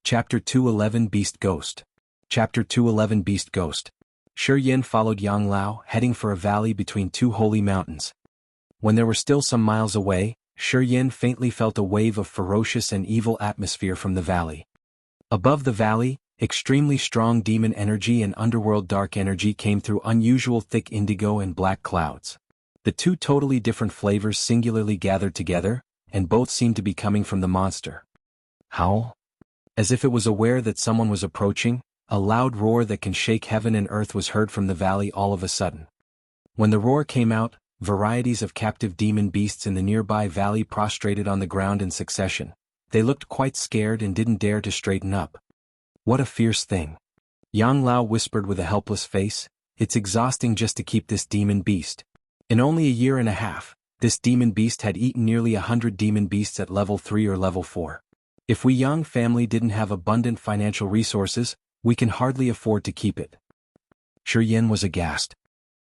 Chapter 211 Beast Ghost. Chapter 211 Beast Ghost. Shi Yin followed Yang Lao, heading for a valley between two holy mountains. When they were still some miles away, Shi Yin faintly felt a wave of ferocious and evil atmosphere from the valley. Above the valley, extremely strong demon energy and underworld dark energy came through unusual thick indigo and black clouds. The two totally different flavors singularly gathered together, and both seemed to be coming from the monster. Howl? As if it was aware that someone was approaching, a loud roar that can shake heaven and earth was heard from the valley all of a sudden. When the roar came out, varieties of captive demon beasts in the nearby valley prostrated on the ground in succession. They looked quite scared and didn't dare to straighten up. What a fierce thing. Yang Lao whispered with a helpless face, it's exhausting just to keep this demon beast. In only a year and a half, this demon beast had eaten nearly 100 demon beasts at level 3 or level 4. If we Yang family didn't have abundant financial resources, we can hardly afford to keep it. Shi Yin was aghast.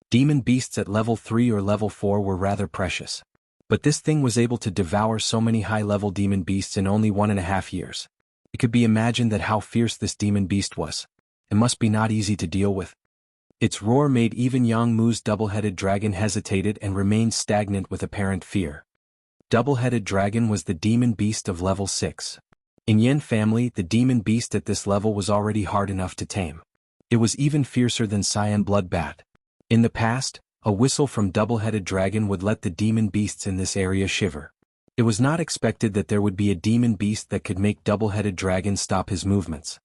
Demon beasts at level 3 or level 4 were rather precious. But this thing was able to devour so many high-level demon beasts in only 1.5 years. It could be imagined that how fierce this demon beast was. It must be not easy to deal with. Its roar made even Yang Mu's double-headed dragon hesitated and remained stagnant with apparent fear. Double-headed dragon was the demon beast of level 6. In Yin family, the demon beast at this level was already hard enough to tame. It was even fiercer than Cyan Blood Bat. In the past, a whistle from double-headed dragon would let the demon beasts in this area shiver. It was not expected that there would be a demon beast that could make double-headed dragon stop his movements.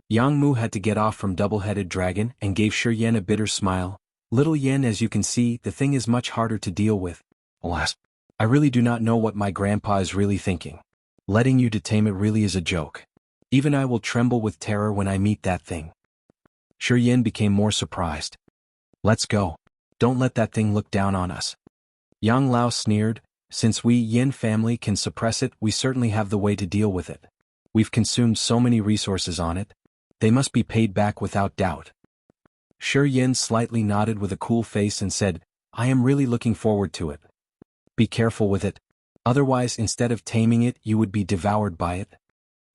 Yang Mu had to get off from double-headed dragon and gave Shi Yin a bitter smile. Little Yin, as you can see, the thing is much harder to deal with. Alas, I really do not know what my grandpa is really thinking. Letting you to tame it really is a joke. Even I will tremble with terror when I meet that thing. Shi Yin became more surprised. Let's go. Don't let that thing look down on us. Yang Lao sneered, since we Yin family can suppress it, we certainly have the way to deal with it. We've consumed so many resources on it. They must be paid back without doubt. Shi Yin slightly nodded with a cool face and said, I am really looking forward to it. Be careful with it. Otherwise, instead of taming it, you would be devoured by it.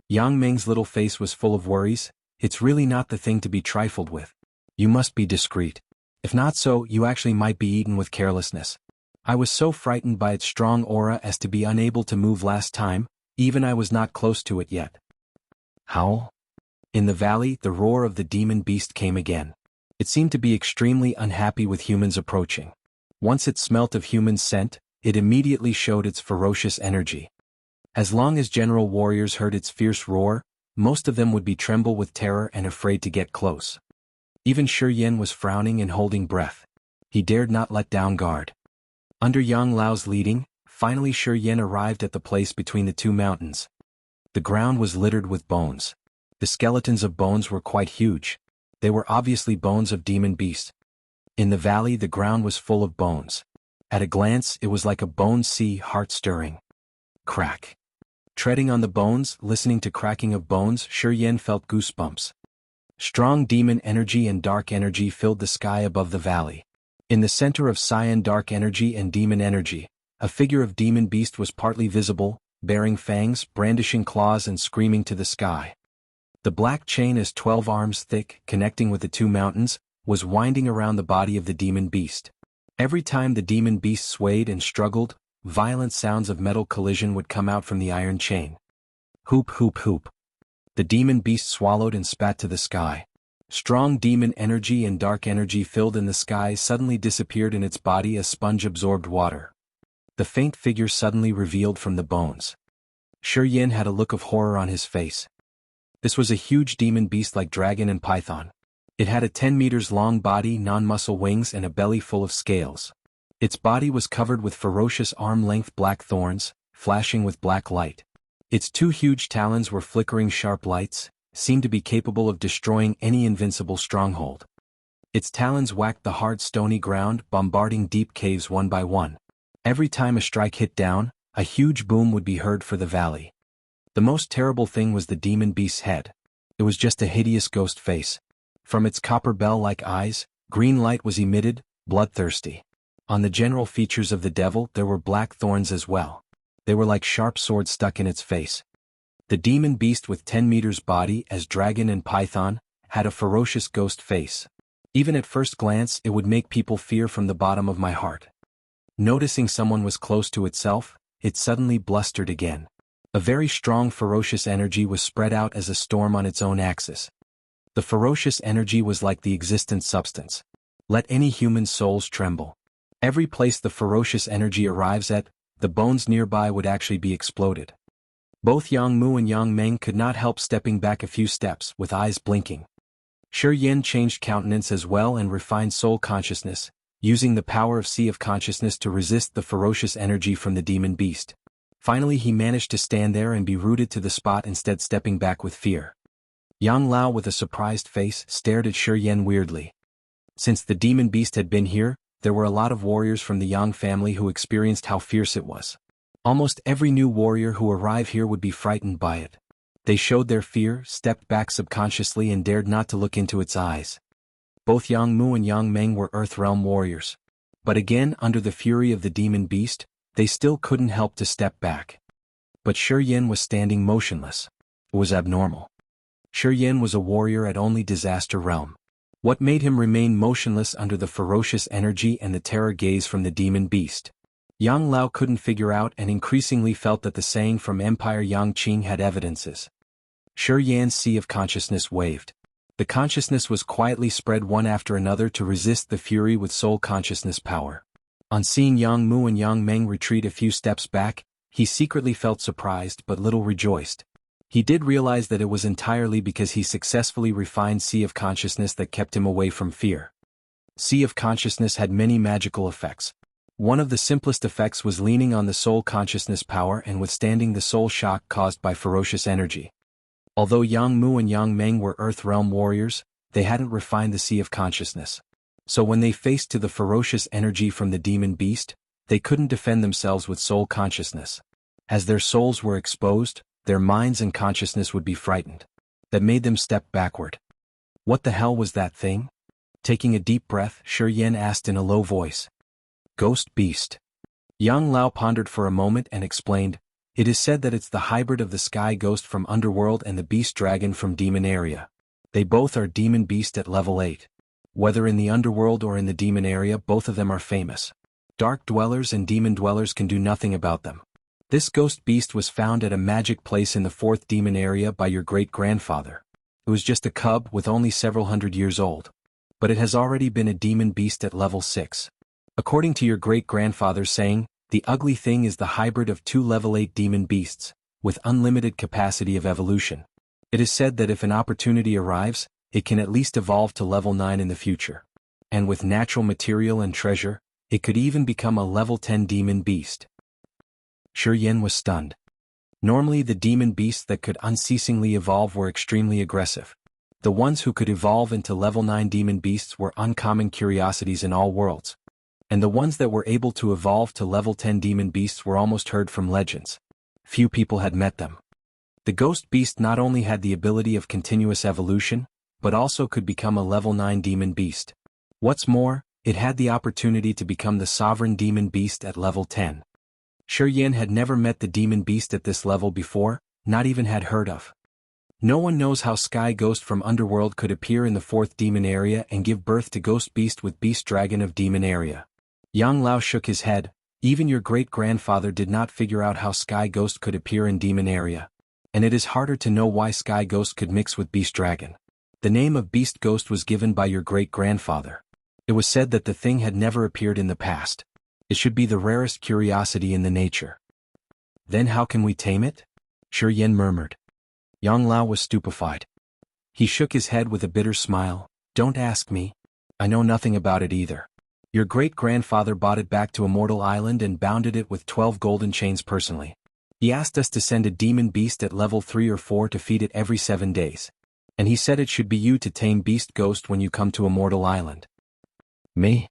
Yang Meng's little face was full of worries. It's really not the thing to be trifled with. You must be discreet. If not so, you actually might be eaten with carelessness. I was so frightened by its strong aura as to be unable to move last time, even I was not close to it yet. Howl? In the valley, the roar of the demon beast came again. It seemed to be extremely unhappy with humans approaching. Once it smelt of human scent, it immediately showed its ferocious energy. As long as general warriors heard its fierce roar, most of them would be tremble with terror and afraid to get close. Even Shi Yin was frowning and holding breath. He dared not let down guard. Under Yang Lao's leading, finally Shi Yin arrived at the place between the two mountains. The ground was littered with bones. The skeletons of bones were quite huge. They were obviously bones of demon beasts. In the valley, the ground was full of bones. At a glance, it was like a bone sea, heart-stirring. Crack. Treading on the bones, listening to cracking of bones, Shi Yin felt goosebumps. Strong demon energy and dark energy filled the sky above the valley. In the center of cyan dark energy and demon energy, a figure of demon beast was partly visible, bearing fangs, brandishing claws and screaming to the sky. The black chain is 12 arms thick, connecting with the two mountains, was winding around the body of the demon beast. Every time the demon beast swayed and struggled, violent sounds of metal collision would come out from the iron chain. Hoop hoop hoop. The demon beast swallowed and spat to the sky. Strong demon energy and dark energy filled in the sky suddenly disappeared in its body as sponge absorbed water. The faint figure suddenly revealed from the bones. Shi Yin had a look of horror on his face. This was a huge demon beast like dragon and python. It had a 10 meters long body, non-muscle wings and a belly full of scales. Its body was covered with ferocious arm-length black thorns, flashing with black light. Its two huge talons were flickering sharp lights, seemed to be capable of destroying any invincible stronghold. Its talons whacked the hard stony ground, bombarding deep caves one by one. Every time a strike hit down, a huge boom would be heard for the valley. The most terrible thing was the demon beast's head. It was just a hideous ghost face. From its copper bell-like eyes, green light was emitted, bloodthirsty. On the general features of the devil there were black thorns as well. They were like sharp swords stuck in its face. The demon beast with 10 meters body as dragon and python had a ferocious ghost face. Even at first glance it would make people fear from the bottom of my heart. Noticing someone was close to itself, it suddenly blustered again. A very strong ferocious energy was spread out as a storm on its own axis. The ferocious energy was like the existent substance. Let any human souls tremble. Every place the ferocious energy arrives at, the bones nearby would actually be exploded. Both Jianghu and Yang Meng could not help stepping back a few steps with eyes blinking. Shi Yin changed countenance as well and refined soul consciousness, using the power of Sea of Consciousness to resist the ferocious energy from the demon beast. Finally he managed to stand there and be rooted to the spot instead stepping back with fear. Yang Lao with a surprised face stared at Shi Yin weirdly. Since the demon beast had been here, there were a lot of warriors from the Yang family who experienced how fierce it was. Almost every new warrior who arrived here would be frightened by it. They showed their fear, stepped back subconsciously and dared not to look into its eyes. Both Jianghu and Yang Meng were Earth Realm warriors. But again, under the fury of the demon beast, they still couldn't help to step back. But Shi Yin was standing motionless. It was abnormal. Shi Yin was a warrior at only Disaster Realm. What made him remain motionless under the ferocious energy and the terror gaze from the demon beast? Yang Lao couldn't figure out and increasingly felt that the saying from Empire Yang Qing had evidences. Shi Yan's Sea of Consciousness waved. The consciousness was quietly spread one after another to resist the fury with soul consciousness power. On seeing Jianghu and Yang Meng retreat a few steps back, he secretly felt surprised but little rejoiced. He did realize that it was entirely because he successfully refined Sea of Consciousness that kept him away from fear. Sea of Consciousness had many magical effects. One of the simplest effects was leaning on the soul consciousness power and withstanding the soul shock caused by ferocious energy. Although Jianghu and Yang Meng were Earth Realm warriors, they hadn't refined the Sea of Consciousness. So when they faced to the ferocious energy from the demon beast, they couldn't defend themselves with soul consciousness. As their souls were exposed, their minds and consciousness would be frightened. That made them step backward. What the hell was that thing? Taking a deep breath, Shi Yin asked in a low voice. Ghost beast. Yang Lao pondered for a moment and explained, it is said that it's the hybrid of the sky ghost from Underworld and the beast dragon from Demon Area. They both are demon beast at level 8. Whether in the Underworld or in the Demon Area, both of them are famous. Dark dwellers and demon dwellers can do nothing about them. This ghost beast was found at a magic place in the 4th Demon Area by your great-grandfather. It was just a cub with only several hundred years old. But it has already been a demon beast at level 6. According to your great-grandfather's saying, the ugly thing is the hybrid of 2 level 8 demon beasts, with unlimited capacity of evolution. It is said that if an opportunity arrives, it can at least evolve to level 9 in the future. And with natural material and treasure, it could even become a level 10 demon beast. Shi Yin was stunned. Normally the demon beasts that could unceasingly evolve were extremely aggressive. The ones who could evolve into level 9 demon beasts were uncommon curiosities in all worlds. And the ones that were able to evolve to level 10 demon beasts were almost heard from legends. Few people had met them. The ghost beast not only had the ability of continuous evolution, but also could become a level 9 demon beast. What's more, it had the opportunity to become the sovereign demon beast at level 10. Shi Yin had never met the demon beast at this level before, not even had heard of. No one knows how Sky Ghost from Underworld could appear in the 4th Demon Area and give birth to Ghost Beast with Beast Dragon of Demon Area. Yang Lao shook his head. Even your great-grandfather did not figure out how Sky Ghost could appear in Demon Area. And it is harder to know why Sky Ghost could mix with Beast Dragon. The name of Beast Ghost was given by your great-grandfather. It was said that the thing had never appeared in the past. It should be the rarest curiosity in the nature. Then how can we tame it? Shi Yin murmured. Yang Lao was stupefied. He shook his head with a bitter smile. Don't ask me. I know nothing about it either. Your great-grandfather brought it back to Immortal Island and bounded it with 12 golden chains personally. He asked us to send a demon beast at level 3 or 4 to feed it every 7 days. And he said it should be you to tame Beast Ghost when you come to Immortal Island. Me?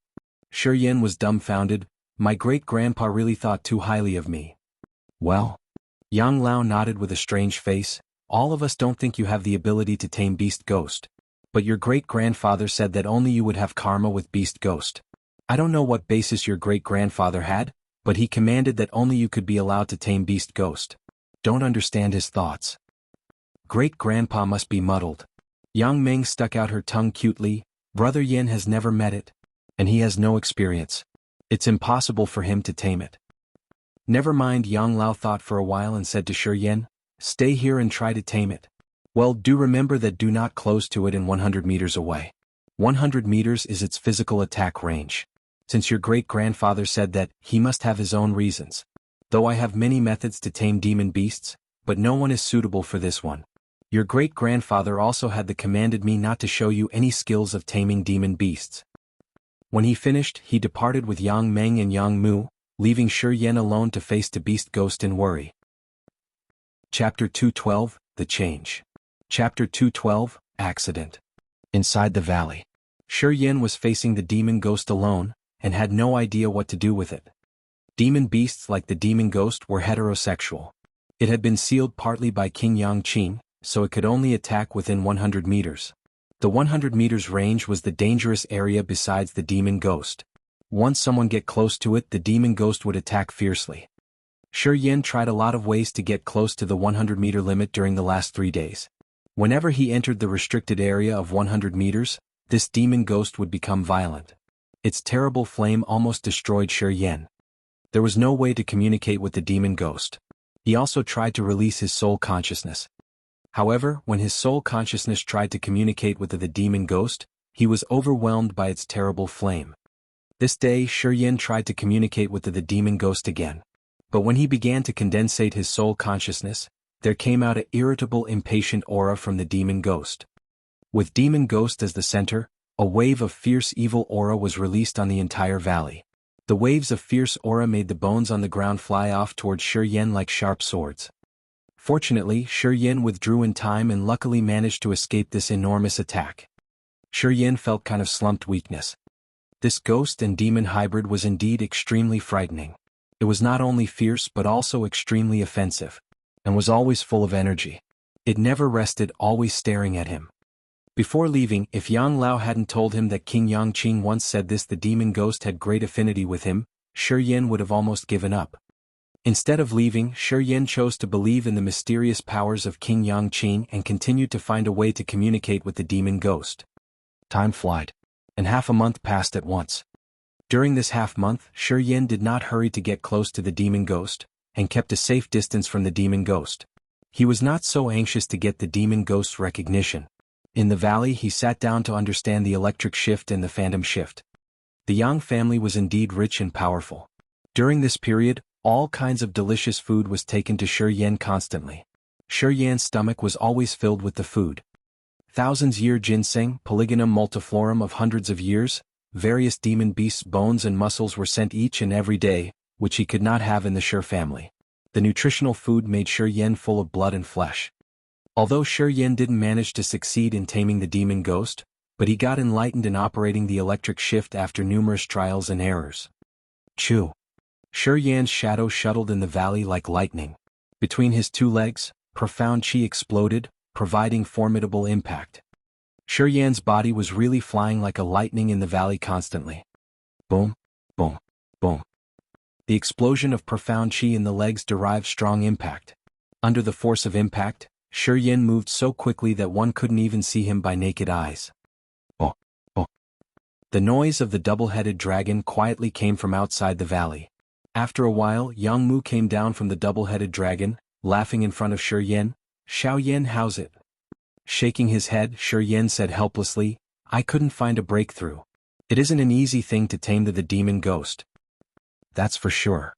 Shi Yin was dumbfounded. My great-grandpa really thought too highly of me. Well? Yang Lao nodded with a strange face. All of us don't think you have the ability to tame Beast Ghost. But your great-grandfather said that only you would have karma with Beast Ghost. I don't know what basis your great-grandfather had, but he commanded that only you could be allowed to tame Beast Ghost. Don't understand his thoughts. Great-grandpa must be muddled. Yang Meng stuck out her tongue cutely. Brother Yin has never met it. And he has no experience. It's impossible for him to tame it. Never mind, Yang Lao thought for a while and said to Shi Yin, stay here and try to tame it. Well, do remember that do not close to it in 100 meters away. 100 meters is its physical attack range. Since your great-grandfather said that, he must have his own reasons. Though I have many methods to tame demon beasts, but no one is suitable for this one. Your great-grandfather also had commanded me not to show you any skills of taming demon beasts. When he finished, he departed with Yang Meng and Yang Mu, leaving Shi Yin alone to face the beast ghost in worry. Chapter 212, The Change. Chapter 212, Accident. Inside the valley. Shi Yin was facing the demon ghost alone, and had no idea what to do with it. Demon beasts like the demon ghost were heterosexual. It had been sealed partly by King Yangqing, so it could only attack within 100 meters. The 100 meters range was the dangerous area besides the demon ghost. Once someone get close to it, the demon ghost would attack fiercely. Shi Yin tried a lot of ways to get close to the 100-meter limit during the last 3 days. Whenever he entered the restricted area of 100 meters, this demon ghost would become violent. Its terrible flame almost destroyed Shi Yin. There was no way to communicate with the demon ghost. He also tried to release his soul consciousness. However, when his soul consciousness tried to communicate with the demon ghost, he was overwhelmed by its terrible flame. This day, Shi Yin tried to communicate with the demon ghost again. But when he began to condensate his soul consciousness, there came out an irritable, impatient aura from the demon ghost. With demon ghost as the center, a wave of fierce evil aura was released on the entire valley. The waves of fierce aura made the bones on the ground fly off towards Shi Yin like sharp swords. Fortunately, Shi Yin withdrew in time and luckily managed to escape this enormous attack. Shi Yin felt kind of slumped weakness. This ghost and demon hybrid was indeed extremely frightening. It was not only fierce but also extremely offensive, and was always full of energy. It never rested, always staring at him. Before leaving, if Yang Lao hadn't told him that King Yangqing once said this, the demon ghost had great affinity with him, Shi Yin would have almost given up. Instead of leaving, Shi Yin chose to believe in the mysterious powers of King Yangqing and continued to find a way to communicate with the demon ghost. Time flied, and half a month passed at once. During this half-month, Shi Yin did not hurry to get close to the demon ghost, and kept a safe distance from the demon ghost. He was not so anxious to get the demon ghost's recognition. In the valley, he sat down to understand the electric shift and the phantom shift. The Yang family was indeed rich and powerful. During this period, all kinds of delicious food was taken to Shi Yin constantly. Shi Yin's stomach was always filled with the food. Thousands-year ginseng, Polygonum multiflorum of hundreds of years, various demon beasts' bones and muscles were sent each and every day, which he could not have in the Shi family. The nutritional food made Shi Yin full of blood and flesh. Although Shi Yin didn't manage to succeed in taming the demon ghost, but he got enlightened in operating the electric shift after numerous trials and errors. Chew. Shi Yin's shadow shuttled in the valley like lightning. Between his 2 legs, profound qi exploded, providing formidable impact. Shi Yin's body was really flying like a lightning in the valley constantly. Boom, boom, boom. The explosion of profound qi in the legs derived strong impact. Under the force of impact, Shi Yin moved so quickly that one couldn't even see him by naked eyes. Oh, oh. The noise of the double-headed dragon quietly came from outside the valley. After a while, Jianghu came down from the double-headed dragon, laughing in front of Shi Yin. "Xiao Yin, how's it?" Shaking his head, Shi Yin said helplessly, "I couldn't find a breakthrough. It isn't an easy thing to tame the demon ghost." "That's for sure."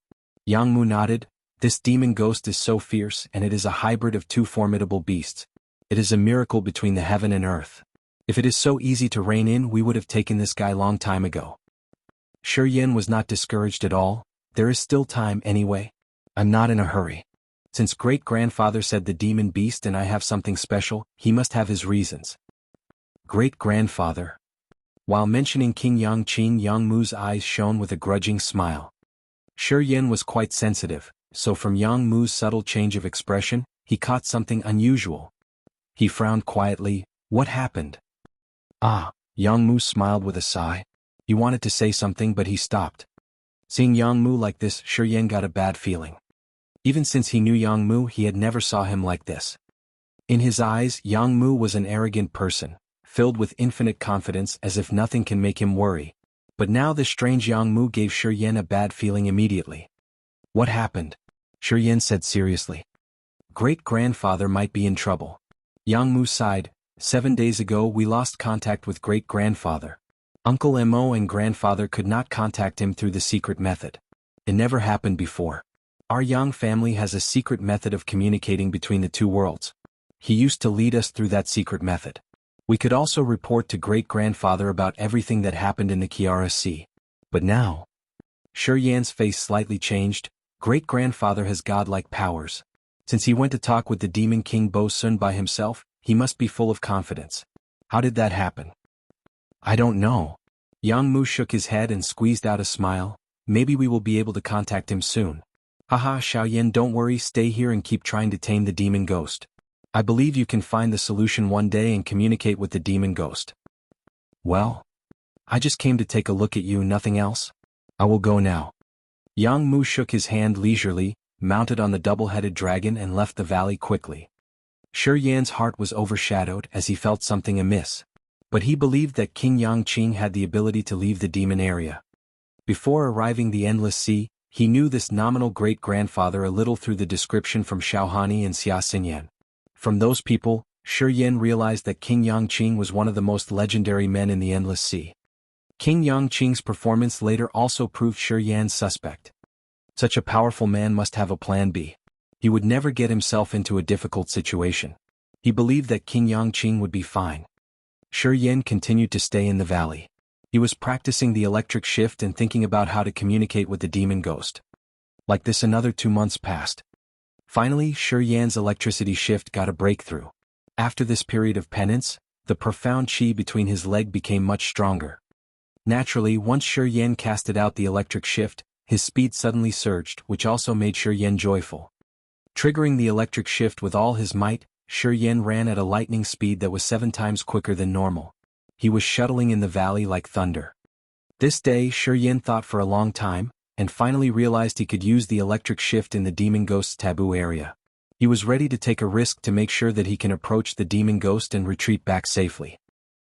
Jianghu nodded. "This demon ghost is so fierce, and it is a hybrid of 2 formidable beasts. It is a miracle between the heaven and earth. If it is so easy to rein in, we would have taken this guy long time ago." Shi Yin was not discouraged at all. "There is still time anyway. I'm not in a hurry. Since great-grandfather said the demon beast and I have something special, he must have his reasons." Great-grandfather. While mentioning King Yangqing, Yangmu's eyes shone with a grudging smile. Shi Yin was quite sensitive, so from Yangmu's subtle change of expression, he caught something unusual. He frowned quietly. "What happened?" "Ah," Yangmu smiled with a sigh. He wanted to say something but he stopped. Seeing Yangmu like this, Shi Yin got a bad feeling. Even since he knew Yangmu, he had never saw him like this. In his eyes, Jianghu was an arrogant person, filled with infinite confidence as if nothing can make him worry. But now this strange Jianghu gave Shi Yan a bad feeling immediately. What happened? Shi Yan said seriously. Great-grandfather might be in trouble. Jianghu sighed. 7 days ago we lost contact with great-grandfather. Uncle Mo and grandfather could not contact him through the secret method. It never happened before. Our Yang family has a secret method of communicating between the two worlds. He used to lead us through that secret method. We could also report to great-grandfather about everything that happened in the Kiara Sea. But now... Shi Yan's face slightly changed. Great-grandfather has godlike powers. Since he went to talk with the Demon King Bo Sun by himself, he must be full of confidence. How did that happen? I don't know. Jianghu shook his head and squeezed out a smile. Maybe we will be able to contact him soon. Haha, Xiaoyan, don't worry, stay here and keep trying to tame the demon ghost. I believe you can find the solution one day and communicate with the demon ghost. Well, I just came to take a look at you, nothing else. I will go now. Jianghu shook his hand leisurely, mounted on the double-headed dragon and left the valley quickly. Shi Yan's heart was overshadowed as he felt something amiss. But he believed that King Yangqing had the ability to leave the demon area. Before arriving the Endless Sea, he knew this nominal great-grandfather a little through the description from Xiaohani and Xia Xinyan. From those people, Shi Yan realized that King Yangqing was one of the most legendary men in the Endless Sea. King Yangqing's performance later also proved Shi Yan suspect. Such a powerful man must have a plan B. He would never get himself into a difficult situation. He believed that King Yangqing would be fine. Shi Yan continued to stay in the valley. He was practicing the electric shift and thinking about how to communicate with the demon ghost. Like this, another 2 months passed. Finally, Shi Yan's electricity shift got a breakthrough. After this period of penance, the profound qi between his leg became much stronger. Naturally, once Shi Yan casted out the electric shift, his speed suddenly surged, which also made Shi Yan joyful. Triggering the electric shift with all his might, Shi Yan ran at a lightning speed that was 7 times quicker than normal. He was shuttling in the valley like thunder. This day, Shi Yan thought for a long time, and finally realized he could use the electric shift in the demon ghost's taboo area. He was ready to take a risk to make sure that he can approach the demon ghost and retreat back safely.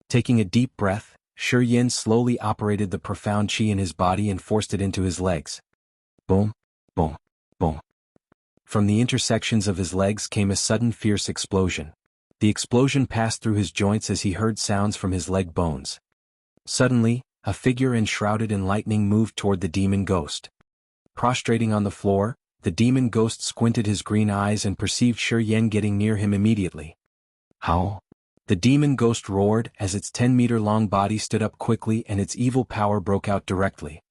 Taking a deep breath, Shi Yan slowly operated the profound qi in his body and forced it into his legs. Boom, boom, boom. From the intersections of his legs came a sudden fierce explosion. The explosion passed through his joints as he heard sounds from his leg bones. Suddenly, a figure enshrouded in lightning moved toward the demon ghost. Prostrating on the floor, the demon ghost squinted his green eyes and perceived Shi Yan getting near him immediately. How? The demon ghost roared as its 10-meter-long body stood up quickly and its evil power broke out directly.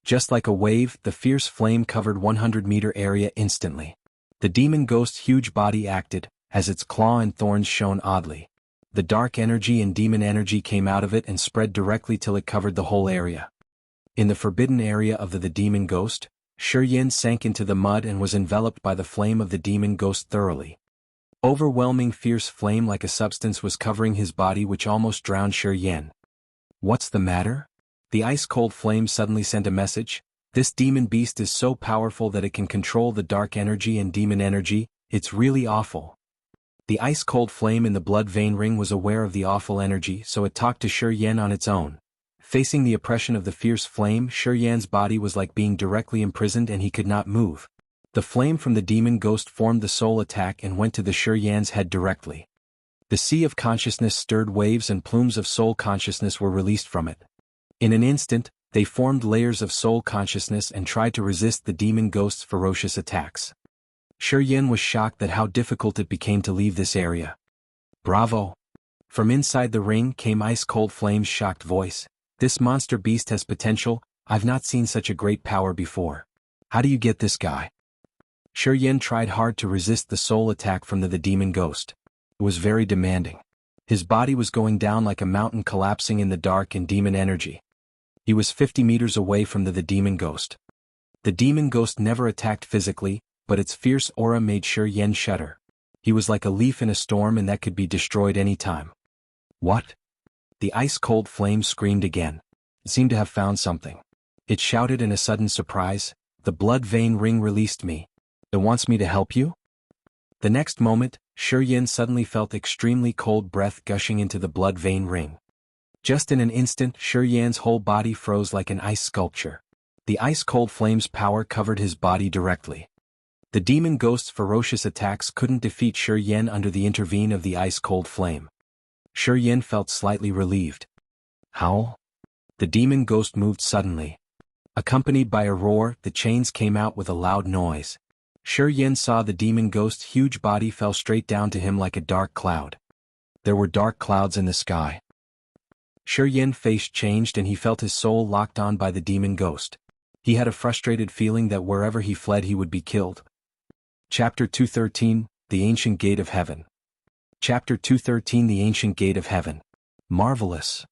Just like a wave, the fierce flame covered 100-meter area instantly. The demon ghost's huge body acted, as its claw and thorns shone oddly. The dark energy and demon energy came out of it and spread directly till it covered the whole area. In the forbidden area of the demon ghost, Shi Yan sank into the mud and was enveloped by the flame of the demon ghost thoroughly. Overwhelming fierce flame like a substance was covering his body which almost drowned Shi Yan. What's the matter? The ice-cold flame suddenly sent a message. This demon beast is so powerful that it can control the dark energy and demon energy. It's really awful. The ice-cold flame in the blood vein ring was aware of the awful energy, so it talked to Shi Yan on its own. Facing the oppression of the fierce flame, Shi Yan's body was like being directly imprisoned and he could not move. The flame from the demon ghost formed the soul attack and went to the Shi Yan's head directly. The sea of consciousness stirred, waves and plumes of soul consciousness were released from it. In an instant, they formed layers of soul consciousness and tried to resist the demon ghost's ferocious attacks. Shi Yan was shocked at how difficult it became to leave this area. Bravo! From inside the ring came ice-cold flame's shocked voice. This monster beast has potential. I've not seen such a great power before. How do you get this guy? Shi Yan tried hard to resist the soul attack from the demon ghost. It was very demanding. His body was going down like a mountain, collapsing in the dark and demon energy. He was 50 meters away from the demon ghost. The demon ghost never attacked physically, but its fierce aura made Shi Yan shudder. He was like a leaf in a storm and that could be destroyed any time. What? The ice-cold flame screamed again. It seemed to have found something. It shouted in a sudden surprise, "The blood vein ring released me. It wants me to help you?" The next moment, Yin suddenly felt extremely cold breath gushing into the blood vein ring. Just in an instant, Yin's whole body froze like an ice sculpture. The ice-cold flame's power covered his body directly. The demon ghost's ferocious attacks couldn't defeat Yin under the intervene of the ice-cold flame. Yin felt slightly relieved. Howl? The demon ghost moved suddenly. Accompanied by a roar, the chains came out with a loud noise. Yin saw the demon ghost's huge body fell straight down to him like a dark cloud. There were dark clouds in the sky. Yin's face changed and he felt his soul locked on by the demon ghost. He had a frustrated feeling that wherever he fled he would be killed. Chapter 213, The Ancient Gate of Heaven. Chapter 213, The Ancient Gate of Heaven. Marvelous.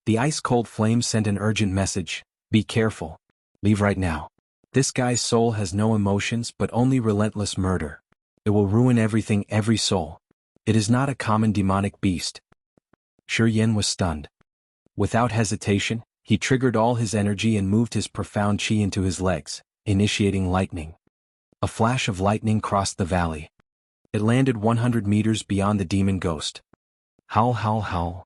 The ice-cold flame sent an urgent message: be careful. Leave right now. This guy's soul has no emotions but only relentless murder. It will ruin everything, every soul. It is not a common demonic beast. Yin was stunned. Without hesitation, he triggered all his energy and moved his profound chi into his legs, initiating lightning. A flash of lightning crossed the valley. It landed 100 meters beyond the demon ghost. Howl, howl, howl.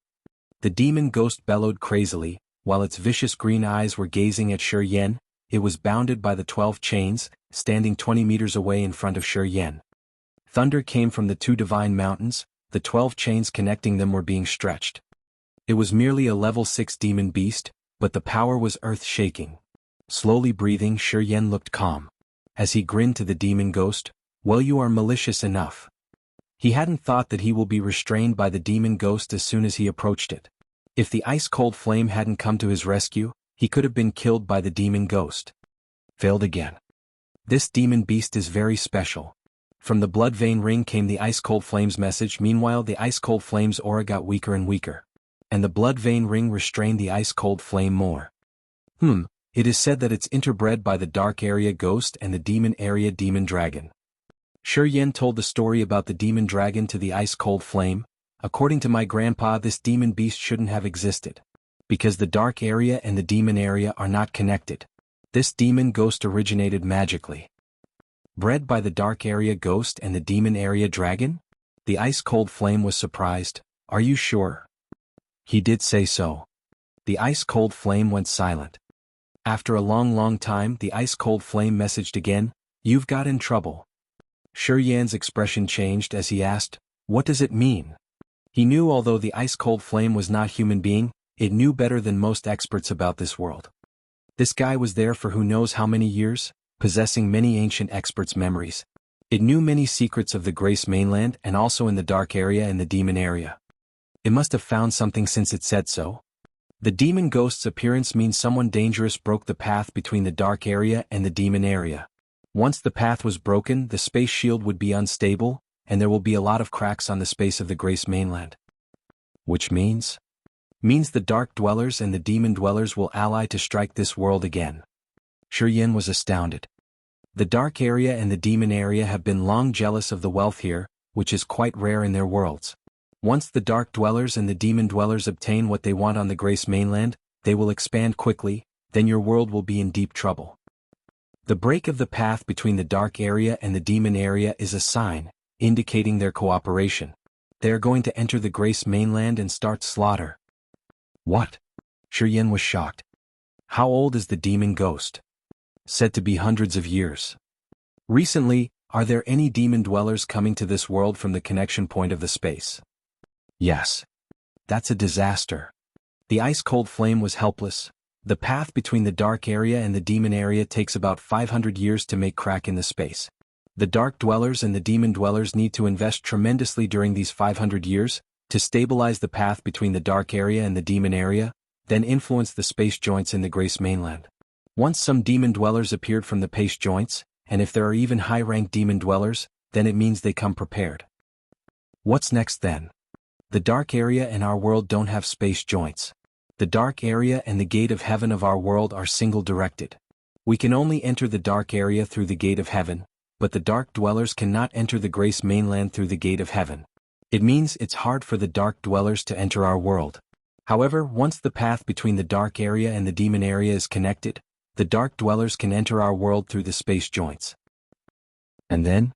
The demon ghost bellowed crazily, while its vicious green eyes were gazing at Yin. It was bounded by the 12 chains, standing 20 meters away in front of Yin. Thunder came from the 2 divine mountains, the 12 chains connecting them were being stretched. It was merely a level 6 demon beast, but the power was earth-shaking. Slowly breathing, Yin looked calm. As he grinned to the demon ghost, well, you are malicious enough. He hadn't thought that he will be restrained by the demon ghost as soon as he approached it. If the ice-cold flame hadn't come to his rescue, he could have been killed by the demon ghost. Failed again. This demon beast is very special. From the blood vein ring came the ice-cold flame's message. Meanwhile, the ice-cold flame's aura got weaker and weaker. And the blood vein ring restrained the ice-cold flame more. It is said that it's interbred by the dark area ghost and the demon area demon dragon. Yin told the story about the demon dragon to the ice-cold flame. According to my grandpa, this demon beast shouldn't have existed. Because the dark area and the demon area are not connected. This demon ghost originated magically. Bred by the dark area ghost and the demon area dragon? The ice-cold flame was surprised. Are you sure? He did say so. The ice-cold flame went silent. After a long time, the ice-cold flame messaged again, you've got in trouble. Yin's expression changed as he asked, what does it mean? He knew although the ice-cold flame was not human being, it knew better than most experts about this world. This guy was there for who knows how many years, possessing many ancient experts' memories. It knew many secrets of the Grace mainland and also in the dark area and the demon area. It must have found something since it said so. The demon ghost's appearance means someone dangerous broke the path between the dark area and the demon area. Once the path was broken, the space shield would be unstable, and there will be a lot of cracks on the space of the Grace mainland. Which means? Means the dark dwellers and the demon dwellers will ally to strike this world again. Yin was astounded. The dark area and the demon area have been long jealous of the wealth here, which is quite rare in their worlds. Once the dark dwellers and the demon dwellers obtain what they want on the Grace mainland, they will expand quickly, then your world will be in deep trouble. The break of the path between the dark area and the demon area is a sign, indicating their cooperation. They are going to enter the Grace mainland and start slaughter. What? Yin was shocked. How old is the demon ghost? Said to be hundreds of years. Recently, are there any demon dwellers coming to this world from the connection point of the space? Yes. That's a disaster. The ice-cold flame was helpless. The path between the dark area and the demon area takes about 500 years to make crack in the space. The dark dwellers and the demon dwellers need to invest tremendously during these 500 years, to stabilize the path between the dark area and the demon area, then influence the space joints in the Grace mainland. Once some demon dwellers appeared from the pace joints, and if there are even high-ranked demon dwellers, then it means they come prepared. What's next then? The dark area and our world don't have space joints. The dark area and the gate of heaven of our world are single-directed. We can only enter the dark area through the gate of heaven, but the dark dwellers cannot enter the Grace mainland through the gate of heaven. It means it's hard for the dark dwellers to enter our world. However, once the path between the dark area and the demon area is connected, the dark dwellers can enter our world through the space joints. And then?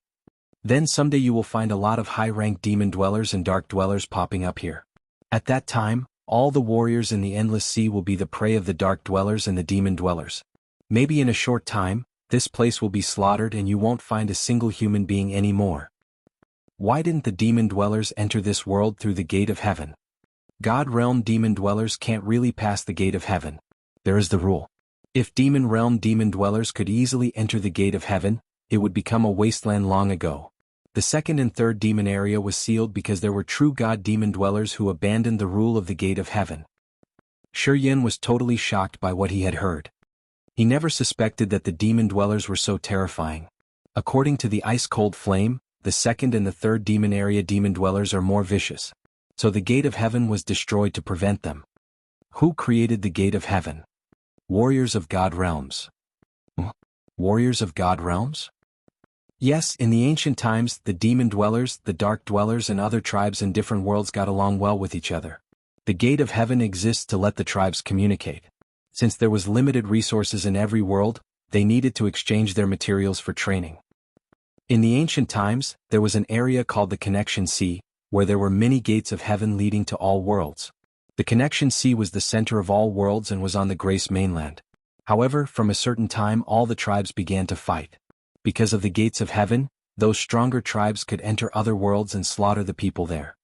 Then someday you will find a lot of high-ranked demon dwellers and dark dwellers popping up here. At that time, all the warriors in the Endless Sea will be the prey of the dark dwellers and the demon dwellers. Maybe in a short time, this place will be slaughtered and you won't find a single human being anymore. Why didn't the demon dwellers enter this world through the gate of heaven? God realm demon dwellers can't really pass the gate of heaven. There is the rule. If demon realm demon dwellers could easily enter the gate of heaven, it would become a wasteland long ago. The second and third demon area was sealed because there were true god demon dwellers who abandoned the rule of the gate of heaven. Shiger was totally shocked by what he had heard. He never suspected that the demon dwellers were so terrifying. According to the ice-cold flame, the second and the third demon area demon dwellers are more vicious. So the gate of heaven was destroyed to prevent them. Who created the gate of heaven? Warriors of God realms. Warriors of God realms? Yes, in the ancient times, the demon dwellers, the dark dwellers and other tribes in different worlds got along well with each other. The gate of heaven exists to let the tribes communicate. Since there was limited resources in every world, they needed to exchange their materials for training. In the ancient times, there was an area called the Connection Sea, where there were many gates of heaven leading to all worlds. The Connection Sea was the center of all worlds and was on the Grace mainland. However, from a certain time all the tribes began to fight. Because of the gates of heaven, those stronger tribes could enter other worlds and slaughter the people there.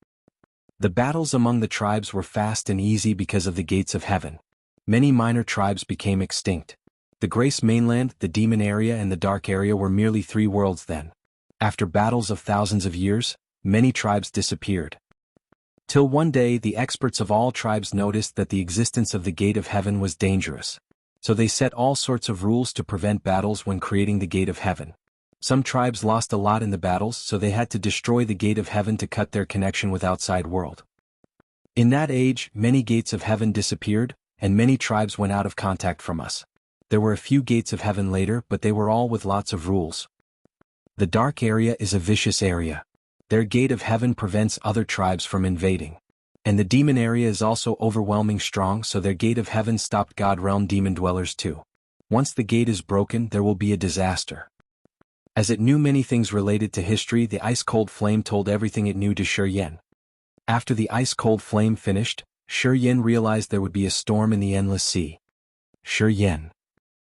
The battles among the tribes were fast and easy because of the gates of heaven. Many minor tribes became extinct. The Grace mainland, the demon area and the dark area were merely 3 worlds then. After battles of thousands of years, many tribes disappeared. Till one day the experts of all tribes noticed that the existence of the gate of heaven was dangerous. So they set all sorts of rules to prevent battles when creating the gate of heaven. Some tribes lost a lot in the battles, so they had to destroy the gate of heaven to cut their connection with outside world. In that age, many gates of heaven disappeared, and many tribes went out of contact from us. There were a few gates of heaven later, but they were all with lots of rules. The dark area is a vicious area. Their gate of heaven prevents other tribes from invading. And the demon area is also overwhelming strong, so their gate of heaven stopped God realm demon dwellers too. Once the gate is broken, there will be a disaster. As it knew many things related to history, the ice-cold flame told everything it knew to Shiger. After the ice-cold flame finished, Shiger realized there would be a storm in the Endless Sea. Shiger.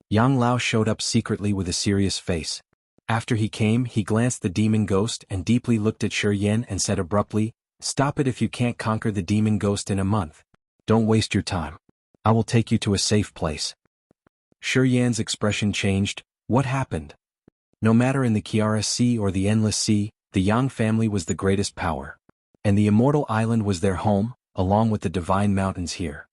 Yang Lao showed up secretly with a serious face. After he came, he glanced the demon ghost and deeply looked at Shiger and said abruptly, "Stop it if you can't conquer the demon ghost in a month. Don't waste your time. I will take you to a safe place." Shiger's expression changed. What happened? No matter in the Kiara Sea or the Endless Sea, the Yang family was the greatest power. And the Immortal Island was their home, along with the Divine Mountains here.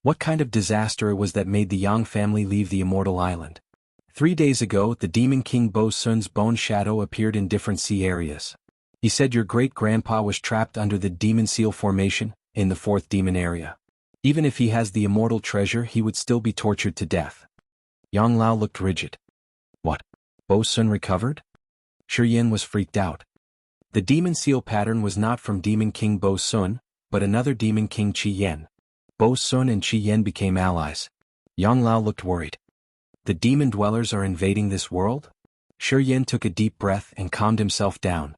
What kind of disaster it was that made the Yang family leave the Immortal Island? 3 days ago, the Demon King Bo Sun's bone shadow appeared in different sea areas. He said your great-grandpa was trapped under the Demon Seal Formation, in the 4th demon area. Even if he has the immortal treasure, he would still be tortured to death. Yang Lao looked rigid. What? Bo Sun recovered? Shiger was freaked out. The Demon Seal pattern was not from Demon King Bo Sun, but another Demon King Qi Yan. Bo Sun and Qi Yan became allies. Yang Lao looked worried. The demon dwellers are invading this world? Shiger took a deep breath and calmed himself down.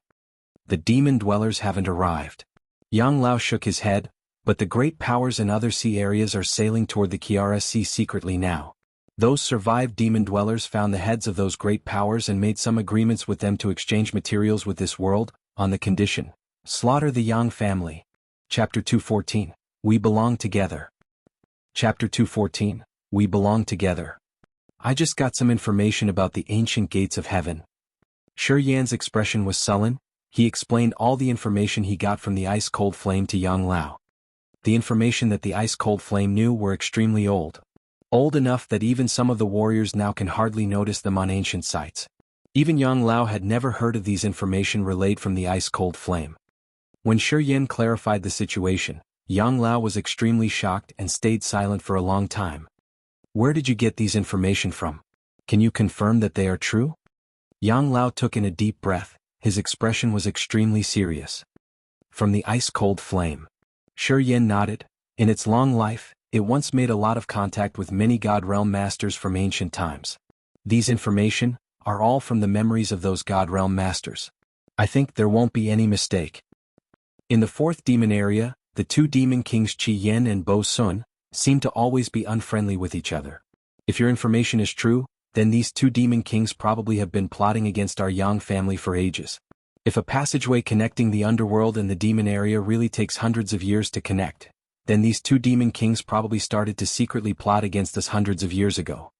The demon dwellers haven't arrived. Yang Lao shook his head, but the great powers in other sea areas are sailing toward the Kiara Sea secretly now. Those survived demon dwellers found the heads of those great powers and made some agreements with them to exchange materials with this world, on the condition, slaughter the Yang family. Chapter 214, We Belong Together. Chapter 214, We Belong Together. I just got some information about the ancient gates of heaven. Shiger's expression was sullen. He explained all the information he got from the ice-cold flame to Yang Lao. The information that the ice-cold flame knew were extremely old. Old enough that even some of the warriors now can hardly notice them on ancient sites. Even Yang Lao had never heard of these information relayed from the ice-cold flame. When Shiger clarified the situation, Yang Lao was extremely shocked and stayed silent for a long time. Where did you get these information from? Can you confirm that they are true? Yang Lao took in a deep breath. His expression was extremely serious. From the ice-cold flame. Shiger nodded. In its long life, it once made a lot of contact with many God Realm masters from ancient times. These information are all from the memories of those God Realm masters. I think there won't be any mistake. In the fourth demon area, the two demon kings Qi Yen and Bo Sun seem to always be unfriendly with each other. If your information is true, then these two demon kings probably have been plotting against our Yang family for ages. If a passageway connecting the underworld and the demon area really takes hundreds of years to connect, then these two demon kings probably started to secretly plot against us hundreds of years ago.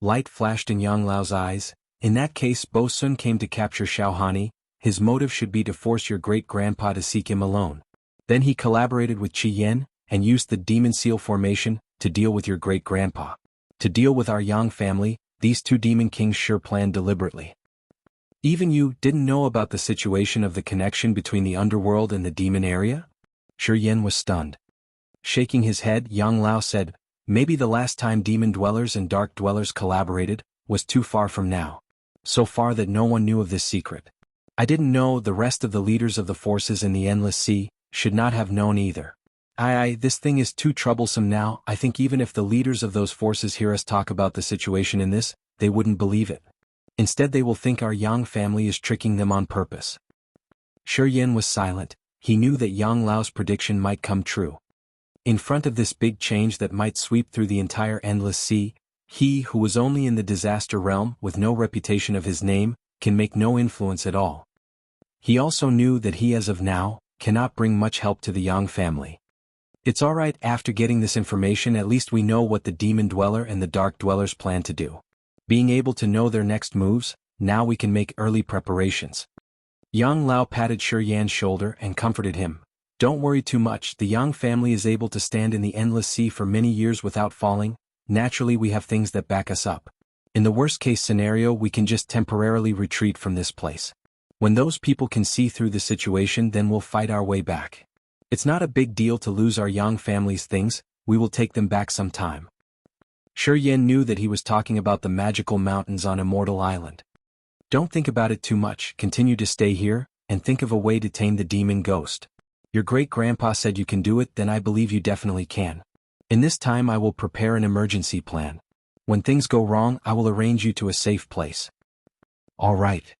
Light flashed in Yang Lao's eyes. In that case, Bo Sun came to capture Xiaohani. His motive should be to force your great-grandpa to seek him alone. Then he collaborated with Qi Yen and used the demon seal formation to deal with your great-grandpa. To deal with our Yang family, these two demon kings sure planned deliberately. Even you didn't know about the situation of the connection between the underworld and the demon area? Shi Yen was stunned. Shaking his head, Yang Lao said, maybe the last time demon dwellers and dark dwellers collaborated was too far from now. So far that no one knew of this secret. I didn't know the rest of the leaders of the forces in the Endless Sea should not have known either. This thing is too troublesome now. I think even if the leaders of those forces hear us talk about the situation in this, they wouldn't believe it. Instead they will think our Yang family is tricking them on purpose. Shi Yen was silent. He knew that Yang Lao's prediction might come true. In front of this big change that might sweep through the entire Endless Sea, he who was only in the disaster realm with no reputation of his name, can make no influence at all. He also knew that he as of now, cannot bring much help to the Yang family. It's alright, after getting this information at least we know what the demon dweller and the dark dwellers plan to do. Being able to know their next moves, now we can make early preparations. Yang Lao patted Shi Yan's shoulder and comforted him. Don't worry too much, the Yang family is able to stand in the Endless Sea for many years without falling. Naturally we have things that back us up. In the worst case scenario we can just temporarily retreat from this place. When those people can see through the situation then we'll fight our way back. It's not a big deal to lose our Yang family's things, we will take them back sometime. Shi Yen knew that he was talking about the magical mountains on Immortal Island. Don't think about it too much, continue to stay here, and think of a way to tame the demon ghost. Your great-grandpa said you can do it, then I believe you definitely can. In this time I will prepare an emergency plan. When things go wrong I will arrange you to a safe place. Alright.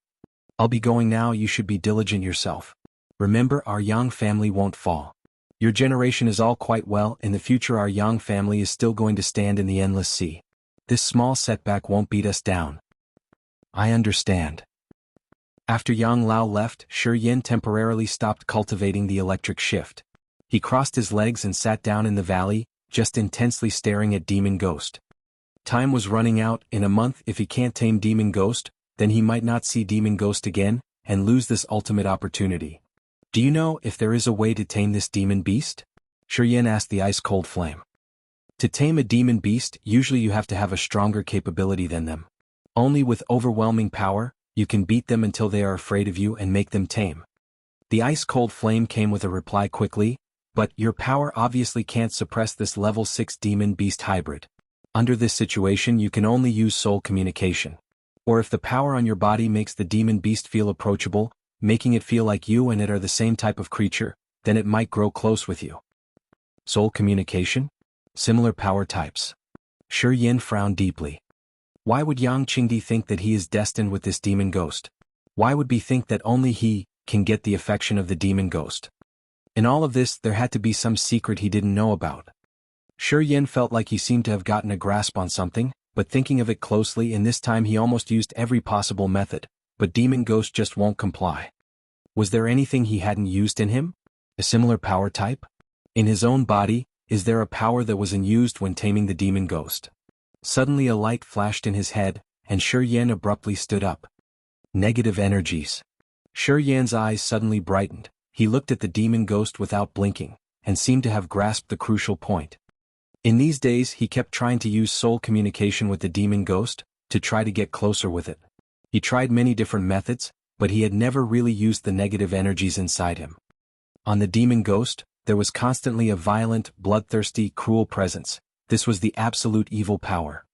I'll be going now, you should be diligent yourself. Remember our Yang family won't fall. Your generation is all quite well, in the future our Yang family is still going to stand in the Endless Sea. This small setback won't beat us down. I understand. After Yang Lao left, Shi Yen temporarily stopped cultivating the electric shift. He crossed his legs and sat down in the valley, just intensely staring at Demon Ghost. Time was running out. In a month if he can't tame Demon Ghost, then he might not see Demon Ghost again, and lose this ultimate opportunity. Do you know if there is a way to tame this demon beast? Shi Yen asked the ice-cold flame. To tame a demon beast, usually you have to have a stronger capability than them. Only with overwhelming power, you can beat them until they are afraid of you and make them tame. The ice-cold flame came with a reply quickly, but your power obviously can't suppress this level 6 demon beast hybrid. Under this situation you can only use soul communication. Or if the power on your body makes the demon beast feel approachable, making it feel like you and it are the same type of creature, then it might grow close with you. Soul communication? Similar power types. Shi Yen frowned deeply. Why would Yang Qingdi think that he is destined with this demon ghost? Why would he think that only he can get the affection of the demon ghost? In all of this there had to be some secret he didn't know about. Shi Yen felt like he seemed to have gotten a grasp on something, but thinking of it closely, in this time he almost used every possible method, but demon ghost just won't comply. Was there anything he hadn't used in him? A similar power type? In his own body, is there a power that wasn't used when taming the demon ghost? Suddenly a light flashed in his head, and Shi Yen abruptly stood up. Negative energies. Shi Yen's eyes suddenly brightened. He looked at the demon ghost without blinking, and seemed to have grasped the crucial point. In these days he kept trying to use soul communication with the demon ghost, to try to get closer with it. He tried many different methods, but he had never really used the negative energies inside him. On the demon ghost, there was constantly a violent, bloodthirsty, cruel presence. This was the absolute evil power.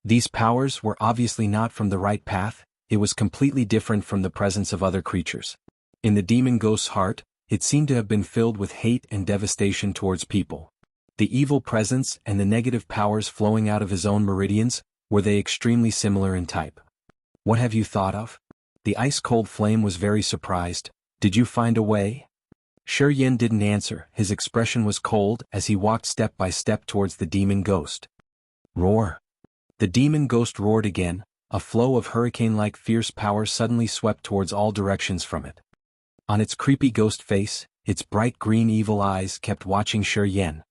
These powers were obviously not from the right path, it was completely different from the presence of other creatures. In the demon ghost's heart, it seemed to have been filled with hate and devastation towards people. The evil presence and the negative powers flowing out of his own meridians, were they extremely similar in type? What have you thought of? The ice-cold flame was very surprised. "Did you find a way?" Shuryen didn't answer. His expression was cold as he walked step by step towards the demon ghost. Roar! The demon ghost roared again. A flow of hurricane-like fierce power suddenly swept towards all directions from it. On its creepy ghost face, its bright green evil eyes kept watching Shuryen.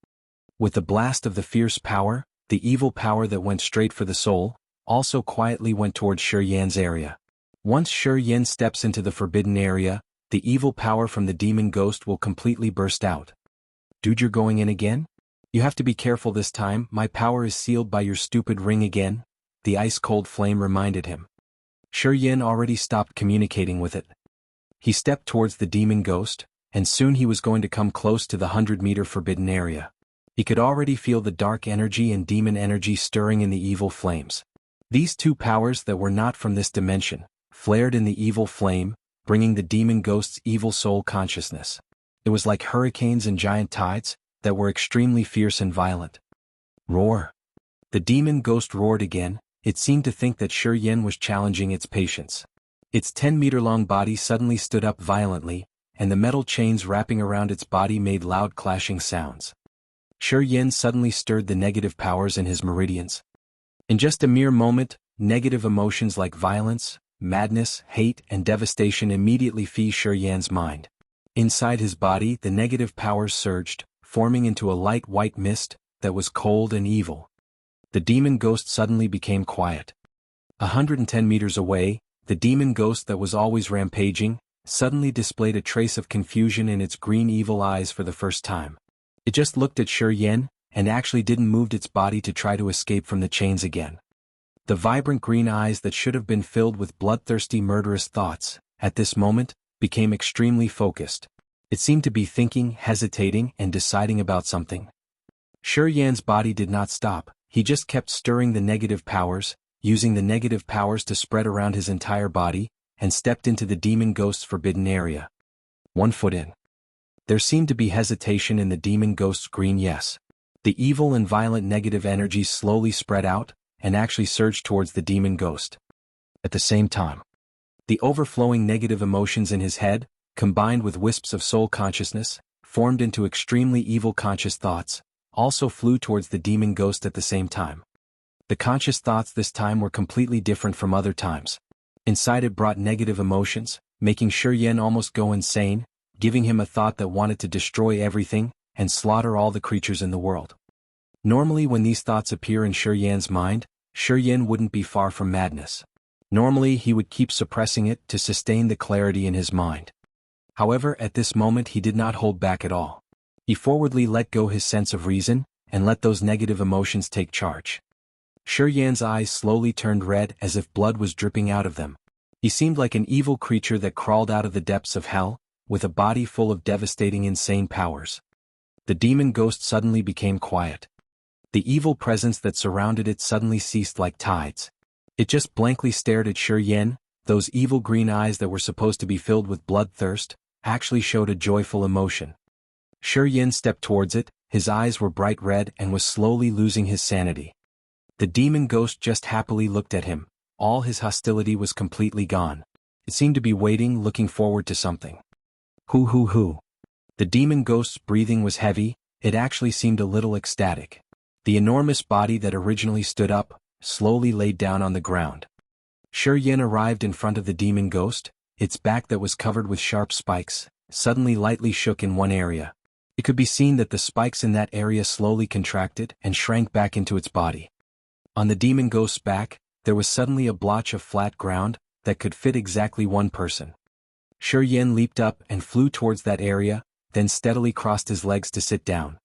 With the blast of the fierce power, the evil power that went straight for the soul, also quietly went towards Shuryen's area. Once Shuryen steps into the forbidden area, the evil power from the demon ghost will completely burst out. "Dude, you're going in again? You have to be careful this time. My power is sealed by your stupid ring again," the ice-cold flame reminded him. Shuryen already stopped communicating with it. He stepped towards the demon ghost, and soon he was going to come close to the 100-meter forbidden area. He could already feel the dark energy and demon energy stirring in the evil flames. These two powers that were not from this dimension flared in the evil flame, bringing the demon ghost's evil soul consciousness. It was like hurricanes and giant tides that were extremely fierce and violent. Roar! The demon ghost roared again. It seemed to think that Shuryen was challenging its patience. Its 10-meter-long body suddenly stood up violently, and the metal chains wrapping around its body made loud clashing sounds. Shuryen suddenly stirred the negative powers in his meridians. In just a mere moment, negative emotions like violence, madness, hate, and devastation immediately filled Shuryen's mind. Inside his body, the negative powers surged, forming into a light white mist that was cold and evil. The demon ghost suddenly became quiet. 110 meters away, the demon ghost that was always rampaging suddenly displayed a trace of confusion in its green evil eyes for the first time. It just looked at Shuryen and actually didn't move its body to try to escape from the chains again. The vibrant green eyes that should have been filled with bloodthirsty murderous thoughts, at this moment, became extremely focused. It seemed to be thinking, hesitating, and deciding about something. Shuryen's body did not stop. He just kept stirring the negative powers, using the negative powers to spread around his entire body, and stepped into the demon ghost's forbidden area. 1 foot in. There seemed to be hesitation in the demon ghost's green yes. The evil and violent negative energies slowly spread out, and actually surged towards the demon ghost. At the same time, the overflowing negative emotions in his head, combined with wisps of soul consciousness, formed into extremely evil conscious thoughts, also flew towards the demon ghost at the same time. The conscious thoughts this time were completely different from other times. Inside it brought negative emotions, making Shuryen almost go insane, giving him a thought that wanted to destroy everything and slaughter all the creatures in the world. Normally when these thoughts appear in Shuryen's mind, Shuryen wouldn't be far from madness. Normally he would keep suppressing it to sustain the clarity in his mind. However, at this moment he did not hold back at all. He forwardly let go his sense of reason, and let those negative emotions take charge. Shuryen's eyes slowly turned red as if blood was dripping out of them. He seemed like an evil creature that crawled out of the depths of hell, with a body full of devastating insane powers. The demon ghost suddenly became quiet. The evil presence that surrounded it suddenly ceased like tides. It just blankly stared at Shuryen. Those evil green eyes that were supposed to be filled with bloodthirst actually showed a joyful emotion. Shuryen stepped towards it, his eyes were bright red and was slowly losing his sanity. The demon ghost just happily looked at him. All his hostility was completely gone. It seemed to be waiting, looking forward to something. Hoo. The demon ghost's breathing was heavy. It actually seemed a little ecstatic. The enormous body that originally stood up, slowly laid down on the ground. Shuryen arrived in front of the demon ghost. Its back that was covered with sharp spikes, suddenly lightly shook in one area. It could be seen that the spikes in that area slowly contracted and shrank back into its body. On the demon ghost's back, there was suddenly a blotch of flat ground that could fit exactly one person. Shuryen leaped up and flew towards that area, then steadily crossed his legs to sit down.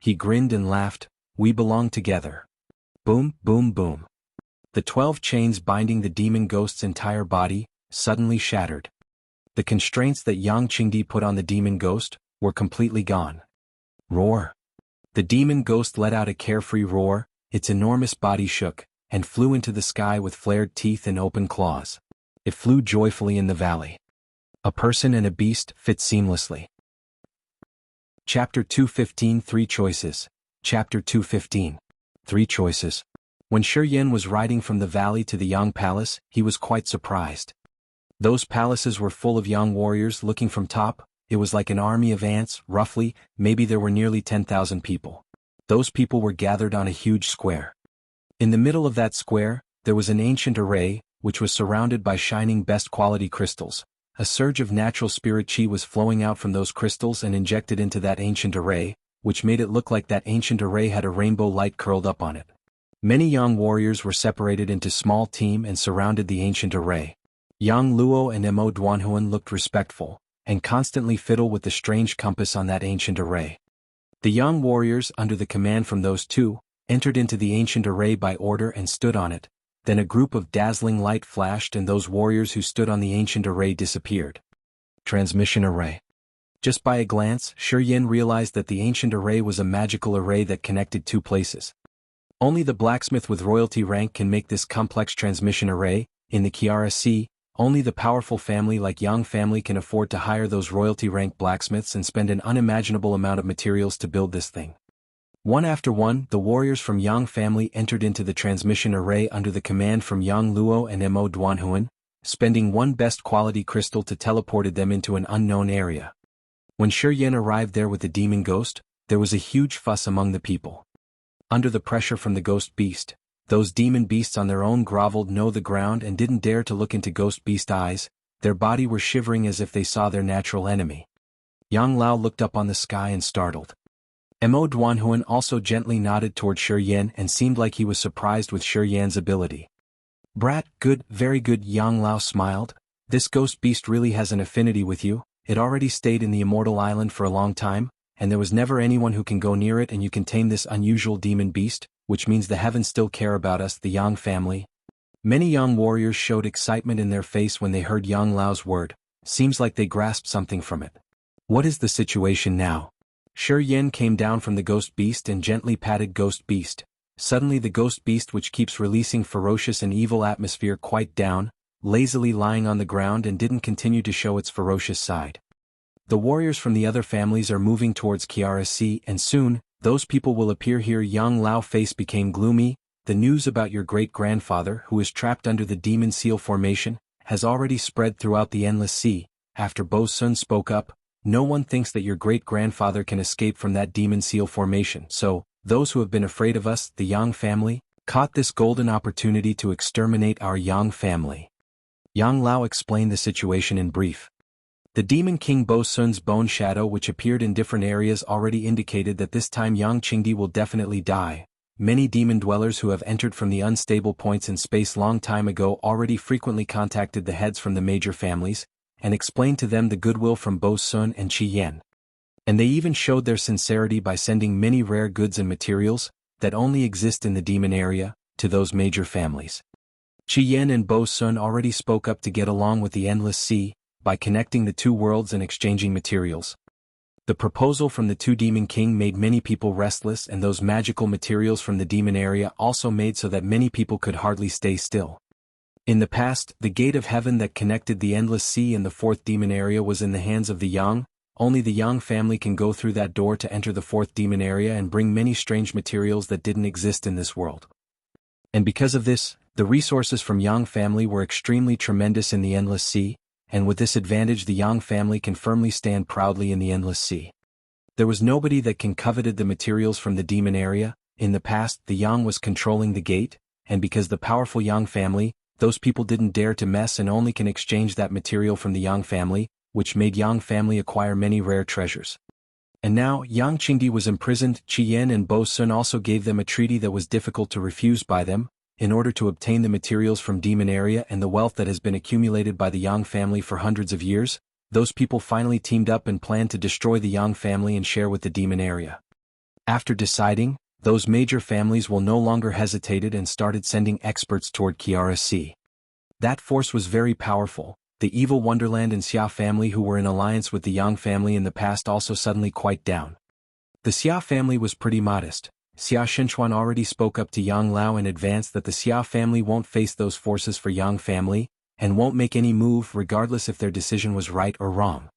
He grinned and laughed. "We belong together." Boom, boom, boom. The 12 chains binding the demon ghost's entire body suddenly shattered. The constraints that Yang Qingdi put on the demon ghost were completely gone. Roar. The demon ghost let out a carefree roar. Its enormous body shook, and flew into the sky with flared teeth and open claws. It flew joyfully in the valley. A person and a beast fit seamlessly. Chapter 215 3 Choices. Chapter 215. 3 Choices. When Shuryen was riding from the valley to the Yang Palace, he was quite surprised. Those palaces were full of young warriors looking from top. It was like an army of ants, roughly, maybe there were nearly 10,000 people. Those people were gathered on a huge square. In the middle of that square, there was an ancient array, which was surrounded by shining best quality crystals. A surge of natural spirit chi was flowing out from those crystals and injected into that ancient array, which made it look like that ancient array had a rainbow light curled up on it. Many young warriors were separated into small teams and surrounded the ancient array. Yang Luo and Mo Duanhuan looked respectful, and constantly fiddle with the strange compass on that ancient array. The young warriors, under the command from those two, entered into the ancient array by order and stood on it. Then a group of dazzling light flashed and those warriors who stood on the ancient array disappeared. Transmission array. Just by a glance, Yin realized that the ancient array was a magical array that connected two places. Only the blacksmith with royalty rank can make this complex transmission array. In the Kiara Sea, only the powerful family like Yang family can afford to hire those royalty rank blacksmiths and spend an unimaginable amount of materials to build this thing. One after one, the warriors from Yang family entered into the transmission array under the command from Yang Luo and Mo Duanhuan, spending one best quality crystal to teleported them into an unknown area. When Yin arrived there with the demon ghost, there was a huge fuss among the people. Under the pressure from the ghost beast, those demon beasts on their own groveled near the ground and didn't dare to look into ghost beast eyes. Their body were shivering as if they saw their natural enemy. Yang Lao looked up on the sky and startled. Mo Duanhuan also gently nodded toward Yin and seemed like he was surprised with Yin's ability. Brat, good, very good. Yang Lao smiled. This ghost beast really has an affinity with you. It already stayed in the Immortal Island for a long time, and there was never anyone who can go near it, and you can tame this unusual demon beast, which means the heavens still care about us, the Yang family. Many young warriors showed excitement in their face when they heard Yang Lao's word. Seems like they grasped something from it. What is the situation now? Yin came down from the ghost beast and gently patted ghost beast. Suddenly the ghost beast, which keeps releasing ferocious and evil atmosphere, quieted down, lazily lying on the ground, and didn't continue to show its ferocious side. The warriors from the other families are moving towards Kiara Sea, and soon, those people will appear here. Yang Lao's face became gloomy. The news about your great-grandfather, who is trapped under the demon seal formation, has already spread throughout the endless sea. After Bo Sun spoke up, no one thinks that your great-grandfather can escape from that demon seal formation, so, those who have been afraid of us, the Yang family, caught this golden opportunity to exterminate our Yang family. Yang Lao explained the situation in brief. The Demon King Bo Sun's bone shadow, which appeared in different areas, already indicated that this time Yang Qingdi will definitely die. Many demon dwellers who have entered from the unstable points in space long time ago already frequently contacted the heads from the major families, and explained to them the goodwill from Bo Sun and Qi Yan. And they even showed their sincerity by sending many rare goods and materials, that only exist in the demon area, to those major families. Qi Yan and Bo Sun already spoke up to get along with the Endless Sea, by connecting the two worlds and exchanging materials. The proposal from the two Demon King made many people restless, and those magical materials from the demon area also made so that many people could hardly stay still. In the past, the gate of heaven that connected the Endless Sea and the fourth demon area was in the hands of the Yang. Only the Yang family can go through that door to enter the fourth demon area and bring many strange materials that didn't exist in this world. And because of this, the resources from Yang family were extremely tremendous in the Endless Sea, and with this advantage the Yang family can firmly stand proudly in the Endless Sea. There was nobody that can coveted the materials from the demon area. In the past, the Yang was controlling the gate, and because the powerful Yang family, those people didn't dare to mess and only can exchange that material from the Yang family, which made Yang family acquire many rare treasures. And now, Yang Qingdi was imprisoned. Qi Yan and Bo Sun also gave them a treaty that was difficult to refuse by them, in order to obtain the materials from demon area and the wealth that has been accumulated by the Yang family for hundreds of years. Those people finally teamed up and planned to destroy the Yang family and share with the demon area. After deciding, those major families will no longer hesitated and started sending experts toward Kiara Sea. That force was very powerful. The evil Wonderland and Xia family, who were in alliance with the Yang family in the past, also suddenly quieted down. The Xia family was pretty modest. Xia Shenchuan already spoke up to Yang Lao in advance that the Xia family won't face those forces for Yang family, and won't make any move regardless if their decision was right or wrong.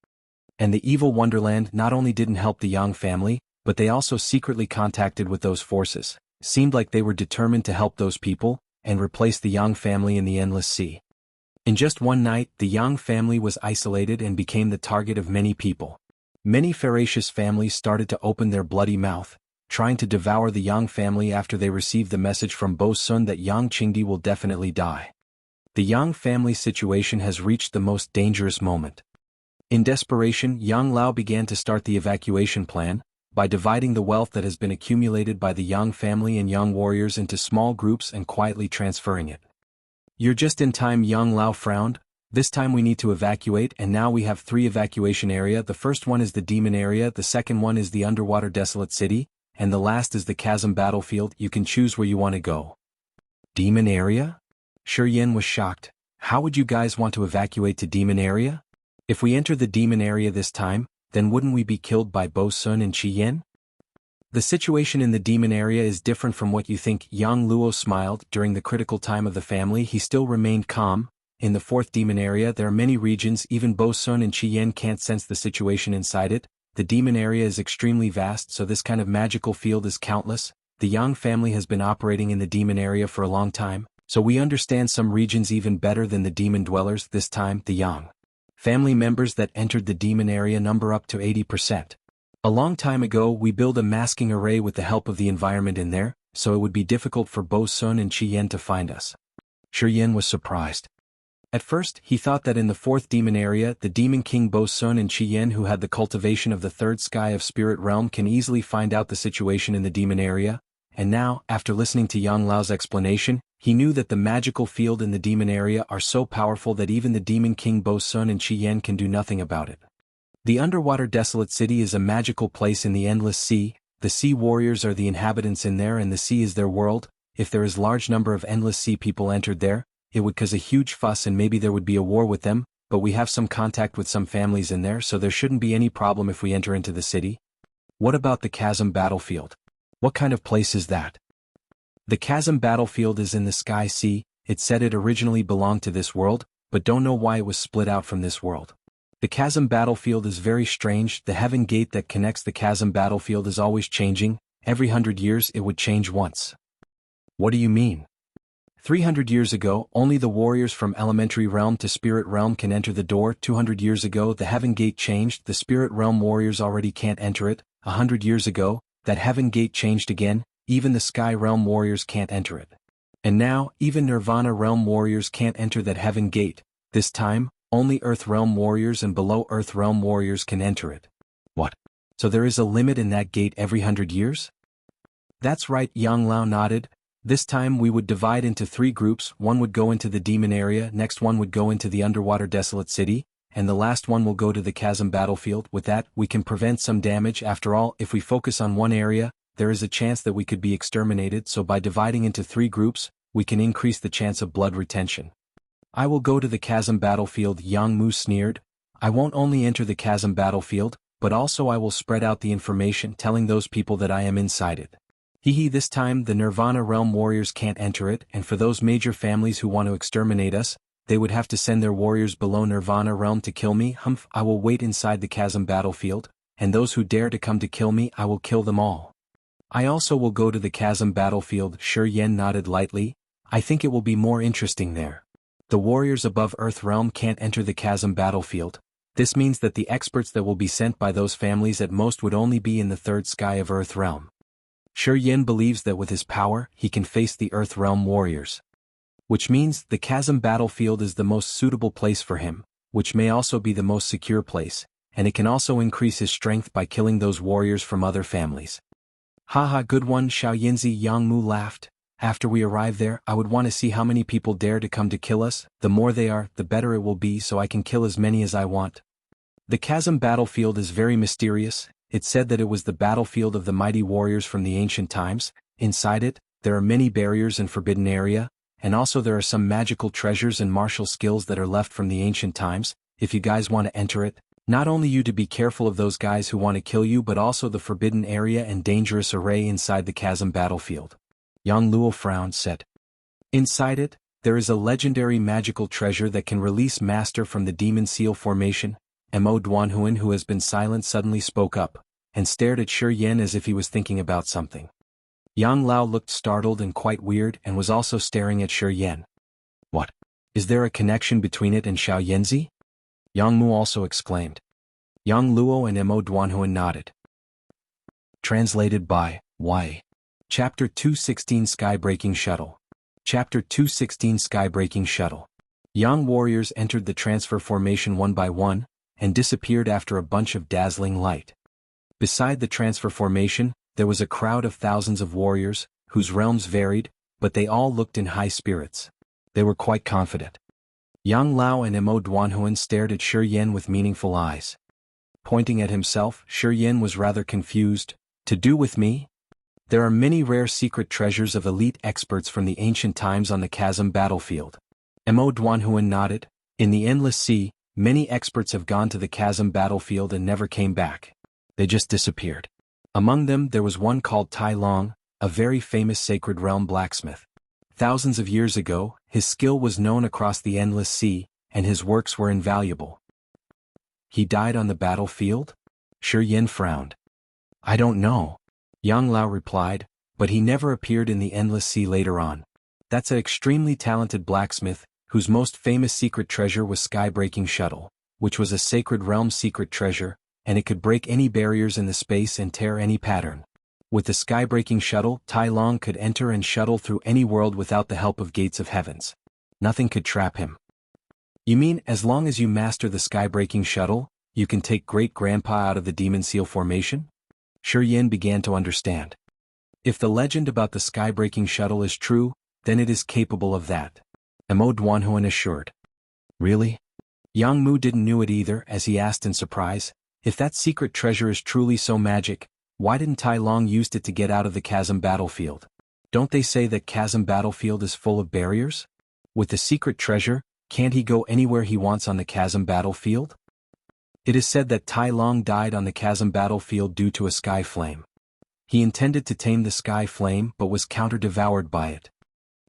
And the evil Wonderland not only didn't help the Yang family, but they also secretly contacted with those forces. Seemed like they were determined to help those people, and replace the Yang family in the Endless Sea. In just one night, the Yang family was isolated and became the target of many people. Many ferocious families started to open their bloody mouth, trying to devour the Yang family after they received the message from Bo Sun that Yang Qingdi will definitely die. The Yang family situation has reached the most dangerous moment. In desperation, Yang Lao began to start the evacuation plan, by dividing the wealth that has been accumulated by the Yang family and Yang warriors into small groups and quietly transferring it. You're just in time, Yang Lao frowned. This time we need to evacuate, and now we have 3 evacuation area. The first one is the demon area, the second one is the underwater desolate city, and the last is the chasm battlefield. You can choose where you want to go. Demon area? Shi Yin was shocked. How would you guys want to evacuate to demon area? If we enter the demon area this time, then wouldn't we be killed by Bo Sun and Qi Yin? The situation in the demon area is different from what you think. Yang Luo smiled. During the critical time of the family, he still remained calm. In the 4th demon area there are many regions, even Bo Sun and Qi Yin can't sense the situation inside it. The demon area is extremely vast, so this kind of magical field is countless. The Yang family has been operating in the demon area for a long time, so we understand some regions even better than the demon dwellers. This time, the Yang family members that entered the demon area number up to 80%. A long time ago we built a masking array with the help of the environment in there, so it would be difficult for Bo Sun and Qi Yin to find us. Shi Yin was surprised. At first, he thought that in the 4th demon area, the demon king Bo Sun and Qi Yin, who had the cultivation of the 3rd sky of spirit realm, can easily find out the situation in the demon area, and now, after listening to Yang Lao's explanation, he knew that the magical field in the demon area are so powerful that even the demon king Bo Sun and Qi Yin can do nothing about it. The underwater desolate city is a magical place in the endless sea. The sea warriors are the inhabitants in there and the sea is their world. If there is large number of endless sea people entered there, it would cause a huge fuss and maybe there would be a war with them, but we have some contact with some families in there, so there shouldn't be any problem if we enter into the city. What about the chasm battlefield? What kind of place is that? The chasm battlefield is in the sky sea. It said it originally belonged to this world, but don't know why it was split out from this world. The chasm battlefield is very strange. The heaven gate that connects the chasm battlefield is always changing. Every 100 years it would change once. What do you mean? 300 years ago, only the warriors from elementary realm to spirit realm can enter the door. 200 years ago, the heaven gate changed. The spirit realm warriors already can't enter it. 100 years ago, that heaven gate changed again. Even the sky realm warriors can't enter it. And now, even nirvana realm warriors can't enter that heaven gate. This time, only earth realm warriors and below earth realm warriors can enter it. What? So there is a limit in that gate every 100 years? That's right, Yang Lao nodded. This time we would divide into 3 groups. One would go into the demon area, next one would go into the underwater desolate city, and the last one will go to the chasm battlefield. With that, we can prevent some damage. After all, if we focus on one area, there is a chance that we could be exterminated, so by dividing into 3 groups, we can increase the chance of blood retention. I will go to the chasm battlefield, Yang Mu sneered. I won't only enter the chasm battlefield, but also I will spread out the information telling those people that I am inside it. Hehe, this time the nirvana realm warriors can't enter it, and for those major families who want to exterminate us, they would have to send their warriors below nirvana realm to kill me. Humph, I will wait inside the chasm battlefield, and those who dare to come to kill me, I will kill them all. I also will go to the chasm battlefield. Shi Yin nodded lightly. I think it will be more interesting there. The warriors above Earth realm can't enter the chasm battlefield. This means that the experts that will be sent by those families at most would only be in the 3rd sky of Earth realm. Shi Yin believes that with his power, he can face the Earth realm warriors. Which means the chasm battlefield is the most suitable place for him, which may also be the most secure place, and it can also increase his strength by killing those warriors from other families. Haha, good one, Xiao Yinzi. Yang Mu laughed. After we arrive there, I would want to see how many people dare to come to kill us. The more they are, the better it will be, so I can kill as many as I want. The chasm battlefield is very mysterious. It said that it was the battlefield of the mighty warriors from the ancient times. Inside it, there are many barriers and forbidden area, and also there are some magical treasures and martial skills that are left from the ancient times. If you guys want to enter it, not only you to be careful of those guys who want to kill you, but also the forbidden area and dangerous array inside the chasm battlefield. Yang Luo frowned, said. Inside it, there is a legendary magical treasure that can release Master from the Demon Seal formation. Mo Duanhuan, who has been silent, suddenly spoke up, and stared at Shi Yin as if he was thinking about something. Yang Lao looked startled and quite weird and was also staring at Shi Yin. What? Is there a connection between it and Xiao Yanzi? Yang Mu also exclaimed. Yang Luo and Mo Duanhuan nodded. Translated by Y. Chapter 216 Sky-Breaking Shuttle. Chapter 216 Sky-Breaking Shuttle. Young warriors entered the transfer formation one by one, and disappeared after a bunch of dazzling light. Beside the transfer formation, there was a crowd of thousands of warriors, whose realms varied, but they all looked in high spirits. They were quite confident. Yang Lao and Mo Duanhuan stared at Shi Yan with meaningful eyes. Pointing at himself, Shi Yan was rather confused. To do with me? There are many rare secret treasures of elite experts from the ancient times on the Chasm battlefield. Mo Duanhuan nodded. In the Endless Sea, many experts have gone to the Chasm battlefield and never came back. They just disappeared. Among them there was one called Tai Long, a very famous sacred realm blacksmith. Thousands of years ago, his skill was known across the Endless Sea, and his works were invaluable. He died on the battlefield? Shi Yan frowned. I don't know. Yang Lao replied, but he never appeared in the Endless Sea later on. That's an extremely talented blacksmith, whose most famous secret treasure was Sky-Breaking Shuttle, which was a sacred realm secret treasure, and it could break any barriers in the space and tear any pattern. With the Sky-Breaking Shuttle, Tai Long could enter and shuttle through any world without the help of gates of heavens. Nothing could trap him. You mean as long as you master the Sky-Breaking Shuttle, you can take Great-Grandpa out of the Demon Seal formation? Shi Yan began to understand. If the legend about the Sky-Breaking Shuttle is true, then it is capable of that. Mo Duanhuan assured. Really? Yang Mu didn't know it either, as he asked in surprise, if that secret treasure is truly so magic, why didn't Tai Long use it to get out of the Chasm battlefield? Don't they say that Chasm battlefield is full of barriers? With the secret treasure, can't he go anywhere he wants on the Chasm battlefield? It is said that Tai Long died on the Chasm battlefield due to a sky flame. He intended to tame the sky flame but was counter-devoured by it.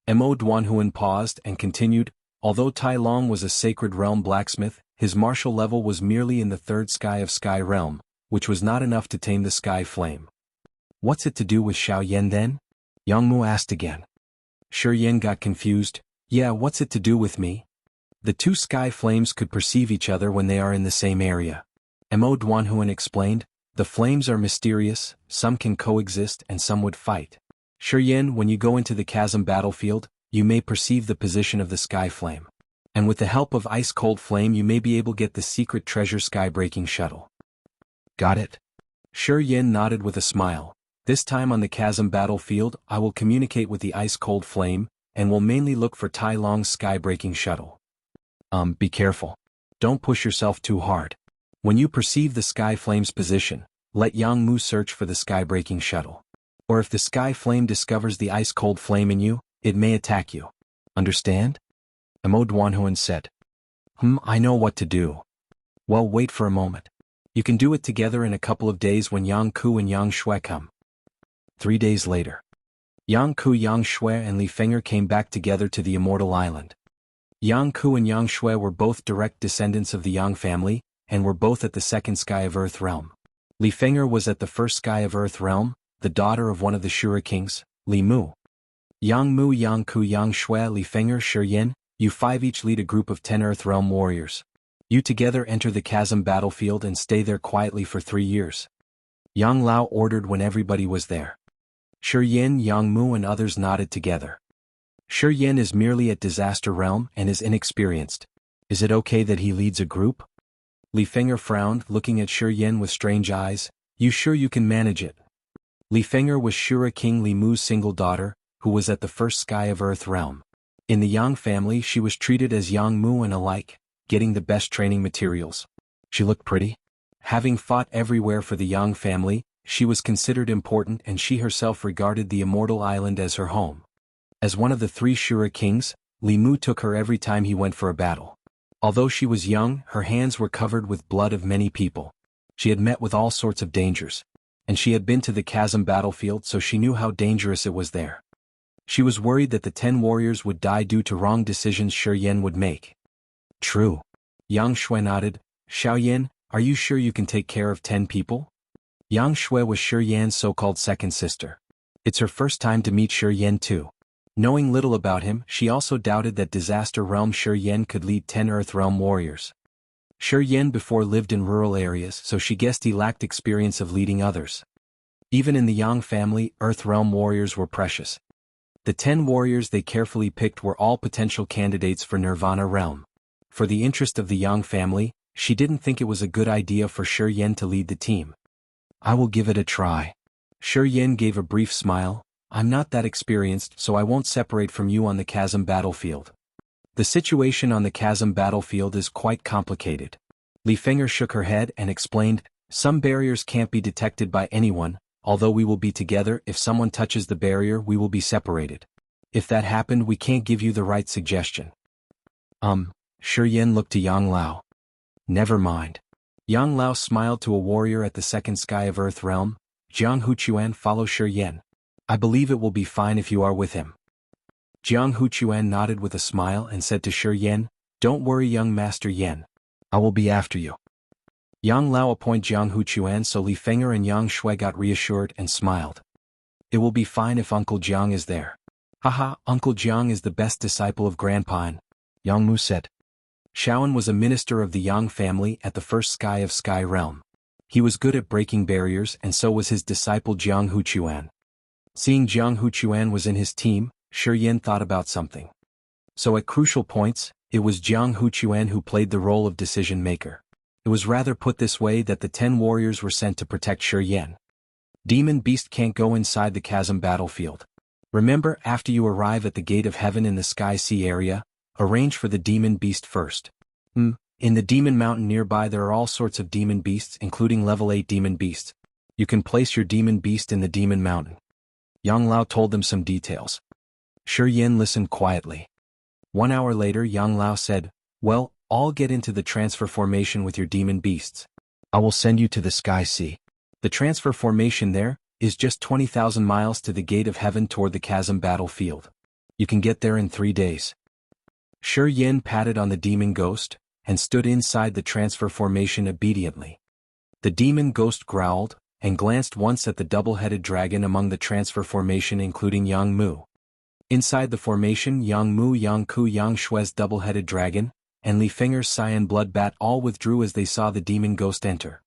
Mo Duanhuan paused and continued, although Tai Long was a sacred realm blacksmith, his martial level was merely in the third sky of Sky Realm, which was not enough to tame the sky flame. What's it to do with Xiao Yan then? Yang Mu asked again. Shi Yan got confused. Yeah, what's it to do with me? The two sky flames could perceive each other when they are in the same area. Mo Duanhuan explained, the flames are mysterious, some can coexist and some would fight. Shi Yan, when you go into the Chasm battlefield, you may perceive the position of the sky flame. And with the help of ice-cold flame you may be able to get the secret treasure Sky-Breaking Shuttle. Got it? Shi Yan nodded with a smile. This time on the Chasm battlefield I will communicate with the ice-cold flame, and will mainly look for Tai Long's Sky-Breaking Shuttle. Be careful. Don't push yourself too hard. When you perceive the sky flame's position, let Yang Mu search for the Sky-Breaking Shuttle. Or if the sky flame discovers the ice-cold flame in you, it may attack you. Understand? Mo Duanhuan said. I know what to do. Well, wait for a moment. You can do it together in a couple of days when Yang Ku and Yang Shui come. 3 days later. Yang Ku, Yang Shui and Li Feng'er came back together to the Immortal Island. Yang Ku and Yang Shui were both direct descendants of the Yang family, and were both at the second sky of Earth Realm. Li Feng'er was at the first sky of Earth Realm, the daughter of one of the Shura kings, Li Mu. Yang Mu, Yang Ku, Yang Shui, Li Feng'er, Shi Yan, you 5 each lead a group of 10 Earth Realm warriors. You together enter the Chasm battlefield and stay there quietly for 3 years. Yang Lao ordered when everybody was there. Shi Yan, Yang Mu and others nodded together. Shi Yan is merely at Disaster Realm and is inexperienced. Is it okay that he leads a group? Li Feng'er frowned, looking at Shi Yan with strange eyes. You sure you can manage it? Li Feng'er was Shura King Li Mu's single daughter, who was at the first sky of Earth Realm. In the Yang family she was treated as Yang Mu and alike, getting the best training materials. She looked pretty. Having fought everywhere for the Yang family, she was considered important and she herself regarded the Immortal Island as her home. As one of the 3 Shura kings, Li Mu took her every time he went for a battle. Although she was young, her hands were covered with blood of many people. She had met with all sorts of dangers. And she had been to the Chasm battlefield, so she knew how dangerous it was there. She was worried that the 10 warriors would die due to wrong decisions Shi Yan would make. True. Yang Shui nodded. Xiao Yan, are you sure you can take care of 10 people? Yang Shui was Shi Yan's so-called second sister. It's her first time to meet Shi Yan too. Knowing little about him, she also doubted that Disaster Realm Shi Yan could lead 10 Earth Realm warriors. Shi Yan before lived in rural areas, so she guessed he lacked experience of leading others. Even in the Yang family, Earth Realm warriors were precious. The 10 warriors they carefully picked were all potential candidates for Nirvana Realm. For the interest of the Yang family, she didn't think it was a good idea for Shi Yan to lead the team. I will give it a try. Shi Yan gave a brief smile. I'm not that experienced, so I won't separate from you on the Chasm battlefield. The situation on the Chasm battlefield is quite complicated. Li Feng'er shook her head and explained, some barriers can't be detected by anyone, although we will be together. If someone touches the barrier we will be separated. If that happened we can't give you the right suggestion. Shi Yan looked to Yang Lao. Never mind. Yang Lao smiled to a warrior at the second sky of Earth Realm. Jianghu follow Shi Yan. I believe it will be fine if you are with him. Jianghu nodded with a smile and said to Shi Yan, don't worry young Master Yan. I will be after you. Yang Lao appointed Jianghu so Li Feng'er and Yang Shui got reassured and smiled. It will be fine if Uncle Jiang is there. Haha, Uncle Jiang is the best disciple of Grandpa, Yang Mu said. Shaoan was a minister of the Yang family at the first sky of Sky Realm. He was good at breaking barriers and so was his disciple Jianghu. Seeing Jianghu was in his team, Shi Yan thought about something. So at crucial points, it was Jianghu who played the role of decision-maker. It was rather put this way that the 10 warriors were sent to protect Shi Yan. Demon Beast can't go inside the Chasm battlefield. Remember, after you arrive at the Gate of Heaven in the Sky Sea area, arrange for the Demon Beast first. In the Demon Mountain nearby there are all sorts of Demon Beasts including level 8 Demon Beasts. You can place your Demon Beast in the Demon Mountain. Yang Lao told them some details. Shi Yan listened quietly. 1 hour later Yang Lao said, well, I'll get into the transfer formation with your Demon Beasts. I will send you to the Sky Sea. The transfer formation there is just 20,000 miles to the Gate of Heaven toward the Chasm battlefield. You can get there in 3 days. Shi Yan patted on the demon ghost and stood inside the transfer formation obediently. The demon ghost growled and glanced once at the double-headed dragon among the transfer formation including Yang Mu. Inside the formation Yang Mu, Yang Ku, Yang Shui's double-headed dragon, and Li Feng'er's cyan blood bat all withdrew as they saw the demon ghost enter.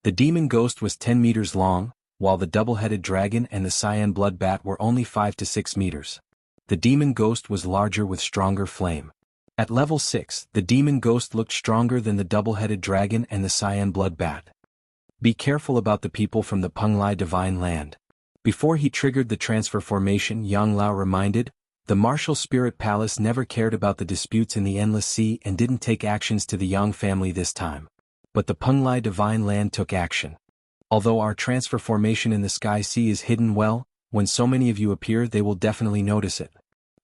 The demon ghost was 10 meters long, while the double-headed dragon and the cyan blood bat were only 5 to 6 meters. The demon ghost was larger with stronger flame. At level 6, the demon ghost looked stronger than the double-headed dragon and the cyan blood bat. Be careful about the people from the Penglai Divine Land. Before he triggered the transfer formation, Yang Lao reminded, the Martial Spirit Palace never cared about the disputes in the Endless Sea and didn't take actions to the Yang family this time. But the Penglai Divine Land took action. Although our transfer formation in the Sky Sea is hidden well, when so many of you appear they will definitely notice it.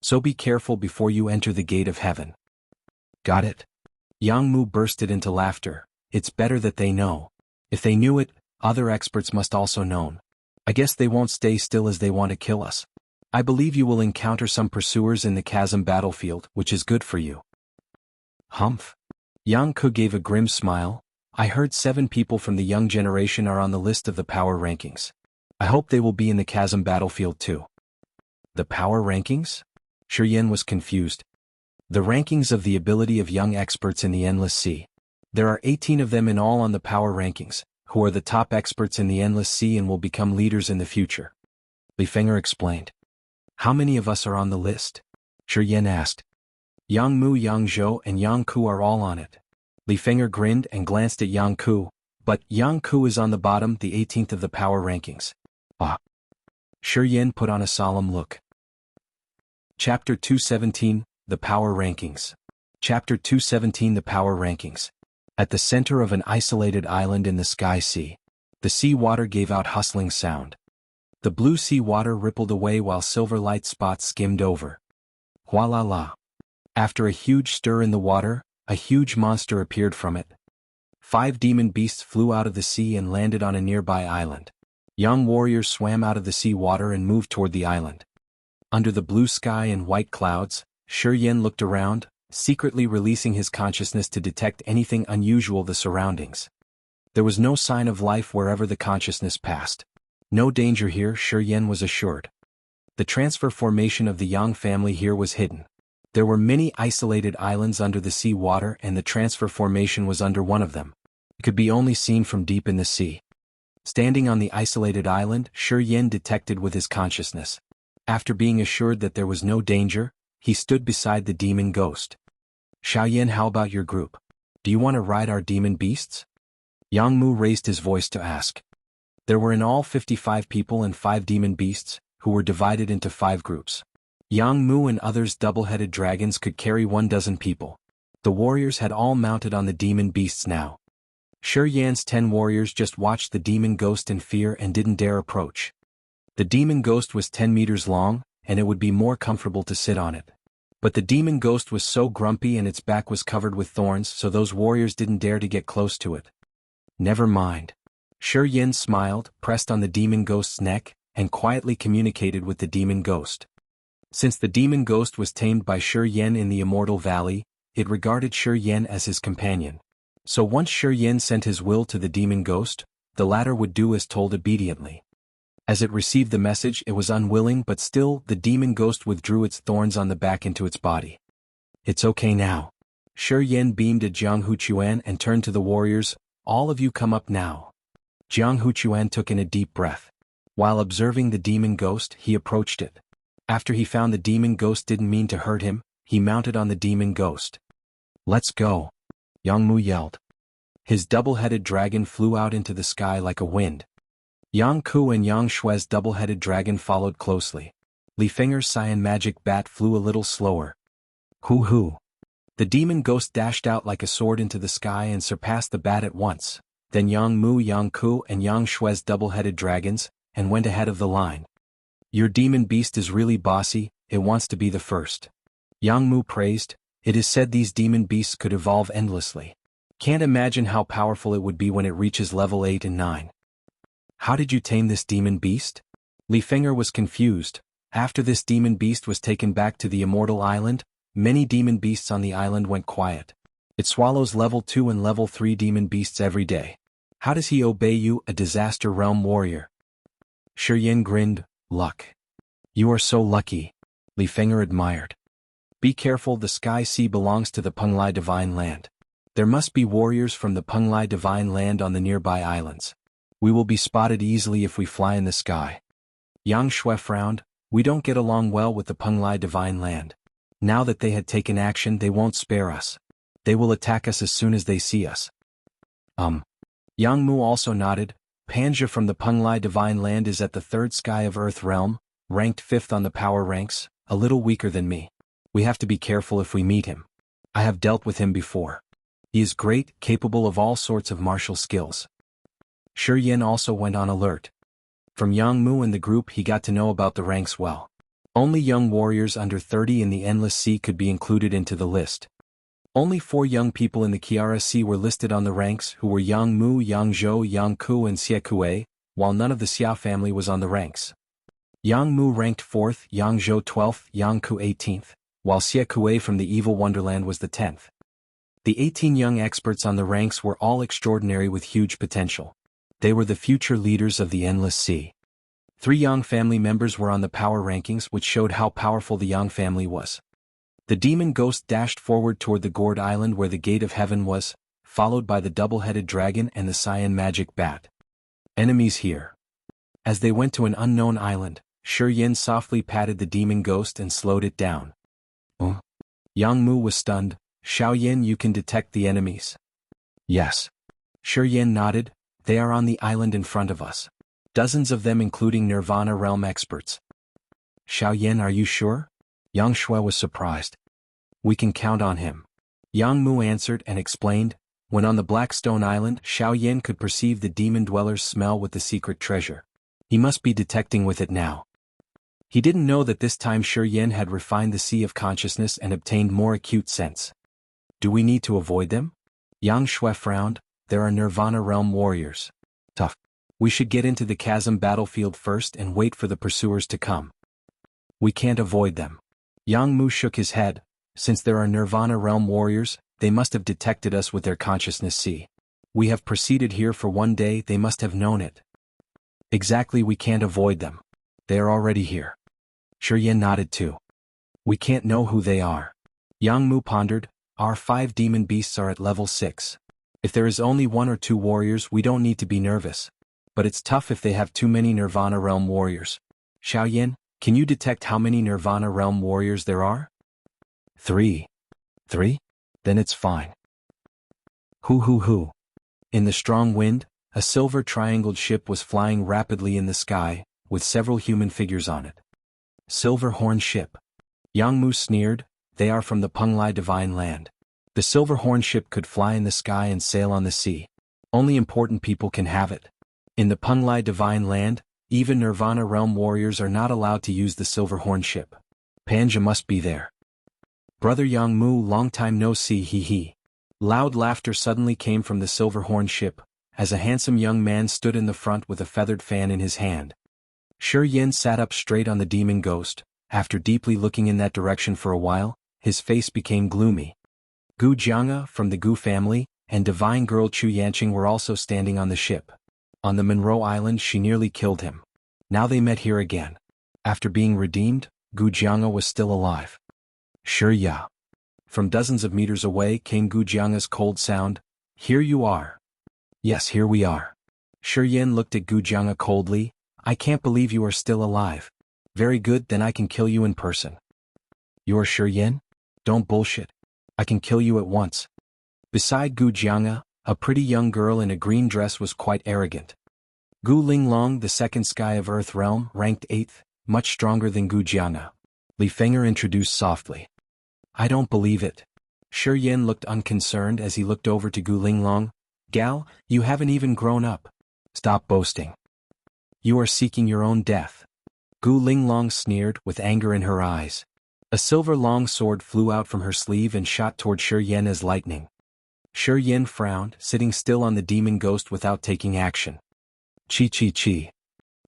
So be careful before you enter the Gate of Heaven. Got it? Yang Mu bursted into laughter. It's better that they know. If they knew it, other experts must also know. I guess they won't stay still as they want to kill us. I believe you will encounter some pursuers in the Chasm battlefield, which is good for you. Humph. Yang Ku gave a grim smile. I heard 7 people from the young generation are on the list of the power rankings. I hope they will be in the Chasm battlefield too. The power rankings? Shi Yan was confused. The rankings of the ability of young experts in the Endless Sea. There are 18 of them in all on the power rankings, who are the top experts in the Endless Sea and will become leaders in the future. Li Feng'er explained. How many of us are on the list? Shi Yan asked. Yang Mu, Yang Zhou and Yang Ku are all on it. Li Feng'er grinned and glanced at Yang Ku, but Yang Ku is on the bottom, the 18th of the power rankings. Ah. Shi Yan put on a solemn look. Chapter 217, The Power Rankings. Chapter 217, The Power Rankings. At the center of an isolated island in the Sky Sea, the sea water gave out hustling sound. The blue sea water rippled away while silver light spots skimmed over. Hua la la. After a huge stir in the water, a huge monster appeared from it. 5 demon beasts flew out of the sea and landed on a nearby island. Young warriors swam out of the sea water and moved toward the island. Under the blue sky and white clouds, Shi Yan looked around, secretly releasing his consciousness to detect anything unusual in the surroundings. There was no sign of life wherever the consciousness passed. No danger here, Shi Yan was assured. The transfer formation of the Yang family here was hidden. There were many isolated islands under the sea water and the transfer formation was under one of them. It could be only seen from deep in the sea. Standing on the isolated island, Shi Yin detected with his consciousness. After being assured that there was no danger, he stood beside the demon ghost. Xiaoyan, how about your group? Do you want to ride our demon beasts? Jianghu raised his voice to ask. There were in all 55 people and 5 demon beasts, who were divided into 5 groups. Jianghu and others' double-headed dragons could carry 12 people. The warriors had all mounted on the demon beasts now. Shi Yan's 10 warriors just watched the demon ghost in fear and didn't dare approach. The demon ghost was 10 meters long, and it would be more comfortable to sit on it. But the demon ghost was so grumpy and its back was covered with thorns, so those warriors didn't dare to get close to it. Never mind. Shi Yin smiled, pressed on the demon ghost's neck, and quietly communicated with the demon ghost. Since the demon ghost was tamed by Shi Yin in the Immortal Valley, it regarded Shi Yin as his companion. So once Shi Yin sent his will to the demon ghost, the latter would do as told obediently. As it received the message, it was unwilling, but still, the demon ghost withdrew its thorns on the back into its body. It's okay now. Shi Yin beamed at Jianghu Chuan and turned to the warriors. All of you come up now. Jianghu Chuan took in a deep breath. While observing the demon ghost, he approached it. After he found the demon ghost didn't mean to hurt him, he mounted on the demon ghost. Let's go. Jianghu yelled. His double-headed dragon flew out into the sky like a wind. Jianghu and Yang Shui's double-headed dragon followed closely. Li Finger's cyan magic bat flew a little slower. Hoo-hoo. The demon ghost dashed out like a sword into the sky and surpassed the bat at once, then Jianghu and Yang Shui's double-headed dragons, and went ahead of the line. Your demon beast is really bossy, it wants to be the first. Jianghu praised. It is said these demon beasts could evolve endlessly. Can't imagine how powerful it would be when it reaches level 8 and 9. How did you tame this demon beast? Li Finger was confused. After this demon beast was taken back to the Immortal Island, many demon beasts on the island went quiet. It swallows level 2 and level 3 demon beasts every day. How does he obey you, a disaster realm warrior? Shi Yin grinned. Luck. You are so lucky. Li Finger admired. Be careful, the Sky Sea belongs to the Penglai Divine Land. There must be warriors from the Penglai Divine Land on the nearby islands. We will be spotted easily if we fly in the sky. Yang Shui frowned. We don't get along well with the Penglai Divine Land. Now that they had taken action, they won't spare us. They will attack us as soon as they see us. Jianghu also nodded. Panja from the Penglai Divine Land is at the 3rd sky of Earth realm, ranked 5th on the power ranks, a little weaker than me. We have to be careful if we meet him. I have dealt with him before. He is great, capable of all sorts of martial skills. Shi Yin also went on alert. From Jianghu and the group he got to know about the ranks well. Only young warriors under 30 in the Endless Sea could be included into the list. Only 4 young people in the Kiara Sea were listed on the ranks, who were Jianghu, Yangzhou, Yangku and Xiekue, while none of the Xia family was on the ranks. Jianghu ranked 4th, Yangzhou 12th, Yangku 18th, while Xiekue from the Evil Wonderland was the 10th. The 18 young experts on the ranks were all extraordinary with huge potential. They were the future leaders of the Endless Sea. 3 Yang family members were on the power rankings, which showed how powerful the Yang family was. The demon ghost dashed forward toward the gourd island where the gate of heaven was, followed by the double-headed dragon and the cyan magic bat. Enemies here. As they went to an unknown island, Shi Yin softly patted the demon ghost and slowed it down. Jianghu was stunned. Xiaoyan, you can detect the enemies. Yes. Shi Yin nodded. They are on the island in front of us. Dozens of them including Nirvana realm experts. Xiaoyan, are you sure? Yang Shui was surprised. We can count on him. Jianghu answered and explained. When on the Blackstone Island, Xiaoyan could perceive the demon dweller's smell with the secret treasure. He must be detecting with it now. He didn't know that this time Shi Yin had refined the sea of consciousness and obtained more acute sense. Do we need to avoid them? Yang Shui frowned. There are Nirvana realm warriors. Tough. We should get into the Chasm battlefield first and wait for the pursuers to come. We can't avoid them. Jianghu shook his head. Since there are Nirvana realm warriors, they must have detected us with their consciousness sea. We have proceeded here for 1 day, they must have known it. Exactly, we can't avoid them. They are already here. Shiyan nodded too. We can't know who they are. Jianghu pondered, our 5 demon beasts are at level 6. If there is only 1 or 2 warriors we don't need to be nervous. But it's tough if they have too many Nirvana Realm warriors. Xiaoyan, can you detect how many Nirvana Realm warriors there are? 3. 3? Then it's fine. Hoo. In the strong wind, a silver triangled ship was flying rapidly in the sky, with several human figures on it. Silver Horn Ship. Jianghu sneered, they are from the Penglai Divine Land. The Silver Horn Ship could fly in the sky and sail on the sea. Only important people can have it. In the Penglai Divine Land, even Nirvana Realm warriors are not allowed to use the Silver Horn Ship. Panja must be there. Brother Jianghu, long time no see, he. Loud laughter suddenly came from the Silver Horn Ship, as a handsome young man stood in the front with a feathered fan in his hand. Shiyan sat up straight on the demon ghost. After deeply looking in that direction for a while, his face became gloomy. Gu Jianghu from the Gu family, and divine girl Chu Yanqing were also standing on the ship. On the Monroe Island she nearly killed him. Now they met here again. After being redeemed, Gu Jianghu was still alive. Shiya. From dozens of meters away came Gu Jianghu's cold sound, here you are. Yes, here we are. Shiyan looked at Gu Jianghu coldly, I can't believe you are still alive. Very good, then I can kill you in person. You're Shiyan? Don't bullshit. I can kill you at once. Beside Gu Jianghu, a pretty young girl in a green dress was quite arrogant. Gu Linglong, the second sky of Earth Realm, ranked 8th, much stronger than Gu Jianghu. Li Feng'er introduced softly. I don't believe it. Shiyan looked unconcerned as he looked over to Gu Linglong. Gal, you haven't even grown up. Stop boasting. You are seeking your own death. Gu Linglong sneered, with anger in her eyes. A silver long sword flew out from her sleeve and shot toward Shiyan as lightning. Shiyan frowned, sitting still on the demon ghost without taking action. Chi.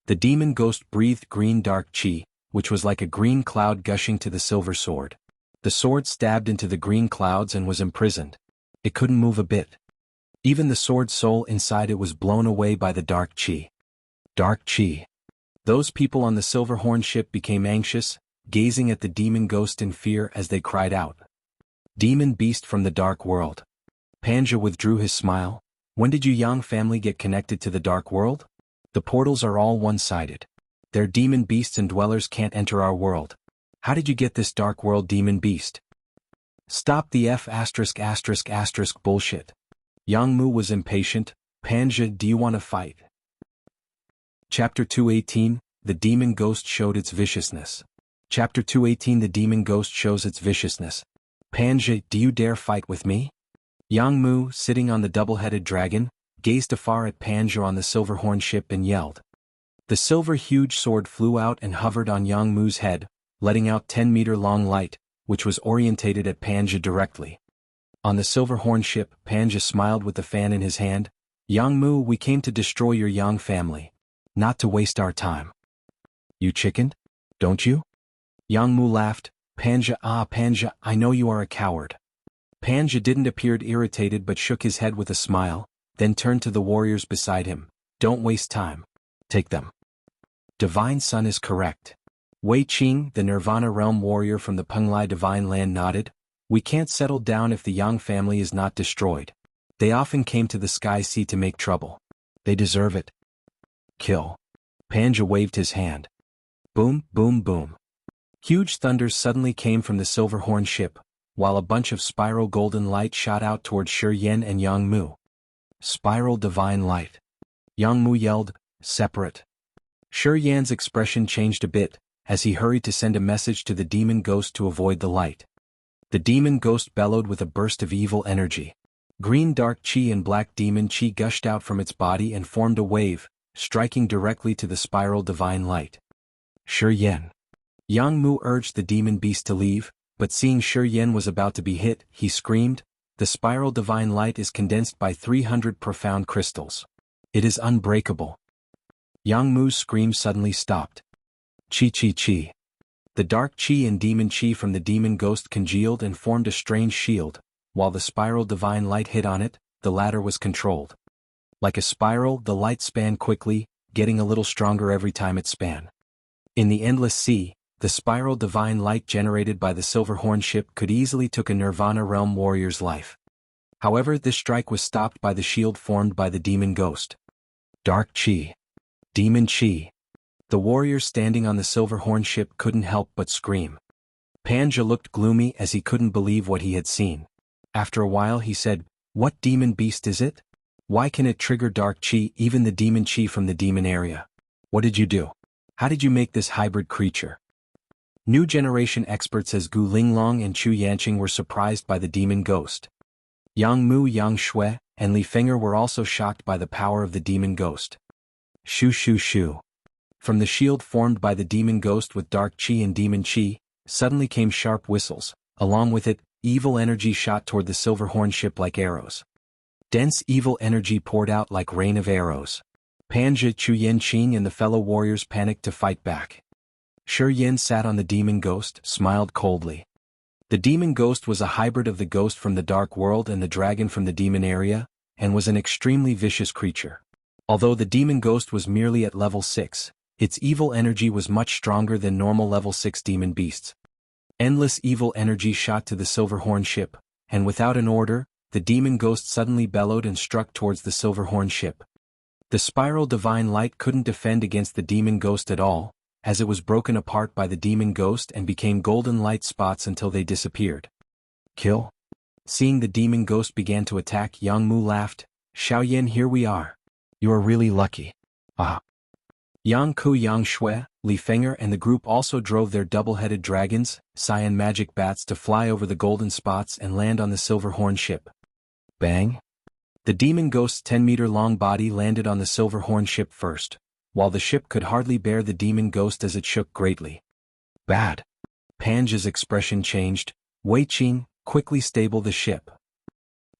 The demon ghost breathed green dark chi, which was like a green cloud gushing to the silver sword. The sword stabbed into the green clouds and was imprisoned. It couldn't move a bit. Even the sword soul inside it was blown away by the dark chi. Dark chi. Those people on the Silver Horn Ship became anxious, gazing at the demon ghost in fear as they cried out. Demon beast from the dark world. Panja withdrew his smile. When did you Yang family get connected to the dark world? The portals are all one-sided. Their demon beasts and dwellers can't enter our world. How did you get this dark world demon beast? Stop the F*** bullshit. Jianghu was impatient. Panja, do you want to fight? Chapter 218, The Demon Ghost Showed Its Viciousness. Chapter 218 The Demon Ghost Shows Its Viciousness. Panja, do you dare fight with me? Jianghu, sitting on the double-headed dragon, gazed afar at Panja on the Silver Horn Ship and yelled. The silver huge sword flew out and hovered on Jianghu's head, letting out 10-meter-long light, which was orientated at Panja directly. On the Silver Horn Ship, Panja smiled with the fan in his hand. Jianghu, we came to destroy your Yang family. Not to waste our time. You chickened? Don't you? Jianghu laughed. Panja, I know you are a coward. Panja didn't appear irritated but shook his head with a smile, then turned to the warriors beside him. Don't waste time. Take them. Divine Sun is correct. Wei Qing, the Nirvana Realm warrior from the Penglai Divine Land nodded. We can't settle down if the Yang family is not destroyed. They often came to the Sky Sea to make trouble. They deserve it. Kill. Panja waved his hand. Boom, boom, boom. Huge thunders suddenly came from the Silver Horn Ship, while a bunch of spiral golden light shot out toward Shiyan and Jianghu. Spiral divine light. Jianghu yelled, separate. Shiyan's expression changed a bit, as he hurried to send a message to the demon ghost to avoid the light. The demon ghost bellowed with a burst of evil energy. Green dark chi and black demon chi gushed out from its body and formed a wave, striking directly to the spiral divine light. Shiyan. Jianghu urged the demon beast to leave, but seeing Shiyan was about to be hit, he screamed, the spiral divine light is condensed by 300 profound crystals. It is unbreakable. Jianghu's scream suddenly stopped. Chi. The dark chi and demon chi from the demon ghost congealed and formed a strange shield, while the spiral divine light hit on it, the latter was controlled. Like a spiral, the light span quickly, getting a little stronger every time it span. In the endless sea, The spiral divine light generated by the Silverhorn ship could easily took a Nirvana realm warrior's life. However, this strike was stopped by the shield formed by the demon ghost. Dark Chi. Demon Chi. The warrior standing on the Silverhorn ship couldn't help but scream. Panja looked gloomy as he couldn't believe what he had seen. After a while he said, "What demon beast is it? Why can it trigger Dark Chi, even the demon Chi from the demon area? What did you do? How did you make this hybrid creature?" New generation experts as Gu Linglong and Chu Yanqing were surprised by the demon ghost. Yang Mu, Yang Shui, and Li Feng'er were also shocked by the power of the demon ghost. Shoo shoo shoo. From the shield formed by the demon ghost with Dark Chi and Demon Chi, suddenly came sharp whistles. Along with it, evil energy shot toward the Silverhorn ship like arrows. Dense evil energy poured out like rain of arrows. Panja, Chu Yanqing and the fellow warriors panicked to fight back. Shi Yin sat on the demon ghost, smiled coldly. The demon ghost was a hybrid of the ghost from the dark world and the dragon from the demon area, and was an extremely vicious creature. Although the demon ghost was merely at level 6, its evil energy was much stronger than normal level 6 demon beasts. Endless evil energy shot to the Silverhorn ship, and without an order, the demon ghost suddenly bellowed and struck towards the Silverhorn ship. The spiral divine light couldn't defend against the demon ghost at all, as it was broken apart by the demon ghost and became golden light spots until they disappeared. Kill? Seeing the demon ghost began to attack, Yang Mu laughed. "Xiaoyan, here we are. You are really lucky." Ah. Yang Ku, Yang Shui, Li Feng'er and the group also drove their double-headed dragons, cyan magic bats to fly over the golden spots and land on the Silverhorn ship. Bang! The demon ghost's 10-meter-long body landed on the Silverhorn ship first, while the ship could hardly bear the demon ghost as it shook greatly. Bad. Panja's expression changed. Wei Qing, quickly stable the ship.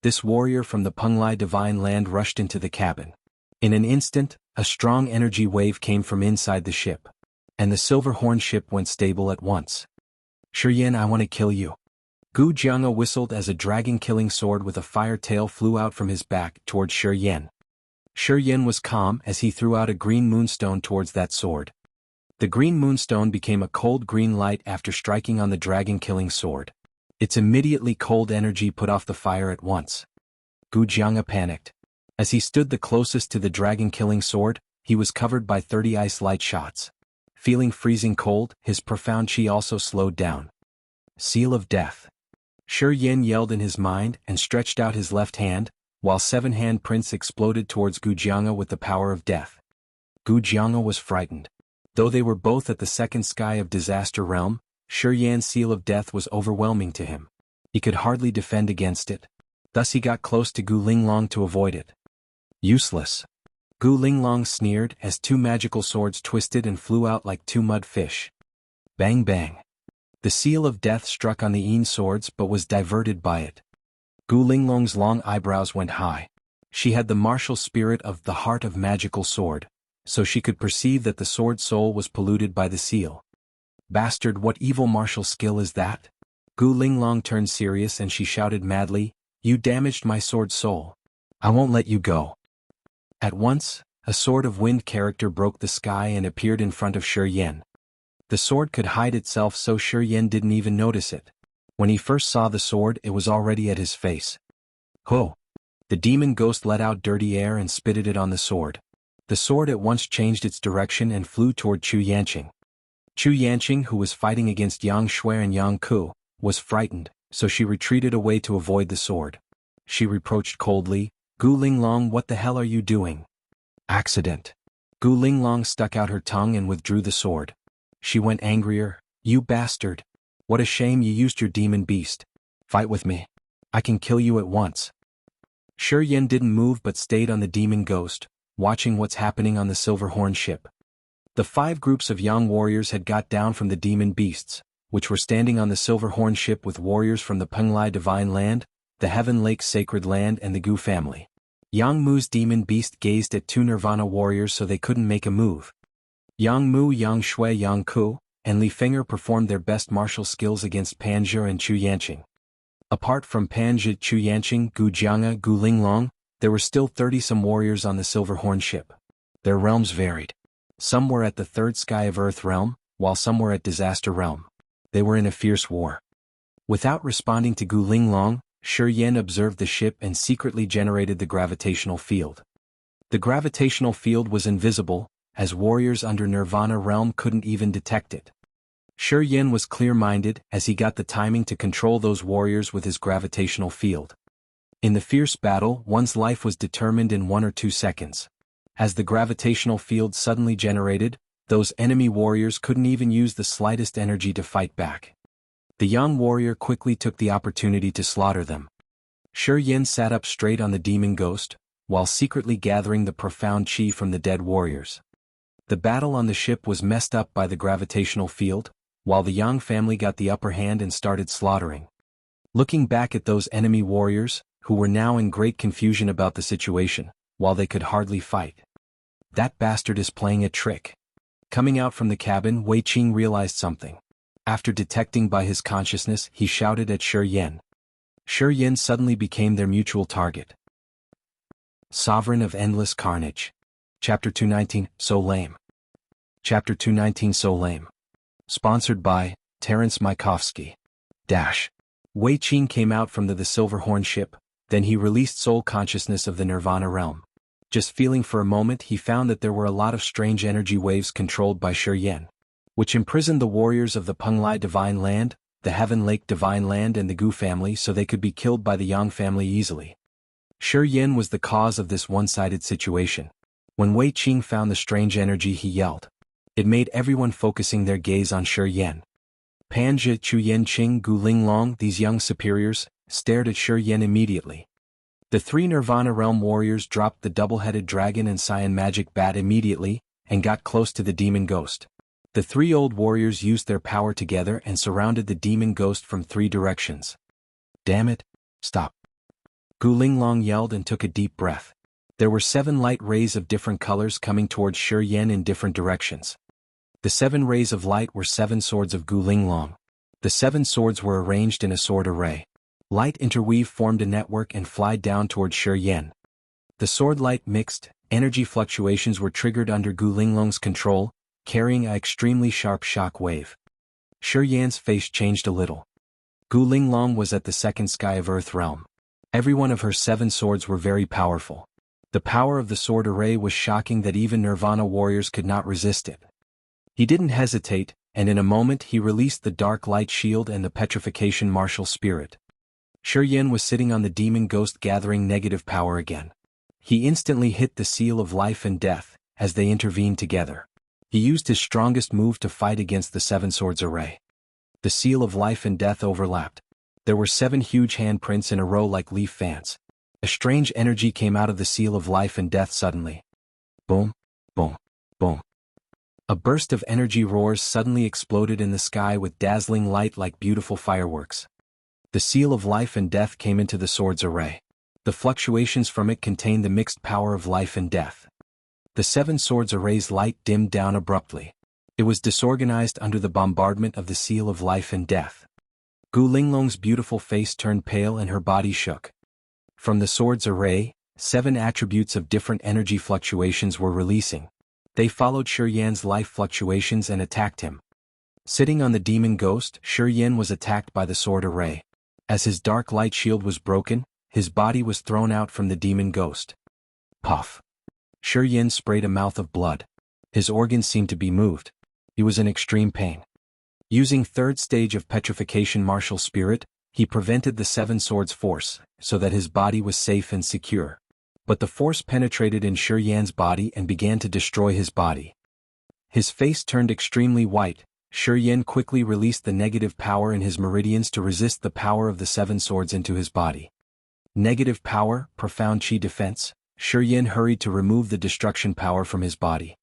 This warrior from the Penglai divine land rushed into the cabin. In an instant, a strong energy wave came from inside the ship, and the Silverhorn ship went stable at once. "Shi Yin, I want to kill you." Gu Jianghu whistled as a dragon-killing sword with a fire tail flew out from his back towards Shi Yin. Shi Yin was calm as he threw out a green moonstone towards that sword. The green moonstone became a cold green light after striking on the dragon-killing sword. Its immediately cold energy put off the fire at once. Gu Jianghu panicked. As he stood the closest to the dragon-killing sword, he was covered by 30 ice light shots. Feeling freezing cold, his profound chi also slowed down. Seal of Death. Shi Yin yelled in his mind and stretched out his left hand, while 7 handprints exploded towards Gu Jianghu with the power of death. Gu Jianghu was frightened. Though they were both at the second sky of disaster realm, Shi Yin's seal of death was overwhelming to him. He could hardly defend against it. Thus he got close to Gu Linglong to avoid it. Useless. Gu Linglong sneered as 2 magical swords twisted and flew out like 2 mud fish. Bang bang. The seal of death struck on the Yin swords but was diverted by it. Gu Linglong's long eyebrows went high. She had the martial spirit of the heart of magical sword, so she could perceive that the sword soul was polluted by the seal. Bastard, what evil martial skill is that? Gu Linglong turned serious and she shouted madly, "You damaged my sword soul. I won't let you go." At once, a sword of wind character broke the sky and appeared in front of Shi Yin. The sword could hide itself so Shi Yin didn't even notice it. When he first saw the sword, it was already at his face. Ho! The demon ghost let out dirty air and spitted it on the sword. The sword at once changed its direction and flew toward Chu Yanqing. Chu Yanqing, who was fighting against Yang Shui and Yang Ku, was frightened, so she retreated away to avoid the sword. She reproached coldly, "Gu Linglong, what the hell are you doing?" Accident. Gu Linglong stuck out her tongue and withdrew the sword. She went angrier, "You bastard! What a shame you used your demon beast. Fight with me. I can kill you at once." Shi Yin didn't move but stayed on the demon ghost, watching what's happening on the Silverhorn ship. The 5 groups of young warriors had got down from the demon beasts, which were standing on the Silverhorn ship with warriors from the Penglai Divine Land, the Heaven Lake Sacred Land and the Gu family. Yang Mu's demon beast gazed at 2 Nirvana warriors so they couldn't make a move. Yang Mu, Yang Shui, Yang Ku, and Li Feng'er performed their best martial skills against Panja and Chu Yanqing. Apart from Panja, Chu Yanqing, Gu Jianghu, Gu Linglong, there were still 30-some warriors on the Silverhorn ship. Their realms varied. Some were at the 3rd sky of Earth realm, while some were at Disaster Realm. They were in a fierce war. Without responding to Gu Linglong, Shi Yan observed the ship and secretly generated the gravitational field. The gravitational field was invisible, as warriors under Nirvana Realm couldn't even detect it. Shi Yan was clear-minded as he got the timing to control those warriors with his gravitational field. In the fierce battle, one's life was determined in 1 or 2 seconds. As the gravitational field suddenly generated, those enemy warriors couldn't even use the slightest energy to fight back. The young warrior quickly took the opportunity to slaughter them. Shi Yan sat up straight on the demon ghost, while secretly gathering the profound chi from the dead warriors. The battle on the ship was messed up by the gravitational field, while the Yang family got the upper hand and started slaughtering. Looking back at those enemy warriors, who were now in great confusion about the situation, while they could hardly fight. That bastard is playing a trick. Coming out from the cabin, Wei Qing realized something. After detecting by his consciousness, he shouted at Shi Yan. Shi Yan suddenly became their mutual target. Sovereign of Endless Carnage. Chapter 219, So Lame. Chapter 219, So Lame. Sponsored by Terence Mykovsky. Wei Qing came out from the Silverhorn ship, then he released soul consciousness of the Nirvana realm. Just feeling for a moment, he found that there were a lot of strange energy waves controlled by Shi Yan, which imprisoned the warriors of the Penglai Divine Land, the Heaven Lake Divine Land and the Gu family so they could be killed by the Yang family easily. Shi Yan was the cause of this one-sided situation. When Wei Qing found the strange energy, he yelled. It made everyone focusing their gaze on Shi Yan. Panja, Chu Yan Qing, Gu Linglong, these young superiors, stared at Shi Yan immediately. The 3 Nirvana Realm warriors dropped the double-headed dragon and Cyan magic bat immediately, and got close to the demon ghost. The 3 old warriors used their power together and surrounded the demon ghost from 3 directions. Damn it, stop. Gu Linglong yelled and took a deep breath. There were 7 light rays of different colors coming towards Shi Yan in different directions. The 7 rays of light were 7 swords of Gu Linglong. The 7 swords were arranged in a sword array. Light interweave formed a network and flied down towards Shi Yan. The sword light mixed, energy fluctuations were triggered under Gu Linglong's control, carrying an extremely sharp shock wave. Shi Yan's face changed a little. Gu Linglong was at the second sky of Earth realm. Every one of her 7 swords were very powerful. The power of the sword array was shocking that even Nirvana warriors could not resist it. He didn't hesitate, and in a moment he released the dark light shield and the petrification martial spirit. Shi Yan was sitting on the demon ghost gathering negative power again. He instantly hit the seal of life and death, as they intervened together. He used his strongest move to fight against the 7 swords array. The seal of life and death overlapped. There were 7 huge handprints in a row like leaf fans. A strange energy came out of the seal of life and death suddenly. Boom, boom, boom. A burst of energy roars suddenly exploded in the sky with dazzling light like beautiful fireworks. The seal of life and death came into the swords array. The fluctuations from it contained the mixed power of life and death. The 7 swords array's light dimmed down abruptly. It was disorganized under the bombardment of the seal of life and death. Gu Linglong's beautiful face turned pale and her body shook. From the swords array, 7 attributes of different energy fluctuations were releasing. They followed Shi Yan's life fluctuations and attacked him. Sitting on the demon ghost, Shi Yan was attacked by the sword array. As his dark light shield was broken, his body was thrown out from the demon ghost. Puff. Shi Yan sprayed a mouth of blood. His organs seemed to be moved. He was in extreme pain. Using 3rd stage of petrification martial spirit, he prevented the 7 swords force, so that his body was safe and secure. But the force penetrated in Shi Yan's body and began to destroy his body. His face turned extremely white. Shi Yan quickly released the negative power in his meridians to resist the power of the 7 swords into his body. Negative power, profound chi defense. Shi Yan hurried to remove the destruction power from his body.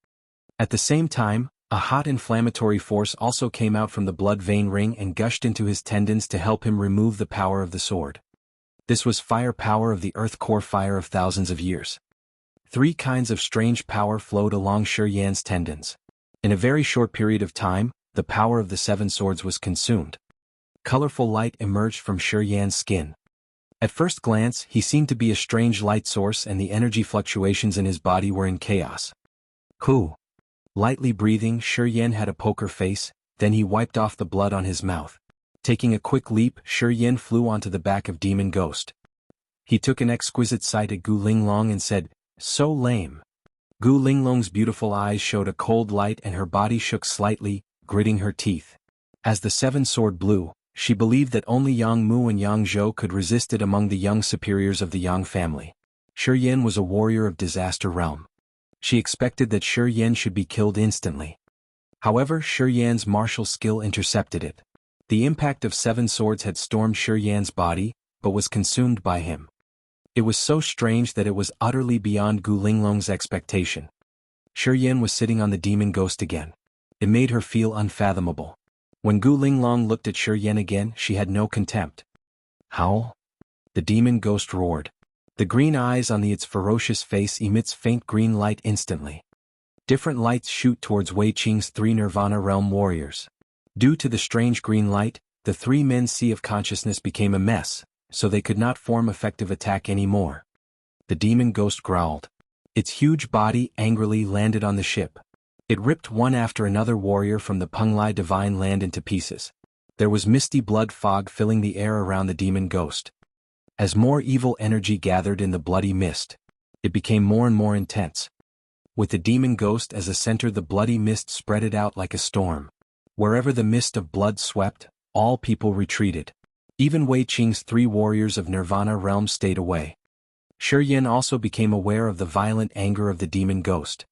At the same time, a hot inflammatory force also came out from the blood vein ring and gushed into his tendons to help him remove the power of the sword. This was fire power of the earth core fire of thousands of years. 3 kinds of strange power flowed along Shi Yan's tendons. In a very short period of time, the power of the 7 swords was consumed. Colorful light emerged from Shi Yan's skin. At first glance, he seemed to be a strange light source and the energy fluctuations in his body were in chaos. Who? Lightly breathing, Shiyen had a poker face, then he wiped off the blood on his mouth. Taking a quick leap, Shiyen flew onto the back of Demon Ghost. He took an exquisite sight at Gu Linglong and said, "So lame." Gu Linglong's beautiful eyes showed a cold light and her body shook slightly, gritting her teeth. As the seven sword blew, she believed that only Yang Mu and Yang Zhou could resist it among the young superiors of the Yang family. Shiyen was a warrior of Disaster Realm. She expected that Shiyen should be killed instantly. However, Shiyen's martial skill intercepted it. The impact of seven swords had stormed Shiyen's body, but was consumed by him. It was so strange that it was utterly beyond Gu Linglong's expectation. Shiyen was sitting on the Demon Ghost again. It made her feel unfathomable. When Gu Linglong looked at Shiyen again, she had no contempt. "Howl?" The Demon Ghost roared. The green eyes on its ferocious face emits faint green light instantly. Different lights shoot towards Wei Qing's three Nirvana Realm warriors. Due to the strange green light, the three men's sea of consciousness became a mess, so they could not form effective attack anymore. The Demon Ghost growled. Its huge body angrily landed on the ship. It ripped one after another warrior from the Penglai Divine Land into pieces. There was misty blood fog filling the air around the Demon Ghost. As more evil energy gathered in the bloody mist, it became more and more intense. With the Demon Ghost as a center, the bloody mist spread it out like a storm. Wherever the mist of blood swept, all people retreated. Even Wei Qing's three warriors of Nirvana Realm stayed away. Shiyen also became aware of the violent anger of the Demon Ghost.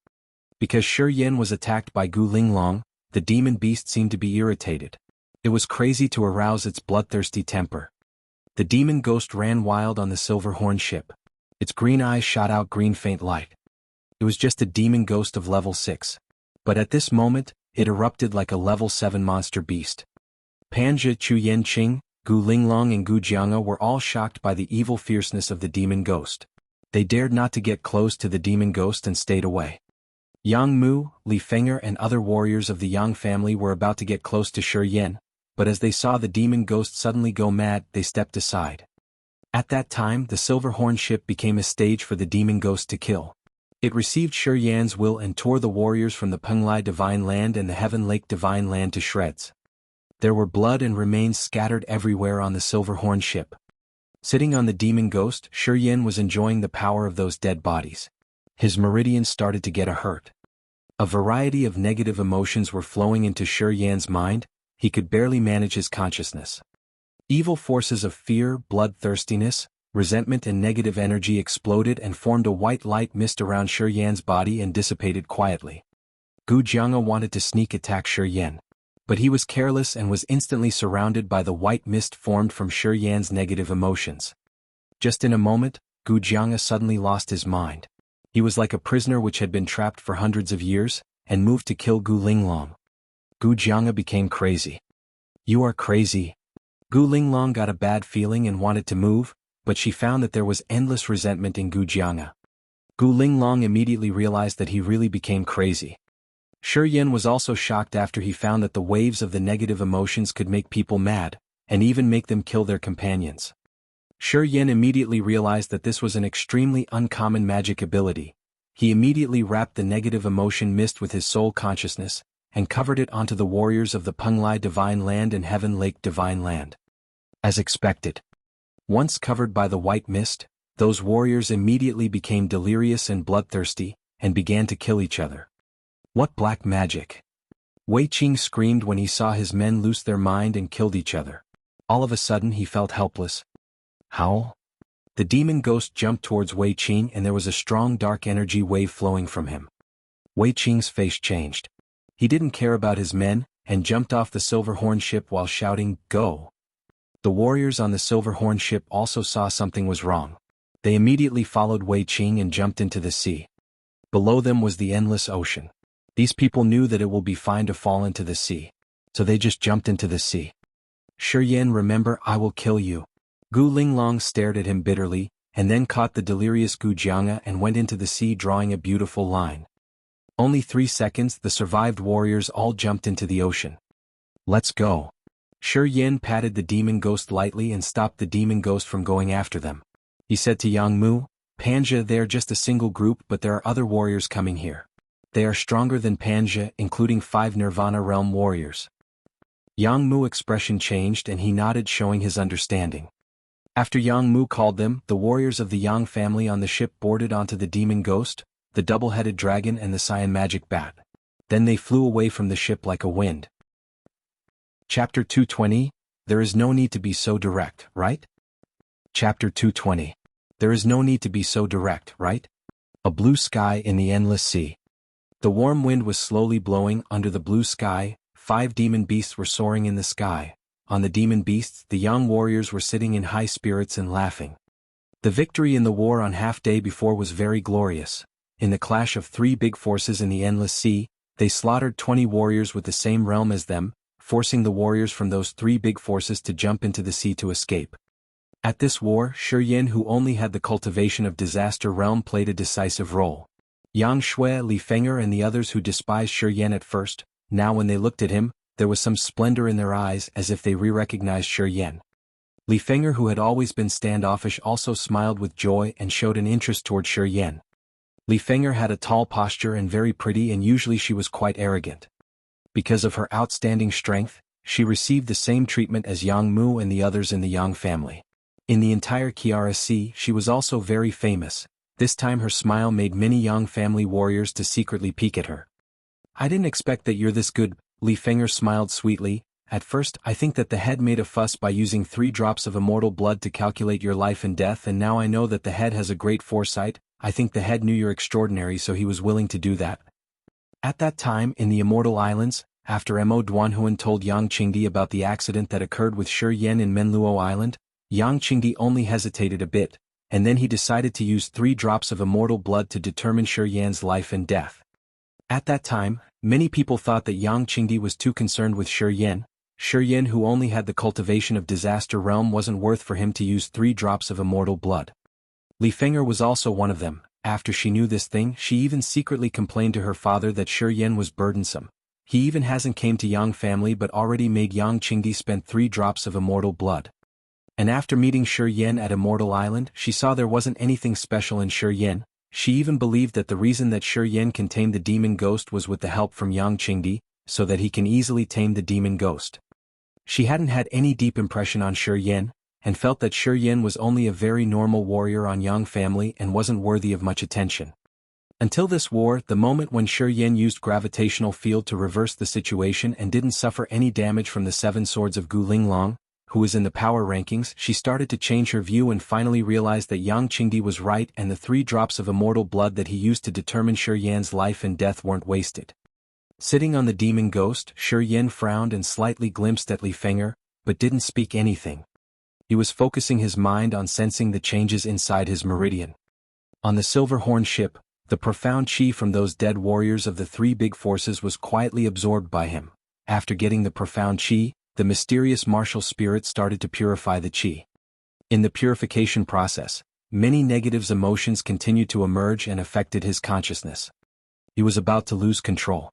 Because Shiyen was attacked by Gu Linglong, the demon beast seemed to be irritated. It was crazy to arouse its bloodthirsty temper. The Demon Ghost ran wild on the Silver Horn ship. Its green eyes shot out green faint light. It was just a Demon Ghost of level 6. But at this moment, it erupted like a level 7 monster beast. Panja, Chu Yanqing, Gu Linglong and Gu Jianghu were all shocked by the evil fierceness of the Demon Ghost. They dared not to get close to the Demon Ghost and stayed away. Yang Mu, Li Fenger and other warriors of the Yang family were about to get close to Shiyen, but as they saw the Demon Ghost suddenly go mad, they stepped aside. At that time, the Silver Horn ship became a stage for the Demon Ghost to kill. It received Shiyen's will and tore the warriors from the Penglai Divine Land and the Heaven Lake Divine Land to shreds. There were blood and remains scattered everywhere on the Silver Horn ship. Sitting on the Demon Ghost, Shiyen was enjoying the power of those dead bodies. His meridians started to get hurt. A variety of negative emotions were flowing into Shiyen's mind. He could barely manage his consciousness. Evil forces of fear, bloodthirstiness, resentment and negative energy exploded and formed a white light mist around Shiyen's body and dissipated quietly. Gu Jianghu wanted to sneak attack Shiyen, but he was careless and was instantly surrounded by the white mist formed from Shiyen's negative emotions. Just in a moment, Gu Jianghu suddenly lost his mind. He was like a prisoner which had been trapped for hundreds of years, and moved to kill Gu Linglong. Gu Jianghu became crazy. "You are crazy." Gu Linglong got a bad feeling and wanted to move, but she found that there was endless resentment in Gu Jianghu. Gu Linglong immediately realized that he really became crazy. Shiyen was also shocked after he found that the waves of the negative emotions could make people mad, and even make them kill their companions. Shiyen immediately realized that this was an extremely uncommon magic ability. He immediately wrapped the negative emotion mist with his soul consciousness, and covered it onto the warriors of the Penglai Divine Land and Heaven Lake Divine Land. As expected. Once covered by the white mist, those warriors immediately became delirious and bloodthirsty, and began to kill each other. What black magic! Wei Qing screamed when he saw his men lose their mind and killed each other. All of a sudden he felt helpless. Howl? The Demon Ghost jumped towards Wei Qing and there was a strong dark energy wave flowing from him. Wei Qing's face changed. He didn't care about his men, and jumped off the Silver Horn ship while shouting, "Go!" The warriors on the Silver Horn ship also saw something was wrong. They immediately followed Wei Qing and jumped into the sea. Below them was the endless ocean. These people knew that it will be fine to fall into the sea, so they just jumped into the sea. "Shiyen, remember, I will kill you." Gu Linglong stared at him bitterly, and then caught the delirious Gu Jianghu and went into the sea drawing a beautiful line. Only 3 seconds, the survived warriors all jumped into the ocean. "Let's go." Shiyen patted the Demon Ghost lightly and stopped the Demon Ghost from going after them. He said to Yang Mu, "Panja, they're just a single group, but there are other warriors coming here. They are stronger than Panja, including 5 Nirvana Realm warriors. Yang Mu expression changed and he nodded, showing his understanding. After Yang Mu called them, the warriors of the Yang family on the ship boarded onto the demon ghost, the double-headed dragon and the cyan magic bat. Then they flew away from the ship like a wind. Chapter 220, There is no need to be so direct, right? Chapter 220. There is no need to be so direct, right? A blue sky in the endless sea. The warm wind was slowly blowing under the blue sky. 5 demon beasts were soaring in the sky. On the demon beasts, the young warriors were sitting in high spirits and laughing. The victory in the war on half-day before was very glorious. In the clash of 3 big forces in the endless sea, they slaughtered 20 warriors with the same realm as them, forcing the warriors from those 3 big forces to jump into the sea to escape. At this war, Shiger, who only had the cultivation of disaster realm, played a decisive role. Yang Shui, Li Feng'er and the others who despised Shiger at first, now when they looked at him, there was some splendor in their eyes as if they re-recognized Shiger. Li Feng'er, who had always been standoffish, also smiled with joy and showed an interest toward Shiger. Li Feng'er had a tall posture and very pretty, and usually she was quite arrogant. Because of her outstanding strength, she received the same treatment as Yang Mu and the others in the Yang family. In the entire KRSC, she was also very famous. This time her smile made many Yang family warriors to secretly peek at her. I didn't expect that you're this good, Li Feng'er smiled sweetly. At first, I think that the head made a fuss by using 3 drops of immortal blood to calculate your life and death, and now I know that the head has a great foresight. I think the head knew you're extraordinary, so he was willing to do that. At that time, in the Immortal Islands, after Mo Duanhuan told Yang Qingdi about the accident that occurred with Shiger in Menluo Island, Yang Qingdi only hesitated a bit, and then he decided to use 3 drops of immortal blood to determine Shiger's life and death. At that time, many people thought that Yang Qingdi was too concerned with Shiger. Shiger, who only had the cultivation of disaster realm, wasn't worth for him to use 3 drops of immortal blood. Li Feng'er was also one of them. After she knew this thing, she even secretly complained to her father that Shiger was burdensome. He even hasn't came to Yang family but already made Yang Qingdi spend 3 drops of immortal blood. And after meeting Shiger at Immortal Island, she saw there wasn't anything special in Shiger. She even believed that the reason that Shiger can tame the demon ghost was with the help from Yang Qingdi, so that he can easily tame the demon ghost. She hadn't had any deep impression on Shiger, and felt that Shiger was only a very normal warrior on Yang family and wasn't worthy of much attention. Until this war, the moment when Shiger used gravitational field to reverse the situation and didn't suffer any damage from the 7 swords of Gu Linglong, who was in the power rankings, she started to change her view and finally realized that Yang Qingdi was right and the 3 drops of immortal blood that he used to determine Shiger's life and death weren't wasted. Sitting on the demon ghost, Shiger frowned and slightly glimpsed at Li Feng'er, but didn't speak anything. He was focusing his mind on sensing the changes inside his meridian. On the Silver Horn ship, the profound chi from those dead warriors of the 3 big forces was quietly absorbed by him. After getting the profound chi, the mysterious martial spirit started to purify the chi. In the purification process, many negative emotions continued to emerge and affected his consciousness. He was about to lose control.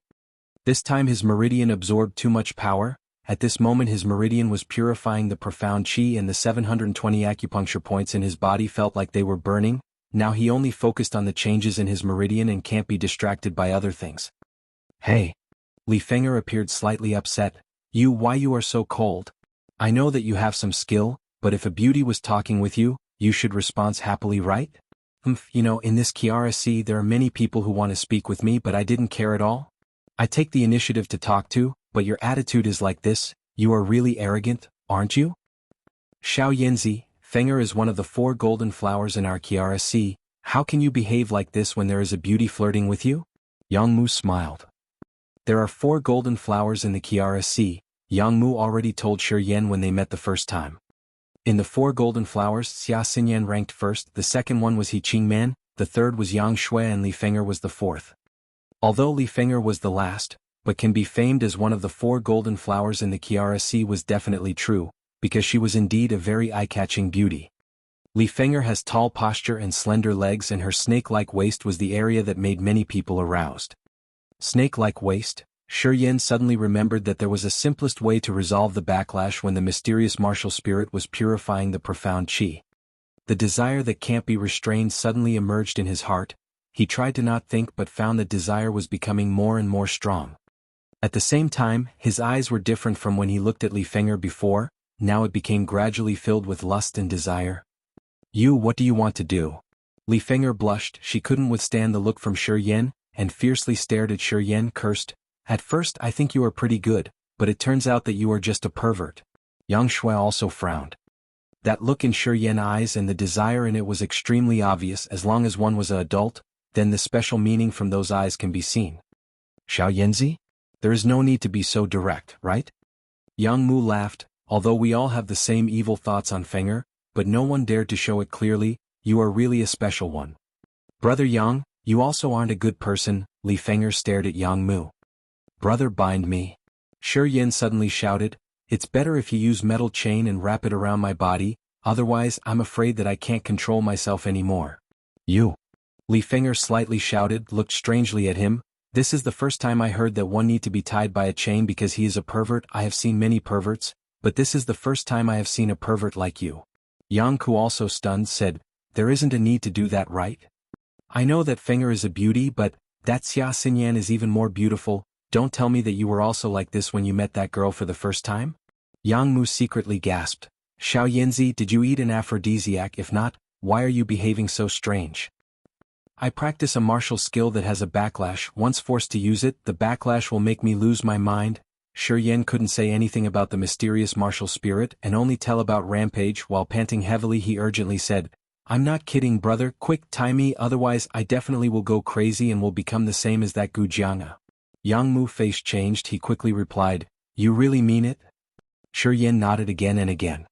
This time his meridian absorbed too much power. At this moment his meridian was purifying the profound chi and the 720 acupuncture points in his body felt like they were burning. Now he only focused on the changes in his meridian and can't be distracted by other things. Hey! Li Feng'er appeared slightly upset. Why you are so cold? I know that you have some skill, but if a beauty was talking with you, you should respond happily, right? In this KRSC there are many people who want to speak with me but I didn't care at all. I take the initiative to talk to, but your attitude is like this. You are really arrogant, aren't you? Xiao Yanzi, Feng'er is one of the 4 golden flowers in our KRSC. How can you behave like this when there is a beauty flirting with you? Yang Mu smiled. There are 4 golden flowers in the KRSC. Yang Mu already told Shiger when they met the first time. In the 4 golden flowers, Xia Xinyan ranked first, the second one was He Qingman, the third was Yang Shui and Li Feng'er was the 4th. Although Li Feng'er was the last, but can be famed as one of the 4 golden flowers in the KRSC was definitely true, because she was indeed a very eye-catching beauty. Li Feng'er has tall posture and slender legs and her snake-like waist was the area that made many people aroused. Snake-like waist? Shiger suddenly remembered that there was a simplest way to resolve the backlash when the mysterious martial spirit was purifying the profound chi. The desire that can't be restrained suddenly emerged in his heart. he tried to not think but found that desire was becoming more and more strong. At the same time, his eyes were different from when he looked at Li Feng'er before, now it became gradually filled with lust and desire. What do you want to do? Li Feng'er blushed, she couldn't withstand the look from Shi Yan, and fiercely stared at Shi Yan, cursed. At first I think you are pretty good, but it turns out that you are just a pervert. Yang Shui also frowned. That look in Shi Yan's eyes and the desire in it was extremely obvious. As long as one was an adult, then the special meaning from those eyes can be seen. Xiao Yanzi? There is no need to be so direct, right? Yang Mu laughed, although we all have the same evil thoughts on Feng'er, but no one dared to show it clearly. You are really a special one. Brother Yang, you also aren't a good person. Li Feng'er stared at Yang Mu. Brother, bind me. Shi Yan suddenly shouted, it's better if you use metal chain and wrap it around my body, otherwise I'm afraid that I can't control myself anymore. You. Li Feng'er slightly shouted, looked strangely at him. This is the first time I heard that one need to be tied by a chain because he is a pervert. I have seen many perverts, but this is the first time I have seen a pervert like you. Jianghu, also stunned, said, there isn't a need to do that, right? I know that Feng'er is a beauty, but that Xia Xinyan is even more beautiful. Don't tell me that you were also like this when you met that girl for the first time? Yang Mu secretly gasped. Xiao Yanzi, did you eat an aphrodisiac? If not, why are you behaving so strange? I practice a martial skill that has a backlash. Once forced to use it, the backlash will make me lose my mind. Shi Yan couldn't say anything about the mysterious martial spirit and only tell about Rampage. While panting heavily, he urgently said, I'm not kidding, brother, quick, tie me, otherwise I definitely will go crazy and will become the same as that Gu Jianghu. Yang Mu face changed, he quickly replied, you really mean it? Shi Yan nodded again and again.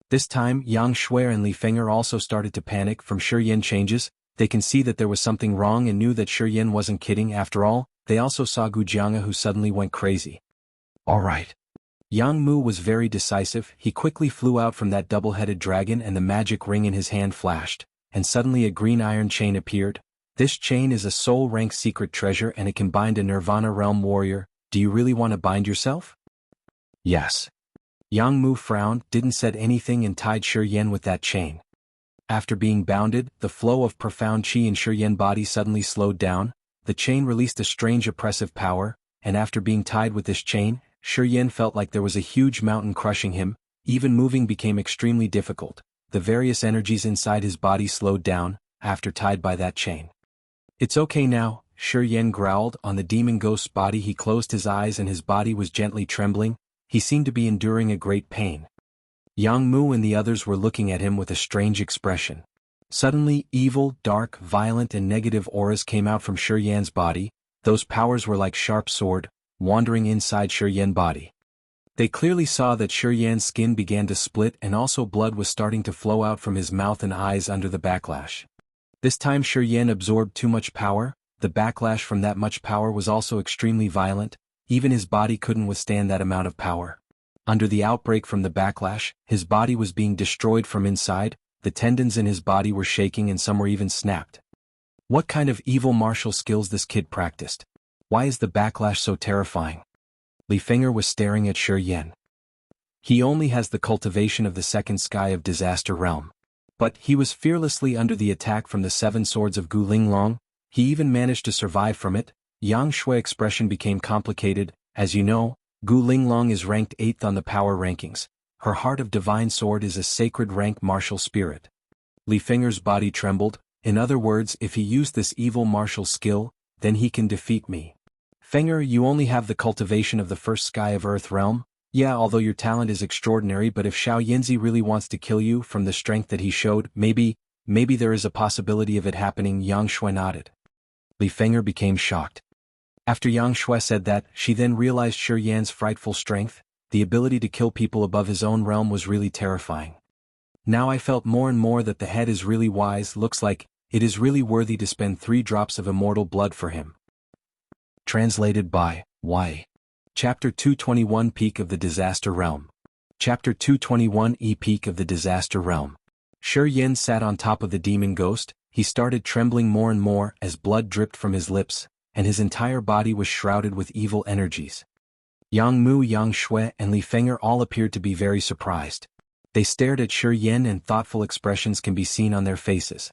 This time, Yang Shui and Li Feng'er also started to panic from Shi Yan changes. They can see that there was something wrong and knew that Shi Yan wasn't kidding after all. They also saw Gu Jianghu, who suddenly went crazy. Alright. Yang Mu was very decisive. He quickly flew out from that double-headed dragon and the magic ring in his hand flashed, and suddenly a green iron chain appeared. This chain is a soul rank secret treasure and it can bind a Nirvana realm warrior. Do you really want to bind yourself? Yes. Yang Mu frowned, didn't said anything and tied Shi Yan with that chain. After being bounded, the flow of profound qi in Shi Yan's body suddenly slowed down. The chain released a strange oppressive power, and after being tied with this chain, Shi Yan felt like there was a huge mountain crushing him. Even moving became extremely difficult. The various energies inside his body slowed down, after tied by that chain. It's okay now, Shi Yan growled. On the demon ghost's body he closed his eyes and his body was gently trembling. He seemed to be enduring a great pain. Yang Mu and the others were looking at him with a strange expression. Suddenly, evil, dark, violent and negative auras came out from Shi Yan's body. Those powers were like sharp sword, wandering inside Shi Yan's body. They clearly saw that Shi Yan's skin began to split and also blood was starting to flow out from his mouth and eyes under the backlash. This time Shi Yan absorbed too much power. The backlash from that much power was also extremely violent. Even his body couldn't withstand that amount of power. Under the outbreak from the backlash, his body was being destroyed from inside. The tendons in his body were shaking and some were even snapped. What kind of evil martial skills this kid practiced? Why is the backlash so terrifying? Li Feng'er was staring at Shi Yan. He only has the cultivation of the second sky of disaster realm. But he was fearlessly under the attack from the 7 swords of Gu Linglong. He even managed to survive from it. Yang Shui's expression became complicated. As you know, Gu Linglong is ranked 8th on the power rankings. Her Heart of Divine Sword is a sacred rank martial spirit. Li Feng'er's body trembled. In other words, if he used this evil martial skill, then he can defeat me. Feng'er, you only have the cultivation of the first sky of Earth realm. Yeah, although your talent is extraordinary, but if Xiao Yanzi really wants to kill you from the strength that he showed, maybe there is a possibility of it happening. Yang Shui nodded. Li Feng'er became shocked. After Yang Shui said that, she then realized Shi Yan's frightful strength. The ability to kill people above his own realm was really terrifying. Now I felt more and more that the head is really wise. Looks like it is really worthy to spend 3 drops of immortal blood for him. Translated by Y. Chapter 221 Peak of the Disaster Realm. Chapter 221 Peak of the Disaster Realm. Shi Yan sat on top of the demon ghost. He started trembling more and more as blood dripped from his lips, and his entire body was shrouded with evil energies. Yang Mu, Yang Shui, and Li Feng'er all appeared to be very surprised. They stared at Shi Yan and thoughtful expressions can be seen on their faces.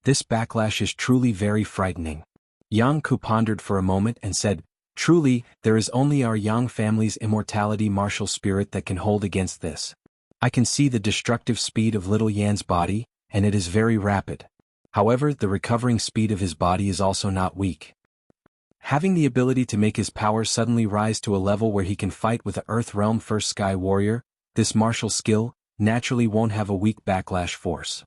This backlash is truly very frightening. Jianghu pondered for a moment and said, "Truly, there is only our Yang family's immortality martial spirit that can hold against this. I can see the destructive speed of little Yan's body, and it is very rapid. However, the recovering speed of his body is also not weak. Having the ability to make his power suddenly rise to a level where he can fight with a Earth Realm First Sky Warrior, this martial skill naturally won't have a weak backlash force."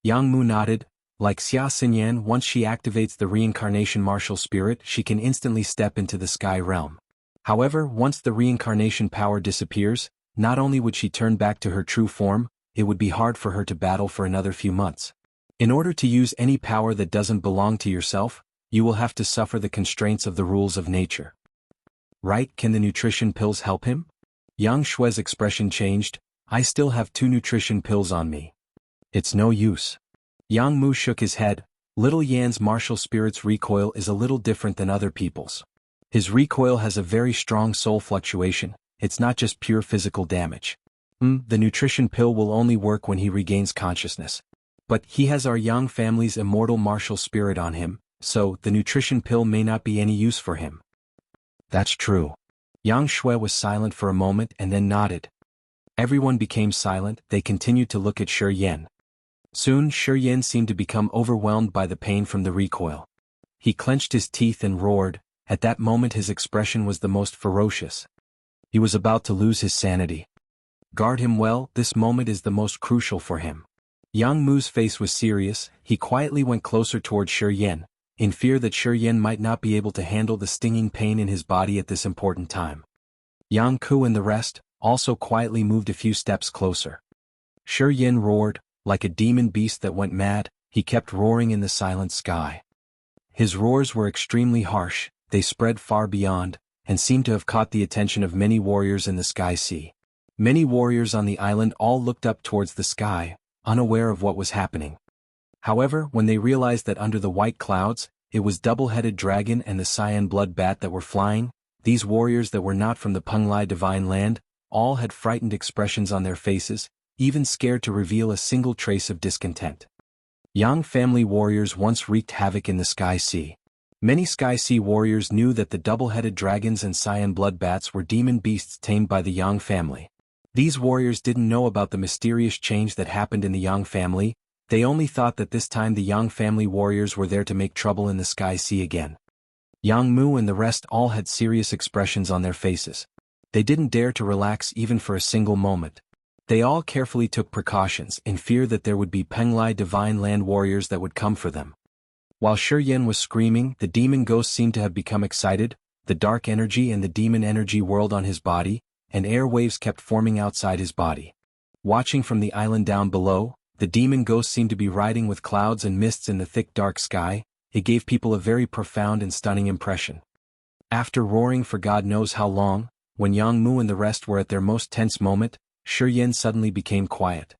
Jianghu nodded. Like Xia Xinyan, once she activates the reincarnation martial spirit, she can instantly step into the sky realm. However, once the reincarnation power disappears, not only would she turn back to her true form, it would be hard for her to battle for another few months. In order to use any power that doesn't belong to yourself, you will have to suffer the constraints of the rules of nature. Right? Can the nutrition pills help him? Yang Shui's expression changed. I still have 2 nutrition pills on me. It's no use. Jianghu shook his head. Little Yan's martial spirit's recoil is a little different than other people's. His recoil has a very strong soul fluctuation, it's not just pure physical damage. The nutrition pill will only work when he regains consciousness. But he has our Yang family's immortal martial spirit on him, so the nutrition pill may not be any use for him. That's true. Yang Shui was silent for a moment and then nodded. Everyone became silent. They continued to look at Shi Yan. Soon Shi Yan seemed to become overwhelmed by the pain from the recoil. He clenched his teeth and roared. At that moment his expression was the most ferocious. He was about to lose his sanity. Guard him well, this moment is the most crucial for him. Yang Mu's face was serious. He quietly went closer toward Shi Yan, in fear that Shi Yan might not be able to handle the stinging pain in his body at this important time. Jianghu and the rest also quietly moved a few steps closer. Shi Yan roared. Like a demon beast that went mad, he kept roaring in the silent sky. His roars were extremely harsh, they spread far beyond, and seemed to have caught the attention of many warriors in the sky sea. Many warriors on the island all looked up towards the sky, unaware of what was happening. However, when they realized that under the white clouds, it was double-headed dragon and the cyan blood bat that were flying, these warriors that were not from the Penglai divine land, all had frightened expressions on their faces, even scared to reveal a single trace of discontent. Yang family warriors once wreaked havoc in the Sky Sea. Many Sky Sea warriors knew that the double-headed dragons and cyan blood bats were demon beasts tamed by the Yang family. These warriors didn't know about the mysterious change that happened in the Yang family, they only thought that this time the Yang family warriors were there to make trouble in the Sky Sea again. Jianghu and the rest all had serious expressions on their faces. They didn't dare to relax even for a single moment. They all carefully took precautions in fear that there would be Penglai divine land warriors that would come for them. While Shi Yan was screaming, the demon ghost seemed to have become excited, the dark energy and the demon energy whirled on his body, and air waves kept forming outside his body. Watching from the island down below, the demon ghost seemed to be riding with clouds and mists in the thick dark sky. It gave people a very profound and stunning impression. After roaring for God knows how long, when Jianghu and the rest were at their most tense moment, Shi Yan suddenly became quiet.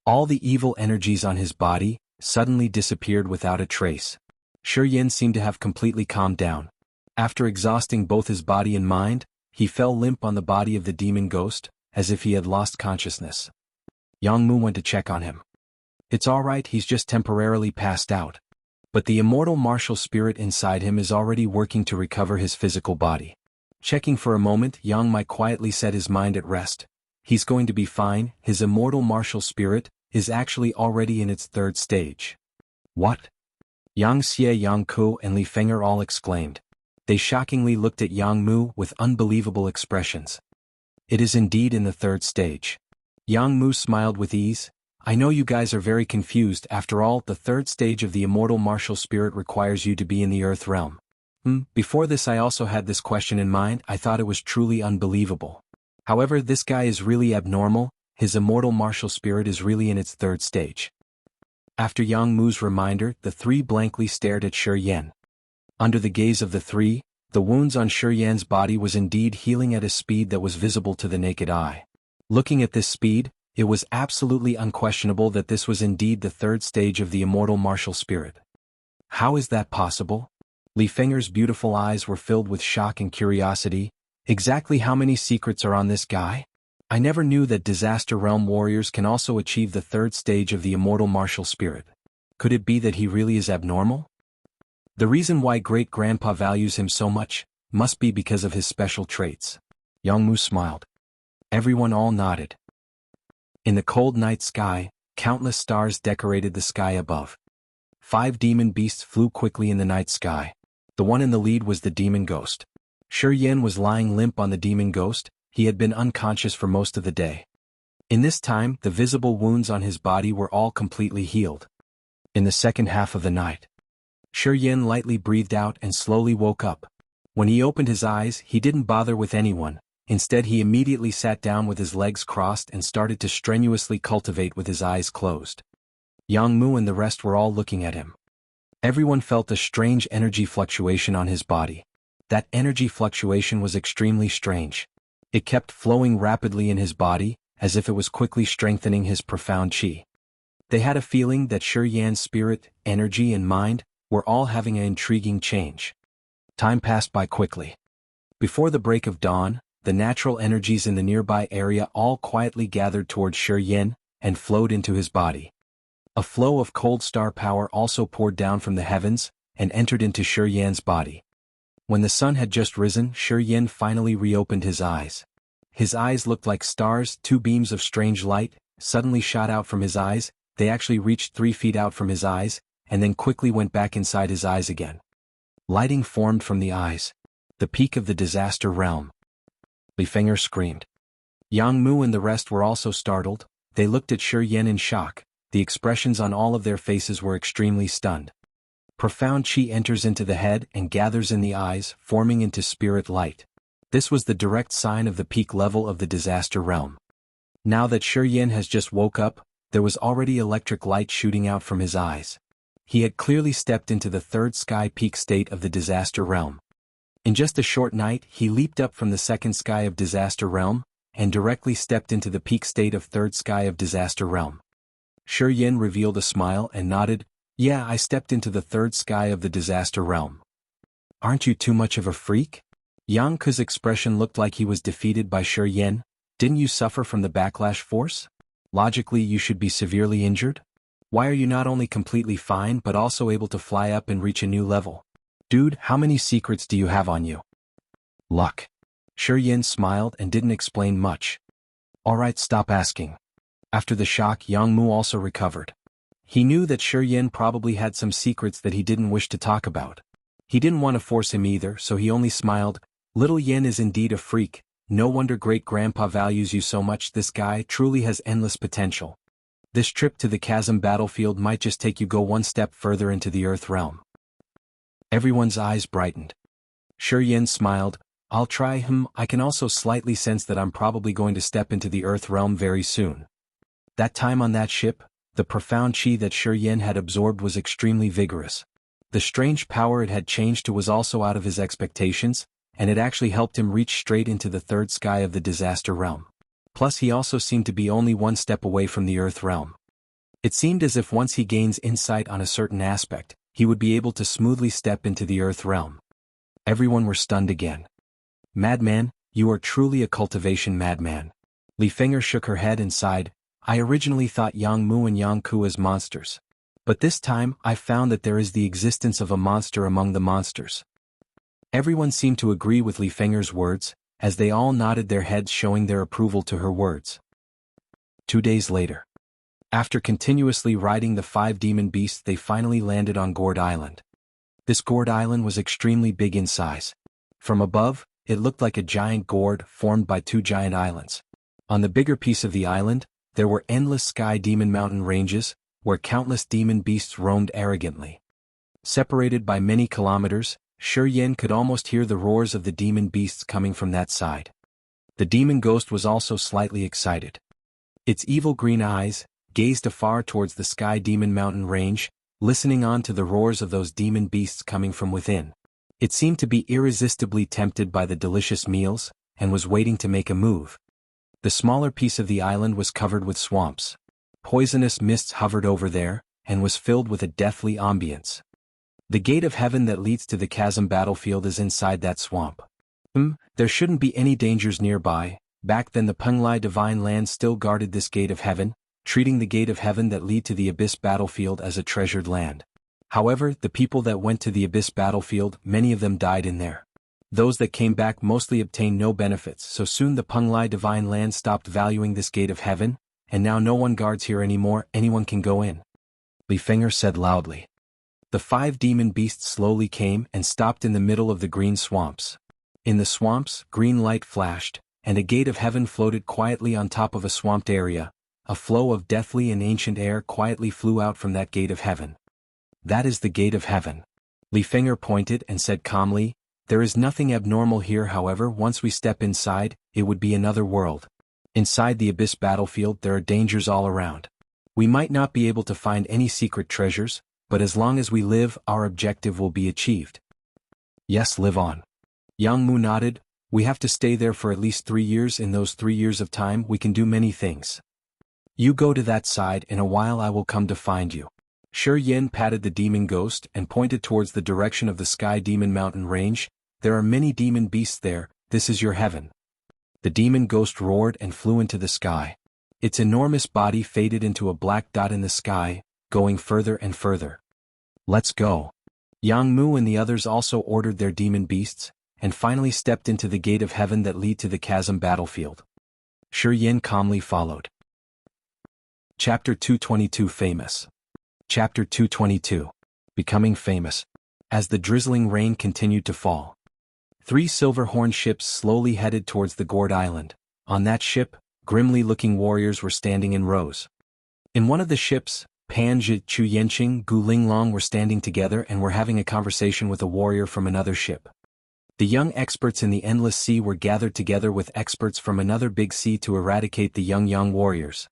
All the evil energies on his body suddenly disappeared without a trace. Shi Yan seemed to have completely calmed down. After exhausting both his body and mind, he fell limp on the body of the demon ghost, as if he had lost consciousness. Jianghu went to check on him. It's alright, he's just temporarily passed out. But the immortal martial spirit inside him is already working to recover his physical body. Checking for a moment, Yang Mai quietly set his mind at rest. He's going to be fine, his immortal martial spirit is actually already in its 3rd stage. What? Yang Xie, Yang Ku and Li Feng'er all exclaimed. They shockingly looked at Yang Mu with unbelievable expressions. It is indeed in the 3rd stage. Yang Mu smiled with ease. I know you guys are very confused, after all, the 3rd stage of the immortal martial spirit requires you to be in the Earth realm. Before this I also had this question in mind, I thought it was truly unbelievable. However, this guy is really abnormal, his immortal martial spirit is really in its 3rd stage. After Yang Mu's reminder, the 3 blankly stared at Shi Yan. Under the gaze of the 3, the wounds on Shi Yan's body was indeed healing at a speed that was visible to the naked eye. Looking at this speed, it was absolutely unquestionable that this was indeed the 3rd stage of the immortal martial spirit. How is that possible? Li Feng'er's beautiful eyes were filled with shock and curiosity. Exactly how many secrets are on this guy? I never knew that Disaster Realm warriors can also achieve the 3rd stage of the immortal martial spirit. Could it be that he really is abnormal? The reason why great-grandpa values him so much must be because of his special traits. Jianghu smiled. Everyone all nodded. In the cold night sky, countless stars decorated the sky above. 5 demon beasts flew quickly in the night sky. The one in the lead was the demon ghost. Shiger was lying limp on the demon ghost. He had been unconscious for most of the day. In this time, the visible wounds on his body were all completely healed. In the second half of the night, Shiger lightly breathed out and slowly woke up. When he opened his eyes, he didn't bother with anyone. Instead, he immediately sat down with his legs crossed and started to strenuously cultivate with his eyes closed. Jianghu and the rest were all looking at him. Everyone felt a strange energy fluctuation on his body. That energy fluctuation was extremely strange. It kept flowing rapidly in his body, as if it was quickly strengthening his profound chi. They had a feeling that Shiger's spirit, energy and mind were all having an intriguing change. Time passed by quickly. Before the break of dawn, the natural energies in the nearby area all quietly gathered towards Shiger and flowed into his body. A flow of cold star power also poured down from the heavens and entered into Shiger's body. When the sun had just risen, Shiger finally reopened his eyes. His eyes looked like stars. 2 beams of strange light suddenly shot out from his eyes. They actually reached 3 feet out from his eyes, and then quickly went back inside his eyes again. Lighting formed from the eyes. The peak of the disaster realm. Raving screamed. Jianghu and the rest were also startled. They looked at Shiger in shock. The expressions on all of their faces were extremely stunned. Profound chi enters into the head and gathers in the eyes, forming into spirit light. This was the direct sign of the peak level of the disaster realm. Now that Shiger has just woke up, there was already electric light shooting out from his eyes. He had clearly stepped into the 3rd sky peak state of the disaster realm. In just a short night, he leaped up from the 2nd sky of disaster realm, and directly stepped into the peak state of 3rd sky of disaster realm. Shiger revealed a smile and nodded. Yeah, I stepped into the 3rd sky of the disaster realm. Aren't you too much of a freak? Jianghu's expression looked like he was defeated by Shiger. Didn't you suffer from the backlash force? Logically, you should be severely injured. Why are you not only completely fine but also able to fly up and reach a new level? Dude, how many secrets do you have on you? Luck. Shiger smiled and didn't explain much. Alright, stop asking. After the shock, Jianghu also recovered. He knew that Shiger probably had some secrets that he didn't wish to talk about. He didn't want to force him either, so he only smiled. Little Yen is indeed a freak. No wonder great-grandpa values you so much. This guy truly has endless potential. This trip to the Chasm battlefield might just take you go one step further into the Earth realm. Everyone's eyes brightened. Shiger smiled. I'll try. I can also slightly sense that I'm probably going to step into the Earth realm very soon. That time on that ship, the profound chi that Shiger had absorbed was extremely vigorous. The strange power it had changed to was also out of his expectations, and it actually helped him reach straight into the 3rd sky of the disaster realm. Plus he also seemed to be only one step away from the Earth realm. It seemed as if once he gains insight on a certain aspect, he would be able to smoothly step into the Earth realm. Everyone were stunned again. Madman, you are truly a cultivation madman. Raving shook her head and sighed. I originally thought Jianghu and Jianghu as monsters. But this time, I found that there is the existence of a monster among the monsters. Everyone seemed to agree with Ravinger's words, as they all nodded their heads showing their approval to her words. 2 days later. After continuously riding the 5 demon beasts, they finally landed on Gourd Island. This Gourd Island was extremely big in size. From above, it looked like a giant gourd formed by 2 giant islands. On the bigger piece of the island, there were endless sky demon mountain ranges, where countless demon beasts roamed arrogantly. Separated by many kilometers, Shiger could almost hear the roars of the demon beasts coming from that side. The demon ghost was also slightly excited. Its evil green eyes gazed afar towards the sky demon mountain range, listening on to the roars of those demon beasts coming from within. It seemed to be irresistibly tempted by the delicious meals, and was waiting to make a move. The smaller piece of the island was covered with swamps. Poisonous mists hovered over there, and was filled with a deathly ambience. The gate of heaven that leads to the Chasm battlefield is inside that swamp. There shouldn't be any dangers nearby. Back then the Penglai divine land still guarded this gate of heaven, treating the gate of heaven that lead to the Abyss battlefield as a treasured land. However, the people that went to the Abyss battlefield, many of them died in there. Those that came back mostly obtained no benefits, so soon the Penglai divine land stopped valuing this gate of heaven, and now no one guards here anymore, anyone can go in. Li Feng'er said loudly. The 5 demon beasts slowly came and stopped in the middle of the green swamps. In the swamps, green light flashed, and a gate of heaven floated quietly on top of a swamped area. A flow of deathly and ancient air quietly flew out from that gate of heaven. That is the gate of heaven. Li Feng'er pointed and said calmly, there is nothing abnormal here, however, once we step inside, it would be another world. Inside the Abyss battlefield there are dangers all around. We might not be able to find any secret treasures, but as long as we live, our objective will be achieved. Yes, live on. Jianghu nodded, we have to stay there for at least 3 years. In those 3 years of time we can do many things. You go to that side, in a while I will come to find you. Shi Yin patted the demon ghost and pointed towards the direction of the Sky Demon Mountain range. There are many demon beasts there, this is your heaven. The demon ghost roared and flew into the sky. Its enormous body faded into a black dot in the sky, going further and further. Let's go. Jianghu and the others also ordered their demon beasts, and finally stepped into the gate of heaven that lead to the Chasm battlefield. Shi Yin calmly followed. Chapter 222 Famous. Chapter 222. Becoming famous. As the drizzling rain continued to fall, 3 silver-horned ships slowly headed towards the gourd island. On that ship, grimly-looking warriors were standing in rows. In one of the ships, Pan Zhi, Chu Yanqing, Gu Linglong were standing together and were having a conversation with a warrior from another ship. The young experts in the Endless Sea were gathered together with experts from another big sea to eradicate the young warriors.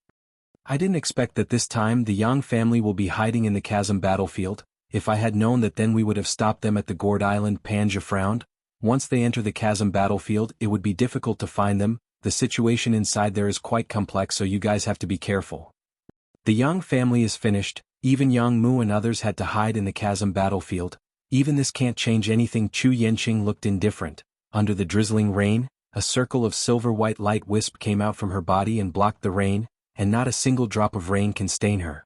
I didn't expect that this time the Yang family will be hiding in the Chasm battlefield. If I had known that, then we would have stopped them at the gourd island. Pan Zhi frowned. Once they enter the Chasm battlefield, it would be difficult to find them. The situation inside there is quite complex, so you guys have to be careful. The Yang family is finished. Even Jianghu and others had to hide in the Chasm battlefield. Even this can't change anything. Chu Yanqing looked indifferent. Under the drizzling rain, a circle of silver-white light wisp came out from her body and blocked the rain, and not a single drop of rain can stain her.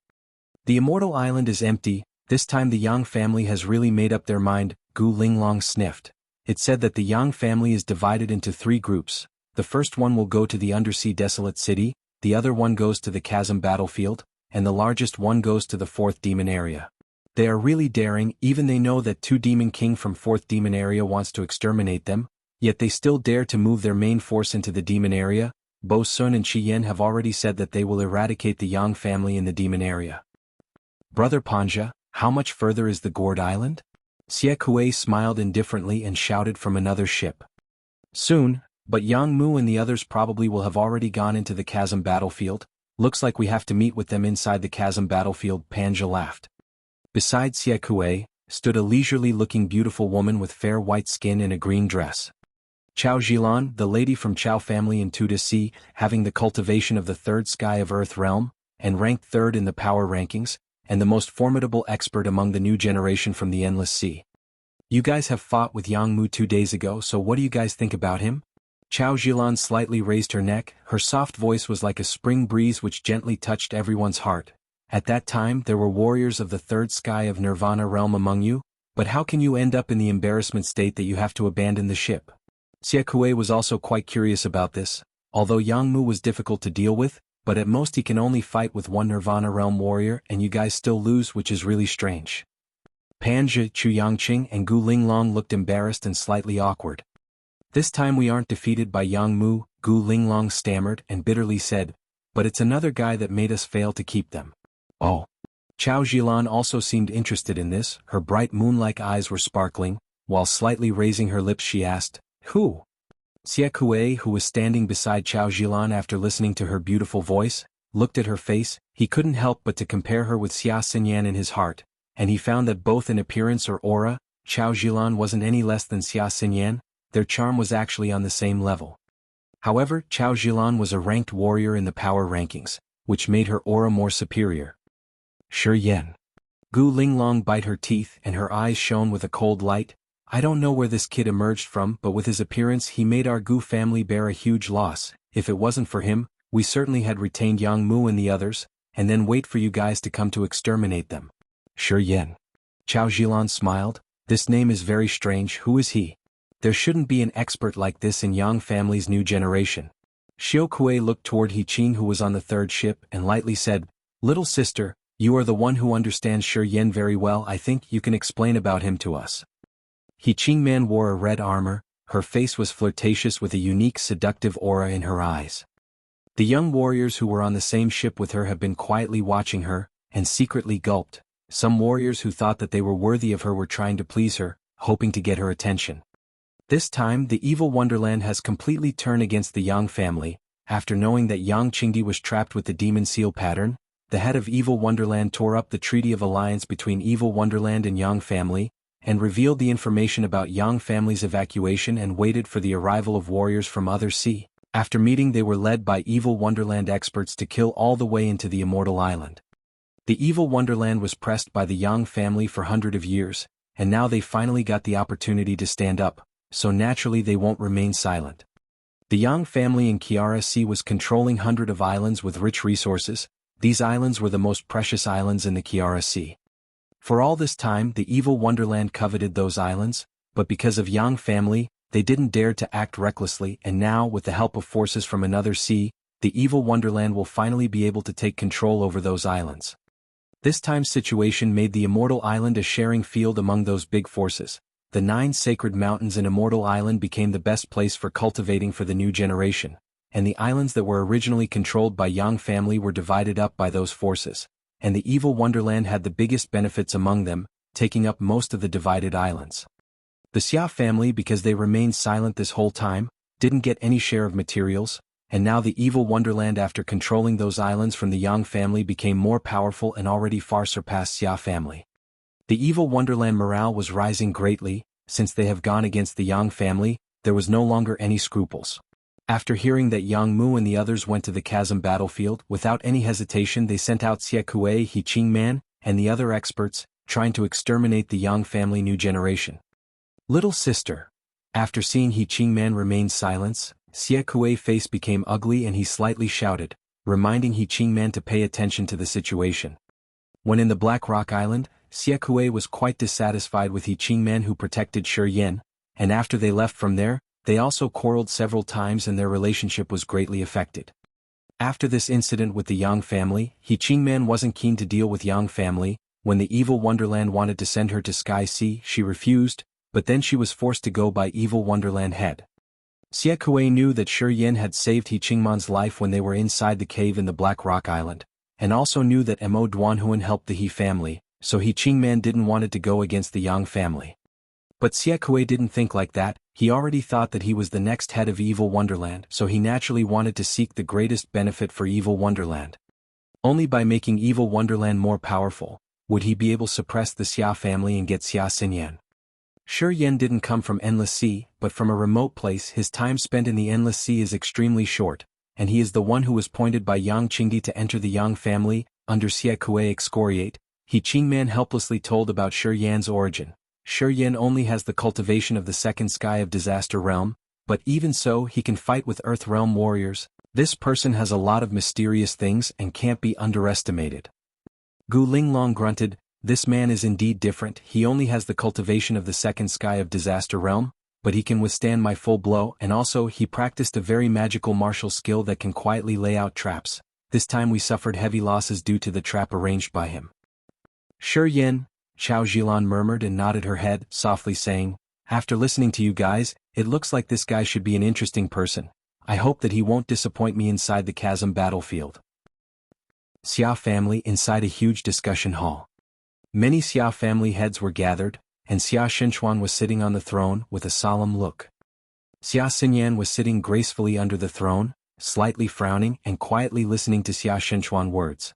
The immortal island is empty. This time the Yang family has really made up their mind. Gu Linglong sniffed. It said that the Yang family is divided into 3 groups. The first one will go to the undersea desolate city, the other one goes to the Chasm battlefield, and the largest one goes to the 4th demon area. They are really daring, even they know that 2 Demon King from 4th demon area wants to exterminate them, yet they still dare to move their main force into the demon area. Bo Sun and Shi Yin have already said that they will eradicate the Yang family in the demon area. Brother Panja, how much further is the gourd island? Xie Kuei smiled indifferently and shouted from another ship. Soon, but Jianghu and the others probably will have already gone into the Chasm battlefield. Looks like we have to meet with them inside the Chasm battlefield. Panja laughed. Beside Xie Kuei, stood a leisurely-looking beautiful woman with fair white skin in a green dress. Chao Jilan, the lady from Chao family in Tuda Sea, having the cultivation of the 3rd sky of Earth realm, and ranked 3rd in the power rankings, and the most formidable expert among the new generation from the Endless Sea. You guys have fought with Jianghu 2 days ago, so what do you guys think about him? Chao Jilan slightly raised her neck. Her soft voice was like a spring breeze which gently touched everyone's heart. At that time there were warriors of the 3rd sky of Nirvana realm among you, but how can you end up in the embarrassment state that you have to abandon the ship? Xie Kuei was also quite curious about this. Although Jianghu was difficult to deal with, but at most he can only fight with 1 Nirvana realm warrior and you guys still lose, which is really strange. Pan Zhi, Chu Yanqing and Gu Linglong looked embarrassed and slightly awkward. This time we aren't defeated by Jianghu, Gu Linglong stammered and bitterly said, but it's another guy that made us fail to keep them. Oh. Chao Jilan also seemed interested in this. Her bright moon-like eyes were sparkling, while slightly raising her lips she asked, who? Xie Kuei, who was standing beside Chao Jilan after listening to her beautiful voice, looked at her face. He couldn't help but to compare her with Xia Xinyan in his heart, and he found that both in appearance or aura, Chao Jilan wasn't any less than Xia Xinyan. Their charm was actually on the same level. However, Chao Jilan was a ranked warrior in the power rankings, which made her aura more superior. Shi Yin. Gu Linglong bit her teeth and her eyes shone with a cold light. I don't know where this kid emerged from, but with his appearance he made our Gu family bear a huge loss. If it wasn't for him, we certainly had retained Jianghu and the others, and then wait for you guys to come to exterminate them. Shi Yin. Chao Zhilan smiled. This name is very strange. Who is he? There shouldn't be an expert like this in Yang family's new generation. Xiao Kuei looked toward He Qing, who was on the third ship, and lightly said, "Little sister, you are the one who understands Shi Yin very well. I think you can explain about him to us." He Qing man wore a red armor, her face was flirtatious with a unique seductive aura in her eyes. The young warriors who were on the same ship with her have been quietly watching her, and secretly gulped. Some warriors who thought that they were worthy of her were trying to please her, hoping to get her attention. This time the evil Wonderland has completely turned against the Yang family. After knowing that Yang Qingdi was trapped with the demon seal pattern, the head of evil Wonderland tore up the treaty of alliance between evil Wonderland and Yang family, and revealed the information about Yang family's evacuation and waited for the arrival of warriors from other sea. After meeting, they were led by evil Wonderland experts to kill all the way into the Immortal Island. The evil Wonderland was pressed by the Yang family for hundreds of years, and now they finally got the opportunity to stand up, so naturally they won't remain silent. The Yang family in Kiara Sea was controlling hundreds of islands with rich resources. These islands were the most precious islands in the Kiara Sea. For all this time the evil Wonderland coveted those islands, but because of Yang family, they didn't dare to act recklessly, and now with the help of forces from another sea, the evil Wonderland will finally be able to take control over those islands. This time's situation made the Immortal Island a sharing field among those big forces. The 9 sacred mountains in Immortal Island became the best place for cultivating for the new generation, and the islands that were originally controlled by Yang family were divided up by those forces, and the evil Wonderland had the biggest benefits among them, taking up most of the divided islands. The Xia family, because they remained silent this whole time, didn't get any share of materials, and now the evil Wonderland, after controlling those islands from the Yang family, became more powerful and already far surpassed Xia family. The evil Wonderland morale was rising greatly. Since they have gone against the Yang family, there was no longer any scruples. After hearing that Jianghu and the others went to the Chasm battlefield, without any hesitation they sent out Xie Kuei, He Qing man, and the other experts, trying to exterminate the Yang family new generation. Little sister. After seeing He Qing man remain silent, Xie Kuei's face became ugly and he slightly shouted, reminding He Qing man to pay attention to the situation. When in the Black Rock Island, Xie Kuei was quite dissatisfied with He Qing man who protected Shi Yin, and after they left from there, they also quarreled several times and their relationship was greatly affected. After this incident with the Yang family, He Qing man wasn't keen to deal with Yang family. When the evil Wonderland wanted to send her to Sky Sea, she refused, but then she was forced to go by evil Wonderland head. Xie Kuei knew that Shi Yin had saved He Qing man's life when they were inside the cave in the Black Rock Island, and also knew that Mo Duanhuan helped the He family, so He Qing man didn't want it to go against the Yang family. But Xie Kuei didn't think like that. He already thought that he was the next head of evil Wonderland, so he naturally wanted to seek the greatest benefit for evil Wonderland. Only by making evil Wonderland more powerful would he be able to suppress the Xia family and get Xia Xinyan. Shi Yin didn't come from Endless Sea, but from a remote place. His time spent in the Endless Sea is extremely short, and he is the one who was appointed by Yang Qingdi to enter the Yang family, under Xie Kuei excoriate. He Qing man helplessly told about Shi Yan's origin. Shi Yin only has the cultivation of the second sky of Disaster Realm, but even so he can fight with Earth Realm warriors. This person has a lot of mysterious things and can't be underestimated. Gu Linglong grunted, this man is indeed different. He only has the cultivation of the second sky of Disaster Realm, but he can withstand my full blow, and also he practiced a very magical martial skill that can quietly lay out traps. This time we suffered heavy losses due to the trap arranged by him. Shi Yin, Chao Zhilan murmured and nodded her head, softly saying, after listening to you guys, it looks like this guy should be an interesting person. I hope that he won't disappoint me inside the Chasm battlefield. Xia family inside a huge discussion hall. Many Xia family heads were gathered, and Xia Xinchuan was sitting on the throne with a solemn look. Xia Xinyan was sitting gracefully under the throne, slightly frowning and quietly listening to Xia Xinchuan's words.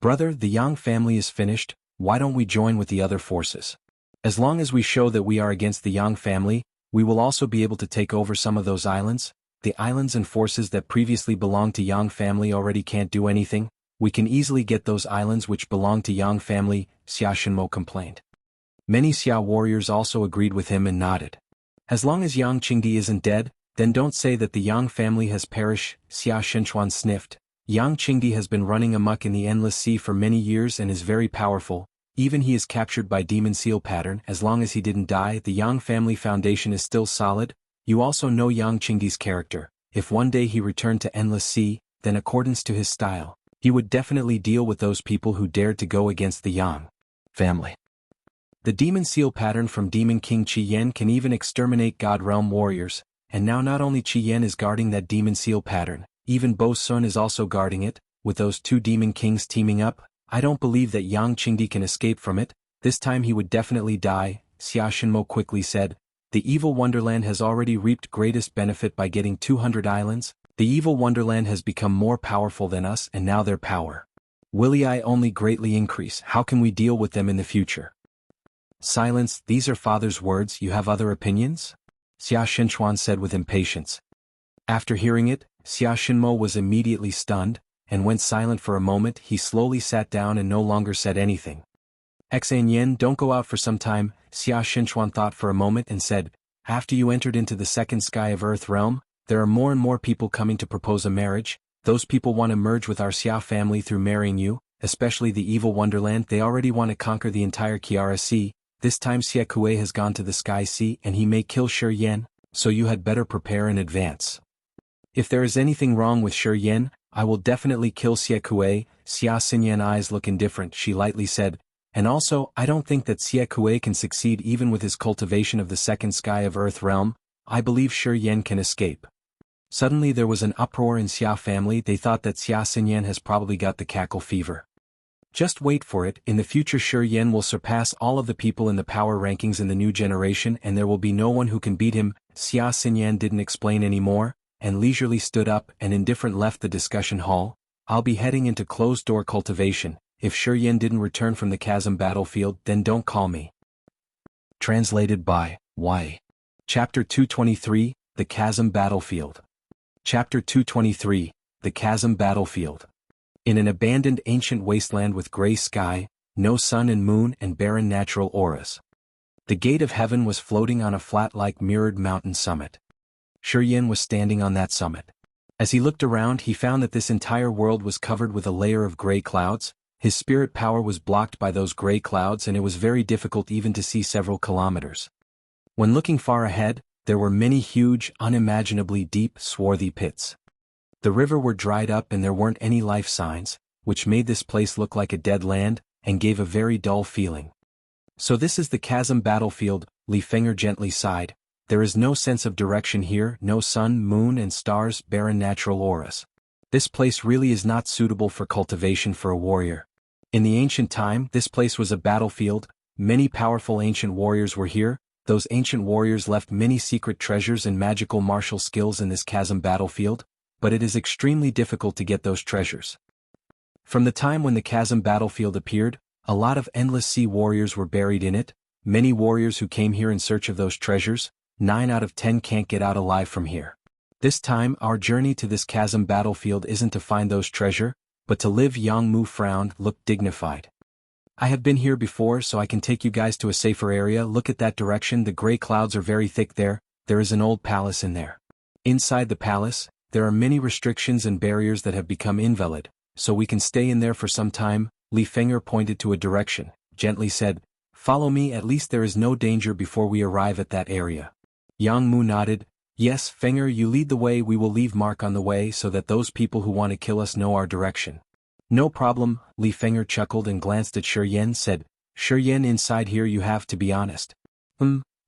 Brother, the Yang family is finished. Why don't we join with the other forces? As long as we show that we are against the Yang family, we will also be able to take over some of those islands. The islands and forces that previously belonged to Yang family already can't do anything. We can easily get those islands which belong to Yang family, Xia Shenmo complained. Many Xia warriors also agreed with him and nodded. As long as Yang Qingdi isn't dead, Then don't say that the Yang family has perished, Xia Shenchuan sniffed. Yang Qingdi has been running amok in the Endless Sea for many years and is very powerful. Even he is captured by Demon Seal pattern. As long as he didn't die, the Yang family foundation is still solid. You also know Yang Qingdi's character. If one day he returned to Endless Sea, then accordance to his style, he would definitely deal with those people who dared to go against the Yang family. The Demon Seal pattern from Demon King Qi Yan can even exterminate God Realm warriors, and now not only Qi Yan is guarding that Demon Seal pattern, even Bo Sun is also guarding it. With those two Demon Kings teaming up, I don't believe that Yang Qingdi can escape from it. This time he would definitely die, Xia Shenmo quickly said. The evil Wonderland has already reaped greatest benefit by getting 200 islands. The evil Wonderland has become more powerful than us, and now their power will only greatly increase. How can we deal with them in the future? Silence, these are father's words. You have other opinions? Xia Shenchuan said with impatience. After hearing it, Xia Shenmo was immediately stunned, and went silent for a moment. He slowly sat down and no longer said anything. Xan Yen, don't go out for some time, Xia Shenchuan thought for a moment and said, after you entered into the second sky of Earth realm, there are more and more people coming to propose a marriage. Those people want to merge with our Xia family through marrying you, especially the evil Wonderland. They already want to conquer the entire Kiara Sea. This time Xie Kuei has gone to the Sky Sea and he may kill Shi Yan, so you had better prepare in advance. If there is anything wrong with Shi Yan, I will definitely kill Xie Kuei. Xia Xinyan eyes look indifferent, she lightly said. And also, I don't think that Xie Kuei can succeed even with his cultivation of the second sky of Earth realm. I believe Shi Yan can escape. Suddenly there was an uproar in Xia family. They thought that Xia Xinyan has probably got the cackle fever. Just wait for it. In the future Shi Yan will surpass all of the people in the power rankings in the new generation and there will be no one who can beat him. Xia Xinyan didn't explain anymore, and leisurely stood up and indifferent left the discussion hall. I'll be heading into closed-door cultivation. If Shi Yan didn't return from the Chasm battlefield, then don't call me. Translated by Y. Chapter 223, The Chasm Battlefield. Chapter 223, The Chasm Battlefield. In an abandoned ancient wasteland with gray sky, no sun and moon and barren natural auras. The gate of heaven was floating on a flat-like mirrored mountain summit. Shi Yan was standing on that summit. As he looked around he found that this entire world was covered with a layer of gray clouds. His spirit power was blocked by those gray clouds and it was very difficult even to see several kilometers. When looking far ahead, there were many huge, unimaginably deep, swarthy pits. The river were dried up and there weren't any life signs, which made this place look like a dead land, and gave a very dull feeling. So this is the Chasm battlefield, Li Feng'er gently sighed. There is no sense of direction here, no sun, moon and stars, barren natural auras. This place really is not suitable for cultivation for a warrior. In the ancient time, this place was a battlefield. Many powerful ancient warriors were here. Those ancient warriors left many secret treasures and magical martial skills in this Chasm battlefield, but it is extremely difficult to get those treasures. From the time when the Chasm battlefield appeared, a lot of Endless Sea warriors were buried in it. Many warriors who came here in search of those treasures, 9 out of 10 can't get out alive from here. This time our journey to this Chasm battlefield isn't to find those treasure, but to live. Yang Mu frowned, looked dignified. I have been here before so I can take you guys to a safer area. Look at that direction, the gray clouds are very thick there. There is an old palace in there. Inside the palace, there are many restrictions and barriers that have become invalid, so we can stay in there for some time. Li Feng'er pointed to a direction, gently said, follow me, at least there is no danger before we arrive at that area. Yang Mu nodded. Yes, Feng'er, you lead the way. We will leave mark on the way so that those people who want to kill us know our direction. No problem, Li Feng'er chuckled and glanced at Shi Yan, said, Shi Yan, inside here you have to be honest.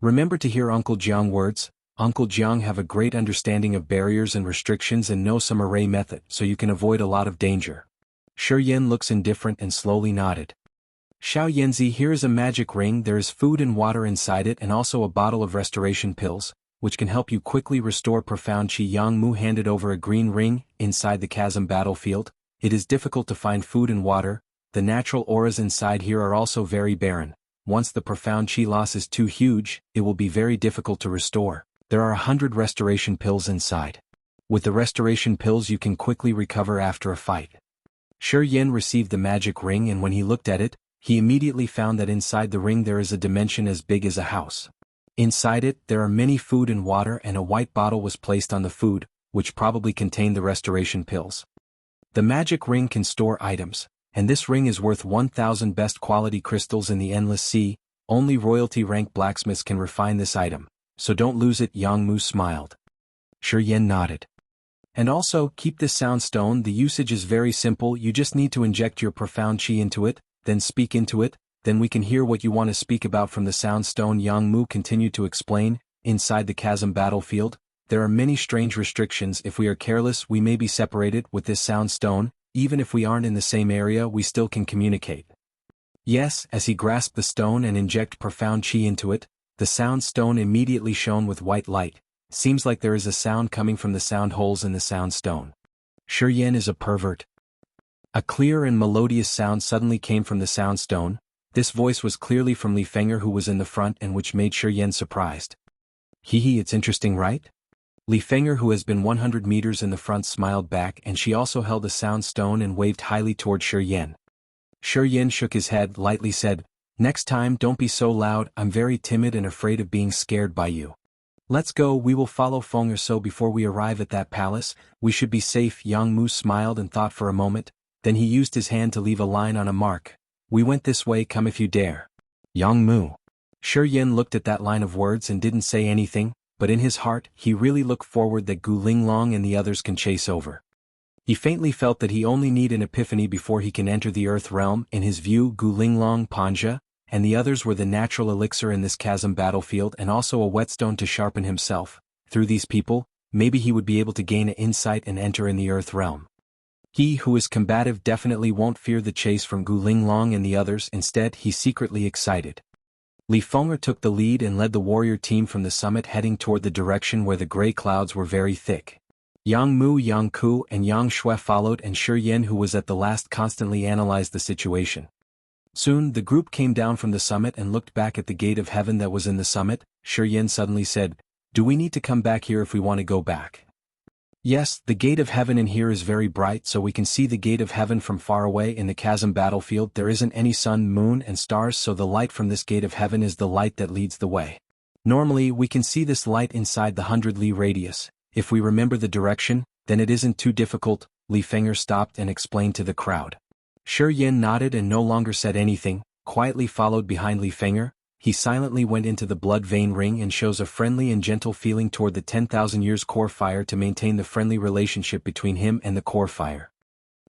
Remember to hear Uncle Jiang words. Uncle Jiang have a great understanding of barriers and restrictions and know some array method so you can avoid a lot of danger. Shi Yan looks indifferent and slowly nodded. Xiao Yanzi, here is a magic ring. There is food and water inside it and also a bottle of restoration pills, which can help you quickly restore profound chi. Yang Mu handed over a green ring. Inside the Chasm battlefield, it is difficult to find food and water. The natural auras inside here are also very barren. Once the profound chi loss is too huge, it will be very difficult to restore. There are 100 restoration pills inside. With the restoration pills you can quickly recover after a fight. Shi Yan received the magic ring and when he looked at it, he immediately found that inside the ring there is a dimension as big as a house. Inside it, there are many food and water, and a white bottle was placed on the food, which probably contained the restoration pills. The magic ring can store items, and this ring is worth 1,000 best quality crystals in the endless sea. Only royalty rank blacksmiths can refine this item, so don't lose it. Jianghu smiled. Shi Yan nodded. And also, keep this sound stone. The usage is very simple. You just need to inject your profound chi into it, then speak into it, then we can hear what you want to speak about from the sound stone. Jianghu continued to explain. Inside the chasm battlefield, there are many strange restrictions. If we are careless, we may be separated. With this sound stone, even if we aren't in the same area, we still can communicate. Yes, as he grasped the stone and inject profound chi into it, the sound stone immediately shone with white light. Seems like there is a sound coming from the sound holes in the sound stone. Shi Yan is a pervert. A clear and melodious sound suddenly came from the sound stone. This voice was clearly from Li Fenger, who was in the front, and which made Shi Yan surprised. Hee, it's interesting, right? Li Fenger, who has been 100 meters in the front, smiled back, and she also held a sound stone and waved highly toward Shi Yan. Shi Yan shook his head, lightly said, "Next time don't be so loud. I'm very timid and afraid of being scared by you. Let's go, we will follow Fenger, so before we arrive at that palace, we should be safe." Jianghu smiled and thought for a moment, then he used his hand to leave a line on a mark. "We went this way, come if you dare." Jianghu. Shi Yan looked at that line of words and didn't say anything, but in his heart, he really looked forward that Gu Linglong and the others can chase over. He faintly felt that he only need an epiphany before he can enter the Earth realm. In his view, Gu Linglong, Panja, and the others were the natural elixir in this chasm battlefield, and also a whetstone to sharpen himself. Through these people, maybe he would be able to gain an insight and enter in the Earth realm. He who is combative definitely won't fear the chase from Gu Linglong and the others. Instead, he's secretly excited. Li Fenger took the lead and led the warrior team from the summit, heading toward the direction where the gray clouds were very thick. Jianghu, Yang Ku, and Yang Shui followed, and Shi Yan, who was at the last, constantly analyzed the situation. Soon, the group came down from the summit and looked back at the gate of heaven that was in the summit. Shi Yan suddenly said, "Do we need to come back here if we want to go back?" "Yes, the gate of heaven in here is very bright, so we can see the gate of heaven from far away. In the chasm battlefield there isn't any sun, moon, and stars, so the light from this gate of heaven is the light that leads the way. Normally we can see this light inside the 100 li radius. If we remember the direction, then it isn't too difficult." Li Fenger stopped and explained to the crowd. Shi Yan nodded and no longer said anything, quietly followed behind Li Fenger. He silently went into the blood vein ring and shows a friendly and gentle feeling toward the 10,000 years core fire to maintain the friendly relationship between him and the core fire.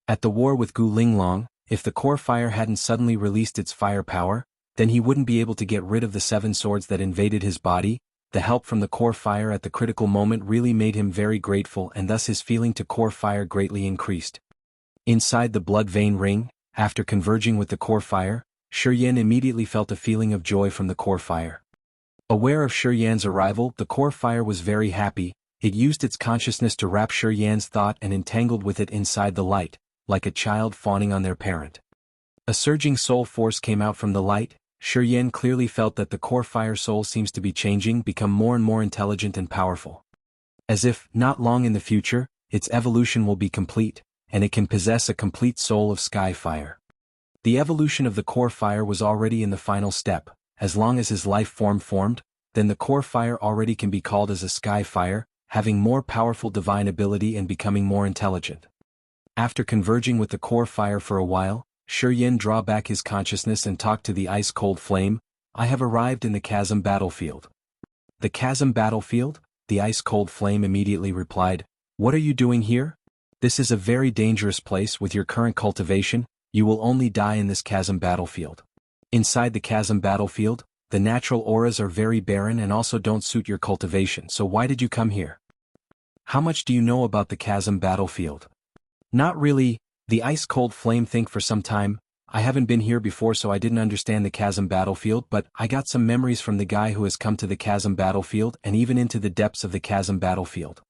At the war with Gu Linglong, if the core fire hadn't suddenly released its firepower, then he wouldn't be able to get rid of the 7 swords that invaded his body. The help from the core fire at the critical moment really made him very grateful, and thus his feeling to core fire greatly increased. Inside the blood vein ring, after converging with the core fire, Shi Yan immediately felt a feeling of joy from the core fire. Aware of Shi Yan's arrival, the core fire was very happy. It used its consciousness to wrap Shi Yan's thought and entangled with it inside the light, like a child fawning on their parent. A surging soul force came out from the light. Shi Yan clearly felt that the core fire soul seems to be changing, become more and more intelligent and powerful. As if, not long in the future, its evolution will be complete, and it can possess a complete soul of sky fire. The evolution of the core fire was already in the final step. As long as his life form formed, then the core fire already can be called as a sky fire, having more powerful divine ability and becoming more intelligent. After converging with the core fire for a while, Shi Yan draw back his consciousness and talked to the ice-cold flame. "I have arrived in the chasm battlefield." "The chasm battlefield?" The ice-cold flame immediately replied. "What are you doing here? This is a very dangerous place. With your current cultivation, you will only die in this chasm battlefield. Inside the chasm battlefield, the natural auras are very barren and also don't suit your cultivation, so why did you come here? How much do you know about the chasm battlefield?" "Not really." The ice-cold flame think for some time. "I haven't been here before, so I didn't understand the chasm battlefield, but I got some memories from the guy who has come to the chasm battlefield and even into the depths of the chasm battlefield.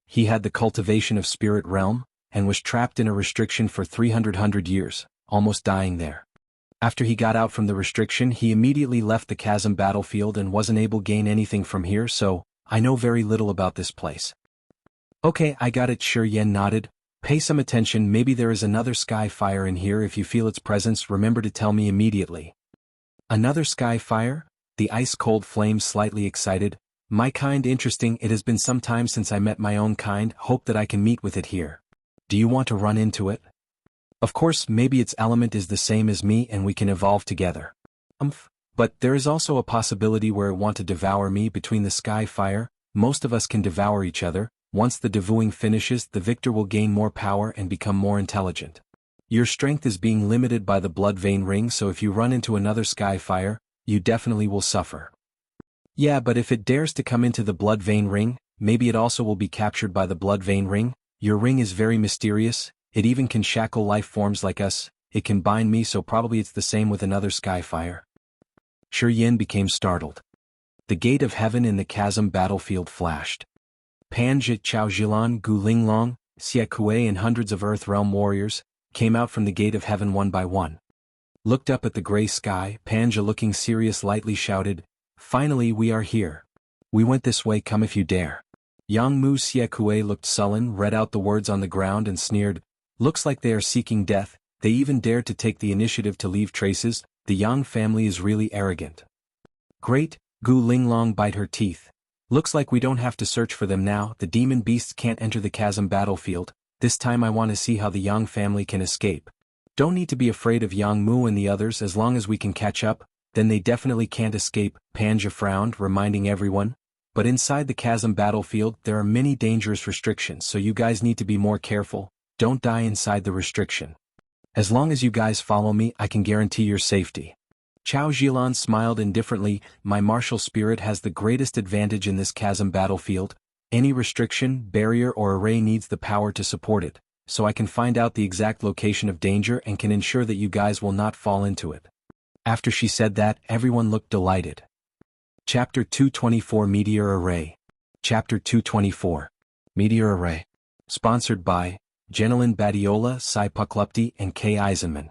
He had the cultivation of spirit realm, and was trapped in a restriction for 300 years, almost dying there. After he got out from the restriction, he immediately left the chasm battlefield and wasn't able to gain anything from here, so I know very little about this place." "Okay, I got it." Shi Yan nodded. "Pay some attention. Maybe there is another sky fire in here. If you feel its presence, remember to tell me immediately." "Another sky fire?" the ice-cold flame slightly excited. My kind interesting, it has been some time since I met my own kind, hope that I can meet with it here. Do you want to run into it? Of course, maybe its element is the same as me and we can evolve together. But there is also a possibility where it want to devour me between the sky fire. Most of us can devour each other. Once the devouring finishes, the victor will gain more power and become more intelligent. Your strength is being limited by the blood vein ring, so if you run into another sky fire, you definitely will suffer. Yeah, but if it dares to come into the blood vein ring, maybe it also will be captured by the blood vein ring. Your ring is very mysterious, it even can shackle life forms like us, it can bind me, so probably it's the same with another sky fire. Shi Yin became startled. The gate of heaven in the chasm battlefield flashed. Pan Zhi Chao Jilan Gu Linglong, Xie Kuei and hundreds of Earth Realm warriors came out from the gate of heaven one by one. Looked up at the gray sky, Pan Zhi looking serious lightly shouted, "Finally we are here. We went this way, come if you dare." Jianghu Xie Kuei looked sullen, read out the words on the ground and sneered, "Looks like they are seeking death, they even dared to take the initiative to leave traces, the Yang family is really arrogant." "Great," Gu Linglong bite her teeth. "Looks like we don't have to search for them now, the demon beasts can't enter the chasm battlefield, this time I want to see how the Yang family can escape. Don't need to be afraid of Jianghu and the others as long as we can catch up, then they definitely can't escape," Pan Zhi frowned, reminding everyone. "But inside the chasm battlefield there are many dangerous restrictions, so you guys need to be more careful, don't die inside the restriction. As long as you guys follow me, I can guarantee your safety." Chao Jilan smiled indifferently, "My martial spirit has the greatest advantage in this chasm battlefield. Any restriction, barrier or array needs the power to support it, so I can find out the exact location of danger and can ensure that you guys will not fall into it." After she said that, everyone looked delighted. Chapter 224 Meteor Array. Chapter 224 Meteor Array. Sponsored by Jenilyn Badiola, Sai Puklupti and K. Eisenman.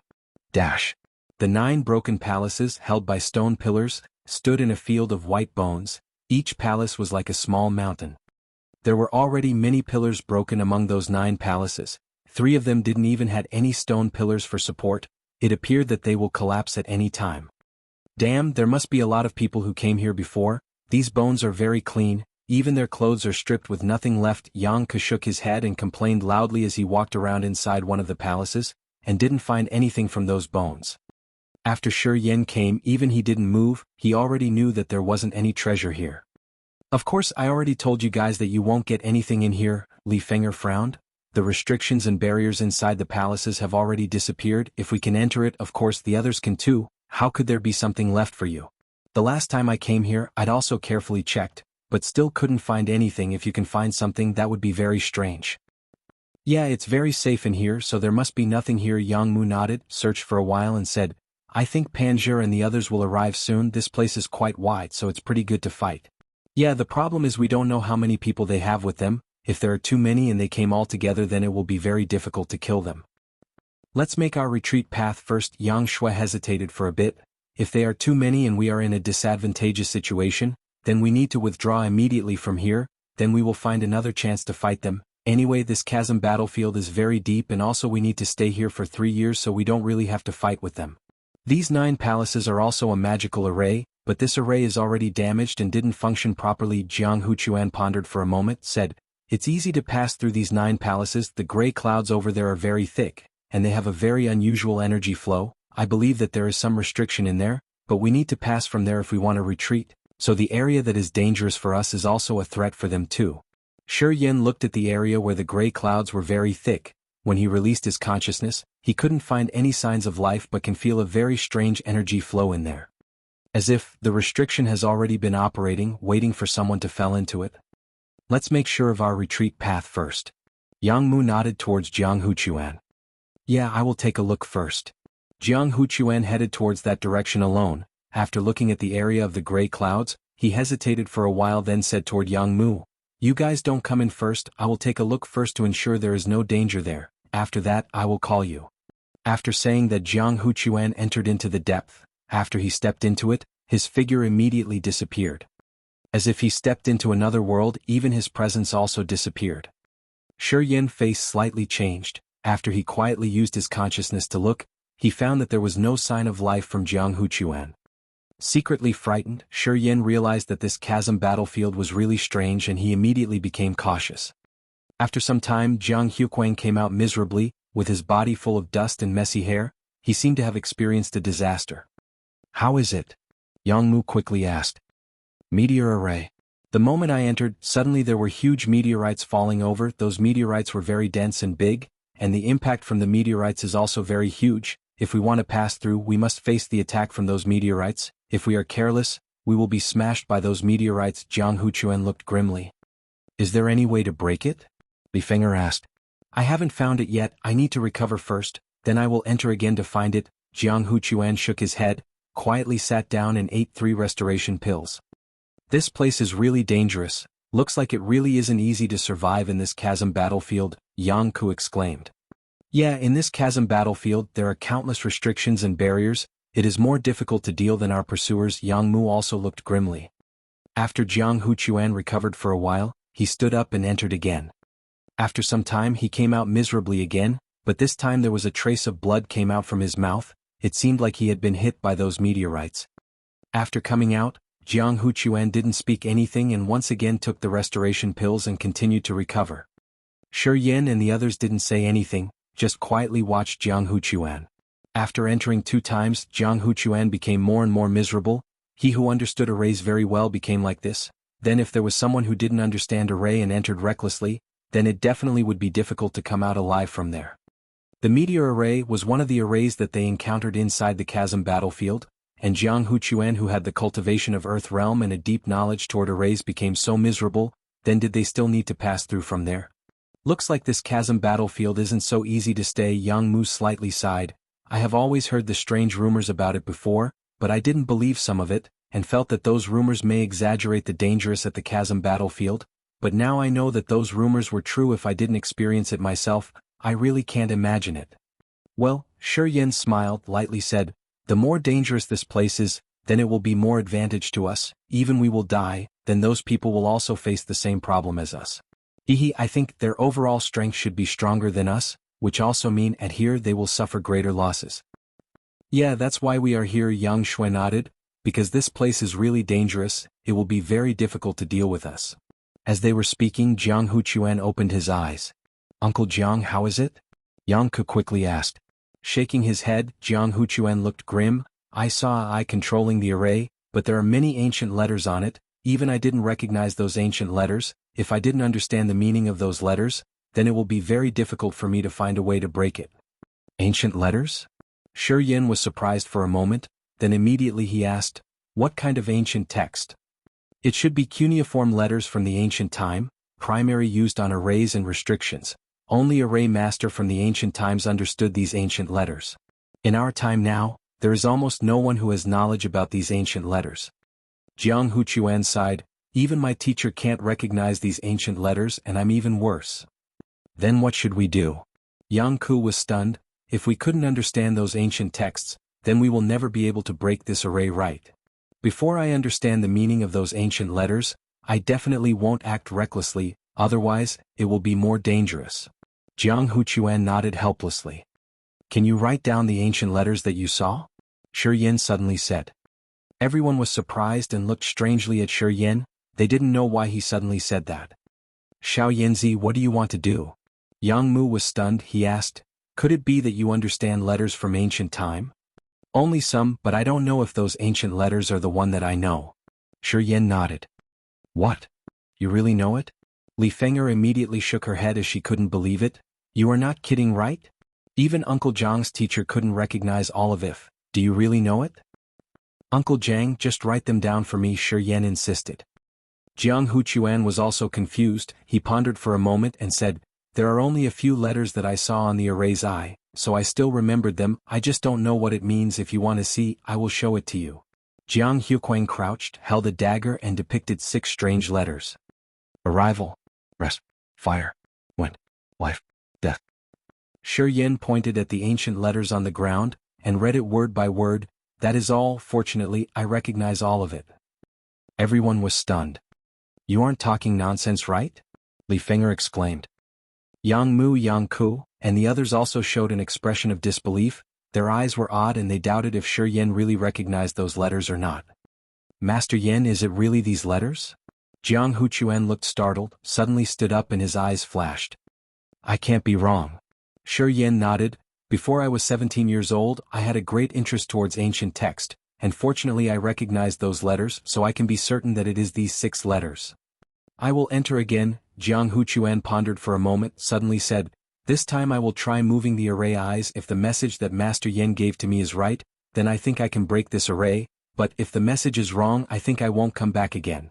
The 9 broken palaces, held by stone pillars, stood in a field of white bones. Each palace was like a small mountain. There were already many pillars broken among those 9 palaces. 3 of them didn't even have any stone pillars for support. It appeared that they will collapse at any time. Damn, there must be a lot of people who came here before. These bones are very clean, even their clothes are stripped with nothing left. Yang shook his head and complained loudly as he walked around inside one of the palaces, and didn't find anything from those bones. After Shi Yin came, even he didn't move, he already knew that there wasn't any treasure here. "Of course I already told you guys that you won't get anything in here," Li Fenger frowned. "The restrictions and barriers inside the palaces have already disappeared. If we can enter it, of course the others can too. How could there be something left for you? The last time I came here, I'd also carefully checked, but still couldn't find anything. If you can find something, that would be very strange." "Yeah, it's very safe in here, so there must be nothing here." Jianghu nodded, searched for a while and said, "I think Pan Zhi and the others will arrive soon. This place is quite wide, so it's pretty good to fight. Yeah, the problem is we don't know how many people they have with them. If there are too many and they came all together, then it will be very difficult to kill them. Let's make our retreat path first." Yang Shui hesitated for a bit. "If they are too many and we are in a disadvantageous situation, then we need to withdraw immediately from here, then we will find another chance to fight them. Anyway, this chasm battlefield is very deep and also we need to stay here for 3 years, so we don't really have to fight with them. These 9 palaces are also a magical array, but this array is already damaged and didn't function properly." Jianghu Chuan pondered for a moment, said, "It's easy to pass through these 9 palaces. The gray clouds over there are very thick, and they have a very unusual energy flow. I believe that there is some restriction in there, but we need to pass from there if we want to retreat, so the area that is dangerous for us is also a threat for them too." Shi Yin looked at the area where the gray clouds were very thick. When he released his consciousness, he couldn't find any signs of life but can feel a very strange energy flow in there. As if the restriction has already been operating, waiting for someone to fall into it. "Let's make sure of our retreat path first." Yang Mu nodded towards Jianghu Chuan. "Yeah, I will take a look first." Jianghu Chuan headed towards that direction alone. After looking at the area of the gray clouds, he hesitated for a while, then said toward Yang Mu, "You guys don't come in first, I will take a look first to ensure there is no danger there. After that, I will call you." After saying that, Jianghu Chuan entered into the depth. After he stepped into it, his figure immediately disappeared. As if he stepped into another world, even his presence also disappeared. Shi Yin's face slightly changed. After he quietly used his consciousness to look, he found that there was no sign of life from Jianghu Chuan. Secretly frightened, Yin realized that this chasm battlefield was really strange and he immediately became cautious. After some time, Jianghu came out miserably, with his body full of dust and messy hair. He seemed to have experienced a disaster. "How is it?" Jianghu quickly asked. "Meteor array." The moment I entered, suddenly there were huge meteorites falling over. Those meteorites were very dense and big, and the impact from the meteorites is also very huge. If we want to pass through, we must face the attack from those meteorites. If we are careless, we will be smashed by those meteorites. Jianghu looked grimly. "Is there any way to break it?" Li Feng'er asked. "I haven't found it yet. I need to recover first, then I will enter again to find it." Jianghu shook his head, quietly sat down and ate 3 restoration pills. "This place is really dangerous. Looks like it really isn't easy to survive in this chasm battlefield," Jianghu exclaimed. "Yeah, in this chasm battlefield there are countless restrictions and barriers. It is more difficult to deal than our pursuers." Jianghu also looked grimly. After Jianghu recovered for a while, he stood up and entered again. After some time he came out miserably again, but this time there was a trace of blood came out from his mouth. It seemed like he had been hit by those meteorites. After coming out, Jianghu didn't speak anything and once again took the restoration pills and continued to recover. Yin and the others didn't say anything, just quietly watched Jianghu. After entering 2 times, Jianghu became more and more miserable. He who understood arrays very well became like this. Then if there was someone who didn't understand array and entered recklessly, then it definitely would be difficult to come out alive from there. The Meteor array was one of the arrays that they encountered inside the chasm battlefield, and Jianghu who had the cultivation of Earth realm and a deep knowledge toward arrays became so miserable. Then did they still need to pass through from there? "Looks like this chasm battlefield isn't so easy to stay." Jianghu slightly sighed. "I have always heard the strange rumors about it before, but I didn't believe some of it, and felt that those rumors may exaggerate the dangers at the chasm battlefield, but now I know that those rumors were true. If I didn't experience it myself, I really can't imagine it." "Well," Yin smiled, lightly said, "the more dangerous this place is, then it will be more advantage to us. Even we will die, then those people will also face the same problem as us. I think their overall strength should be stronger than us, which also mean at here they will suffer greater losses." "Yeah, that's why we are here," Yang Shui nodded, "because this place is really dangerous. It will be very difficult to deal with us." As they were speaking, Jianghu opened his eyes. "Uncle Jiang, how is it?" Yang Ku quickly asked. Shaking his head, Jianghu looked grim. "I saw I controlling the array, but there are many ancient letters on it. Even I didn't recognize those ancient letters. If I didn't understand the meaning of those letters, then it will be very difficult for me to find a way to break it." "Ancient letters?" Yin was surprised for a moment, then immediately he asked, "What kind of ancient text?" "It should be cuneiform letters from the ancient time, primary used on arrays and restrictions. Only array master from the ancient times understood these ancient letters. In our time now, there is almost no one who has knowledge about these ancient letters." Jianghu sighed, "Even my teacher can't recognize these ancient letters and I'm even worse." "Then what should we do?" Yang Ku was stunned. "If we couldn't understand those ancient texts, then we will never be able to break this array right. Before I understand the meaning of those ancient letters, I definitely won't act recklessly, otherwise, it will be more dangerous." Jianghu nodded helplessly. "Can you write down the ancient letters that you saw?" Yin suddenly said. Everyone was surprised and looked strangely at Yin. They didn't know why he suddenly said that. "Xiao Yanzi, what do you want to do?" Yang Mu was stunned. He asked, "Could it be that you understand letters from ancient time?" "Only some, but I don't know if those ancient letters are the one that I know." Yin nodded. "What? You really know it?" Li Feng'er immediately shook her head as she couldn't believe it. "You are not kidding, right? Even Uncle Zhang's teacher couldn't recognize all of it. Do you really know it?" "Uncle Zhang, just write them down for me," Yin insisted. Jianghu was also confused. He pondered for a moment and said, "There are only a few letters that I saw on the array's eye, so I still remembered them. I just don't know what it means. If you want to see, I will show it to you." Jianghu crouched, held a dagger and depicted 6 strange letters. Arrival, rest, fire, wind, life, death. Yin pointed at the ancient letters on the ground, and read it word by word. "That is all. Fortunately, I recognize all of it." Everyone was stunned. "You aren't talking nonsense, right?" Li Feng'er exclaimed. Yang Mu, Yang Ku, and the others also showed an expression of disbelief. Their eyes were odd and they doubted if Shi Yen really recognized those letters or not. Master Yen, is it really these letters? Jianghu Chuan looked startled, suddenly stood up and his eyes flashed. I can't be wrong. Shi Yen nodded. Before I was 17 years old, I had a great interest towards ancient text, and fortunately I recognized those letters, so I can be certain that it is these 6 letters. I will enter again. Jianghu Chuan pondered for a moment, suddenly said, this time I will try moving the array eyes. If the message that Master Yen gave to me is right, then I think I can break this array, but if the message is wrong I think I won't come back again.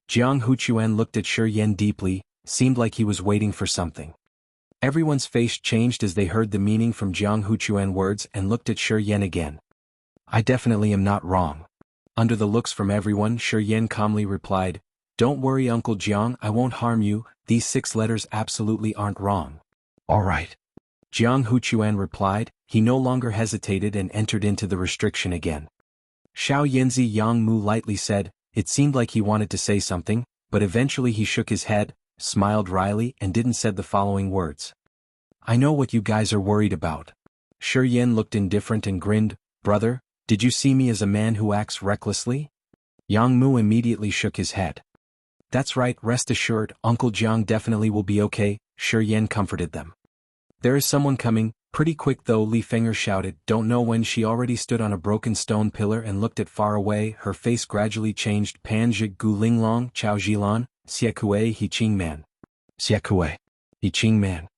Jianghu Chuan looked at Shi Yen deeply, seemed like he was waiting for something. Everyone's face changed as they heard the meaning from Jianghu Chuan's words and looked at Shi Yen again. I definitely am not wrong. Under the looks from everyone, Shi Yen calmly replied, don't worry Uncle Jiang, I won't harm you, these 6 letters absolutely aren't wrong. All right. Jianghu Chuan replied. He no longer hesitated and entered into the restriction again. Xiao Yanzi Yang Mu lightly said, it seemed like he wanted to say something, but eventually he shook his head, smiled wryly and didn't said the following words. I know what you guys are worried about. Shi Yen looked indifferent and grinned, brother, did you see me as a man who acts recklessly? Yang Mu immediately shook his head. That's right, rest assured, Uncle Jiang definitely will be okay, Shi Yen comforted them. There is someone coming, pretty quick though, Li Feng'er shouted. Don't know when she already stood on a broken stone pillar and looked at far away. Her face gradually changed. Pan Zhi Gu Linglong, Chao Jilan, Xiekue He Qing Man. Xiekue He Qing Man.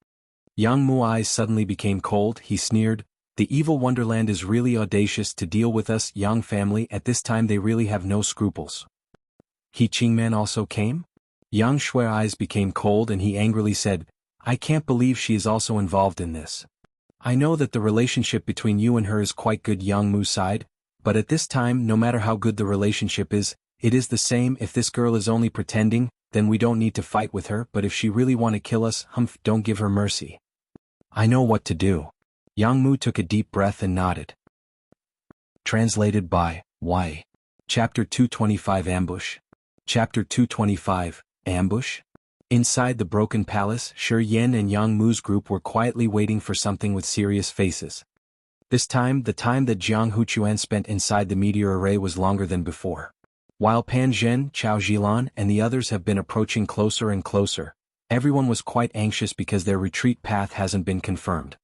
Yang Mu's eyes suddenly became cold. He sneered. The evil wonderland is really audacious to deal with us, Yang family. At this time they really have no scruples. He Qing Man also came? Yang Shui's eyes became cold and he angrily said, I can't believe she is also involved in this. I know that the relationship between you and her is quite good, Yang Mu sighed, but at this time no matter how good the relationship is, it is the same. If this girl is only pretending, then we don't need to fight with her, but if she really want to kill us, don't give her mercy. I know what to do. Yang Mu took a deep breath and nodded. Translated by Y. Chapter 225 Ambush. Chapter 225, Ambush? Inside the broken palace, Shi Yen and Yang Mu's group were quietly waiting for something with serious faces. This time, the time that Jianghu Chuan spent inside the meteor array was longer than before. While Pan Zhen, Chao Jilan, and the others have been approaching closer and closer, everyone was quite anxious because their retreat path hasn't been confirmed.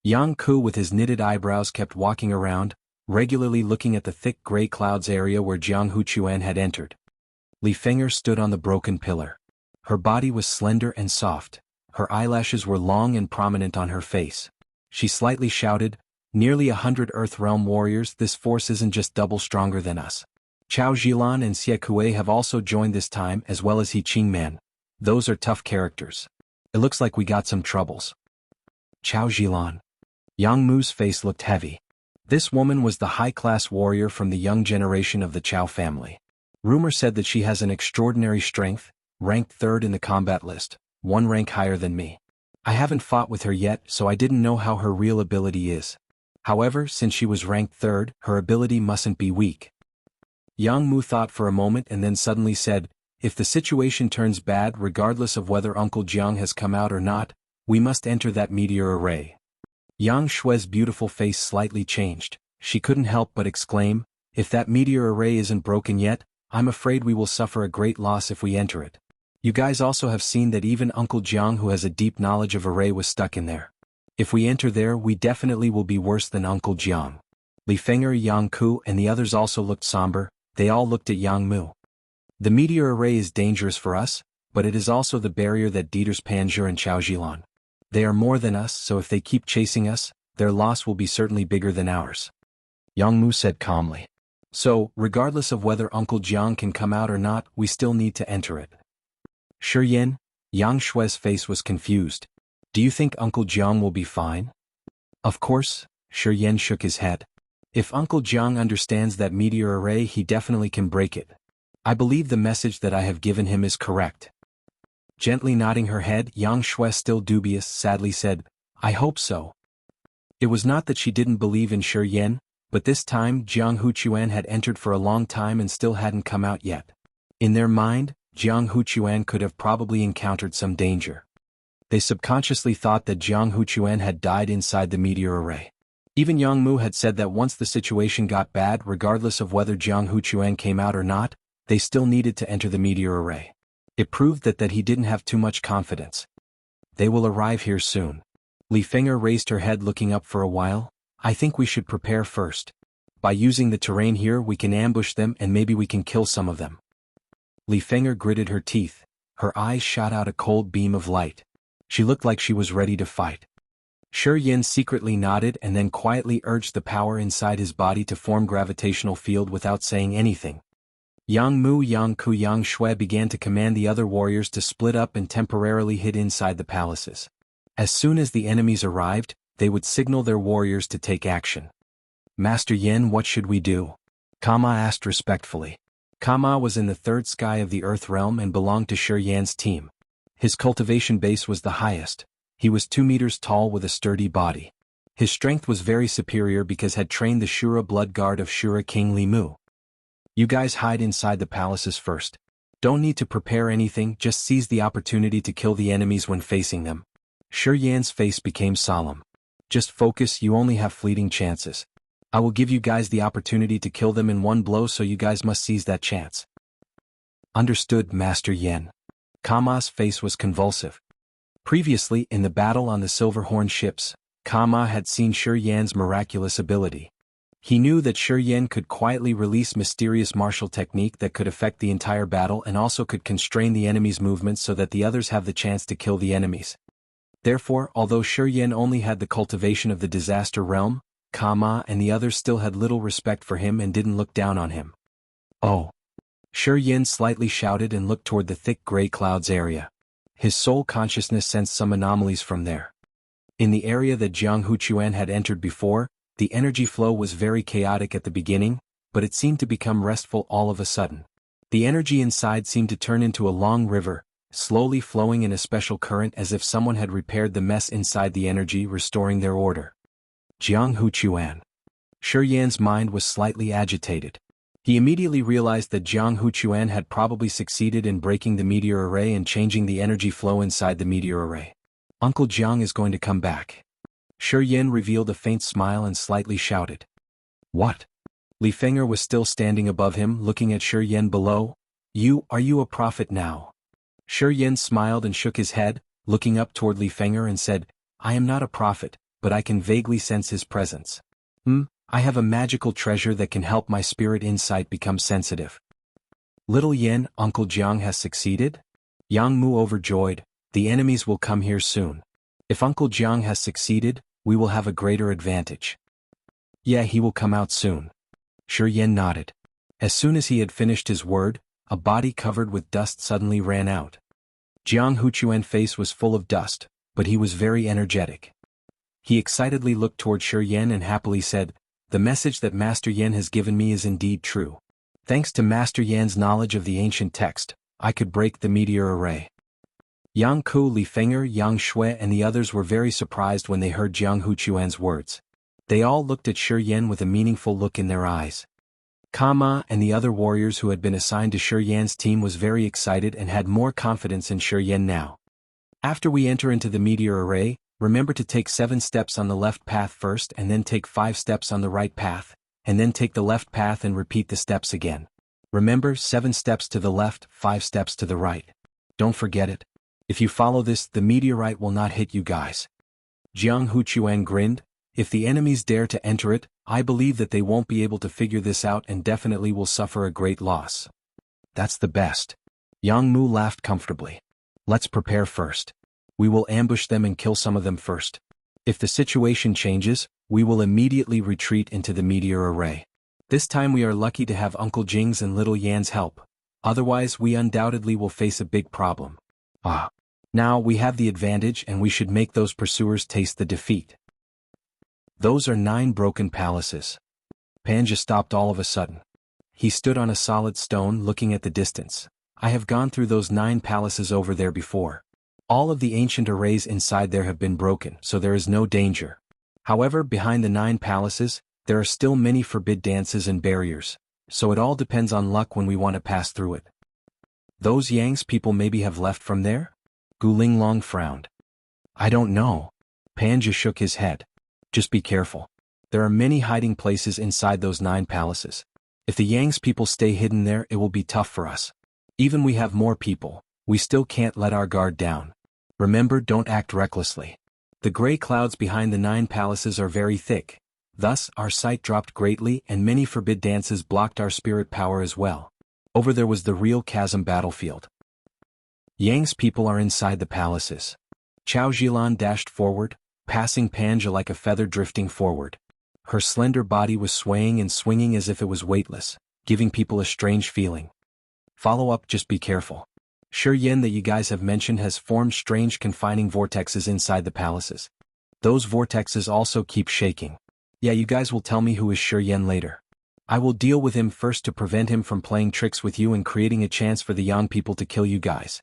Yang Ku with his knitted eyebrows kept walking around, regularly looking at the thick gray clouds area where Jianghu Chuan had entered. Li Feng'er stood on the broken pillar. Her body was slender and soft. Her eyelashes were long and prominent on her face. She slightly shouted, nearly 100 Earth-realm warriors, this force isn't just double stronger than us. Chao Jilan and Xiekue have also joined this time as well as He Qing Man. Those are tough characters. It looks like we got some troubles. Chao Jilan. Yang Mu's face looked heavy. This woman was the high-class warrior from the young generation of the Chao family. Rumor said that she has an extraordinary strength, ranked 3rd in the combat list, 1 rank higher than me. I haven't fought with her yet, so I didn't know how her real ability is. However, since she was ranked 3rd, her ability mustn't be weak. Yang Mu thought for a moment and then suddenly said, if the situation turns bad regardless of whether Uncle Jiang has come out or not, we must enter that meteor array. Yang Shui's beautiful face slightly changed. She couldn't help but exclaim, if that meteor array isn't broken yet, I'm afraid we will suffer a great loss if we enter it. You guys also have seen that even Uncle Jiang, who has a deep knowledge of array, was stuck in there. If we enter there, we definitely will be worse than Uncle Jiang. Li Feng'er, Yang Ku, and the others also looked somber. They all looked at Yang Mu. The meteor array is dangerous for us, but it is also the barrier that deters Pan Zhi and Chao Jilan. They are more than us, so if they keep chasing us, their loss will be certainly bigger than ours. Yang Mu said calmly. So, regardless of whether Uncle Jiang can come out or not, we still need to enter it. Shi Yen, Yang Shui's face was confused. Do you think Uncle Jiang will be fine? Of course, Shi Yen shook his head. If Uncle Jiang understands that meteor array, he definitely can break it. I believe the message that I have given him is correct. Gently nodding her head, Yang Shui, still dubious, sadly said, I hope so. It was not that she didn't believe in Shi Yen, but this time Jianghu Chuan had entered for a long time and still hadn't come out yet. In their mind, Jianghu Chuan could have probably encountered some danger. They subconsciously thought that Jianghu Chuan had died inside the meteor array. Even Jianghu had said that once the situation got bad, regardless of whether Jianghu came out or not, they still needed to enter the meteor array. It proved that he didn't have too much confidence. They will arrive here soon. Li Feng'er raised her head, looking up for a while. I think we should prepare first. By using the terrain here we can ambush them and maybe we can kill some of them. Li Feng'er gritted her teeth. Her eyes shot out a cold beam of light. She looked like she was ready to fight. Shi secretly nodded and then quietly urged the power inside his body to form gravitational field without saying anything. Yang Mu, Yang Ku, Yang Shui began to command the other warriors to split up and temporarily hid inside the palaces. As soon as the enemies arrived, they would signal their warriors to take action. Master Yin, what should we do? Kama asked respectfully. Kama was in the third sky of the Earth realm and belonged to Shi Yan's team. His cultivation base was the highest. He was 2 meters tall with a sturdy body. His strength was very superior because had trained the Shura blood guard of Shura King Li Mu. You guys hide inside the palaces first. Don't need to prepare anything, just seize the opportunity to kill the enemies when facing them. Shi Yan's face became solemn. Just focus, you only have fleeting chances. I will give you guys the opportunity to kill them in one blow, so you guys must seize that chance. Understood, Master Yin. Kama's face was convulsive. Previously, in the battle on the Silverhorn ships, Kama had seen Shi Yan's miraculous ability. He knew that Shi Yan could quietly release mysterious martial technique that could affect the entire battle and also could constrain the enemy's movements so that the others have the chance to kill the enemies. Therefore, although Shi Yan only had the cultivation of the disaster realm, Kama and the others still had little respect for him and didn't look down on him. Oh! Shi Yan slightly shouted and looked toward the thick gray clouds area. His soul consciousness sensed some anomalies from there. In the area that Jianghu had entered before, the energy flow was very chaotic at the beginning, but it seemed to become restful all of a sudden. The energy inside seemed to turn into a long river, slowly flowing in a special current as if someone had repaired the mess inside the energy, restoring their order. Jianghu. Shi Yan's mind was slightly agitated. He immediately realized that Jianghu had probably succeeded in breaking the meteor array and changing the energy flow inside the meteor array. Uncle Jiang is going to come back. Shi Yan revealed a faint smile and slightly shouted. What? Li Feng'er was still standing above him, looking at Shi Yan below. Are you a prophet now? Shi Yan smiled and shook his head, looking up toward Li Feng'er and said, I am not a prophet, but I can vaguely sense his presence. I have a magical treasure that can help my spirit insight become sensitive. Little Yin, Uncle Jiang has succeeded? Yang Mu overjoyed, the enemies will come here soon. If Uncle Jiang has succeeded, we will have a greater advantage. Yeah, he will come out soon. Shi Yan nodded. As soon as he had finished his word, a body covered with dust suddenly ran out. Jianghu's face was full of dust, but he was very energetic. He excitedly looked toward Shi Yan and happily said, the message that Master Yan has given me is indeed true. Thanks to Master Yan's knowledge of the ancient text, I could break the meteor array. Yang Ku, Li Feng'er, Yang Shui and the others were very surprised when they heard Jianghu's words. They all looked at Shi Yan with a meaningful look in their eyes. Kama and the other warriors who had been assigned to Shi Yan's team was very excited and had more confidence in Shi Yan now. After we enter into the meteor array, remember to take 7 steps on the left path first and then take 5 steps on the right path, and then take the left path and repeat the steps again. Remember, 7 steps to the left, 5 steps to the right. Don't forget it. If you follow this, the meteorite will not hit you guys. Jianghu grinned. If the enemies dare to enter it, I believe that they won't be able to figure this out and definitely will suffer a great loss. That's the best. Yang Mu laughed comfortably. Let's prepare first. We will ambush them and kill some of them first. If the situation changes, we will immediately retreat into the meteor array. This time we are lucky to have Uncle Jing's and Little Yan's help. Otherwise we undoubtedly will face a big problem. Now we have the advantage and we should make those pursuers taste the defeat. Those are 9 broken palaces. Panja stopped all of a sudden. He stood on a solid stone looking at the distance. I have gone through those 9 palaces over there before. All of the ancient arrays inside there have been broken, so there is no danger. However, behind the 9 palaces, there are still many forbid dances and barriers, so it all depends on luck when we want to pass through it. Those Yang's people maybe have left from there? Gu Linglong frowned. I don't know. Panja shook his head. Just be careful. There are many hiding places inside those 9 palaces. If the Yang's people stay hidden there, it will be tough for us. Even we have more people, we still can't let our guard down. Remember, don't act recklessly. The gray clouds behind the 9 palaces are very thick. Thus, our sight dropped greatly and many forbid dances blocked our spirit power as well. Over there was the real Chasm battlefield. Yang's people are inside the palaces. Chao Jilan dashed forward, passing Panja like a feather drifting forward. Her slender body was swaying and swinging as if it was weightless, giving people a strange feeling. Follow up, just be careful. Yen that you guys have mentioned has formed strange confining vortexes inside the palaces. Those vortexes also keep shaking. Yeah, you guys will tell me who is Yen later. I will deal with him first to prevent him from playing tricks with you and creating a chance for the Yang people to kill you guys.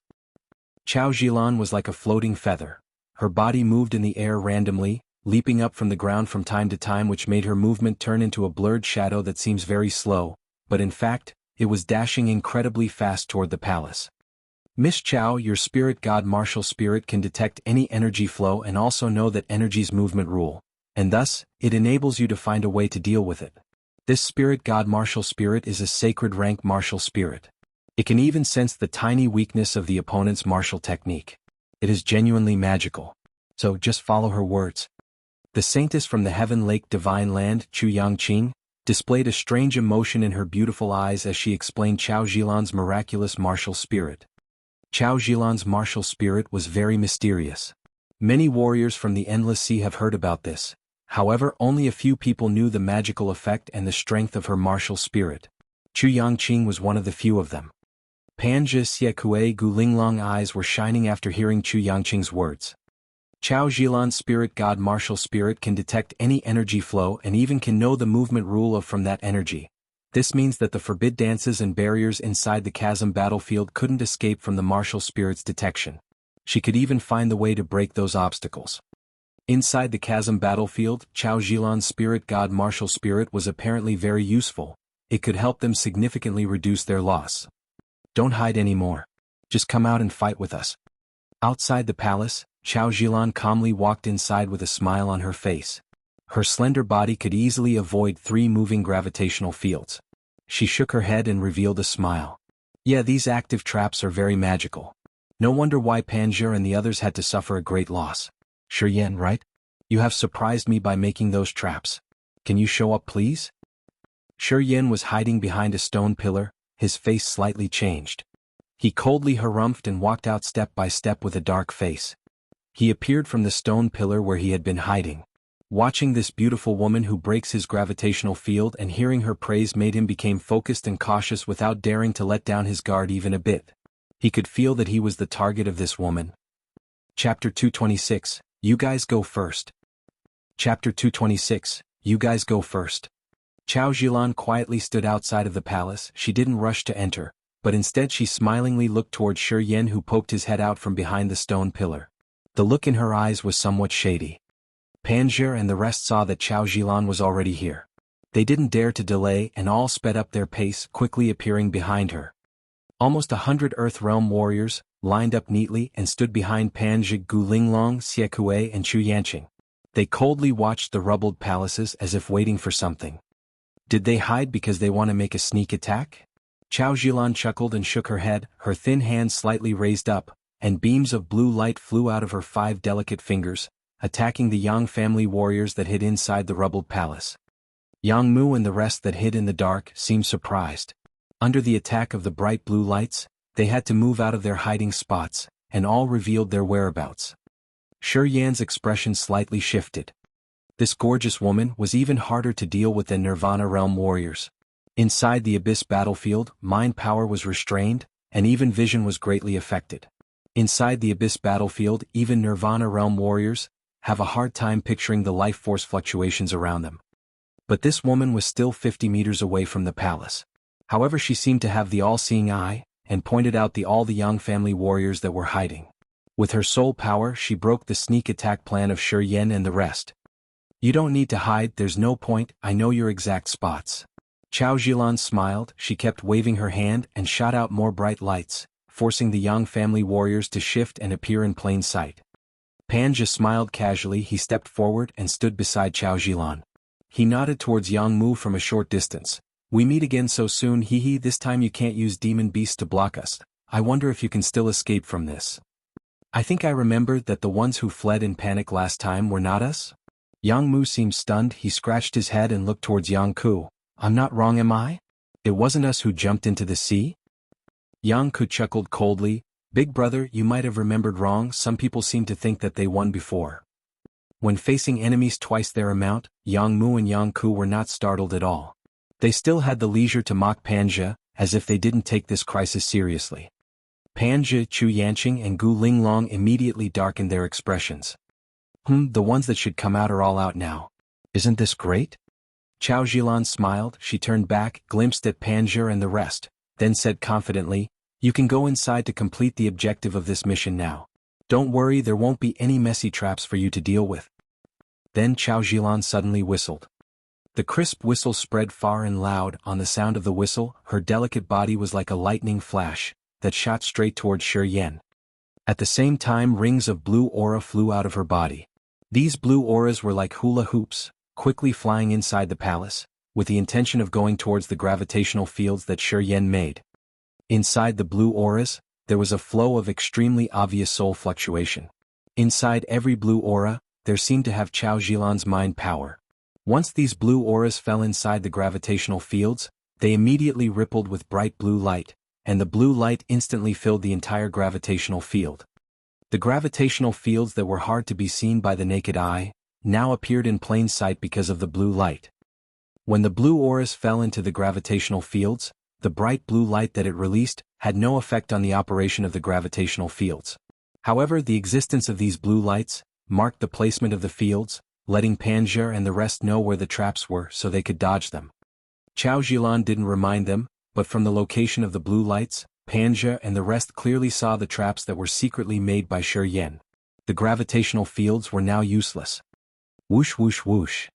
Chao Jilan was like a floating feather. Her body moved in the air randomly, leaping up from the ground from time to time, which made her movement turn into a blurred shadow that seems very slow, but in fact, it was dashing incredibly fast toward the palace. Miss Chao, your spirit god martial spirit can detect any energy flow and also know that energy's movement rule, and thus, it enables you to find a way to deal with it. This spirit god martial spirit is a sacred rank martial spirit. It can even sense the tiny weakness of the opponent's martial technique. It is genuinely magical. So just follow her words. The saintess from the Heaven Lake Divine Land, Chu Yangqing, displayed a strange emotion in her beautiful eyes as she explained Chao Jilan's miraculous martial spirit. Chao Jilan's martial spirit was very mysterious. Many warriors from the Endless Sea have heard about this. However, only a few people knew the magical effect and the strength of her martial spirit. Chu Yangqing was one of the few of them. Panja Xiekue Gulinglong eyes were shining after hearing Chu Yangqing's words. Chao Jilan's spirit god martial spirit can detect any energy flow and even can know the movement rule from that energy. This means that the forbid dances and barriers inside the Chasm battlefield couldn't escape from the martial spirit's detection. She could even find the way to break those obstacles. Inside the Chasm battlefield, Chao Jilan's spirit god martial spirit was apparently very useful. It could help them significantly reduce their loss. Don't hide anymore. Just come out and fight with us. Outside the palace, Chao Jilan calmly walked inside with a smile on her face. Her slender body could easily avoid 3 moving gravitational fields. She shook her head and revealed a smile. Yeah, these active traps are very magical. No wonder why Panja and the others had to suffer a great loss. Yen, right? You have surprised me by making those traps. Can you show up, please? Yen was hiding behind a stone pillar, his face slightly changed. He coldly harumphed and walked out step by step with a dark face. He appeared from the stone pillar where he had been hiding. Watching this beautiful woman who breaks his gravitational field and hearing her praise made him become focused and cautious without daring to let down his guard even a bit. He could feel that he was the target of this woman. Chapter 226, You guys go first. Chapter 226, You guys go first. Chao Jilan quietly stood outside of the palace. She didn't rush to enter, but instead she smilingly looked toward Yen who poked his head out from behind the stone pillar. The look in her eyes was somewhat shady. Panja and the rest saw that Chao Jilan was already here. They didn't dare to delay and all sped up their pace, quickly appearing behind her. Almost 100 Earth Realm warriors lined up neatly and stood behind Panja Gulinglong, Xiekue and Chu Yanqing. They coldly watched the rubbled palaces as if waiting for something. Did they hide because they want to make a sneak attack? Chao Jilan chuckled and shook her head, her thin hands slightly raised up, and beams of blue light flew out of her 5 delicate fingers, attacking the Yang family warriors that hid inside the rubbled palace. Yang Mu and the rest that hid in the dark seemed surprised. Under the attack of the bright blue lights, they had to move out of their hiding spots, and all revealed their whereabouts. Yan's expression slightly shifted. This gorgeous woman was even harder to deal with than Nirvana Realm warriors. Inside the Abyss battlefield, mind power was restrained, and even vision was greatly affected. Inside the Abyss battlefield, even Nirvana Realm warriors have a hard time picturing the life force fluctuations around them. But this woman was still 50 meters away from the palace. However, she seemed to have the all-seeing eye, and pointed out all the Yang family warriors that were hiding. With her soul power, she broke the sneak attack plan of Yen and the rest. You don't need to hide, there's no point, I know your exact spots. Chao Jilan smiled, she kept waving her hand and shot out more bright lights, forcing the Yang family warriors to shift and appear in plain sight. Panja smiled casually. He stepped forward and stood beside Chao Jilan. He nodded towards Jianghu from a short distance. We meet again so soon, hee, this time you can't use demon beasts to block us. I wonder if you can still escape from this. I think I remember that the ones who fled in panic last time were not us? Jianghu seemed stunned. He scratched his head and looked towards Jianghu. I'm not wrong, am I? It wasn't us who jumped into the sea? Jianghu chuckled coldly. Big brother, you might have remembered wrong. Some people seem to think that they won before. When facing enemies twice their amount, Jianghu and Jianghu were not startled at all. They still had the leisure to mock Panja, as if they didn't take this crisis seriously. Panja, Chu Yanqing and Gu Linglong immediately darkened their expressions. The ones that should come out are all out now. Isn't this great? Chao Zhilan smiled. She turned back, glimpsed at Panja and the rest, then said confidently, you can go inside to complete the objective of this mission now. Don't worry, there won't be any messy traps for you to deal with. Then Chao Zhilan suddenly whistled. The crisp whistle spread far and loud. On the sound of the whistle, her delicate body was like a lightning flash that shot straight towards Shi Yan. At the same time, rings of blue aura flew out of her body. These blue auras were like hula hoops, quickly flying inside the palace, with the intention of going towards the gravitational fields that Shi Yan made. Inside the blue auras, there was a flow of extremely obvious soul fluctuation. Inside every blue aura, there seemed to have Chao Zhilan's mind power. Once these blue auras fell inside the gravitational fields, they immediately rippled with bright blue light, and the blue light instantly filled the entire gravitational field. The gravitational fields that were hard to be seen by the naked eye, now appeared in plain sight because of the blue light. When the blue auras fell into the gravitational fields, the bright blue light that it released had no effect on the operation of the gravitational fields. However, the existence of these blue lights marked the placement of the fields, letting Panja and the rest know where the traps were so they could dodge them. Chao Zhilan didn't remind them, but from the location of the blue lights, Panja and the rest clearly saw the traps that were secretly made by Shi Yan. The gravitational fields were now useless. Whoosh whoosh whoosh.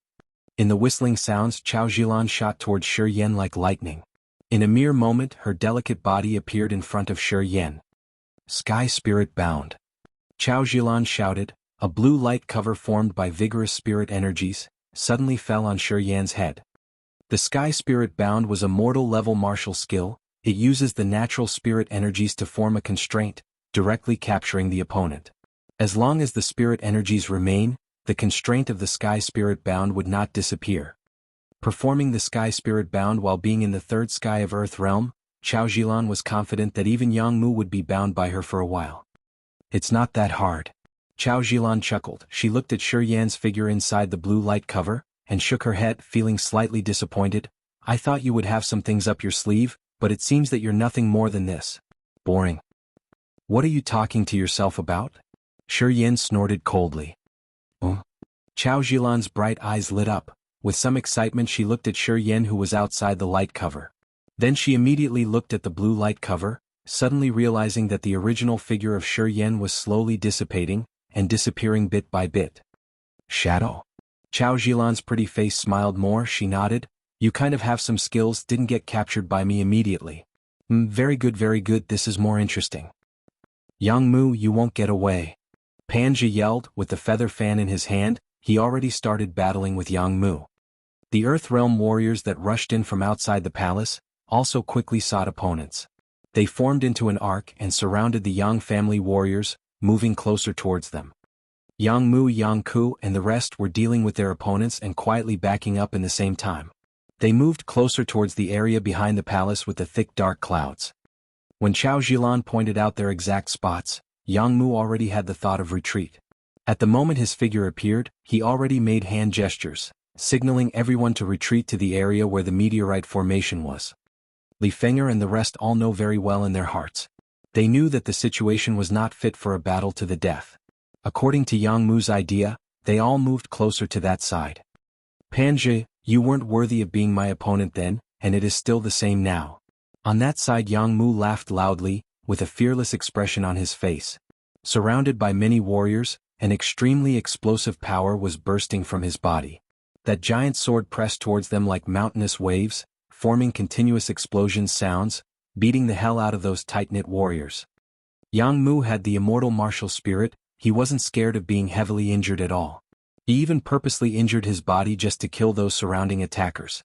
In the whistling sounds, Chao Zhilan shot towards Shi Yan like lightning. In a mere moment, her delicate body appeared in front of Shi Yan. Sky Spirit Bound. Chao Zhilan shouted. A blue light cover formed by vigorous spirit energies suddenly fell on Shi Yan's head. The Sky Spirit Bound was a mortal-level martial skill. It uses the natural spirit energies to form a constraint, directly capturing the opponent. As long as the spirit energies remain, the constraint of the Sky Spirit Bound would not disappear. Performing the Sky Spirit Bound while being in the third sky of Earth Realm, Chao Zhilan was confident that even Jianghu would be bound by her for a while. It's not that hard. Chao Zhilan chuckled. She looked at Shi Yan's figure inside the blue light cover, and shook her head, feeling slightly disappointed. I thought you would have some things up your sleeve, but it seems that you're nothing more than this. Boring. What are you talking to yourself about? Shi Yan snorted coldly. Chao Zhilan's bright eyes lit up. With some excitement she looked at Shi Yan who was outside the light cover. Then she immediately looked at the blue light cover, suddenly realizing that the original figure of Shi Yan was slowly dissipating, and disappearing bit by bit. Shadow? Chao Zhilan's pretty face smiled more. She nodded. You kind of have some skills, didn't get captured by me immediately. Very good, this is more interesting. Jianghu, you won't get away. Panja yelled, with the feather fan in his hand. He already started battling with Jianghu. The Earth Realm warriors that rushed in from outside the palace also quickly sought opponents. They formed into an arc and surrounded the Yang family warriors, moving closer towards them. Jianghu, Jianghu and the rest were dealing with their opponents and quietly backing up in the same time. They moved closer towards the area behind the palace with the thick dark clouds. When Chao Zhilan pointed out their exact spots, Jianghu already had the thought of retreat. At the moment his figure appeared, he already made hand gestures, signaling everyone to retreat to the area where the meteorite formation was. Li Fenger and the rest all know very well in their hearts. They knew that the situation was not fit for a battle to the death. According to Jianghu's idea, they all moved closer to that side. Panja, you weren't worthy of being my opponent then, and it is still the same now. On that side Jianghu laughed loudly, with a fearless expression on his face. Surrounded by many warriors, an extremely explosive power was bursting from his body. That giant sword pressed towards them like mountainous waves, forming continuous explosion sounds, beating the hell out of those tight-knit warriors. Jianghu had the immortal martial spirit. He wasn't scared of being heavily injured at all. He even purposely injured his body just to kill those surrounding attackers.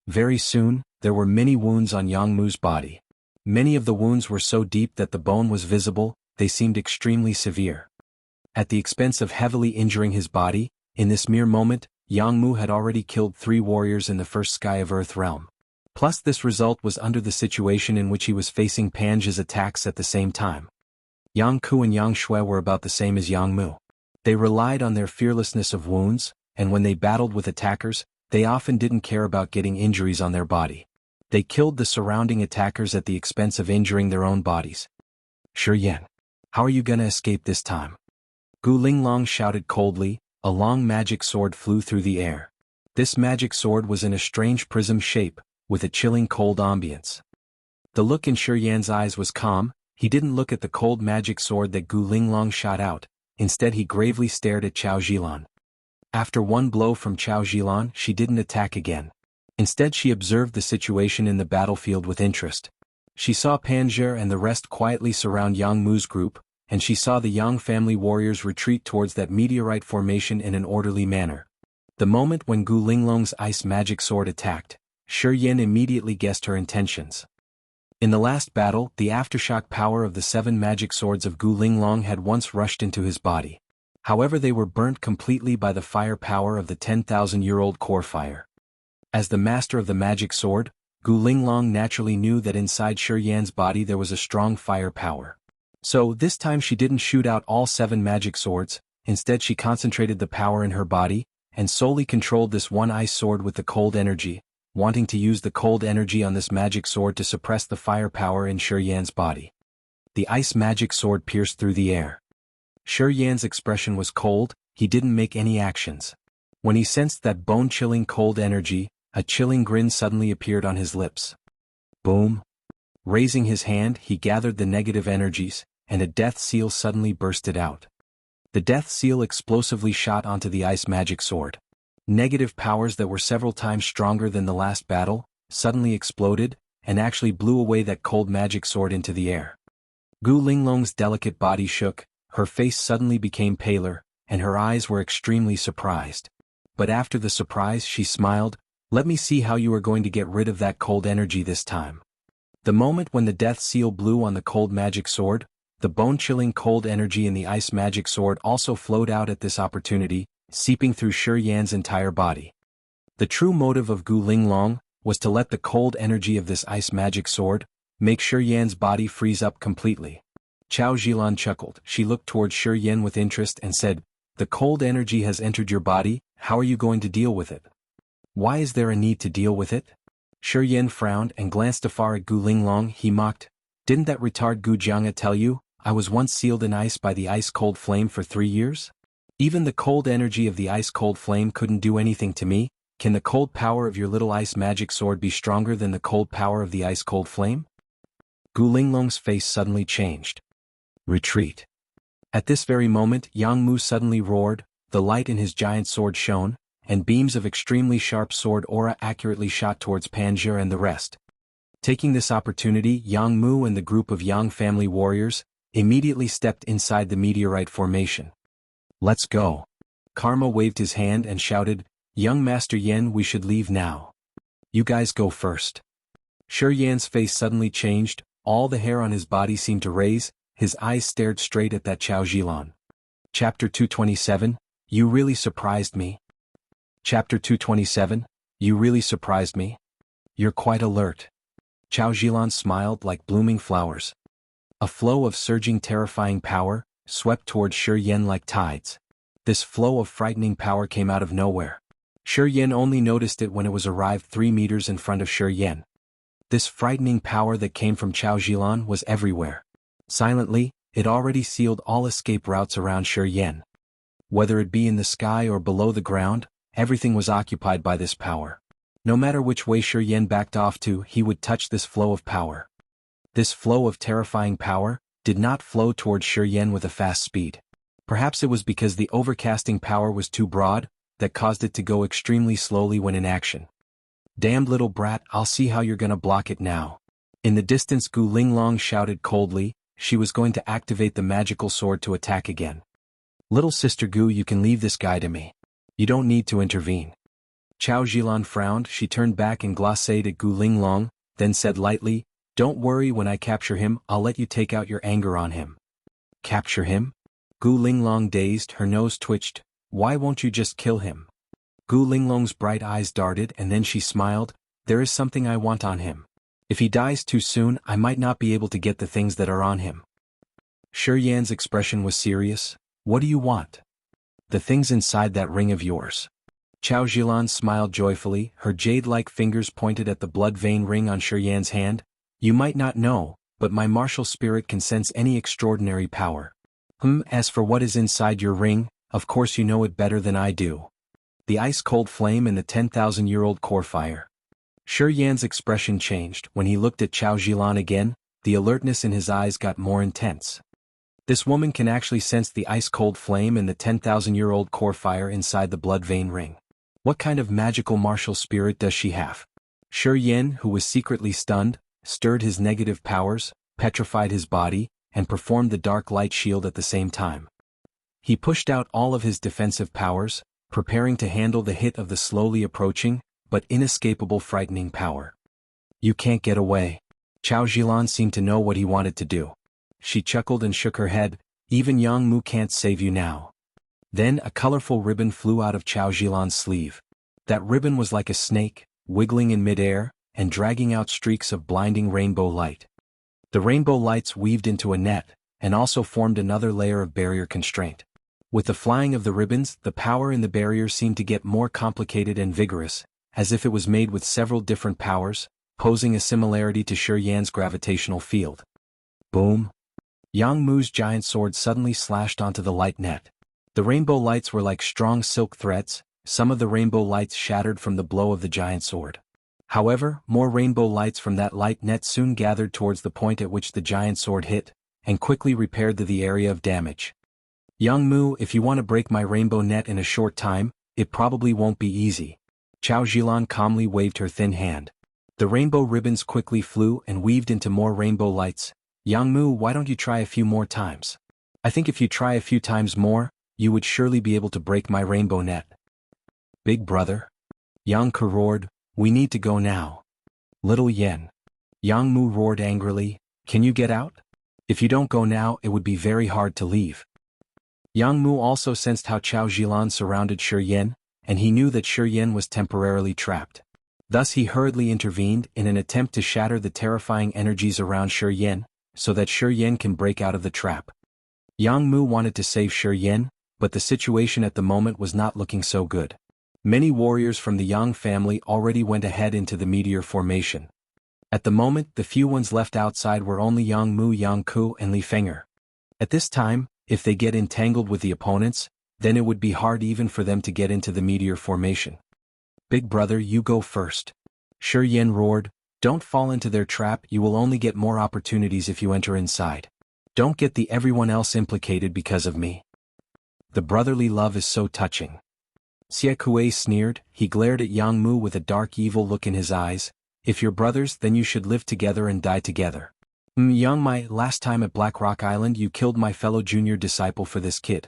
Very soon, there were many wounds on Jianghu's body. Many of the wounds were so deep that the bone was visible, they seemed extremely severe. At the expense of heavily injuring his body, in this mere moment, Jianghu had already killed 3 warriors in the first Sky of Earth realm. Plus this result was under the situation in which he was facing Pange's attacks at the same time. Yang Ku and Yang Shui were about the same as Yang Mu. They relied on their fearlessness of wounds, and when they battled with attackers, they often didn't care about getting injuries on their body. They killed the surrounding attackers at the expense of injuring their own bodies. Shi Yan, how are you gonna escape this time? Gu Linglong shouted coldly. A long magic sword flew through the air. This magic sword was in a strange prism shape, with a chilling cold ambience. The look in Shi Yan's eyes was calm. He didn't look at the cold magic sword that Gu Linglong shot out, instead he gravely stared at Chao Zhilan. After one blow from Chao Zhilan, she didn't attack again. Instead she observed the situation in the battlefield with interest. She saw Pange and the rest quietly surround Yang Mu's group, and she saw the Yang family warriors retreat towards that meteorite formation in an orderly manner. The moment when Gu Linglong's ice magic sword attacked, Shi Yan immediately guessed her intentions. In the last battle, the aftershock power of the 7 magic swords of Gu Linglong had once rushed into his body. However, they were burnt completely by the fire power of the 10,000-year-old core fire. As the master of the magic sword, Gu Linglong naturally knew that inside Shi Yan's body there was a strong fire power. So, this time she didn't shoot out all 7 magic swords, instead she concentrated the power in her body, and solely controlled this one ice sword with the cold energy, wanting to use the cold energy on this magic sword to suppress the fire power in Shi Yan's body. The ice magic sword pierced through the air. Shi Yan's expression was cold, he didn't make any actions. When he sensed that bone-chilling cold energy, a chilling grin suddenly appeared on his lips. Boom! Raising his hand, he gathered the negative energies, and a death seal suddenly bursted out. The death seal explosively shot onto the ice magic sword. Negative powers that were several times stronger than the last battle, suddenly exploded, and actually blew away that cold magic sword into the air. Gu Linglong's delicate body shook, her face suddenly became paler, and her eyes were extremely surprised. But after the surprise she smiled. Let me see how you are going to get rid of that cold energy this time. The moment when the death seal blew on the cold magic sword, the bone-chilling cold energy in the ice magic sword also flowed out at this opportunity, seeping through Shi Yan's entire body. The true motive of Gu Linglong was to let the cold energy of this ice magic sword make Shi Yan's body freeze up completely. Chao Zhilan chuckled. She looked towards Shi Yan with interest and said, "The cold energy has entered your body, how are you going to deal with it? Why is there a need to deal with it?" Shi Yan frowned and glanced afar at Gu Linglong. He mocked, "Didn't that retard Gu Jianghu tell you, I was once sealed in ice by the ice-cold flame for 3 years? Even the cold energy of the ice-cold flame couldn't do anything to me. Can the cold power of your little ice magic sword be stronger than the cold power of the ice-cold flame?" Gu Linglong's face suddenly changed. Retreat. At this very moment Yang Mu suddenly roared, the light in his giant sword shone, and beams of extremely sharp sword aura accurately shot towards Pange and the rest. Taking this opportunity, Yang Mu and the group of Yang family warriors immediately stepped inside the meteorite formation. "Let's go." Karma waved his hand and shouted, "Young Master Yan, we should leave now. You guys go first." Shi Yan's face suddenly changed, all the hair on his body seemed to raise, his eyes stared straight at that Chao Zhilan. Chapter 227, You Really Surprised Me. Chapter 227, You Really Surprised Me. You're quite alert. Chao Zhilan smiled like blooming flowers. A flow of surging terrifying power swept towards Shi Yan like tides. This flow of frightening power came out of nowhere. Shi Yan only noticed it when it was arrived 3 meters in front of Shi Yan. This frightening power that came from Chao Zhilan was everywhere. Silently, it already sealed all escape routes around Shi Yan. Whether it be in the sky or below the ground, everything was occupied by this power. No matter which way Shi Yan backed off to, he would touch this flow of power. This flow of terrifying power did not flow towards Shi Yan with a fast speed. Perhaps it was because the overcasting power was too broad, that caused it to go extremely slowly when in action. "Damned little brat, I'll see how you're gonna block it now." In the distance Gu Linglong shouted coldly, she was going to activate the magical sword to attack again. "Little sister Gu, you can leave this guy to me. You don't need to intervene. Chao Zhilan frowned. She turned back and glacéed at Gu Linglong, then said lightly, "Don't worry, when I capture him, I'll let you take out your anger on him." Capture him? Gu Linglong dazed, her nose twitched. Why won't you just kill him? Gu Linglong's bright eyes darted and then she smiled. There is something I want on him. If he dies too soon, I might not be able to get the things that are on him. Shi Yan's expression was serious. What do you want? The things inside that ring of yours. Chao Zhilan smiled joyfully, her jade-like fingers pointed at the blood vein ring on Shi Yan's hand. You might not know, but my martial spirit can sense any extraordinary power. As for what is inside your ring, of course you know it better than I do. The ice-cold flame and the 10,000-year-old core fire. Shi Yan's expression changed. When he looked at Chao Zhilan again, the alertness in his eyes got more intense. This woman can actually sense the ice-cold flame and the 10,000-year-old core fire inside the blood vein ring. What kind of magical martial spirit does she have? Shi Yan, who was secretly stunned, stirred his negative powers, petrified his body, and performed the dark light shield at the same time. He pushed out all of his defensive powers, preparing to handle the hit of the slowly approaching, but inescapable frightening power. You can't get away. Chao Zhilan seemed to know what he wanted to do. She chuckled and shook her head. Even Jianghu can't save you now. Then a colorful ribbon flew out of Chao Zhilan's sleeve. That ribbon was like a snake, wiggling in midair, and dragging out streaks of blinding rainbow light. The rainbow lights weaved into a net, and also formed another layer of barrier constraint. With the flying of the ribbons, the power in the barrier seemed to get more complicated and vigorous, as if it was made with several different powers, posing a similarity to Shi Yan's gravitational field. Boom! Jianghu's giant sword suddenly slashed onto the light net. The rainbow lights were like strong silk threads. Some of the rainbow lights shattered from the blow of the giant sword. However, more rainbow lights from that light net soon gathered towards the point at which the giant sword hit, and quickly repaired the area of damage. Jianghu, if you want to break my rainbow net in a short time, it probably won't be easy. Chao Zhilan calmly waved her thin hand. The rainbow ribbons quickly flew and weaved into more rainbow lights. Jianghu, why don't you try a few more times? I think if you try a few times more, you would surely be able to break my rainbow net. Big brother? Jianghu roared, we need to go now. Little Yen. Jianghu roared angrily, can you get out? If you don't go now, it would be very hard to leave. Jianghu also sensed how Chao Zhilan surrounded Shi Yan, and he knew that Shi Yan was temporarily trapped. Thus he hurriedly intervened in an attempt to shatter the terrifying energies around Shi Yan, so that Shi Yan can break out of the trap. Jianghu wanted to save Shi Yan, but the situation at the moment was not looking so good. Many warriors from the Yang family already went ahead into the Meteor formation. At the moment, the few ones left outside were only Jianghu, Yangku, and Li Fenger. At this time, if they get entangled with the opponents, then it would be hard even for them to get into the Meteor formation. Big brother, you go first. Shi Yan roared, don't fall into their trap, you will only get more opportunities if you enter inside. Don't get everyone else implicated because of me. The brotherly love is so touching. Xie Kuei sneered, he glared at Jianghu with a dark evil look in his eyes. If you're brothers, then you should live together and die together. Yang Mai, last time at Black Rock Island you killed my fellow junior disciple for this kid.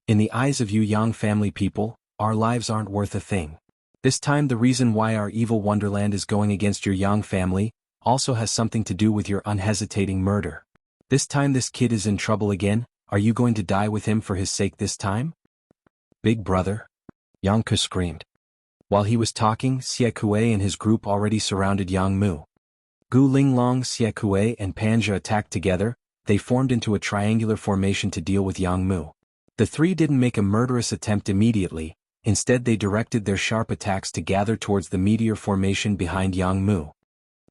In the eyes of you Yang family people, our lives aren't worth a thing. This time the reason why our evil wonderland is going against your Yang family, also has something to do with your unhesitating murder. This time this kid is in trouble again, are you going to die with him for his sake this time? Big brother? Yangku screamed. While he was talking, Xie Kuei and his group already surrounded Jianghu. Gu Linglong, Xie Kuei and Panja attacked together, they formed into a triangular formation to deal with Jianghu. The three didn't make a murderous attempt immediately, instead they directed their sharp attacks to gather towards the Meteor formation behind Jianghu.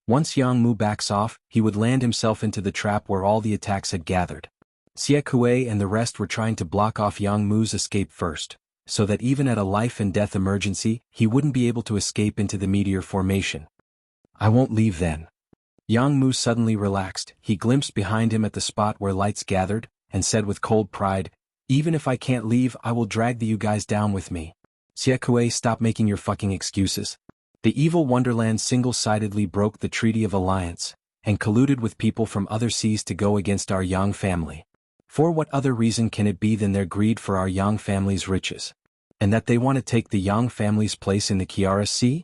Once Jianghu backs off, he would land himself into the trap where all the attacks had gathered. Xie Kuei and the rest were trying to block off Jianghu's escape first, so that even at a life-and-death emergency, he wouldn't be able to escape into the Meteor formation. I won't leave then. Jianghu suddenly relaxed, he glimpsed behind him at the spot where lights gathered, and said with cold pride, even if I can't leave, I will drag you guys down with me. Xie Kuei, stop making your fucking excuses. The evil wonderland single-sidedly broke the Treaty of Alliance, and colluded with people from other seas to go against our Yang family. For what other reason can it be than their greed for our Yang family's riches? And that they want to take the Yang family's place in the Kiara Sea?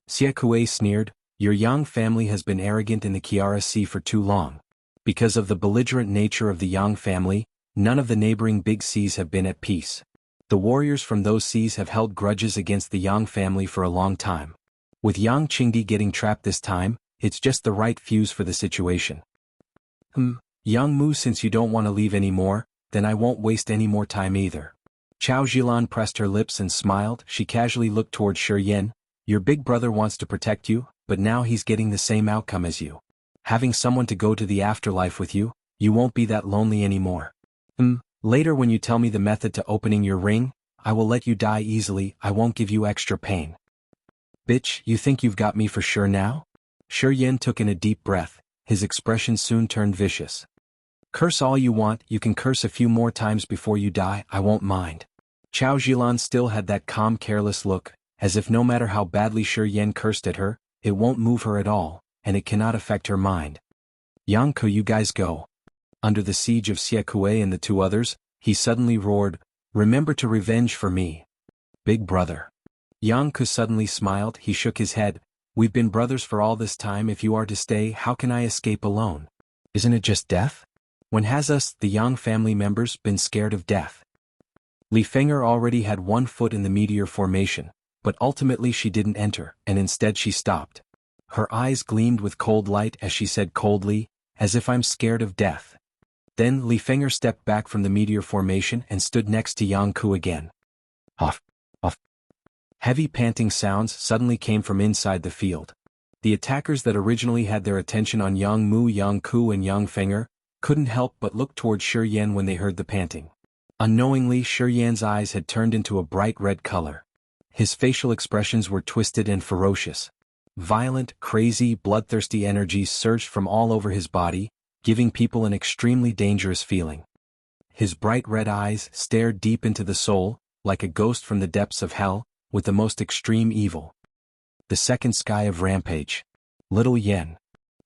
Xie Kuei sneered, your Yang family has been arrogant in the Kiara Sea for too long. Because of the belligerent nature of the Yang family, none of the neighboring big seas have been at peace. The warriors from those seas have held grudges against the Yang family for a long time. With Yang Qingdi getting trapped this time, it's just the right fuse for the situation. Yang Mu, since you don't want to leave anymore, then I won't waste any more time either. Chao Zhilan pressed her lips and smiled. She casually looked toward Shi Yin. Your big brother wants to protect you, but now he's getting the same outcome as you. Having someone to go to the afterlife with you, you won't be that lonely anymore. Later when you tell me the method to opening your ring, I will let you die easily. I won't give you extra pain. Bitch, you think you've got me for sure now? Shi Yin took in a deep breath. His expression soon turned vicious. Curse all you want, you can curse a few more times before you die, I won't mind. Chao Zhilan still had that calm careless look, as if no matter how badly Shi Yin cursed at her, it won't move her at all, and it cannot affect her mind. Jianghu, you guys go. Under the siege of Xie Kuei and the two others, he suddenly roared, remember to revenge for me. Big brother. Jianghu suddenly smiled. He shook his head. We've been brothers for all this time. If you are to stay, how can I escape alone? Isn't it just death? When has us, the Yang family members, been scared of death? Li Feng'er already had 1 foot in the Meteor formation, but ultimately she didn't enter, and instead she stopped. Her eyes gleamed with cold light as she said coldly, as if I'm scared of death. Then Li Feng'er stepped back from the Meteor formation and stood next to Jianghu again. Huff, huff. Heavy panting sounds suddenly came from inside the field. The attackers that originally had their attention on Yang Mu, Jianghu and Yang Feng'er couldn't help but look toward Shi Yin when they heard the panting. Unknowingly, Shi Yin's eyes had turned into a bright red color. His facial expressions were twisted and ferocious. Violent, crazy, bloodthirsty energies surged from all over his body, giving people an extremely dangerous feeling. His bright red eyes stared deep into the soul, like a ghost from the depths of hell, with the most extreme evil. The second sky of rampage. Little Yen.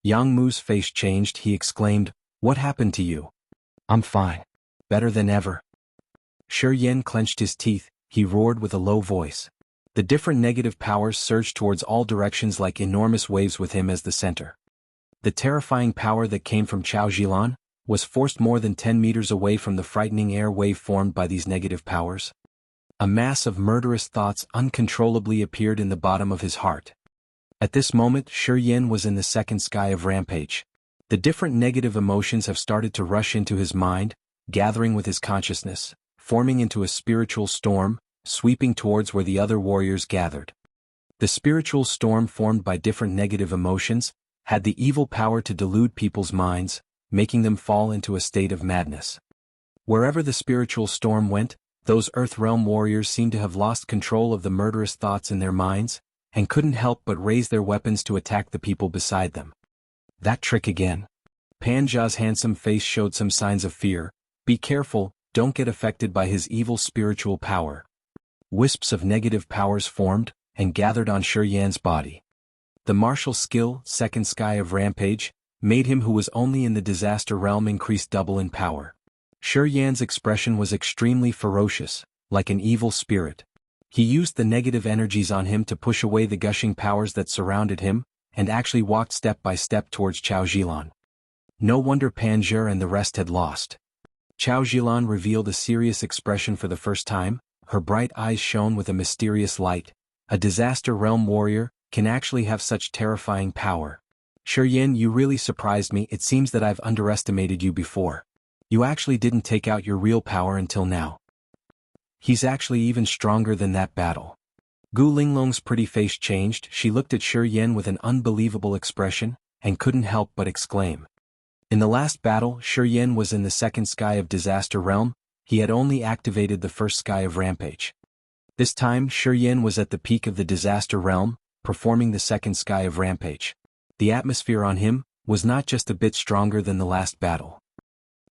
Yang Mu's face changed. He exclaimed, what happened to you? I'm fine. Better than ever. Shi Yin clenched his teeth. He roared with a low voice. The different negative powers surged towards all directions like enormous waves with him as the center. The terrifying power that came from Chao Zhilan was forced more than 10 meters away from the frightening air wave formed by these negative powers. A mass of murderous thoughts uncontrollably appeared in the bottom of his heart. At this moment, Shi Yin was in the second sky of rampage. The different negative emotions have started to rush into his mind, gathering with his consciousness, forming into a spiritual storm, sweeping towards where the other warriors gathered. The spiritual storm formed by different negative emotions had the evil power to delude people's minds, making them fall into a state of madness. Wherever the spiritual storm went, those Earth Realm warriors seemed to have lost control of the murderous thoughts in their minds, and couldn't help but raise their weapons to attack the people beside them. That trick again. Panja's handsome face showed some signs of fear. Be careful, don't get affected by his evil spiritual power. Wisps of negative powers formed, and gathered on Shi Yan's body. The martial skill, second sky of rampage, made him who was only in the disaster realm increase double in power. Shi Yan's expression was extremely ferocious, like an evil spirit. He used the negative energies on him to push away the gushing powers that surrounded him, and actually walked step by step towards Chao Zhilan. No wonder Panjur and the rest had lost. Chao Zhilan revealed a serious expression for the first time. Her bright eyes shone with a mysterious light. A disaster realm warrior can actually have such terrifying power. Shi Yin, you really surprised me. It seems that I've underestimated you before. You actually didn't take out your real power until now. He's actually even stronger than that battle. Gu Linglong's pretty face changed. She looked at Shi Yin with an unbelievable expression, and couldn't help but exclaim. In the last battle, Shi Yin was in the second sky of disaster realm. He had only activated the first sky of rampage. This time, Shi Yin was at the peak of the disaster realm, performing the second sky of rampage. The atmosphere on him was not just a bit stronger than the last battle.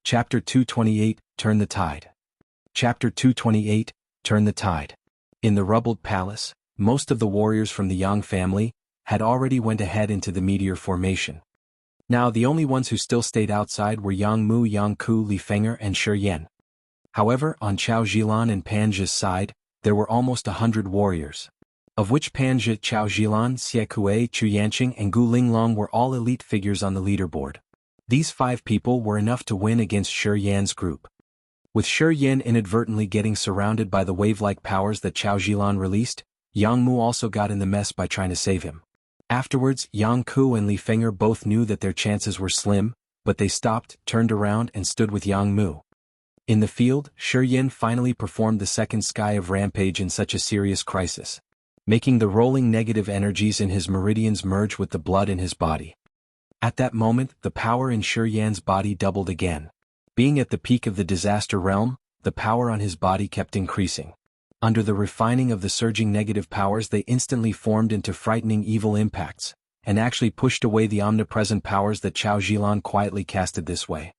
Chapter 228, Turn the Tide. Chapter 228, Turn the Tide. In the rubbled palace, most of the warriors from the Yang family had already went ahead into the Meteor formation. Now the only ones who still stayed outside were Yang Mu, Jianghu, Li Feng'er and Shi Yin. However, on Chao Zhilan and Panja's side, There were almost 100 warriors, of which Pan Zhi, Chao Zilan, Xie Kuei, Chu Yanqing and Gu Linglong were all elite figures on the leaderboard. These 5 people were enough to win against Shi Yan's group. With Shi Yan inadvertently getting surrounded by the wave-like powers that Chao Zilan released, Yang Mu also got in the mess by trying to save him. Afterwards, Yang Ku and Li Fenger both knew that their chances were slim, but they stopped, turned around and stood with Yang Mu. In the field, Shi Yan finally performed the second Sky of Rampage in such a serious crisis, making the rolling negative energies in his meridians merge with the blood in his body. At that moment, the power in Shi Yan's body doubled again. Being at the peak of the disaster realm, the power on his body kept increasing. Under the refining of the surging negative powers, they instantly formed into frightening evil impacts, and actually pushed away the omnipresent powers that Chao Zilan quietly casted this way.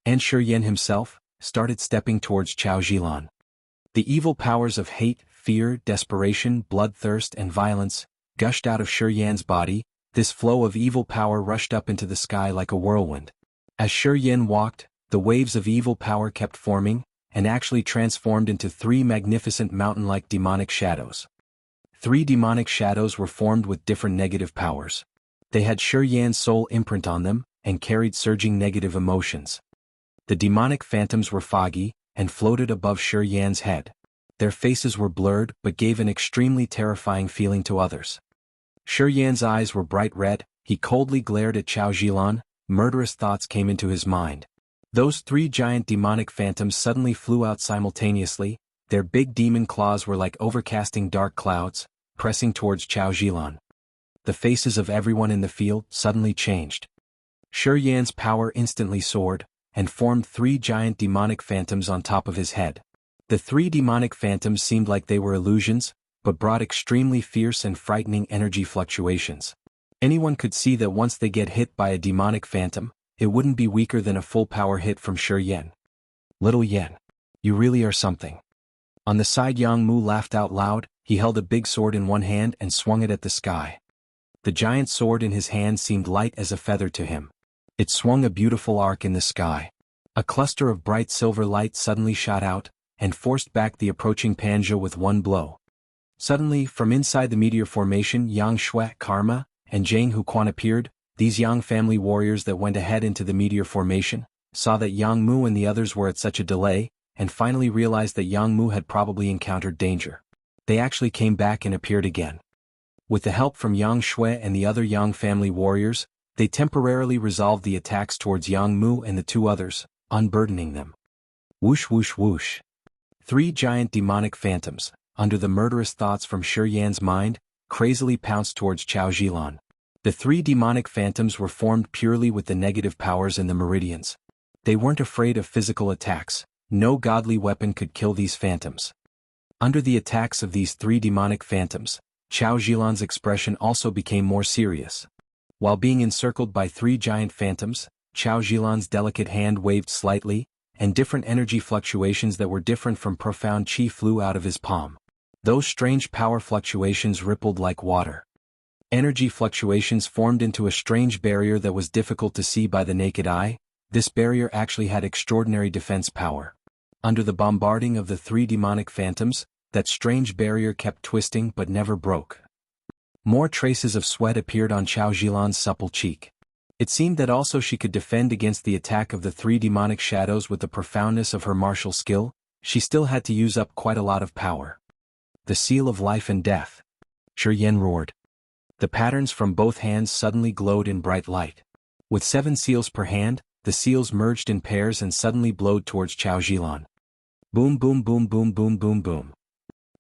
And Shi Yan himself started stepping towards Chao Zilan. The evil powers of hate, fear, desperation, bloodthirst and violence gushed out of Shi Yan's body. This flow of evil power rushed up into the sky like a whirlwind. As Shi Yan walked, the waves of evil power kept forming, and actually transformed into 3 magnificent mountain-like demonic shadows. 3 demonic shadows were formed with different negative powers. They had Shi Yan's soul imprint on them, and carried surging negative emotions. The demonic phantoms were foggy, and floated above Shi Yan's head. Their faces were blurred but gave an extremely terrifying feeling to others. Shi Yan's eyes were bright red, he coldly glared at Chao Zilan, murderous thoughts came into his mind. Those 3 giant demonic phantoms suddenly flew out simultaneously, their big demon claws were like overcasting dark clouds, pressing towards Chao Zilan. The faces of everyone in the field suddenly changed. Shi Yan's power instantly soared, and formed 3 giant demonic phantoms on top of his head. The 3 demonic phantoms seemed like they were illusions, but brought extremely fierce and frightening energy fluctuations. Anyone could see that once they get hit by a demonic phantom, it wouldn't be weaker than a full power hit from Shi Yan. Little Yan, you really are something. On the side, Yang Mu laughed out loud. He held a big sword in one hand and swung it at the sky. The giant sword in his hand seemed light as a feather to him. It swung a beautiful arc in the sky. A cluster of bright silver light suddenly shot out, and forced back the approaching Pan Zhi with one blow. Suddenly, from inside the meteor formation, Yang Shui, Karma, and Jianghu Quan appeared. These Yang family warriors that went ahead into the meteor formation, saw that Yang Mu and the others were at such a delay, and finally realized that Yang Mu had probably encountered danger. They actually came back and appeared again. With the help from Yang Shui and the other Yang family warriors, they temporarily resolved the attacks towards Yang Mu and the 2 others, unburdening them. Whoosh whoosh whoosh. 3 giant demonic phantoms, under the murderous thoughts from Shi Yan's mind, crazily pounced towards Chao Zilan. The 3 demonic phantoms were formed purely with the negative powers in the meridians. They weren't afraid of physical attacks, no godly weapon could kill these phantoms. Under the attacks of these 3 demonic phantoms, Chao Zilan's expression also became more serious. While being encircled by 3 giant phantoms, Chao Zilan's delicate hand waved slightly, and different energy fluctuations that were different from profound qi flew out of his palm. Those strange power fluctuations rippled like water. Energy fluctuations formed into a strange barrier that was difficult to see by the naked eye. This barrier actually had extraordinary defense power. Under the bombarding of the 3 demonic phantoms, that strange barrier kept twisting but never broke. More traces of sweat appeared on Chao Zilan's supple cheek. It seemed that also she could defend against the attack of the 3 demonic shadows with the profoundness of her martial skill. She still had to use up quite a lot of power. The seal of life and death. Shi Yan roared. The patterns from both hands suddenly glowed in bright light. With 7 seals per hand, the seals merged in pairs and suddenly blowed towards Chao Zilan. Boom boom boom boom boom boom boom.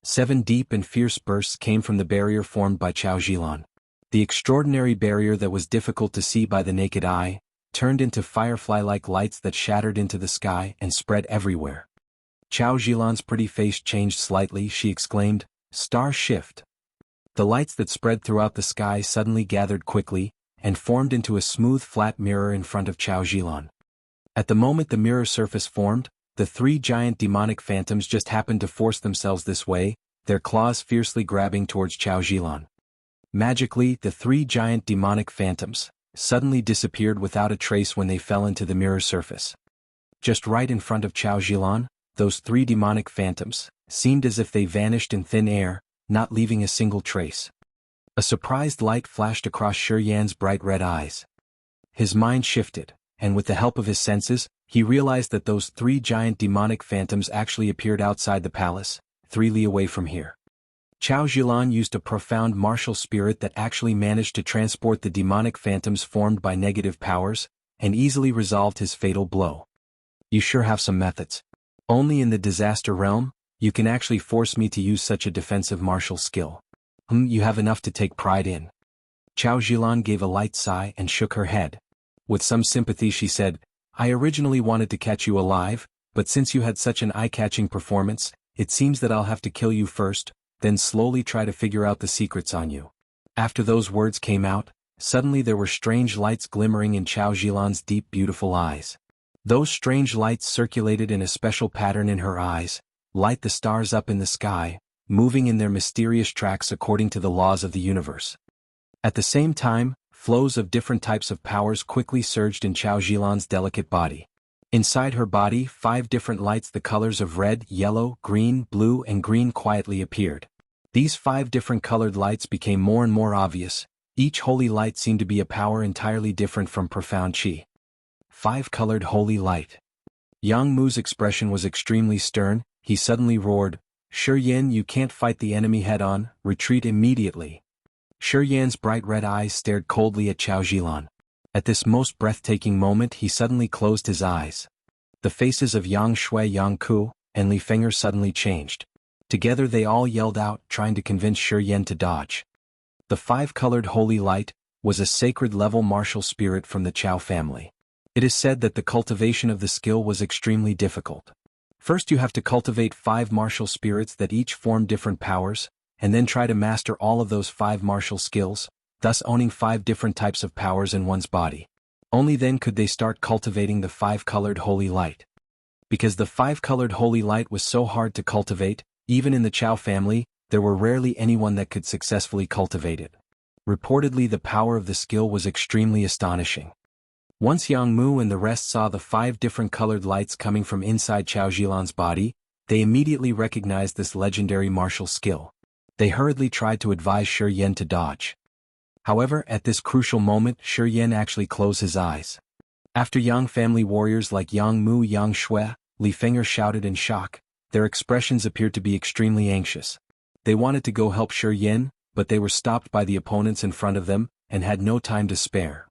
7 deep and fierce bursts came from the barrier formed by Chao Zilan. The extraordinary barrier that was difficult to see by the naked eye, turned into firefly-like lights that shattered into the sky and spread everywhere. Chao Zilan's pretty face changed slightly. She exclaimed, "Star shift." The lights that spread throughout the sky suddenly gathered quickly, and formed into a smooth flat mirror in front of Chao Zilan. At the moment the mirror surface formed, the 3 giant demonic phantoms just happened to force themselves this way, their claws fiercely grabbing towards Chao Zilan. Magically, the 3 giant demonic phantoms suddenly disappeared without a trace when they fell into the mirror surface. Just right in front of Chao Zilan, those three demonic phantoms, seemed as if they vanished in thin air, not leaving a single trace. A surprised light flashed across Yan's bright red eyes. His mind shifted, and with the help of his senses, he realized that those three giant demonic phantoms actually appeared outside the palace, 3 li away from here. Chao Zhilan used a profound martial spirit that actually managed to transport the demonic phantoms formed by negative powers, and easily resolved his fatal blow. You sure have some methods. Only in the disaster realm, you can actually force me to use such a defensive martial skill. You have enough to take pride in. Chao Zhilan gave a light sigh and shook her head. With some sympathy she said, I originally wanted to catch you alive, but since you had such an eye-catching performance, it seems that I'll have to kill you first, then slowly try to figure out the secrets on you. After those words came out, suddenly there were strange lights glimmering in Chao Zhilan's deep beautiful eyes. Those strange lights circulated in a special pattern in her eyes, light the stars up in the sky, moving in their mysterious tracks according to the laws of the universe. At the same time, flows of different types of powers quickly surged in Chao Zhilan's delicate body. Inside her body, 5 different lights the colors of red, yellow, green, blue and green quietly appeared. These 5 different colored lights became more and more obvious. Each holy light seemed to be a power entirely different from profound qi. 5-colored holy light. Jianghu's expression was extremely stern. He suddenly roared, Shiyin, you can't fight the enemy head-on, retreat immediately. Shiyan's bright red eyes stared coldly at Chao Zhilan. At this most breathtaking moment he suddenly closed his eyes. The faces of Yang Shui, Jianghu, and Li Feng'er suddenly changed. Together they all yelled out, trying to convince Shiyin to dodge. The 5-colored holy light was a sacred-level martial spirit from the Chao family. It is said that the cultivation of the skill was extremely difficult. First you have to cultivate 5 martial spirits that each form different powers, and then try to master all of those 5 martial skills, thus owning 5 different types of powers in one's body. Only then could they start cultivating the 5-colored holy light. Because the 5-colored holy light was so hard to cultivate, even in the Chao family, there were rarely anyone that could successfully cultivate it. Reportedly the power of the skill was extremely astonishing. Once Jianghu and the rest saw the 5 different colored lights coming from inside Chao Zhilan's body, they immediately recognized this legendary martial skill. They hurriedly tried to advise Shiyin to dodge. However, at this crucial moment Shiyin actually closed his eyes. After Yang family warriors like Jianghu, Yang Shui, Li Feng'er shouted in shock, their expressions appeared to be extremely anxious. They wanted to go help Shiyin, but they were stopped by the opponents in front of them, and had no time to spare.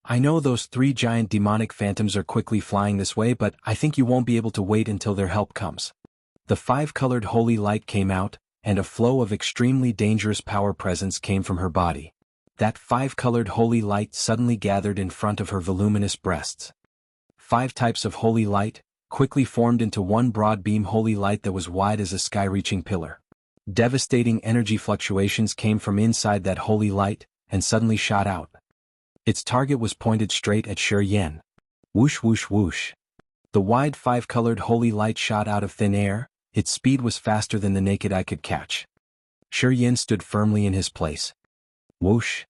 I know those 3 giant demonic phantoms are quickly flying this way, but I think you won't be able to wait until their help comes. The 5-colored holy light came out, and a flow of extremely dangerous power presence came from her body. That 5-colored holy light suddenly gathered in front of her voluminous breasts. 5 types of holy light quickly formed into one broad beam holy light that was wide as a sky-reaching pillar. Devastating energy fluctuations came from inside that holy light, and suddenly shot out. Its target was pointed straight at Shiyin. Whoosh whoosh whoosh. The wide 5-colored holy light shot out of thin air. Its speed was faster than the naked eye could catch. Shiyin stood firmly in his place. Whoosh.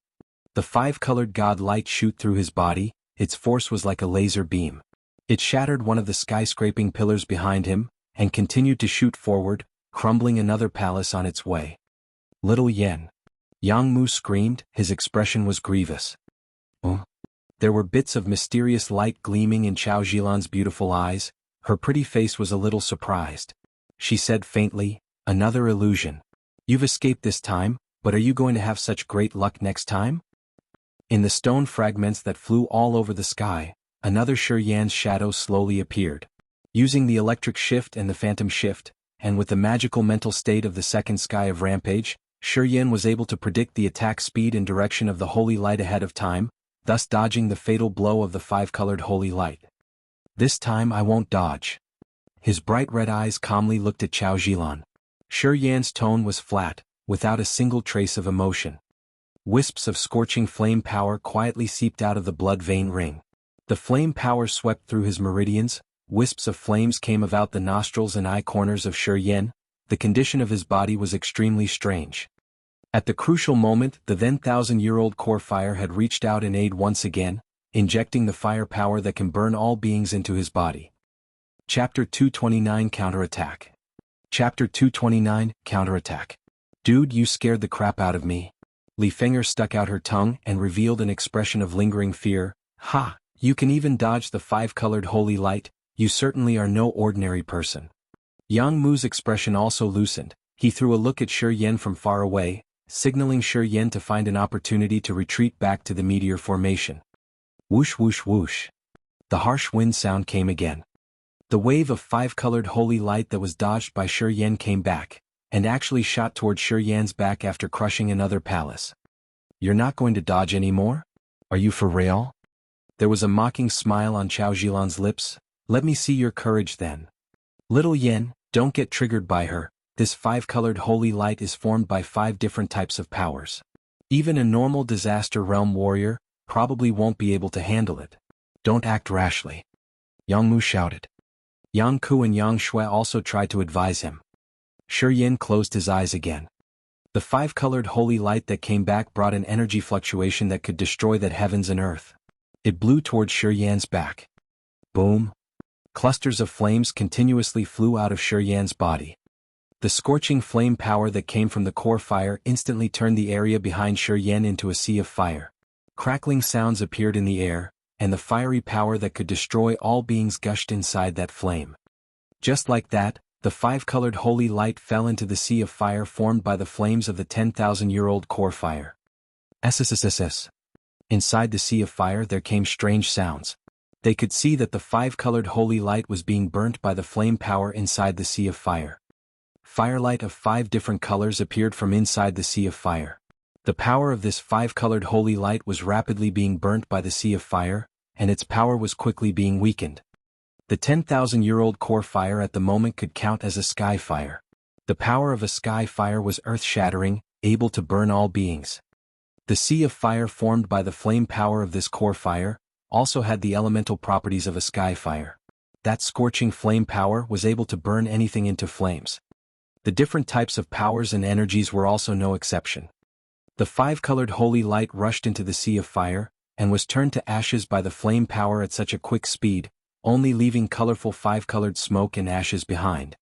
The 5-colored god light shoot through his body. Its force was like a laser beam. It shattered one of the skyscraping pillars behind him, and continued to shoot forward, crumbling another palace on its way. Little Yen. Jianghu screamed, his expression was grievous. There were bits of mysterious light gleaming in Chao Zhilan's beautiful eyes. Her pretty face was a little surprised. She said faintly, another illusion. You've escaped this time, but are you going to have such great luck next time? In the stone fragments that flew all over the sky, another Shiyan's shadow slowly appeared. Using the electric shift and the phantom shift, and with the magical mental state of the second sky of rampage, Shiyin was able to predict the attack speed and direction of the holy light ahead of time, thus dodging the fatal blow of the 5-colored holy light. This time I won't dodge. His bright red eyes calmly looked at Chao Zhilan. Shiyan's tone was flat, without a single trace of emotion. Wisps of scorching flame power quietly seeped out of the blood vein ring. The flame power swept through his meridians. Wisps of flames came about the nostrils and eye corners of Shiyin. The condition of his body was extremely strange. At the crucial moment, the then 1,000-year-old core fire had reached out in aid once again, injecting the fire power that can burn all beings into his body. Chapter 229 Counterattack. Chapter 229 Counterattack. Dude, you scared the crap out of me. Li Feng'er stuck out her tongue and revealed an expression of lingering fear. Ha! You can even dodge the five-colored holy light, you certainly are no ordinary person. Yang Mu's expression also loosened. He threw a look at Shi Yan from far away, signaling Shi Yan to find an opportunity to retreat back to the meteor formation. Whoosh whoosh whoosh. The harsh wind sound came again. The wave of five-colored holy light that was dodged by Shi Yan came back, and actually shot toward Shi Yan's back after crushing another palace. You're not going to dodge anymore? Are you for real? There was a mocking smile on Chao Zilan's lips. Let me see your courage then. Little Yan, don't get triggered by her. This five-colored holy light is formed by 5 different types of powers. Even a normal disaster realm warrior probably won't be able to handle it. Don't act rashly. Yang Mu shouted. Yang Ku and Yang Shui also tried to advise him. Shi Yan closed his eyes again. The five-colored holy light that came back brought an energy fluctuation that could destroy that heavens and earth. It blew toward Shi Yan's back. Boom. Clusters of flames continuously flew out of Shi Yan's body. The scorching flame power that came from the core fire instantly turned the area behind Shi Yan into a sea of fire. Crackling sounds appeared in the air, and the fiery power that could destroy all beings gushed inside that flame. Just like that, the five-colored holy light fell into the sea of fire formed by the flames of the 10,000-year-old core fire. SSSSS. Inside the sea of fire there came strange sounds. They could see that the five-colored holy light was being burnt by the flame power inside the sea of fire. Firelight of 5 different colors appeared from inside the sea of fire. The power of this five-colored holy light was rapidly being burnt by the sea of fire, and its power was quickly being weakened. The 10,000-year-old core fire at the moment could count as a sky fire. The power of a sky fire was earth-shattering, able to burn all beings. The sea of fire formed by the flame power of this core fire also had the elemental properties of a sky fire. That scorching flame power was able to burn anything into flames. The different types of powers and energies were also no exception. The five-colored holy light rushed into the sea of fire, and was turned to ashes by the flame power at such a quick speed, only leaving colorful five-colored smoke and ashes behind.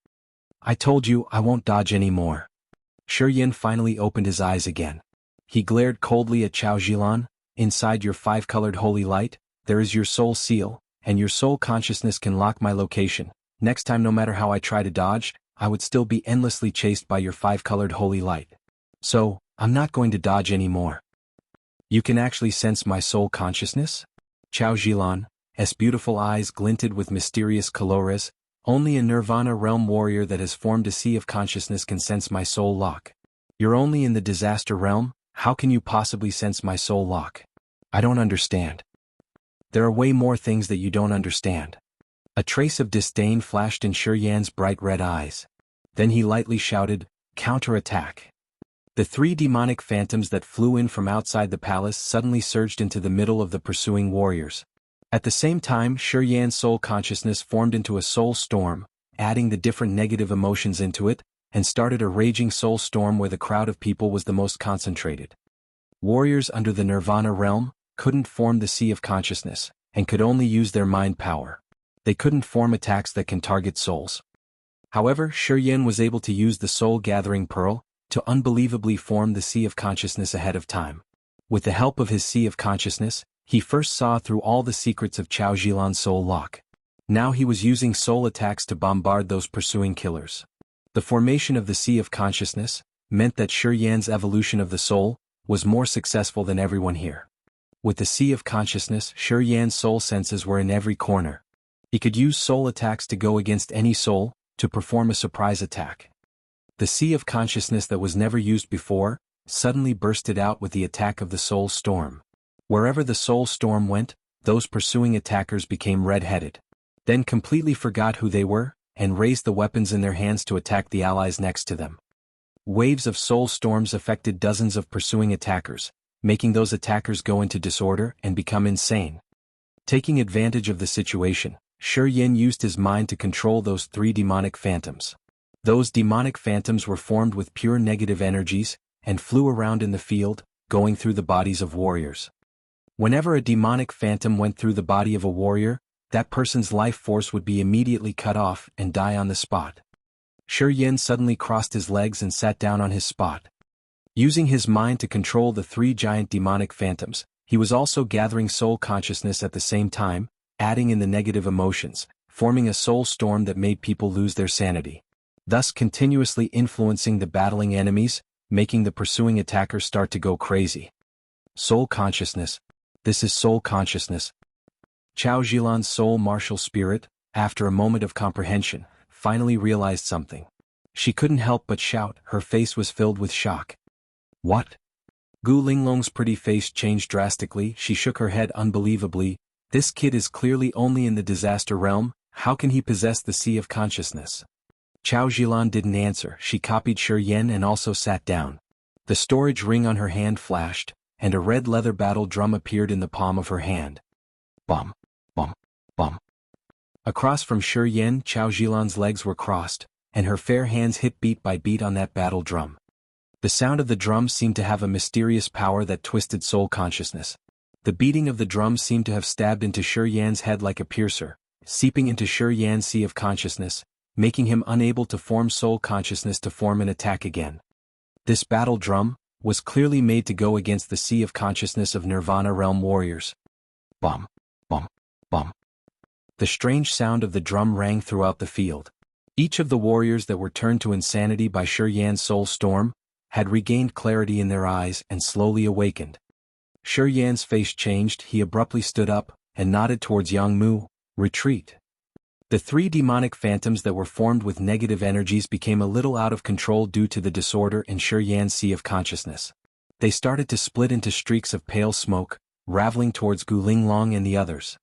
I told you I won't dodge anymore. Shi Yan finally opened his eyes again. He glared coldly at Chao Zilan. Inside your five-colored holy light, there is your soul seal, and your soul consciousness can lock my location. Next time, no matter how I try to dodge, I would still be endlessly chased by your five-colored holy light. So, I'm not going to dodge anymore. You can actually sense my soul consciousness? Chao Zilan's beautiful eyes glinted with mysterious colores. Only a Nirvana realm warrior that has formed a sea of consciousness can sense my soul lock. You're only in the disaster realm, how can you possibly sense my soul lock? I don't understand. There are way more things that you don't understand. A trace of disdain flashed in Shi Yan's bright red eyes. Then he lightly shouted, "Counterattack!" The 3 demonic phantoms that flew in from outside the palace suddenly surged into the middle of the pursuing warriors. At the same time, Shi Yan's soul consciousness formed into a soul storm, adding the different negative emotions into it, and started a raging soul storm where the crowd of people was the most concentrated. Warriors under the Nirvana realm couldn't form the sea of consciousness, and could only use their mind power. They couldn't form attacks that can target souls. However, Shi Yan was able to use the soul-gathering pearl to unbelievably form the sea of consciousness ahead of time. With the help of his sea of consciousness, he first saw through all the secrets of Chao Zilan's soul lock. Now he was using soul attacks to bombard those pursuing killers. The formation of the sea of consciousness meant that Shi Yan's evolution of the soul was more successful than everyone here. With the sea of consciousness, Shi Yan's soul senses were in every corner. He could use soul attacks to go against any soul, to perform a surprise attack. The sea of consciousness that was never used before suddenly bursted out with the attack of the soul storm. Wherever the soul storm went, those pursuing attackers became red-headed, then completely forgot who they were, and raised the weapons in their hands to attack the allies next to them. Waves of soul storms affected dozens of pursuing attackers, making those attackers go into disorder and become insane. Taking advantage of the situation, Shi Yan used his mind to control those 3 demonic phantoms. Those demonic phantoms were formed with pure negative energies, and flew around in the field, going through the bodies of warriors. Whenever a demonic phantom went through the body of a warrior, that person's life force would be immediately cut off and die on the spot. Shi Yin suddenly crossed his legs and sat down on his spot. Using his mind to control the three giant demonic phantoms, he was also gathering soul consciousness at the same time, adding in the negative emotions, forming a soul storm that made people lose their sanity, thus continuously influencing the battling enemies, making the pursuing attacker start to go crazy. Soul consciousness. This is soul consciousness. Chao Zilan's soul martial spirit, after a moment of comprehension, finally realized something. She couldn't help but shout, her face was filled with shock. What? Gu Linglong's pretty face changed drastically, she shook her head unbelievably. This kid is clearly only in the disaster realm, how can he possess the sea of consciousness? Chao Zilan didn't answer, she copied Shi Yin and also sat down. The storage ring on her hand flashed, and a red leather battle drum appeared in the palm of her hand. Bum, bum, bum. Across from Shi Yin, Chao Zilan's legs were crossed, and her fair hands hit beat by beat on that battle drum. The sound of the drum seemed to have a mysterious power that twisted soul consciousness. The beating of the drum seemed to have stabbed into Shi Yan's head like a piercer, seeping into Shi Yan's sea of consciousness, making him unable to form soul consciousness to form an attack again. This battle drum was clearly made to go against the sea of consciousness of Nirvana realm warriors. Bum, bum, bum. The strange sound of the drum rang throughout the field. Each of the warriors that were turned to insanity by Shi Yan's soul storm had regained clarity in their eyes and slowly awakened. Shi Yan's face changed, he abruptly stood up and nodded towards Jianghu, retreat. The three demonic phantoms that were formed with negative energies became a little out of control due to the disorder in Shi Yan's sea of consciousness. They started to split into streaks of pale smoke, raveling towards Gu Linglong and the others.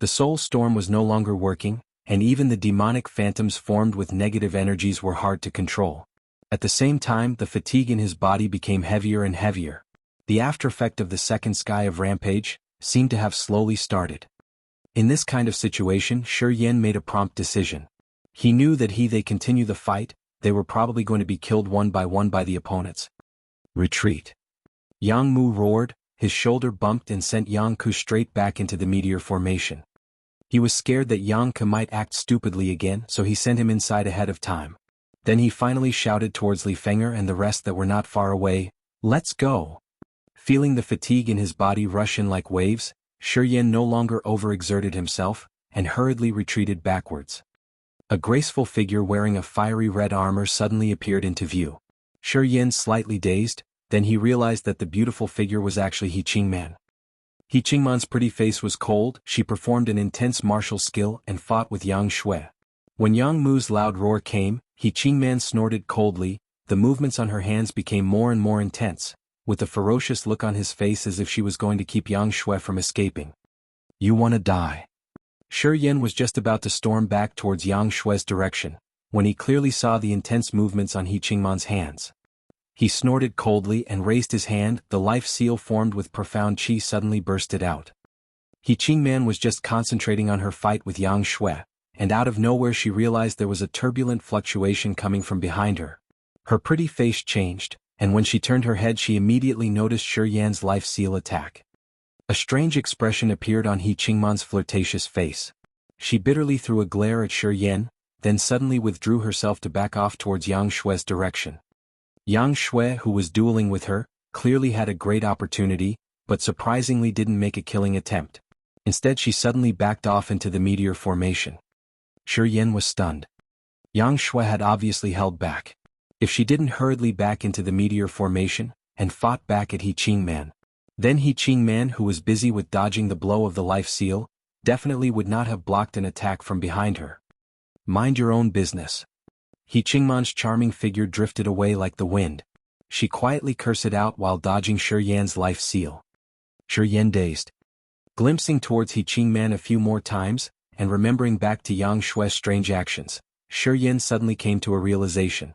The soul storm was no longer working, and even the demonic phantoms formed with negative energies were hard to control. At the same time, the fatigue in his body became heavier and heavier. The aftereffect of the second sky of rampage seemed to have slowly started. In this kind of situation, Shi Yin made a prompt decision. He knew that they continue the fight, they were probably going to be killed one by the opponents. Retreat. Jianghu roared, his shoulder bumped and sent Jianghu straight back into the Meteor formation. He was scared that Jianghu might act stupidly again, so he sent him inside ahead of time. Then he finally shouted towards Li Fenger and the rest that were not far away, "Let's go!" Feeling the fatigue in his body rush in like waves, Shi Yin no longer overexerted himself, and hurriedly retreated backwards. A graceful figure wearing a fiery red armor suddenly appeared into view. Shi Yin slightly dazed, then he realized that the beautiful figure was actually He Qingman. He Qingman's pretty face was cold, she performed an intense martial skill and fought with Yang Shui. When Yang Mu's loud roar came, He Qingman snorted coldly, the movements on her hands became more and more intense, with a ferocious look on his face as if she was going to keep Yang Shui from escaping. You wanna die. Shi Yin was just about to storm back towards Yang Shui's direction, when he clearly saw the intense movements on He Qingman's hands. He snorted coldly and raised his hand, the life seal formed with profound qi suddenly bursted out. He Qingman was just concentrating on her fight with Yang Shui, and out of nowhere she realized there was a turbulent fluctuation coming from behind her. Her pretty face changed, and when she turned her head she immediately noticed Shi Yan's life seal attack. A strange expression appeared on He Qingman's flirtatious face. She bitterly threw a glare at Shi Yan, then suddenly withdrew herself to back off towards Yang Shui's direction. Yang Shui, who was dueling with her, clearly had a great opportunity, but surprisingly didn't make a killing attempt. Instead she suddenly backed off into the Meteor formation. Shi Yan was stunned. Yang Shui had obviously held back. If she didn't hurriedly back into the Meteor formation, and fought back at He Qingman, then He Qingman, who was busy with dodging the blow of the life seal, definitely would not have blocked an attack from behind her. Mind your own business. He Qingman's charming figure drifted away like the wind. She quietly cursed out while dodging Shi Yan's life seal. Shi Yan dazed. Glimpsing towards He Qingman a few more times, and remembering back to Yang Shui's strange actions, Shi Yan suddenly came to a realization.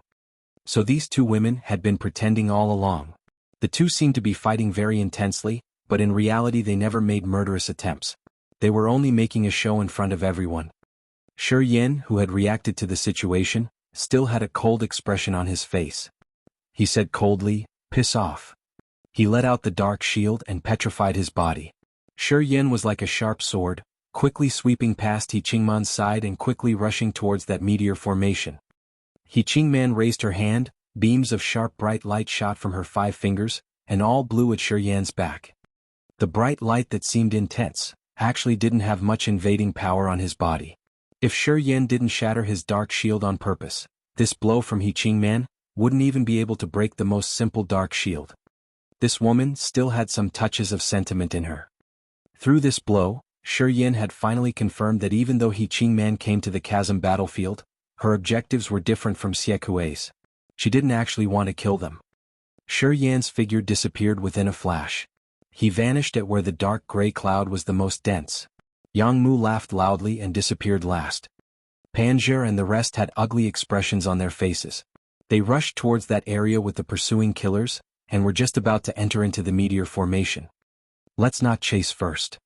So these two women had been pretending all along. The two seemed to be fighting very intensely, but in reality they never made murderous attempts. They were only making a show in front of everyone. Shi Yan, who had reacted to the situation, still had a cold expression on his face. He said coldly, "Piss off." He let out the dark shield and petrified his body. Shi Yan was like a sharp sword, quickly sweeping past He Qingman's side and quickly rushing towards that meteor formation. He Qingman raised her hand, beams of sharp bright light shot from her 5 fingers, and all blew at Shi Yan's back. The bright light that seemed intense actually didn't have much invading power on his body. If Shi Yan didn't shatter his dark shield on purpose, this blow from He Qingman wouldn't even be able to break the most simple dark shield. This woman still had some touches of sentiment in her. Through this blow, Shi Yan had finally confirmed that even though He Qingman came to the Chasm battlefield, her objectives were different from Xie Kuei's. She didn't actually want to kill them. Shi Yan's figure disappeared within a flash. He vanished at where the dark gray cloud was the most dense. Jianghu laughed loudly and disappeared last. Panzer and the rest had ugly expressions on their faces. They rushed towards that area with the pursuing killers, and were just about to enter into the meteor formation. Let's not chase first.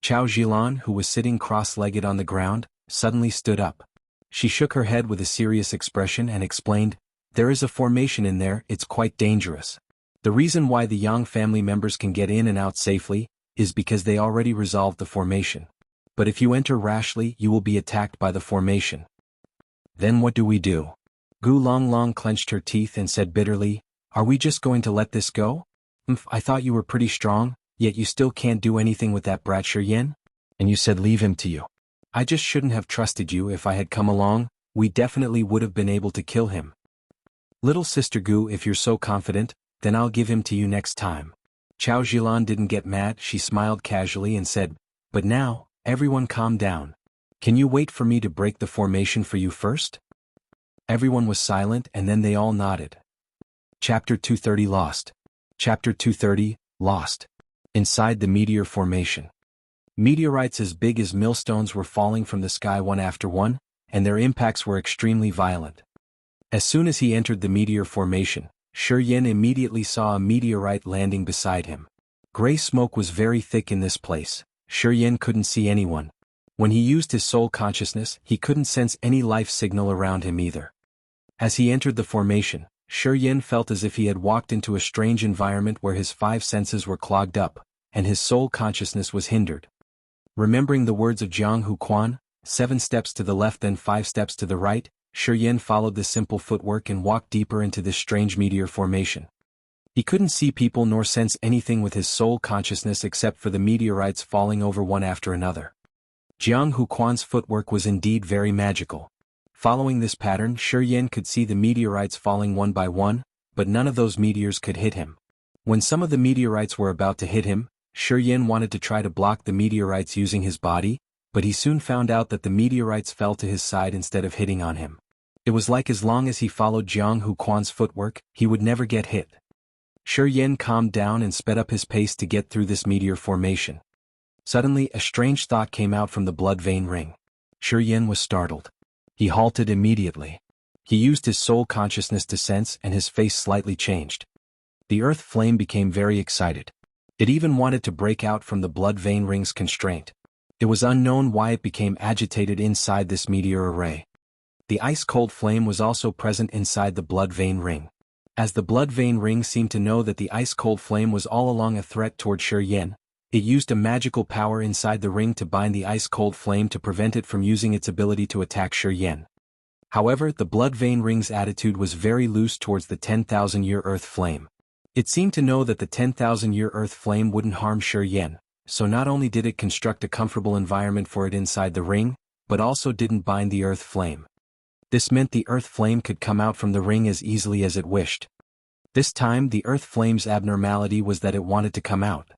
Chao Zhilan, who was sitting cross-legged on the ground, suddenly stood up. She shook her head with a serious expression and explained, "There is a formation in there, it's quite dangerous. The reason why the Yang family members can get in and out safely is because they already resolved the formation. But if you enter rashly, you will be attacked by the formation." Then what do we do? Gu Longlong clenched her teeth and said bitterly, "Are we just going to let this go? I thought you were pretty strong, yet you still can't do anything with that brat Shi Yan? And you said leave him to you. I just shouldn't have trusted you. If I had come along, we definitely would have been able to kill him. Little sister Gu, if you're so confident, then I'll give him to you next time." Chao Zhilan didn't get mad, she smiled casually and said, "But now, everyone calm down. Can you wait for me to break the formation for you first?" Everyone was silent and then they all nodded. Chapter 230 Lost. Chapter 230, Lost. Inside the meteor formation. Meteorites as big as millstones were falling from the sky one after one, and their impacts were extremely violent. As soon as he entered the meteor formation, Shi Yan immediately saw a meteorite landing beside him. Gray smoke was very thick in this place. Shi Yan couldn't see anyone. When he used his soul consciousness, he couldn't sense any life signal around him either. As he entered the formation, Shi Yan felt as if he had walked into a strange environment where his 5 senses were clogged up, and his soul consciousness was hindered. Remembering the words of Jianghu Quan, 7 steps to the left then 5 steps to the right, Shi Yan followed this simple footwork and walked deeper into this strange meteor formation. He couldn't see people nor sense anything with his soul consciousness except for the meteorites falling over one after another. Jianghu Quan's footwork was indeed very magical. Following this pattern, Shi Yan could see the meteorites falling one by one, but none of those meteors could hit him. When some of the meteorites were about to hit him, Shi Yan wanted to try to block the meteorites using his body, but he soon found out that the meteorites fell to his side instead of hitting on him. It was like as long as he followed Jianghu Quan's footwork, he would never get hit. Shi Yan calmed down and sped up his pace to get through this meteor formation. Suddenly, a strange thought came out from the blood vein ring. Shi Yan was startled. He halted immediately. He used his soul consciousness to sense and his face slightly changed. The earth flame became very excited. It even wanted to break out from the blood vein ring's constraint. It was unknown why it became agitated inside this meteor array. The ice-cold flame was also present inside the blood vein ring. As the blood vein ring seemed to know that the ice-cold flame was all along a threat toward Shi Yan, it used a magical power inside the ring to bind the ice-cold flame to prevent it from using its ability to attack Shi Yan. However, the blood vein ring's attitude was very loose towards the 10,000-year earth flame. It seemed to know that the 10,000-year earth flame wouldn't harm Shi Yan, so not only did it construct a comfortable environment for it inside the ring, but also didn't bind the earth flame. This meant the earth flame could come out from the ring as easily as it wished. This time the earth flame's abnormality was that it wanted to come out.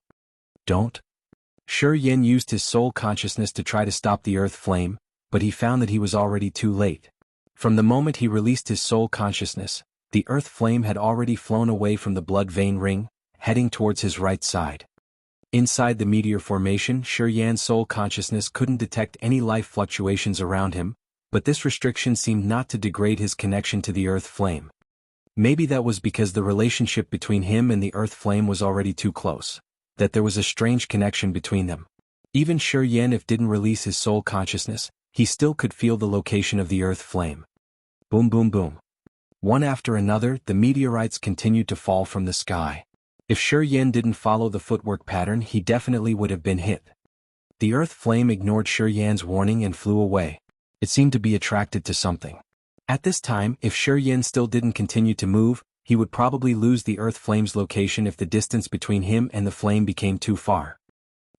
Don't. Shi Yan used his soul consciousness to try to stop the earth flame, but he found that he was already too late. From the moment he released his soul consciousness, the earth flame had already flown away from the blood vein ring, heading towards his right side. Inside the meteor formation, Shi Yan's soul consciousness couldn't detect any life fluctuations around him, but this restriction seemed not to degrade his connection to the earth flame. Maybe that was because the relationship between him and the earth flame was already too close, that there was a strange connection between them. Even Shi Yan, if didn't release his soul consciousness, he still could feel the location of the earth flame. Boom boom boom. One after another, the meteorites continued to fall from the sky. If Shi Yan didn't follow the footwork pattern, he definitely would have been hit. The earth flame ignored Shi Yan's warning and flew away. It seemed to be attracted to something. At this time, if Shi Yan still didn't continue to move, he would probably lose the earth flame's location if the distance between him and the flame became too far.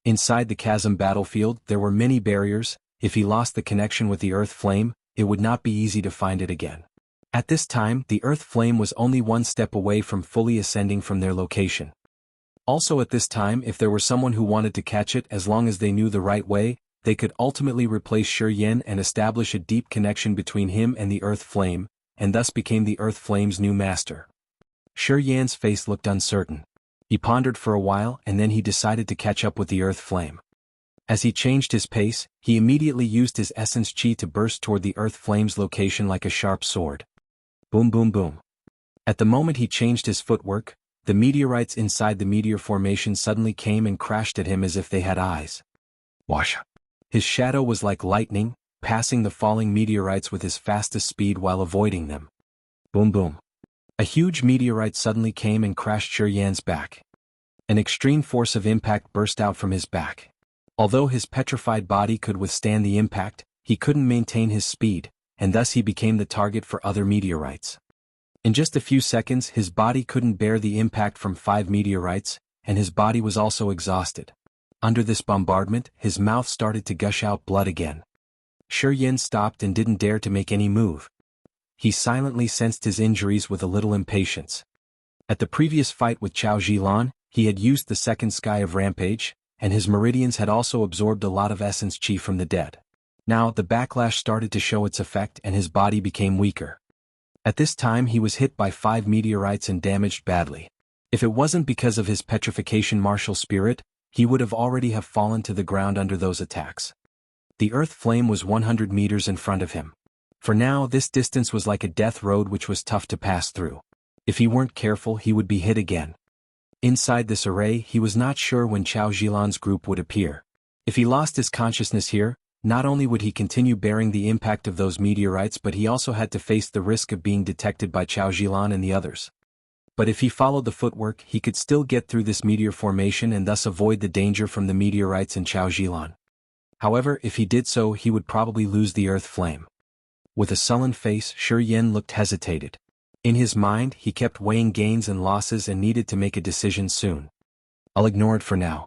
Inside the chasm battlefield, there were many barriers. If he lost the connection with the earth flame, it would not be easy to find it again. At this time, the earth flame was only one step away from fully ascending from their location. Also at this time, if there were someone who wanted to catch it as long as they knew the right way, they could ultimately replace Shi Yan and establish a deep connection between him and the earth flame, and thus became the earth flame's new master. Shi Yan's face looked uncertain. He pondered for a while and then he decided to catch up with the earth flame. As he changed his pace, he immediately used his essence chi to burst toward the earth flame's location like a sharp sword. Boom boom boom. At the moment he changed his footwork, the meteorites inside the meteor formation suddenly came and crashed at him as if they had eyes. Wash. His shadow was like lightning, passing the falling meteorites with his fastest speed while avoiding them. Boom boom. A huge meteorite suddenly came and crashed Shi Yan's back. An extreme force of impact burst out from his back. Although his petrified body could withstand the impact, he couldn't maintain his speed, and thus he became the target for other meteorites. In just a few seconds his body couldn't bear the impact from 5 meteorites, and his body was also exhausted. Under this bombardment, his mouth started to gush out blood again. Shi Yan stopped and didn't dare to make any move. He silently sensed his injuries with a little impatience. At the previous fight with Chao Zilan, he had used the second sky of rampage, and his meridians had also absorbed a lot of essence chi from the dead. Now the backlash started to show its effect and his body became weaker. At this time he was hit by 5 meteorites and damaged badly. If it wasn't because of his petrification martial spirit, he would have already have fallen to the ground under those attacks. The earth flame was 100 meters in front of him. For now this distance was like a death road which was tough to pass through. If he weren't careful he would be hit again. Inside this array he was not sure when Chao Zilan's group would appear. If he lost his consciousness here, not only would he continue bearing the impact of those meteorites but he also had to face the risk of being detected by Chao Zilan and the others. But if he followed the footwork he could still get through this meteor formation and thus avoid the danger from the meteorites and Chao Zilan. However, if he did so he would probably lose the earth flame. With a sullen face Shi Yan looked hesitated. In his mind he kept weighing gains and losses and needed to make a decision soon. I'll ignore it for now.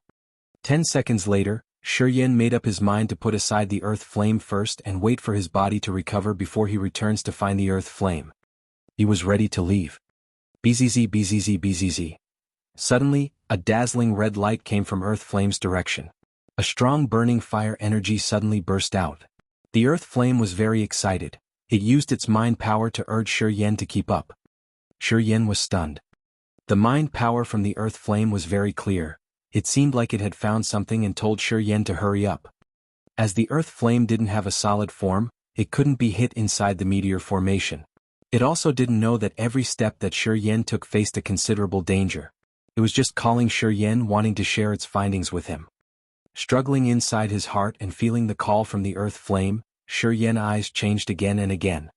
10 seconds later, Shi Yan made up his mind to put aside the earth flame first and wait for his body to recover before he returns to find the earth flame. He was ready to leave. Bzz bzz bzz. Suddenly, a dazzling red light came from earth flame's direction. A strong burning fire energy suddenly burst out. The earth flame was very excited. It used its mind power to urge Shi Yan to keep up. Shi Yan was stunned. The mind power from the earth flame was very clear. It seemed like it had found something and told Shi Yan to hurry up. As the earth flame didn't have a solid form, it couldn't be hit inside the meteor formation. It also didn't know that every step that Shi Yan took faced a considerable danger. It was just calling Shi Yan, wanting to share its findings with him. Struggling inside his heart and feeling the call from the earth flame, Shi Yan's eyes changed again and again.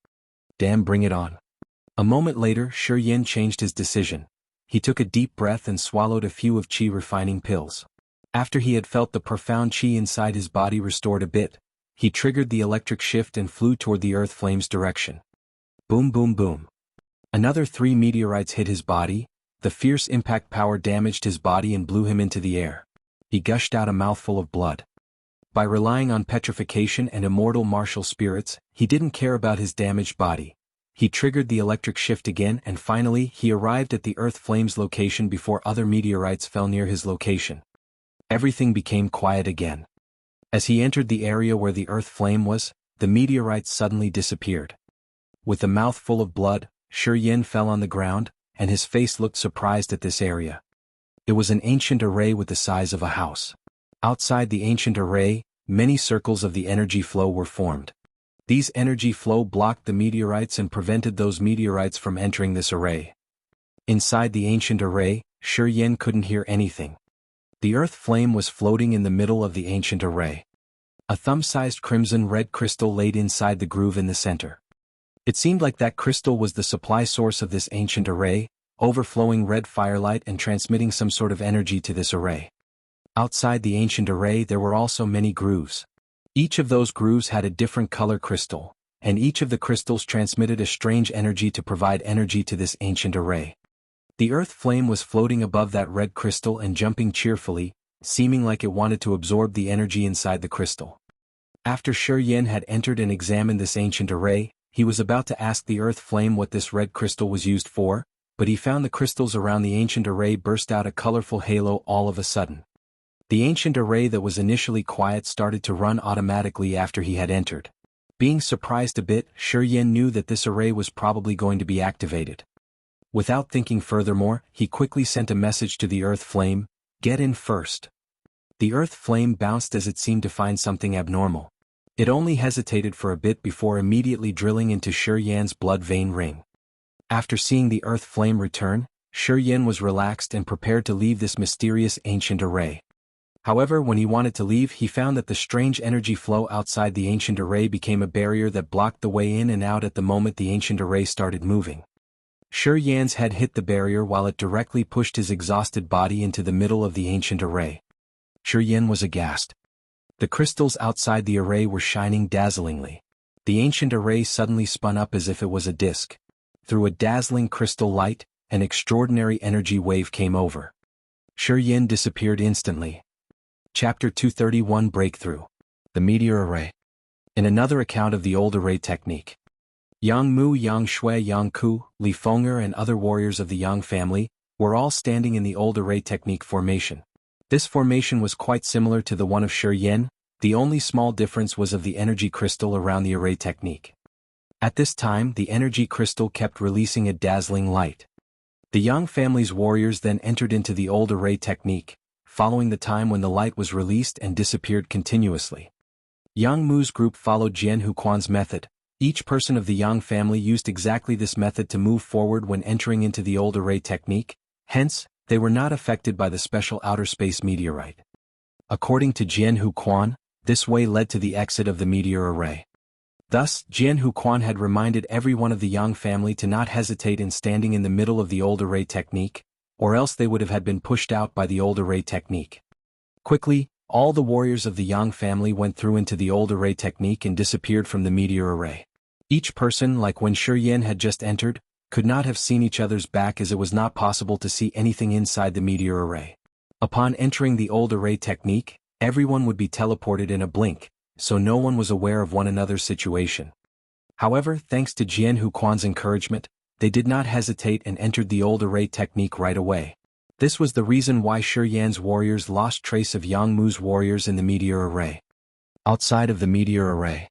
Damn, bring it on. A moment later Shi Yan changed his decision. He took a deep breath and swallowed a few of chi refining pills. After he had felt the profound chi inside his body restored a bit, he triggered the electric shift and flew toward the earth flame's direction. Boom boom boom. Another 3 meteorites hit his body. The fierce impact power damaged his body and blew him into the air. He gushed out a mouthful of blood. By relying on petrification and immortal martial spirits, he didn't care about his damaged body. He triggered the electric shift again and finally he arrived at the earth flame's location before other meteorites fell near his location. Everything became quiet again. As he entered the area where the earth flame was, the meteorites suddenly disappeared. With a mouth full of blood, Shi Yan fell on the ground, and his face looked surprised at this area. It was an ancient array with the size of a house. Outside the ancient array, many circles of the energy flow were formed. These energy flow blocked the meteorites and prevented those meteorites from entering this array. Inside the ancient array, Shi Yan couldn't hear anything. The earth flame was floating in the middle of the ancient array. A thumb-sized crimson-red crystal laid inside the groove in the center. It seemed like that crystal was the supply source of this ancient array, overflowing red firelight and transmitting some sort of energy to this array. Outside the ancient array there were also many grooves. Each of those grooves had a different color crystal, and each of the crystals transmitted a strange energy to provide energy to this ancient array. The earth flame was floating above that red crystal and jumping cheerfully, seeming like it wanted to absorb the energy inside the crystal. After Shi Yin had entered and examined this ancient array, he was about to ask the earth flame what this red crystal was used for, but he found the crystals around the ancient array burst out a colorful halo all of a sudden. The ancient array that was initially quiet started to run automatically after he had entered. Being surprised a bit, Shi Yin knew that this array was probably going to be activated. Without thinking furthermore, he quickly sent a message to the earth flame, "Get in first." The earth flame bounced as it seemed to find something abnormal. It only hesitated for a bit before immediately drilling into Shi Yan's blood vein ring. After seeing the earth flame return, Shi Yin was relaxed and prepared to leave this mysterious ancient array. However, when he wanted to leave, he found that the strange energy flow outside the ancient array became a barrier that blocked the way in and out at the moment the ancient array started moving. Shi Yan's head hit the barrier while it directly pushed his exhausted body into the middle of the ancient array. Shi Yin was aghast. The crystals outside the array were shining dazzlingly. The ancient array suddenly spun up as if it was a disk. Through a dazzling crystal light, an extraordinary energy wave came over. Shi Yin disappeared instantly. Chapter 231 Breakthrough. The Meteor Array. In another account of the old array technique, Yang Mu, Yang Shui, Yang Ku, Li Feng'er and other warriors of the Yang family were all standing in the old array technique formation. This formation was quite similar to the one of Shi Yin, the only small difference was of the energy crystal around the array technique. At this time the energy crystal kept releasing a dazzling light. The Yang family's warriors then entered into the old array technique, following the time when the light was released and disappeared continuously. Yang Mu's group followed Jianghu Quan's method. Each person of the Yang family used exactly this method to move forward when entering into the old array technique, hence, they were not affected by the special outer space meteorite. According to Jianghu Quan, this way led to the exit of the meteor array. Thus, Jianghu Quan had reminded every one of the Yang family to not hesitate in standing in the middle of the old array technique, or else they would have had been pushed out by the old array technique. Quickly, all the warriors of the Yang family went through into the old array technique and disappeared from the meteor array. Each person, like when Shi Yin had just entered, could not have seen each other's back as it was not possible to see anything inside the meteor array. Upon entering the old array technique, everyone would be teleported in a blink, so no one was aware of one another's situation. However, thanks to Jianghu Quan's encouragement, they did not hesitate and entered the old array technique right away. This was the reason why Shi Yan's warriors lost trace of Yang Mu's warriors in the meteor array. Outside of the meteor array,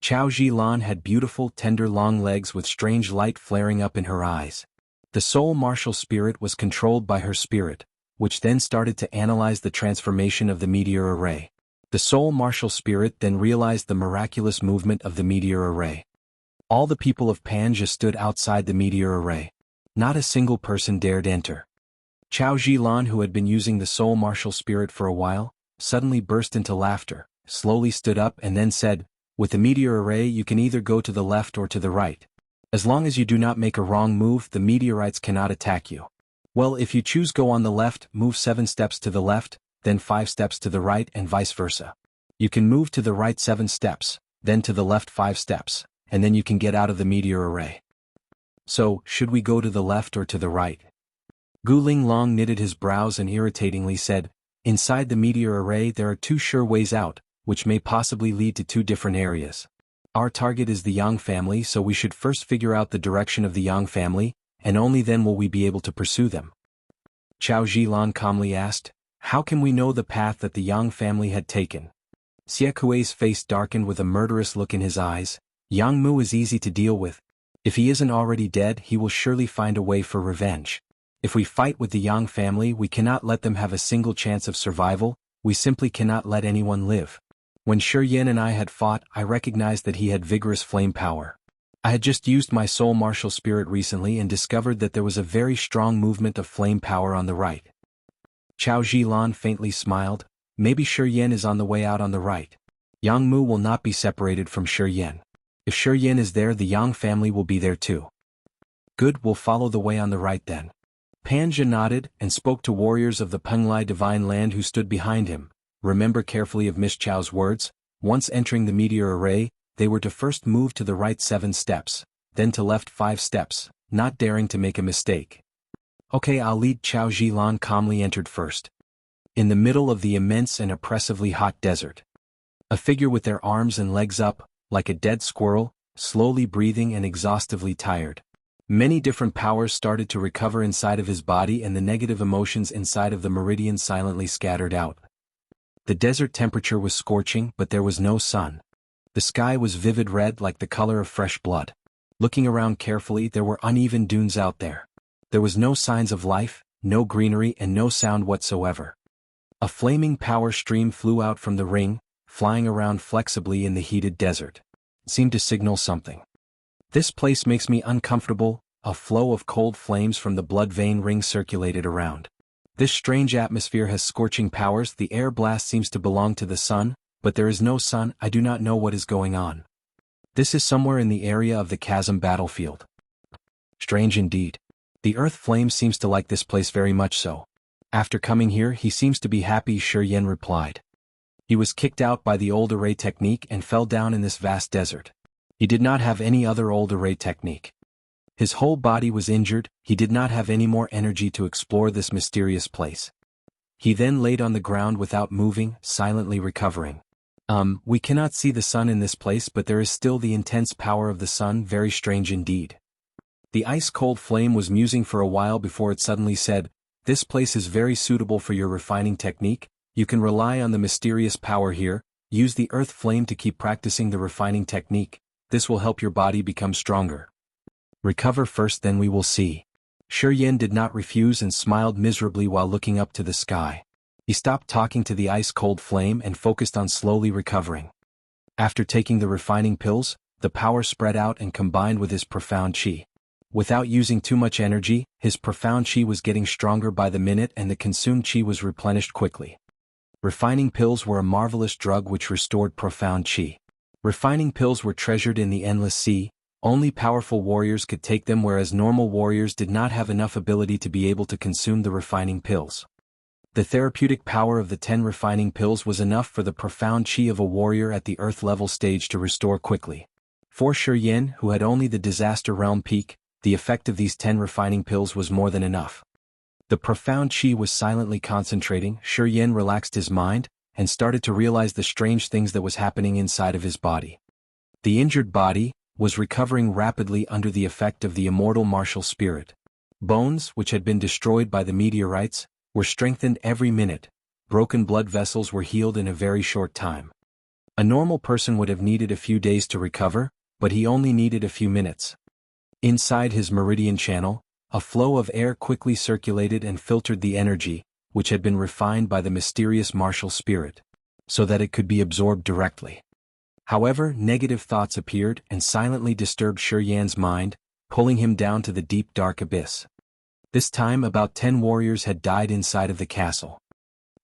Chao Zhilan had beautiful, tender long legs with strange light flaring up in her eyes. The soul martial spirit was controlled by her spirit, which then started to analyze the transformation of the meteor array. The soul martial spirit then realized the miraculous movement of the meteor array. All the people of Panja stood outside the meteor array. Not a single person dared enter. Chao Zhilan, who had been using the soul martial spirit for a while, suddenly burst into laughter, slowly stood up and then said, "With the meteor array you can either go to the left or to the right. As long as you do not make a wrong move, the meteorites cannot attack you. Well, if you choose go on the left, move 7 steps to the left, then 5 steps to the right and vice versa. You can move to the right 7 steps, then to the left 5 steps, and then you can get out of the meteor array. So, should we go to the left or to the right?" Gu Linglong knitted his brows and irritatingly said, "Inside the meteor array there are 2 sure ways out, which may possibly lead to 2 different areas. Our target is the Yang family, so we should first figure out the direction of the Yang family, and only then will we be able to pursue them." Chao Zhilan calmly asked, "How can we know the path that the Yang family had taken?" Xie Kuei's face darkened with a murderous look in his eyes. "Yang Mu is easy to deal with. If he isn't already dead, he will surely find a way for revenge. If we fight with the Yang family, we cannot let them have a single chance of survival, we simply cannot let anyone live. When Shi Yin and I had fought, I recognized that he had vigorous flame power. I had just used my soul martial spirit recently and discovered that there was a very strong movement of flame power on the right." Chao Zhilan faintly smiled. "Maybe Shi Yin is on the way out on the right. Yang Mu will not be separated from Shi Yin. If Shi Yin is there, the Yang family will be there too. Good, we'll follow the way on the right then." Panja nodded and spoke to warriors of the Penglai divine land who stood behind him. Remember carefully of Miss Chao's words. Once entering the meteor array, they were to first move to the right 7 steps, then to left 5 steps, not daring to make a mistake. Okay, I'll lead. Chao Zhilan calmly entered first. In the middle of the immense and oppressively hot desert. A figure with their arms and legs up, like a dead squirrel, slowly breathing and exhaustively tired. Many different powers started to recover inside of his body and the negative emotions inside of the meridian silently scattered out. The desert temperature was scorching, but there was no sun. The sky was vivid red like the color of fresh blood. Looking around carefully, there were uneven dunes out there. There was no signs of life, no greenery and no sound whatsoever. A flaming power stream flew out from the ring, flying around flexibly in the heated desert. It seemed to signal something. This place makes me uncomfortable. A flow of cold flames from the blood vein ring circulated around. This strange atmosphere has scorching powers. The air blast seems to belong to the sun, but there is no sun. I do not know what is going on. This is somewhere in the area of the Chasm battlefield. Strange indeed. The earth flame seems to like this place very much so. After coming here, he seems to be happy, Shi Yen replied. He was kicked out by the old array technique and fell down in this vast desert. He did not have any other old array technique. His whole body was injured. He did not have any more energy to explore this mysterious place. He then laid on the ground without moving, silently recovering. We cannot see the sun in this place, but there is still the intense power of the sun. Very strange indeed. The ice-cold flame was musing for a while before it suddenly said, "This place is very suitable for your refining technique. You can rely on the mysterious power here. Use the earth flame to keep practicing the refining technique. This will help your body become stronger. Recover first, then we will see." Shi Yen did not refuse and smiled miserably while looking up to the sky. He stopped talking to the ice-cold flame and focused on slowly recovering. After taking the refining pills, the power spread out and combined with his profound qi. Without using too much energy, his profound qi was getting stronger by the minute and the consumed qi was replenished quickly. Refining pills were a marvelous drug which restored profound qi. Refining pills were treasured in the endless sea. Only powerful warriors could take them, whereas normal warriors did not have enough ability to be able to consume the refining pills. The therapeutic power of the 10 refining pills was enough for the profound qi of a warrior at the earth level stage to restore quickly. For Shi Yen, who had only the disaster realm peak, the effect of these 10 refining pills was more than enough. The profound qi was silently concentrating. Shi Yen relaxed his mind and started to realize the strange things that was happening inside of his body. The injured body was recovering rapidly under the effect of the immortal martial spirit. Bones, which had been destroyed by the meteorites, were strengthened every minute. Broken blood vessels were healed in a very short time. A normal person would have needed a few days to recover, but he only needed a few minutes. Inside his meridian channel, a flow of air quickly circulated and filtered the energy, which had been refined by the mysterious martial spirit, so that it could be absorbed directly. However, negative thoughts appeared and silently disturbed Shi Yan's mind, pulling him down to the deep dark abyss. This time about 10 warriors had died inside of the castle.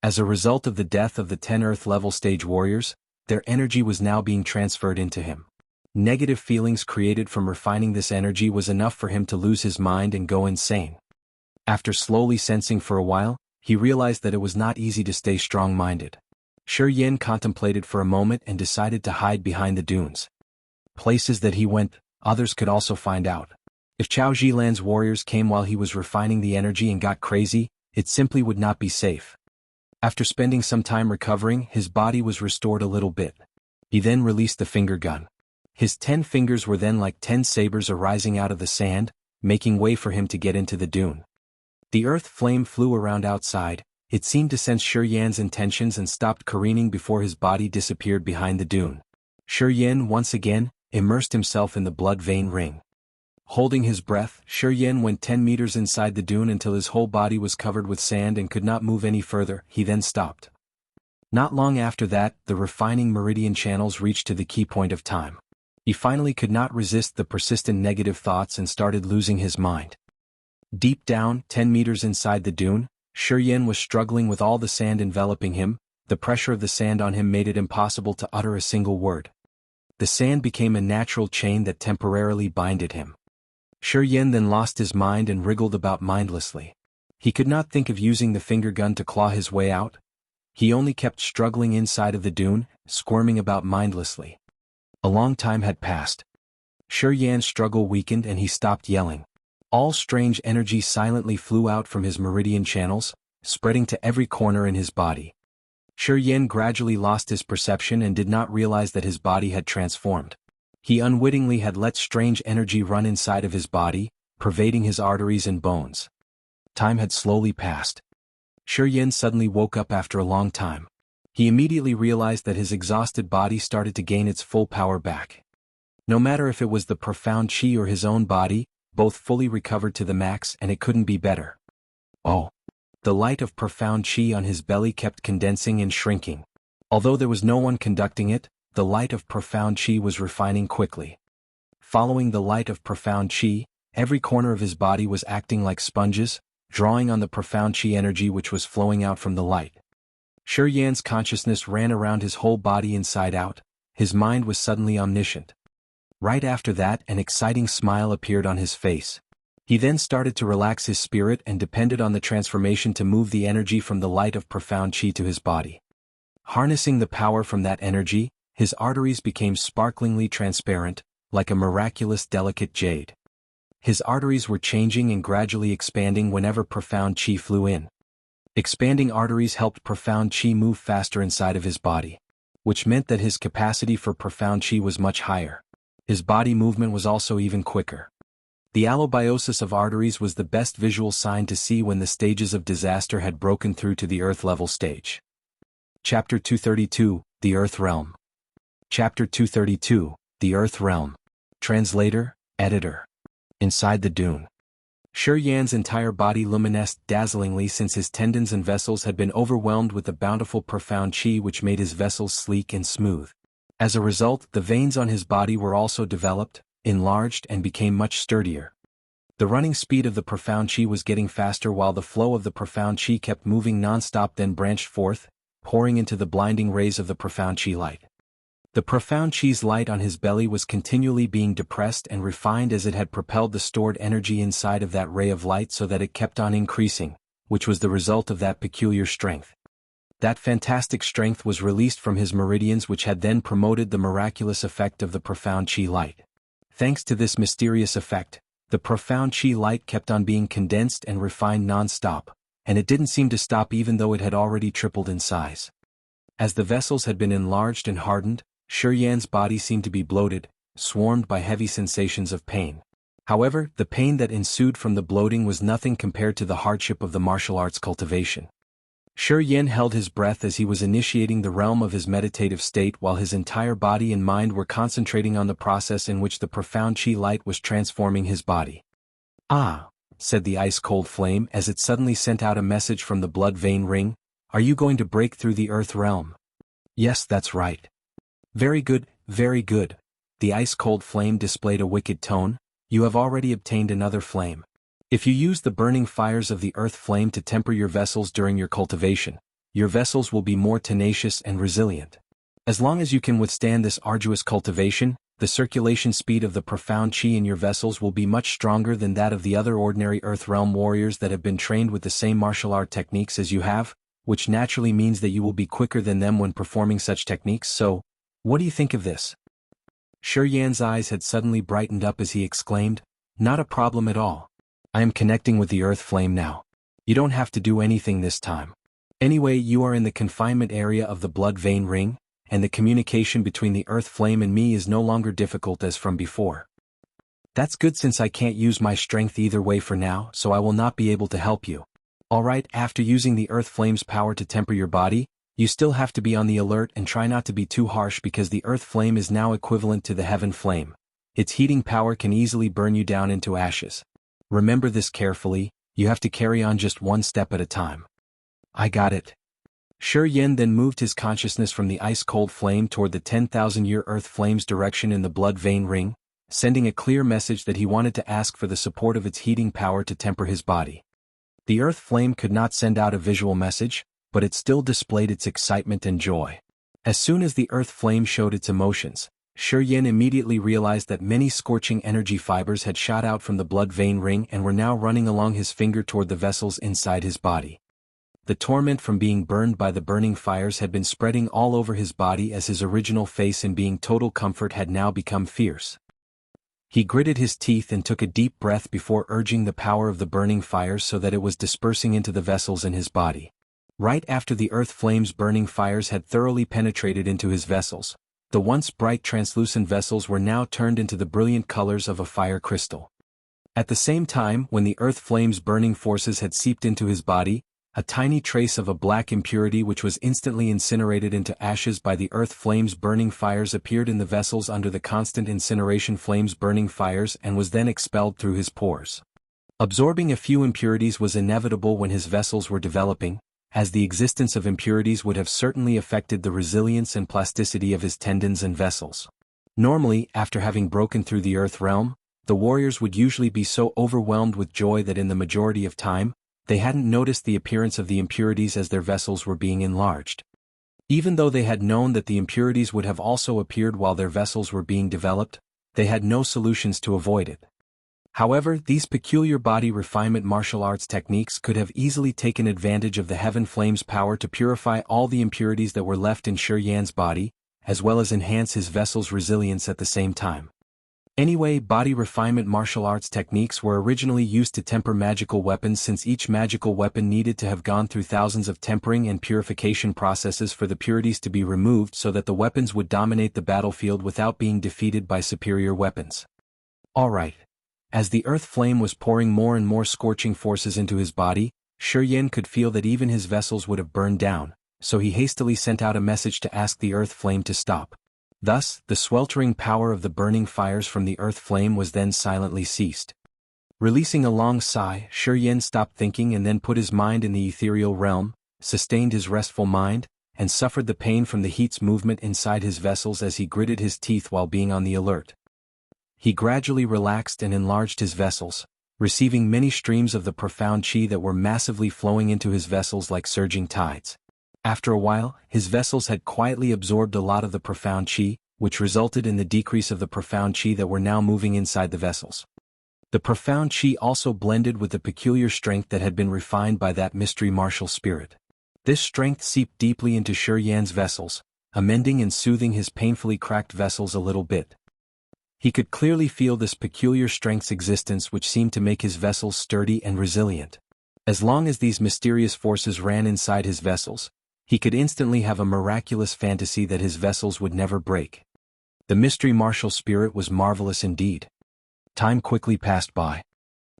As a result of the death of the 10 Earth level stage warriors, their energy was now being transferred into him. Negative feelings created from refining this energy was enough for him to lose his mind and go insane. After slowly sensing for a while, he realized that it was not easy to stay strong-minded. Shi Yen contemplated for a moment and decided to hide behind the dunes. Places that he went, others could also find out. If Chao Zhilan's warriors came while he was refining the energy and got crazy, it simply would not be safe. After spending some time recovering, his body was restored a little bit. He then released the finger gun. His 10 fingers were then like 10 sabers arising out of the sand, making way for him to get into the dune. The earth flame flew around outside. It seemed to sense Shi Yan's intentions and stopped careening before his body disappeared behind the dune. Shi Yan once again immersed himself in the blood vein ring. Holding his breath, Shi Yan went 10 meters inside the dune until his whole body was covered with sand and could not move any further. He then stopped. Not long after that, the refining meridian channels reached to the key point of time. He finally could not resist the persistent negative thoughts and started losing his mind. Deep down, 10 meters inside the dune, Shi Yan was struggling with all the sand enveloping him. The pressure of the sand on him made it impossible to utter a single word. The sand became a natural chain that temporarily binded him. Shi Yan then lost his mind and wriggled about mindlessly. He could not think of using the finger gun to claw his way out. He only kept struggling inside of the dune, squirming about mindlessly. A long time had passed. Yan's struggle weakened and he stopped yelling. All strange energy silently flew out from his meridian channels, spreading to every corner in his body. Yan gradually lost his perception and did not realize that his body had transformed. He unwittingly had let strange energy run inside of his body, pervading his arteries and bones. Time had slowly passed. Yan suddenly woke up after a long time. He immediately realized that his exhausted body started to gain its full power back. No matter if it was the profound chi or his own body, both fully recovered to the max, and it couldn't be better. Oh! The light of profound chi on his belly kept condensing and shrinking. Although there was no one conducting it, the light of profound chi was refining quickly. Following the light of profound chi, every corner of his body was acting like sponges, drawing on the profound chi energy which was flowing out from the light. Yan's consciousness ran around his whole body inside out. His mind was suddenly omniscient. Right after that, an exciting smile appeared on his face. He then started to relax his spirit and depended on the transformation to move the energy from the light of profound chi to his body. Harnessing the power from that energy, his arteries became sparklingly transparent, like a miraculous delicate jade. His arteries were changing and gradually expanding whenever profound chi flew in. Expanding arteries helped profound chi move faster inside of his body, which meant that his capacity for profound chi was much higher. His body movement was also even quicker. The allobiosis of arteries was the best visual sign to see when the stages of disaster had broken through to the Earth-level stage. Chapter 232, The Earth Realm. Chapter 232, The Earth Realm. Translator, Editor. Inside the dune. Yan's entire body luminesced dazzlingly since his tendons and vessels had been overwhelmed with the bountiful profound chi which made his vessels sleek and smooth. As a result, the veins on his body were also developed, enlarged and became much sturdier. The running speed of the profound chi was getting faster while the flow of the profound chi kept moving non-stop, then branched forth, pouring into the blinding rays of the profound chi light. The profound chi's light on his belly was continually being depressed and refined as it had propelled the stored energy inside of that ray of light so that it kept on increasing, which was the result of that peculiar strength. That fantastic strength was released from his meridians which had then promoted the miraculous effect of the profound chi light. Thanks to this mysterious effect, the profound chi light kept on being condensed and refined non-stop, and it didn't seem to stop even though it had already tripled in size. As the vessels had been enlarged and hardened, Yan's body seemed to be bloated, swarmed by heavy sensations of pain. However, the pain that ensued from the bloating was nothing compared to the hardship of the martial arts cultivation. Yan held his breath as he was initiating the realm of his meditative state while his entire body and mind were concentrating on the process in which the profound chi light was transforming his body. "Ah," said the ice-cold flame as it suddenly sent out a message from the blood vein ring, "are you going to break through the earth realm?" "Yes, that's right." "Very good, very good." The ice-cold flame displayed a wicked tone. "You have already obtained another flame. If you use the burning fires of the earth flame to temper your vessels during your cultivation, your vessels will be more tenacious and resilient. As long as you can withstand this arduous cultivation, the circulation speed of the profound chi in your vessels will be much stronger than that of the other ordinary earth realm warriors that have been trained with the same martial art techniques as you have, which naturally means that you will be quicker than them when performing such techniques. So, what do you think of this?" Yan's eyes had suddenly brightened up as he exclaimed, "Not a problem at all. I am connecting with the earth flame now. You don't have to do anything this time. Anyway, you are in the confinement area of the blood vein ring, and the communication between the earth flame and me is no longer difficult as from before." "That's good since I can't use my strength either way for now, so I will not be able to help you. Alright, after using the earth flame's power to temper your body, you still have to be on the alert and try not to be too harsh because the earth flame is now equivalent to the heaven flame. Its heating power can easily burn you down into ashes. Remember this carefully, you have to carry on just one step at a time." "I got it." Yan then moved his consciousness from the ice-cold flame toward the 10,000-year earth flame's direction in the blood vein ring, sending a clear message that he wanted to ask for the support of its heating power to temper his body. The earth flame could not send out a visual message, but it still displayed its excitement and joy. As soon as the earth flame showed its emotions, Yin immediately realized that many scorching energy fibers had shot out from the blood vein ring and were now running along his finger toward the vessels inside his body. The torment from being burned by the burning fires had been spreading all over his body as his original face in being total comfort had now become fierce. He gritted his teeth and took a deep breath before urging the power of the burning fires so that it was dispersing into the vessels in his body. Right after the earth flames burning fires had thoroughly penetrated into his vessels, the once bright translucent vessels were now turned into the brilliant colors of a fire crystal. At the same time, when the earth flames burning forces had seeped into his body, a tiny trace of a black impurity which was instantly incinerated into ashes by the earth flames burning fires appeared in the vessels under the constant incineration flames burning fires and was then expelled through his pores. Absorbing a few impurities was inevitable when his vessels were developing, as the existence of impurities would have certainly affected the resilience and plasticity of his tendons and vessels. Normally, after having broken through the earth realm, the warriors would usually be so overwhelmed with joy that in the majority of time, they hadn't noticed the appearance of the impurities as their vessels were being enlarged. Even though they had known that the impurities would have also appeared while their vessels were being developed, they had no solutions to avoid it. However, these peculiar body refinement martial arts techniques could have easily taken advantage of the Heaven Flame's power to purify all the impurities that were left in Yan's body, as well as enhance his vessel's resilience at the same time. Anyway, body refinement martial arts techniques were originally used to temper magical weapons since each magical weapon needed to have gone through thousands of tempering and purification processes for the purities to be removed so that the weapons would dominate the battlefield without being defeated by superior weapons. Alright. As the earth flame was pouring more and more scorching forces into his body, Yin could feel that even his vessels would have burned down, so he hastily sent out a message to ask the earth flame to stop. Thus, the sweltering power of the burning fires from the earth flame was then silently ceased. Releasing a long sigh, Yin stopped thinking and then put his mind in the ethereal realm, sustained his restful mind, and suffered the pain from the heat's movement inside his vessels as he gritted his teeth while being on the alert. He gradually relaxed and enlarged his vessels, receiving many streams of the profound chi that were massively flowing into his vessels like surging tides. After a while, his vessels had quietly absorbed a lot of the profound chi, which resulted in the decrease of the profound chi that were now moving inside the vessels. The profound chi also blended with the peculiar strength that had been refined by that mystery martial spirit. This strength seeped deeply into Yan's vessels, amending and soothing his painfully cracked vessels a little bit. He could clearly feel this peculiar strength's existence which seemed to make his vessels sturdy and resilient. As long as these mysterious forces ran inside his vessels, he could instantly have a miraculous fantasy that his vessels would never break. The mystery martial spirit was marvelous indeed. Time quickly passed by.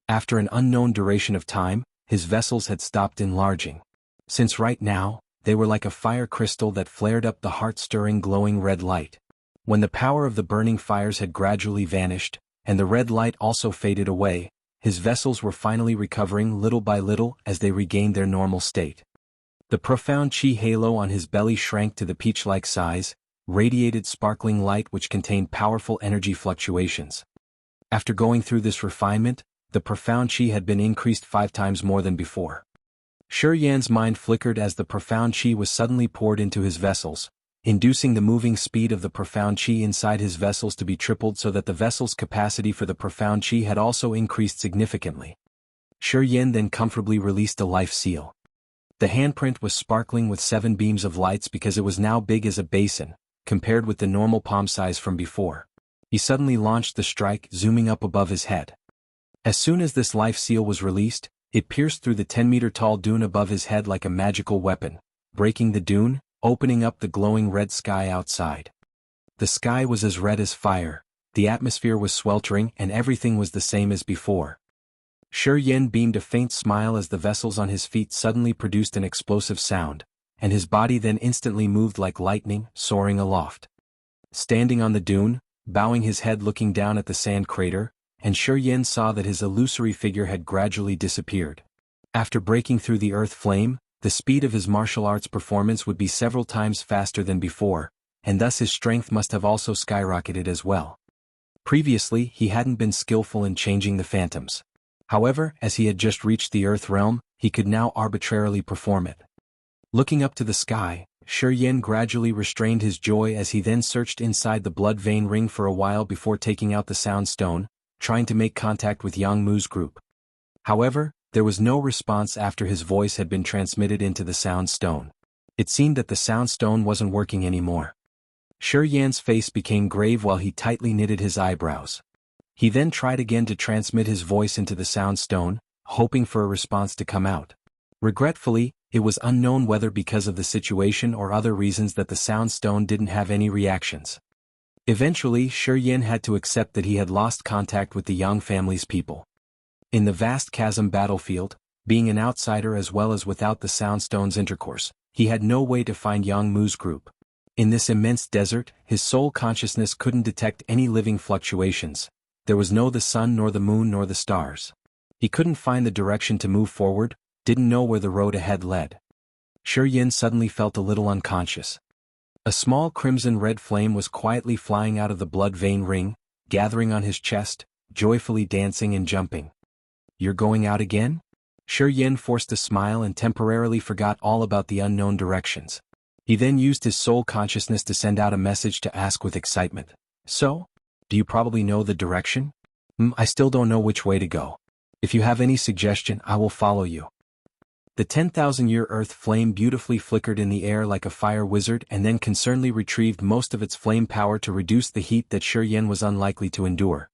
After an unknown duration of time, his vessels had stopped enlarging. Since right now, they were like a fire crystal that flared up the heart-stirring glowing red light. When the power of the burning fires had gradually vanished, and the red light also faded away, his vessels were finally recovering little by little as they regained their normal state. The profound chi halo on his belly shrank to the peach-like size, radiated sparkling light which contained powerful energy fluctuations. After going through this refinement, the profound chi had been increased 5 times more than before. Yan's mind flickered as the profound chi was suddenly poured into his vessels, inducing the moving speed of the profound chi inside his vessels to be tripled so that the vessel's capacity for the profound chi had also increased significantly. Yin then comfortably released a life seal. The handprint was sparkling with 7 beams of lights because it was now big as a basin, compared with the normal palm size from before. He suddenly launched the strike, zooming up above his head. As soon as this life seal was released, it pierced through the 10-meter-tall dune above his head like a magical weapon, breaking the dune, opening up the glowing red sky outside. The sky was as red as fire, the atmosphere was sweltering and everything was the same as before. Yin beamed a faint smile as the vessels on his feet suddenly produced an explosive sound, and his body then instantly moved like lightning, soaring aloft. Standing on the dune, bowing his head looking down at the sand crater, and Yin saw that his illusory figure had gradually disappeared. After breaking through the earth flame, the speed of his martial arts performance would be several times faster than before, and thus his strength must have also skyrocketed as well. Previously, he hadn't been skillful in changing the phantoms. However, as he had just reached the earth realm, he could now arbitrarily perform it. Looking up to the sky, Yin gradually restrained his joy as he then searched inside the blood vein ring for a while before taking out the sound stone, trying to make contact with Jianghu's group. However, there was no response after his voice had been transmitted into the sound stone. It seemed that the sound stone wasn't working anymore. Yan's face became grave while he tightly knitted his eyebrows. He then tried again to transmit his voice into the sound stone, hoping for a response to come out. Regretfully, it was unknown whether because of the situation or other reasons that the sound stone didn't have any reactions. Eventually, Yin had to accept that he had lost contact with the Yang family's people. In the vast Chasm battlefield, being an outsider as well as without the sound stone's intercourse, he had no way to find Jianghu's group. In this immense desert, his soul consciousness couldn't detect any living fluctuations. There was no the sun nor the moon nor the stars. He couldn't find the direction to move forward, didn't know where the road ahead led. Yin suddenly felt a little unconscious. A small crimson-red flame was quietly flying out of the blood vein ring, gathering on his chest, joyfully dancing and jumping. "You're going out again?" Yin forced a smile and temporarily forgot all about the unknown directions. He then used his soul consciousness to send out a message to ask with excitement. "So? Do you probably know the direction?" I still don't know which way to go. If you have any suggestion, I will follow you." The 10,000-year Earth flame beautifully flickered in the air like a fire wizard and then concernedly retrieved most of its flame power to reduce the heat that Yin was unlikely to endure.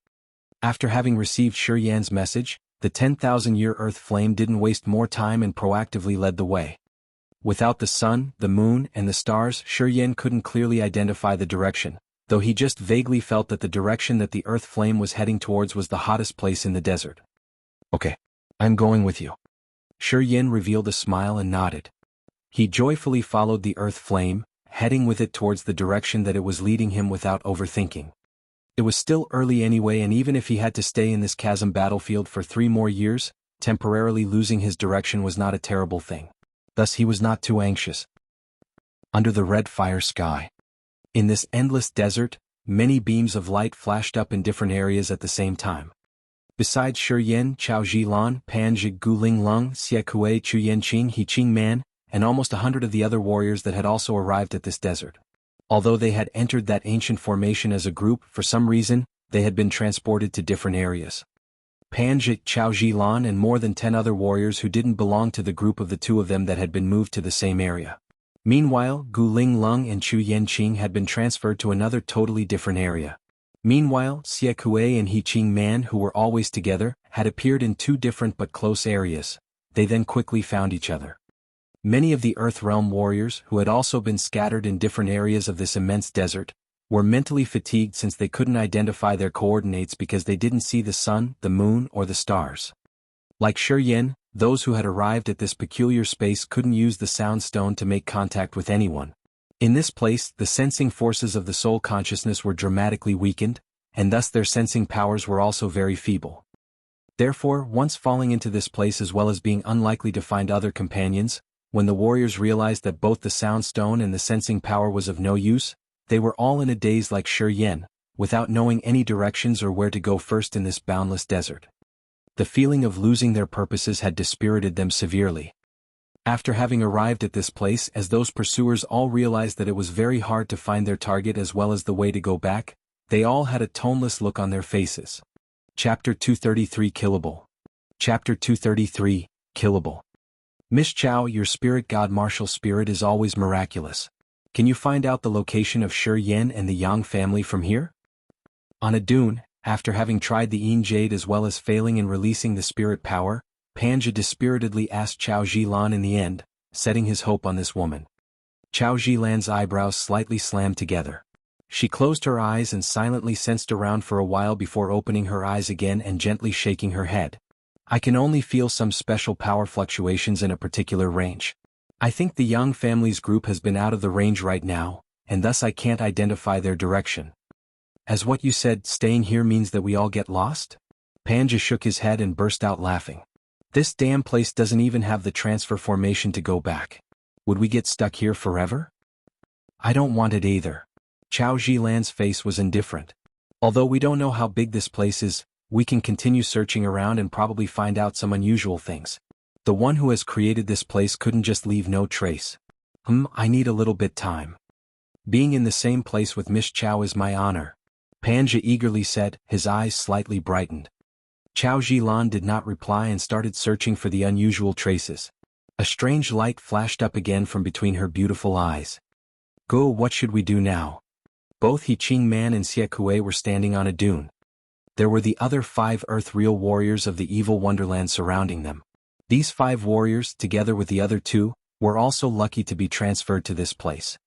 After having received Yan's message, the 10,000-year Earth flame didn't waste more time and proactively led the way. Without the sun, the moon, and the stars, Yin couldn't clearly identify the direction, though he just vaguely felt that the direction that the Earth flame was heading towards was the hottest place in the desert. "Okay. I'm going with you." Yin revealed a smile and nodded. He joyfully followed the Earth flame, heading with it towards the direction that it was leading him without overthinking. It was still early anyway, and even if he had to stay in this chasm battlefield for 3 more years, temporarily losing his direction was not a terrible thing. Thus he was not too anxious. Under the red fire sky. In this endless desert, many beams of light flashed up in different areas at the same time. Besides Yin, Chao Zhilan, Pan Zhi Guling Lung, Xie Kuei Chu Yanqing He Qing Man, and almost 100 of the other warriors that had also arrived at this desert. Although they had entered that ancient formation as a group, for some reason, they had been transported to different areas. Pan Zhi, Chao Zhilan and more than 10 other warriors who didn't belong to the group of the 2 of them that had been moved to the same area. Meanwhile, Guling Lung and Chu Yanqing had been transferred to another totally different area. Meanwhile, Xie Kuei and He Qing Man, who were always together, had appeared in 2 different but close areas. They then quickly found each other. Many of the Earth Realm warriors, who had also been scattered in different areas of this immense desert, were mentally fatigued since they couldn't identify their coordinates because they didn't see the sun, the moon, or the stars. Like Yin, those who had arrived at this peculiar space couldn't use the sound stone to make contact with anyone. In this place, the sensing forces of the soul consciousness were dramatically weakened, and thus their sensing powers were also very feeble. Therefore, once falling into this place as well as being unlikely to find other companions, when the warriors realized that both the sound stone and the sensing power was of no use, they were all in a daze like Yin, without knowing any directions or where to go first in this boundless desert. The feeling of losing their purposes had dispirited them severely. After having arrived at this place, as those pursuers all realized that it was very hard to find their target as well as the way to go back, they all had a toneless look on their faces. Chapter 233 Killable. Chapter 233, Killable. Miss Chow, your spirit god martial spirit is always miraculous. Can you find out the location of Yin and the Yang family from here? On a dune, after having tried the Yin Jade as well as failing in releasing the spirit power, Panja dispiritedly asked Chao Zhilan in the end, setting his hope on this woman. Chao Zhilan's eyebrows slightly slammed together. She closed her eyes and silently sensed around for a while before opening her eyes again and gently shaking her head. I can only feel some special power fluctuations in a particular range. I think the Yang family's group has been out of the range right now, and thus I can't identify their direction. As what you said, staying here means that we all get lost? Panja shook his head and burst out laughing. This damn place doesn't even have the transfer formation to go back. Would we get stuck here forever? I don't want it either. Chao Zhilan's face was indifferent. Although we don't know how big this place is, we can continue searching around and probably find out some unusual things. The one who has created this place couldn't just leave no trace. I need a little bit time. Being in the same place with Miss Chow is my honor, Panja eagerly said, his eyes slightly brightened. Chao Zilan did not reply and started searching for the unusual traces. A strange light flashed up again from between her beautiful eyes. Go, what should we do now? Both He Ching Man and Xie Kuei were standing on a dune. There were the other 5 Earth-Real warriors of the evil wonderland surrounding them. These 5 warriors, together with the other 2, were also lucky to be transferred to this place.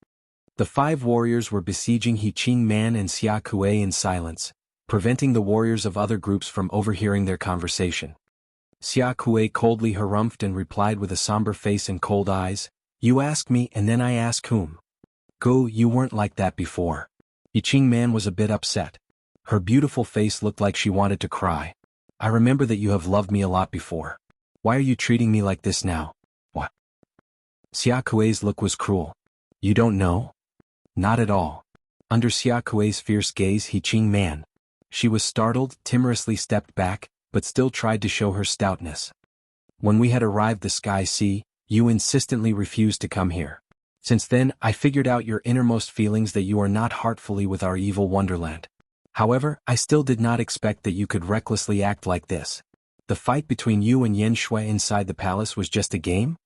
The 5 warriors were besieging He Ching Man and Xia Kuei in silence, preventing the warriors of other groups from overhearing their conversation. Xia Kuei coldly harumphed and replied with a somber face and cold eyes, "You ask me and then I ask whom? Go, you weren't like that before." He Ching Man was a bit upset. Her beautiful face looked like she wanted to cry. "I remember that you have loved me a lot before. Why are you treating me like this now?" "What?" Xia Kuei's look was cruel. "You don't know?" "Not at all." Under Xia Kuei's fierce gaze, He Ching Man. She was startled, timorously stepped back, but still tried to show her stoutness. "When we had arrived the Sky Sea, you insistently refused to come here. Since then, I figured out your innermost feelings that you are not heartfully with our evil wonderland. However, I still did not expect that you could recklessly act like this. The fight between you and Yen Shui inside the palace was just a game?"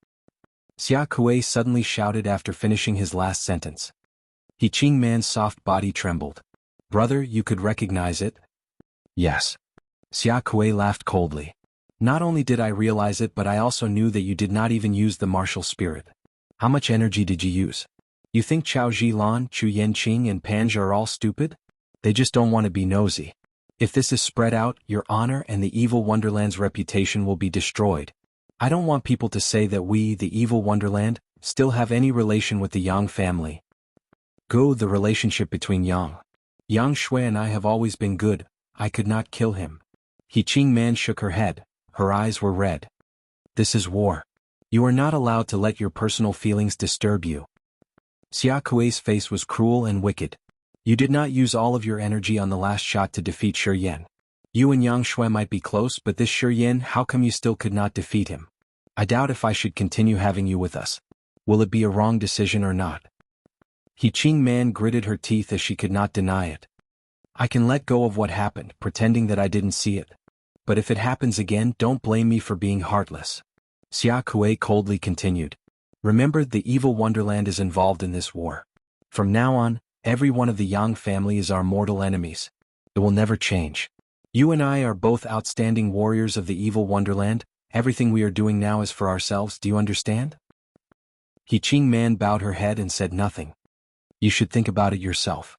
Xia Kuei suddenly shouted after finishing his last sentence. He Ching Man's soft body trembled. "Brother, you could recognize it?" "Yes." Xia Kuei laughed coldly. "Not only did I realize it, but I also knew that you did not even use the martial spirit. How much energy did you use? You think Chao Zilan, Chu Yanqing and Panja are all stupid? They just don't want to be nosy. If this is spread out, your honor and the evil wonderland's reputation will be destroyed. I don't want people to say that we, the evil wonderland, still have any relation with the Yang family. Go, the relationship between Yang Shui and I have always been good. I could not kill him." He Ching Man shook her head. Her eyes were red. "This is war. You are not allowed to let your personal feelings disturb you." Xia Kuei's face was cruel and wicked. "You did not use all of your energy on the last shot to defeat Shi Yan. You and Yang Shui might be close, but this Shi Yan, how come you still could not defeat him? I doubt if I should continue having you with us. Will it be a wrong decision or not?" He Ching Man gritted her teeth as she could not deny it. "I can let go of what happened, pretending that I didn't see it. But if it happens again, don't blame me for being heartless." Xia Kuei coldly continued. "Remember, the evil wonderland is involved in this war. From now on, every one of the Yang family is our mortal enemies. It will never change. You and I are both outstanding warriors of the evil wonderland. Everything we are doing now is for ourselves, do you understand?" He Ching Man bowed her head and said nothing. "You should think about it yourself.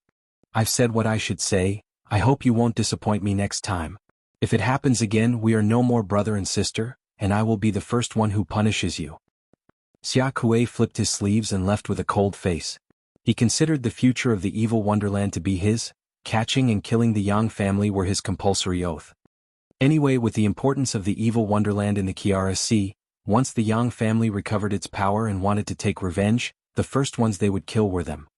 I've said what I should say. I hope you won't disappoint me next time. If it happens again, we are no more brother and sister, and I will be the first one who punishes you." Xia Kuei flipped his sleeves and left with a cold face. He considered the future of the evil wonderland to be his. Catching and killing the Yang family were his compulsory oath. Anyway, with the importance of the evil wonderland in the Kiara Sea, once the Yang family recovered its power and wanted to take revenge, the first ones they would kill were them.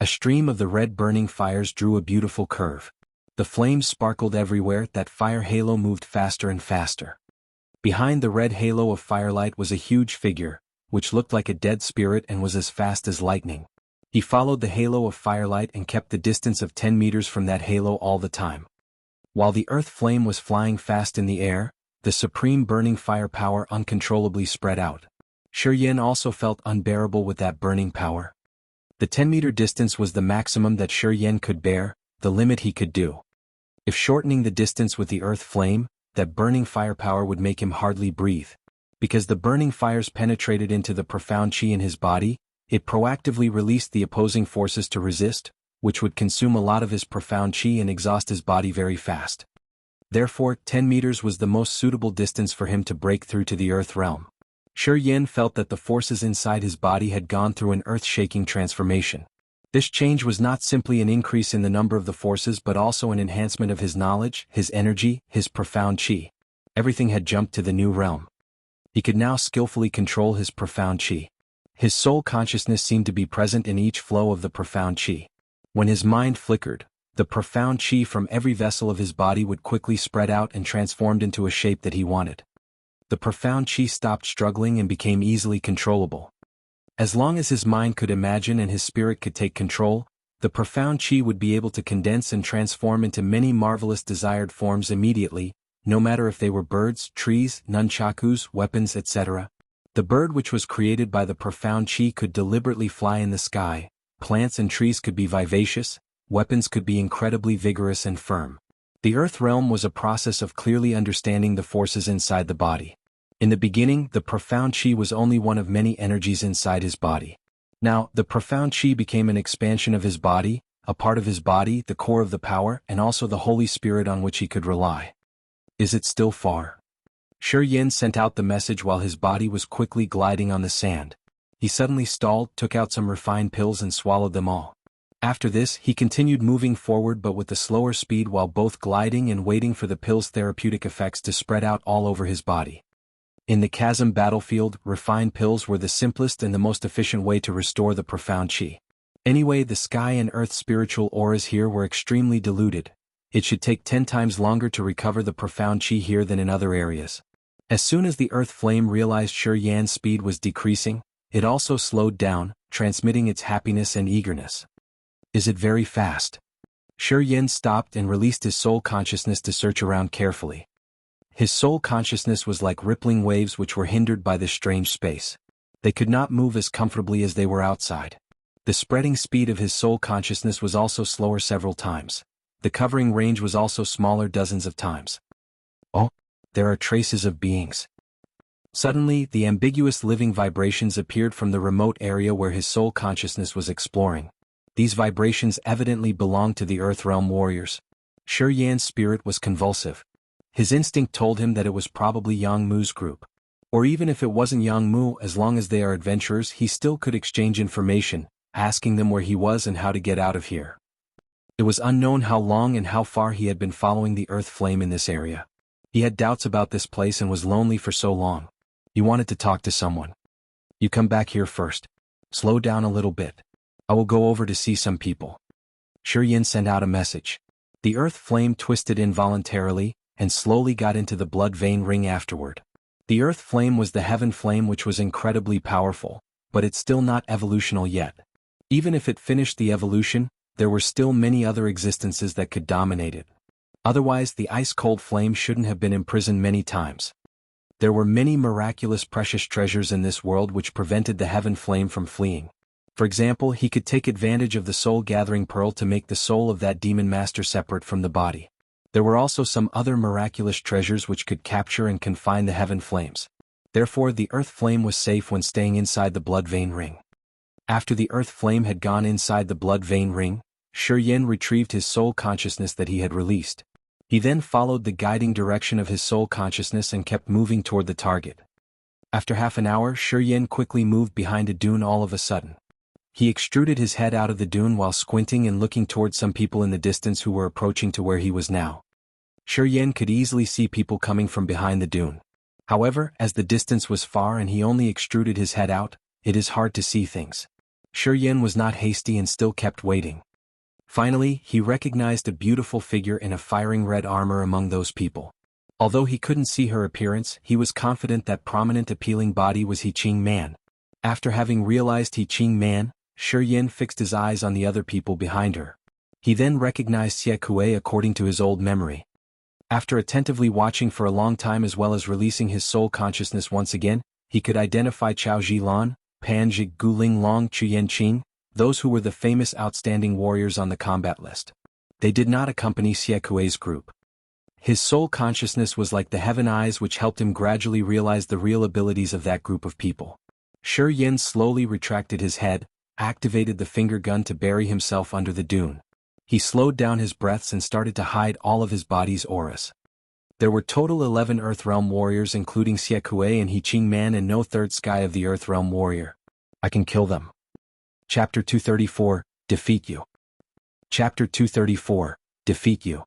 A stream of the red burning fires drew a beautiful curve. The flames sparkled everywhere, that fire halo moved faster and faster. Behind the red halo of firelight was a huge figure, which looked like a dead spirit and was as fast as lightning. He followed the halo of firelight and kept the distance of 10 meters from that halo all the time. While the earth flame was flying fast in the air, the supreme burning firepower uncontrollably spread out. Shi Yan also felt unbearable with that burning power. The 10-meter distance was the maximum that Shi Yan could bear, the limit he could do. If shortening the distance with the earth flame, that burning firepower would make him hardly breathe. Because the burning fires penetrated into the profound chi in his body, it proactively released the opposing forces to resist, which would consume a lot of his profound chi and exhaust his body very fast. Therefore, 10 meters was the most suitable distance for him to break through to the earth realm. Shi Yan felt that the forces inside his body had gone through an earth-shaking transformation. This change was not simply an increase in the number of the forces but also an enhancement of his knowledge, his energy, his profound chi. Everything had jumped to the new realm. He could now skillfully control his profound chi. His soul consciousness seemed to be present in each flow of the profound chi. When his mind flickered, the profound chi from every vessel of his body would quickly spread out and transformed into a shape that he wanted. The profound chi stopped struggling and became easily controllable. As long as his mind could imagine and his spirit could take control, the profound chi would be able to condense and transform into many marvelous desired forms immediately, no matter if they were birds, trees, nunchakus, weapons, etc. The bird which was created by the profound chi could deliberately fly in the sky, plants and trees could be vivacious, weapons could be incredibly vigorous and firm. The earth realm was a process of clearly understanding the forces inside the body. In the beginning, the profound chi was only one of many energies inside his body. Now, the profound chi became an expansion of his body, a part of his body, the core of the power, and also the Holy Spirit on which he could rely. Is it still far? Shi Yin sent out the message while his body was quickly gliding on the sand. He suddenly stalled, took out some refined pills and swallowed them all. After this, he continued moving forward but with a slower speed while both gliding and waiting for the pill's therapeutic effects to spread out all over his body. In the Chasm battlefield, refined pills were the simplest and the most efficient way to restore the profound chi. Anyway, the sky and earth spiritual auras here were extremely diluted. It should take 10 times longer to recover the profound chi here than in other areas. As soon as the earth flame realized Shi Yan's speed was decreasing, it also slowed down, transmitting its happiness and eagerness. Is it very fast? Shi Yan stopped and released his soul consciousness to search around carefully. His soul consciousness was like rippling waves which were hindered by this strange space. They could not move as comfortably as they were outside. The spreading speed of his soul consciousness was also slower several times. The covering range was also smaller dozens of times. Oh, there are traces of beings. Suddenly, the ambiguous living vibrations appeared from the remote area where his soul consciousness was exploring. These vibrations evidently belonged to the Earth Realm warriors. Shi Yan's spirit was convulsive. His instinct told him that it was probably Jianghu's group. Or even if it wasn't Jianghu, as long as they are adventurers, he still could exchange information, asking them where he was and how to get out of here. It was unknown how long and how far he had been following the earth flame in this area. He had doubts about this place and was lonely for so long. He wanted to talk to someone. You come back here first. Slow down a little bit. I will go over to see some people. Shi Yin sent out a message. The earth flame twisted involuntarily, and slowly got into the blood vein ring afterward. The earth flame was the heaven flame which was incredibly powerful, but it's still not evolutional yet. Even if it finished the evolution, there were still many other existences that could dominate it. Otherwise, the ice-cold flame shouldn't have been imprisoned many times. There were many miraculous precious treasures in this world which prevented the heaven flame from fleeing. For example, he could take advantage of the soul-gathering pearl to make the soul of that demon master separate from the body. There were also some other miraculous treasures which could capture and confine the heaven flames. Therefore, the earth flame was safe when staying inside the blood vein ring. After the earth flame had gone inside the blood vein ring, Shi Yin retrieved his soul consciousness that he had released. He then followed the guiding direction of his soul consciousness and kept moving toward the target. After half an hour, Shi Yin quickly moved behind a dune all of a sudden. He extruded his head out of the dune while squinting and looking toward some people in the distance who were approaching to where he was now. Shi Yin could easily see people coming from behind the dune. However, as the distance was far and he only extruded his head out, it is hard to see things. Shi Yin was not hasty and still kept waiting. Finally, he recognized a beautiful figure in a firing red armor among those people. Although he couldn't see her appearance, he was confident that prominent appealing body was He Ching Man. After having realized He Ching Man, Shi Yin fixed his eyes on the other people behind her. He then recognized Xie Kuei according to his old memory. After attentively watching for a long time as well as releasing his soul consciousness once again, he could identify Chao Zhilan, Pan Zhi Guling Long Chuyen Qing, those who were the famous outstanding warriors on the combat list. They did not accompany Xie Kuei's group. His soul consciousness was like the heaven eyes which helped him gradually realize the real abilities of that group of people. Shi Yin slowly retracted his head, activated the finger gun to bury himself under the dune. He slowed down his breaths and started to hide all of his body's auras. There were total 11 Earth Realm warriors including Xie Kuei and He Ching Man and no third sky of the Earth Realm warrior. I can kill them. Chapter 234, Defeat You. Chapter 234, Defeat You.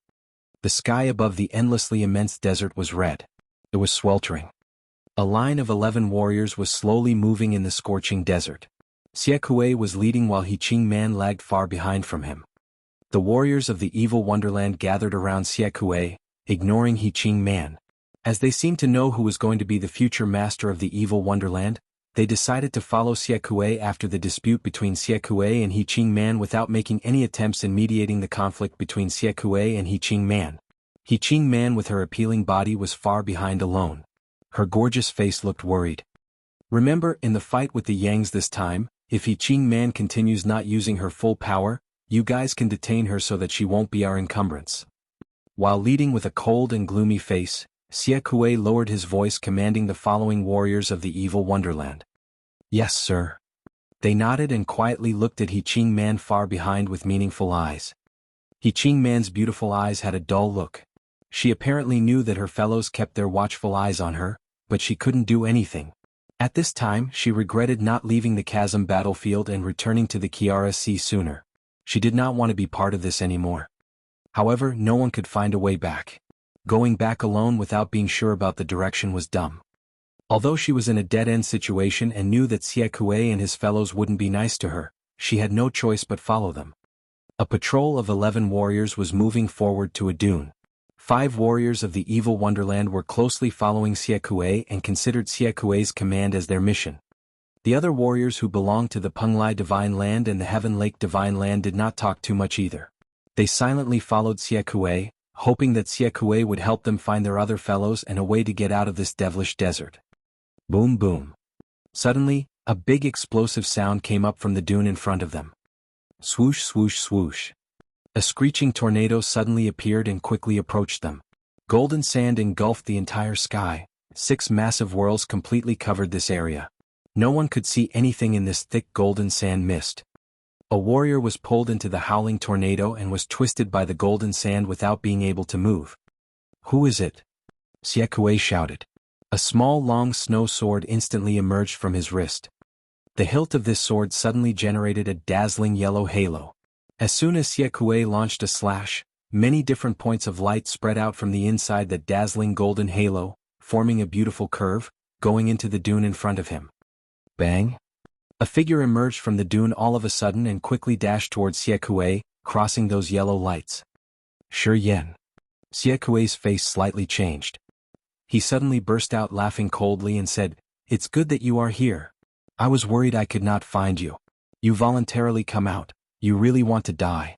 The sky above the endlessly immense desert was red. It was sweltering. A line of 11 warriors was slowly moving in the scorching desert. Xie Kuei was leading while He Ching Man lagged far behind from him. The warriors of the evil wonderland gathered around Xie Kuei, ignoring He Ching Man. As they seemed to know who was going to be the future master of the evil wonderland, they decided to follow Xiekue after the dispute between Xiekue and He Qing Man without making any attempts in mediating the conflict between Xiekue and He Qing Man. He Qing Man with her appealing body was far behind alone. Her gorgeous face looked worried. Remember, in the fight with the Yangs this time, if He Qing Man continues not using her full power, you guys can detain her so that she won't be our encumbrance. While leading with a cold and gloomy face, Xiekue lowered his voice commanding the following warriors of the evil wonderland. Yes, sir. They nodded and quietly looked at He Qing Man far behind with meaningful eyes. He Qing Man's beautiful eyes had a dull look. She apparently knew that her fellows kept their watchful eyes on her, but she couldn't do anything. At this time, she regretted not leaving the Chasm battlefield and returning to the Kiara Sea sooner. She did not want to be part of this anymore. However, no one could find a way back. Going back alone without being sure about the direction was dumb. Although she was in a dead-end situation and knew that Xiekue and his fellows wouldn't be nice to her, she had no choice but follow them. A patrol of 11 warriors was moving forward to a dune. 5 warriors of the evil wonderland were closely following Xiekue and considered Xiekue's command as their mission. The other warriors who belonged to the Penglai Divine Land and the Heaven Lake Divine Land did not talk too much either. They silently followed Xiekue, hoping that Xiekue would help them find their other fellows and a way to get out of this devilish desert. Boom boom. Suddenly, a big explosive sound came up from the dune in front of them. Swoosh swoosh swoosh. A screeching tornado suddenly appeared and quickly approached them. Golden sand engulfed the entire sky. 6 massive whirls completely covered this area. No one could see anything in this thick golden sand mist. A warrior was pulled into the howling tornado and was twisted by the golden sand without being able to move. Who is it? Xiekue shouted. A small long snow sword instantly emerged from his wrist. The hilt of this sword suddenly generated a dazzling yellow halo. As soon as Xiekue launched a slash, many different points of light spread out from the inside that dazzling golden halo, forming a beautiful curve, going into the dune in front of him. Bang! A figure emerged from the dune all of a sudden and quickly dashed towards Xiekue, crossing those yellow lights. Shi Yan. Xiekue's face slightly changed. He suddenly burst out laughing coldly and said, "It's good that you are here. I was worried I could not find you. You voluntarily come out. You really want to die."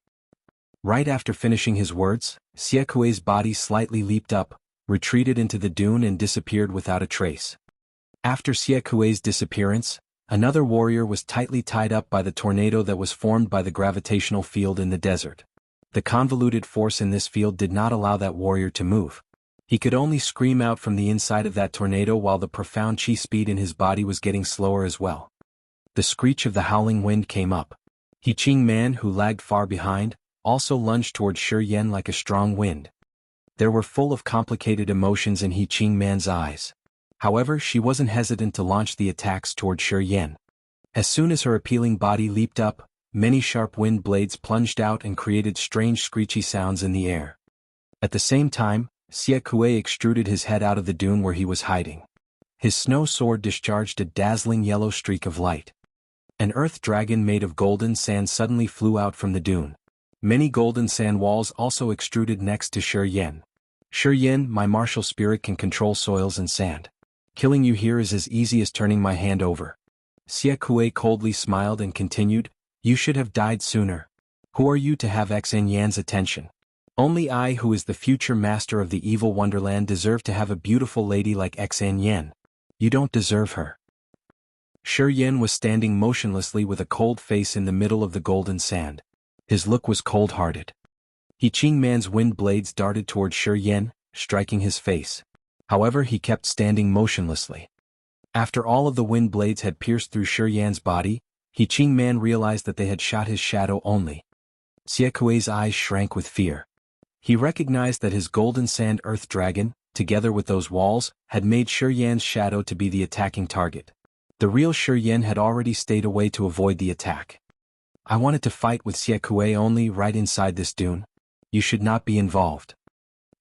Right after finishing his words, Xiekue's body slightly leaped up, retreated into the dune and disappeared without a trace. After Xiekue's disappearance, another warrior was tightly tied up by the tornado that was formed by the gravitational field in the desert. The convoluted force in this field did not allow that warrior to move. He could only scream out from the inside of that tornado while the profound chi speed in his body was getting slower as well. The screech of the howling wind came up. He Qing Man, who lagged far behind, also lunged toward Shi Yan like a strong wind. There were full of complicated emotions in He Qing Man's eyes. However, she wasn't hesitant to launch the attacks toward Shi Yan. As soon as her appealing body leaped up, many sharp wind blades plunged out and created strange screechy sounds in the air. At the same time, Xiekue extruded his head out of the dune where he was hiding. His snow sword discharged a dazzling yellow streak of light. An earth dragon made of golden sand suddenly flew out from the dune. Many golden sand walls also extruded next to Shi Yan. Shi Yan, my martial spirit can control soils and sand. Killing you here is as easy as turning my hand over. Xiekue coldly smiled and continued, "You should have died sooner. Who are you to have Xen Yan's attention? Only I, who is the future master of the evil wonderland, deserve to have a beautiful lady like Xen Yan. You don't deserve her." Shi Yan was standing motionlessly with a cold face in the middle of the golden sand. His look was cold-hearted. He Qing Man's wind blades darted toward Shi Yan, striking his face. However, he kept standing motionlessly. After all of the wind blades had pierced through Shi Yan's body, He Qing Man realized that they had shot his shadow only. Xiekue's eyes shrank with fear. He recognized that his golden sand earth dragon, together with those walls, had made Shi Yan's shadow to be the attacking target. The real Shi Yan had already stayed away to avoid the attack. "I wanted to fight with Xiekue only right inside this dune. You should not be involved."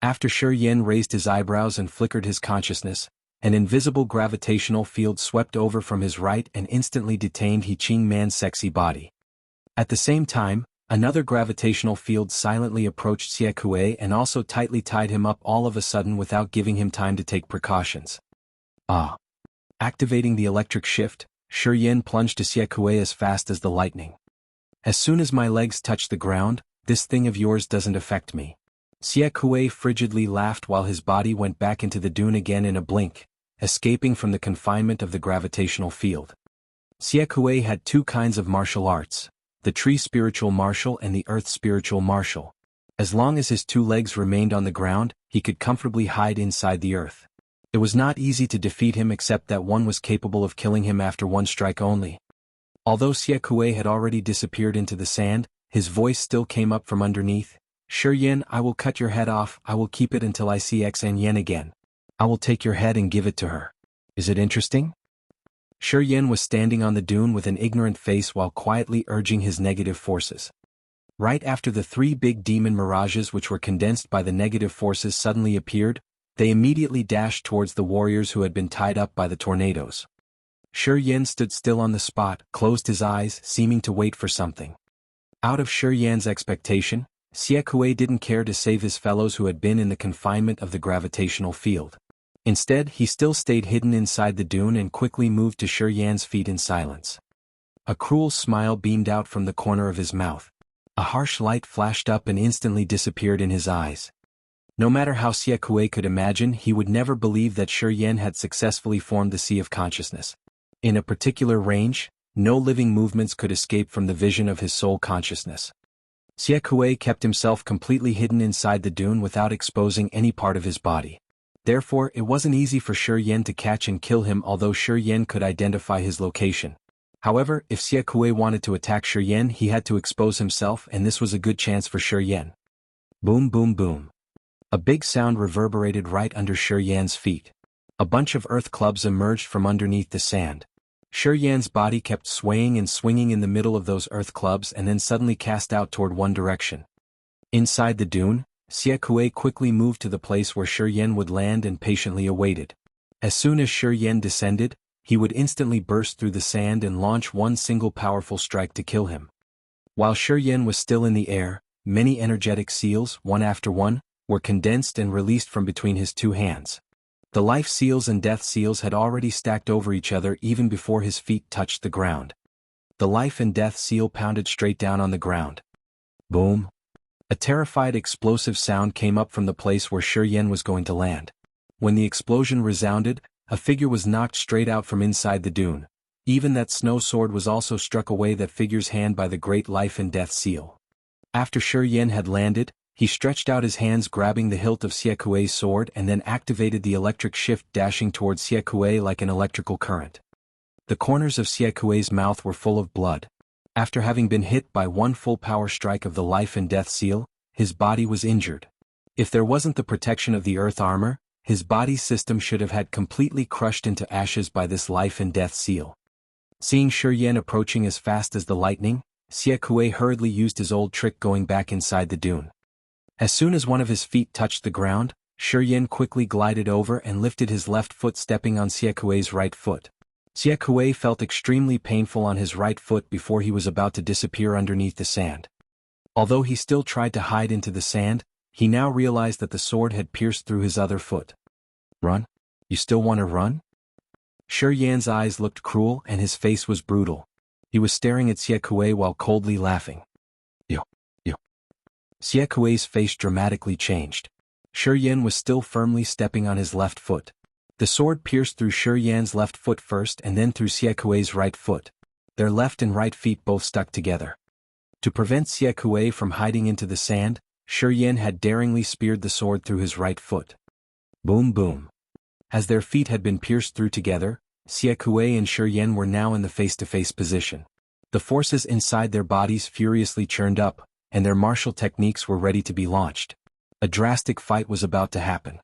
After Shi Yan raised his eyebrows and flickered his consciousness, an invisible gravitational field swept over from his right and instantly detained He Qing Man's sexy body. At the same time, another gravitational field silently approached Xiekue and also tightly tied him up all of a sudden without giving him time to take precautions. Ah! Activating the electric shift, Shiger plunged to Siekue as fast as the lightning. As soon as my legs touch the ground, this thing of yours doesn't affect me. Siekue frigidly laughed while his body went back into the dune again in a blink, escaping from the confinement of the gravitational field. Siekue had two kinds of martial arts, the tree spiritual martial and the earth spiritual martial. As long as his two legs remained on the ground, he could comfortably hide inside the earth. It was not easy to defeat him except that one was capable of killing him after one strike only. Although Siekue had already disappeared into the sand, his voice still came up from underneath. Shiger, I will cut your head off, I will keep it until I see Xn again. I will take your head and give it to her. Is it interesting? Shiger was standing on the dune with an ignorant face while quietly urging his negative forces. Right after the three big demon mirages which were condensed by the negative forces suddenly appeared, they immediately dashed towards the warriors who had been tied up by the tornadoes. Shiger stood still on the spot, closed his eyes, seeming to wait for something. Out of Shiger's expectation, Siekue didn't care to save his fellows who had been in the confinement of the gravitational field. Instead, he still stayed hidden inside the dune and quickly moved to Shiger's feet in silence. A cruel smile beamed out from the corner of his mouth. A harsh light flashed up and instantly disappeared in his eyes. No matter how Siekue could imagine, he would never believe that Shiger had successfully formed the Sea of Consciousness. In a particular range, no living movements could escape from the vision of his soul consciousness. Siekue kept himself completely hidden inside the dune without exposing any part of his body. Therefore, it wasn't easy for Shiger to catch and kill him, although Shiger could identify his location. However, if Siekue wanted to attack Shiger, he had to expose himself, and this was a good chance for Shiger. Boom boom boom. A big sound reverberated right under Shiger's feet. A bunch of earth clubs emerged from underneath the sand. Shiger's body kept swaying and swinging in the middle of those earth clubs and then suddenly cast out toward one direction. Inside the dune, Siekue quickly moved to the place where Shiger would land and patiently awaited. As soon as Shiger descended, he would instantly burst through the sand and launch one single powerful strike to kill him. While Shiger was still in the air, many energetic seals, one after one, were condensed and released from between his two hands. The life seals and death seals had already stacked over each other even before his feet touched the ground. The life and death seal pounded straight down on the ground. Boom. A terrified explosive sound came up from the place where Shiger was going to land. When the explosion resounded, a figure was knocked straight out from inside the dune. Even that snow sword was also struck away that figure's hand by the great life and death seal. After Shiger had landed, he stretched out his hands grabbing the hilt of Siekue's sword and then activated the electric shift dashing towards Siekue like an electrical current. The corners of Siekue's mouth were full of blood. After having been hit by one full power strike of the life and death seal, his body was injured. If there wasn't the protection of the earth armor, his body system should have had completely crushed into ashes by this life and death seal. Seeing Shiger approaching as fast as the lightning, Siekue hurriedly used his old trick going back inside the dune. As soon as one of his feet touched the ground, Shiger quickly glided over and lifted his left foot, stepping on Siekue's right foot. Siekue felt extremely painful on his right foot before he was about to disappear underneath the sand. Although he still tried to hide into the sand, he now realized that the sword had pierced through his other foot. Run? You still want to run? Shiger's eyes looked cruel and his face was brutal. He was staring at Siekue while coldly laughing. Yo. Siekue's face dramatically changed. Shiger was still firmly stepping on his left foot. The sword pierced through Shiger's left foot first and then through Siekue's right foot. Their left and right feet both stuck together. To prevent Siekue from hiding into the sand, Shiger had daringly speared the sword through his right foot. Boom boom. As their feet had been pierced through together, Siekue and Shiger were now in the face-to-face position. The forces inside their bodies furiously churned up, and their martial techniques were ready to be launched. A drastic fight was about to happen.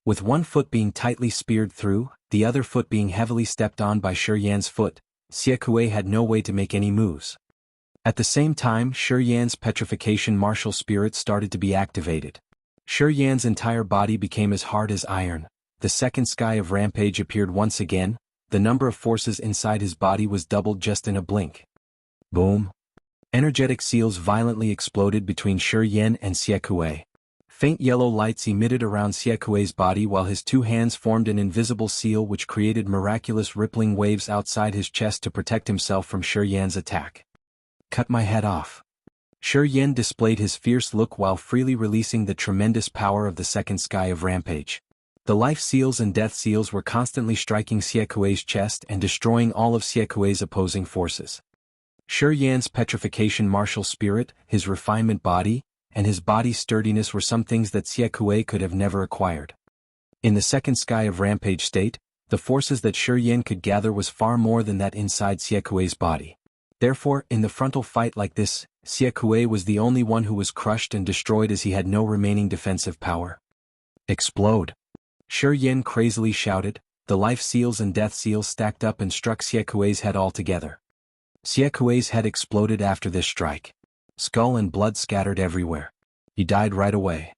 With one foot being tightly speared through, the other foot being heavily stepped on by Shiger's foot, Siekue had no way to make any moves. At the same time, Shiger's petrification martial spirit started to be activated. Shiger's entire body became as hard as iron. The second sky of rampage appeared once again. The number of forces inside his body was doubled just in a blink. Boom. Energetic seals violently exploded between Shiger and Siekue. Faint yellow lights emitted around Xie Kuei's body while his two hands formed an invisible seal which created miraculous rippling waves outside his chest to protect himself from Shi Yan's attack. Cut my head off. Shi Yan displayed his fierce look while freely releasing the tremendous power of the second sky of Rampage. The life seals and death seals were constantly striking Xie Kuei's chest and destroying all of Xie Kuei's opposing forces. Shi Yan's petrification martial spirit, his refinement body, and his body's sturdiness were some things that Xie Kuei could have never acquired. In the second sky of Rampage state, the forces that Shi Yan could gather was far more than that inside Xie Kuei's body. Therefore, in the frontal fight like this, Xie Kuei was the only one who was crushed and destroyed as he had no remaining defensive power. Explode! Shi Yan crazily shouted. The life seals and death seals stacked up and struck Xie Kuei's head altogether. Xie Kuei's head exploded after this strike. Skull and blood scattered everywhere. He died right away.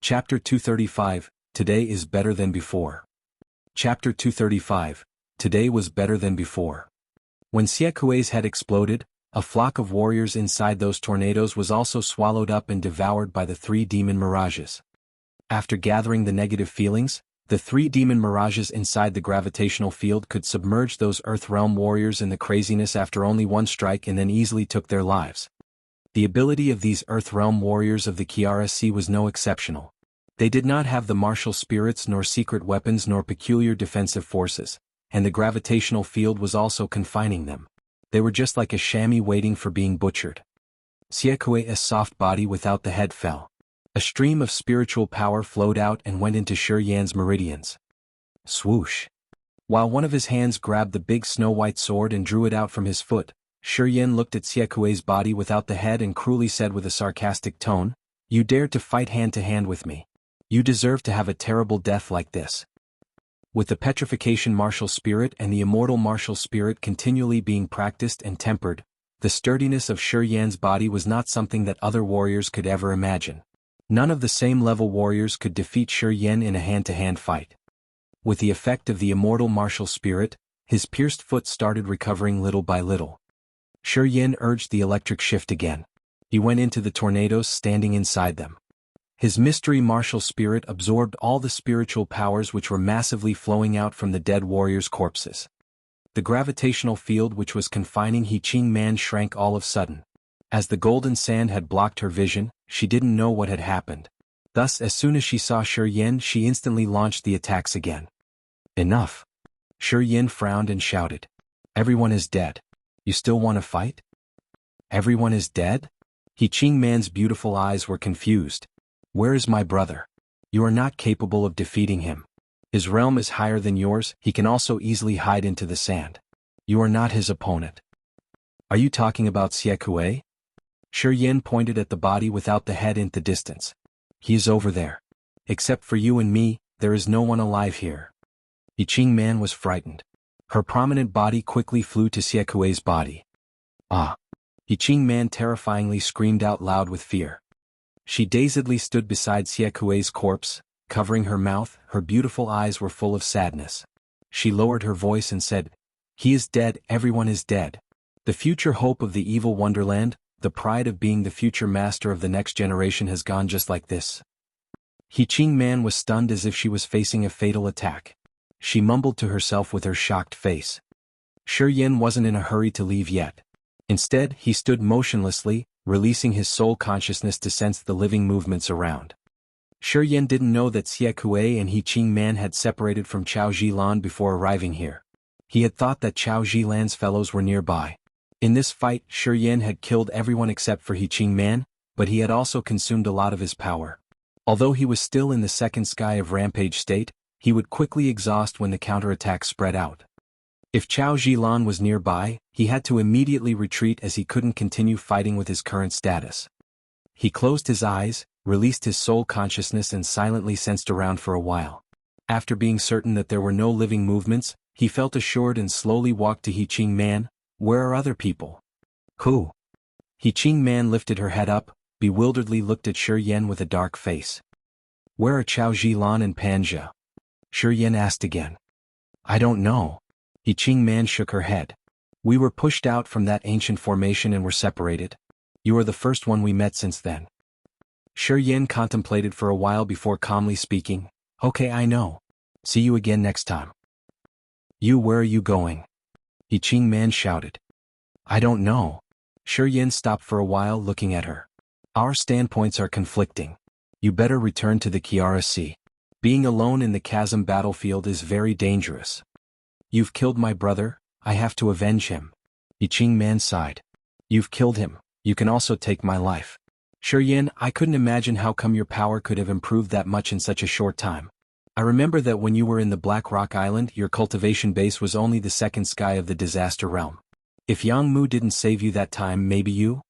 Chapter 235, Today is better than before. Chapter 235, Today was better than before. When Xie Kuei's head exploded, a flock of warriors inside those tornadoes was also swallowed up and devoured by the three demon mirages. After gathering the negative feelings, the three demon mirages inside the gravitational field could submerge those Earth Realm warriors in the craziness after only one strike and then easily took their lives. The ability of these Earth Realm warriors of the Kiara Sea was no exceptional. They did not have the martial spirits nor secret weapons nor peculiar defensive forces, and the gravitational field was also confining them. They were just like a chamois waiting for being butchered. Xie Kuei's soft body without the head fell. A stream of spiritual power flowed out and went into Shi Yan's meridians. Swoosh! While one of his hands grabbed the big snow-white sword and drew it out from his foot, Shi Yan looked at Xie Kuei's body without the head and cruelly said with a sarcastic tone, "You dared to fight hand-to-hand with me. You deserve to have a terrible death like this." With the petrification martial spirit and the immortal martial spirit continually being practiced and tempered, the sturdiness of Shi Yan's body was not something that other warriors could ever imagine. None of the same level warriors could defeat Shi Yan in a hand-to-hand fight. With the effect of the immortal martial spirit, his pierced foot started recovering little by little. Shi Yan urged the electric shift again. He went into the tornadoes standing inside them. His mystery martial spirit absorbed all the spiritual powers which were massively flowing out from the dead warriors' corpses. The gravitational field which was confining He Qing Man shrank all of a sudden. As the golden sand had blocked her vision, she didn't know what had happened. Thus, as soon as she saw Shi Yan, she instantly launched the attacks again. Enough! Shi Yan frowned and shouted. Everyone is dead. You still want to fight? Everyone is dead? He Qing Man's beautiful eyes were confused. Where is my brother? You are not capable of defeating him. His realm is higher than yours, he can also easily hide into the sand. You are not his opponent. Are you talking about Xie Kuei? Shi Yan pointed at the body without the head in the distance. He is over there. Except for you and me, there is no one alive here. He Qing Man was frightened. Her prominent body quickly flew to Xie Kuei's body. Ah! He Qing Man terrifyingly screamed out loud with fear. She dazedly stood beside Xie Kuei's corpse, covering her mouth, her beautiful eyes were full of sadness. She lowered her voice and said, "He is dead, everyone is dead. The future hope of the evil wonderland, the pride of being the future master of the next generation has gone just like this." He Qing Man was stunned as if she was facing a fatal attack. She mumbled to herself with her shocked face. Shi Yan wasn't in a hurry to leave yet. Instead, he stood motionlessly, releasing his soul consciousness to sense the living movements around. Shi Yan didn't know that Xie Kuei and He Qing Man had separated from Chao Zhilan before arriving here. He had thought that Chao Zhilan's fellows were nearby. In this fight, Shi Yan had killed everyone except for He Qing Man, but he had also consumed a lot of his power. Although he was still in the second sky of Rampage state, he would quickly exhaust when the counterattack spread out. If Chao Zhilan was nearby, he had to immediately retreat as he couldn't continue fighting with his current status. He closed his eyes, released his soul consciousness and silently sensed around for a while. After being certain that there were no living movements, he felt assured and slowly walked to He Qing Man. Where are other people? Who? He Qing Man lifted her head up, bewilderedly looked at Shi Yan with a dark face. Where are Chao Zhilan and Panja? Shi Yan asked again. I don't know. He Qing Man shook her head. We were pushed out from that ancient formation and were separated. You are the first one we met since then. Shi Yin contemplated for a while before calmly speaking, "Okay, I know. See you again next time." Where are you going?" He Qing Man shouted. "I don't know." Shi Yin stopped for a while looking at her. "Our standpoints are conflicting. You better return to the Kiara Sea. Being alone in the Chasm battlefield is very dangerous. You've killed my brother, I have to avenge him." He Qing Man sighed. "You've killed him, you can also take my life." Shi Yin, I couldn't imagine how come your power could have improved that much in such a short time. I remember that when you were in the Black Rock Island, your cultivation base was only the second sky of the disaster realm. If Jianghu didn't save you that time, maybe you?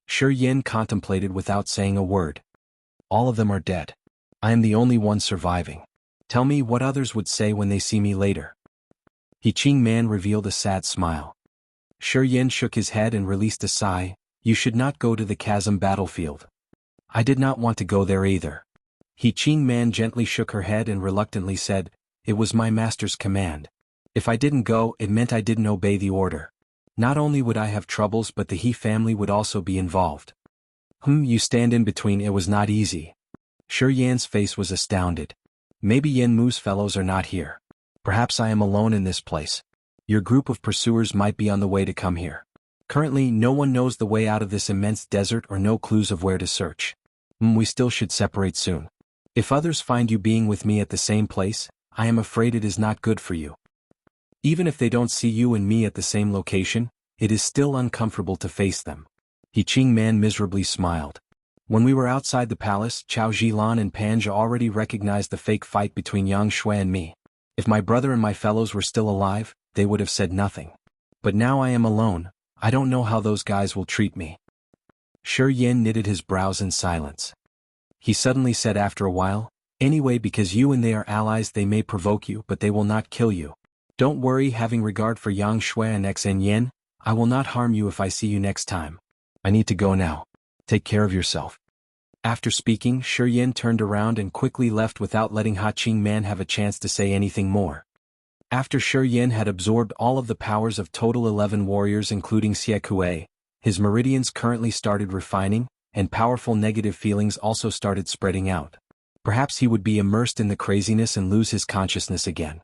Shi Yin contemplated without saying a word. All of them are dead. I am the only one surviving. Tell me what others would say when they see me later. He Qing Man revealed a sad smile. Shi Yin shook his head and released a sigh. You should not go to the Chasm battlefield. I did not want to go there either. He Qing Man gently shook her head and reluctantly said, "It was my master's command. If I didn't go, it meant I didn't obey the order. Not only would I have troubles, but the He family would also be involved." You stand in between. It was not easy. Shi Yan's face was astounded. Maybe Yin Mu's fellows are not here. Perhaps I am alone in this place. Your group of pursuers might be on the way to come here. Currently, no one knows the way out of this immense desert or no clues of where to search. We still should separate soon. If others find you being with me at the same place, I am afraid it is not good for you. Even if they don't see you and me at the same location, it is still uncomfortable to face them. He Qing Man miserably smiled. When we were outside the palace, Chao Jilan and Panja already recognized the fake fight between Yang Shui and me. If my brother and my fellows were still alive, they would have said nothing. But now I am alone, I don't know how those guys will treat me. Shi Yin knitted his brows in silence. He suddenly said after a while, "Anyway, because you and they are allies, they may provoke you, but they will not kill you. Don't worry, having regard for Yang Shui and Xen Yin, I will not harm you if I see you next time. I need to go now. Take care of yourself." After speaking, Shi Yin turned around and quickly left without letting Ha Qing Man have a chance to say anything more. After Shi Yin had absorbed all of the powers of total 11 warriors including Xie Kuei, his meridians currently started refining, and powerful negative feelings also started spreading out. Perhaps he would be immersed in the craziness and lose his consciousness again.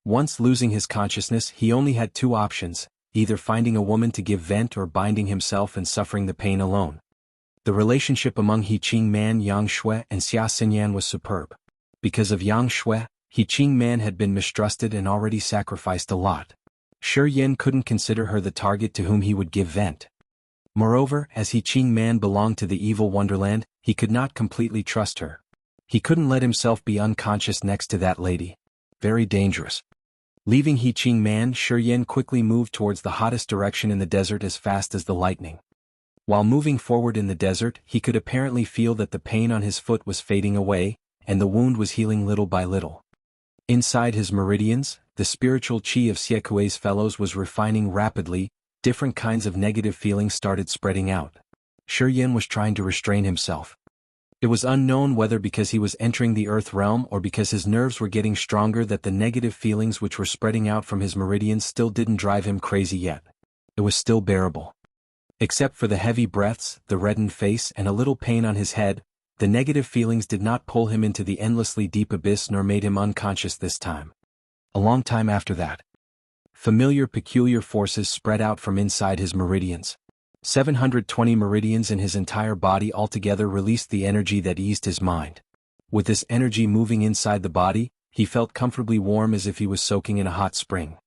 Once losing his consciousness, he only had two options, either finding a woman to give vent or binding himself and suffering the pain alone. The relationship among He Qing Man, Yang Shui, and Xia Xinyan was superb. Because of Yang Shui, He Qing Man had been mistrusted and already sacrificed a lot. Shi Yin couldn't consider her the target to whom he would give vent. Moreover, as He Qing Man belonged to the evil wonderland, he could not completely trust her. He couldn't let himself be unconscious next to that lady. Very dangerous. Leaving He Qing Man, Shi Yin quickly moved towards the hottest direction in the desert as fast as the lightning. While moving forward in the desert, he could apparently feel that the pain on his foot was fading away, and the wound was healing little by little. Inside his meridians, the spiritual qi of Xie Kuei's fellows was refining rapidly. Different kinds of negative feelings started spreading out. Shi Yin was trying to restrain himself. It was unknown whether because he was entering the earth realm or because his nerves were getting stronger that the negative feelings which were spreading out from his meridians still didn't drive him crazy yet. It was still bearable. Except for the heavy breaths, the reddened face, and a little pain on his head, the negative feelings did not pull him into the endlessly deep abyss nor made him unconscious this time. A long time after that, familiar peculiar forces spread out from inside his meridians. 720 meridians in his entire body altogether released the energy that eased his mind. With this energy moving inside the body, he felt comfortably warm as if he was soaking in a hot spring.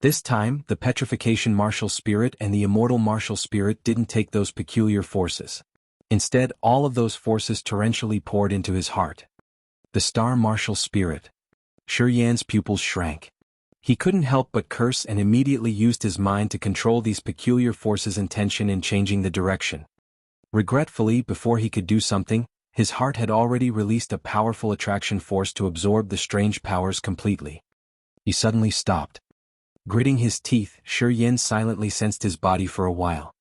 This time, the petrification martial spirit and the immortal martial spirit didn't take those peculiar forces. Instead, all of those forces torrentially poured into his heart. The star martial spirit. Shi Yan's pupils shrank. He couldn't help but curse and immediately used his mind to control these peculiar forces' intention in changing the direction. Regretfully, before he could do something, his heart had already released a powerful attraction force to absorb the strange powers completely. He suddenly stopped. Gritting his teeth, Shi Yin silently sensed his body for a while.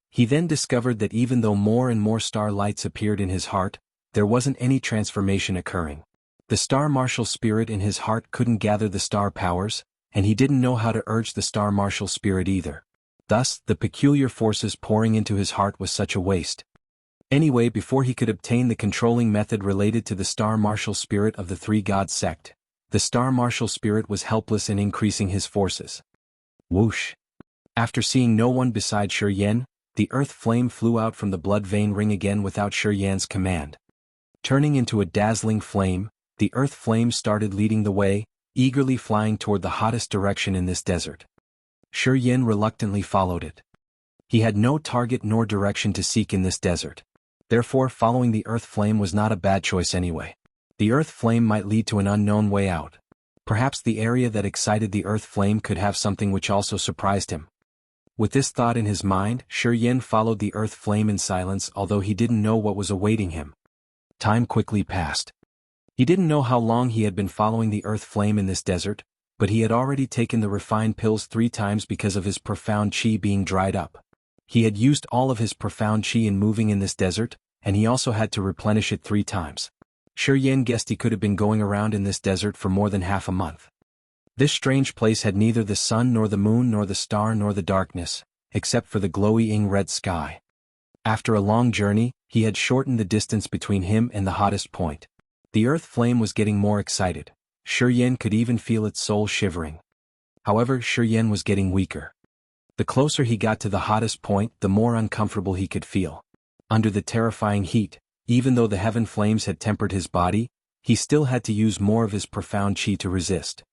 He then discovered that even though more and more star lights appeared in his heart, there wasn't any transformation occurring. The star martial spirit in his heart couldn't gather the star powers, and he didn't know how to urge the star martial spirit either. Thus, the peculiar forces pouring into his heart was such a waste. Anyway, before he could obtain the controlling method related to the Star Martial Spirit of the Three God Sect, the Star Martial Spirit was helpless in increasing his forces. Whoosh! After seeing no one beside Shi Yan, the earth flame flew out from the blood vein ring again without Shi Yan's command. Turning into a dazzling flame, the earth flame started leading the way, eagerly flying toward the hottest direction in this desert. Shi Yan reluctantly followed it. He had no target nor direction to seek in this desert. Therefore, following the earth flame was not a bad choice anyway. The earth flame might lead to an unknown way out. Perhaps the area that excited the earth flame could have something which also surprised him. With this thought in his mind, Shi Yan followed the earth flame in silence, although he didn't know what was awaiting him. Time quickly passed. He didn't know how long he had been following the earth flame in this desert, but he had already taken the refined pills 3 times because of his profound qi being dried up. He had used all of his profound qi in moving in this desert, and he also had to replenish it 3 times. Shi Yan guessed he could have been going around in this desert for more than half a month. This strange place had neither the sun nor the moon nor the star nor the darkness, except for the glowing red sky. After a long journey, he had shortened the distance between him and the hottest point. The earth flame was getting more excited. Shi Yan could even feel its soul shivering. However, Shi Yan was getting weaker. The closer he got to the hottest point, the more uncomfortable he could feel. Under the terrifying heat, even though the heaven flames had tempered his body, he still had to use more of his profound qi to resist.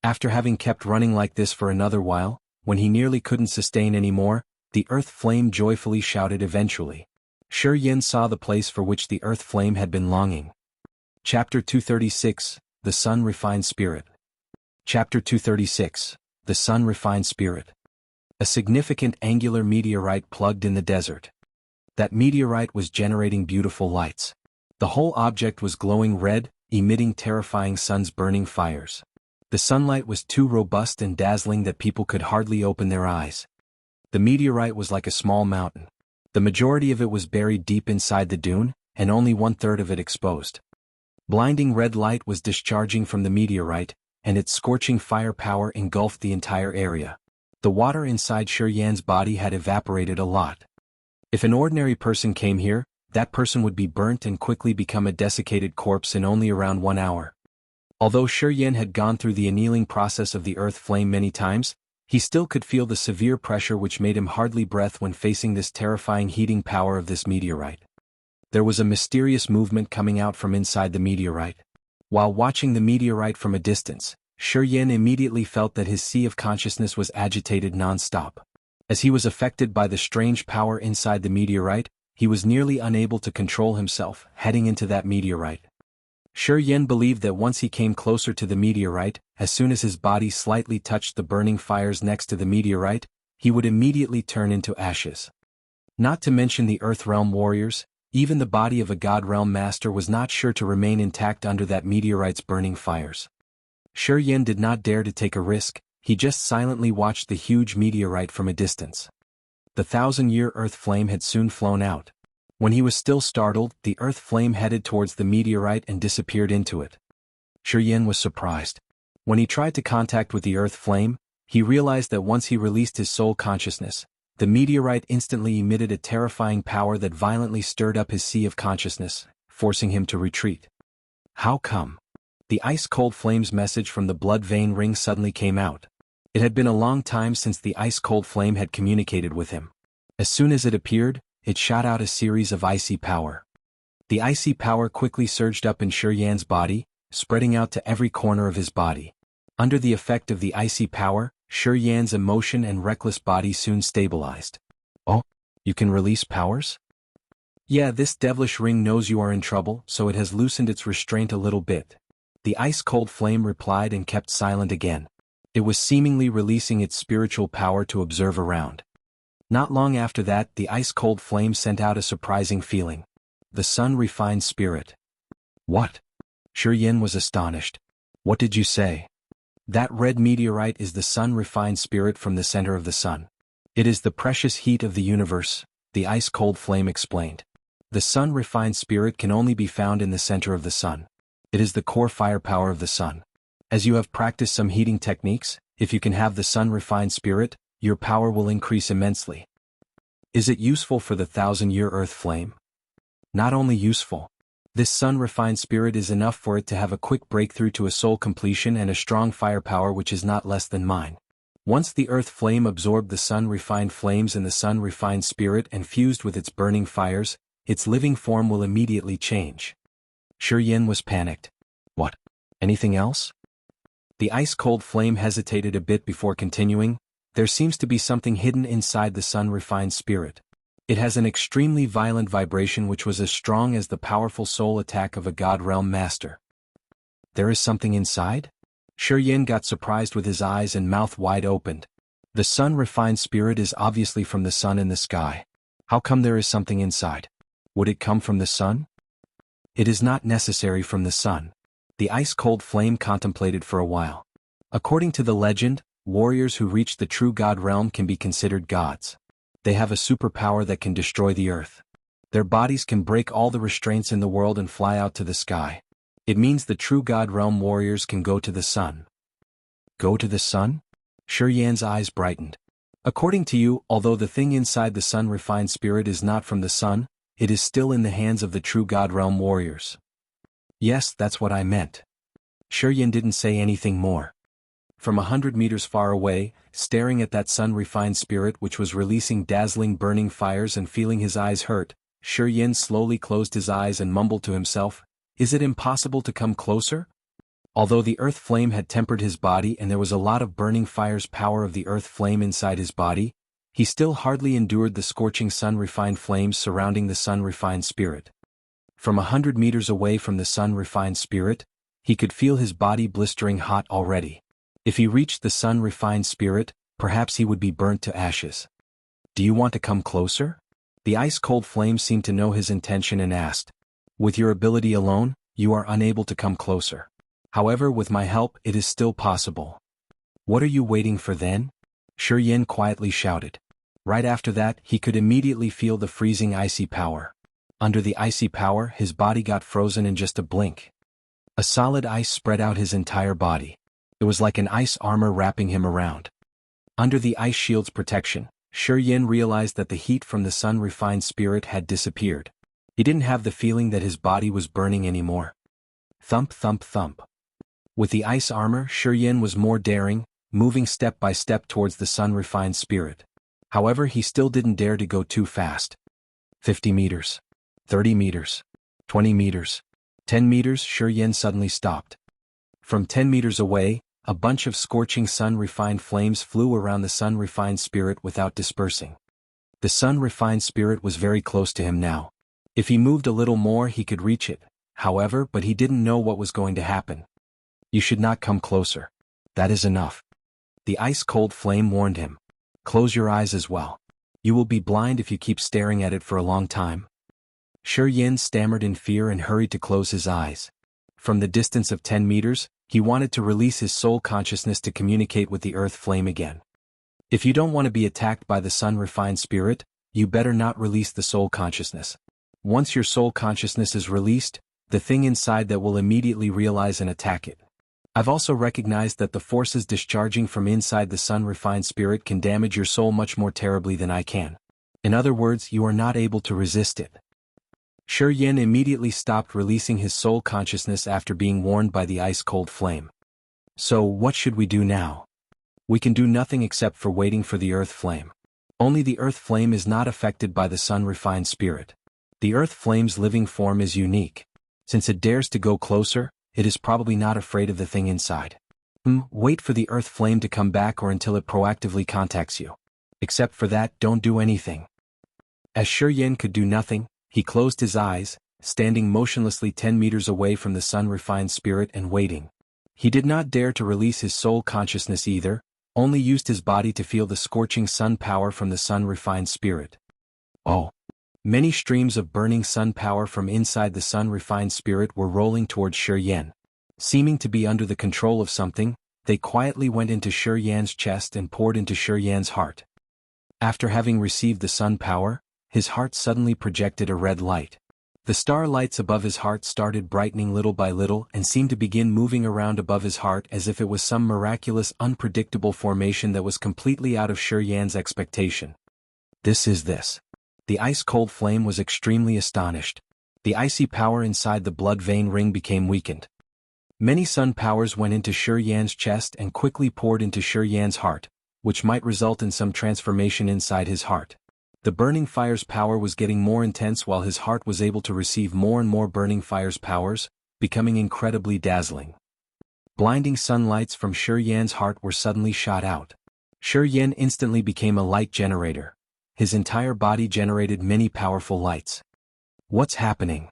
After having kept running like this for another while, when he nearly couldn't sustain any more, the earth flame joyfully shouted eventually. Shi Yan saw the place for which the earth flame had been longing. Chapter 236, The Sun Refined Spirit. Chapter 236, The Sun Refined Spirit. A significant angular meteorite plugged in the desert. That meteorite was generating beautiful lights. The whole object was glowing red, emitting terrifying sun's burning fires. The sunlight was too robust and dazzling that people could hardly open their eyes. The meteorite was like a small mountain. The majority of it was buried deep inside the dune, and only 1/3 of it exposed. Blinding red light was discharging from the meteorite, and its scorching firepower engulfed the entire area. The water inside Shi Yan's body had evaporated a lot. If an ordinary person came here, that person would be burnt and quickly become a desiccated corpse in only around 1 hour. Although Shi Yan had gone through the annealing process of the earth flame many times, he still could feel the severe pressure which made him hardly breathe when facing this terrifying heating power of this meteorite. There was a mysterious movement coming out from inside the meteorite. While watching the meteorite from a distance, Shi Yan immediately felt that his sea of consciousness was agitated non-stop. As he was affected by the strange power inside the meteorite, he was nearly unable to control himself, heading into that meteorite. Shi Yan believed that once he came closer to the meteorite, as soon as his body slightly touched the burning fires next to the meteorite, he would immediately turn into ashes. Not to mention the Earth Realm warriors, even the body of a God Realm master was not sure to remain intact under that meteorite's burning fires. Shi Yan did not dare to take a risk, he just silently watched the huge meteorite from a distance. The 1,000-year earth flame had soon flown out. When he was still startled, the earth flame headed towards the meteorite and disappeared into it. Shi Yan was surprised. When he tried to contact with the earth flame, he realized that once he released his soul consciousness, the meteorite instantly emitted a terrifying power that violently stirred up his sea of consciousness, forcing him to retreat. How come? The ice-cold flame's message from the blood vein ring suddenly came out. It had been a long time since the ice-cold flame had communicated with him. As soon as it appeared, it shot out a series of icy power. The icy power quickly surged up in Shi Yan's body, spreading out to every corner of his body. Under the effect of the icy power, Shi Yan's emotion and reckless body soon stabilized. Oh, you can release powers? Yeah, this devilish ring knows you are in trouble, so it has loosened its restraint a little bit. The ice-cold flame replied and kept silent again. It was seemingly releasing its spiritual power to observe around. Not long after that, the ice-cold flame sent out a surprising feeling. The sun refined spirit. What? Shi Yan was astonished. What did you say? That red meteorite is the sun refined spirit from the center of the sun. It is the precious heat of the universe, the ice-cold flame explained. The sun refined spirit can only be found in the center of the sun. It is the core firepower of the sun. As you have practiced some heating techniques, if you can have the sun refined spirit, your power will increase immensely. Is it useful for the 1,000-year earth flame? Not only useful. This sun-refined spirit is enough for it to have a quick breakthrough to a soul completion and a strong firepower which is not less than mine. Once the earth flame absorbed the sun-refined flames in the sun-refined spirit and fused with its burning fires, its living form will immediately change. Shiyin was panicked. What? Anything else? The ice-cold flame hesitated a bit before continuing. There seems to be something hidden inside the sun-refined spirit. It has an extremely violent vibration which was as strong as the powerful soul attack of a God Realm master. There is something inside? Shiyin got surprised with his eyes and mouth wide opened. The sun-refined spirit is obviously from the sun in the sky. How come there is something inside? Would it come from the sun? It is not necessary from the sun. The ice-cold flame contemplated for a while. According to the legend, warriors who reach the true God realm can be considered gods. They have a superpower that can destroy the earth. Their bodies can break all the restraints in the world and fly out to the sky. It means the true God realm warriors can go to the sun. Go to the sun? Shiyan's eyes brightened. According to you, although the thing inside the sun-refined spirit is not from the sun, it is still in the hands of the true God realm warriors. Yes, that's what I meant. Shiyin didn't say anything more. From 100 meters far away, staring at that sun-refined spirit which was releasing dazzling burning fires and feeling his eyes hurt, Shiyin slowly closed his eyes and mumbled to himself, "Is it impossible to come closer?" Although the earth flame had tempered his body and there was a lot of burning fire's power of the earth flame inside his body, he still hardly endured the scorching sun-refined flames surrounding the sun-refined spirit. From 100 meters away from the sun-refined spirit, he could feel his body blistering hot already. If he reached the sun-refined spirit, perhaps he would be burnt to ashes. "Do you want to come closer?" The ice-cold flame seemed to know his intention and asked. "With your ability alone, you are unable to come closer. However, with my help, it is still possible." "What are you waiting for then?" Shiyin quietly shouted. Right after that, he could immediately feel the freezing icy power. Under the icy power, his body got frozen in just a blink. A solid ice spread out his entire body. It was like an ice armor wrapping him around. Under the ice shield's protection, Shiyin realized that the heat from the sun-refined spirit had disappeared. He didn't have the feeling that his body was burning anymore. Thump thump thump. With the ice armor, Shiyin was more daring, moving step by step towards the sun-refined spirit. However, he still didn't dare to go too fast. 50 meters. 30 meters. 20 meters. 10 meters. Shiyin suddenly stopped. From 10 meters away, a bunch of scorching sun-refined flames flew around the sun-refined spirit without dispersing. The sun-refined spirit was very close to him now. If he moved a little more he could reach it, however, but he didn't know what was going to happen. "You should not come closer. That is enough." The ice-cold flame warned him. "Close your eyes as well. You will be blind if you keep staring at it for a long time." Shiyin stammered in fear and hurried to close his eyes. From the distance of 10 meters, he wanted to release his soul consciousness to communicate with the earth flame again. If you don't want to be attacked by the sun-refined spirit, you better not release the soul consciousness. Once your soul consciousness is released, the thing inside that will immediately realize and attack it. I've also recognized that the forces discharging from inside the sun-refined spirit can damage your soul much more terribly than I can. In other words, you are not able to resist it. Shiyin immediately stopped releasing his soul consciousness after being warned by the ice-cold flame. "So what should we do now?" "We can do nothing except for waiting for the earth flame. Only the earth flame is not affected by the sun-refined spirit. The earth flame's living form is unique. Since it dares to go closer, it is probably not afraid of the thing inside. Wait for the earth flame to come back or until it proactively contacts you. Except for that, don't do anything." As Shiyin could do nothing, he closed his eyes, standing motionlessly 10 meters away from the sun-refined spirit and waiting. He did not dare to release his soul consciousness either, only used his body to feel the scorching sun power from the sun-refined spirit. Oh! Many streams of burning sun power from inside the sun-refined spirit were rolling towards Shiyin. Seeming to be under the control of something, they quietly went into Shiyan's chest and poured into Shiyan's heart. After having received the sun power, his heart suddenly projected a red light. The star lights above his heart started brightening little by little and seemed to begin moving around above his heart as if it was some miraculous, unpredictable formation that was completely out of Shiyan's expectation. This. The ice-cold flame was extremely astonished. The icy power inside the blood vein ring became weakened. Many sun powers went into Shi Yan's chest and quickly poured into Shi Yan's heart, which might result in some transformation inside his heart. The burning fire's power was getting more intense while his heart was able to receive more and more burning fire's powers, becoming incredibly dazzling. Blinding sunlights from Shi Yan's heart were suddenly shot out. Shi Yan instantly became a light generator. His entire body generated many powerful lights. What's happening?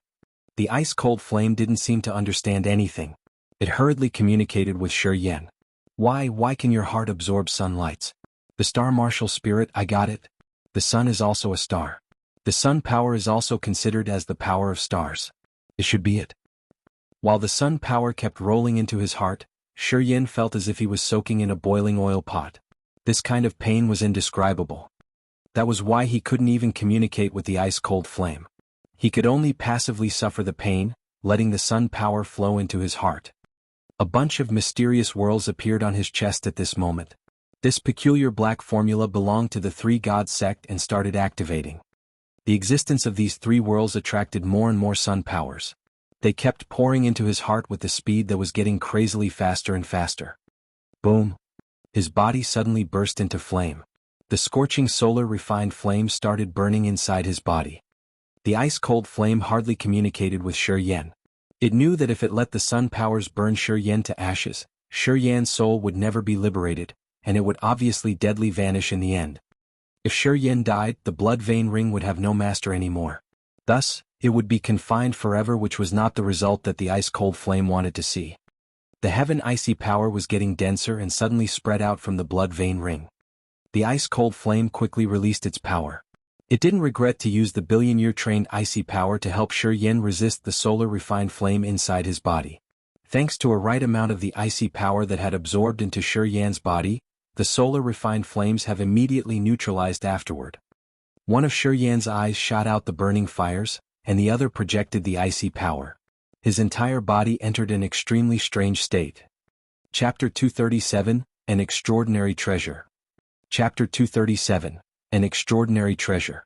The ice-cold flame didn't seem to understand anything. It hurriedly communicated with Shi Yan. Why can your heart absorb sunlights? The star martial spirit, I got it. The sun is also a star. The sun power is also considered as the power of stars. It should be it. While the sun power kept rolling into his heart, Shi Yan felt as if he was soaking in a boiling oil pot. This kind of pain was indescribable. That was why he couldn't even communicate with the ice-cold flame. He could only passively suffer the pain, letting the sun power flow into his heart. A bunch of mysterious whorls appeared on his chest at this moment. This peculiar black formula belonged to the Three Gods sect and started activating. The existence of these three whorls attracted more and more sun powers. They kept pouring into his heart with the speed that was getting crazily faster and faster. Boom! His body suddenly burst into flame. The scorching solar refined flame started burning inside his body. The ice-cold flame hardly communicated with Shi Yan. It knew that if it let the sun powers burn Shi Yan to ashes, Shi Yan's soul would never be liberated, and it would obviously deadly vanish in the end. If Shi Yan died, the blood vein ring would have no master anymore. Thus, it would be confined forever, which was not the result that the ice-cold flame wanted to see. The heaven icy power was getting denser and suddenly spread out from the blood vein ring. The ice-cold flame quickly released its power. It didn't regret to use the billion-year trained icy power to help Shi Yan resist the solar refined flame inside his body. Thanks to a right amount of the icy power that had absorbed into Shi Yan's body, the solar refined flames have immediately neutralized afterward. One of Shi Yan's eyes shot out the burning fires, and the other projected the icy power. His entire body entered an extremely strange state. Chapter 237, An Extraordinary Treasure. Chapter 237, An Extraordinary Treasure.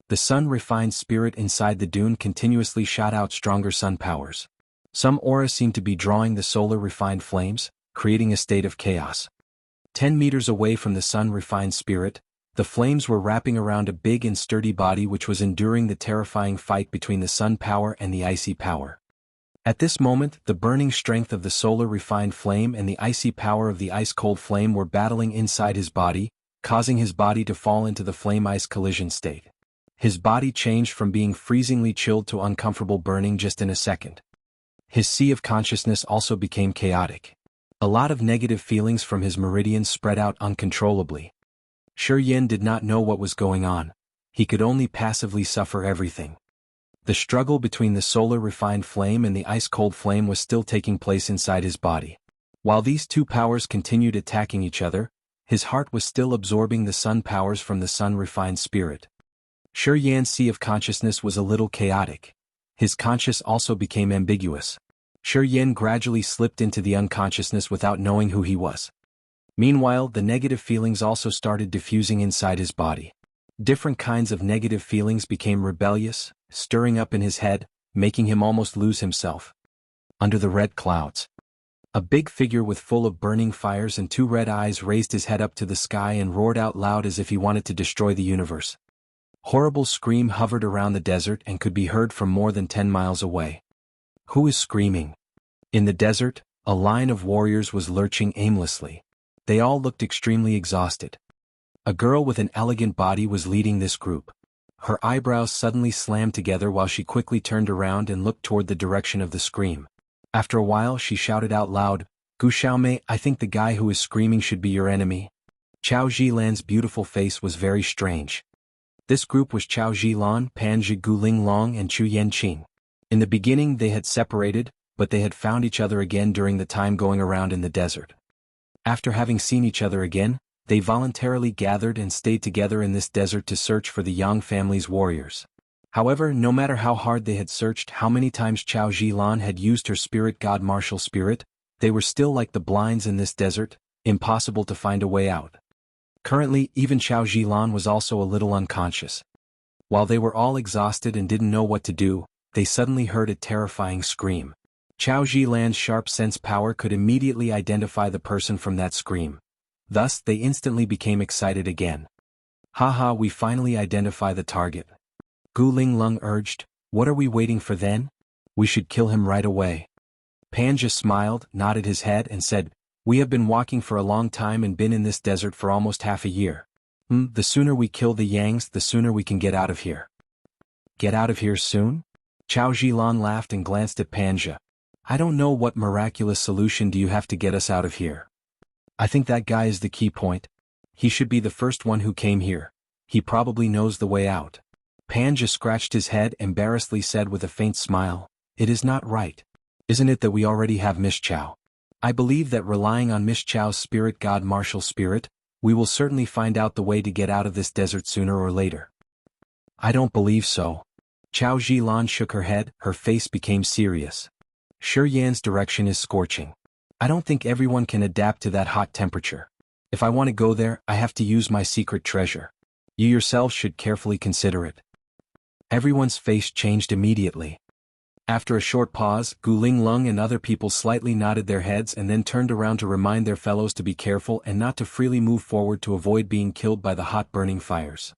The sun-refined spirit inside the dune continuously shot out stronger sun powers. Some aura seemed to be drawing the solar-refined flames, creating a state of chaos. 10 meters away from the sun-refined spirit, the flames were wrapping around a big and sturdy body which was enduring the terrifying fight between the sun power and the icy power. At this moment, the burning strength of the solar-refined flame and the icy power of the ice-cold flame were battling inside his body, causing his body to fall into the flame-ice collision state. His body changed from being freezingly chilled to uncomfortable burning just in a second. His sea of consciousness also became chaotic. A lot of negative feelings from his meridians spread out uncontrollably. Shi Yan did not know what was going on. He could only passively suffer everything. The struggle between the solar-refined flame and the ice-cold flame was still taking place inside his body. While these two powers continued attacking each other, his heart was still absorbing the sun powers from the sun-refined spirit. Shi Yan's sea of consciousness was a little chaotic. His conscious also became ambiguous. Shi Yan gradually slipped into the unconsciousness without knowing who he was. Meanwhile, the negative feelings also started diffusing inside his body. Different kinds of negative feelings became rebellious, stirring up in his head, making him almost lose himself. Under the red clouds. A big figure with full of burning fires and two red eyes raised his head up to the sky and roared out loud as if he wanted to destroy the universe. Horrible scream hovered around the desert and could be heard from more than 10 miles away. Who is screaming? In the desert, a line of warriors was lurching aimlessly. They all looked extremely exhausted. A girl with an elegant body was leading this group. Her eyebrows suddenly slammed together while she quickly turned around and looked toward the direction of the scream. After a while she shouted out loud, "Gu Xiaomei, I think the guy who is screaming should be your enemy." Chao Zilan's beautiful face was very strange. This group was Chao Zilan, Pan Zhiguling Long and Chu Yanqing. In the beginning they had separated, but they had found each other again during the time going around in the desert. After having seen each other again, they voluntarily gathered and stayed together in this desert to search for the Yang family's warriors. However, no matter how hard they had searched, how many times Chao Zilan had used her spirit god martial spirit, they were still like the blinds in this desert, impossible to find a way out. Currently, even Chao Zilan was also a little unconscious. While they were all exhausted and didn't know what to do, they suddenly heard a terrifying scream. Chao Zhilan's sharp sense power could immediately identify the person from that scream. Thus, they instantly became excited again. Haha, we finally identify the target. Gu Linglong urged, what are we waiting for then? We should kill him right away. Panja smiled, nodded his head and said, we have been walking for a long time and been in this desert for almost half a year. The sooner we kill the Yangs, the sooner we can get out of here. Get out of here soon? Chao Zhilan laughed and glanced at Panja. I don't know what miraculous solution do you have to get us out of here. I think that guy is the key point. He should be the first one who came here. He probably knows the way out. Panja scratched his head and embarrassedly said with a faint smile, it is not right. Isn't it that we already have Miss Chao? I believe that relying on Miss Chao's spirit god martial spirit, we will certainly find out the way to get out of this desert sooner or later. I don't believe so. Chao Zhilan shook her head, her face became serious. Shi Yan's direction is scorching. I don't think everyone can adapt to that hot temperature. If I want to go there, I have to use my secret treasure. You yourselves should carefully consider it. Everyone's face changed immediately. After a short pause, Gu Linglong and other people slightly nodded their heads and then turned around to remind their fellows to be careful and not to freely move forward to avoid being killed by the hot burning fires.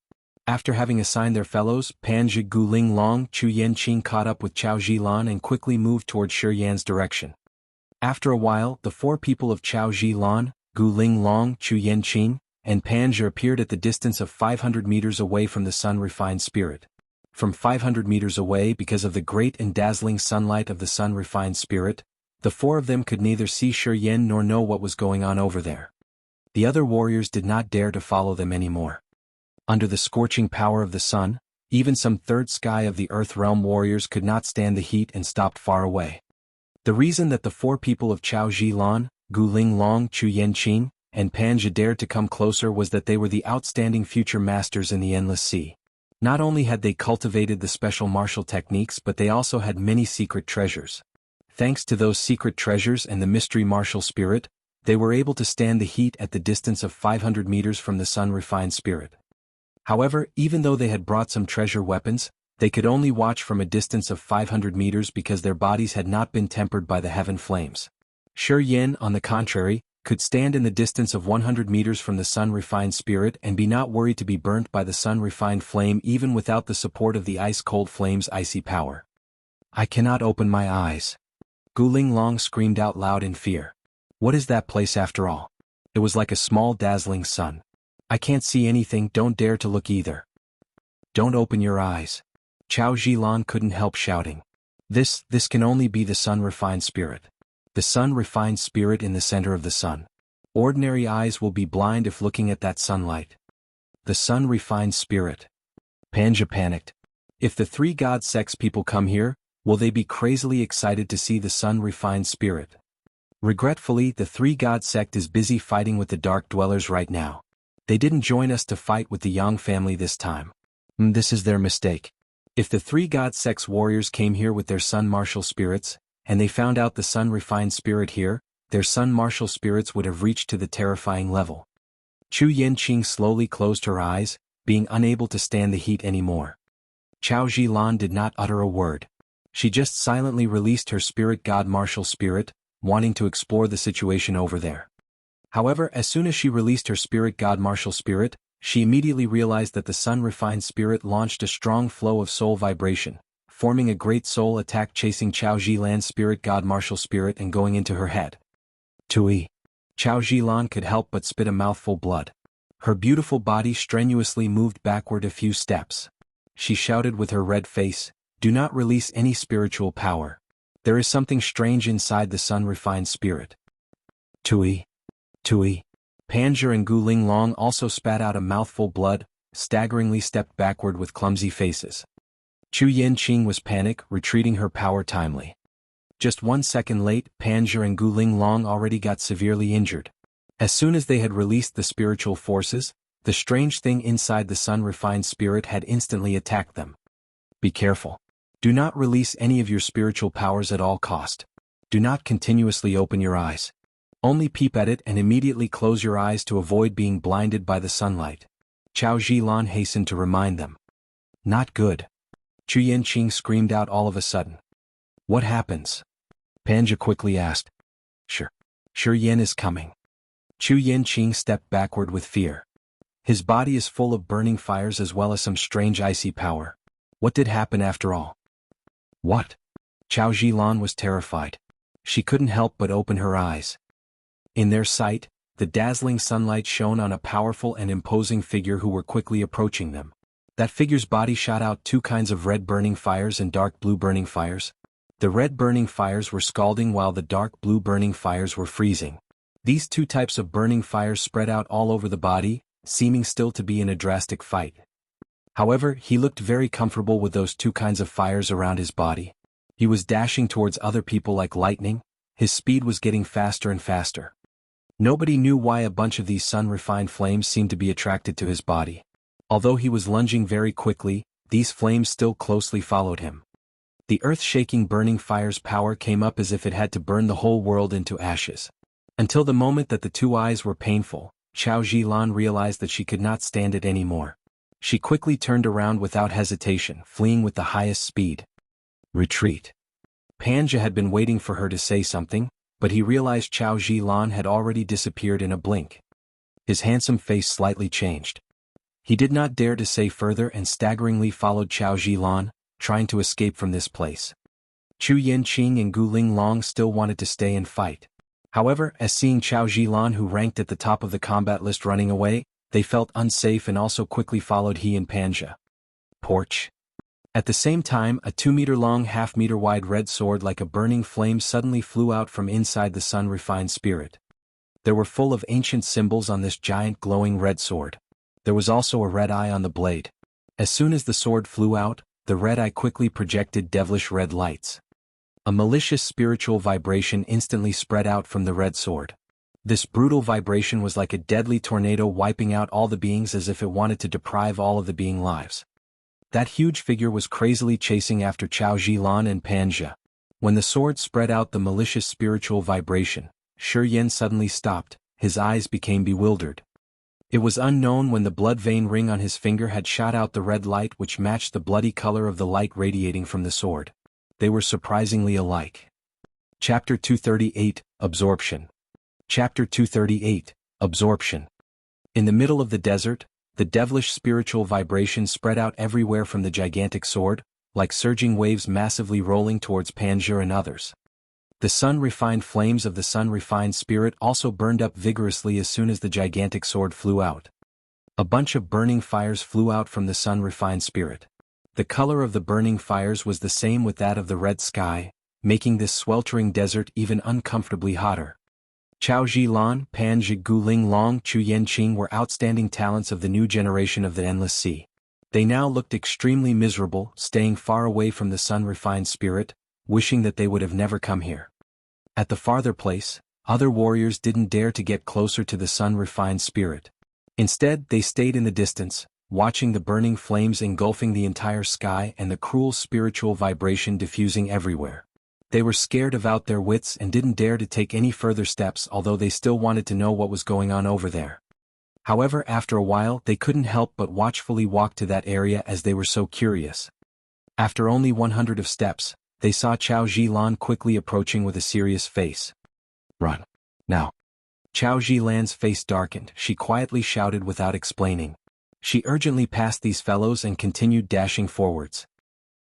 After having assigned their fellows, Panja, Gu Linglong, Chu Yanqing caught up with Chao Zhilan and quickly moved toward Shi Yan's direction. After a while, the four people of Chao Zhilan, Gu Linglong, Chu Yanqing, and Panja appeared at the distance of 500 meters away from the sun-refined spirit. From 500 meters away, because of the great and dazzling sunlight of the sun-refined spirit, the four of them could neither see Shi Yan nor know what was going on over there. The other warriors did not dare to follow them anymore. Under the scorching power of the sun, even some third sky of the Earth Realm warriors could not stand the heat and stopped far away. The reason that the four people of Chao Zhilan, Gu Linglong, Chu Yanqing, and Panja dared to come closer was that they were the outstanding future masters in the Endless Sea. Not only had they cultivated the special martial techniques, but they also had many secret treasures. Thanks to those secret treasures and the mystery martial spirit, they were able to stand the heat at the distance of 500 meters from the sun-refined spirit. However, even though they had brought some treasure weapons, they could only watch from a distance of 500 meters because their bodies had not been tempered by the heaven flames. Shi Yan, on the contrary, could stand in the distance of 100 meters from the sun-refined spirit and be not worried to be burnt by the sun-refined flame even without the support of the ice-cold flame's icy power. I cannot open my eyes. Gu Linglong screamed out loud in fear. What is that place after all? It was like a small dazzling sun. I can't see anything, don't dare to look either. Don't open your eyes. Chao Zhilan couldn't help shouting. This can only be the sun-refined spirit. The sun-refined spirit in the center of the sun. Ordinary eyes will be blind if looking at that sunlight. The sun-refined spirit. Panja panicked. If the three god sects people come here, will they be crazily excited to see the sun-refined spirit? Regretfully, the three god sect is busy fighting with the dark dwellers right now. They didn't join us to fight with the Yang family this time. This is their mistake. If the three god sect's warriors came here with their sun martial spirits, and they found out the sun-refined spirit here, their sun martial spirits would have reached to the terrifying level. Chu Yanqing slowly closed her eyes, being unable to stand the heat anymore. Chao Zhilan did not utter a word. She just silently released her spirit god martial spirit, wanting to explore the situation over there. However, as soon as she released her spirit god martial spirit, she immediately realized that the sun-refined spirit launched a strong flow of soul vibration, forming a great soul attack chasing Chao Zhilan's spirit god martial spirit and going into her head. Tui. Chao Zhilan could help but spit a mouthful blood. Her beautiful body strenuously moved backward a few steps. She shouted with her red face, do not release any spiritual power. There is something strange inside the sun-refined spirit. Tui. Tui. Panja and Gu Linglong also spat out a mouthful blood, staggeringly stepped backward with clumsy faces. Chu Yanqing was panic, retreating her power timely. Just 1 second late, Panja and Gu Linglong already got severely injured. As soon as they had released the spiritual forces, the strange thing inside the sun-refined spirit had instantly attacked them. Be careful. Do not release any of your spiritual powers at all cost. Do not continuously open your eyes. Only peep at it and immediately close your eyes to avoid being blinded by the sunlight. Chao Zhilan hastened to remind them. Not good. Chu Yanqing screamed out all of a sudden. What happens? Panja quickly asked. Sure Yan is coming. Chu Yanqing stepped backward with fear. His body is full of burning fires as well as some strange icy power. What did happen after all? What? Chao Zilan was terrified. She couldn't help but open her eyes. In their sight, the dazzling sunlight shone on a powerful and imposing figure who were quickly approaching them. That figure's body shot out two kinds of red burning fires and dark blue burning fires. The red burning fires were scalding while the dark blue burning fires were freezing. These two types of burning fires spread out all over the body, seeming still to be in a drastic fight. However, he looked very comfortable with those two kinds of fires around his body. He was dashing towards other people like lightning. His speed was getting faster and faster. Nobody knew why a bunch of these sun-refined flames seemed to be attracted to his body. Although he was lunging very quickly, these flames still closely followed him. The earth-shaking burning fire's power came up as if it had to burn the whole world into ashes. Until the moment that the two eyes were painful, Chao Zilan realized that she could not stand it anymore. She quickly turned around without hesitation, fleeing with the highest speed. Retreat. Panja had been waiting for her to say something, but he realized Chao Zilan had already disappeared in a blink. His handsome face slightly changed. He did not dare to say further and staggeringly followed Chao Zilan, trying to escape from this place. Chu Yanqing and Gu Linglong still wanted to stay and fight. However, as seeing Chao Zilan, who ranked at the top of the combat list, running away, they felt unsafe and also quickly followed he and Panja. Porch. At the same time, a 2-meter-long, half-meter-wide red sword like a burning flame suddenly flew out from inside the sun-refined spirit. There were full of ancient symbols on this giant glowing red sword. There was also a red eye on the blade. As soon as the sword flew out, the red eye quickly projected devilish red lights. A malicious spiritual vibration instantly spread out from the red sword. This brutal vibration was like a deadly tornado wiping out all the beings as if it wanted to deprive all of the being lives. That huge figure was crazily chasing after Chao Zilan and Panja. When the sword spread out the malicious spiritual vibration, Shi Yan suddenly stopped, his eyes became bewildered. It was unknown when the blood vein ring on his finger had shot out the red light which matched the bloody color of the light radiating from the sword. They were surprisingly alike. Chapter 238, Absorption. Chapter 238, Absorption. In the middle of the desert, the devilish spiritual vibration spread out everywhere from the gigantic sword, like surging waves massively rolling towards Panja and others. The sun-refined flames of the sun-refined spirit also burned up vigorously as soon as the gigantic sword flew out. A bunch of burning fires flew out from the sun-refined spirit. The color of the burning fires was the same with that of the red sky, making this sweltering desert even uncomfortably hotter. Chao Zilan, Panja, Gu Linglong, Chu Yanqing were outstanding talents of the new generation of the Endless Sea. They now looked extremely miserable, staying far away from the sun-refined spirit, wishing that they would have never come here. At the farther place, other warriors didn't dare to get closer to the sun-refined spirit. Instead, they stayed in the distance, watching the burning flames engulfing the entire sky and the cruel spiritual vibration diffusing everywhere. They were scared about their wits and didn't dare to take any further steps, although they still wanted to know what was going on over there. However, after a while they couldn't help but watchfully walk to that area as they were so curious. After only 100 steps, they saw Chao Zilan quickly approaching with a serious face. Run. Now. Chao Zilan's face darkened. She quietly shouted without explaining. She urgently passed these fellows and continued dashing forwards.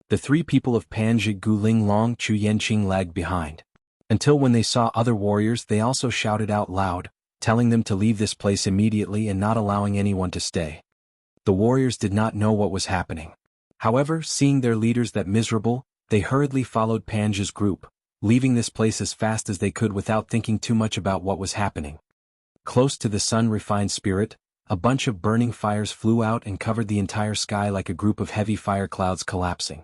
The three people of Panja, Gu Linglong, Chu Yanqing lagged behind. Until when they saw other warriors they also shouted out loud, telling them to leave this place immediately and not allowing anyone to stay. The warriors did not know what was happening. However, seeing their leaders that miserable, they hurriedly followed Panja's group, leaving this place as fast as they could without thinking too much about what was happening. Close to the sun-refined spirit, a bunch of burning fires flew out and covered the entire sky like a group of heavy fire clouds collapsing.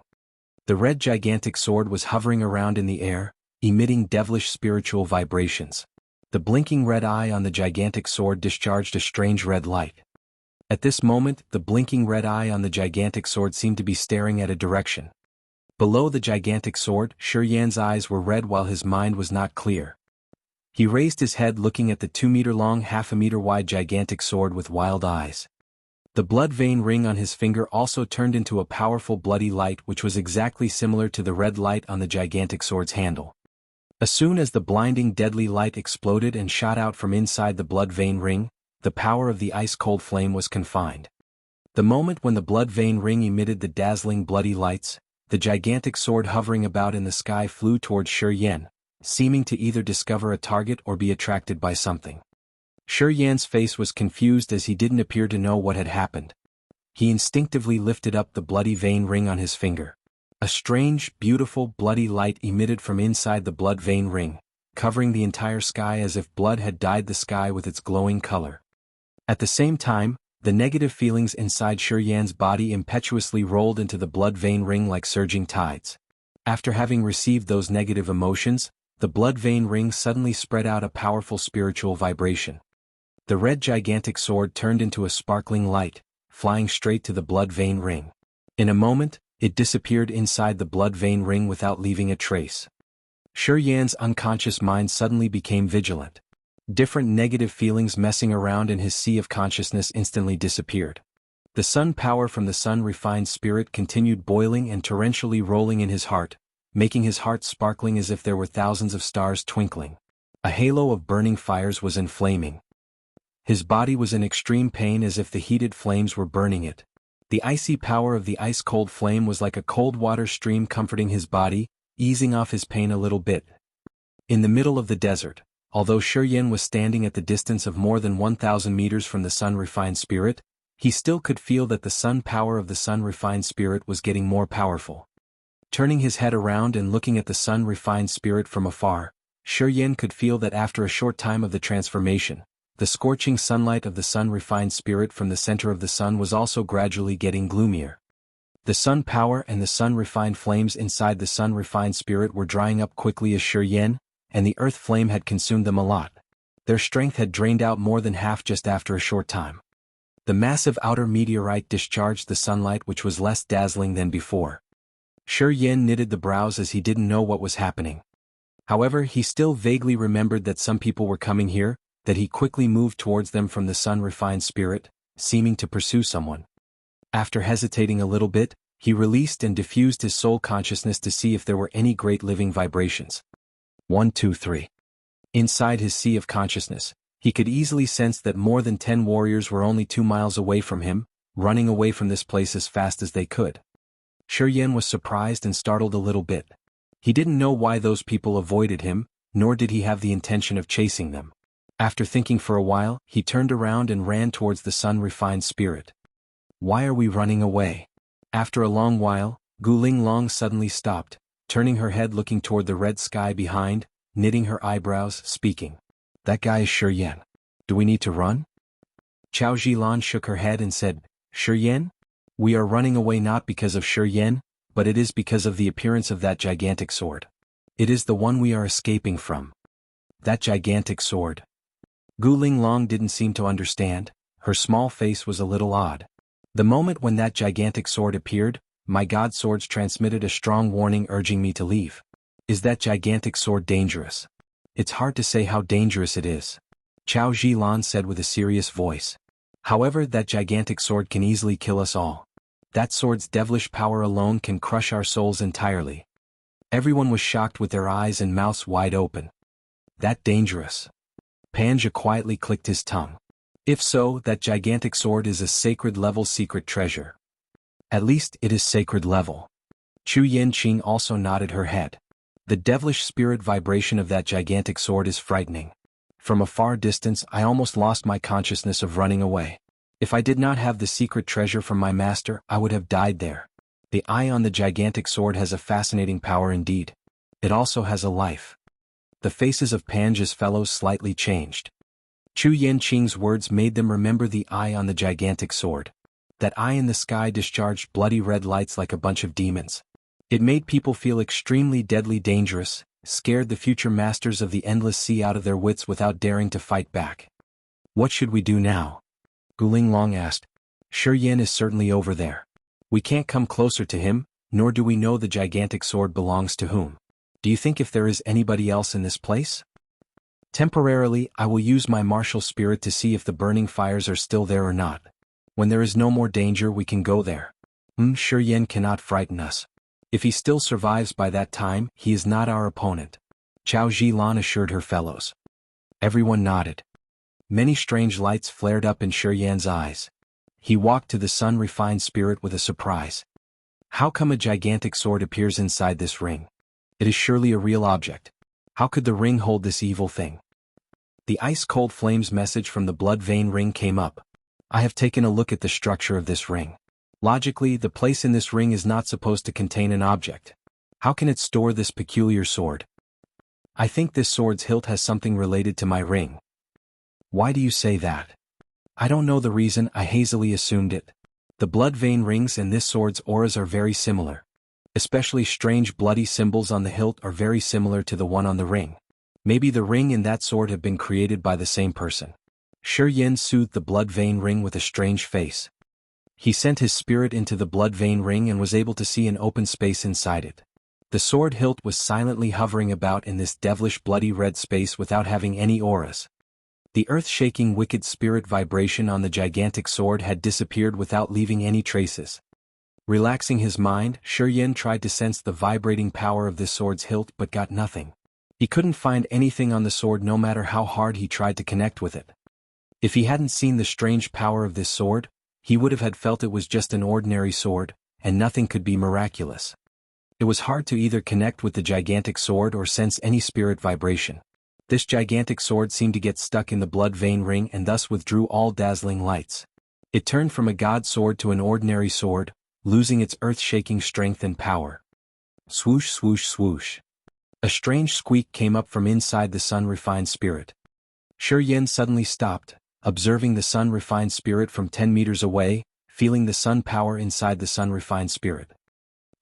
The red gigantic sword was hovering around in the air, emitting devilish spiritual vibrations. The blinking red eye on the gigantic sword discharged a strange red light. At this moment, the blinking red eye on the gigantic sword seemed to be staring at a direction. Below the gigantic sword, Shi Yan's eyes were red while his mind was not clear. He raised his head looking at the 2-meter-long, half-a-meter-wide gigantic sword with wild eyes. The blood vein ring on his finger also turned into a powerful bloody light which was exactly similar to the red light on the gigantic sword's handle. As soon as the blinding deadly light exploded and shot out from inside the blood vein ring, the power of the ice-cold flame was confined. The moment when the blood vein ring emitted the dazzling bloody lights, the gigantic sword hovering about in the sky flew towards Shi Yan, seeming to either discover a target or be attracted by something. Shi Yan's face was confused as he didn't appear to know what had happened. He instinctively lifted up the bloody vein ring on his finger. A strange, beautiful, bloody light emitted from inside the blood vein ring, covering the entire sky as if blood had dyed the sky with its glowing color. At the same time, the negative feelings inside Shi Yan's body impetuously rolled into the blood vein ring like surging tides. After having received those negative emotions, the blood vein ring suddenly spread out a powerful spiritual vibration. The red gigantic sword turned into a sparkling light, flying straight to the blood vein ring. In a moment, it disappeared inside the blood vein ring without leaving a trace. Shi Yan's unconscious mind suddenly became vigilant. Different negative feelings messing around in his sea of consciousness instantly disappeared. The sun power from the sun-refined spirit continued boiling and torrentially rolling in his heart, making his heart sparkling as if there were thousands of stars twinkling. A halo of burning fires was inflaming. His body was in extreme pain as if the heated flames were burning it. The icy power of the ice-cold flame was like a cold water stream comforting his body, easing off his pain a little bit. In the middle of the desert, although Shi Yan was standing at the distance of more than 1,000 meters from the sun-refined spirit, he still could feel that the sun power of the sun-refined spirit was getting more powerful. Turning his head around and looking at the sun-refined spirit from afar, Shi Yan could feel that after a short time of the transformation, the scorching sunlight of the sun-refined spirit from the center of the sun was also gradually getting gloomier. The sun power and the sun-refined flames inside the sun-refined spirit were drying up quickly as Shi Yan, and the earth flame had consumed them a lot. Their strength had drained out more than half just after a short time. The massive outer meteorite discharged the sunlight which was less dazzling than before. Shi Yan knitted the brows as he didn't know what was happening. However, he still vaguely remembered that some people were coming here, that he quickly moved towards them from the sun-refined spirit, seeming to pursue someone. After hesitating a little bit, he released and diffused his soul consciousness to see if there were any great living vibrations. 1, 2, 3. Inside his sea of consciousness, he could easily sense that more than 10 warriors were only 2 miles away from him, running away from this place as fast as they could. Shi Yan was surprised and startled a little bit. He didn't know why those people avoided him, nor did he have the intention of chasing them. After thinking for a while, he turned around and ran towards the sun-refined spirit. Why are we running away? After a long while, Guling Long suddenly stopped, turning her head looking toward the red sky behind, knitting her eyebrows, speaking. That guy is Shi Yan. Do we need to run? Chao Zilan shook her head and said, Shi Yan? We are running away not because of Shi Yan, but it is because of the appearance of that gigantic sword. It is the one we are escaping from. That gigantic sword. Guling Long didn't seem to understand. Her small face was a little odd. The moment when that gigantic sword appeared, my god swords transmitted a strong warning urging me to leave. Is that gigantic sword dangerous? It's hard to say how dangerous it is. Chao Zilan said with a serious voice. However, that gigantic sword can easily kill us all. That sword's devilish power alone can crush our souls entirely. Everyone was shocked with their eyes and mouths wide open. That dangerous? Panja quietly clicked his tongue. If so, that gigantic sword is a sacred level secret treasure. At least it is sacred level. Chu Yanqing also nodded her head. The devilish spirit vibration of that gigantic sword is frightening. From a far distance I almost lost my consciousness of running away. If I did not have the secret treasure from my master, I would have died there. The eye on the gigantic sword has a fascinating power indeed. It also has a life. The faces of Panja's fellows slightly changed. Chu Yanqing's words made them remember the eye on the gigantic sword. That eye in the sky discharged bloody red lights like a bunch of demons. It made people feel extremely deadly dangerous, scared the future masters of the endless sea out of their wits without daring to fight back. What should we do now? Guling Long asked. Shi Yan is certainly over there. We can't come closer to him, nor do we know the gigantic sword belongs to whom. Do you think if there is anybody else in this place? Temporarily, I will use my martial spirit to see if the burning fires are still there or not. When there is no more danger we can go there. Shi Yin cannot frighten us. If he still survives by that time, he is not our opponent, Chao Zhilan assured her fellows. Everyone nodded. Many strange lights flared up in Shi Yan's eyes. He walked to the sun-refined spirit with a surprise. How come a gigantic sword appears inside this ring? It is surely a real object. How could the ring hold this evil thing? The ice-cold flames message from the blood vein ring came up. I have taken a look at the structure of this ring. Logically, the place in this ring is not supposed to contain an object. How can it store this peculiar sword? I think this sword's hilt has something related to my ring. Why do you say that? I don't know the reason, I hazily assumed it. The blood vein rings and this sword's auras are very similar. Especially strange bloody symbols on the hilt are very similar to the one on the ring. Maybe the ring and that sword have been created by the same person. Shi Yin soothed the blood vein ring with a strange face. He sent his spirit into the blood vein ring and was able to see an open space inside it. The sword hilt was silently hovering about in this devilish bloody red space without having any auras. The earth-shaking wicked spirit vibration on the gigantic sword had disappeared without leaving any traces. Relaxing his mind, Shi Yin tried to sense the vibrating power of this sword's hilt but got nothing. He couldn't find anything on the sword no matter how hard he tried to connect with it. If he hadn't seen the strange power of this sword, he would have had felt it was just an ordinary sword, and nothing could be miraculous. It was hard to either connect with the gigantic sword or sense any spirit vibration. This gigantic sword seemed to get stuck in the blood vein ring and thus withdrew all dazzling lights. It turned from a god sword to an ordinary sword, losing its earth-shaking strength and power. Swoosh swoosh swoosh. A strange squeak came up from inside the sun-refined spirit. Shi Yin suddenly stopped, observing the sun-refined spirit from 10 meters away, feeling the sun power inside the sun-refined spirit.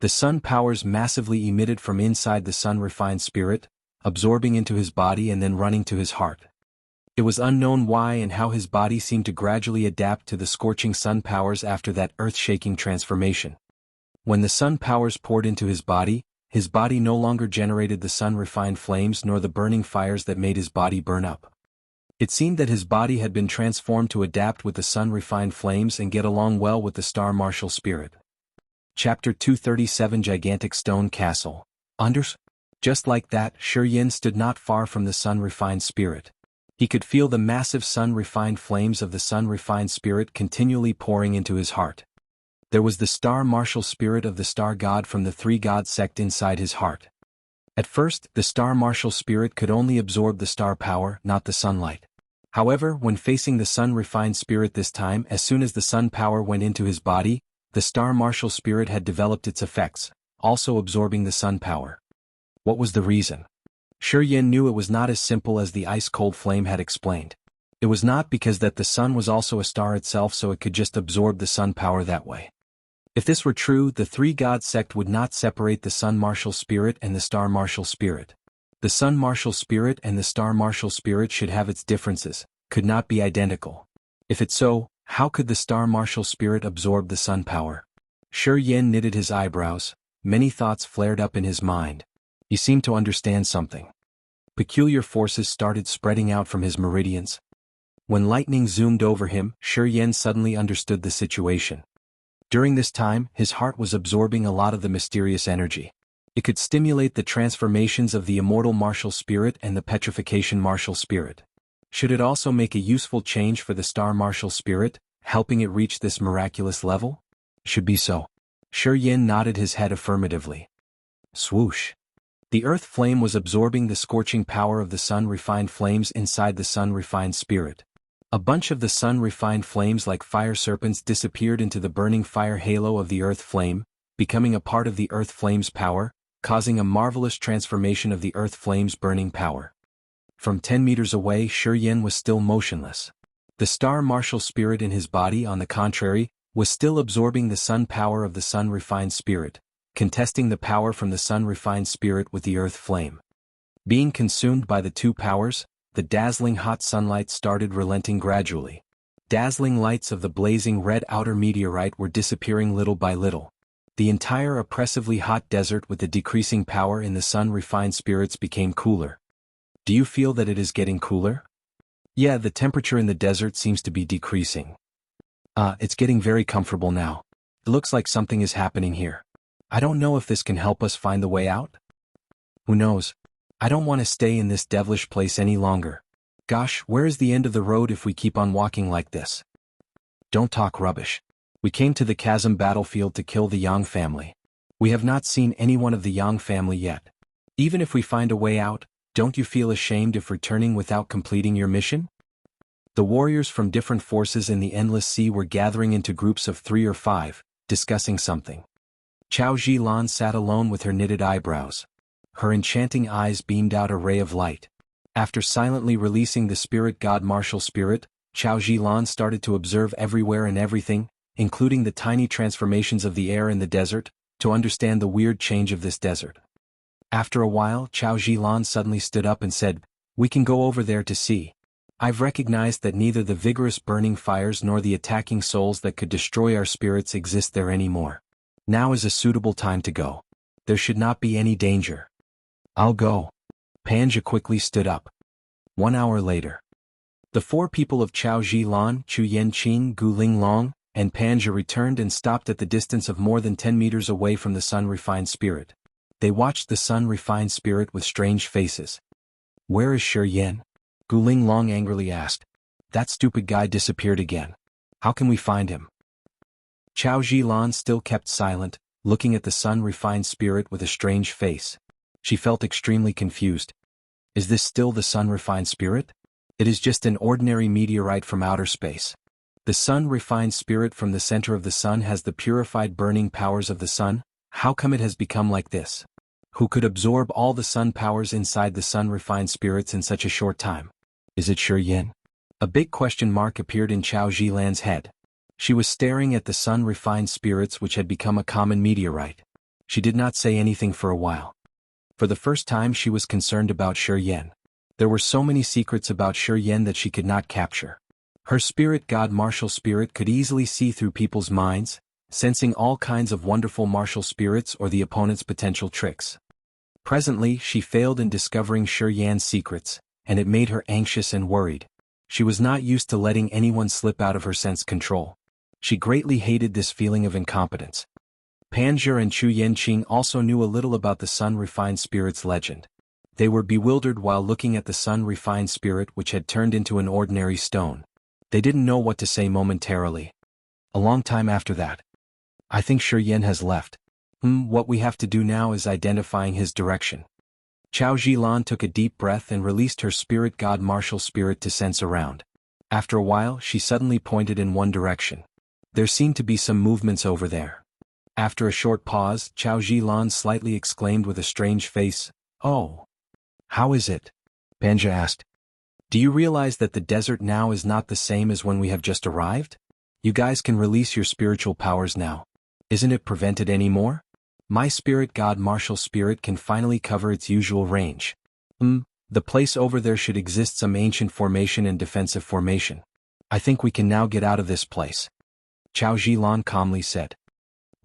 The sun powers massively emitted from inside the sun-refined spirit, absorbing into his body and then running to his heart. It was unknown why and how his body seemed to gradually adapt to the scorching sun powers after that earth-shaking transformation. When the sun powers poured into his body no longer generated the sun-refined flames nor the burning fires that made his body burn up. It seemed that his body had been transformed to adapt with the sun-refined flames and get along well with the star martial spirit. Chapter 237 Gigantic Stone Castle. Just like that, Shi Yin stood not far from the sun-refined spirit. He could feel the massive sun-refined flames of the sun-refined spirit continually pouring into his heart. There was the star martial spirit of the star god from the three-god sect inside his heart. At first, the star martial spirit could only absorb the star power, not the sunlight. However, when facing the sun-refined spirit this time, as soon as the sun power went into his body, the star martial spirit had developed its effects, also absorbing the sun power. What was the reason? Shi Yin knew it was not as simple as the ice-cold flame had explained. It was not because that the sun was also a star itself so it could just absorb the sun power that way. If this were true, the three-god sect would not separate the sun martial spirit and the star martial spirit. The sun martial spirit and the star martial spirit should have its differences, could not be identical. If it's so, how could the star martial spirit absorb the sun power? Shi Yin knitted his eyebrows. Many thoughts flared up in his mind. He seemed to understand something. Peculiar forces started spreading out from his meridians. When lightning zoomed over him, Shi Yin suddenly understood the situation. During this time, his heart was absorbing a lot of the mysterious energy. It could stimulate the transformations of the immortal martial spirit and the petrification martial spirit. Should it also make a useful change for the star martial spirit, helping it reach this miraculous level? Should be so. Shi Yin nodded his head affirmatively. Swoosh. The earth flame was absorbing the scorching power of the sun-refined flames inside the sun-refined spirit. A bunch of the sun-refined flames like fire serpents disappeared into the burning fire halo of the earth flame, becoming a part of the earth flame's power, causing a marvelous transformation of the earth flame's burning power. From 10 meters away, Shi Yin was still motionless. The star martial spirit in his body, on the contrary, was still absorbing the sun power of the sun-refined spirit, contesting the power from the sun-refined spirit with the earth flame. Being consumed by the two powers, the dazzling hot sunlight started relenting gradually. Dazzling lights of the blazing red outer meteorite were disappearing little by little. The entire oppressively hot desert with the decreasing power in the sun-refined spirits became cooler. Do you feel that it is getting cooler? Yeah, the temperature in the desert seems to be decreasing. It's getting very comfortable now. It looks like something is happening here. I don't know if this can help us find the way out? Who knows? I don't want to stay in this devilish place any longer. Gosh, where is the end of the road if we keep on walking like this? Don't talk rubbish. We came to the Chasm battlefield to kill the Yang family. We have not seen anyone of the Yang family yet. Even if we find a way out, don't you feel ashamed if returning without completing your mission? The warriors from different forces in the Endless Sea were gathering into groups of 3 or 5, discussing something. Chao Zhilan sat alone with her knitted eyebrows. Her enchanting eyes beamed out a ray of light. After silently releasing the spirit god martial spirit, Chao Zhilan started to observe everywhere and everything, including the tiny transformations of the air in the desert, to understand the weird change of this desert. After a while, Chao Zhilan suddenly stood up and said, "We can go over there to see. I've recognized that neither the vigorous burning fires nor the attacking souls that could destroy our spirits exist there anymore. Now is a suitable time to go. There should not be any danger." "I'll go." Panja quickly stood up. 1 hour later. The 4 people of Chao Zhilan, Chu Yanqing, Gu Linglong, and Panja returned and stopped at the distance of more than 10 meters away from the sun-refined spirit. They watched the sun-refined spirit with strange faces. "Where is Shi Yan?" Gu Linglong angrily asked. "That stupid guy disappeared again. How can we find him?" Chao Zhilan still kept silent, looking at the sun-refined spirit with a strange face. She felt extremely confused. Is this still the sun-refined spirit? It is just an ordinary meteorite from outer space. The sun-refined spirit from the center of the sun has the purified burning powers of the sun. How come it has become like this? Who could absorb all the sun powers inside the sun-refined spirits in such a short time? Is it Shi Yan? A big question mark appeared in Chao Zhilan's head. She was staring at the sun-refined spirits which had become a common meteorite. She did not say anything for a while. For the first time she was concerned about Shi Yan. There were so many secrets about Shi Yan that she could not capture. Her spirit god martial spirit could easily see through people's minds, sensing all kinds of wonderful martial spirits or the opponent's potential tricks. Presently she failed in discovering Shi Yan's secrets, and it made her anxious and worried. She was not used to letting anyone slip out of her sense control. She greatly hated this feeling of incompetence. Panja and Chu Yanqing also knew a little about the sun-refined spirit's legend. They were bewildered while looking at the sun-refined spirit which had turned into an ordinary stone. They didn't know what to say momentarily. A long time after that. "I think Shi Yan has left. What we have to do now is identifying his direction." Chao Zhilan took a deep breath and released her spirit god martial spirit to sense around. After a while she suddenly pointed in one direction. There seemed to be some movements over there. After a short pause, Chao Zhilan slightly exclaimed with a strange face, "Oh! How is it?" Panja asked. "Do you realize that the desert now is not the same as when we have just arrived? You guys can release your spiritual powers now. Isn't it prevented anymore? My spirit god martial spirit can finally cover its usual range. The place over there should exist some ancient formation and defensive formation. I think we can now get out of this place." Chao Zhilan calmly said.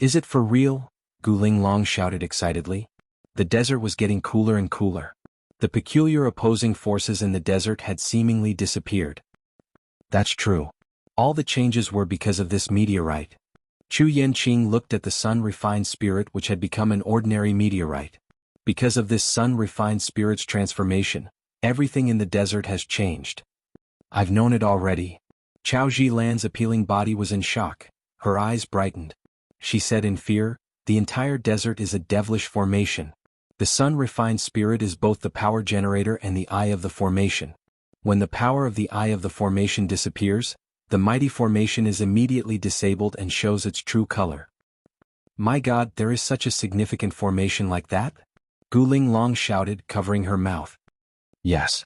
"Is it for real?" Gu Linglong shouted excitedly. The desert was getting cooler and cooler. The peculiar opposing forces in the desert had seemingly disappeared. That's true. All the changes were because of this meteorite. Chu Yanqing looked at the sun-refined spirit which had become an ordinary meteorite. Because of this sun-refined spirit's transformation, everything in the desert has changed. I've known it already. Chao Zhilan's appealing body was in shock. Her eyes brightened. She said in fear, "The entire desert is a devilish formation. The sun-refined spirit is both the power generator and the eye of the formation. When the power of the eye of the formation disappears, the mighty formation is immediately disabled and shows its true color." "My God, there is such a significant formation like that?" Gu Linglong shouted, covering her mouth. "Yes."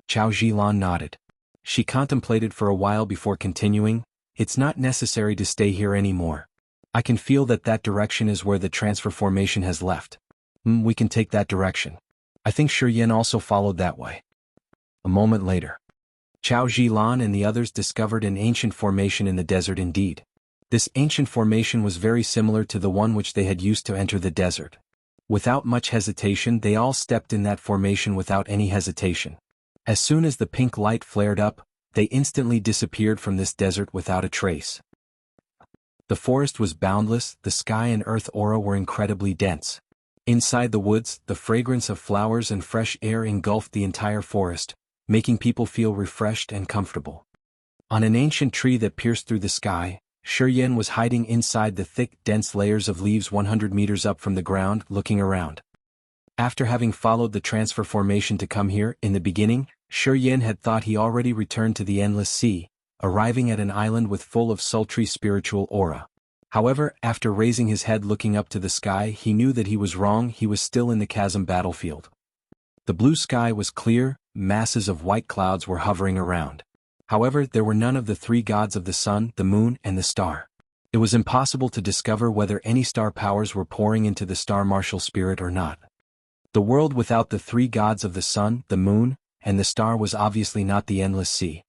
Chao Zhilan nodded. She contemplated for a while before continuing, "It's not necessary to stay here anymore. I can feel that direction is where the transfer formation has left. We can take that direction. I think Shi Yan also followed that way." A moment later. Chao Zhilan and the others discovered an ancient formation in the desert indeed. This ancient formation was very similar to the one which they had used to enter the desert. Without much hesitation they all stepped in that formation without any hesitation. As soon as the pink light flared up, they instantly disappeared from this desert without a trace. The forest was boundless, the sky and earth aura were incredibly dense. Inside the woods, the fragrance of flowers and fresh air engulfed the entire forest, making people feel refreshed and comfortable. On an ancient tree that pierced through the sky, Shiger was hiding inside the thick, dense layers of leaves 100 meters up from the ground, looking around. After having followed the transfer formation to come here, in the beginning, Shiger had thought he already returned to the endless sea, arriving at an island with full of sultry spiritual aura. However, after raising his head looking up to the sky, he knew that he was wrong. He was still in the Chasm battlefield. The blue sky was clear, masses of white clouds were hovering around. However, there were none of the three gods of the sun, the moon, and the star. It was impossible to discover whether any star powers were pouring into the star martial spirit or not. The world without the three gods of the sun, the moon, and the star was obviously not the endless sea.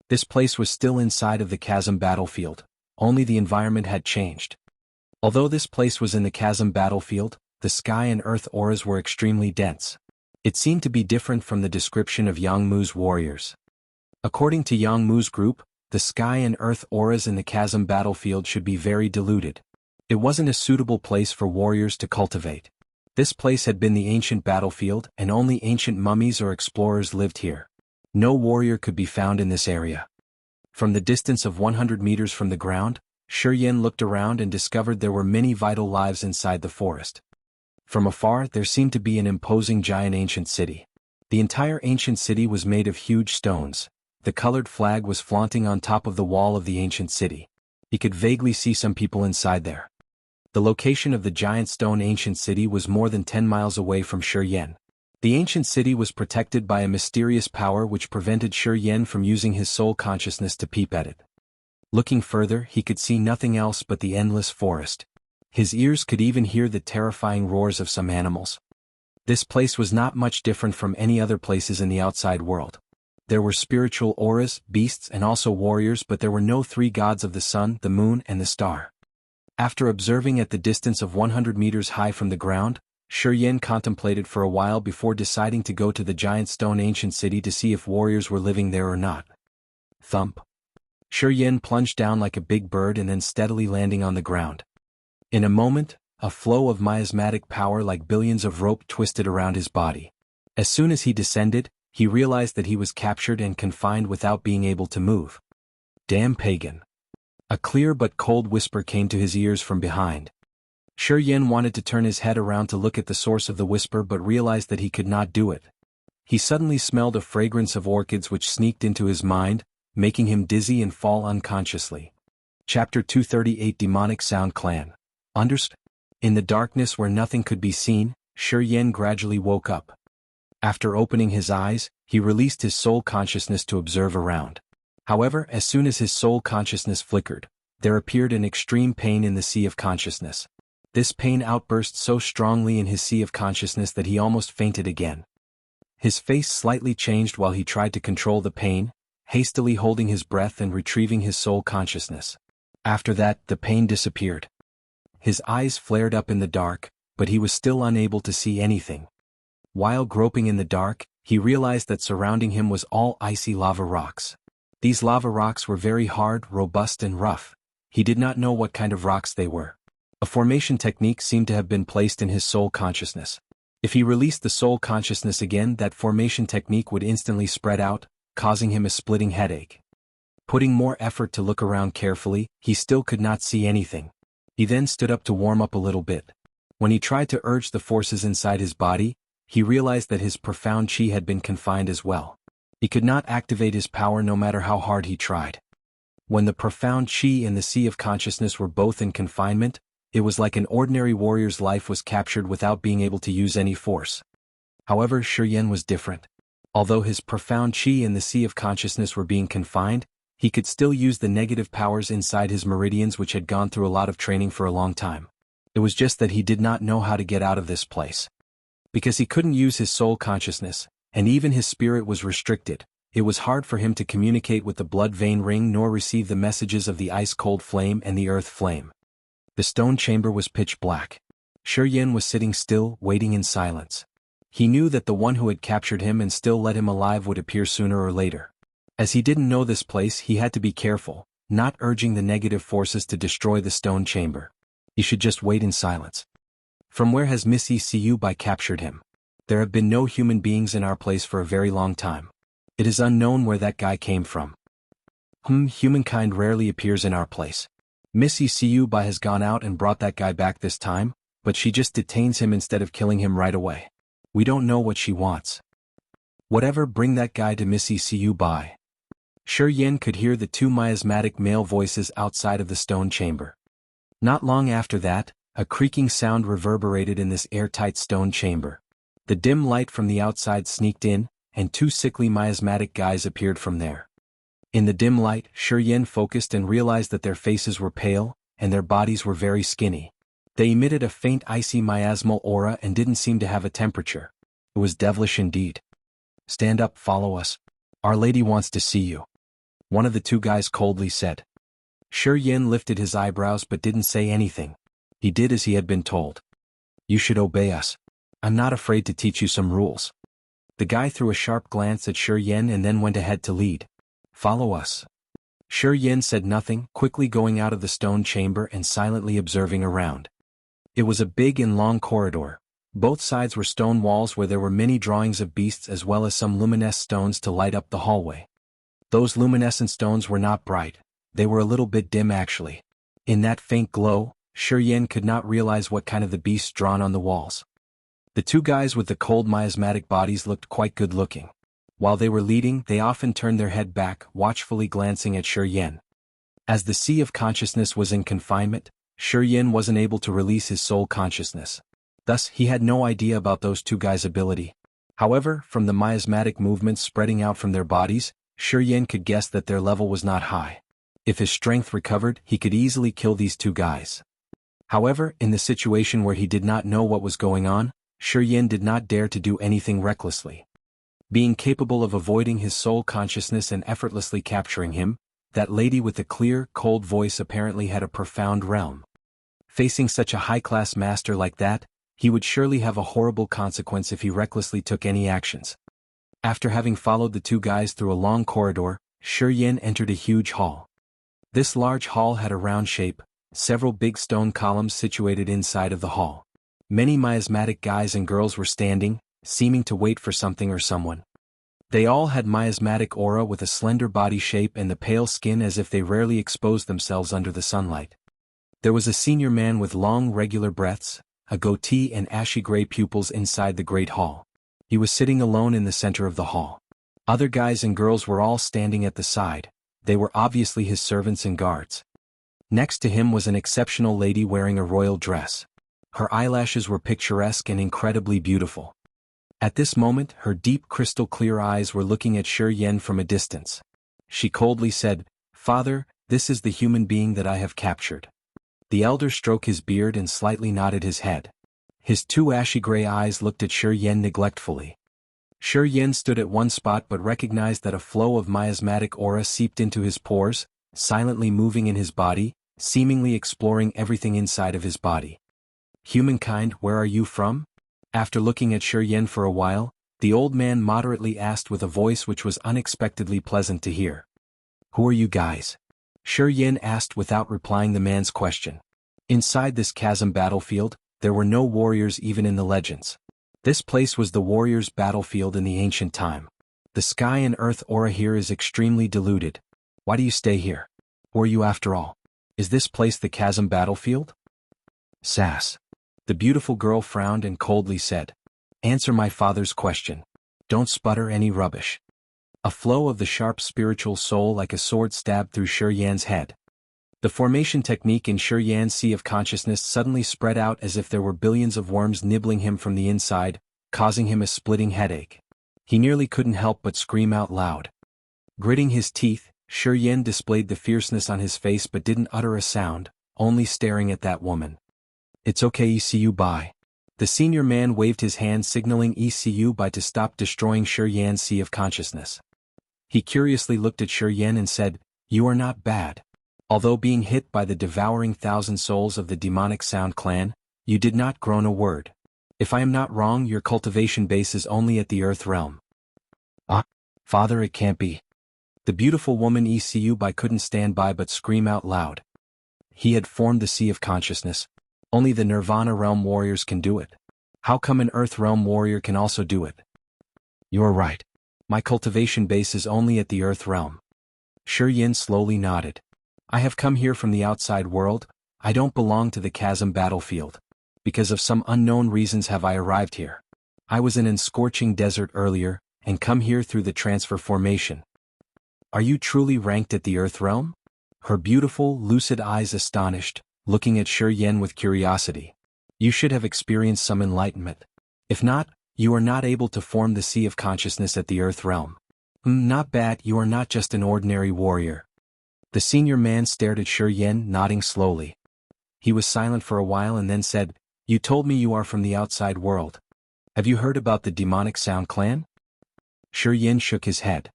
This place was still inside of the Chasm battlefield, only the environment had changed. Although this place was in the Chasm battlefield, the sky and earth auras were extremely dense. It seemed to be different from the description of Jianghu's warriors. According to Jianghu's group, the sky and earth auras in the Chasm battlefield should be very diluted. It wasn't a suitable place for warriors to cultivate. This place had been the ancient battlefield, and only ancient mummies or explorers lived here. No warrior could be found in this area. From the distance of 100 meters from the ground, Shiger looked around and discovered there were many vital lives inside the forest. From afar, there seemed to be an imposing giant ancient city. The entire ancient city was made of huge stones. The colored flag was flaunting on top of the wall of the ancient city. He could vaguely see some people inside there. The location of the giant stone ancient city was more than 10 miles away from Shiger. The ancient city was protected by a mysterious power which prevented Shiger from using his soul consciousness to peep at it. Looking further, he could see nothing else but the endless forest. His ears could even hear the terrifying roars of some animals. This place was not much different from any other places in the outside world. There were spiritual auras, beasts, and also warriors, but there were no three gods of the sun, the moon, and the star. After observing at the distance of 100 meters high from the ground, Shiger contemplated for a while before deciding to go to the giant stone ancient city to see if warriors were living there or not. Thump. Shiger plunged down like a big bird and then steadily landing on the ground. In a moment, a flow of miasmatic power like billions of rope twisted around his body. As soon as he descended, he realized that he was captured and confined without being able to move. Damn pagan. A clear but cold whisper came to his ears from behind. Shiger wanted to turn his head around to look at the source of the whisper but realized that he could not do it. He suddenly smelled a fragrance of orchids which sneaked into his mind, making him dizzy and fall unconsciously. Chapter 238 Demonic Sound Clan. Understand? In the darkness where nothing could be seen, Shiger gradually woke up. After opening his eyes, he released his soul consciousness to observe around. However, as soon as his soul consciousness flickered, there appeared an extreme pain in the sea of consciousness. This pain outburst so strongly in his sea of consciousness that he almost fainted again. His face slightly changed while he tried to control the pain, hastily holding his breath and retrieving his soul consciousness. After that, the pain disappeared. His eyes flared up in the dark, but he was still unable to see anything. While groping in the dark, he realized that surrounding him was all icy lava rocks. These lava rocks were very hard, robust and rough. He did not know what kind of rocks they were. A formation technique seemed to have been placed in his soul consciousness. If he released the soul consciousness again, that formation technique would instantly spread out, causing him a splitting headache. Putting more effort to look around carefully, he still could not see anything. He then stood up to warm up a little bit. When he tried to urge the forces inside his body, he realized that his profound chi had been confined as well. He could not activate his power no matter how hard he tried. When the profound chi and the sea of consciousness were both in confinement, it was like an ordinary warrior's life was captured without being able to use any force. However, Shiger was different. Although his profound chi and the sea of consciousness were being confined, he could still use the negative powers inside his meridians which had gone through a lot of training for a long time. It was just that he did not know how to get out of this place. Because he couldn't use his soul consciousness, and even his spirit was restricted, it was hard for him to communicate with the blood vein ring nor receive the messages of the ice-cold flame and the earth flame. The stone chamber was pitch black. Shiger was sitting still, waiting in silence. He knew that the one who had captured him and still let him alive would appear sooner or later. As he didn't know this place, he had to be careful, not urging the negative forces to destroy the stone chamber. You should just wait in silence. From where has Miss ECU captured him? There have been no human beings in our place for a very long time. It is unknown where that guy came from. Humankind rarely appears in our place. Miss ECU has gone out and brought that guy back this time, but she just detains him instead of killing him right away. We don't know what she wants. Whatever, bring that guy to Miss ECU. Shi Yin could hear the two miasmatic male voices outside of the stone chamber. Not long after that, a creaking sound reverberated in this airtight stone chamber. The dim light from the outside sneaked in, and two sickly miasmatic guys appeared from there. In the dim light, Shi Yin focused and realized that their faces were pale, and their bodies were very skinny. They emitted a faint icy miasmal aura and didn't seem to have a temperature. It was devilish indeed. Stand up, follow us. Our Lady wants to see you. One of the two guys coldly said. Shi Yin lifted his eyebrows but didn't say anything. He did as he had been told. You should obey us. I'm not afraid to teach you some rules. The guy threw a sharp glance at Shi Yin and then went ahead to lead. Follow us. Shi Yin said nothing, quickly going out of the stone chamber and silently observing around. It was a big and long corridor. Both sides were stone walls where there were many drawings of beasts as well as some luminescent stones to light up the hallway. Those luminescent stones were not bright. They were a little bit dim actually. In that faint glow, Shi Yin could not realize what kind of the beasts drawn on the walls. The two guys with the cold miasmatic bodies looked quite good looking. While they were leading, they often turned their head back, watchfully glancing at Shi Yin. As the sea of consciousness was in confinement, Shi Yin wasn't able to release his soul consciousness. Thus, he had no idea about those two guys' ability. However, from the miasmatic movements spreading out from their bodies, Shi Yin could guess that their level was not high. If his strength recovered, he could easily kill these two guys. However, in the situation where he did not know what was going on, Shi Yin did not dare to do anything recklessly. Being capable of avoiding his soul consciousness and effortlessly capturing him, that lady with the clear, cold voice apparently had a profound realm. Facing such a high-class master like that, he would surely have a horrible consequence if he recklessly took any actions. After having followed the two guys through a long corridor, Shi Yin entered a huge hall. This large hall had a round shape, several big stone columns situated inside of the hall. Many miasmatic guys and girls were standing, seeming to wait for something or someone. They all had miasmatic aura with a slender body shape and the pale skin as if they rarely exposed themselves under the sunlight. There was a senior man with long regular breaths, a goatee and ashy gray pupils inside the great hall. He was sitting alone in the center of the hall. Other guys and girls were all standing at the side. They were obviously his servants and guards. Next to him was an exceptional lady wearing a royal dress. Her eyelashes were picturesque and incredibly beautiful. At this moment, her deep crystal-clear eyes were looking at Shi Yin from a distance. She coldly said, "Father, this is the human being that I have captured." The elder stroked his beard and slightly nodded his head. His two ashy gray eyes looked at Shi Yin neglectfully. Shi Yin stood at one spot but recognized that a flow of miasmatic aura seeped into his pores, silently moving in his body, seemingly exploring everything inside of his body. "Humankind, where are you from?" After looking at Shi Yin for a while, the old man moderately asked with a voice which was unexpectedly pleasant to hear. "Who are you guys?" Shi Yin asked without replying the man's question. Inside this chasm battlefield, there were no warriors even in the legends. This place was the warriors' battlefield in the ancient time. The sky and earth aura here is extremely diluted. Why do you stay here? Who are you after all? Is this place the chasm battlefield? Sass. The beautiful girl frowned and coldly said, "Answer my father's question. Don't sputter any rubbish." A flow of the sharp spiritual soul like a sword stabbed through Shi Yin's head. The formation technique in Shi Yin's sea of consciousness suddenly spread out as if there were billions of worms nibbling him from the inside, causing him a splitting headache. He nearly couldn't help but scream out loud. Gritting his teeth, Shi Yin displayed the fierceness on his face but didn't utter a sound, only staring at that woman. "It's okay, ECU bye." The senior man waved his hand signaling ECU bye to stop destroying Shi Yin's sea of consciousness. He curiously looked at Shi Yin and said, "You are not bad. Although being hit by the devouring thousand souls of the demonic sound clan, you did not groan a word. If I am not wrong, your cultivation base is only at the earth realm." "Ah, father, it can't be." The beautiful woman ECU by couldn't stand by but scream out loud. He had formed the Sea of Consciousness. Only the Nirvana Realm warriors can do it. How come an Earth Realm warrior can also do it? You're right. My cultivation base is only at the Earth Realm. Yin slowly nodded. I have come here from the outside world. I don't belong to the Chasm battlefield. Because of some unknown reasons have I arrived here. I was in an scorching desert earlier, and come here through the transfer formation. Are you truly ranked at the Earth Realm? Her beautiful, lucid eyes astonished, looking at Yen with curiosity. You should have experienced some enlightenment. If not, you are not able to form the Sea of Consciousness at the Earth Realm. Not bad, you are not just an ordinary warrior. The senior man stared at Yen, nodding slowly. He was silent for a while and then said, You told me you are from the outside world. Have you heard about the demonic Sound Clan? Yen shook his head.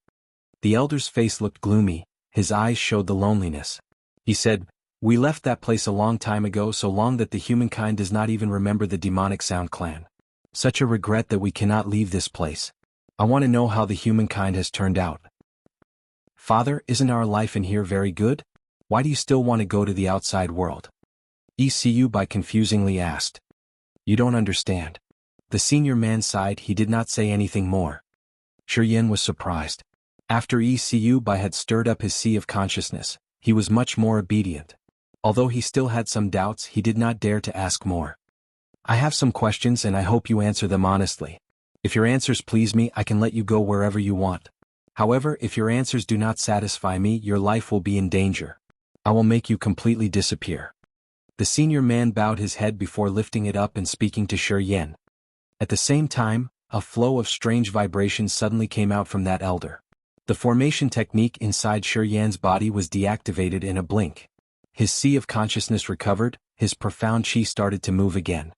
The elder's face looked gloomy, his eyes showed the loneliness. He said, We left that place a long time ago, so long that the humankind does not even remember the demonic Sound Clan. Such a regret that we cannot leave this place. I want to know how the humankind has turned out. Father, isn't our life in here very good? Why do you still want to go to the outside world? ECU by confusingly asked. You don't understand. The senior man sighed. He did not say anything more. Yen was surprised. After ECU by had stirred up his Sea of Consciousness, he was much more obedient. Although he still had some doubts, he did not dare to ask more. I have some questions and I hope you answer them honestly. If your answers please me, I can let you go wherever you want. However, if your answers do not satisfy me, your life will be in danger. I will make you completely disappear. The senior man bowed his head before lifting it up and speaking to Yen. At the same time, a flow of strange vibrations suddenly came out from that elder. The formation technique inside Yen's body was deactivated in a blink. His Sea of Consciousness recovered, his profound chi started to move again.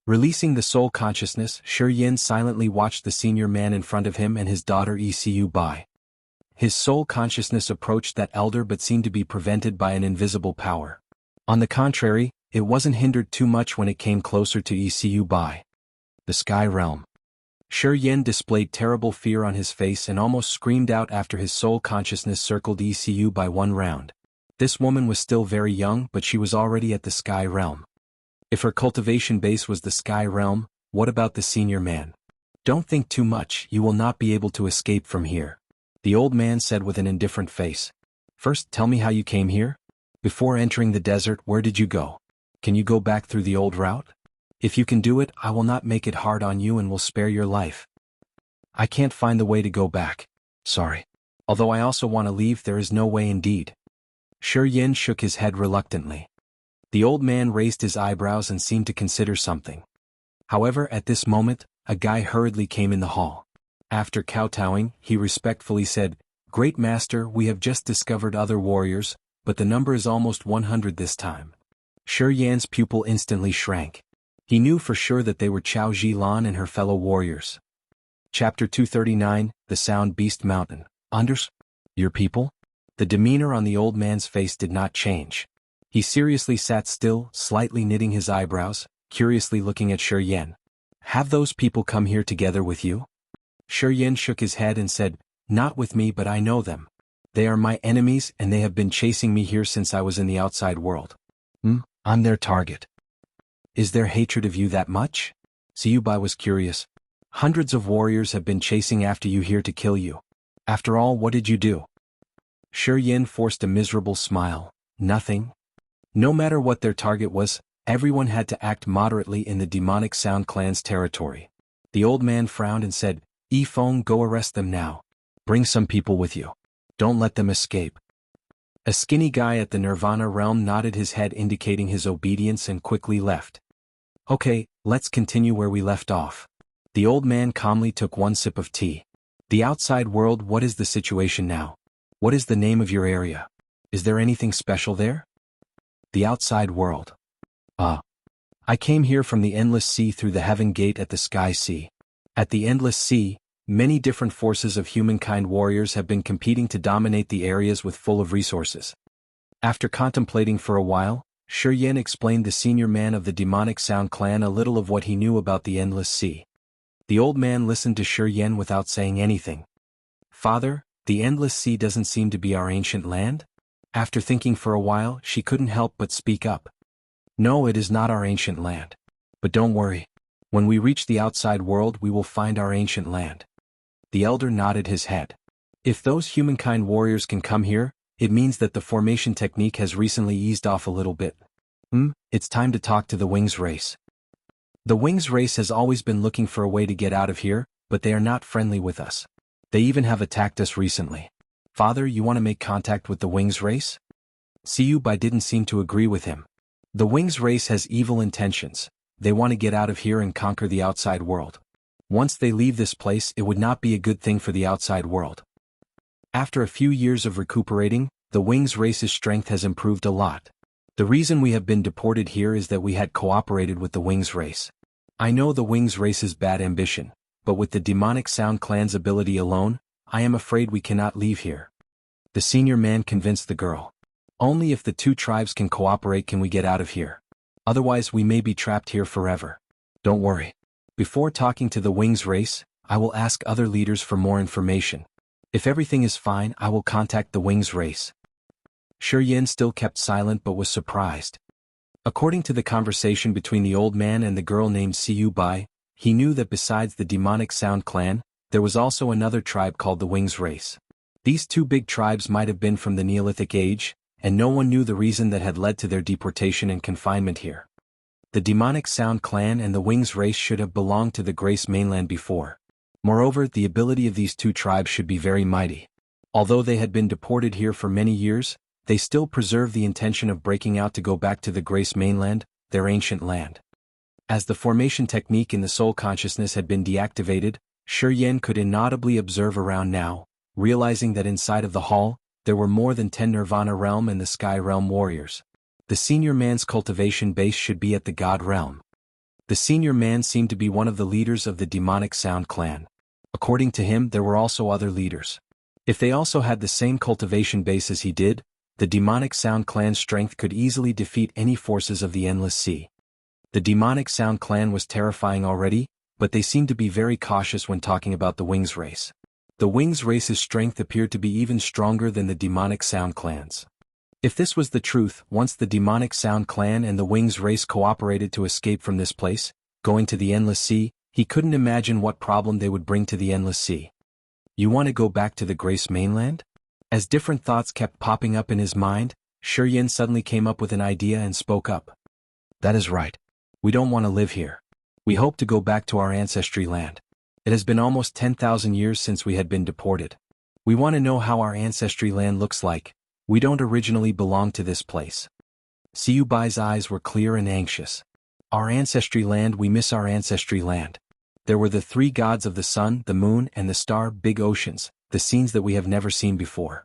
Releasing the soul consciousness, Yen silently watched the senior man in front of him and his daughter ECU by. His soul consciousness approached that elder but seemed to be prevented by an invisible power. On the contrary, it wasn't hindered too much when it came closer to ECU by. The Sky Realm. Yen displayed terrible fear on his face and almost screamed out after his soul consciousness circled ECU by one round. This woman was still very young, but she was already at the Sky Realm. If her cultivation base was the Sky Realm, what about the senior man? Don't think too much, you will not be able to escape from here. The old man said with an indifferent face. First, tell me how you came here? Before entering the desert, where did you go? Can you go back through the old route? If you can do it, I will not make it hard on you and will spare your life. I can't find the way to go back. Sorry. Although I also want to leave, there is no way indeed. Yen shook his head reluctantly. The old man raised his eyebrows and seemed to consider something. However, at this moment, a guy hurriedly came in the hall. After kowtowing, he respectfully said, Great Master, we have just discovered other warriors, but the number is almost 100 this time. Yan's pupil instantly shrank. He knew for sure that they were Chao Zilan and her fellow warriors. Chapter 239, The Sound Beast Mountain. Anders? Your people? The demeanor on the old man's face did not change. He seriously sat still, slightly knitting his eyebrows, curiously looking at Yen. Have those people come here together with you? Yen shook his head and said, Not with me, but I know them. They are my enemies and they have been chasing me here since I was in the outside world. I'm their target. Is their hatred of you that much? Ziyubai was curious. Hundreds of warriors have been chasing after you here to kill you. After all, what did you do? Yen forced a miserable smile. Nothing. No matter what their target was, everyone had to act moderately in the demonic Sound Clan's territory. The old man frowned and said, Feng, go arrest them now. Bring some people with you. Don't let them escape. A skinny guy at the Nirvana realm nodded his head indicating his obedience and quickly left. Okay, let's continue where we left off. The old man calmly took one sip of tea. The outside world, what is the situation now? What is the name of your area? Is there anything special there? The outside world. I came here from the Endless Sea through the Heaven Gate at the Sky Sea. At the Endless Sea, many different forces of humankind warriors have been competing to dominate the areas with full of resources. After contemplating for a while, Yen explained the senior man of the demonic Sound Clan a little of what he knew about the Endless Sea. The old man listened to Yen without saying anything. Father, The endless sea doesn't seem to be our ancient land? After thinking for a while, she couldn't help but speak up. No, it is not our ancient land. But don't worry. When we reach the outside world, we will find our ancient land. The elder nodded his head. If those humankind warriors can come here, it means that the formation technique has recently eased off a little bit. It's time to talk to the Wings race. The Wings race has always been looking for a way to get out of here, but they are not friendly with us. They even have attacked us recently. Father, you want to make contact with the Wings race? Bai didn't seem to agree with him. The Wings race has evil intentions. They want to get out of here and conquer the outside world. Once they leave this place, it would not be a good thing for the outside world. After a few years of recuperating, the Wings race's strength has improved a lot. The reason we have been deported here is that we had cooperated with the Wings race. I know the Wings race's bad ambition, but with the demonic Sound clan's ability alone, I am afraid we cannot leave here. The senior man convinced the girl. Only if the two tribes can cooperate can we get out of here. Otherwise we may be trapped here forever. Don't worry. Before talking to the Wings race, I will ask other leaders for more information. If everything is fine, I will contact the Wings race. Yin still kept silent but was surprised. According to the conversation between the old man and the girl named Bai, he knew that besides the demonic Sound clan, there was also another tribe called the Wings race. These two big tribes might have been from the Neolithic age, and no one knew the reason that had led to their deportation and confinement here. The demonic Sound clan and the Wings race should have belonged to the Grace mainland before. Moreover, the ability of these two tribes should be very mighty. Although they had been deported here for many years, they still preserved the intention of breaking out to go back to the Grace mainland, their ancient land. As the formation technique in the soul consciousness had been deactivated, Yin could inaudibly observe around now, realizing that inside of the hall, there were more than 10 Nirvana Realm and the Sky Realm warriors. The senior man's cultivation base should be at the God Realm. The senior man seemed to be one of the leaders of the demonic Sound clan. According to him, there were also other leaders. If they also had the same cultivation base as he did, the demonic Sound clan's strength could easily defeat any forces of the Endless Sea. The demonic Sound clan was terrifying already, but they seemed to be very cautious when talking about the Wings race. The Wings race's strength appeared to be even stronger than the demonic Sound clans. If this was the truth, once the demonic Sound clan and the Wings race cooperated to escape from this place, going to the Endless Sea, he couldn't imagine what problem they would bring to the Endless Sea. You want to go back to the Grace mainland? As different thoughts kept popping up in his mind, Yin suddenly came up with an idea and spoke up. That is right. We don't want to live here. We hope to go back to our ancestry land. It has been almost 10,000 years since we had been deported. We want to know how our ancestry land looks like. We don't originally belong to this place. Bai's eyes were clear and anxious. Our ancestry land, we miss our ancestry land. There were the three gods of the sun, the moon, and the star, big oceans, the scenes that we have never seen before.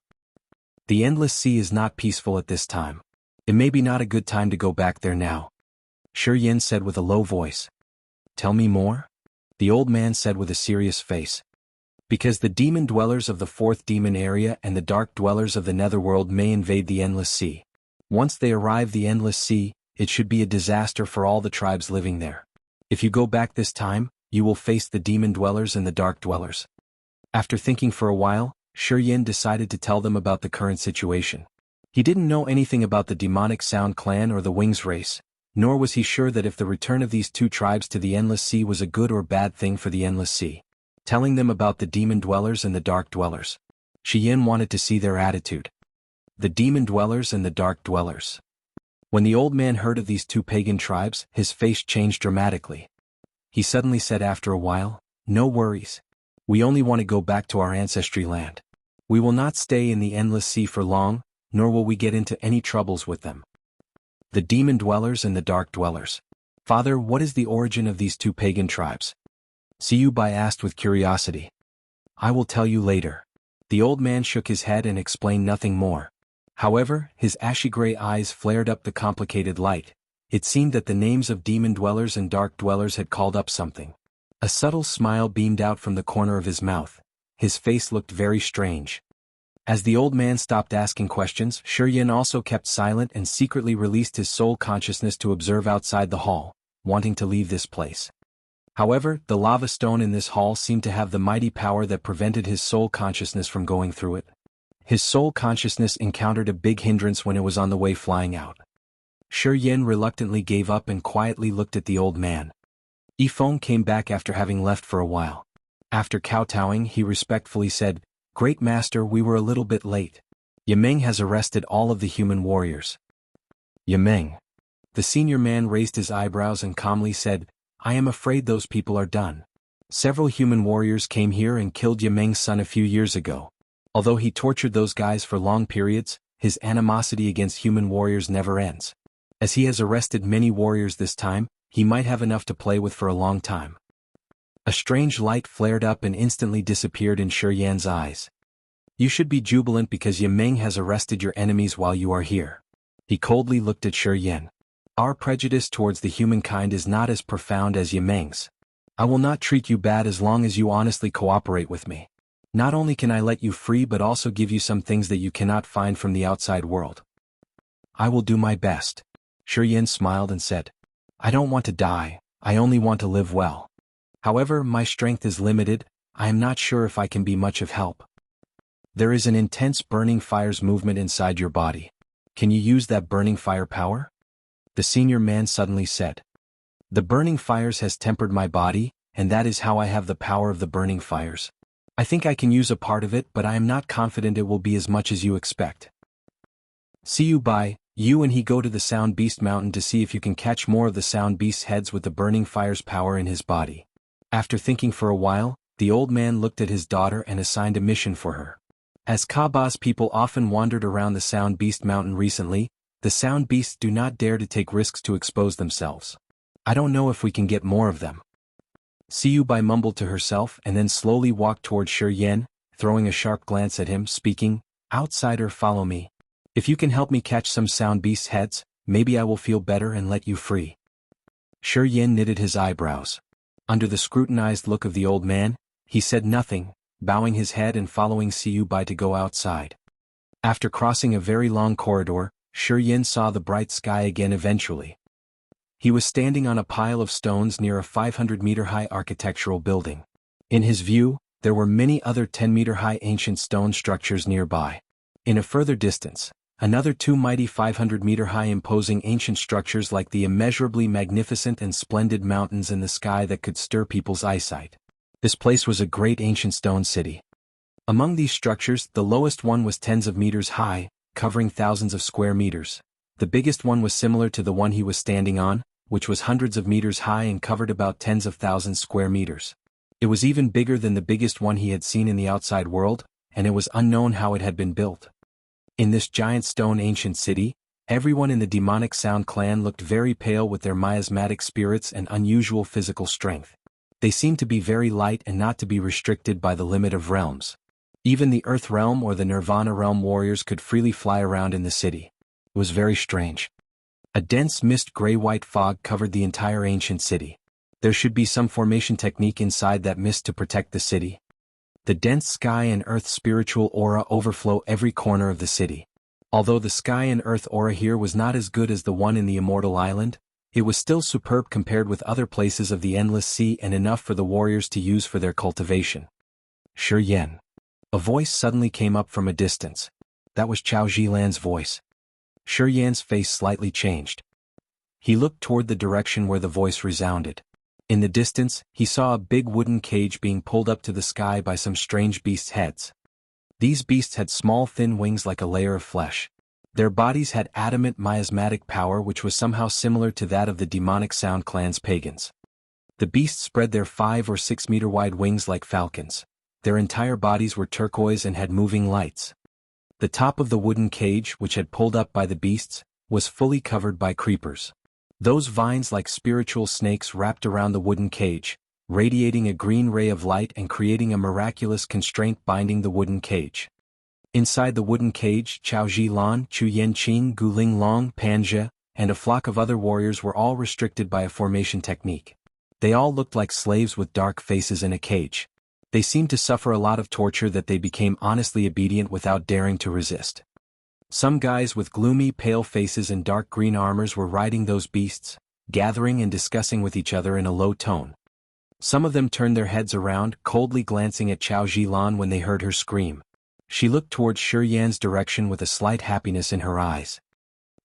The Endless Sea is not peaceful at this time. It may be not a good time to go back there now. Yin said with a low voice. Tell me more? The old man said with a serious face. Because the demon dwellers of the fourth demon area and the dark dwellers of the netherworld may invade the Endless Sea. Once they arrive the Endless Sea, it should be a disaster for all the tribes living there. If you go back this time, you will face the demon dwellers and the dark dwellers. After thinking for a while, Yin decided to tell them about the current situation. He didn't know anything about the demonic Sound clan or the Wings race, nor was he sure that if the return of these two tribes to the Endless Sea was a good or bad thing for the Endless Sea. Telling them about the demon dwellers and the dark dwellers. Yin wanted to see their attitude. The demon dwellers and the dark dwellers. When the old man heard of these two pagan tribes, his face changed dramatically. He suddenly said after a while, "No worries. We only want to go back to our ancestry land. We will not stay in the Endless Sea for long, nor will we get into any troubles with them." The demon dwellers and the dark dwellers. Father, what is the origin of these two pagan tribes? Bai asked with curiosity. I will tell you later. The old man shook his head and explained nothing more. However, his ashy-gray eyes flared up the complicated light. It seemed that the names of demon dwellers and dark dwellers had called up something. A subtle smile beamed out from the corner of his mouth. His face looked very strange. As the old man stopped asking questions, Yin also kept silent and secretly released his soul consciousness to observe outside the hall, wanting to leave this place. However, the lava stone in this hall seemed to have the mighty power that prevented his soul consciousness from going through it. His soul consciousness encountered a big hindrance when it was on the way flying out. Shi Yin reluctantly gave up and quietly looked at the old man. Yifeng came back after having left for a while. After kowtowing, he respectfully said, "Great Master, we were a little bit late. Yimeng has arrested all of the human warriors." Yimeng. The senior man raised his eyebrows and calmly said, "I am afraid those people are done. Several human warriors came here and killed Yimeng's son a few years ago. Although he tortured those guys for long periods, his animosity against human warriors never ends. As he has arrested many warriors this time, he might have enough to play with for a long time." A strange light flared up and instantly disappeared in Shi Yan's eyes. "You should be jubilant because Yimeng has arrested your enemies while you are here." He coldly looked at Shi Yan. "Our prejudice towards the humankind is not as profound as Yimeng's. I will not treat you bad as long as you honestly cooperate with me. Not only can I let you free but also give you some things that you cannot find from the outside world." "I will do my best." Shi Yan smiled and said, "I don't want to die, I only want to live well. However, my strength is limited, I am not sure if I can be much of help." "There is an intense burning fire's movement inside your body. Can you use that burning fire power?" The senior man suddenly said. "The burning fires has tempered my body, and that is how I have the power of the burning fires. I think I can use a part of it, but I am not confident it will be as much as you expect." "See you bye." You and he go to the Sound Beast Mountain to see if you can catch more of the Sound Beast's heads with the burning fire's power in his body. After thinking for a while, the old man looked at his daughter and assigned a mission for her. As Kaba's people often wandered around the Sound Beast Mountain recently, the Sound Beasts do not dare to take risks to expose themselves. "I don't know if we can get more of them." See you bye mumbled to herself and then slowly walked toward Shi Yan, throwing a sharp glance at him, speaking, "Outsider, follow me. If you can help me catch some Sound Beast heads, maybe I will feel better and let you free." Shi Yan knitted his eyebrows. Under the scrutinized look of the old man, he said nothing, bowing his head and following Siyu Bai to go outside. After crossing a very long corridor, Shi Yan saw the bright sky again eventually. He was standing on a pile of stones near a 500-meter-high architectural building. In his view, there were many other 10-meter-high ancient stone structures nearby. In a further distance, another two mighty 500-meter-high imposing ancient structures like the immeasurably magnificent and splendid mountains in the sky that could stir people's eyesight. This place was a great ancient stone city. Among these structures, the lowest one was tens of meters high, covering thousands of square meters. The biggest one was similar to the one he was standing on, which was hundreds of meters high and covered about tens of thousands square meters. It was even bigger than the biggest one he had seen in the outside world, and it was unknown how it had been built. In this giant stone ancient city, everyone in the demonic Sound clan looked very pale with their miasmatic spirits and unusual physical strength. They seemed to be very light and not to be restricted by the limit of realms. Even the Earth Realm or the Nirvana Realm warriors could freely fly around in the city. It was very strange. A dense mist gray-white fog covered the entire ancient city. There should be some formation technique inside that mist to protect the city. The dense sky and earth spiritual aura overflow every corner of the city. Although the sky and earth aura here was not as good as the one in the Immortal Island, it was still superb compared with other places of the Endless Sea and enough for the warriors to use for their cultivation. Shi Yan. A voice suddenly came up from a distance. That was Chao Zilan's voice. Shi Yan's face slightly changed. He looked toward the direction where the voice resounded. In the distance, he saw a big wooden cage being pulled up to the sky by some strange beasts' heads. These beasts had small thin wings like a layer of flesh. Their bodies had adamant miasmatic power which was somehow similar to that of the demonic Sound clan's pagans. The beasts spread their 5 or 6 meter wide wings like falcons. Their entire bodies were turquoise and had moving lights. The top of the wooden cage, which had pulled up by the beasts, was fully covered by creepers. Those vines like spiritual snakes wrapped around the wooden cage, radiating a green ray of light and creating a miraculous constraint binding the wooden cage. Inside the wooden cage, Chao Zilan, Chu Yanqing, Guling Long, Panja, and a flock of other warriors were all restricted by a formation technique. They all looked like slaves with dark faces in a cage. They seemed to suffer a lot of torture that they became honestly obedient without daring to resist. Some guys with gloomy pale faces and dark green armors were riding those beasts, gathering and discussing with each other in a low tone. Some of them turned their heads around, coldly glancing at Chao Zilan when they heard her scream. She looked towards Shi Yan's direction with a slight happiness in her eyes.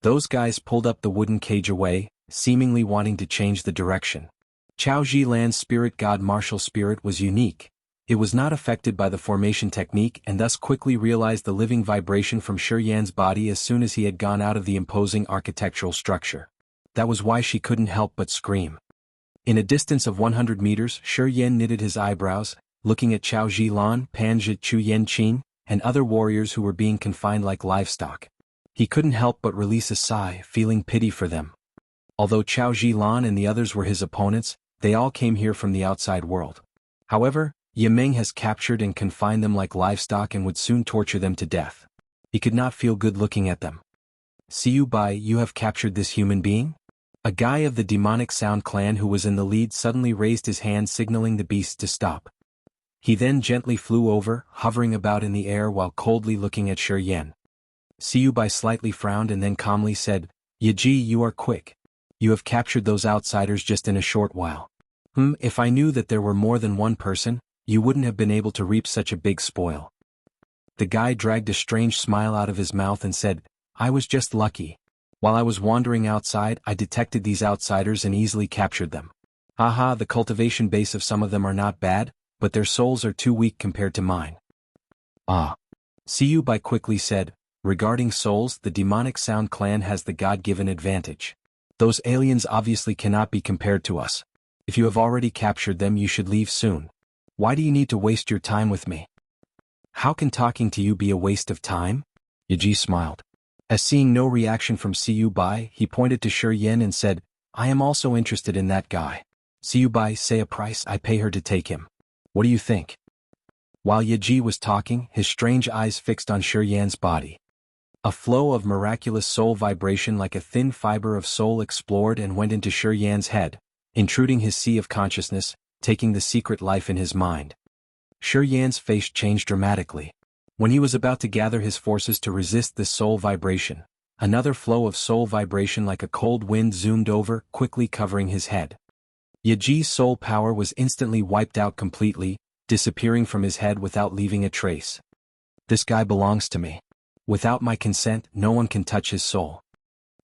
Those guys pulled up the wooden cage away, seemingly wanting to change the direction. Chao Zilan's spirit god martial spirit was unique. It was not affected by the formation technique and thus quickly realized the living vibration from Shi Yan's body as soon as he had gone out of the imposing architectural structure. That was why she couldn't help but scream. In a distance of 100 meters, Shi Yan knitted his eyebrows, looking at Chao Zilan, Panja Chu Yanqin, and other warriors who were being confined like livestock. He couldn't help but release a sigh, feeling pity for them. Although Chao Zilan and the others were his opponents, they all came here from the outside world. However, Yimeng has captured and confined them like livestock and would soon torture them to death. He could not feel good looking at them. Siu Bai, you have captured this human being? A guy of the demonic sound clan who was in the lead suddenly raised his hand signaling the beast to stop. He then gently flew over, hovering about in the air while coldly looking at Shi Yan. Siu Bai slightly frowned and then calmly said, Yaji, you are quick. You have captured those outsiders just in a short while. If I knew that there were more than one person, you wouldn't have been able to reap such a big spoil. The guy dragged a strange smile out of his mouth and said, I was just lucky. While I was wandering outside, I detected these outsiders and easily captured them. Haha, the cultivation base of some of them are not bad, but their souls are too weak compared to mine. Ah. Siu Bai quickly said, regarding souls, the demonic sound clan has the God-given advantage. Those aliens obviously cannot be compared to us. If you have already captured them, you should leave soon. Why do you need to waste your time with me? How can talking to you be a waste of time? Yaji smiled. As seeing no reaction from Siu Bai, he pointed to Shi Yan and said, I am also interested in that guy. Siu Bai, say a price, I pay her to take him. What do you think? While Yaji was talking, his strange eyes fixed on Shi Yan's body. A flow of miraculous soul vibration like a thin fiber of soul explored and went into Shi Yan's head, intruding his sea of consciousness, taking the secret life in his mind. Shi Yan's face changed dramatically. When he was about to gather his forces to resist this soul vibration, another flow of soul vibration like a cold wind zoomed over, quickly covering his head. Yaji's soul power was instantly wiped out completely, disappearing from his head without leaving a trace. This guy belongs to me. Without my consent, no one can touch his soul.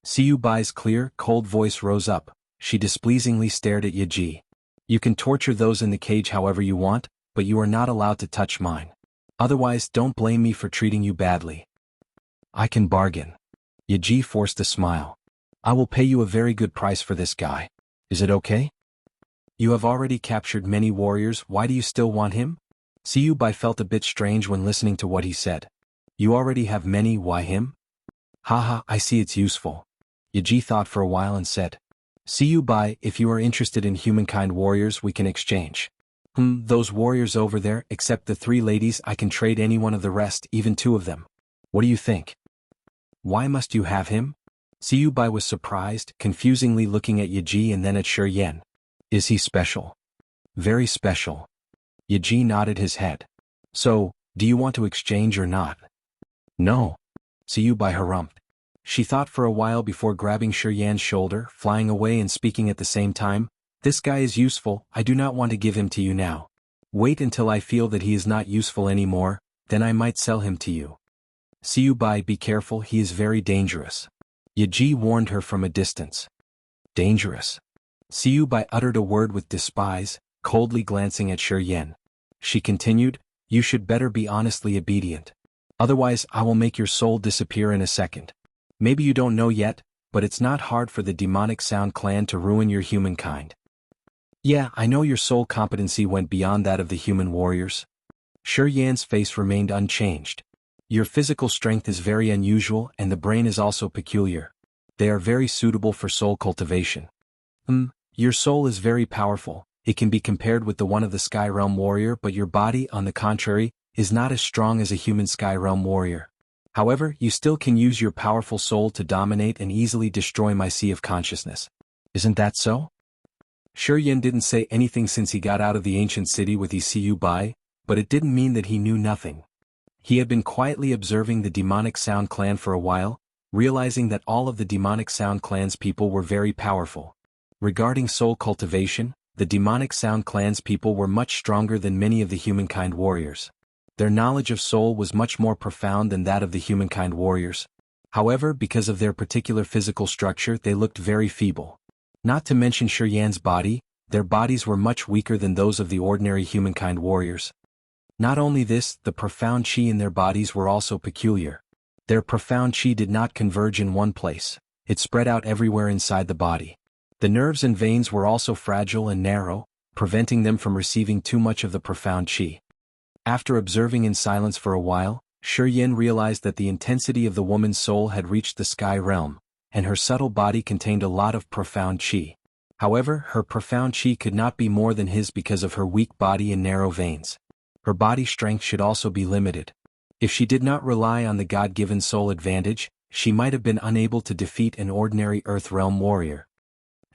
Siu Bai's clear, cold voice rose up. She displeasingly stared at Yaji. You can torture those in the cage however you want, but you are not allowed to touch mine. Otherwise, don't blame me for treating you badly. I can bargain. Yaji forced a smile. I will pay you a very good price for this guy. Is it okay? You have already captured many warriors, why do you still want him? Siu Bai felt a bit strange when listening to what he said. You already have many, why him? Haha, I see it's useful. Yaji thought for a while and said. Siu Bai, if you are interested in humankind warriors, we can exchange. Those warriors over there, except the 3 ladies, I can trade any one of the rest, even 2 of them. What do you think? Why must you have him? Siu Bai was surprised, confusingly looking at Yaji and then at Shi Yan. Is he special? Very special. Yaji nodded his head. So, do you want to exchange or not? No. Siu Bai harumphed. She thought for a while before grabbing Shi Yan's shoulder, flying away and speaking at the same time. This guy is useful, I do not want to give him to you now. Wait until I feel that he is not useful anymore, then I might sell him to you. Siu Bai, be careful, he is very dangerous. Yaji warned her from a distance. Dangerous. Siu Bai uttered a word with despise, coldly glancing at Shi Yan. She continued, you should better be honestly obedient. Otherwise I will make your soul disappear in a second. Maybe you don't know yet, but it's not hard for the demonic sound clan to ruin your humankind. Yeah, I know your soul competency went beyond that of the human warriors. Shi Yan's face remained unchanged. Your physical strength is very unusual and the brain is also peculiar. They are very suitable for soul cultivation. Your soul is very powerful, it can be compared with the one of the Sky Realm warrior, but your body, on the contrary, is not as strong as a human Sky Realm warrior. However, you still can use your powerful soul to dominate and easily destroy my sea of consciousness. Isn't that so? Shi Yan didn't say anything since he got out of the ancient city with Siu Bai, but it didn't mean that he knew nothing. He had been quietly observing the demonic sound clan for a while, realizing that all of the demonic sound clan's people were very powerful. Regarding soul cultivation, the demonic Sound Clan's people were much stronger than many of the humankind warriors. Their knowledge of soul was much more profound than that of the humankind warriors. However, because of their particular physical structure, they looked very feeble. Not to mention Shuryan's body, their bodies were much weaker than those of the ordinary humankind warriors. Not only this, the profound chi in their bodies were also peculiar. Their profound chi did not converge in one place, it spread out everywhere inside the body. The nerves and veins were also fragile and narrow, preventing them from receiving too much of the profound chi. After observing in silence for a while, Shuryan realized that the intensity of the woman's soul had reached the sky realm, and her subtle body contained a lot of profound chi. However, her profound chi could not be more than his because of her weak body and narrow veins. Her body strength should also be limited. If she did not rely on the God-given soul advantage, she might have been unable to defeat an ordinary Earth Realm warrior.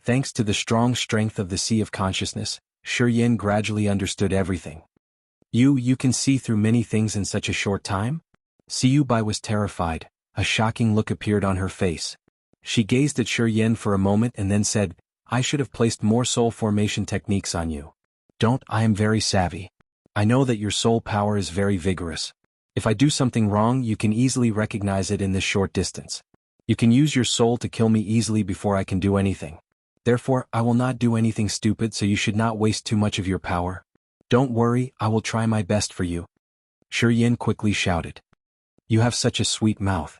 Thanks to the strong strength of the Sea of Consciousness, Shuryan gradually understood everything. You can see through many things in such a short time? Siyubai was terrified. A shocking look appeared on her face. She gazed at Shuryan for a moment and then said, I should have placed more soul formation techniques on you. Don't, I am very savvy. I know that your soul power is very vigorous. If I do something wrong, you can easily recognize it in this short distance. You can use your soul to kill me easily before I can do anything. Therefore, I will not do anything stupid, so you should not waste too much of your power. Don't worry, I will try my best for you. Shuryan quickly shouted. You have such a sweet mouth.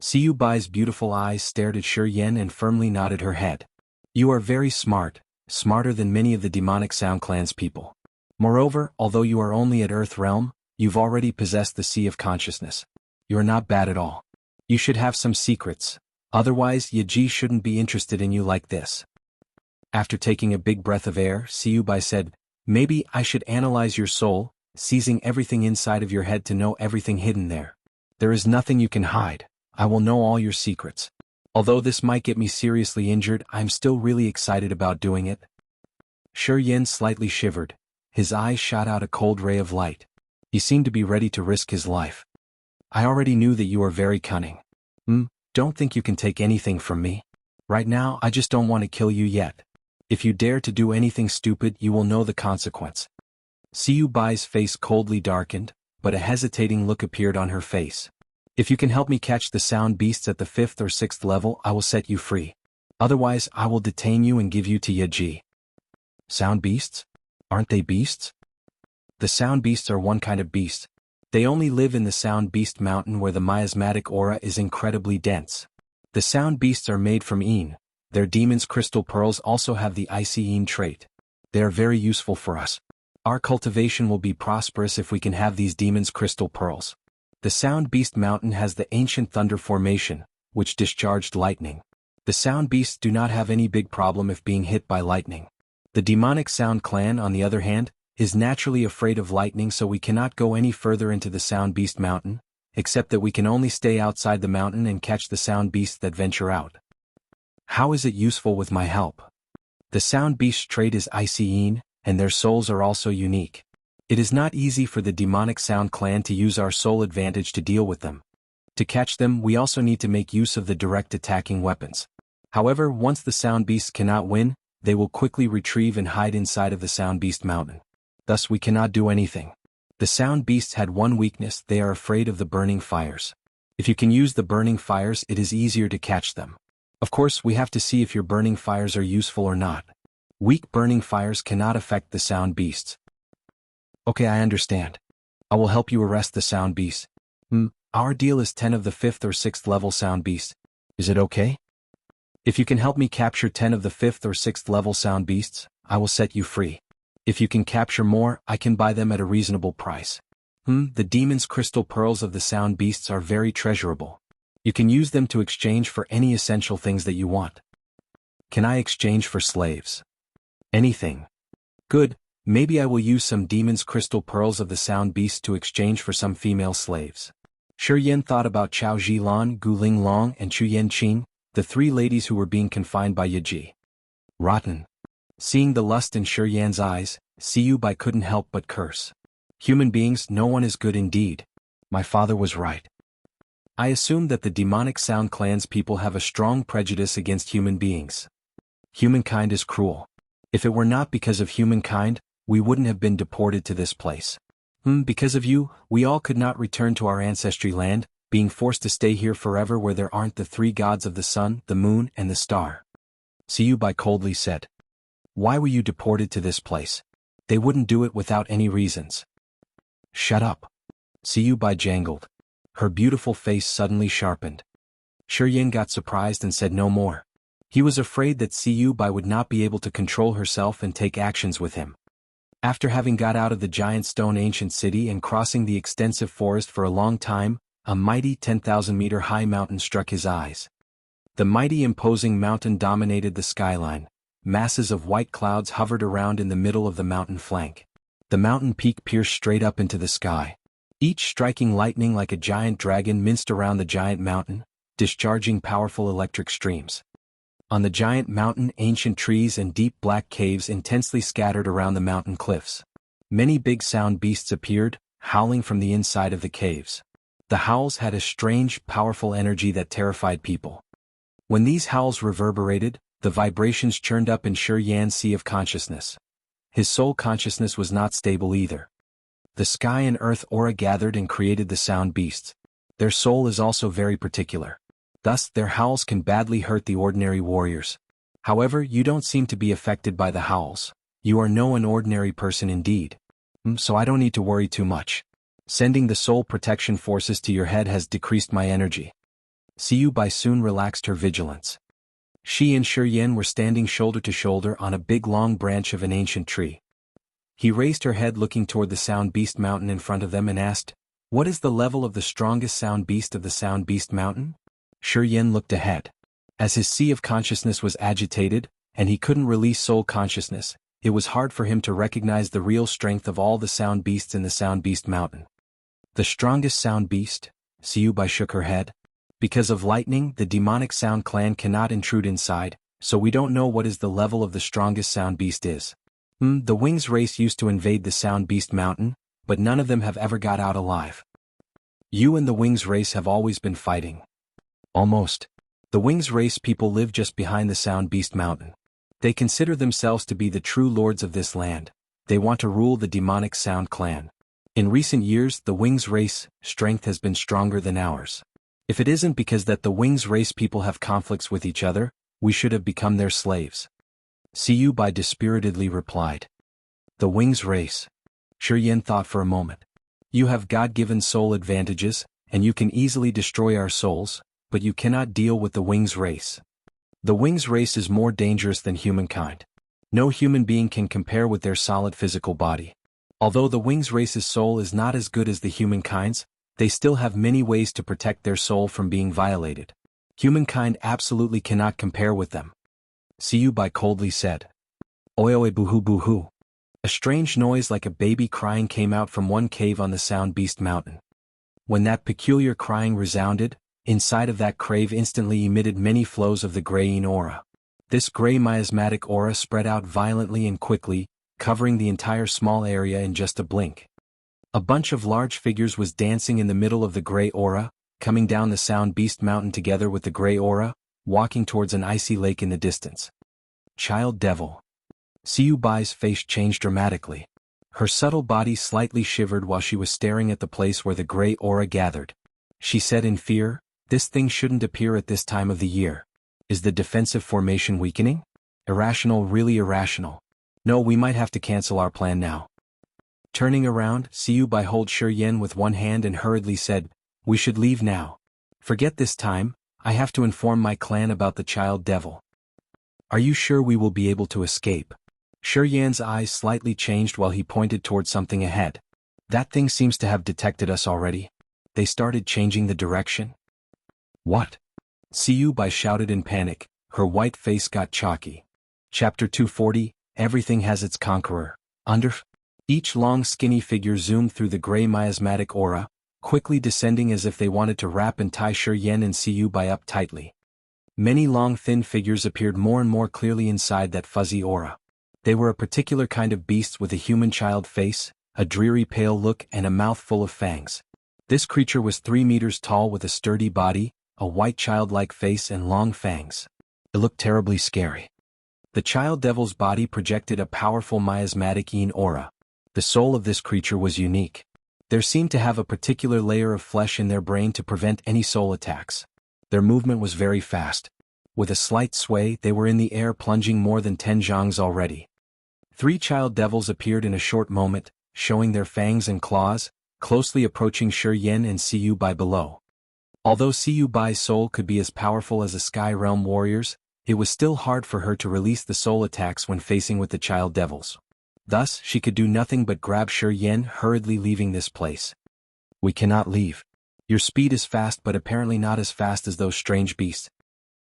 Siyubai's beautiful eyes stared at Shuryan and firmly nodded her head. You are very smart, smarter than many of the demonic Sound Clan's people. Moreover, although you are only at Earth Realm, you've already possessed the Sea of Consciousness. You are not bad at all. You should have some secrets, otherwise Yaji shouldn't be interested in you like this. After taking a big breath of air, Siyubai said, Maybe I should analyze your soul, seizing everything inside of your head to know everything hidden there. There is nothing you can hide. I will know all your secrets. Although this might get me seriously injured, I'm still really excited about doing it. Shuryan slightly shivered. His eyes shot out a cold ray of light. He seemed to be ready to risk his life. I already knew that you are very cunning. Don't think you can take anything from me. Right now, I just don't want to kill you yet. If you dare to do anything stupid, you will know the consequence. Siyubai's face coldly darkened, but a hesitating look appeared on her face. If you can help me catch the sound beasts at the 5th or 6th level, I will set you free. Otherwise, I will detain you and give you to Yaji. Sound beasts? Aren't they beasts? The sound beasts are one kind of beast. They only live in the Sound Beast Mountain where the miasmatic aura is incredibly dense. The sound beasts are made from Een. Their demon's crystal pearls also have the icy Een trait. They are very useful for us. Our cultivation will be prosperous if we can have these demon's crystal pearls. The Sound Beast Mountain has the ancient thunder formation, which discharged lightning. The sound beasts do not have any big problem if being hit by lightning. The demonic Sound Clan, on the other hand, is naturally afraid of lightning, so we cannot go any further into the Sound Beast Mountain, except that we can only stay outside the mountain and catch the sound beasts that venture out. How is it useful with my help? The sound beast's trait is icy Een, and their souls are also unique. It is not easy for the demonic Sound Clan to use our soul advantage to deal with them. To catch them, we also need to make use of the direct attacking weapons. However, once the sound beasts cannot win, they will quickly retrieve and hide inside of the Sound Beast Mountain. Thus we cannot do anything. The sound beasts had one weakness: they are afraid of the burning fires. If you can use the burning fires, it is easier to catch them. Of course, we have to see if your burning fires are useful or not. Weak burning fires cannot affect the sound beasts. Okay, I understand. I will help you arrest the sound beasts. Our deal is 10 of the 5th or 6th level sound beasts. Is it okay? If you can help me capture 10 of the 5th or 6th level sound beasts, I will set you free. If you can capture more, I can buy them at a reasonable price. The demon's crystal pearls of the sound beasts are very treasurable. You can use them to exchange for any essential things that you want. Can I exchange for slaves? Anything. Good, maybe I will use some demon's crystal pearls of the sound beasts to exchange for some female slaves. Shuryan thought about Chao Zhilan, Gu Linglong, and Chu Yanqing, the 3 ladies who were being confined by Yaji. Rotten. Seeing the lust in Shuryan's eyes, Siyubai couldn't help but curse. Human beings, no one is good indeed. My father was right. I assume that the demonic Sound Clan's people have a strong prejudice against human beings. Humankind is cruel. If it were not because of humankind, we wouldn't have been deported to this place. Because of you, we all could not return to our ancestry land, being forced to stay here forever where there aren't the three gods of the sun, the moon, and the star. Siyubai coldly said. Why were you deported to this place? They wouldn't do it without any reasons. Shut up. Siyubai jangled. Her beautiful face suddenly sharpened. Shiyin got surprised and said no more. He was afraid that Siyubai would not be able to control herself and take actions with him. After having got out of the giant stone ancient city and crossing the extensive forest for a long time, a mighty 10,000-meter-high mountain struck his eyes. The mighty imposing mountain dominated the skyline. Masses of white clouds hovered around in the middle of the mountain flank. The mountain peak pierced straight up into the sky. Each striking lightning like a giant dragon minced around the giant mountain, discharging powerful electric streams. On the giant mountain, ancient trees and deep black caves intensely scattered around the mountain cliffs. Many big sound beasts appeared, howling from the inside of the caves. The howls had a strange, powerful energy that terrified people. When these howls reverberated, the vibrations churned up in Shiyan's sea of consciousness. His soul consciousness was not stable either. The sky and earth aura gathered and created the sound beasts. Their soul is also very particular. Thus, their howls can badly hurt the ordinary warriors. However, you don't seem to be affected by the howls. You are no ordinary person indeed. So I don't need to worry too much. Sending the soul protection forces to your head has decreased my energy. Siyubai soon relaxed her vigilance. She and Shiyin were standing shoulder to shoulder on a big long branch of an ancient tree. He raised her head looking toward the Sound Beast Mountain in front of them and asked, "What is the level of the strongest Sound Beast of the Sound Beast Mountain?" Shiyin looked ahead. As his sea of consciousness was agitated, and he couldn't release soul consciousness, it was hard for him to recognize the real strength of all the Sound Beasts in the Sound Beast Mountain. The strongest Sound Beast? Siyubai shook her head. Because of lightning, the demonic Sound Clan cannot intrude inside, so we don't know what is the level of the strongest Sound Beast is. The Wings race used to invade the Sound Beast Mountain, but none of them have ever got out alive. You and the Wings race have always been fighting. Almost. The Wings race people live just behind the Sound Beast Mountain. They consider themselves to be the true lords of this land. They want to rule the demonic Sound Clan. In recent years, the Wings race strength has been stronger than ours. If it isn't because that the Wings race people have conflicts with each other, we should have become their slaves. Siyubai dispiritedly replied. The Wings race. Shiyin thought for a moment. You have God-given soul advantages, and you can easily destroy our souls, but you cannot deal with the Wings race. The Wings race is more dangerous than humankind. No human being can compare with their solid physical body. Although the Wings race's soul is not as good as the humankind's, they still have many ways to protect their soul from being violated. Humankind absolutely cannot compare with them. Siyubai coldly said. Oyoe boohoo boohoo. A strange noise like a baby crying came out from one cave on the Sound Beast Mountain. When that peculiar crying resounded, inside of that cave instantly emitted many flows of the graying aura. This gray miasmatic aura spread out violently and quickly, covering the entire small area in just a blink. A bunch of large figures was dancing in the middle of the gray aura, coming down the Sound Beast Mountain together with the gray aura, walking towards an icy lake in the distance. Child Devil. Siyubai's face changed dramatically. Her subtle body slightly shivered while she was staring at the place where the gray aura gathered. She said in fear, "This thing shouldn't appear at this time of the year. Is the defensive formation weakening? Irrational, really irrational. No, we might have to cancel our plan now." Turning around, Siyubai held Shiyin with one hand and hurriedly said, "We should leave now. Forget this time, I have to inform my clan about the Child Devil." "Are you sure we will be able to escape?" Shiyan's eyes slightly changed while he pointed toward something ahead. "That thing seems to have detected us already. They started changing the direction." "What?" Siyubai shouted in panic, her white face got chalky. Chapter 240, Everything has its conqueror. Under. Each long skinny figure zoomed through the gray miasmatic aura, quickly descending as if they wanted to wrap and tie Shiyin and Siyubai up tightly. Many long thin figures appeared more and more clearly inside that fuzzy aura. They were a particular kind of beasts with a human child face, a dreary pale look and a mouth full of fangs. This creature was 3 meters tall with a sturdy body, a white childlike face and long fangs. It looked terribly scary. The child devil's body projected a powerful miasmatic yin aura. The soul of this creature was unique. There seemed to have a particular layer of flesh in their brain to prevent any soul attacks. Their movement was very fast. With a slight sway, they were in the air, plunging more than 10 zhangs already. 3 child devils appeared in a short moment, showing their fangs and claws, closely approaching Shi Yan and Siyu Bai below. Although Siyu Bai's soul could be as powerful as a Sky Realm warrior's, it was still hard for her to release the soul attacks when facing with the child devils. Thus, she could do nothing but grab Shi Yan, hurriedly leaving this place. "We cannot leave. Your speed is fast, but apparently not as fast as those strange beasts."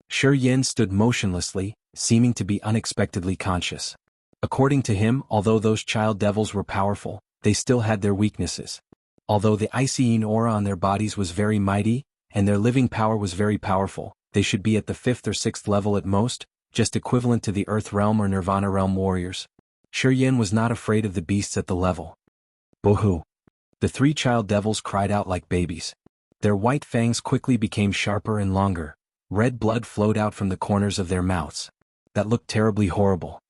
Shi Yan stood motionlessly, seeming to be unexpectedly conscious. According to him, although those child devils were powerful, they still had their weaknesses. Although the icy yin aura on their bodies was very mighty, and their living power was very powerful, they should be at the 5th or 6th level at most, just equivalent to the Earth Realm or Nirvana Realm warriors. Shi Yan was not afraid of the beasts at the level. "Boo-hoo!" The 3 child devils cried out like babies. Their white fangs quickly became sharper and longer. Red blood flowed out from the corners of their mouths. That looked terribly horrible.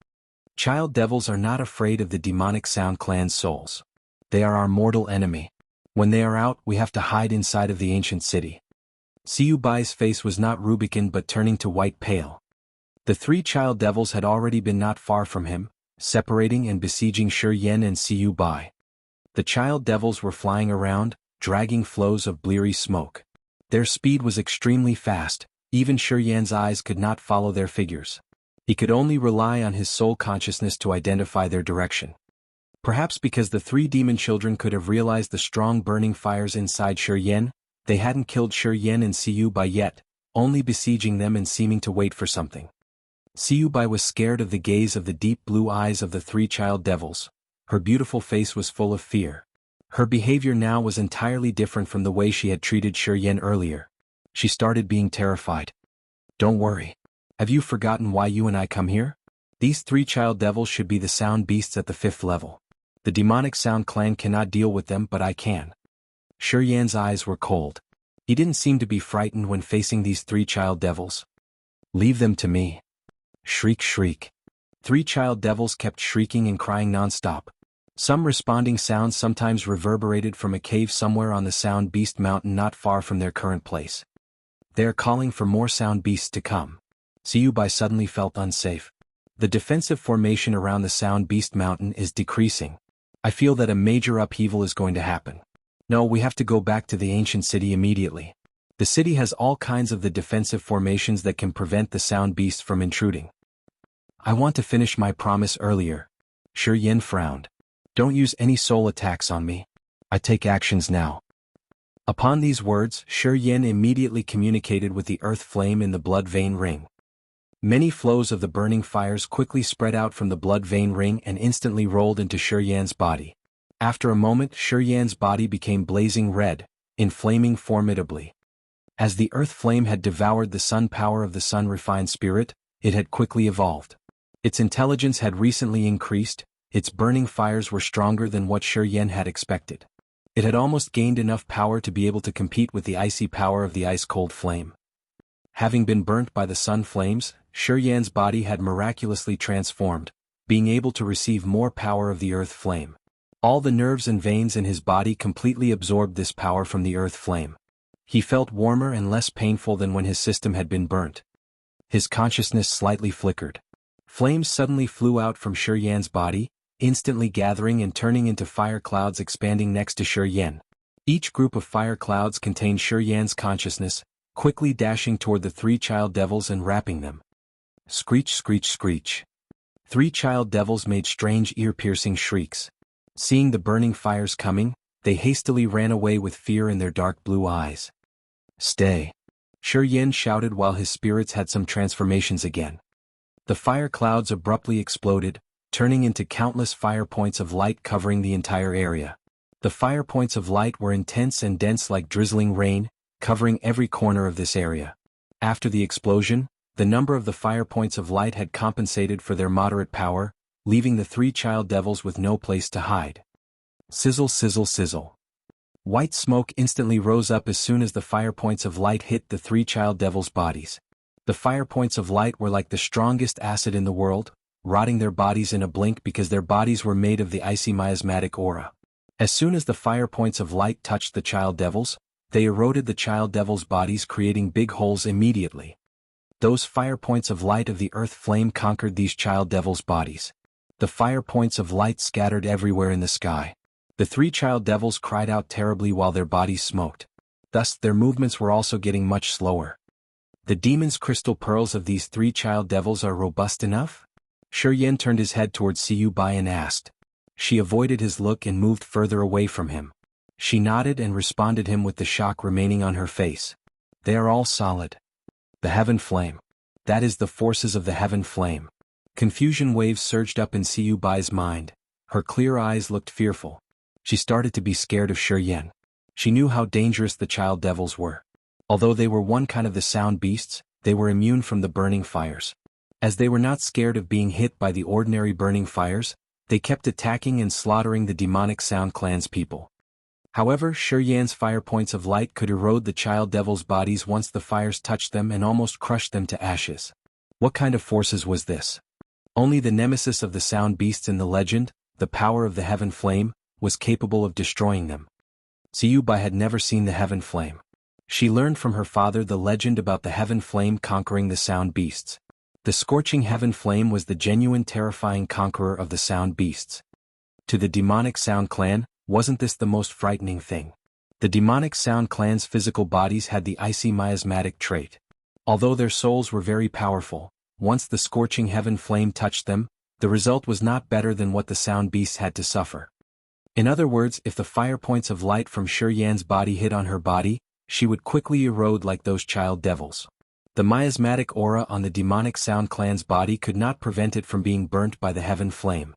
Child devils are not afraid of the demonic Sound Clan's souls. They are our mortal enemy. When they are out, we have to hide inside of the ancient city. Siyu Bai's face was not rubicund but turning to white pale. The 3 child devils had already been not far from him, separating and besieging Shi Yan and Siyu Bai. The child devils were flying around, dragging flows of bleary smoke. Their speed was extremely fast, even Shi Yan's eyes could not follow their figures. He could only rely on his soul consciousness to identify their direction. Perhaps because the 3 demon children could have realized the strong burning fires inside Shi Yan, they hadn't killed Shi Yan and Siyu Bai yet, only besieging them and seeming to wait for something. Siyu Bai was scared of the gaze of the deep blue eyes of the 3 child devils. Her beautiful face was full of fear. Her behavior now was entirely different from the way she had treated Shi Yan earlier. She started being terrified. "Don't worry. Have you forgotten why you and I come here? These 3 child devils should be the sound beasts at the 5th level. The demonic Sound Clan cannot deal with them, but I can." Shi Yan's eyes were cold. He didn't seem to be frightened when facing these 3 child devils. "Leave them to me." Shriek, shriek. 3 child devils kept shrieking and crying non-stop. Some responding sounds sometimes reverberated from a cave somewhere on the Sound Beast Mountain not far from their current place. They are calling for more sound beasts to come. Siyu Bai suddenly felt unsafe. The defensive formation around the Sound Beast Mountain is decreasing. I feel that a major upheaval is going to happen. No, we have to go back to the ancient city immediately. The city has all kinds of the defensive formations that can prevent the sound beasts from intruding. "I want to finish my promise earlier." Shi Yan frowned. "Don't use any soul attacks on me. I take actions now." Upon these words, Shi Yan immediately communicated with the earth flame in the blood vein ring. Many flows of the burning fires quickly spread out from the blood vein ring and instantly rolled into Shi Yan's body. After a moment, Shi Yan's body became blazing red, inflaming formidably. As the earth flame had devoured the sun power of the sun-refined spirit, it had quickly evolved. Its intelligence had recently increased, its burning fires were stronger than what Shi Yan had expected. It had almost gained enough power to be able to compete with the icy power of the ice-cold flame. Having been burnt by the sun flames, Shi Yan's body had miraculously transformed, being able to receive more power of the earth flame. All the nerves and veins in his body completely absorbed this power from the earth flame. He felt warmer and less painful than when his system had been burnt. His consciousness slightly flickered. Flames suddenly flew out from Shi Yan's body, instantly gathering and turning into fire clouds expanding next to Shi Yan. Each group of fire clouds contained Shi Yan's consciousness, quickly dashing toward the 3 child devils and wrapping them. Screech, screech, screech. 3 child devils made strange ear-piercing shrieks. Seeing the burning fires coming, they hastily ran away with fear in their dark blue eyes. "Stay!" Shi Yan shouted while his spirits had some transformations again. The fire clouds abruptly exploded, turning into countless fire points of light covering the entire area. The fire points of light were intense and dense like drizzling rain, covering every corner of this area. After the explosion, the number of the fire points of light had compensated for their moderate power, leaving the 3 child devils with no place to hide. Sizzle, sizzle, sizzle. White smoke instantly rose up as soon as the fire points of light hit the 3 child devils' bodies. The fire points of light were like the strongest acid in the world, rotting their bodies in a blink because their bodies were made of the icy miasmatic aura. As soon as the fire points of light touched the child devils, they eroded the child devils' bodies, creating big holes immediately. Those fire points of light of the earth flame conquered these child devils' bodies. The fire points of light scattered everywhere in the sky. The three child devils cried out terribly while their bodies smoked. Thus, their movements were also getting much slower. The demon's crystal pearls of these three child devils are robust enough? Shiyan turned his head towards Siyu Bai and asked. She avoided his look and moved further away from him. She nodded and responded him with the shock remaining on her face. They are all solid. The heaven flame. That is the forces of the heaven flame. Confusion waves surged up in Siyu Bai's mind. Her clear eyes looked fearful. She started to be scared of Shiyan. She knew how dangerous the child devils were. Although they were one kind of the sound beasts, they were immune from the burning fires. As they were not scared of being hit by the ordinary burning fires, they kept attacking and slaughtering the demonic Sound Clan's people. However, Shiyan's fire points of light could erode the child devils' bodies once the fires touched them and almost crushed them to ashes. What kind of forces was this? Only the nemesis of the sound beasts in the legend, the power of the heaven flame, was capable of destroying them. Siyu Bai had never seen the heaven flame. She learned from her father the legend about the heaven flame conquering the sound beasts. The scorching heaven flame was the genuine terrifying conqueror of the sound beasts. To the demonic Sound Clan, wasn't this the most frightening thing? The demonic Sound Clan's physical bodies had the icy miasmatic trait. Although their souls were very powerful, once the scorching heaven flame touched them, the result was not better than what the sound beasts had to suffer. In other words, if the fire points of light from Shiyan's body hit on her body, she would quickly erode like those child devils. The miasmatic aura on the demonic Sound Clan's body could not prevent it from being burnt by the heaven flame.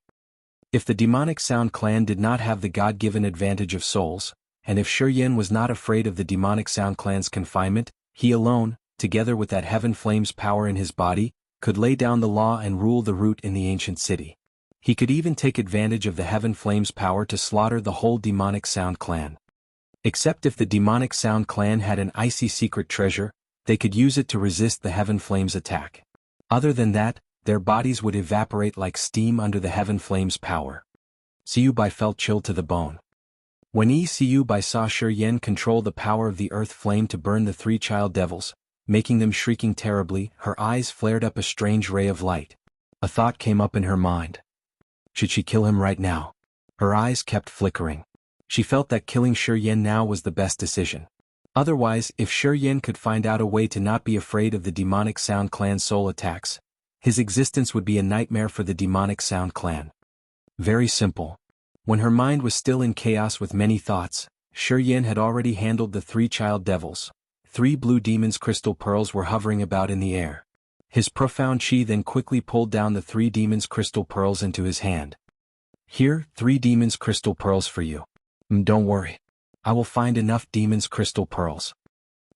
If the demonic Sound Clan did not have the God-given advantage of souls, and if Shiyan was not afraid of the demonic Sound Clan's confinement, he alone, together with that heaven flame's power in his body, could lay down the law and rule the root in the ancient city. He could even take advantage of the heaven flame's power to slaughter the whole demonic Sound Clan. Except if the demonic Sound Clan had an icy secret treasure, they could use it to resist the heaven flame's attack. Other than that, their bodies would evaporate like steam under the heaven flame's power. Siyu Bai felt chilled to the bone. When Siyu Bai saw Shiyan control the power of the earth flame to burn the three child devils, making them shrieking terribly, her eyes flared up a strange ray of light. A thought came up in her mind. Should she kill him right now? Her eyes kept flickering. She felt that killing Shiyan now was the best decision. Otherwise, if Shiyan could find out a way to not be afraid of the demonic Sound Clan's soul attacks, his existence would be a nightmare for the demonic Sound Clan. Very simple. When her mind was still in chaos with many thoughts, Shiyan had already handled the three child devils. 3 blue demons' crystal pearls were hovering about in the air. His profound chi then quickly pulled down the 3 demons' crystal pearls into his hand. Here, 3 demons' crystal pearls for you. Don't worry. I will find enough demons' crystal pearls.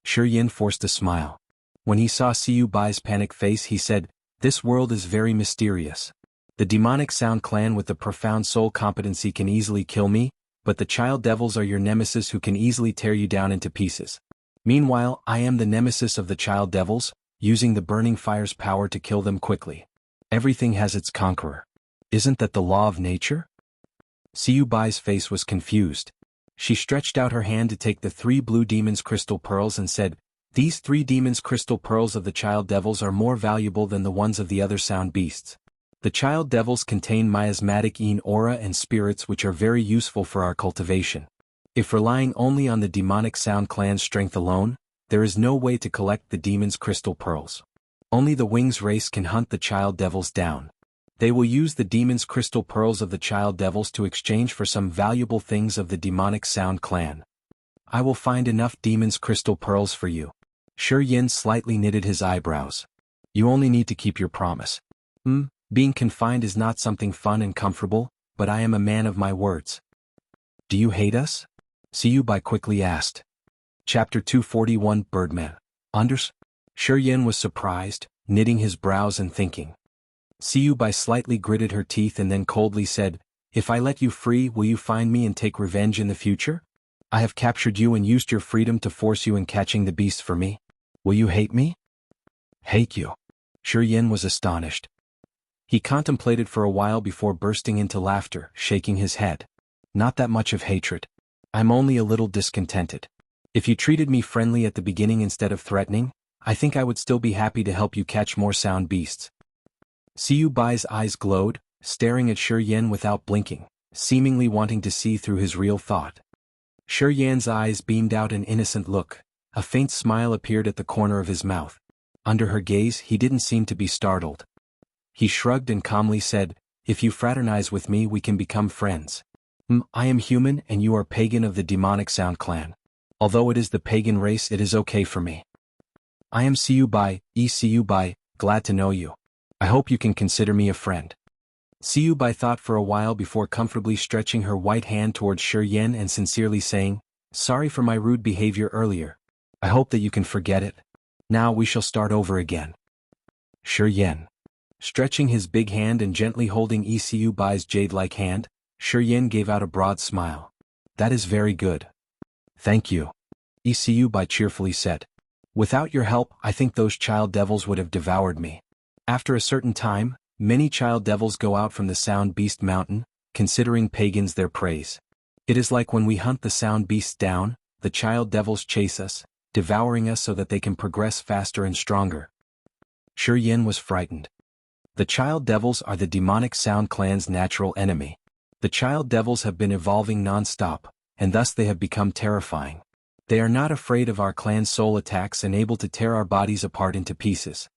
Shiyan forced a smile. When he saw Siyu Bai's panic face, he said, "This world is very mysterious. The demonic Sound Clan with the profound soul competency can easily kill me, but the child devils are your nemesis who can easily tear you down into pieces. Meanwhile, I am the nemesis of the child devils, using the burning fire's power to kill them quickly. Everything has its conqueror. Isn't that the law of nature?" Siyu Bai's face was confused. She stretched out her hand to take the 3 blue demons' crystal pearls and said, "These 3 demons' crystal pearls of the child devils are more valuable than the ones of the other sound beasts. The child devils contain miasmatic aura and spirits which are very useful for our cultivation. If relying only on the demonic Sound Clan's strength alone, there is no way to collect the demons' crystal pearls. Only the Wings race can hunt the child devils down. They will use the demons' crystal pearls of the child devils to exchange for some valuable things of the demonic Sound Clan. I will find enough demons' crystal pearls for you." Shiyan slightly knitted his eyebrows. "You only need to keep your promise. Being confined is not something fun and comfortable, but I am a man of my words." "Do you hate us?" Siyu Bai quickly asked. Chapter 241 Birdman. Shiyan was surprised, knitting his brows and thinking. Siyu Bai slightly gritted her teeth and then coldly said, "If I let you free, will you find me and take revenge in the future? I have captured you and used your freedom to force you in catching the beasts for me. Will you hate me?" Hate you. Yin was astonished. He contemplated for a while before bursting into laughter, shaking his head. Not that much of hatred. I'm only a little discontented. If you treated me friendly at the beginning instead of threatening, I think I would still be happy to help you catch more sound beasts. Siyu Bai's eyes glowed, staring at Yin without blinking, seemingly wanting to see through his real thought. Yan's eyes beamed out an innocent look. A faint smile appeared at the corner of his mouth. Under her gaze, he didn't seem to be startled. He shrugged and calmly said, "If you fraternize with me, we can become friends. I am human and you are pagan of the demonic Sound clan. Although it is the pagan race, it is okay for me. I am Siyu Bai, glad to know you. I hope you can consider me a friend." Siyu Bai thought for a while before comfortably stretching her white hand towards Yin and sincerely saying, "Sorry for my rude behavior earlier. I hope that you can forget it. Now we shall start over again." Yin. Stretching his big hand and gently holding Siyu Bai's jade-like hand, Yin gave out a broad smile. "That is very good. Thank you," Siyu Bai cheerfully said. "Without your help, I think those child devils would have devoured me." After a certain time, many child devils go out from the Sound Beast Mountain, considering pagans their praise. It is like when we hunt the Sound Beasts down, the child devils chase us, devouring us so that they can progress faster and stronger. Yin was frightened. The child devils are the demonic Sound clan's natural enemy. The child devils have been evolving non-stop, and thus they have become terrifying. They are not afraid of our clan's soul attacks and able to tear our bodies apart into pieces.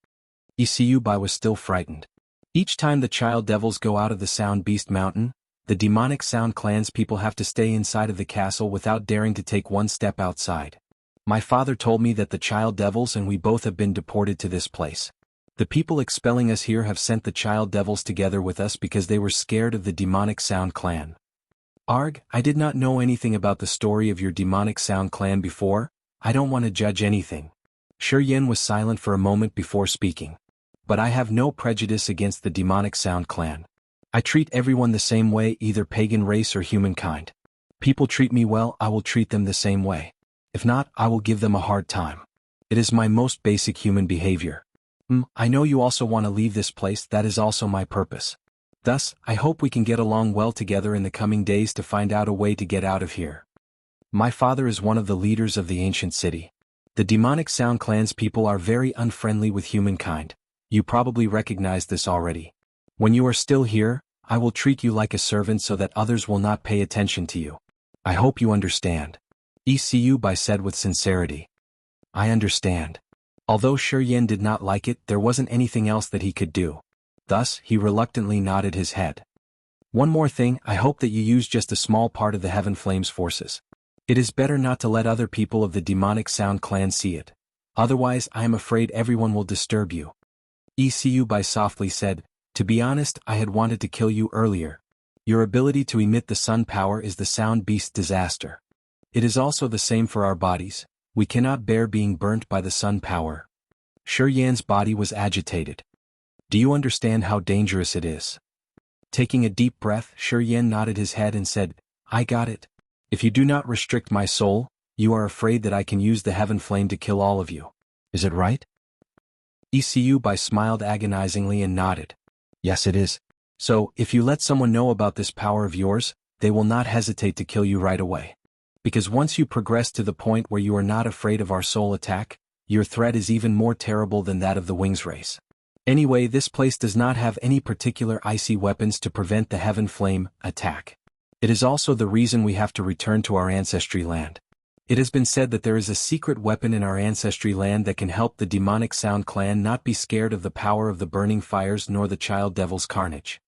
Siyu Bai was still frightened. Each time the child devils go out of the Sound Beast Mountain, the demonic Sound clan's people have to stay inside of the castle without daring to take one step outside. My father told me that the child devils and we both have been deported to this place. The people expelling us here have sent the child devils together with us because they were scared of the demonic Sound clan. Arg, I did not know anything about the story of your demonic Sound clan before. I don't want to judge anything. Yin was silent for a moment before speaking. But I have no prejudice against the demonic Sound clan. I treat everyone the same way, either pagan race or humankind. People treat me well, I will treat them the same way. If not, I will give them a hard time. It is my most basic human behavior. I know you also want to leave this place, that is also my purpose. Thus, I hope we can get along well together in the coming days to find out a way to get out of here. My father is one of the leaders of the ancient city. The demonic Sound clan's people are very unfriendly with humankind. You probably recognize this already. When you are still here, I will treat you like a servant so that others will not pay attention to you. I hope you understand. Siyu Bai said with sincerity. I understand. Although Yin did not like it, there wasn't anything else that he could do. Thus, he reluctantly nodded his head. One more thing, I hope that you use just a small part of the Heaven Flame's forces. It is better not to let other people of the demonic Sound clan see it. Otherwise, I am afraid everyone will disturb you. Siyu Bai softly said, "To be honest, I had wanted to kill you earlier. Your ability to emit the sun power is the Sound Beast disaster. It is also the same for our bodies. We cannot bear being burnt by the sun power." Yan's body was agitated. "Do you understand how dangerous it is?" Taking a deep breath, Yan nodded his head and said, "I got it. If you do not restrict my soul, you are afraid that I can use the Heaven Flame to kill all of you. Is it right?" Siyu Bai smiled agonizingly and nodded. "Yes, it is. So, if you let someone know about this power of yours, they will not hesitate to kill you right away. Because once you progress to the point where you are not afraid of our soul attack, your threat is even more terrible than that of the Wings race. Anyway, this place does not have any particular icy weapons to prevent the Heaven Flame attack. It is also the reason we have to return to our ancestry land. It has been said that there is a secret weapon in our ancestry land that can help the demonic Sound clan not be scared of the power of the burning fires nor the child devil's carnage."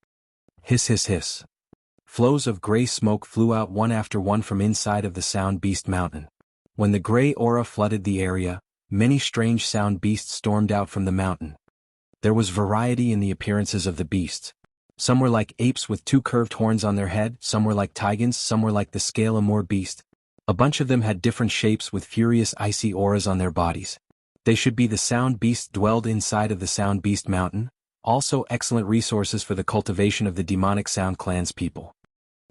Hiss hiss hiss. Flows of gray smoke flew out one after one from inside of the Sound Beast Mountain. When the gray aura flooded the area, many strange sound beasts stormed out from the mountain. There was variety in the appearances of the beasts. Some were like apes with two curved horns on their head, some were like tigans, some were like the scale amor beast. A bunch of them had different shapes with furious icy auras on their bodies. They should be the sound beasts dwelled inside of the Sound Beast Mountain, also excellent resources for the cultivation of the demonic Sound clan's people.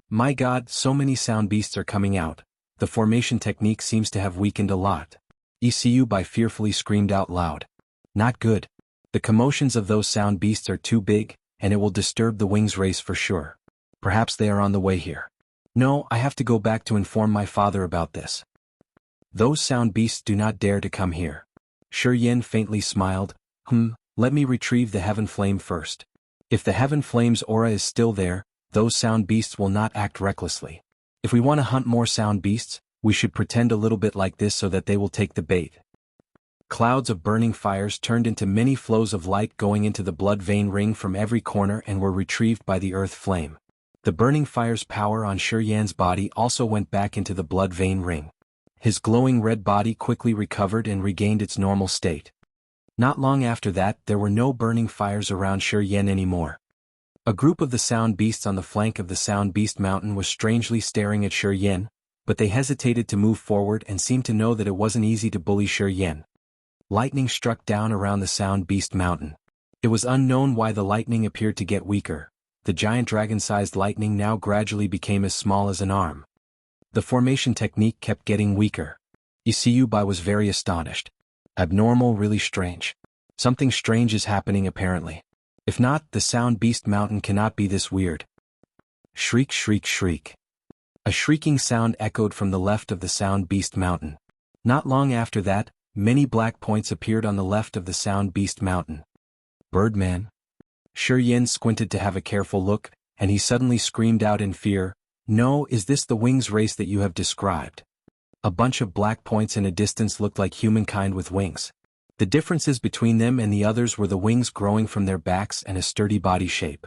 My God, so many sound beasts are coming out. The formation technique seems to have weakened a lot. Siyu Bai fearfully screamed out loud. Not good. The commotions of those sound beasts are too big, and it will disturb the wings race for sure. Perhaps they are on the way here. No, I have to go back to inform my father about this. Those sound beasts do not dare to come here. Shiyin faintly smiled. Let me retrieve the heaven flame first. If the heaven flame's aura is still there, those sound beasts will not act recklessly. If we want to hunt more sound beasts, we should pretend a little bit like this so that they will take the bait. Clouds of burning fires turned into many flows of light going into the blood vein ring from every corner and were retrieved by the earth flame. The burning fire's power on Shiyan's body also went back into the blood vein ring. His glowing red body quickly recovered and regained its normal state. Not long after that, there were no burning fires around Shiyan anymore. A group of the sound beasts on the flank of the sound beast mountain was strangely staring at Shiyan, but they hesitated to move forward and seemed to know that it wasn't easy to bully Shiyan. Lightning struck down around the sound beast mountain. It was unknown why the lightning appeared to get weaker. The giant dragon-sized lightning now gradually became as small as an arm. The formation technique kept getting weaker. Bai was very astonished. Abnormal, really strange. Something strange is happening apparently. If not, the sound beast mountain cannot be this weird. Shriek, shriek, shriek. A shrieking sound echoed from the left of the sound beast mountain. Not long after that, many black points appeared on the left of the sound beast mountain. Birdman. Shiyan squinted to have a careful look, and he suddenly screamed out in fear, "No, is this the wings race that you have described?" A bunch of black points in a distance looked like humankind with wings. The differences between them and the others were the wings growing from their backs and a sturdy body shape.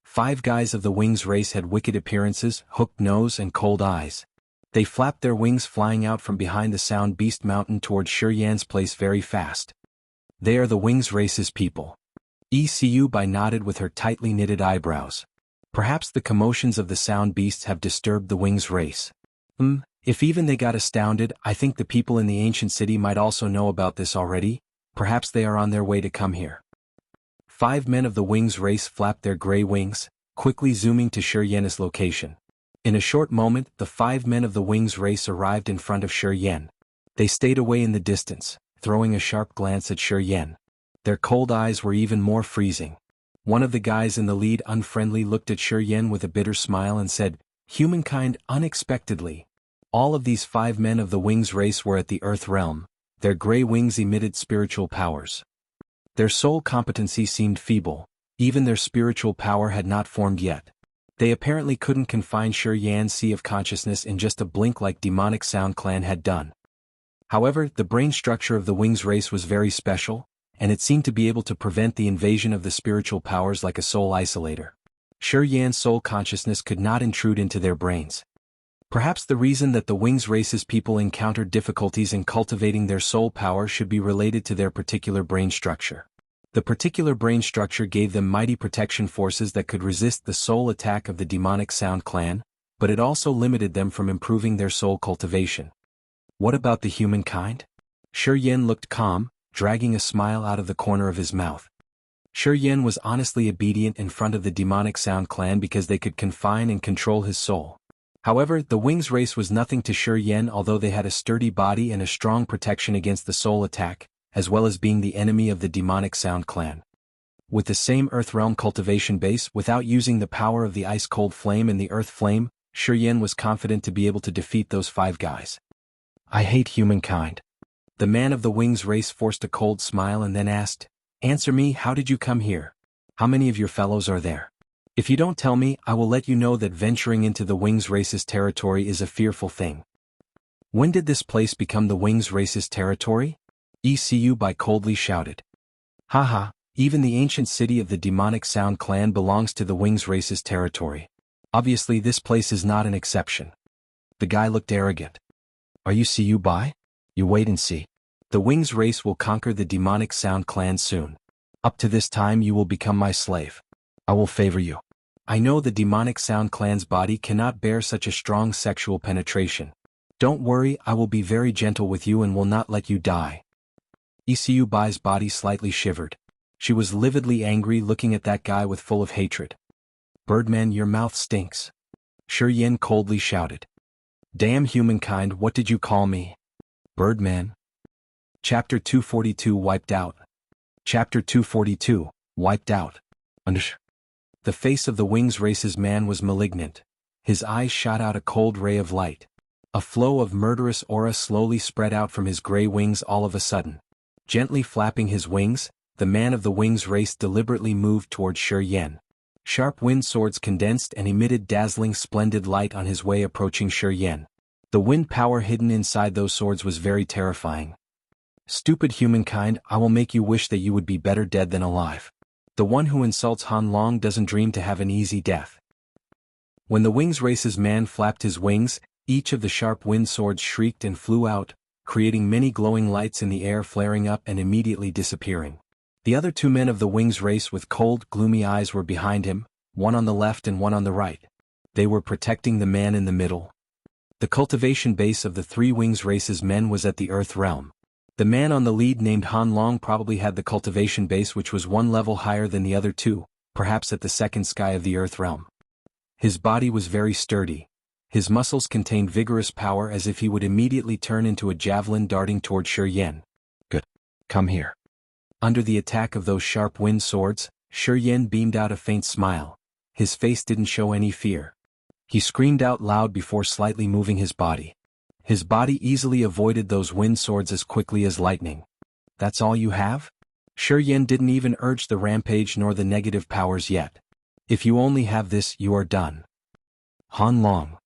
5 guys of the wings race had wicked appearances, hooked nose and cold eyes. They flapped their wings flying out from behind the sound beast mountain toward Shiyan's place very fast. They are the wings race's people. Bai nodded with her tightly knitted eyebrows. Perhaps the commotions of the sound beasts have disturbed the wings race. If even they got astounded, I think the people in the ancient city might also know about this already. Perhaps they are on their way to come here. 5 men of the wings race flapped their gray wings, quickly zooming to Shiyan's location. In a short moment, the 5 men of the wings race arrived in front of Shiyan. They stayed away in the distance, throwing a sharp glance at Shiyan. Their cold eyes were even more freezing. One of the guys in the lead unfriendly looked at Shiyan with a bitter smile and said, "Humankind unexpectedly." All of these 5 men of the wings race were at the Earth realm. Their gray wings emitted spiritual powers. Their soul competency seemed feeble. Even their spiritual power had not formed yet. They apparently couldn't confine Shiyan's sea of consciousness in just a blink like demonic Sound Clan had done. However, the brain structure of the wings race was very special, and it seemed to be able to prevent the invasion of the spiritual powers like a soul isolator. Shiyan's soul consciousness could not intrude into their brains. Perhaps the reason that the wings race's people encountered difficulties in cultivating their soul power should be related to their particular brain structure. The particular brain structure gave them mighty protection forces that could resist the soul attack of the demonic Sound Clan, but it also limited them from improving their soul cultivation. What about the humankind? Shiyan looked calm, dragging a smile out of the corner of his mouth. Shiyan was honestly obedient in front of the demonic Sound Clan because they could confine and control his soul. However, the wings race was nothing to Shiyan, although they had a sturdy body and a strong protection against the soul attack, as well as being the enemy of the demonic Sound Clan. With the same Earthrealm cultivation base, without using the power of the ice-cold flame and the Earth Flame, Shiyan was confident to be able to defeat those 5 guys. "I hate humankind." The man of the wings race forced a cold smile and then asked, "Answer me, how did you come here? How many of your fellows are there? If you don't tell me, I will let you know that venturing into the wings race's territory is a fearful thing." When did this place become the wings race's territory? Bai coldly shouted. "Haha, even the ancient city of the demonic Sound Clan belongs to the wings race's territory. Obviously this place is not an exception." The guy looked arrogant. "Are you Bai? You wait and see. The wings race will conquer the demonic Sound Clan soon. Up to this time you will become my slave. I will favor you. I know the demonic Sound Clan's body cannot bear such a strong sexual penetration. Don't worry, I will be very gentle with you and will not let you die." Bai's body slightly shivered. She was lividly angry looking at that guy with full of hatred. "Birdman, your mouth stinks." Shiyan coldly shouted. "Damn humankind, what did you call me? Birdman?" Chapter 242 wiped out. Chapter 242, Wiped Out. The face of the Wings Race's man was malignant. His eyes shot out a cold ray of light. A flow of murderous aura slowly spread out from his gray wings all of a sudden. Gently flapping his wings, the man of the Wings Race deliberately moved toward Shi Yan. Sharp wind swords condensed and emitted dazzling splendid light on his way approaching Shi Yan. The wind power hidden inside those swords was very terrifying. Stupid humankind, I will make you wish that you would be better dead than alive. The one who insults Han Long doesn't dream to have an easy death. When the Wings Race's man flapped his wings, each of the sharp wind swords shrieked and flew out, creating many glowing lights in the air, flaring up and immediately disappearing. The other two men of the Wings Race with cold, gloomy eyes were behind him, one on the left and one on the right. They were protecting the man in the middle. The cultivation base of the three Wings Race's men was at the Earth realm. The man on the lead named Han Long probably had the cultivation base, which was one level higher than the other two, perhaps at the second sky of the Earth realm. His body was very sturdy. His muscles contained vigorous power, as if he would immediately turn into a javelin darting toward Shi Yan. Good. Come here. Under the attack of those sharp wind swords, Shi Yan beamed out a faint smile. His face didn't show any fear. He screamed out loud before slightly moving his body. His body easily avoided those wind swords as quickly as lightning. That's all you have? Shi Yan didn't even urge the rampage nor the negative powers yet. If you only have this, you are done. Han Long.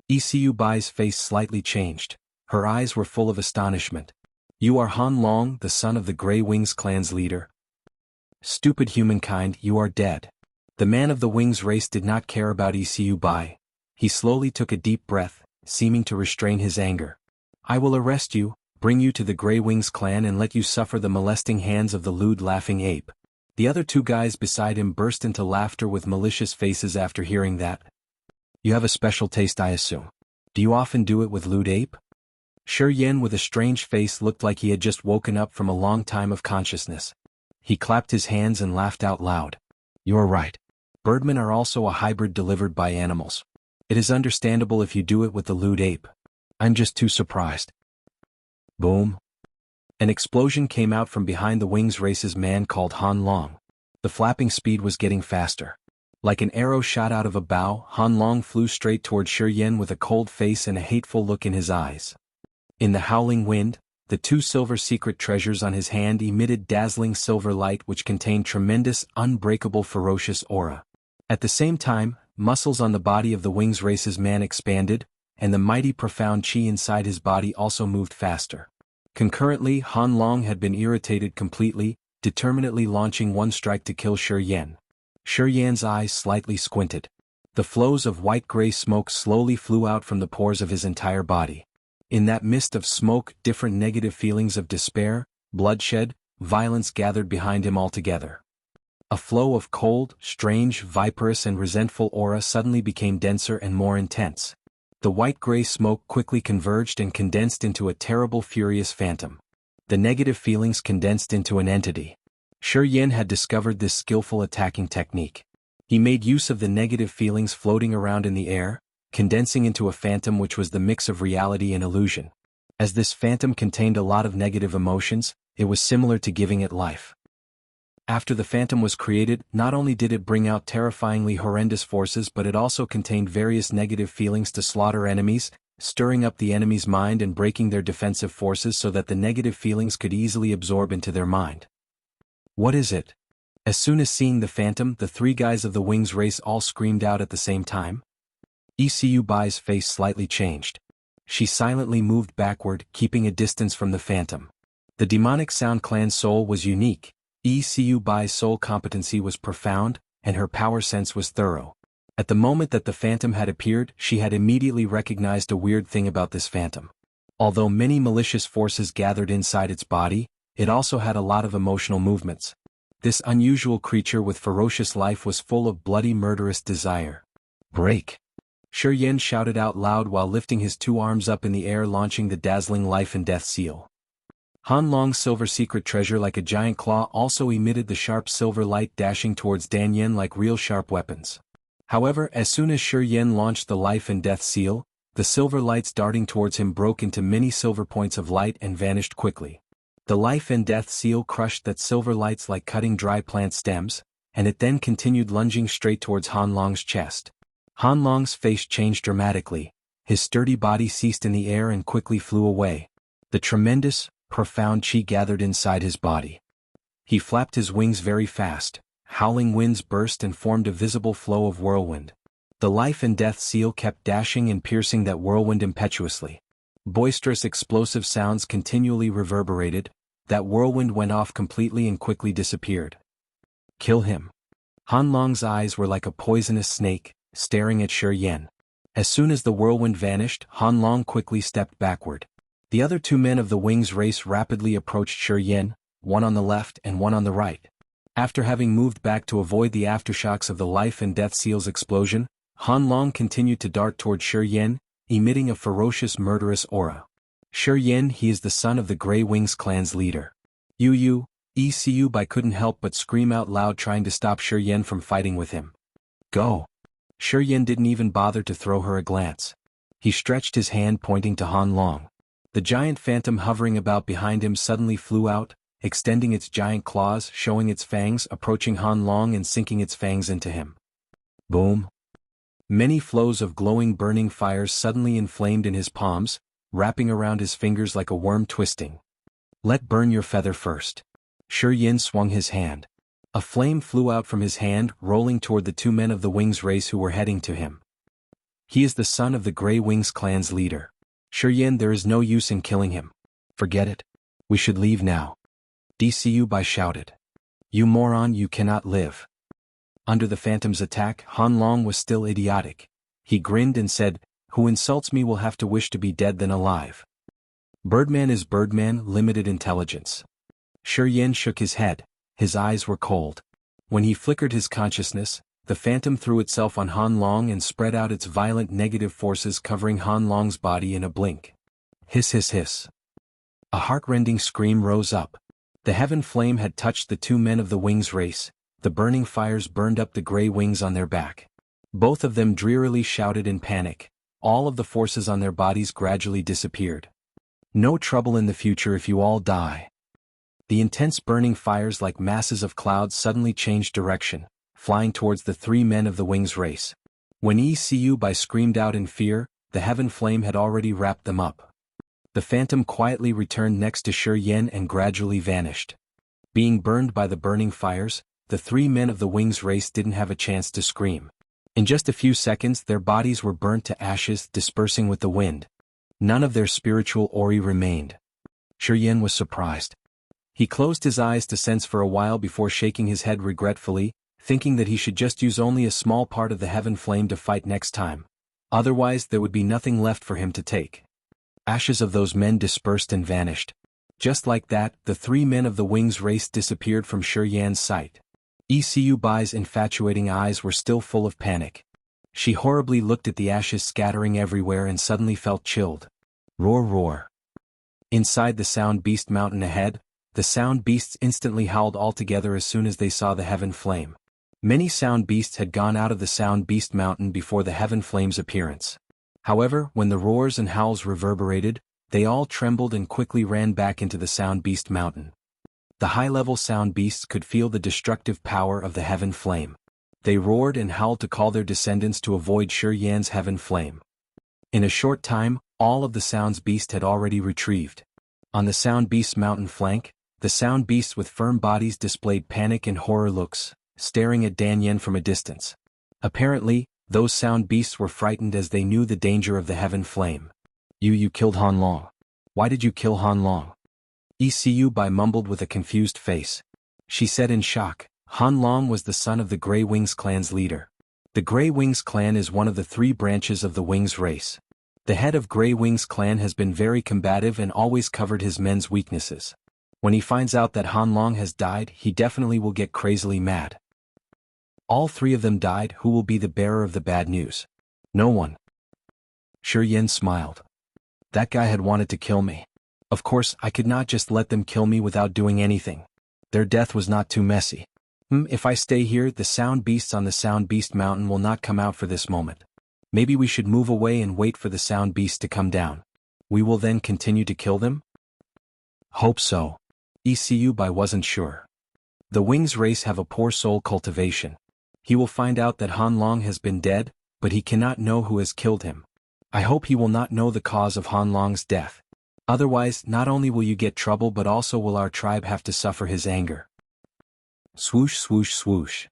Ecu Bai's face slightly changed. Her eyes were full of astonishment. You are Han Long, the son of the Grey Wings clan's leader? Stupid humankind, you are dead. The man of the Wings Race did not care about Ecu Bai. He slowly took a deep breath, seeming to restrain his anger. I will arrest you, bring you to the Grey Wings clan and let you suffer the molesting hands of the lewd laughing ape. The other two guys beside him burst into laughter with malicious faces after hearing that. You have a special taste, I assume. Do you often do it with lewd ape? Shi Yan with a strange face looked like he had just woken up from a long time of consciousness. He clapped his hands and laughed out loud. You are right. Birdmen are also a hybrid delivered by animals. It is understandable if you do it with the lewd ape. I'm just too surprised. Boom. An explosion came out from behind the Wings Race's man called Han Long. The flapping speed was getting faster. Like an arrow shot out of a bow, Han Long flew straight toward Shi Yan with a cold face and a hateful look in his eyes. In the howling wind, the two silver secret treasures on his hand emitted dazzling silver light which contained tremendous, unbreakable, ferocious aura. At the same time, muscles on the body of the Wings Race's man expanded, and the mighty profound chi inside his body also moved faster. Concurrently, Han Long had been irritated completely, determinedly launching one strike to kill Shi Yan. Shi Yan's eyes slightly squinted. The flows of white-gray smoke slowly flew out from the pores of his entire body. In that mist of smoke, different negative feelings of despair, bloodshed, violence gathered behind him altogether. A flow of cold, strange, viperous and resentful aura suddenly became denser and more intense. The white-gray smoke quickly converged and condensed into a terrible, furious phantom. The negative feelings condensed into an entity. Shi Yan had discovered this skillful attacking technique. He made use of the negative feelings floating around in the air, condensing into a phantom which was the mix of reality and illusion. As this phantom contained a lot of negative emotions, it was similar to giving it life. After the phantom was created, not only did it bring out terrifyingly horrendous forces, but it also contained various negative feelings to slaughter enemies, stirring up the enemy's mind and breaking their defensive forces so that the negative feelings could easily absorb into their mind. What is it? As soon as seeing the phantom, the three guys of the Wings Race all screamed out at the same time. Ecu Bai's face slightly changed. She silently moved backward, keeping a distance from the phantom. The demonic Sound Clan soul was unique. Ecu Bai's soul competency was profound, and her power sense was thorough. At the moment that the phantom had appeared, she had immediately recognized a weird thing about this phantom. Although many malicious forces gathered inside its body, it also had a lot of emotional movements. This unusual creature with ferocious life was full of bloody murderous desire. Break! Shi Yan shouted out loud while lifting his two arms up in the air, launching the dazzling life and death seal. Han Long's silver secret treasure like a giant claw also emitted the sharp silver light, dashing towards Dan Yen like real sharp weapons. However, as soon as Shi Yan launched the life and death seal, the silver lights darting towards him broke into many silver points of light and vanished quickly. The life and death seal crushed that silver lights like cutting dry plant stems, and it then continued lunging straight towards Han Long's chest. Han Long's face changed dramatically, his sturdy body ceased in the air and quickly flew away. The tremendous, profound chi gathered inside his body. He flapped his wings very fast, howling winds burst and formed a visible flow of whirlwind. The life and death seal kept dashing and piercing that whirlwind impetuously. Boisterous explosive sounds continually reverberated, that whirlwind went off completely and quickly disappeared. Kill him. Han Long's eyes were like a poisonous snake, staring at Shi Yan. As soon as the whirlwind vanished, Han Long quickly stepped backward. The other two men of the Wings race rapidly approached Shi Yan, one on the left and one on the right. After having moved back to avoid the aftershocks of the life and death seal's explosion, Han Long continued to dart toward Shi Yan, emitting a ferocious murderous aura. Shi Yan, he is the son of the Grey Wings clan's leader. ECU Bai couldn't help but scream out loud trying to stop Shi Yan from fighting with him. Go! Shi Yan didn't even bother to throw her a glance. He stretched his hand pointing to Han Long. The giant phantom hovering about behind him suddenly flew out, extending its giant claws, showing its fangs, approaching Han Long and sinking its fangs into him. Boom! Many flows of glowing burning fires suddenly inflamed in his palms, wrapping around his fingers like a worm twisting. Let burn your feather first. Shi Yan swung his hand. A flame flew out from his hand, rolling toward the two men of the Wings race who were heading to him. He is the son of the Grey Wings clan's leader. Shi Yan, there is no use in killing him. Forget it. We should leave now. DCU Bai shouted. You moron, you cannot live. Under the Phantom's attack, Han Long was still idiotic. He grinned and said, who insults me will have to wish to be dead than alive. Birdman is Birdman, limited intelligence. Shi Yan shook his head. His eyes were cold. When he flickered his consciousness, the Phantom threw itself on Han Long and spread out its violent negative forces covering Han Long's body in a blink. Hiss hiss hiss. A heart-rending scream rose up. The heaven flame had touched the two men of the Wings race. The burning fires burned up the Grey Wings on their back. Both of them drearily shouted in panic. All of the forces on their bodies gradually disappeared. No trouble in the future if you all die. The intense burning fires like masses of clouds suddenly changed direction, flying towards the three men of the Wings race. When ECU Bai screamed out in fear, the heaven flame had already wrapped them up. The Phantom quietly returned next to Shi Yan and gradually vanished. Being burned by the burning fires, the three men of the Wings race didn't have a chance to scream. In just a few seconds their bodies were burnt to ashes, dispersing with the wind. None of their spiritual ori remained. Shi Yan was surprised. He closed his eyes to sense for a while before shaking his head regretfully, thinking that he should just use only a small part of the heaven flame to fight next time. Otherwise there would be nothing left for him to take. Ashes of those men dispersed and vanished. Just like that, the three men of the Wings race disappeared from Shi Yan's sight. ECU Bai's infatuating eyes were still full of panic. She horribly looked at the ashes scattering everywhere and suddenly felt chilled. Roar roar. Inside the Sound Beast mountain ahead, the Sound Beasts instantly howled all together as soon as they saw the heaven flame. Many Sound Beasts had gone out of the Sound Beast mountain before the heaven flame's appearance. However, when the roars and howls reverberated, they all trembled and quickly ran back into the Sound Beast mountain. The high-level Sound Beasts could feel the destructive power of the heaven flame. They roared and howled to call their descendants to avoid Shi Yan's heaven flame. In a short time, all of the Sound Beasts had already retrieved. On the Sound Beast mountain flank, the Sound Beasts with firm bodies displayed panic and horror looks, staring at Dan Yen from a distance. Apparently, those Sound Beasts were frightened as they knew the danger of the heaven flame. You killed Han Long. Why did you kill Han Long? ECU Bai mumbled with a confused face. She said in shock, Han Long was the son of the Grey Wings clan's leader. The Grey Wings clan is one of the three branches of the Wings race. The head of Grey Wings clan has been very combative and always covered his men's weaknesses. When he finds out that Han Long has died, he definitely will get crazily mad. All three of them died. Who will be the bearer of the bad news? No one. Shi Yan smiled. That guy had wanted to kill me. Of course, I could not just let them kill me without doing anything. Their death was not too messy. If I stay here, the Sound Beasts on the Sound Beast mountain will not come out for this moment. Maybe we should move away and wait for the Sound Beasts to come down. We will then continue to kill them? Hope so. ECU by wasn't sure. The Wings race have a poor soul cultivation. He will find out that Han Long has been dead, but he cannot know who has killed him. I hope he will not know the cause of Han Long's death. Otherwise, not only will you get trouble but also will our tribe have to suffer his anger. Swoosh swoosh swoosh.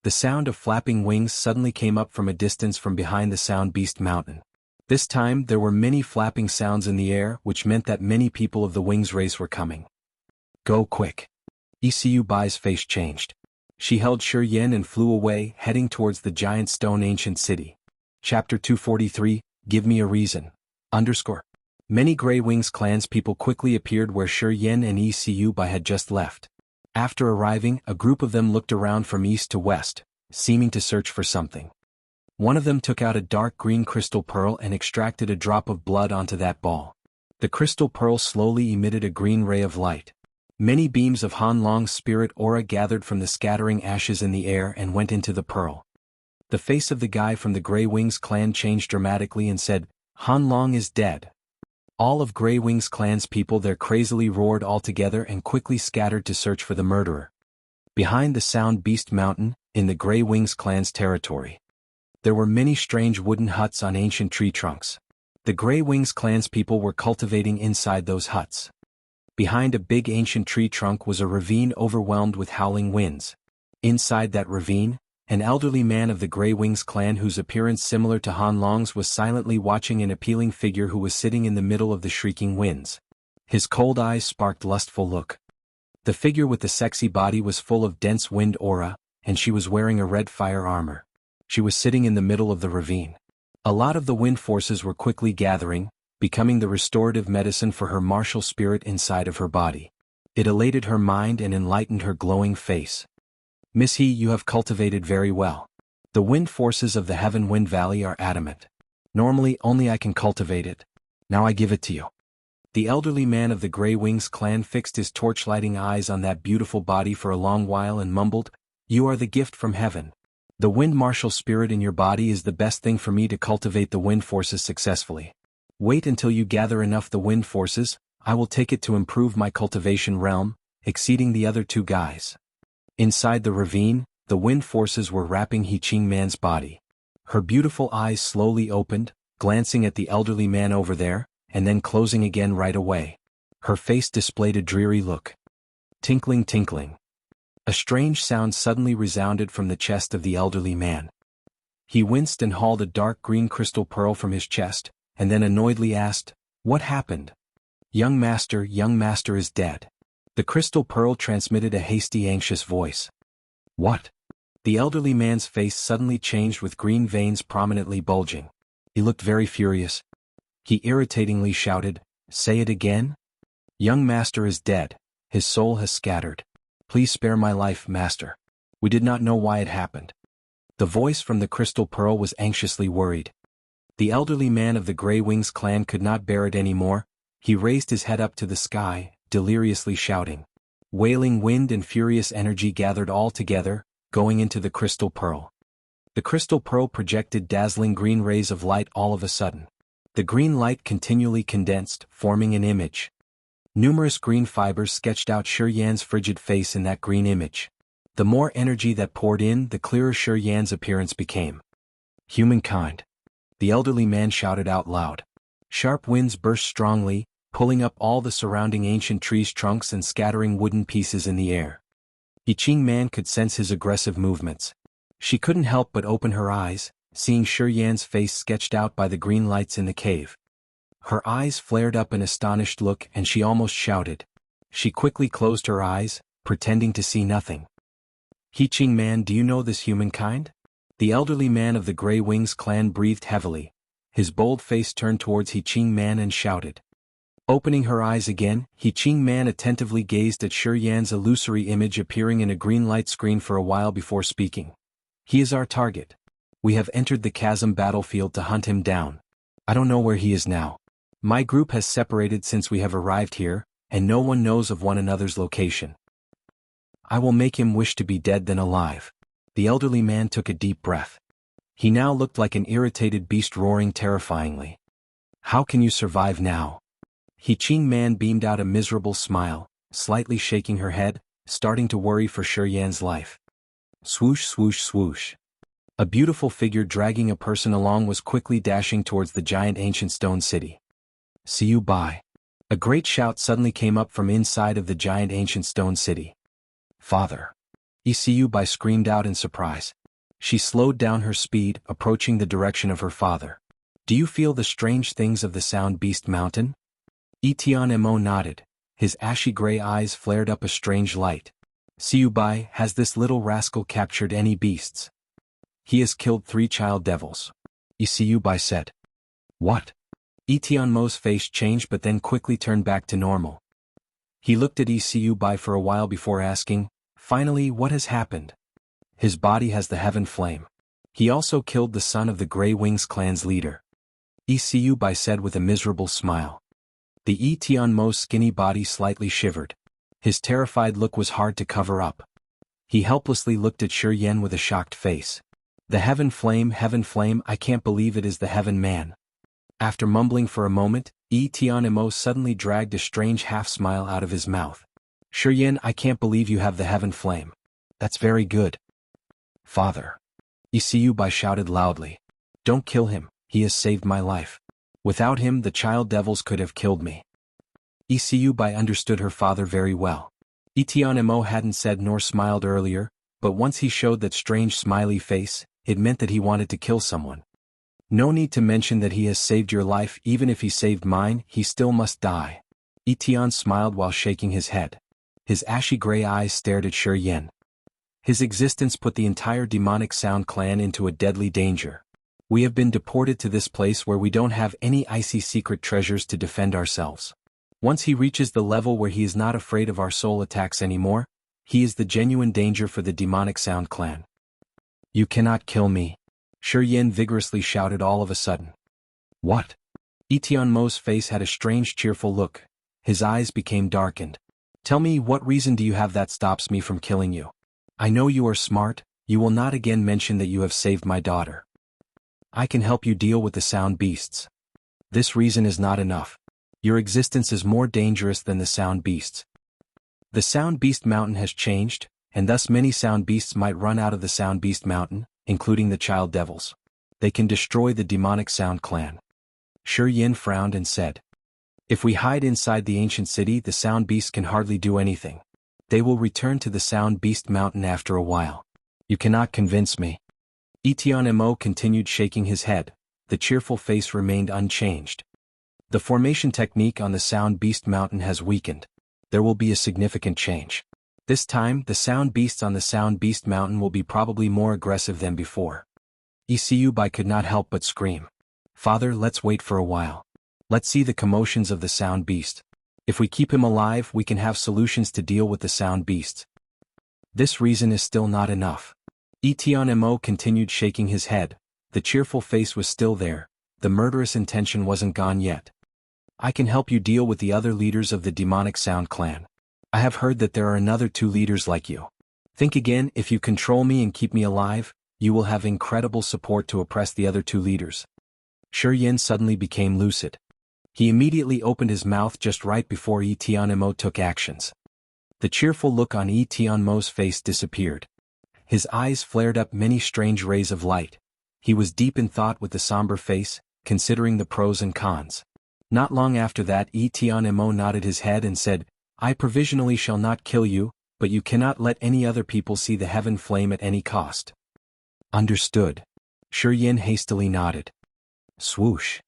The sound of flapping wings suddenly came up from a distance from behind the Sound Beast Mountain. This time there were many flapping sounds in the air, which meant that many people of the Wings race were coming. Go quick. ECU Bai's face changed. She held Shi Yin and flew away, heading towards the giant stone ancient city. Chapter 243, Give Me a Reason. Many Grey Wings clans people quickly appeared where Shi Yin and ECU Bai had just left. After arriving, a group of them looked around from east to west, seeming to search for something. One of them took out a dark green crystal pearl and extracted a drop of blood onto that ball. The crystal pearl slowly emitted a green ray of light. Many beams of Han Long's spirit aura gathered from the scattering ashes in the air and went into the pearl. The face of the guy from the Grey Wings clan changed dramatically and said, Han Long is dead. All of Grey Wings clan's people there crazily roared all together and quickly scattered to search for the murderer. Behind the Sound Beast Mountain, in the Grey Wings clan's territory, there were many strange wooden huts on ancient tree trunks. The Grey Wings clan's people were cultivating inside those huts. Behind a big ancient tree trunk was a ravine overwhelmed with howling winds. Inside that ravine, an elderly man of the Grey Wings clan whose appearance similar to Han Long's was silently watching an appealing figure who was sitting in the middle of the shrieking winds. His cold eyes sparked lustful look. The figure with the sexy body was full of dense wind aura, and she was wearing a red fire armor. She was sitting in the middle of the ravine. A lot of the wind forces were quickly gathering, becoming the restorative medicine for her martial spirit inside of her body. It elated her mind and enlightened her glowing face. Miss He, you have cultivated very well. The wind forces of the Heaven Wind Valley are adamant. Normally only I can cultivate it. Now I give it to you. The elderly man of the Grey Wings clan fixed his torchlighting eyes on that beautiful body for a long while and mumbled, You are the gift from heaven. The wind martial spirit in your body is the best thing for me to cultivate the wind forces successfully. Wait until you gather enough the wind forces, I will take it to improve my cultivation realm, exceeding the other two guys. Inside the ravine, the wind forces were wrapping He Ching Man's body. Her beautiful eyes slowly opened, glancing at the elderly man over there, and then closing again right away. Her face displayed a dreary look. Tinkling tinkling. A strange sound suddenly resounded from the chest of the elderly man. He winced and hauled a dark green crystal pearl from his chest, and then annoyedly asked, What happened? Young master is dead. The crystal pearl transmitted a hasty, anxious voice. What? The elderly man's face suddenly changed with green veins prominently bulging. He looked very furious. He irritatingly shouted, Say it again? Young master is dead. His soul has scattered. Please spare my life, master. We did not know why it happened. The voice from the crystal pearl was anxiously worried. The elderly man of the Grey Wings clan could not bear it anymore. He raised his head up to the sky, deliriously shouting. Wailing wind and furious energy gathered all together, going into the crystal pearl. The crystal pearl projected dazzling green rays of light all of a sudden. The green light continually condensed, forming an image. Numerous green fibers sketched out Shi Yan's frigid face in that green image. The more energy that poured in, the clearer Shi Yan's appearance became. Humankind. The elderly man shouted out loud. Sharp winds burst strongly, pulling up all the surrounding ancient trees' trunks and scattering wooden pieces in the air. He Ching Man could sense his aggressive movements. She couldn't help but open her eyes, seeing Shi Yan's face sketched out by the green lights in the cave. Her eyes flared up an astonished look and she almost shouted. She quickly closed her eyes, pretending to see nothing. He Ching Man, do you know this humankind? The elderly man of the Grey Wings clan breathed heavily. His bold face turned towards He Ching Man and shouted. Opening her eyes again, He Ching Man attentively gazed at Shi Yan's illusory image appearing in a green light screen for a while before speaking. He is our target. We have entered the Chasm battlefield to hunt him down. I don't know where he is now. My group has separated since we have arrived here, and no one knows of one another's location. I will make him wish to be dead than alive. The elderly man took a deep breath. He now looked like an irritated beast roaring terrifyingly. How can you survive now? He Ching Man beamed out a miserable smile, slightly shaking her head, starting to worry for Yan's life. Swoosh swoosh swoosh. A beautiful figure dragging a person along was quickly dashing towards the giant ancient stone city. See you bye. A great shout suddenly came up from inside of the giant ancient stone city. Father. ECU Bai screamed out in surprise. She slowed down her speed, approaching the direction of her father. Do you feel the strange things of the Sound Beast Mountain? Etion Mo nodded. His ashy gray eyes flared up a strange light. Siu Bai, has this little rascal captured any beasts? He has killed 3 child devils. Siu Bai said. What? Etion Mo's face changed but then quickly turned back to normal. He looked at Siu Bai for a while before asking, finally, what has happened? His body has the heaven flame. He also killed the son of the Grey Wings clan's leader. Siu Bai said with a miserable smile. The Etion Mo's skinny body slightly shivered. His terrified look was hard to cover up. He helplessly looked at Yan with a shocked face. The heaven flame, I can't believe it is the heaven man. After mumbling for a moment, Etion Mo suddenly dragged a strange half-smile out of his mouth. Yan, I can't believe you have the heaven flame. That's very good. Father. Siu Bai shouted loudly. Don't kill him, he has saved my life. Without him the child devils could have killed me. Siu Bai understood her father very well. Etion Mo hadn't said nor smiled earlier, but once he showed that strange smiley face, it meant that he wanted to kill someone. No need to mention that he has saved your life. Even if he saved mine, he still must die. Etion smiled while shaking his head. His ashy gray eyes stared at Yan. His existence put the entire demonic Sound clan into a deadly danger. We have been deported to this place where we don't have any icy secret treasures to defend ourselves. Once he reaches the level where he is not afraid of our soul attacks anymore, he is the genuine danger for the demonic Sound clan. You cannot kill me. Yan vigorously shouted all of a sudden. What? Etion Mo's face had a strange cheerful look. His eyes became darkened. Tell me, what reason do you have that stops me from killing you? I know you are smart, you will not again mention that you have saved my daughter. I can help you deal with the Sound Beasts. This reason is not enough. Your existence is more dangerous than the Sound Beasts. The Sound Beast Mountain has changed, and thus many Sound Beasts might run out of the Sound Beast Mountain, including the child devils. They can destroy the demonic Sound clan. Yan frowned and said. If we hide inside the ancient city, the Sound Beasts can hardly do anything. They will return to the Sound Beast Mountain after a while. You cannot convince me. Etion Mo continued shaking his head. The cheerful face remained unchanged. The formation technique on the Sound Beast Mountain has weakened. There will be a significant change. This time, the Sound Beasts on the Sound Beast Mountain will be probably more aggressive than before. Siu Bai could not help but scream. Father, let's wait for a while. Let's see the commotions of the Sound Beast. If we keep him alive, we can have solutions to deal with the Sound Beasts. This reason is still not enough. Etion Mo continued shaking his head. The cheerful face was still there. The murderous intention wasn't gone yet. I can help you deal with the other leaders of the demonic Sound clan. I have heard that there are another 2 leaders like you. Think again, if you control me and keep me alive, you will have incredible support to oppress the other 2 leaders. Yan suddenly became lucid. He immediately opened his mouth just right before Etion Mo took actions. The cheerful look on Etion Mo's face disappeared. His eyes flared up many strange rays of light. He was deep in thought with the somber face, considering the pros and cons. Not long after that, Etion Mo nodded his head and said, I provisionally shall not kill you, but you cannot let any other people see the heaven flame at any cost. Understood. Yan hastily nodded. Swoosh.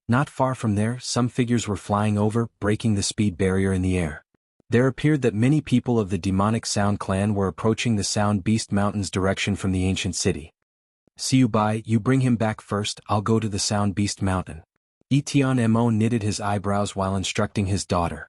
Not far from there, some figures were flying over, breaking the speed barrier in the air. There appeared that many people of the demonic Sound clan were approaching the Sound Beast Mountain's direction from the ancient city. Siu Bai, you bring him back first, I'll go to the Sound Beast Mountain. Etion Mo knitted his eyebrows while instructing his daughter.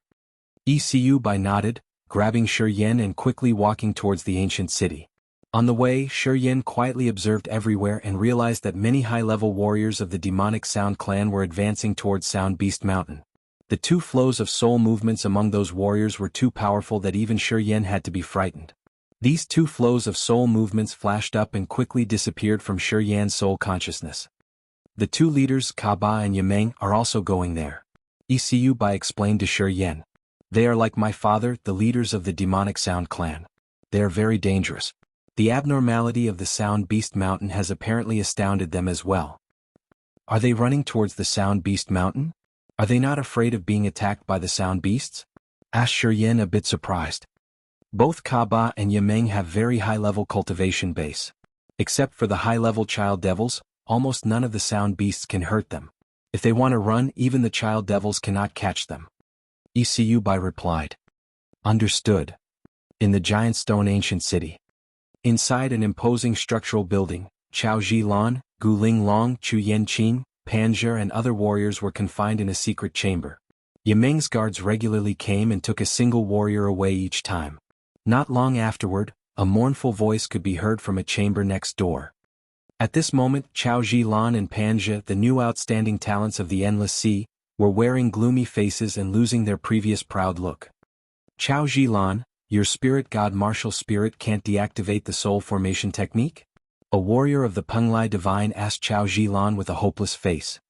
Siu Bai nodded, grabbing Yan and quickly walking towards the ancient city. On the way, Yan quietly observed everywhere and realized that many high-level warriors of the demonic Sound clan were advancing towards Sound Beast Mountain. The 2 flows of soul movements among those warriors were too powerful that even Yan had to be frightened. These 2 flows of soul movements flashed up and quickly disappeared from Yan's soul consciousness. The 2 leaders, Kaba and Yameng, are also going there. Siu Bai explained to Yan. They are like my father, the leaders of the demonic Sound clan. They are very dangerous. The abnormality of the Sound Beast Mountain has apparently astounded them as well. Are they running towards the Sound Beast Mountain? Are they not afraid of being attacked by the Sound Beasts? Asked Shiyin, a bit surprised. Both Kaba and Yimeng have very high-level cultivation base. Except for the high-level child devils, almost none of the Sound Beasts can hurt them. If they want to run, even the child devils cannot catch them. ECU Bai replied. Understood. In the giant stone ancient city. Inside an imposing structural building, Chao Zhilan, Gu Linglong, Chu Yanqing, Panzhe and other warriors were confined in a secret chamber. Yimeng's guards regularly came and took a single warrior away each time. Not long afterward, a mournful voice could be heard from a chamber next door. At this moment, Chao Zhilan and Panzhe, the new outstanding talents of the Endless Sea, were wearing gloomy faces and losing their previous proud look. Chao Zhilan, your spirit god martial spirit can't deactivate the soul formation technique? A warrior of the Penglai Divine asked Chao Zhilan with a hopeless face.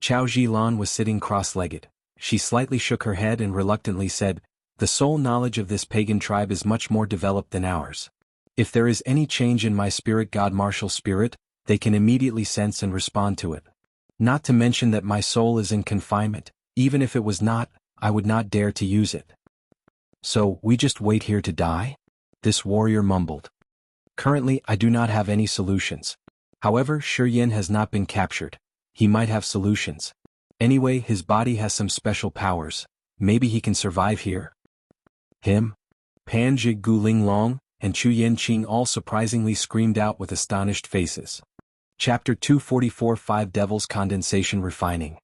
Chao Zhilan was sitting cross-legged. She slightly shook her head and reluctantly said, the soul knowledge of this pagan tribe is much more developed than ours. If there is any change in my spirit god martial spirit, they can immediately sense and respond to it. Not to mention that my soul is in confinement. Even if it was not, I would not dare to use it. So, we just wait here to die? This warrior mumbled. Currently, I do not have any solutions. However, Shiyin has not been captured. He might have solutions. Anyway, his body has some special powers. Maybe he can survive here. Him? Panzhe, Gu Linglong, and Chu Yanqing all surprisingly screamed out with astonished faces. Chapter 244 5 Devils Condensation Refining.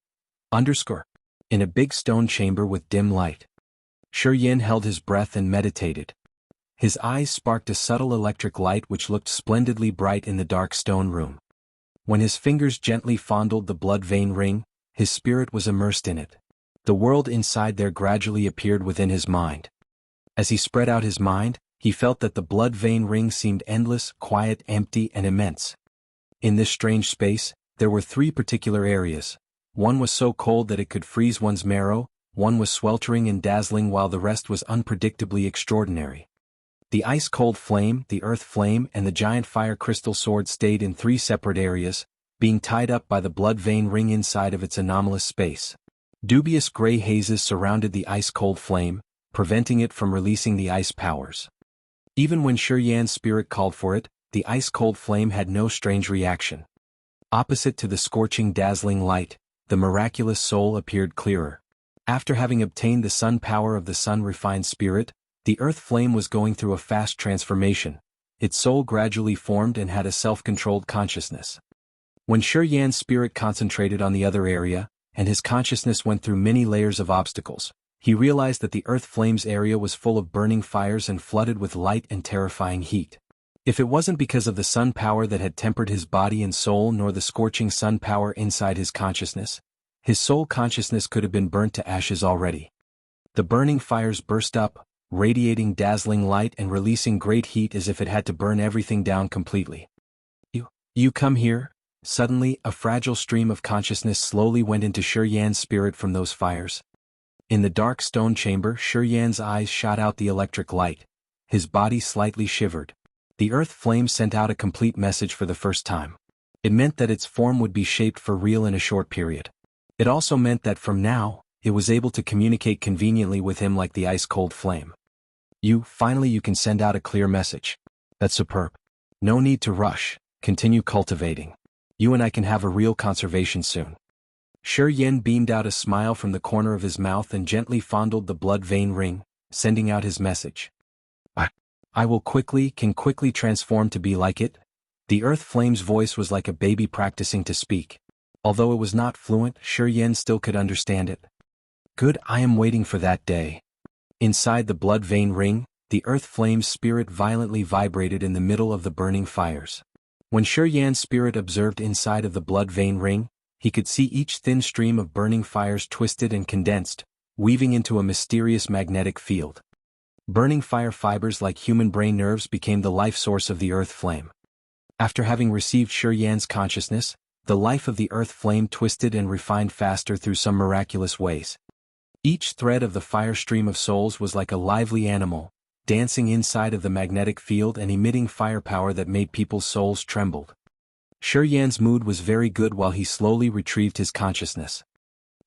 In a big stone chamber with dim light. Shiyin held his breath and meditated. His eyes sparked a subtle electric light which looked splendidly bright in the dark stone room. When his fingers gently fondled the blood vein ring, his spirit was immersed in it. The world inside there gradually appeared within his mind. As he spread out his mind, he felt that the blood vein ring seemed endless, quiet, empty, and immense. In this strange space, there were 3 particular areas. One was so cold that it could freeze one's marrow, one was sweltering and dazzling while the rest was unpredictably extraordinary. The ice-cold flame, the earth flame, and the giant fire crystal sword stayed in 3 separate areas, being tied up by the blood vein ring inside of its anomalous space. Dubious gray hazes surrounded the ice-cold flame, preventing it from releasing the ice powers. Even when Shiyan's spirit called for it, the ice-cold flame had no strange reaction. Opposite to the scorching dazzling light, the miraculous soul appeared clearer. After having obtained the sun power of the sun-refined spirit, the earth flame was going through a fast transformation. Its soul gradually formed and had a self-controlled consciousness. When Shiyan's spirit concentrated on the other area, and his consciousness went through many layers of obstacles, he realized that the earth flame's area was full of burning fires and flooded with light and terrifying heat. If it wasn't because of the sun power that had tempered his body and soul nor the scorching sun power inside his consciousness, his soul consciousness could have been burnt to ashes already. The burning fires burst up, radiating dazzling light and releasing great heat as if it had to burn everything down completely. You come here? Suddenly, a fragile stream of consciousness slowly went into Shiyan's spirit from those fires. In the dark stone chamber, Shiyan's eyes shot out the electric light. His body slightly shivered. The earth flame sent out a complete message for the first time. It meant that its form would be shaped for real in a short period. It also meant that from now, it was able to communicate conveniently with him like the ice-cold flame. Finally you can send out a clear message. That's superb. No need to rush, continue cultivating. You and I can have a real conservation soon. Shiyin beamed out a smile from the corner of his mouth and gently fondled the blood vein ring, sending out his message. I can quickly transform to be like it. The earth flame's voice was like a baby practicing to speak. Although it was not fluent, Shiyin still could understand it. Good, I am waiting for that day. Inside the blood vein ring, the earth flame's spirit violently vibrated in the middle of the burning fires. When Shiyan's spirit observed inside of the blood vein ring, he could see each thin stream of burning fires twisted and condensed, weaving into a mysterious magnetic field. Burning fire fibers like human brain nerves became the life source of the earth flame. After having received Shiyan's consciousness, the life of the earth flame twisted and refined faster through some miraculous ways. Each thread of the fire stream of souls was like a lively animal, dancing inside of the magnetic field and emitting firepower that made people's souls tremble. Shi Yan's mood was very good while he slowly retrieved his consciousness.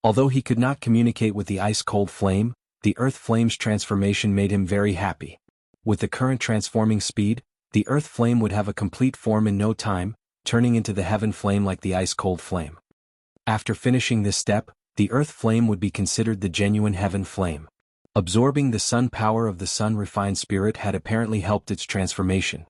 Although he could not communicate with the ice-cold flame, the earth flame's transformation made him very happy. With the current transforming speed, the earth flame would have a complete form in no time, turning into the heaven flame like the ice-cold flame. After finishing this step, the earth flame would be considered the genuine heaven flame. Absorbing the sun power of the sun-refined spirit had apparently helped its transformation.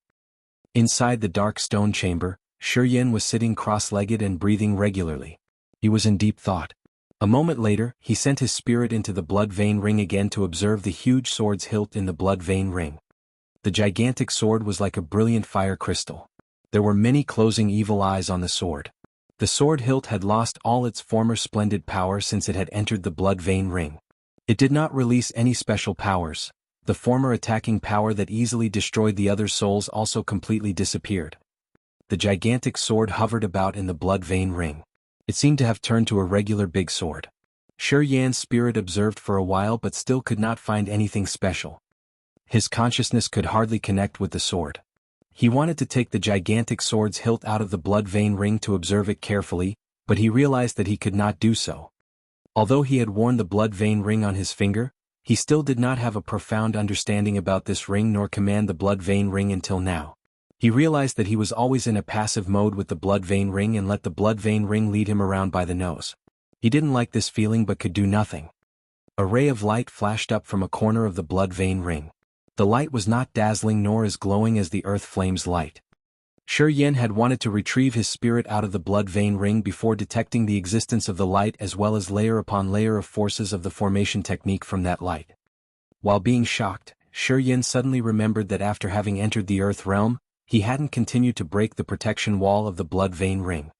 Inside the dark stone chamber, Shi Yan was sitting cross-legged and breathing regularly. He was in deep thought. A moment later, he sent his spirit into the blood vein ring again to observe the huge sword's hilt in the blood vein ring. The gigantic sword was like a brilliant fire crystal. There were many closing evil eyes on the sword. The sword hilt had lost all its former splendid power since it had entered the blood vein ring. It did not release any special powers. The former attacking power that easily destroyed the other souls also completely disappeared. The gigantic sword hovered about in the blood vein ring. It seemed to have turned to a regular big sword. Shi Yan's spirit observed for a while but still could not find anything special. His consciousness could hardly connect with the sword. He wanted to take the gigantic sword's hilt out of the blood vein ring to observe it carefully, but he realized that he could not do so. Although he had worn the blood vein ring on his finger, he still did not have a profound understanding about this ring nor command the blood vein ring until now. He realized that he was always in a passive mode with the blood vein ring and let the blood vein ring lead him around by the nose. He didn't like this feeling but could do nothing. A ray of light flashed up from a corner of the blood vein ring. The light was not dazzling nor as glowing as the earth flame's light. Shi Yan had wanted to retrieve his spirit out of the blood vein ring before detecting the existence of the light as well as layer upon layer of forces of the formation technique from that light. While being shocked, Shi Yan suddenly remembered that after having entered the earth realm, he hadn't continued to break the protection wall of the blood vein ring.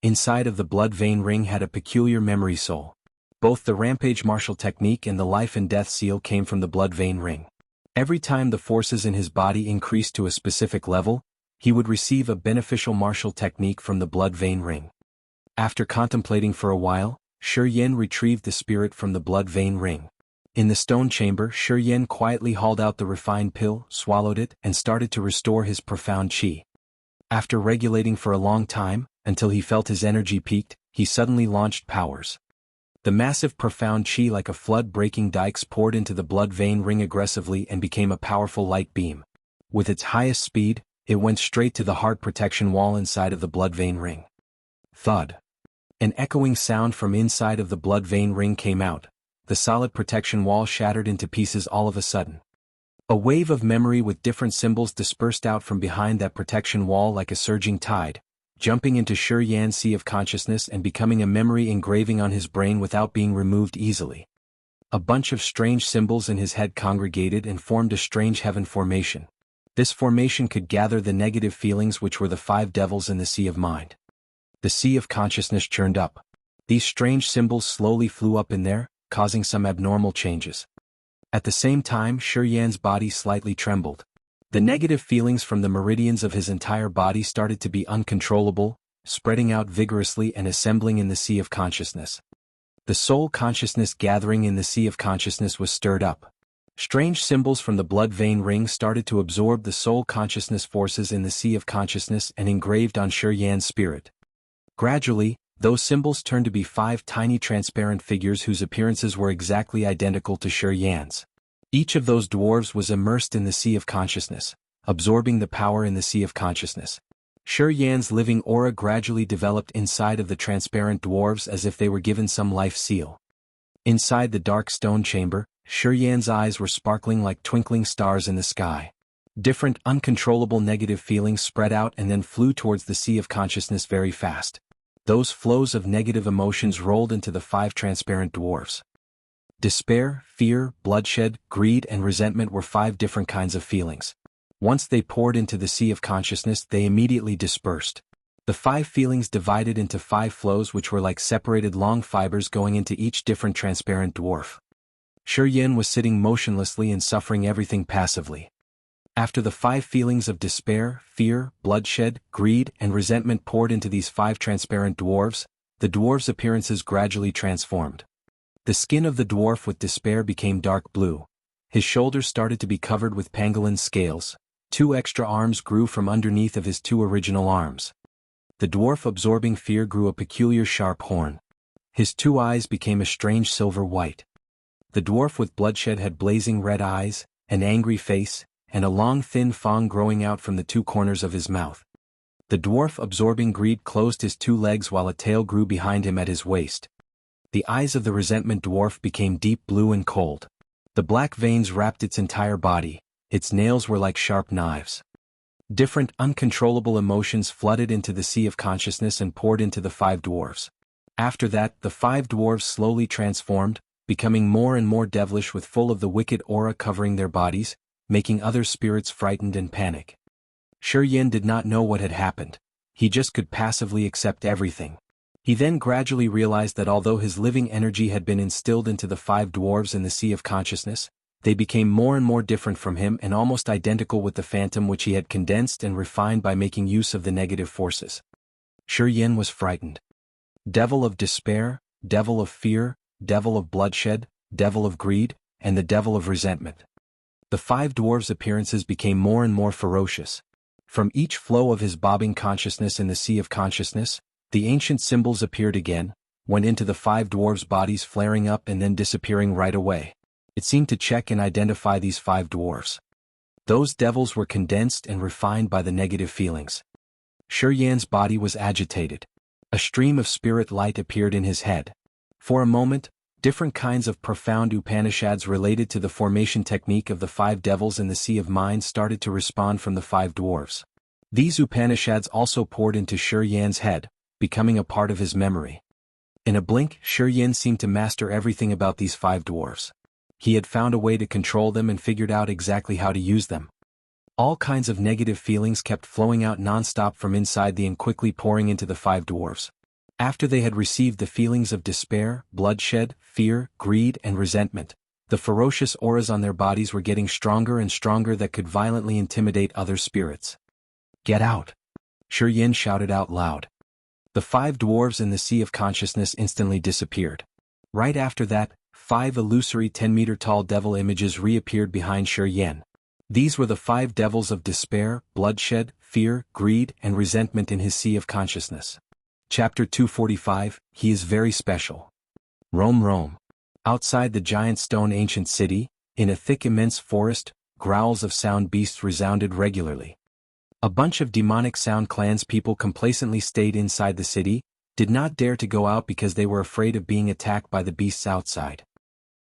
Inside of the blood vein ring had a peculiar memory soul. Both the rampage martial technique and the life and death seal came from the blood vein ring. Every time the forces in his body increased to a specific level, he would receive a beneficial martial technique from the blood vein ring. After contemplating for a while, Shi Yan retrieved the spirit from the blood vein ring. In the stone chamber, Shi Yan quietly hauled out the refined pill, swallowed it, and started to restore his profound qi. After regulating for a long time, until he felt his energy peaked, he suddenly launched powers. The massive profound qi like a flood breaking dikes poured into the blood vein ring aggressively and became a powerful light beam. With its highest speed, it went straight to the heart protection wall inside of the blood vein ring. Thud. An echoing sound from inside of the blood vein ring came out. The solid protection wall shattered into pieces all of a sudden. A wave of memory with different symbols dispersed out from behind that protection wall like a surging tide, jumping into Shi Yan's sea of consciousness and becoming a memory engraving on his brain without being removed easily. A bunch of strange symbols in his head congregated and formed a strange heaven formation. This formation could gather the negative feelings which were the 5 devils in the sea of mind. The sea of consciousness churned up. These strange symbols slowly flew up in there, causing some abnormal changes. At the same time, Shi Yan's body slightly trembled. The negative feelings from the meridians of his entire body started to be uncontrollable, spreading out vigorously and assembling in the sea of consciousness. The soul consciousness gathering in the sea of consciousness was stirred up. Strange symbols from the blood vein ring started to absorb the soul consciousness forces in the sea of consciousness and engraved on Shi Yan's spirit. Gradually, those symbols turned to be 5 tiny transparent figures whose appearances were exactly identical to Shi Yan's. Each of those dwarves was immersed in the sea of consciousness, absorbing the power in the sea of consciousness. Shi Yan's living aura gradually developed inside of the transparent dwarves as if they were given some life seal. Inside the dark stone chamber, Shi Yan's eyes were sparkling like twinkling stars in the sky. Different uncontrollable negative feelings spread out and then flew towards the sea of consciousness very fast. Those flows of negative emotions rolled into the 5 transparent dwarves. Despair, fear, bloodshed, greed and resentment were 5 different kinds of feelings. Once they poured into the sea of consciousness, they immediately dispersed. The 5 feelings divided into 5 flows which were like separated long fibers going into each different transparent dwarf. Shi Yan was sitting motionlessly and suffering everything passively. After the 5 feelings of despair, fear, bloodshed, greed, and resentment poured into these 5 transparent dwarves, the dwarves' appearances gradually transformed. The skin of the dwarf with despair became dark blue. His shoulders started to be covered with pangolin scales. 2 extra arms grew from underneath of his 2 original arms. The dwarf absorbing fear grew a peculiar sharp horn. His 2 eyes became a strange silver white. The dwarf with bloodshed had blazing red eyes, an angry face, and a long thin fang growing out from the 2 corners of his mouth. The dwarf absorbing greed closed his 2 legs while a tail grew behind him at his waist. The eyes of the resentment dwarf became deep blue and cold. The black veins wrapped its entire body, its nails were like sharp knives. Different uncontrollable emotions flooded into the sea of consciousness and poured into the 5 dwarves. After that, the 5 dwarves slowly transformed, becoming more and more devilish with full of the wicked aura covering their bodies, making other spirits frightened and panic. Yin did not know what had happened. He just could passively accept everything. He then gradually realized that although his living energy had been instilled into the 5 dwarves in the sea of consciousness, they became more and more different from him and almost identical with the phantom which he had condensed and refined by making use of the negative forces. Yin was frightened. Devil of despair, devil of fear, devil of bloodshed, devil of greed, and the devil of resentment. The 5 dwarves' appearances became more and more ferocious. From each flow of his bobbing consciousness in the sea of consciousness, the ancient symbols appeared again, went into the 5 dwarves' bodies flaring up and then disappearing right away. It seemed to check and identify these 5 dwarves. Those devils were condensed and refined by the negative feelings. Yan's body was agitated. A stream of spirit light appeared in his head. For a moment, different kinds of profound Upanishads related to the formation technique of the 5 devils in the sea of mind started to respond from the 5 dwarves. These Upanishads also poured into Yan's head, becoming a part of his memory. In a blink, Yan seemed to master everything about these 5 dwarves. He had found a way to control them and figured out exactly how to use them. All kinds of negative feelings kept flowing out non-stop from inside and quickly pouring into the 5 dwarves. After they had received the feelings of despair, bloodshed, fear, greed, and resentment, the ferocious auras on their bodies were getting stronger and stronger that could violently intimidate other spirits. "Get out!" Yan shouted out loud. The 5 dwarves in the sea of consciousness instantly disappeared. Right after that, 5 illusory 10-meter-tall devil images reappeared behind Yan. These were the 5 devils of despair, bloodshed, fear, greed, and resentment in his sea of consciousness. Chapter 245, He is very special. Rome. Outside the giant stone ancient city, in a thick immense forest, growls of sound beasts resounded regularly. A bunch of demonic sound clans people complacently stayed inside the city, did not dare to go out because they were afraid of being attacked by the beasts outside.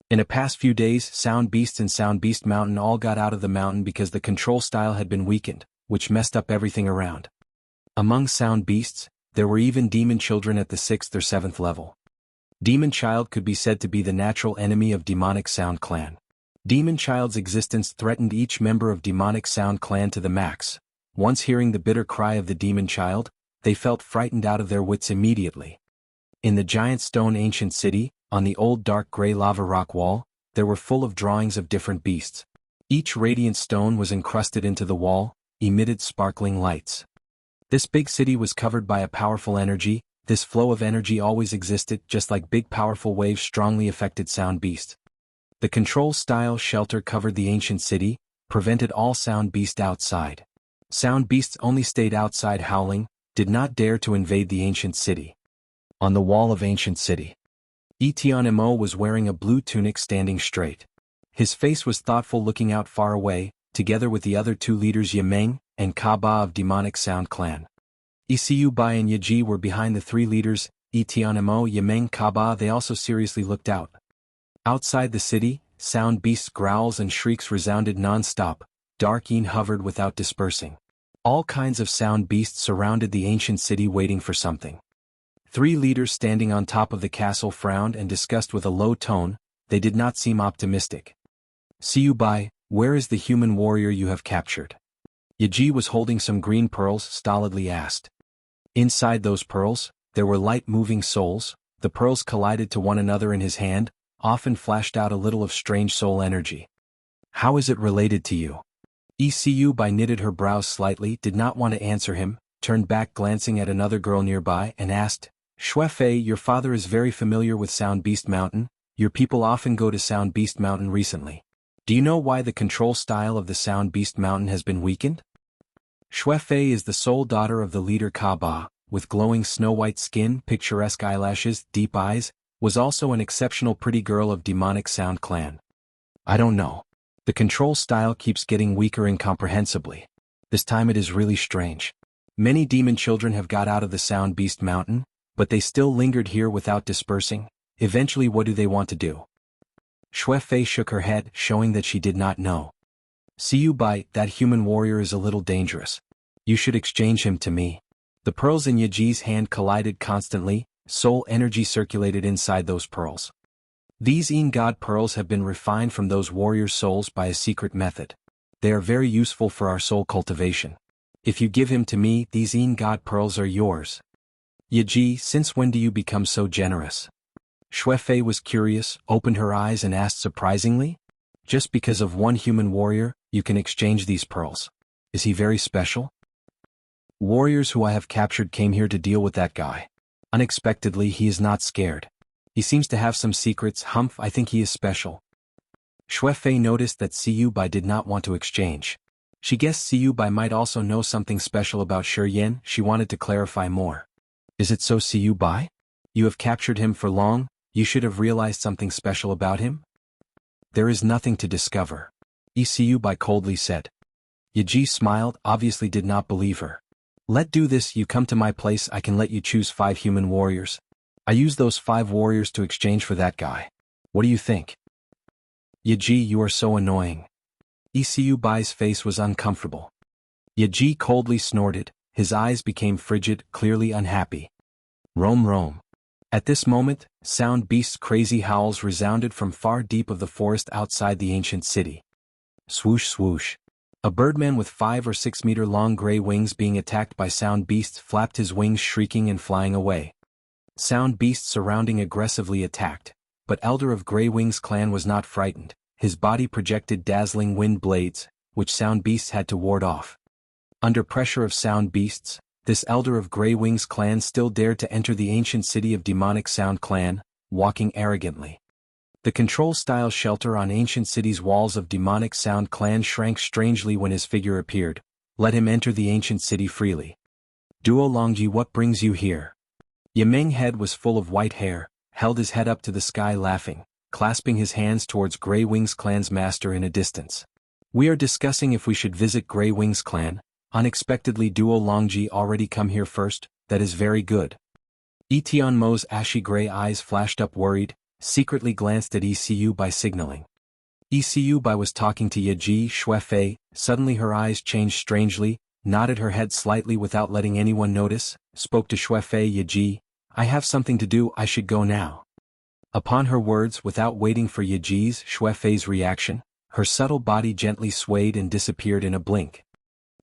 In the past few days, Sound Beast and Sound Beast Mountain all got out of the mountain because the control style had been weakened, which messed up everything around. Among Sound Beasts, there were even demon children at the 6th or 7th level. Demon Child could be said to be the natural enemy of Demonic Sound Clan. Demon Child's existence threatened each member of Demonic Sound Clan to the max. Once hearing the bitter cry of the Demon Child, they felt frightened out of their wits immediately. In the giant stone ancient city, on the old dark gray lava rock wall, there were full of drawings of different beasts. Each radiant stone was encrusted into the wall, emitted sparkling lights. This big city was covered by a powerful energy. This flow of energy always existed, just like big powerful waves strongly affected Sound Beast. The control style shelter covered the ancient city, prevented all Sound Beast outside. Sound Beasts only stayed outside howling, did not dare to invade the ancient city. On the wall of ancient city, Mo was wearing a blue tunic standing straight. His face was thoughtful looking out far away, together with the other 2 leaders Yimeng and Kaba of Demonic Sound Clan. Bai and Yaji were behind the 3 leaders, Mo, Yimeng, Kaba. They also seriously looked out. Outside the city, Sound Beasts' growls and shrieks resounded non-stop. Dark Yin hovered without dispersing. All kinds of Sound Beasts surrounded the ancient city waiting for something. 3 leaders standing on top of the castle frowned and discussed with a low tone. They did not seem optimistic. Bai, where is the human warrior you have captured? Yaji was holding some green pearls, stolidly asked. Inside those pearls, there were light-moving souls. The pearls collided to one another in his hand, often flashed out a little of strange soul energy. How is it related to you? Bai knitted her brows slightly, did not want to answer him, turned back glancing at another girl nearby and asked, Shuefei, your father is very familiar with Sound Beast Mountain, Your people often go to Sound Beast Mountain recently. Do you know why the control style of the Sound Beast Mountain has been weakened? Shuefei is the sole daughter of the leader Kaba, with glowing snow-white skin, picturesque eyelashes, deep eyes, was also an exceptional pretty girl of demonic Sound clan. I don't know. The control style keeps getting weaker incomprehensibly. This time it is really strange. Many demon children have got out of the Sound Beast Mountain, but they still lingered here without dispersing. Eventually, what do they want to do? Shuefei shook her head, showing that she did not know. Bai, that human warrior is a little dangerous. You should exchange him to me. The pearls in Yaji's hand collided constantly, soul energy circulated inside those pearls. These God pearls have been refined from those warriors' souls by a secret method. They are very useful for our soul cultivation. If you give him to me, these God pearls are yours. Yaji, since when do you become so generous? Shuefei was curious, opened her eyes and asked surprisingly, just because of one human warrior, you can exchange these pearls. Is he very special? Warriors who I have captured came here to deal with that guy. Unexpectedly, he is not scared. He seems to have some secrets. I think he is special. Shuefei noticed that Bai did not want to exchange. She guessed Bai might also know something special about Shuryen. She wanted to clarify more. Is it so, Bai? You have captured him for long, you should have realized something special about him? There is nothing to discover. Bai coldly said. Yaji smiled, obviously did not believe her. Let do this, you come to my place, I can let you choose 5 human warriors. I use those 5 warriors to exchange for that guy. What do you think? Yaji, you are so annoying. Bai's face was uncomfortable. Yaji coldly snorted, his eyes became frigid, clearly unhappy. Roam. At this moment, Sound Beast's crazy howls resounded from far deep of the forest outside the ancient city. Swoosh swoosh. A birdman with 5 or 6 meter long gray wings being attacked by Sound Beasts flapped his wings shrieking and flying away. Sound Beasts surrounding aggressively attacked, but Elder of Grey Wings clan was not frightened. His body projected dazzling wind blades, which Sound Beasts had to ward off. Under pressure of Sound Beasts, this Elder of Grey Wings clan still dared to enter the ancient city of demonic Sound clan, walking arrogantly. The control-style shelter on ancient city's walls of demonic Sound clan shrank strangely when his figure appeared. Let him enter the ancient city freely. Duo Longji, what brings you here? Yimeng's head was full of white hair, held his head up to the sky laughing, clasping his hands towards Grey Wings clan's master in a distance. We are discussing if we should visit Grey Wings clan. Unexpectedly, Duo Longji already come here first. That is very good. Tianmo's ashy gray eyes flashed up worried, secretly glanced at Bai signaling. Bai was talking to Yaji Shuefei, suddenly her eyes changed strangely, nodded her head slightly without letting anyone notice, spoke to Shuefei. Yaji, I have something to do, I should go now. Upon her words, without waiting for Shuefei's reaction, her subtle body gently swayed and disappeared in a blink.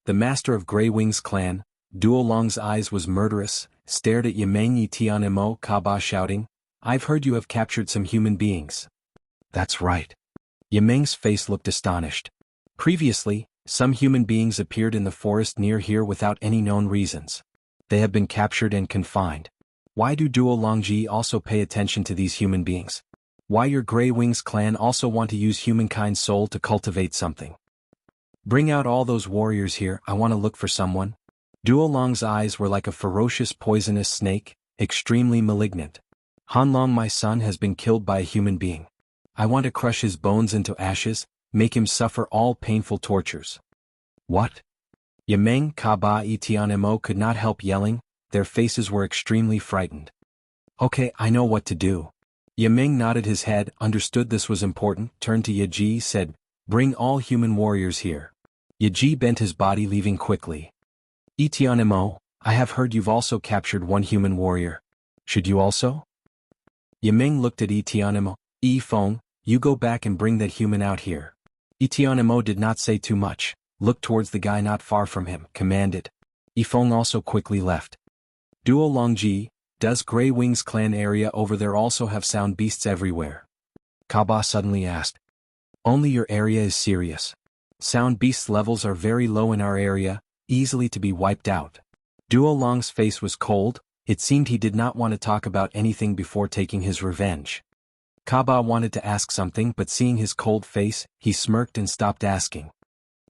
The master of Grey Wings clan, Duo Long's eyes was murderous, stared at Yimeng Tianmo Kaba shouting, I've heard you have captured some human beings. That's right. Yimeng's face looked astonished. Previously, some human beings appeared in the forest near here without any known reasons. They have been captured and confined. Why do Duo Longji also pay attention to these human beings? Why your Grey Wings clan also want to use humankind's soul to cultivate something? Bring out all those warriors here, I want to look for someone. Duo Long's eyes were like a ferocious poisonous snake, extremely malignant. Hanlong, my son, has been killed by a human being. I want to crush his bones into ashes, make him suffer all painful tortures. What? Yimeng, Kaba, Tianmo could not help yelling, their faces were extremely frightened. Okay, I know what to do. Yimeng nodded his head, understood this was important, turned to Yaji, said, bring all human warriors here. Yaji bent his body, leaving quickly. Tianmo, I have heard you've also captured one human warrior. Should you also? Yimeng looked at Tianmo. Feng, you go back and bring that human out here. Tianmo did not say too much, looked towards the guy not far from him, commanded. Feng also quickly left. Duo Longji, does Grey Wings clan area over there also have Sound Beasts everywhere? Kaba suddenly asked. Only your area is serious. Sound Beasts levels are very low in our area, easily to be wiped out. Duo Long's face was cold, it seemed he did not want to talk about anything before taking his revenge. Kaba wanted to ask something but seeing his cold face, he smirked and stopped asking.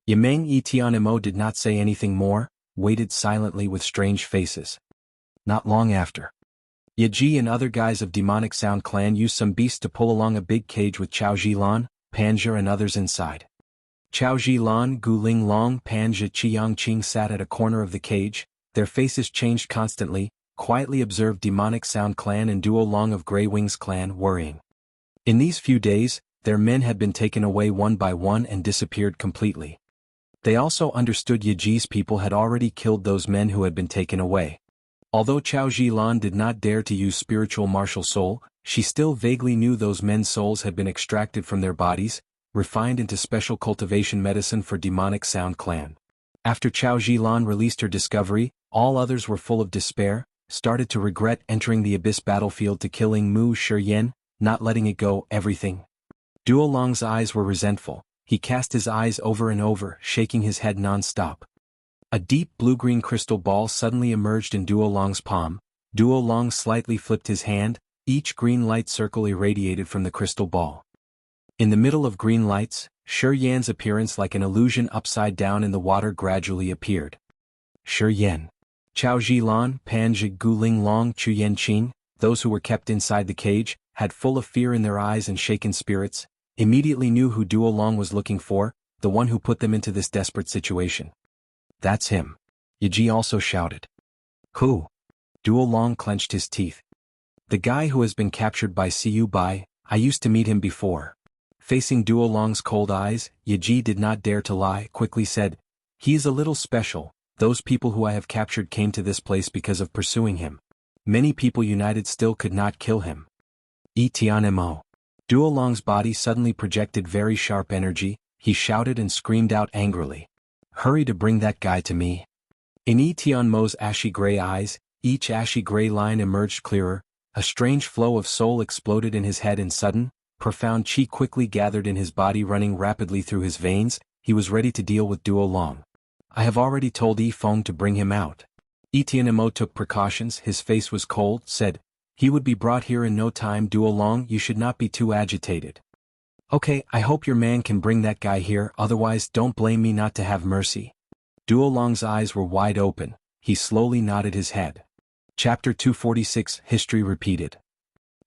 Yimeng Etianimo did not say anything more, waited silently with strange faces. Not long after, Yaji and other guys of Demonic Sound clan used some beasts to pull along a big cage with Chao Jilan, Panja and others inside. Chao Jilan, Guling Long, Panja Qiangqing sat at a corner of the cage, their faces changed constantly, quietly observed Demonic Sound clan and Duo Long of Grey Wings clan worrying. In these few days, their men had been taken away one by one and disappeared completely. They also understood Yaji's people had already killed those men who had been taken away. Although Chao Jilan did not dare to use spiritual martial soul, she still vaguely knew those men's souls had been extracted from their bodies, refined into special cultivation medicine for Demonic Sound clan. After Chao Jilan released her discovery, all others were full of despair, started to regret entering the Abyss battlefield to killing Mu Shiyen, not letting it go, everything. Duo Long's eyes were resentful. He cast his eyes over and over, shaking his head non-stop. A deep blue-green crystal ball suddenly emerged in Duo Long's palm. Duo Long slightly flipped his hand, each green light circle irradiated from the crystal ball. In the middle of green lights, Shi Yan's appearance like an illusion upside down in the water gradually appeared. Shi Yan. Chao Jilan, Panja Guling Long Chu Yanqing, those who were kept inside the cage, had full of fear in their eyes and shaken spirits, immediately knew who Duo Long was looking for, the one who put them into this desperate situation. That's him. Yaji also shouted. Who? Duo Long clenched his teeth. The guy who has been captured by Siyu Bai, I used to meet him before. Facing Duo Long's cold eyes, Yaji did not dare to lie, quickly said, he is a little special, those people who I have captured came to this place because of pursuing him. Many people united still could not kill him. Etianmo. Duo Long's body suddenly projected very sharp energy, he shouted and screamed out angrily. Hurry to bring that guy to me. In Etianmo's ashy gray eyes, each ashy gray line emerged clearer, a strange flow of soul exploded in his head and sudden, profound chi quickly gathered in his body running rapidly through his veins, he was ready to deal with Duo Long. I have already told Yi Feng to bring him out. Etianmo took precautions, his face was cold, said, he would be brought here in no time. Duo Long, you should not be too agitated. Okay, I hope your man can bring that guy here, otherwise don't blame me not to have mercy. Duo Long's eyes were wide open, he slowly nodded his head. Chapter 246, History Repeated.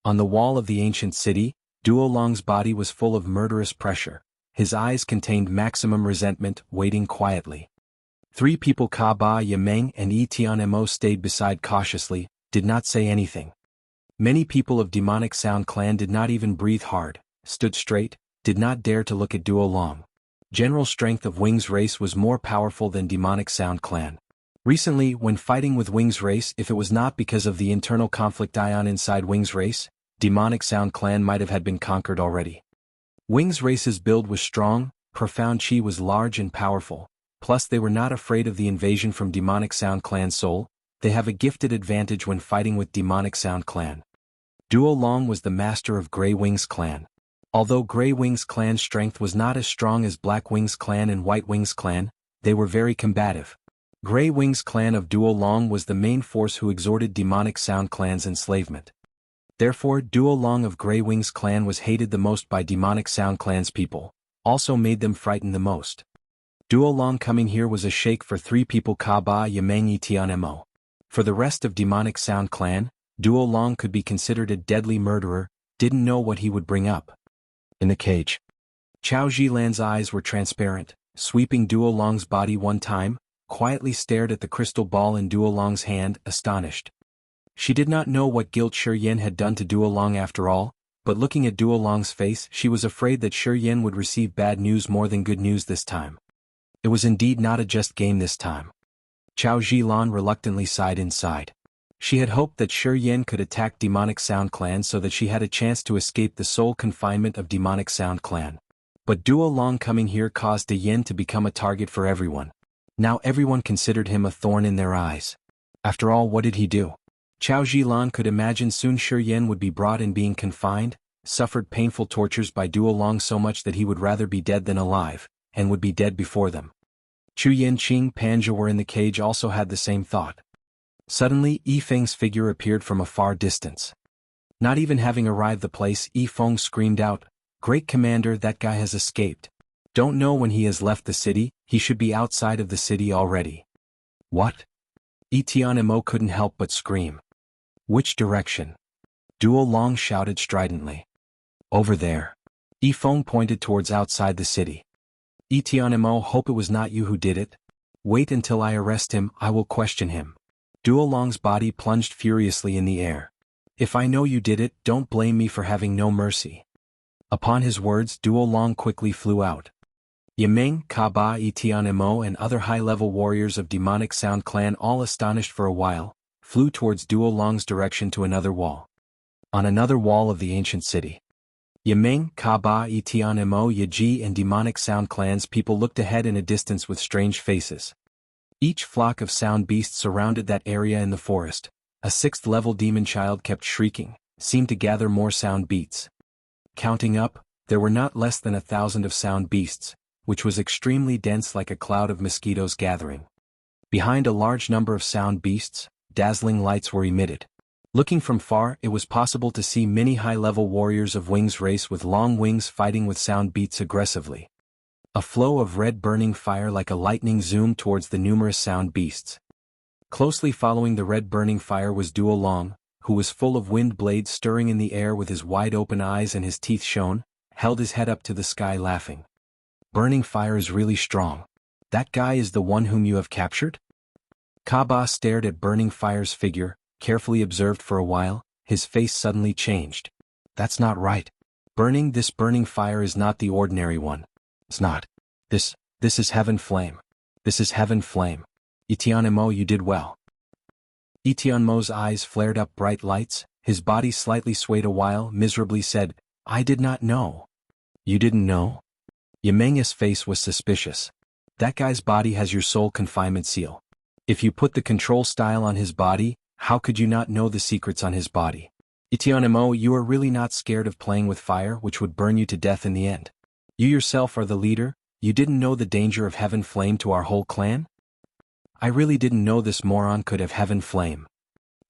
On the wall of the ancient city, Duo Long's body was full of murderous pressure, his eyes contained maximum resentment, waiting quietly. Three people Kaba Yimeng and Etianmo stayed beside cautiously, did not say anything. Many people of Demonic Sound clan did not even breathe hard, stood straight, did not dare to look at Duo Long. General strength of Wings race was more powerful than Demonic Sound clan. Recently, when fighting with Wings race, if it was not because of the internal conflict ion inside Wings race, Demonic Sound clan might have had been conquered already. Wings race's build was strong, profound chi was large and powerful, plus they were not afraid of the invasion from Demonic Sound clan soul, they have a gifted advantage when fighting with Demonic Sound clan. Duo Long was the master of Grey Wings clan. Although Grey Wings clan's strength was not as strong as Black Wings clan and White Wings clan, they were very combative. Grey Wings clan of Duo Long was the main force who exhorted Demonic Sound clan's enslavement. Therefore, Duo Long of Grey Wings clan was hated the most by Demonic Sound clan's people, also made them frightened the most. Duo Long coming here was a shake for three people Kaba Yimeng Etianmo. For the rest of Demonic Sound clan, Duo Long could be considered a deadly murderer, didn't know what he would bring up. In the cage. Chao Jilan's eyes were transparent, sweeping Duo Long's body one time, quietly stared at the crystal ball in Duo Long's hand, astonished. She did not know what guilt Shi Yan had done to Duo Long after all, but looking at Duo Long's face she was afraid that Shi Yan would receive bad news more than good news this time. It was indeed not a just game this time. Chao Jilan reluctantly sighed inside. She had hoped that Shi Yan could attack Demonic Sound clan so that she had a chance to escape the sole confinement of Demonic Sound clan. But Duo Long coming here caused the Yin to become a target for everyone. Now everyone considered him a thorn in their eyes. After all, what did he do? Chao Jilan could imagine soon Shi Yan would be brought and being confined, suffered painful tortures by Duo Long so much that he would rather be dead than alive, and would be dead before them. Chu Yanqing Panja were in the cage also had the same thought. Suddenly, Yi Feng's figure appeared from a far distance. Not even having arrived the place, Yi Feng screamed out, "Great Commander, that guy has escaped. Don't know when he has left the city, he should be outside of the city already." "What?" Yi Tianmo couldn't help but scream. "Which direction?" Duo Long shouted stridently. "Over there." Yi Feng pointed towards outside the city. "Yi Tianmo, hope it was not you who did it. Wait until I arrest him, I will question him." Duo Long's body plunged furiously in the air. "If I know you did it, don't blame me for having no mercy." Upon his words, Duo Long quickly flew out. Yimeng, Ka Ba, Yi Tianmo and other high-level warriors of Demonic Sound Clan, all astonished for a while, flew towards Duo Long's direction to another wall. On another wall of the ancient city. Yimeng, Ka Ba, Yi Tianmo, Yaji and Demonic Sound Clan's people looked ahead in a distance with strange faces. Each flock of sound beasts surrounded that area in the forest. A sixth-level demon child kept shrieking, seemed to gather more sound beats. Counting up, there were not less than 1,000 of sound beasts, which was extremely dense, like a cloud of mosquitoes gathering. Behind a large number of sound beasts, dazzling lights were emitted. Looking from far, it was possible to see many high-level warriors of Wings race with long wings fighting with sound beats aggressively. A flow of red burning fire like a lightning zoomed towards the numerous sound beasts. Closely following the red burning fire was Duo Long, who was full of wind blades stirring in the air with his wide-open eyes and his teeth shone, held his head up to the sky laughing. "Burning fire is really strong. That guy is the one whom you have captured?" Ka Ba stared at Burning Fire's figure, carefully observed for a while, his face suddenly changed. "That's not right. This burning fire is not the ordinary one. It's not. This is Heaven Flame. This is Heaven Flame. Yi Tianmo, you did well." Yi Tianmo's eyes flared up bright lights, his body slightly swayed a while, miserably said, "I did not know." "You didn't know?" Yimeng's face was suspicious. "That guy's body has your soul confinement seal. If you put the control style on his body, how could you not know the secrets on his body? Yi Tianmo, you are really not scared of playing with fire, which would burn you to death in the end. You yourself are the leader, you didn't know the danger of Heaven Flame to our whole clan?" "I really didn't know this moron could have Heaven Flame."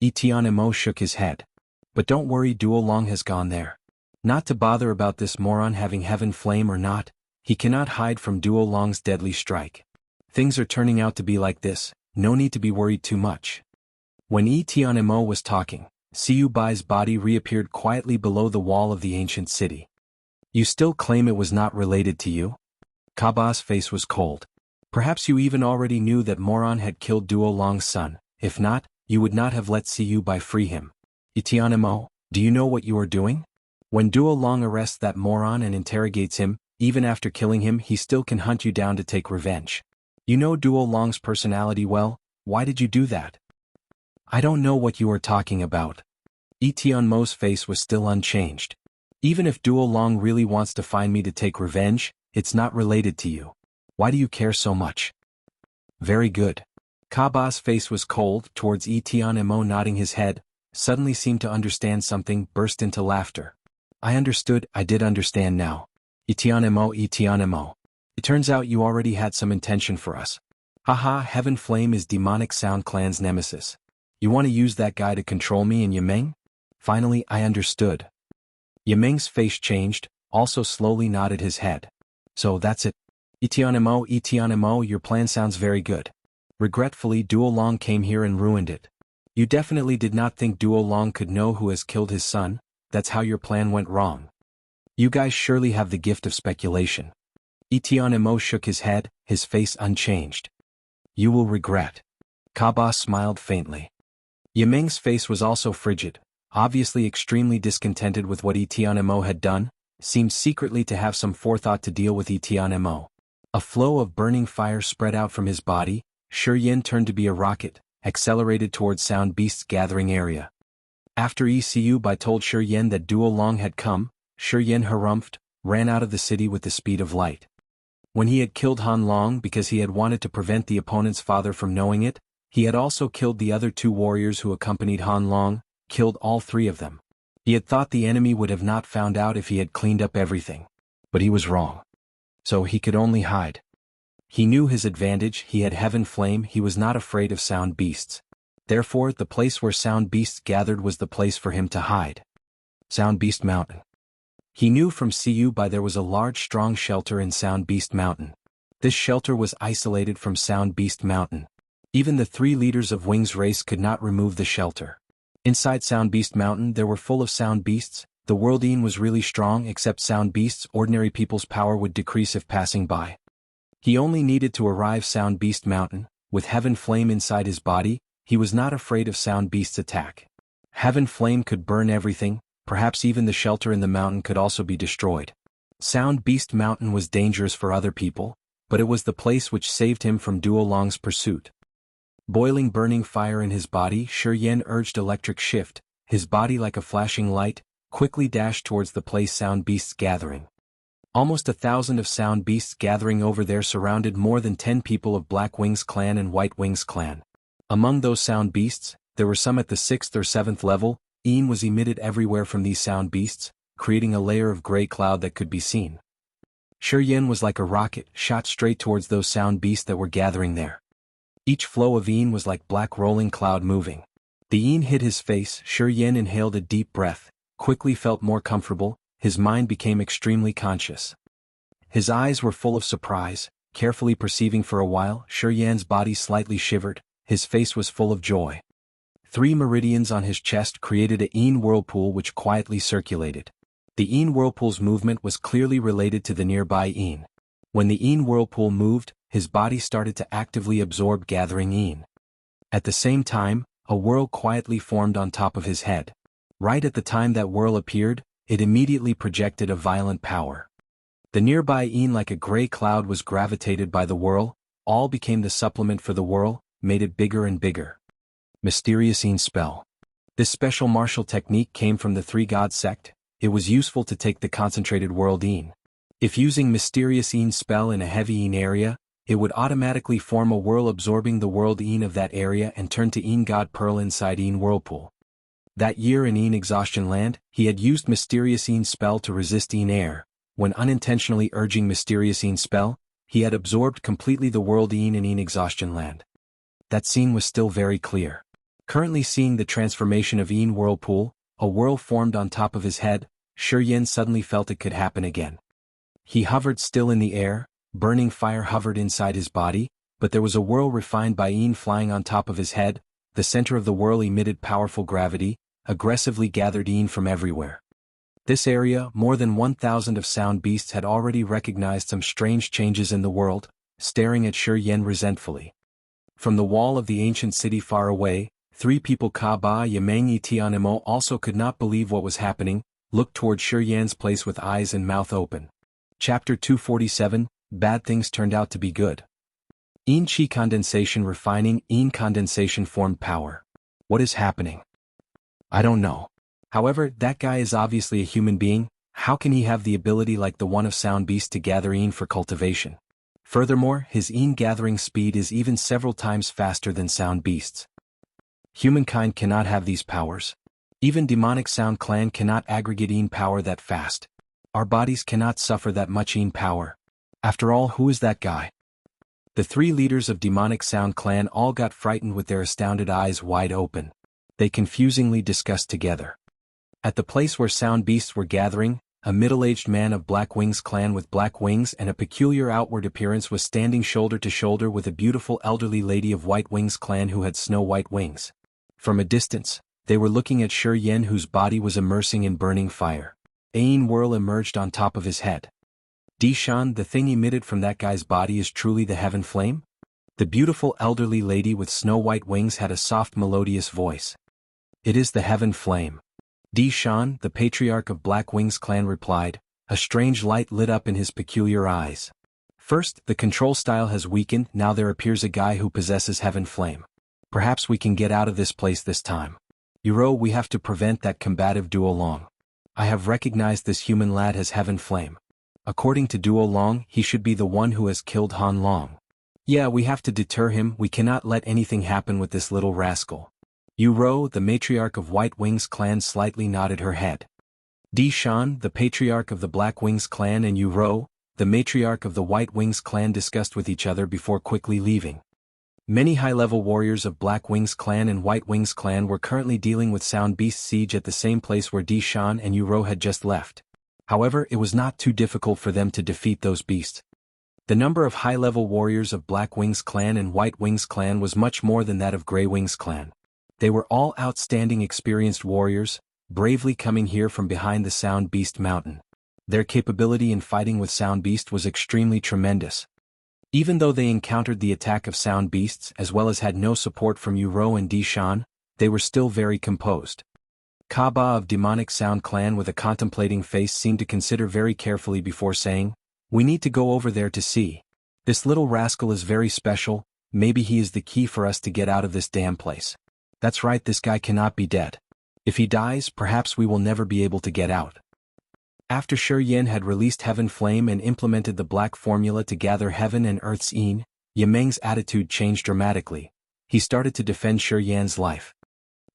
Yi Tianmo shook his head. "But don't worry, Duo Long has gone there. Not to bother about this moron having Heaven Flame or not, he cannot hide from Duo Long's deadly strike. Things are turning out to be like this, no need to be worried too much." When Yi Tianmo was talking, Siu Bai's body reappeared quietly below the wall of the ancient city. "You still claim it was not related to you?" Ka Ba's face was cold. "Perhaps you even already knew that moron had killed Duo Long's son. If not, you would not have let Siu Bai free him. Yi Tianmo, do you know what you are doing? When Duo Long arrests that moron and interrogates him, even after killing him, he still can hunt you down to take revenge. You know Duo Long's personality well, why did you do that?" "I don't know what you are talking about." Yi Tianmo's face was still unchanged. "Even if Duo Long really wants to find me to take revenge, it's not related to you. Why do you care so much?" "Very good." Ka Ba's face was cold, towards Yi Tianmo, nodding his head, suddenly seemed to understand something, burst into laughter. "I understood, I did understand now. Yi Tianmo. It turns out you already had some intention for us. Haha, Heaven Flame is Demonic Sound Clan's nemesis. You want to use that guy to control me and Yimeng? Finally, I understood." Yimeng's face changed, also slowly nodded his head. "So that's it. Yi Tianmo, your plan sounds very good. Regretfully, Duo Long came here and ruined it. You definitely did not think Duo Long could know who has killed his son, that's how your plan went wrong. You guys surely have the gift of speculation." Yi Tianmo shook his head, his face unchanged. "You will regret." Ka Ba smiled faintly. Yimeng's face was also frigid, obviously extremely discontented with what Yi Tianmo had done, seemed secretly to have some forethought to deal with Yi Tianmo. A flow of burning fire spread out from his body, Shiyin turned to be a rocket, accelerated towards Sound Beast's gathering area. After Siu Bai told Shiyin that Duo Long had come, Shiyin harumphed, ran out of the city with the speed of light. When he had killed Han Long because he had wanted to prevent the opponent's father from knowing it, he had also killed the other 2 warriors who accompanied Han Long, killed all 3 of them. He had thought the enemy would have not found out if he had cleaned up everything. But he was wrong. So he could only hide. He knew his advantage, he had Heaven Flame, he was not afraid of Sound Beasts. Therefore, the place where Sound Beasts gathered was the place for him to hide. Sound Beast Mountain. He knew from Cu by there was a large strong shelter in Sound Beast Mountain. This shelter was isolated from Sound Beast Mountain. Even the 3 leaders of Wings race could not remove the shelter. Inside Sound Beast Mountain there were full of sound beasts. The world Een was really strong, except sound beasts. Ordinary people's power would decrease if passing by. He only needed to arrive Sound Beast Mountain. With Heaven Flame inside his body, he was not afraid of Sound Beast's attack. Heaven Flame could burn everything, perhaps even the shelter in the mountain could also be destroyed. Sound Beast Mountain was dangerous for other people, but it was the place which saved him from Duo Long's pursuit. Boiling burning fire in his body, Shuryen urged electric shift, his body like a flashing light, quickly dashed towards the place sound beasts gathering. Almost 1,000 of sound beasts gathering over there surrounded more than 10 people of Black Wings clan and White Wings clan. Among those sound beasts, there were some at the 6th or 7th level. Een was emitted everywhere from these sound beasts, creating a layer of gray cloud that could be seen. Shuryen was like a rocket, shot straight towards those sound beasts that were gathering there. Each flow of Een was like black rolling cloud moving. The Een hit his face. Shuryen inhaled a deep breath, quickly felt more comfortable, his mind became extremely conscious. His eyes were full of surprise, carefully perceiving for a while. Shuryen's body slightly shivered, his face was full of joy. 3 meridians on his chest created a Een whirlpool which quietly circulated. The Een whirlpool's movement was clearly related to the nearby Een. When the Een whirlpool moved, his body started to actively absorb gathering Een. At the same time, a whirl quietly formed on top of his head. Right at the time that whirl appeared, it immediately projected a violent power. The nearby Een like a gray cloud was gravitated by the whirl, all became the supplement for the whirl, made it bigger and bigger. Mysterious Een spell. This special martial technique came from the 3 God sect. It was useful to take the concentrated world Een. If using Mysterious Een spell in a heavy Een area, it would automatically form a whirl absorbing the world Een of that area and turn to Een God Pearl inside Een Whirlpool. That year in Een Exhaustion Land, he had used Mysterious Een spell to resist Een Air. When unintentionally urging Mysterious Een spell, he had absorbed completely the world Een in Een Exhaustion Land. That scene was still very clear. Currently seeing the transformation of Een Whirlpool, a whirl formed on top of his head, Shuryen suddenly felt it could happen again. He hovered still in the air, burning fire hovered inside his body, but there was a whirl refined by Een flying on top of his head. The center of the whirl emitted powerful gravity, aggressively gathered Een from everywhere. This area, more than 1,000 of sound beasts had already recognized some strange changes in the world, staring at Shuryen resentfully. From the wall of the ancient city far away, 3 people Ka-Ba Yamangi Tianimo also could not believe what was happening, looked toward Shuryen's place with eyes and mouth open. Chapter 247, Bad Things Turned Out to Be Good. Een Chi Condensation Refining. Een Condensation formed power. What is happening? I don't know. However, that guy is obviously a human being. How can he have the ability like the one of Sound Beast to gather Een for cultivation? Furthermore, his Een gathering speed is even several times faster than Sound Beast's. Humankind cannot have these powers. Even demonic Sound Clan cannot aggregate Een power that fast. Our bodies cannot suffer that much Een power. After all, who is that guy? The 3 leaders of demonic Sound Clan all got frightened with their astounded eyes wide open. They confusingly discussed together. At the place where Sound Beasts were gathering, a middle-aged man of Black Wings clan with black wings and a peculiar outward appearance was standing shoulder to shoulder with a beautiful elderly lady of White Wings clan who had snow-white wings. From a distance, they were looking at Shuryen whose body was immersing in burning fire. Een whirl emerged on top of his head. Dishan, the thing emitted from that guy's body is truly the Heaven Flame? The beautiful elderly lady with snow-white wings had a soft melodious voice. It is the Heaven Flame. Dishan, the patriarch of Black Wings clan replied, a strange light lit up in his peculiar eyes. First, the control style has weakened, now there appears a guy who possesses Heaven Flame. Perhaps we can get out of this place this time. Yuro, we have to prevent that combative Duo Long. I have recognized this human lad as Heaven Flame. According to Duo Long, he should be the one who has killed Han Long. Yeah, we have to deter him, we cannot let anything happen with this little rascal. Yuro, the matriarch of White Wings clan slightly nodded her head. Dishan, the patriarch of the Black Wings clan and Yuro, the matriarch of the White Wings clan discussed with each other before quickly leaving. Many high-level warriors of Black Wings clan and White Wings clan were currently dealing with Sound Beast siege at the same place where Dishan and Uro had just left. However, it was not too difficult for them to defeat those beasts. The number of high-level warriors of Black Wings clan and White Wings clan was much more than that of Grey Wings clan. They were all outstanding experienced warriors, bravely coming here from behind the Sound Beast mountain. Their capability in fighting with Sound Beast was extremely tremendous. Even though they encountered the attack of Sound Beasts as well as had no support from Uro and Dishan, they were still very composed. Kaba of Demonic Sound clan with a contemplating face seemed to consider very carefully before saying, "We need to go over there to see. This little rascal is very special, maybe he is the key for us to get out of this damn place. That's right, this guy cannot be dead. If he dies, perhaps we will never be able to get out." After Shi Yin had released Heaven Flame and implemented the black formula to gather Heaven and Earth's Yin, Yimeng's attitude changed dramatically. He started to defend Shi Yan's life.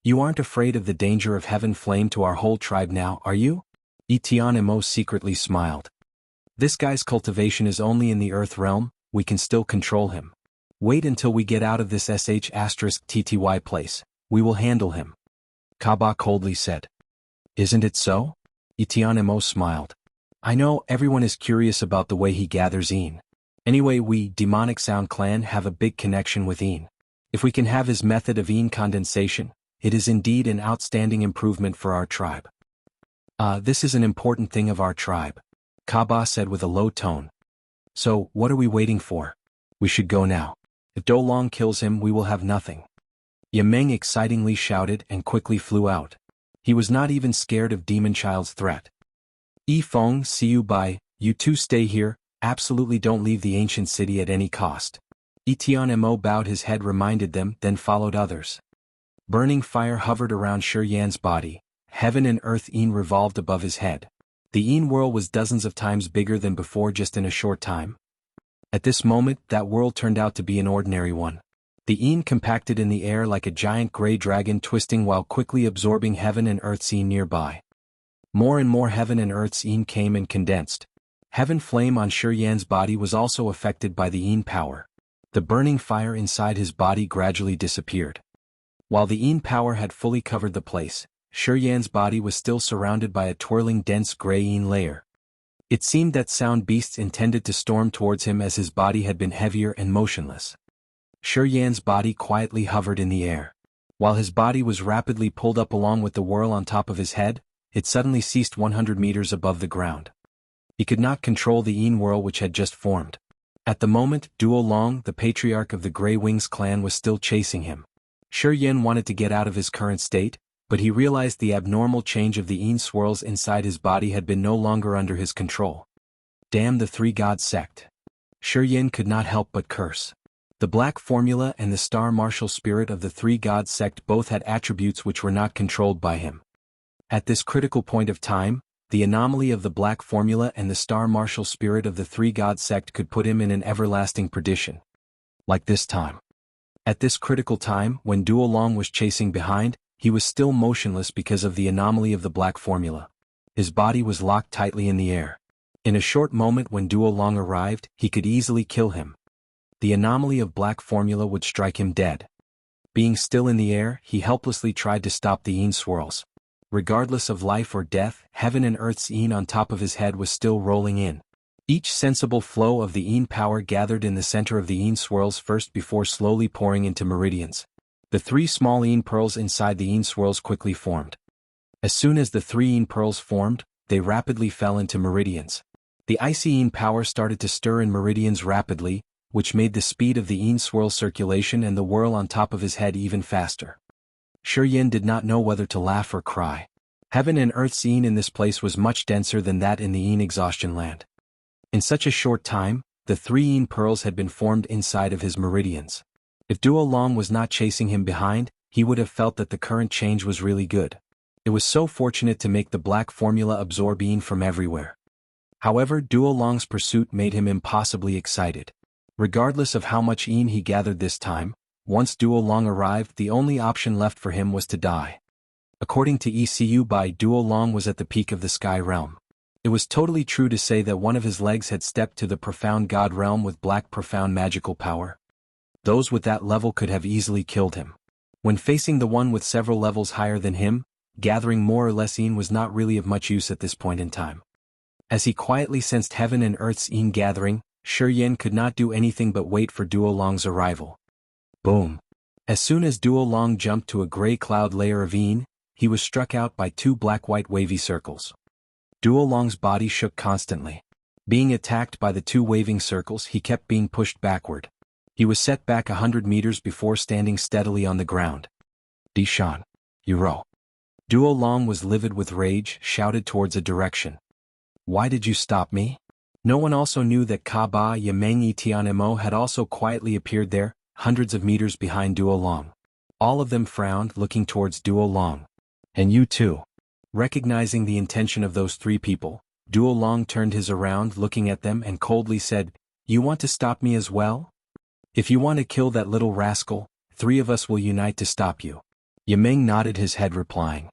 "You aren't afraid of the danger of Heaven Flame to our whole tribe now, are you?" Etienne secretly smiled. "This guy's cultivation is only in the Earth realm, we can still control him. Wait until we get out of this *TTY place, we will handle him," Kaba coldly said. "Isn't it so?" Etienne smiled. "I know everyone is curious about the way he gathers Yin. Anyway, we, Demonic Sound clan, have a big connection with Yin. If we can have his method of Yin condensation, it is indeed an outstanding improvement for our tribe." This is an important thing of our tribe," Kaba said with a low tone. "So, what are we waiting for? We should go now. If Do Long kills him, we will have nothing." Yimeng excitingly shouted and quickly flew out. He was not even scared of Demon Child's threat. "Yi Feng, see you bye, you two stay here, absolutely don't leave the ancient city at any cost." Etienne bowed his head, reminded them, then followed others. Burning fire hovered around Shi Yan's body, Heaven and Earth Yin revolved above his head. The Yin world was dozens of times bigger than before just in a short time. At this moment, that world turned out to be an ordinary one. The Yin compacted in the air like a giant gray dragon, twisting while quickly absorbing Heaven and Earth's Yin nearby. More and more Heaven and Earth's Yin came and condensed. Heaven Flame on Shi Yan's body was also affected by the Yin power. The burning fire inside his body gradually disappeared. While the Yin power had fully covered the place, Shi Yan's body was still surrounded by a twirling dense gray Yin layer. It seemed that Sound Beasts intended to storm towards him as his body had been heavier and motionless. Shi Yan's body quietly hovered in the air. While his body was rapidly pulled up along with the whirl on top of his head, it suddenly ceased 100 meters above the ground. He could not control the Yin whirl which had just formed. At the moment, Duo Long, the patriarch of the Grey Wings clan, was still chasing him. Shi Yin wanted to get out of his current state, but he realized the abnormal change of the Yin swirls inside his body had been no longer under his control. Damn the Three God Sect. Shi Yin could not help but curse. The Black Formula and the Star Martial Spirit of the Three God Sect both had attributes which were not controlled by him. At this critical point of time, the anomaly of the Black Formula and the Star Martial Spirit of the Three God Sect could put him in an everlasting perdition. Like this time. At this critical time, when Duo Long was chasing behind, he was still motionless because of the anomaly of the Black Formula. His body was locked tightly in the air. In a short moment when Duo Long arrived, he could easily kill him. The anomaly of Black Formula would strike him dead. Being still in the air, he helplessly tried to stop the Yin swirls. Regardless of life or death, Heaven and Earth's Yin on top of his head was still rolling in. Each sensible flow of the Yin power gathered in the center of the Yin swirls first before slowly pouring into meridians. The three small Yin pearls inside the Yin swirls quickly formed. As soon as the three Yin pearls formed, they rapidly fell into meridians. The icy Yin power started to stir in meridians rapidly, which made the speed of the Yin swirl circulation and the whirl on top of his head even faster. Shi Yin did not know whether to laugh or cry. Heaven and Earth's Yin in this place was much denser than that in the Yin exhaustion land. In such a short time, the three Yin pearls had been formed inside of his meridians. If Duo Long was not chasing him behind, he would have felt that the current change was really good. It was so fortunate to make the Black Formula absorb Yin from everywhere. However, Duo Long's pursuit made him impossibly excited. Regardless of how much Yin he gathered this time, once Duo Long arrived, the only option left for him was to die. According to ECU, Duo Long was at the peak of the Sky Realm. It was totally true to say that one of his legs had stepped to the Profound God Realm with black profound magical power. Those with that level could have easily killed him. When facing the one with several levels higher than him, gathering more or less Yin was not really of much use at this point in time. As he quietly sensed heaven and earth's Yin gathering, Shi Yan could not do anything but wait for Duo Long's arrival. Boom! As soon as Duo Long jumped to a gray cloud layer of Yin, he was struck out by two black-white wavy circles. Duo Long's body shook constantly. Being attacked by the two waving circles, he kept being pushed backward. He was set back 100 meters before standing steadily on the ground. Dishan, Yuro. Duo Long was livid with rage, shouted towards a direction. Why did you stop me? No one also knew that Kaba Yameng Tianmo had also quietly appeared there, hundreds of meters behind Duo Long. All of them frowned, looking towards Duo Long. And you too. Recognizing the intention of those three people, Duo Long turned his around looking at them and coldly said, "You want to stop me as well? If you want to kill that little rascal, 3 of us will unite to stop you." Yameng nodded his head replying.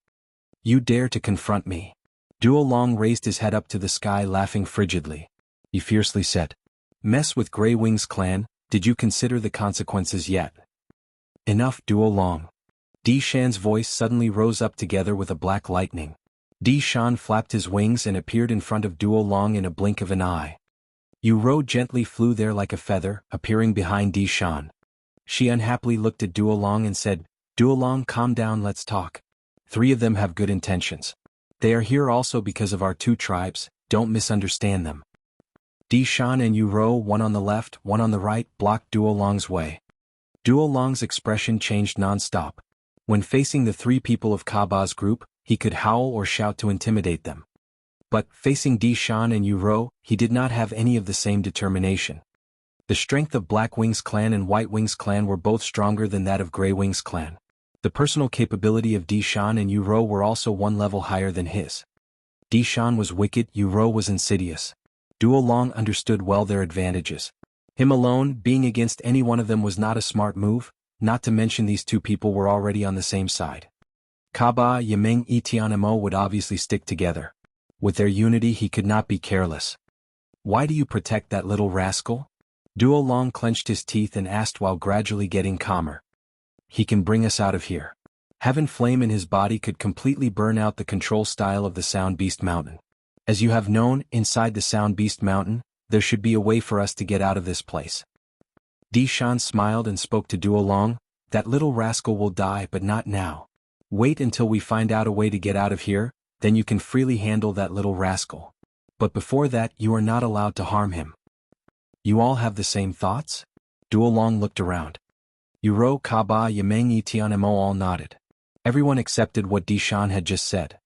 "You dare to confront me?" Duo Long raised his head up to the sky laughing frigidly. He fiercely said, "Mess with Grey Wings clan, did you consider the consequences yet?" "Enough, Duo Long." Di Shan's voice suddenly rose up together with a black lightning. Di Shan flapped his wings and appeared in front of Duo Long in a blink of an eye. Yuro gently flew there like a feather, appearing behind Di Shan. She unhappily looked at Duo Long and said, "Duo Long, calm down, let's talk. 3 of them have good intentions. They are here also because of our 2 tribes, don't misunderstand them." Di Shan and Yuro, one on the left, one on the right, blocked Duo Long's way. Duo Long's expression changed non-stop. When facing the 3 people of Kaba's group, he could howl or shout to intimidate them. But, facing Di Shan and Yuro, he did not have any of the same determination. The strength of Black Wings clan and White Wings clan were both stronger than that of Grey Wings clan. The personal capability of Di Shan and Yuro were also 1 level higher than his. Di Shan was wicked, Yuro was insidious. Duo Long understood well their advantages. Him alone, being against any one of them was not a smart move, not to mention these 2 people were already on the same side. Kaba Yameng Tianmo would obviously stick together. With their unity he could not be careless. "Why do you protect that little rascal?" Duo Long clenched his teeth and asked while gradually getting calmer. "He can bring us out of here." Heaven Flame in his body could completely burn out the control style of the Sound Beast Mountain. As you have known, inside the Sound Beast Mountain, there should be a way for us to get out of this place. Di Shan smiled and spoke to Duo Long, "That little rascal will die but not now. Wait until we find out a way to get out of here, then you can freely handle that little rascal. But before that you are not allowed to harm him." "You all have the same thoughts?" Duo Long looked around. Yuro, Kaba, Yameng Tianmo all nodded. Everyone accepted what Di Shan had just said.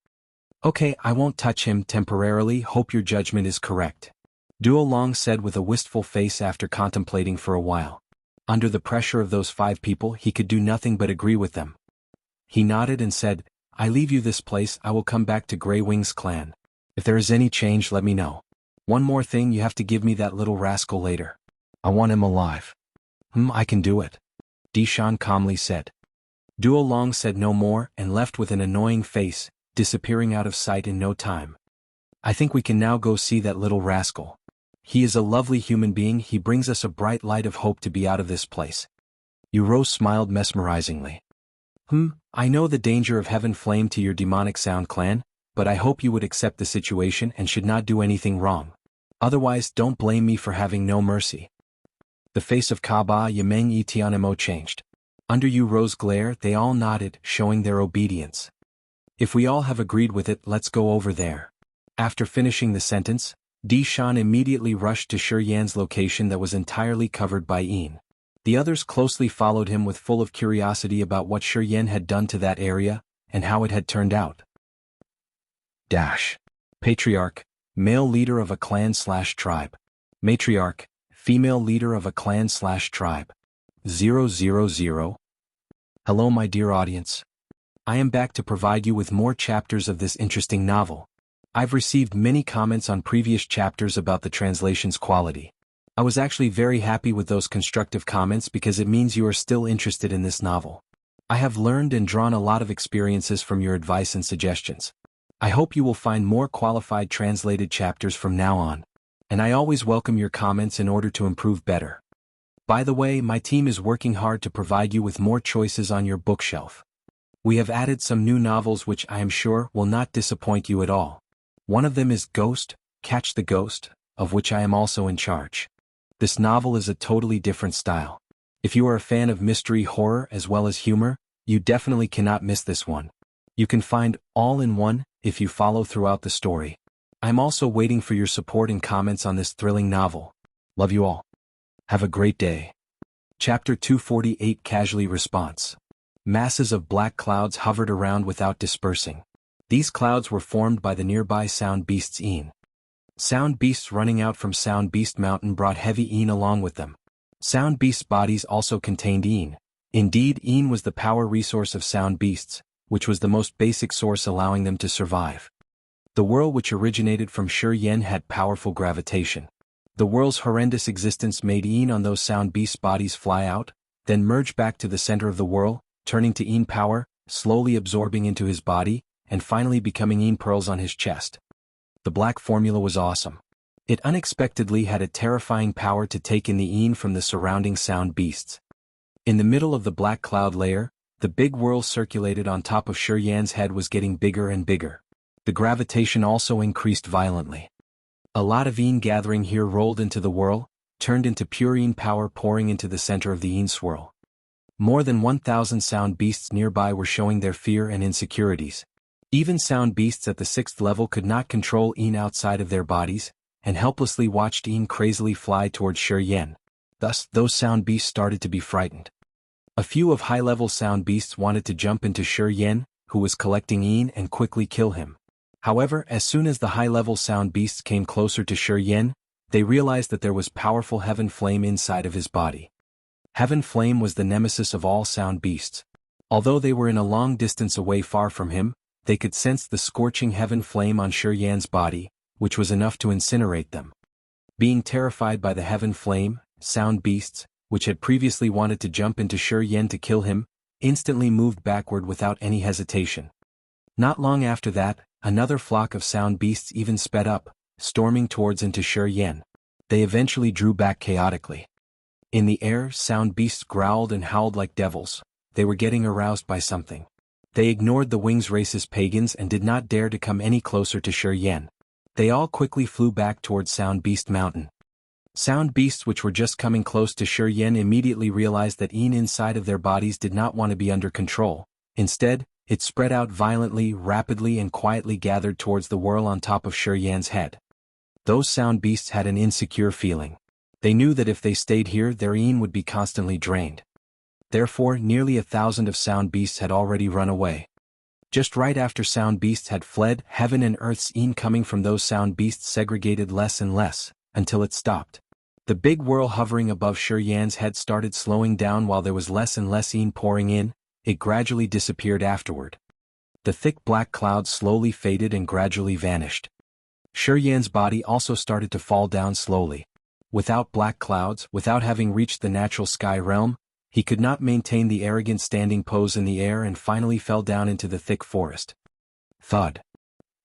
"Okay, I won't touch him temporarily, hope your judgment is correct," Duo Long said with a wistful face after contemplating for a while. Under the pressure of those 5 people he could do nothing but agree with them. He nodded and said, "I leave you this place, I will come back to Grey Wings clan. If there is any change let me know. One more thing, you have to give me that little rascal later. I want him alive." I can do it," Di Shan calmly said. Duo Long said no more and left with an annoying face, disappearing out of sight in no time. "I think we can now go see that little rascal. He is a lovely human being, he brings us a bright light of hope to be out of this place." Yuro smiled mesmerizingly. I know the danger of Heaven Flame to your demonic Sound clan, but I hope you would accept the situation and should not do anything wrong. Otherwise don't blame me for having no mercy." The face of Kaba Yameng Tianmo changed. Under Yuro's glare they all nodded, showing their obedience. "If we all have agreed with it, let's go over there." After finishing the sentence, Di Shan immediately rushed to Shi Yan's location that was entirely covered by Yin. The others closely followed him with full of curiosity about what Shi Yan had done to that area, and how it had turned out. Patriarch, male leader of a clan/tribe. Matriarch, female leader of a clan/tribe. 000. Hello my dear audience. I am back to provide you with more chapters of this interesting novel. I've received many comments on previous chapters about the translation's quality. I was actually very happy with those constructive comments because it means you are still interested in this novel. I have learned and drawn a lot of experiences from your advice and suggestions. I hope you will find more qualified translated chapters from now on. And I always welcome your comments in order to improve better. By the way, my team is working hard to provide you with more choices on your bookshelf. We have added some new novels which I am sure will not disappoint you at all. One of them is Ghost, Catch the Ghost, of which I am also in charge. This novel is a totally different style. If you are a fan of mystery horror as well as humor, you definitely cannot miss this one. You can find all in one if you follow throughout the story. I'm also waiting for your support and comments on this thrilling novel. Love you all. Have a great day. Chapter 248 Casually Response. Masses of black clouds hovered around without dispersing. These clouds were formed by the nearby Sound Beasts Een. Sound Beasts running out from Sound Beast Mountain brought heavy Een along with them. Sound Beasts' bodies also contained Een. Indeed, Een was the power resource of Sound Beasts, which was the most basic source allowing them to survive. The whirl which originated from Yen had powerful gravitation. The whirl's horrendous existence made Een on those Sound Beasts' bodies fly out, then merge back to the center of the whirl, turning to Een power, slowly absorbing into his body, and finally becoming Een pearls on his chest. The black formula was awesome. It unexpectedly had a terrifying power to take in the Een from the surrounding Sound Beasts. In the middle of the black cloud layer, the big whirl circulated on top of Yan's head was getting bigger and bigger. The gravitation also increased violently. A lot of Een gathering here rolled into the whirl, turned into pure Een power pouring into the center of the Een swirl. More than 1,000 Sound Beasts nearby were showing their fear and insecurities. Even Sound Beasts at the 6th level could not control Een outside of their bodies, and helplessly watched Een crazily fly towards Yen. Thus, those Sound Beasts started to be frightened. A few of high-level Sound Beasts wanted to jump into Yen, who was collecting Een, and quickly kill him. However, as soon as the high-level Sound Beasts came closer to Yen, they realized that there was powerful Heaven Flame inside of his body. Heaven Flame was the nemesis of all Sound Beasts. Although they were in a long distance away far from him, they could sense the scorching Heaven Flame on Yan's body, which was enough to incinerate them. Being terrified by the Heaven Flame, Sound Beasts, which had previously wanted to jump into Yen to kill him, instantly moved backward without any hesitation. Not long after that, another flock of Sound Beasts even sped up, storming towards into Yen. They eventually drew back chaotically. In the air, Sound Beasts growled and howled like devils. They were getting aroused by something. They ignored the Wings Race's pagans and did not dare to come any closer to Yen. They all quickly flew back towards Sound Beast Mountain. Sound Beasts which were just coming close to Yen immediately realized that Een inside of their bodies did not want to be under control. Instead, it spread out violently, rapidly and quietly gathered towards the whirl on top of Yan's head. Those Sound Beasts had an insecure feeling. They knew that if they stayed here their Een would be constantly drained. Therefore, nearly 1,000 of Sound Beasts had already run away. Just right after Sound Beasts had fled, Heaven and Earth's Een coming from those Sound Beasts segregated less and less, until it stopped. The big whirl hovering above Yan's head started slowing down while there was less and less Een pouring in. It gradually disappeared afterward. The thick black clouds slowly faded and gradually vanished. Yan's body also started to fall down slowly. Without black clouds, without having reached the natural sky realm, he could not maintain the arrogant standing pose in the air and finally fell down into the thick forest. Thud.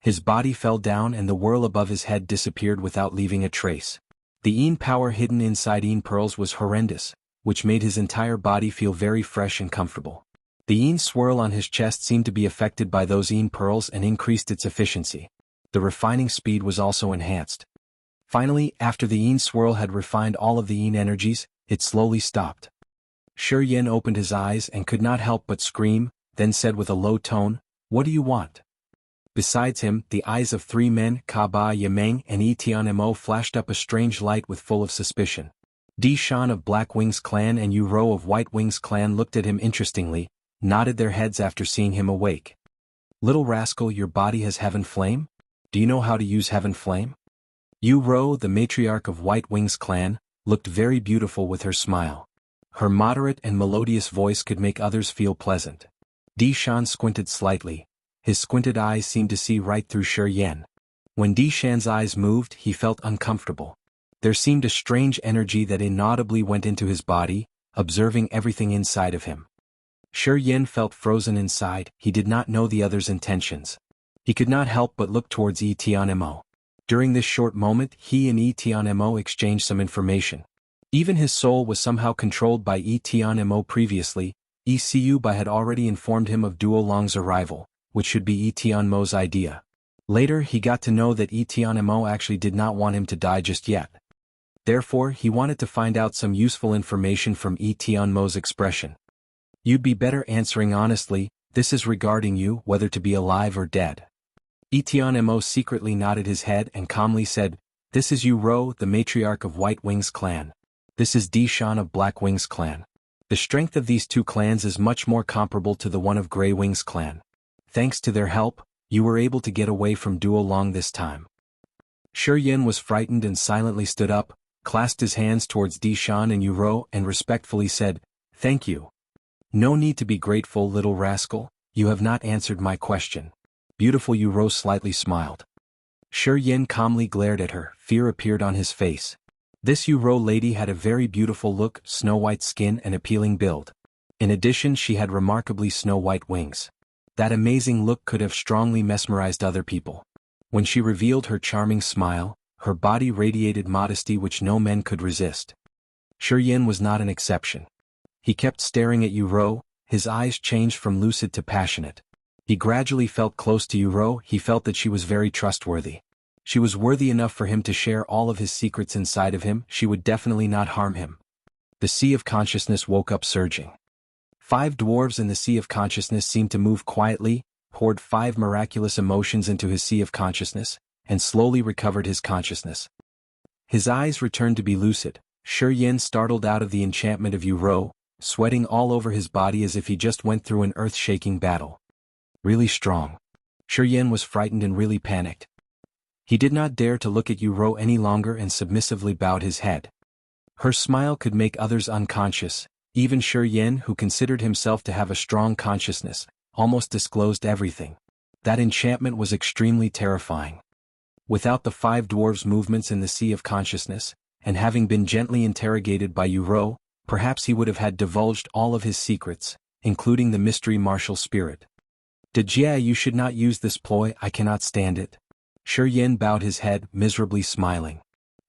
His body fell down and the whirl above his head disappeared without leaving a trace. The Een power hidden inside Een pearls was horrendous, which made his entire body feel very fresh and comfortable. The Een swirl on his chest seemed to be affected by those Een pearls and increased its efficiency. The refining speed was also enhanced. Finally, after the Een swirl had refined all of the Een energies, it slowly stopped. Yen opened his eyes and could not help but scream, then said with a low tone, "What do you want?" Besides him, the eyes of 3 men, Kaba Yameng and Etianmo flashed up a strange light with full of suspicion. Shan of Black Wings clan and Yu Ro of White Wings clan looked at him interestingly, nodded their heads after seeing him awake. "Little rascal, your body has Heaven Flame? Do you know how to use Heaven Flame?" Yu Ro, the matriarch of White Wings clan, looked very beautiful with her smile. Her moderate and melodious voice could make others feel pleasant. Shan squinted slightly. His squinted eyes seemed to see right through Yen. When Shan's eyes moved, he felt uncomfortable. There seemed a strange energy that inaudibly went into his body, observing everything inside of him. Yen felt frozen inside. He did not know the other's intentions. He could not help but look towards Etianmo. During this short moment, he and Etianmo exchanged some information. Even his soul was somehow controlled by Etion Mo previously. ECU Bai had already informed him of Duo Long's arrival, which should be Etion Mo's idea. Later he got to know that Etion Mo actually did not want him to die just yet. Therefore he wanted to find out some useful information from Etion Mo's expression. You'd be better answering honestly, this is regarding you, whether to be alive or dead. Etion Mo secretly nodded his head and calmly said, this is Yu Ro, the matriarch of White Wings clan. This is Dishan of Black Wings clan. The strength of these two clans is much more comparable to the one of Grey Wings clan. Thanks to their help, you were able to get away from Duo Long this time. Shi Yin was frightened and silently stood up, clasped his hands towards Dishan and Yu Ro and respectfully said, thank you. No need to be grateful, little rascal, you have not answered my question. Beautiful Yu Ro slightly smiled. Shi Yin calmly glared at her, fear appeared on his face. This Yu Ro lady had a very beautiful look, snow-white skin and appealing build. In addition she had remarkably snow-white wings. That amazing look could have strongly mesmerized other people. When she revealed her charming smile, her body radiated modesty which no men could resist. Shi Yin was not an exception. He kept staring at Yu Ro, his eyes changed from lucid to passionate. He gradually felt close to Yu Ro, he felt that she was very trustworthy. She was worthy enough for him to share all of his secrets inside of him, she would definitely not harm him. The sea of consciousness woke up surging. 5 dwarves in the sea of consciousness seemed to move quietly, poured 5 miraculous emotions into his sea of consciousness, and slowly recovered his consciousness. His eyes returned to be lucid. Shi Yin startled out of the enchantment of Yu Ro, sweating all over his body as if he just went through an earth-shaking battle. Really strong. Shi Yin was frightened and really panicked. He did not dare to look at Yu Ro any longer and submissively bowed his head. Her smile could make others unconscious, even Shi Yin, who considered himself to have a strong consciousness, almost disclosed everything. That enchantment was extremely terrifying. Without the 5 dwarves' movements in the sea of consciousness, and having been gently interrogated by Yu Ro, perhaps he would have had divulged all of his secrets, including the mystery martial spirit. Dejia, you should not use this ploy, I cannot stand it. Shi Yin bowed his head, miserably smiling.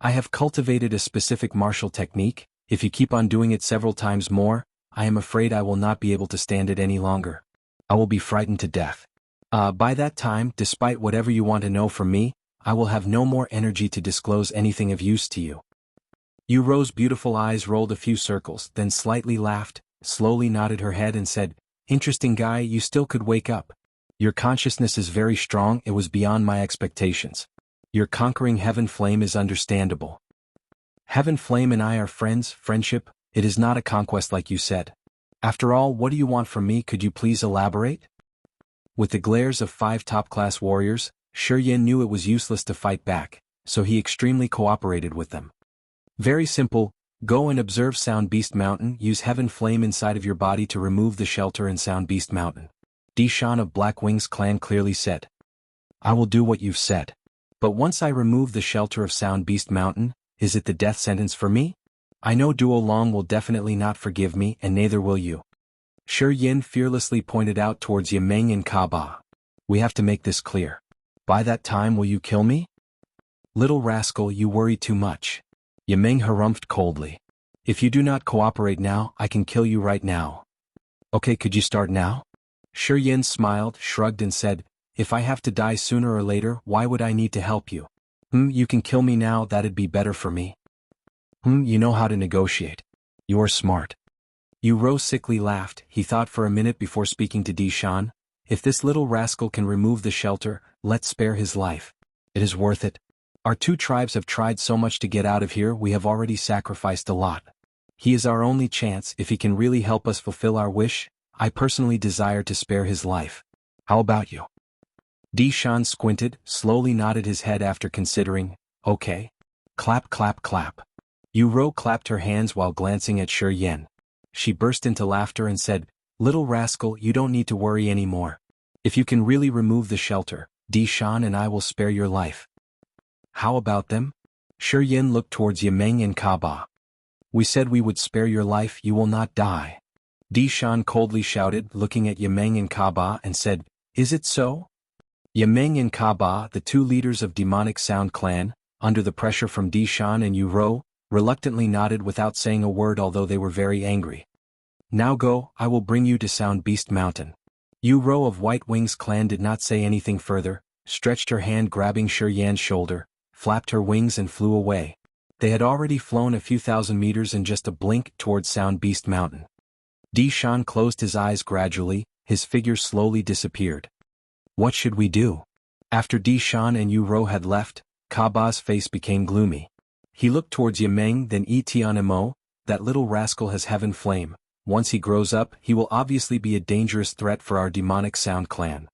I have cultivated a specific martial technique, if you keep on doing it several times more, I am afraid I will not be able to stand it any longer. I will be frightened to death. By that time, despite whatever you want to know from me, I will have no more energy to disclose anything of use to you. Yu Ro's beautiful eyes rolled a few circles, then slightly laughed, slowly nodded her head and said, interesting guy, you still could wake up. Your consciousness is very strong, it was beyond my expectations. Your conquering Heaven Flame is understandable. Heaven Flame and I are friends, friendship, it is not a conquest like you said. After all, what do you want from me, could you please elaborate? With the glares of 5 top-class warriors, Shi Yin knew it was useless to fight back, so he extremely cooperated with them. Very simple, go and observe Sound Beast Mountain, use Heaven Flame inside of your body to remove the shelter in Sound Beast Mountain. Dishan of Black Wings clan clearly said. I will do what you've said. But once I remove the shelter of Sound Beast Mountain, is it the death sentence for me? I know Duo Long will definitely not forgive me and neither will you. Shi Yin fearlessly pointed out towards Yimeng and Kaba. We have to make this clear. By that time will you kill me? Little rascal, you worry too much. Yimeng harumphed coldly. If you do not cooperate now, I can kill you right now. Okay, could you start now? Shi Yin smiled, shrugged and said, if I have to die sooner or later, why would I need to help you? You can kill me now, that'd be better for me. You know how to negotiate. You're smart. Yu Ro sickly laughed, he thought for a minute before speaking to Dishan, if this little rascal can remove the shelter, let's spare his life. It is worth it. Our 2 tribes have tried so much to get out of here, we have already sacrificed a lot. He is our only chance, if he can really help us fulfill our wish, I personally desire to spare his life. How about you? Dishan squinted, slowly nodded his head after considering, okay. Clap clap clap. Yu Ro clapped her hands while glancing at Shi Yin. She burst into laughter and said, little rascal, you don't need to worry anymore. If you can really remove the shelter, Dishan and I will spare your life. How about them? Shi Yin looked towards Yimeng and Kaba. We said we would spare your life, you will not die. Dishan coldly shouted, looking at Yimeng and Kaba and said, is it so? Yimeng and Kaba, the 2 leaders of Demonic Sound Clan, under the pressure from Dishan and Yu Ro, reluctantly nodded without saying a word although they were very angry. Now go, I will bring you to Sound Beast Mountain. Yu Ro of White Wings clan did not say anything further, stretched her hand grabbing Shi Yan's shoulder, flapped her wings and flew away. They had already flown a few thousand meters in just a blink towards Sound Beast Mountain. Di Shan closed his eyes gradually, his figure slowly disappeared. What should we do? After Di Shan and Yu Ro had left, Kaba's face became gloomy. He looked towards Yimeng then Etianimo, that little rascal has heaven flame. Once he grows up, he will obviously be a dangerous threat for our demonic sound clan.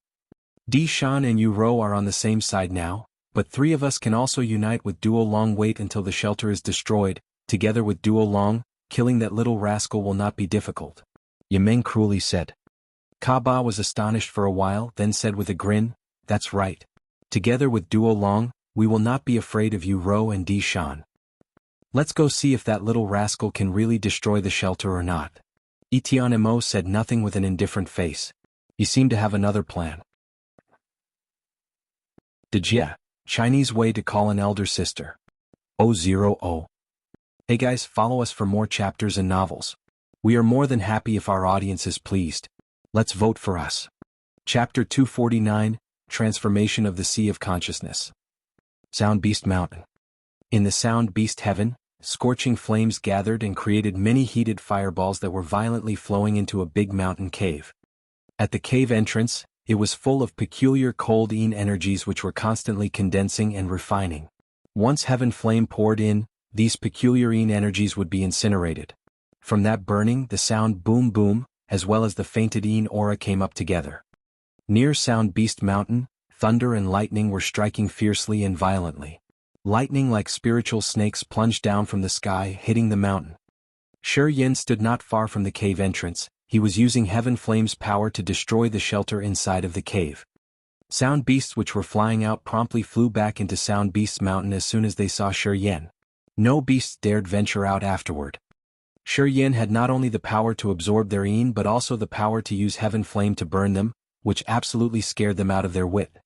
Di Shan and Yu Ro are on the same side now, but three of us can also unite with Duo Long. Wait until the shelter is destroyed, together with Duo Long, killing that little rascal will not be difficult. Yimeng cruelly said. Kaba was astonished for a while then said with a grin, that's right. Together with Duo Long, we will not be afraid of Yu Ro and Di Shan. Let's go see if that little rascal can really destroy the shelter or not. Etianimo said nothing with an indifferent face. You seem to have another plan. Dejia, Chinese way to call an elder sister. 000. Hey guys, follow us for more chapters and novels. We are more than happy if our audience is pleased. Let's vote for us. Chapter 249, Transformation of the Sea of Consciousness. Sound Beast Mountain. In the Sound Beast Heaven, scorching flames gathered and created many heated fireballs that were violently flowing into a big mountain cave. At the cave entrance, it was full of peculiar cold yin energies which were constantly condensing and refining. Once heaven flame poured in, these peculiar yin energies would be incinerated. From that burning, the sound boom boom, as well as the fainted yin aura came up together. Near Sound Beast Mountain, thunder and lightning were striking fiercely and violently. Lightning like spiritual snakes plunged down from the sky, hitting the mountain. Shi Yin stood not far from the cave entrance. He was using Heaven Flame's power to destroy the shelter inside of the cave. Sound beasts which were flying out promptly flew back into Sound Beast Mountain as soon as they saw Shi Yin. No beasts dared venture out afterward. Shi Yin had not only the power to absorb their yin but also the power to use Heaven Flame to burn them, which absolutely scared them out of their wit.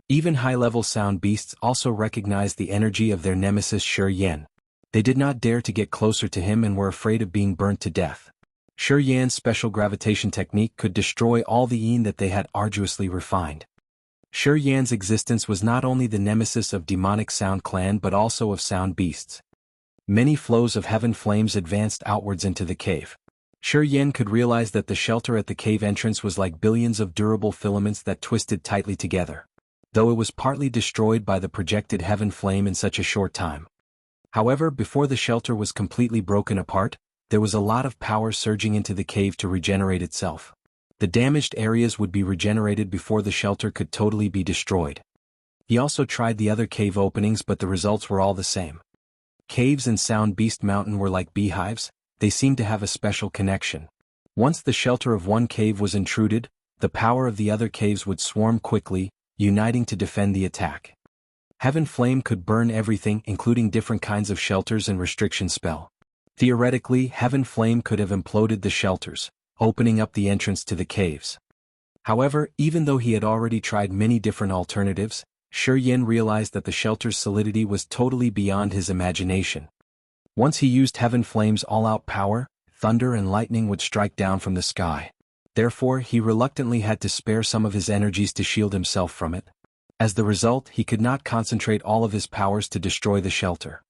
Even high-level sound beasts also recognized the energy of their nemesis Shi Yin. They did not dare to get closer to him and were afraid of being burnt to death. Shi Yin's special gravitation technique could destroy all the yin that they had arduously refined. Shi Yin's existence was not only the nemesis of demonic sound clan but also of sound beasts. Many flows of heaven flames advanced outwards into the cave. Shi Yin could realize that the shelter at the cave entrance was like billions of durable filaments that twisted tightly together, though it was partly destroyed by the projected heaven flame in such a short time. However, before the shelter was completely broken apart, there was a lot of power surging into the cave to regenerate itself. The damaged areas would be regenerated before the shelter could totally be destroyed. He also tried the other cave openings but the results were all the same. Caves in Sound Beast Mountain were like beehives, they seemed to have a special connection. Once the shelter of one cave was intruded, the power of the other caves would swarm quickly, uniting to defend the attack. Heaven Flame could burn everything including different kinds of shelters and restriction spell. Theoretically, Heaven Flame could have imploded the shelters, opening up the entrance to the caves. However, even though he had already tried many different alternatives, Shi Yin realized that the shelter's solidity was totally beyond his imagination. Once he used Heaven Flame's all-out power, thunder and lightning would strike down from the sky. Therefore, he reluctantly had to spare some of his energies to shield himself from it. As the result, he could not concentrate all of his powers to destroy the shelter.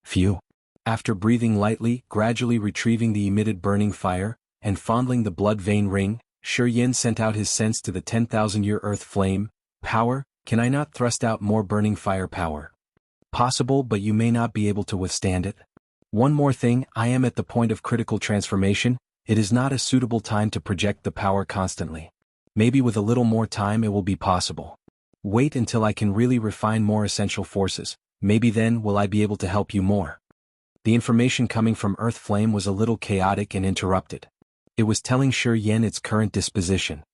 Phew. After breathing lightly, gradually retrieving the emitted burning fire, and fondling the blood vein ring, Shi Yin sent out his sense to the 10,000-year earth flame. Power, can I not thrust out more burning fire power? Possible, but you may not be able to withstand it. One more thing, I am at the point of critical transformation. It is not a suitable time to project the power constantly. Maybe with a little more time it will be possible. Wait until I can really refine more essential forces, maybe then will I be able to help you more. The information coming from Earth Flame was a little chaotic and interrupted. It was telling Shi Yin its current disposition.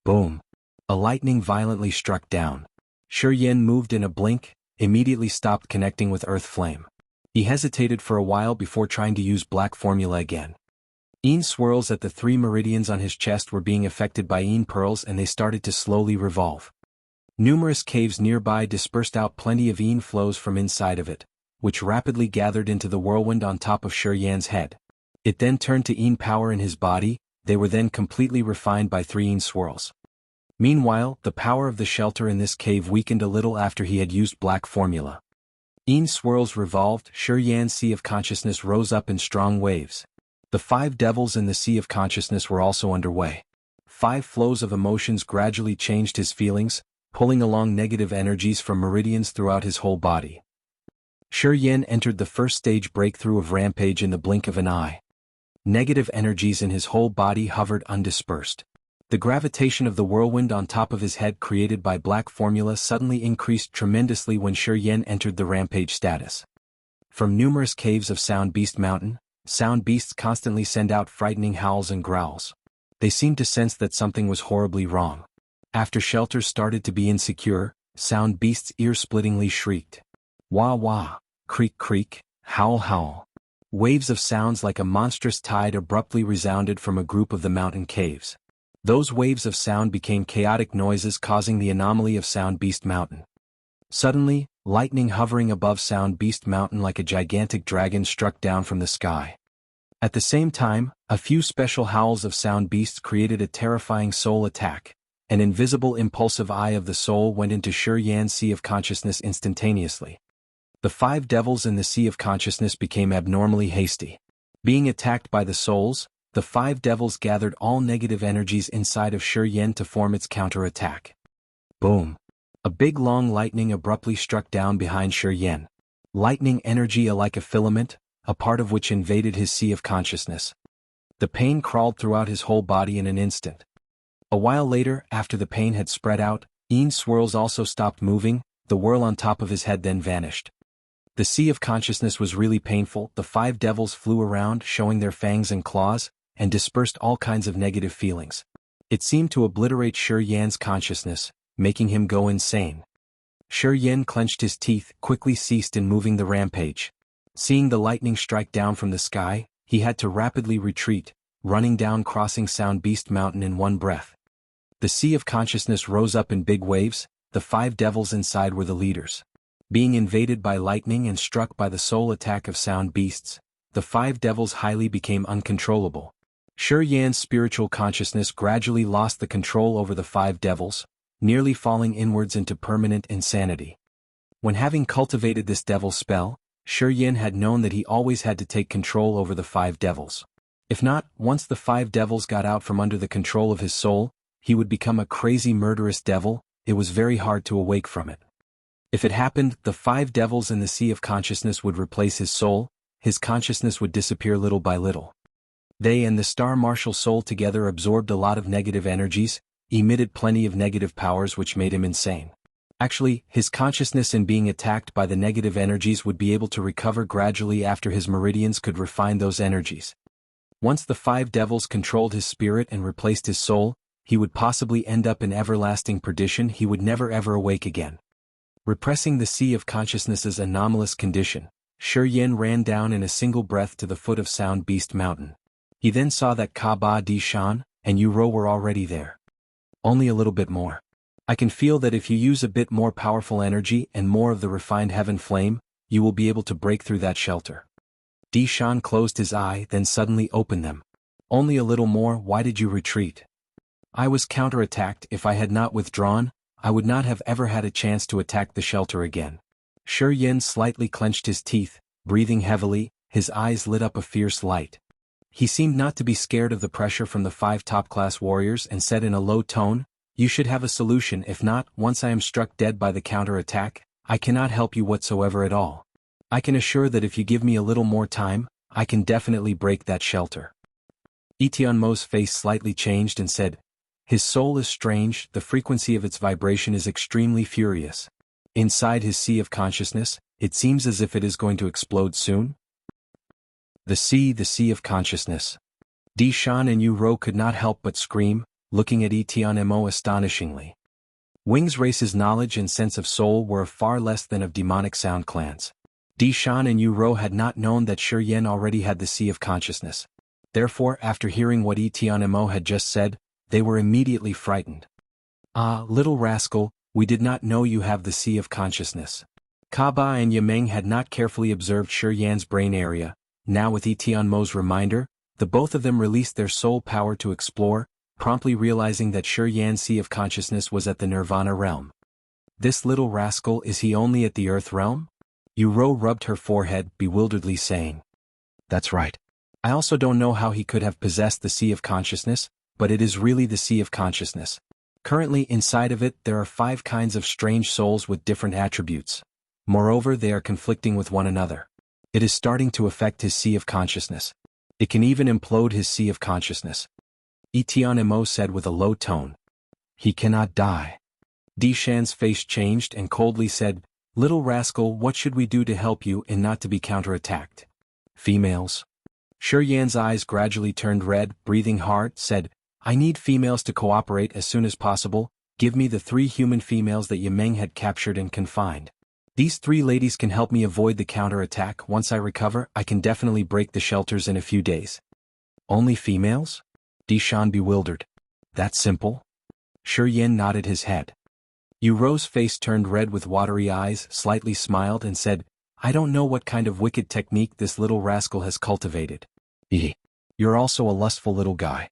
Boom. A lightning violently struck down. Shi Yin moved in a blink, immediately stopped connecting with Earth Flame. He hesitated for a while before trying to use Black Formula again. Yin swirls at the 3 meridians on his chest were being affected by Yin pearls and they started to slowly revolve. Numerous caves nearby dispersed out plenty of Yin flows from inside of it, which rapidly gathered into the whirlwind on top of Yan's head. It then turned to Yin power in his body. They were then completely refined by 3 Yin swirls. Meanwhile, the power of the shelter in this cave weakened a little after he had used black formula. Yin swirls revolved. Yan's sea of consciousness rose up in strong waves. The 5 devils in the sea of consciousness were also underway. 5 flows of emotions gradually changed his feelings, pulling along negative energies from meridians throughout his whole body. Yan entered the first stage breakthrough of rampage in the blink of an eye. Negative energies in his whole body hovered undispersed. The gravitation of the whirlwind on top of his head created by black formula suddenly increased tremendously when Yan entered the rampage status. From numerous caves of Sound Beast Mountain, sound beasts constantly send out frightening howls and growls. They seemed to sense that something was horribly wrong. After shelters started to be insecure, sound beasts ear-splittingly shrieked. Wah wah, creak creak, howl howl. Waves of sounds like a monstrous tide abruptly resounded from a group of the mountain caves. Those waves of sound became chaotic noises causing the anomaly of Sound Beast Mountain. Suddenly, lightning hovering above Sound Beast Mountain like a gigantic dragon struck down from the sky. At the same time, a few special howls of sound beasts created a terrifying soul attack. An invisible impulsive eye of the soul went into Yan's sea of consciousness instantaneously. The 5 devils in the sea of consciousness became abnormally hasty. Being attacked by the souls, the 5 devils gathered all negative energies inside of Yan to form its counterattack. Boom! A big long lightning abruptly struck down behind Yan. Lightning energy like a filament, a part of which invaded his sea of consciousness. The pain crawled throughout his whole body in an instant. A while later, after the pain had spread out, Yin swirls also stopped moving. The whirl on top of his head then vanished. The sea of consciousness was really painful. The 5 devils flew around, showing their fangs and claws, and dispersed all kinds of negative feelings. It seemed to obliterate Yan's consciousness, making him go insane. Yan clenched his teeth, quickly ceased in moving the rampage. Seeing the lightning strike down from the sky, he had to rapidly retreat, running down crossing Sound Beast Mountain in one breath. The sea of consciousness rose up in big waves. The 5 devils inside were the leaders. Being invaded by lightning and struck by the soul attack of sound beasts, the 5 devils highly became uncontrollable. Yan's spiritual consciousness gradually lost the control over the 5 devils, nearly falling inwards into permanent insanity. When having cultivated this devil spell, Yan had known that he always had to take control over the 5 devils. If not, once the 5 devils got out from under the control of his soul, he would become a crazy murderous devil. It was very hard to awake from it. If it happened, the 5 devils in the sea of consciousness would replace his soul. His consciousness would disappear little by little. They and the Star Martial Soul together absorbed a lot of negative energies, emitted plenty of negative powers which made him insane. Actually, his consciousness in being attacked by the negative energies would be able to recover gradually after his meridians could refine those energies. Once the 5 devils controlled his spirit and replaced his soul, he would possibly end up in everlasting perdition. He would never ever awake again. Repressing the sea of consciousness's anomalous condition, Yan ran down in a single breath to the foot of Sound Beast Mountain. He then saw that Ka-Ba Di-Shan and Yu-Ro were already there. Only a little bit more. I can feel that if you use a bit more powerful energy and more of the refined heaven flame, you will be able to break through that shelter. Di-Shan closed his eye, then suddenly opened them. Only a little more. Why did you retreat? I was counterattacked. If I had not withdrawn, I would not have ever had a chance to attack the shelter again. Yan slightly clenched his teeth, breathing heavily. His eyes lit up a fierce light. He seemed not to be scared of the pressure from the 5 top-class warriors and said in a low tone, "You should have a solution. If not, once I am struck dead by the counter-attack, I cannot help you whatsoever at all. I can assure that if you give me a little more time, I can definitely break that shelter." Etionmo's face slightly changed and said, "His soul is strange. The frequency of its vibration is extremely furious. Inside his sea of consciousness, it seems as if it is going to explode soon." The sea of consciousness. Di-Shan and Yu-Ro could not help but scream, looking at Etionmo astonishingly. Wings Race's knowledge and sense of soul were of far less than of demonic sound clans. Di-Shan and Yu-Ro had not known that Yan already had the sea of consciousness. Therefore, after hearing what Etionmo had just said, they were immediately frightened. "Ah, little rascal, we did not know you have the sea of consciousness. Kaba and Yimeng had not carefully observed Shi Yan's brain area. Now with Tianmo's reminder, the both of them released their soul power to explore, promptly realizing that Shi Yan's sea of consciousness was at the Nirvana realm. This little rascal, is he only at the Earth realm? Yuro rubbed her forehead, bewilderedly saying. That's right. I also don't know how he could have possessed the sea of consciousness, but it is really the sea of consciousness. Currently inside of it there are 5 kinds of strange souls with different attributes. Moreover, they are conflicting with one another. It is starting to affect his sea of consciousness. It can even implode his sea of consciousness. Tianmo said with a low tone. He cannot die. Dishan's face changed and coldly said, Little rascal, what should we do to help you and not to be counterattacked? Females. Shi Yan's eyes gradually turned red, breathing hard, said, I need females to cooperate as soon as possible. Give me the 3 human females that Yimeng had captured and confined. These 3 ladies can help me avoid the counterattack. Once I recover, I can definitely break the shelters in a few days. Only females? Dishan bewildered. That simple? Shi Yan nodded his head. Yuro's face turned red with watery eyes, slightly smiled and said, I don't know what kind of wicked technique this little rascal has cultivated. You're also a lustful little guy.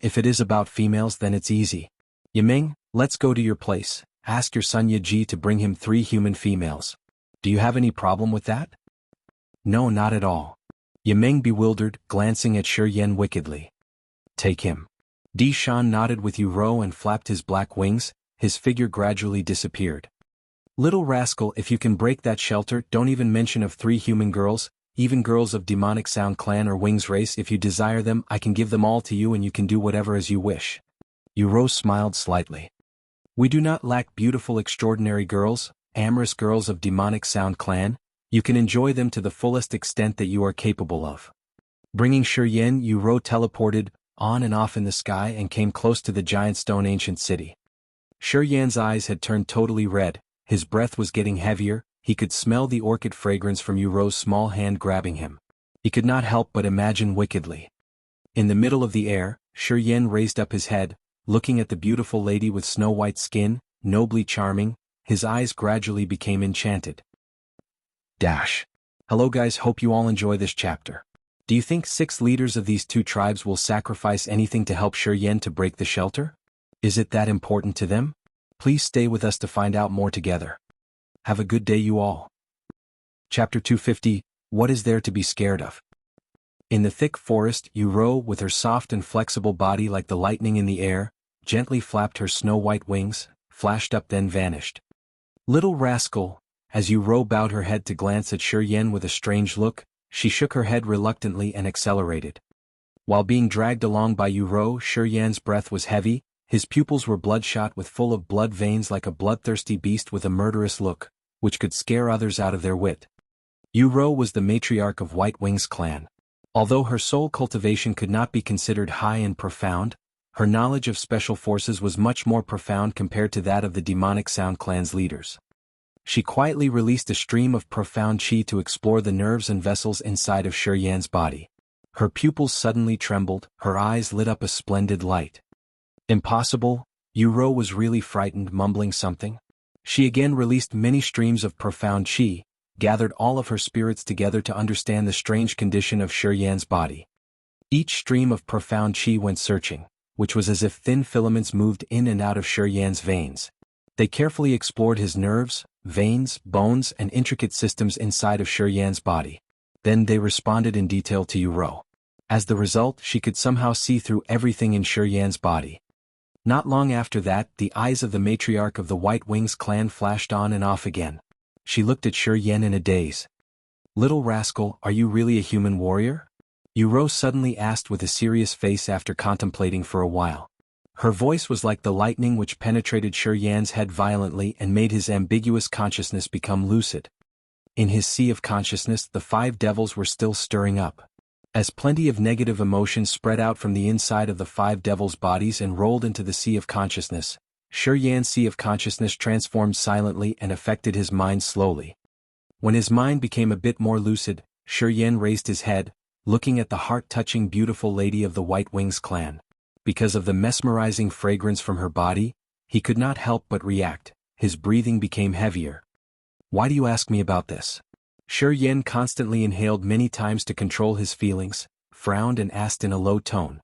If it is about females then it's easy. Yimeng, let's go to your place. Ask your son Yaji to bring him 3 human females. Do you have any problem with that? No, not at all. Yimeng bewildered, glancing at Shi Yan wickedly. Take him. Dishan nodded with Yuro and flapped his black wings. His figure gradually disappeared. Little rascal, if you can break that shelter, don't even mention of 3 human girls, even girls of demonic sound clan or wings race. If you desire them, I can give them all to you and you can do whatever as you wish. Yuro smiled slightly. We do not lack beautiful extraordinary girls, amorous girls of demonic sound clan. You can enjoy them to the fullest extent that you are capable of. Bringing Shi Yan, Yuro teleported on and off in the sky and came close to the giant stone ancient city. Shi Yan's eyes had turned totally red, his breath was getting heavier, he could smell the orchid fragrance from Yuro's small hand grabbing him. He could not help but imagine wickedly. In the middle of the air, Shi Yan raised up his head, looking at the beautiful lady with snow-white skin, nobly charming, his eyes gradually became enchanted. Hello guys, hope you all enjoy this chapter. Do you think 6 leaders of these 2 tribes will sacrifice anything to help Shi Yan to break the shelter? Is it that important to them? Please stay with us to find out more together. Have a good day you all. Chapter 250, What is there to be scared of? In the thick forest, Yuro, with her soft and flexible body like the lightning in the air, gently flapped her snow-white wings, flashed up then vanished. Little rascal, as Yuro bowed her head to glance at Shi Yan with a strange look, she shook her head reluctantly and accelerated. While being dragged along by Yuro, Shi Yan's breath was heavy, his pupils were bloodshot with full of blood veins like a bloodthirsty beast with a murderous look, which could scare others out of their wit. Yuro was the matriarch of White Wings clan. Although her soul cultivation could not be considered high and profound, her knowledge of special forces was much more profound compared to that of the demonic sound clan's leaders. She quietly released a stream of profound chi to explore the nerves and vessels inside of Shi Yan's body. Her pupils suddenly trembled, her eyes lit up a splendid light. Impossible, Yuro was really frightened, mumbling something. She again released many streams of profound chi, gathered all of her spirits together to understand the strange condition of Shi Yan's body. Each stream of profound chi went searching, which was as if thin filaments moved in and out of Shi Yan's veins. They carefully explored his nerves, veins, bones, and intricate systems inside of Shi Yan's body. Then they responded in detail to Yuro. As the result, she could somehow see through everything in Shi Yan's body. Not long after that, the eyes of the matriarch of the White Wings clan flashed on and off again. She looked at Shi Yan in a daze. Little rascal, are you really a human warrior? Yuro suddenly asked with a serious face after contemplating for a while. Her voice was like the lightning which penetrated Shi Yan's head violently and made his ambiguous consciousness become lucid. In his sea of consciousness, the 5 devils were still stirring up. As plenty of negative emotions spread out from the inside of the 5 devils' bodies and rolled into the sea of consciousness, Shi Yan's sea of consciousness transformed silently and affected his mind slowly. When his mind became a bit more lucid, Shi Yan raised his head, looking at the heart-touching beautiful lady of the White Wings clan. Because of the mesmerizing fragrance from her body, he could not help but react, his breathing became heavier. Why do you ask me about this? Shi Yan constantly inhaled many times to control his feelings, frowned and asked in a low tone.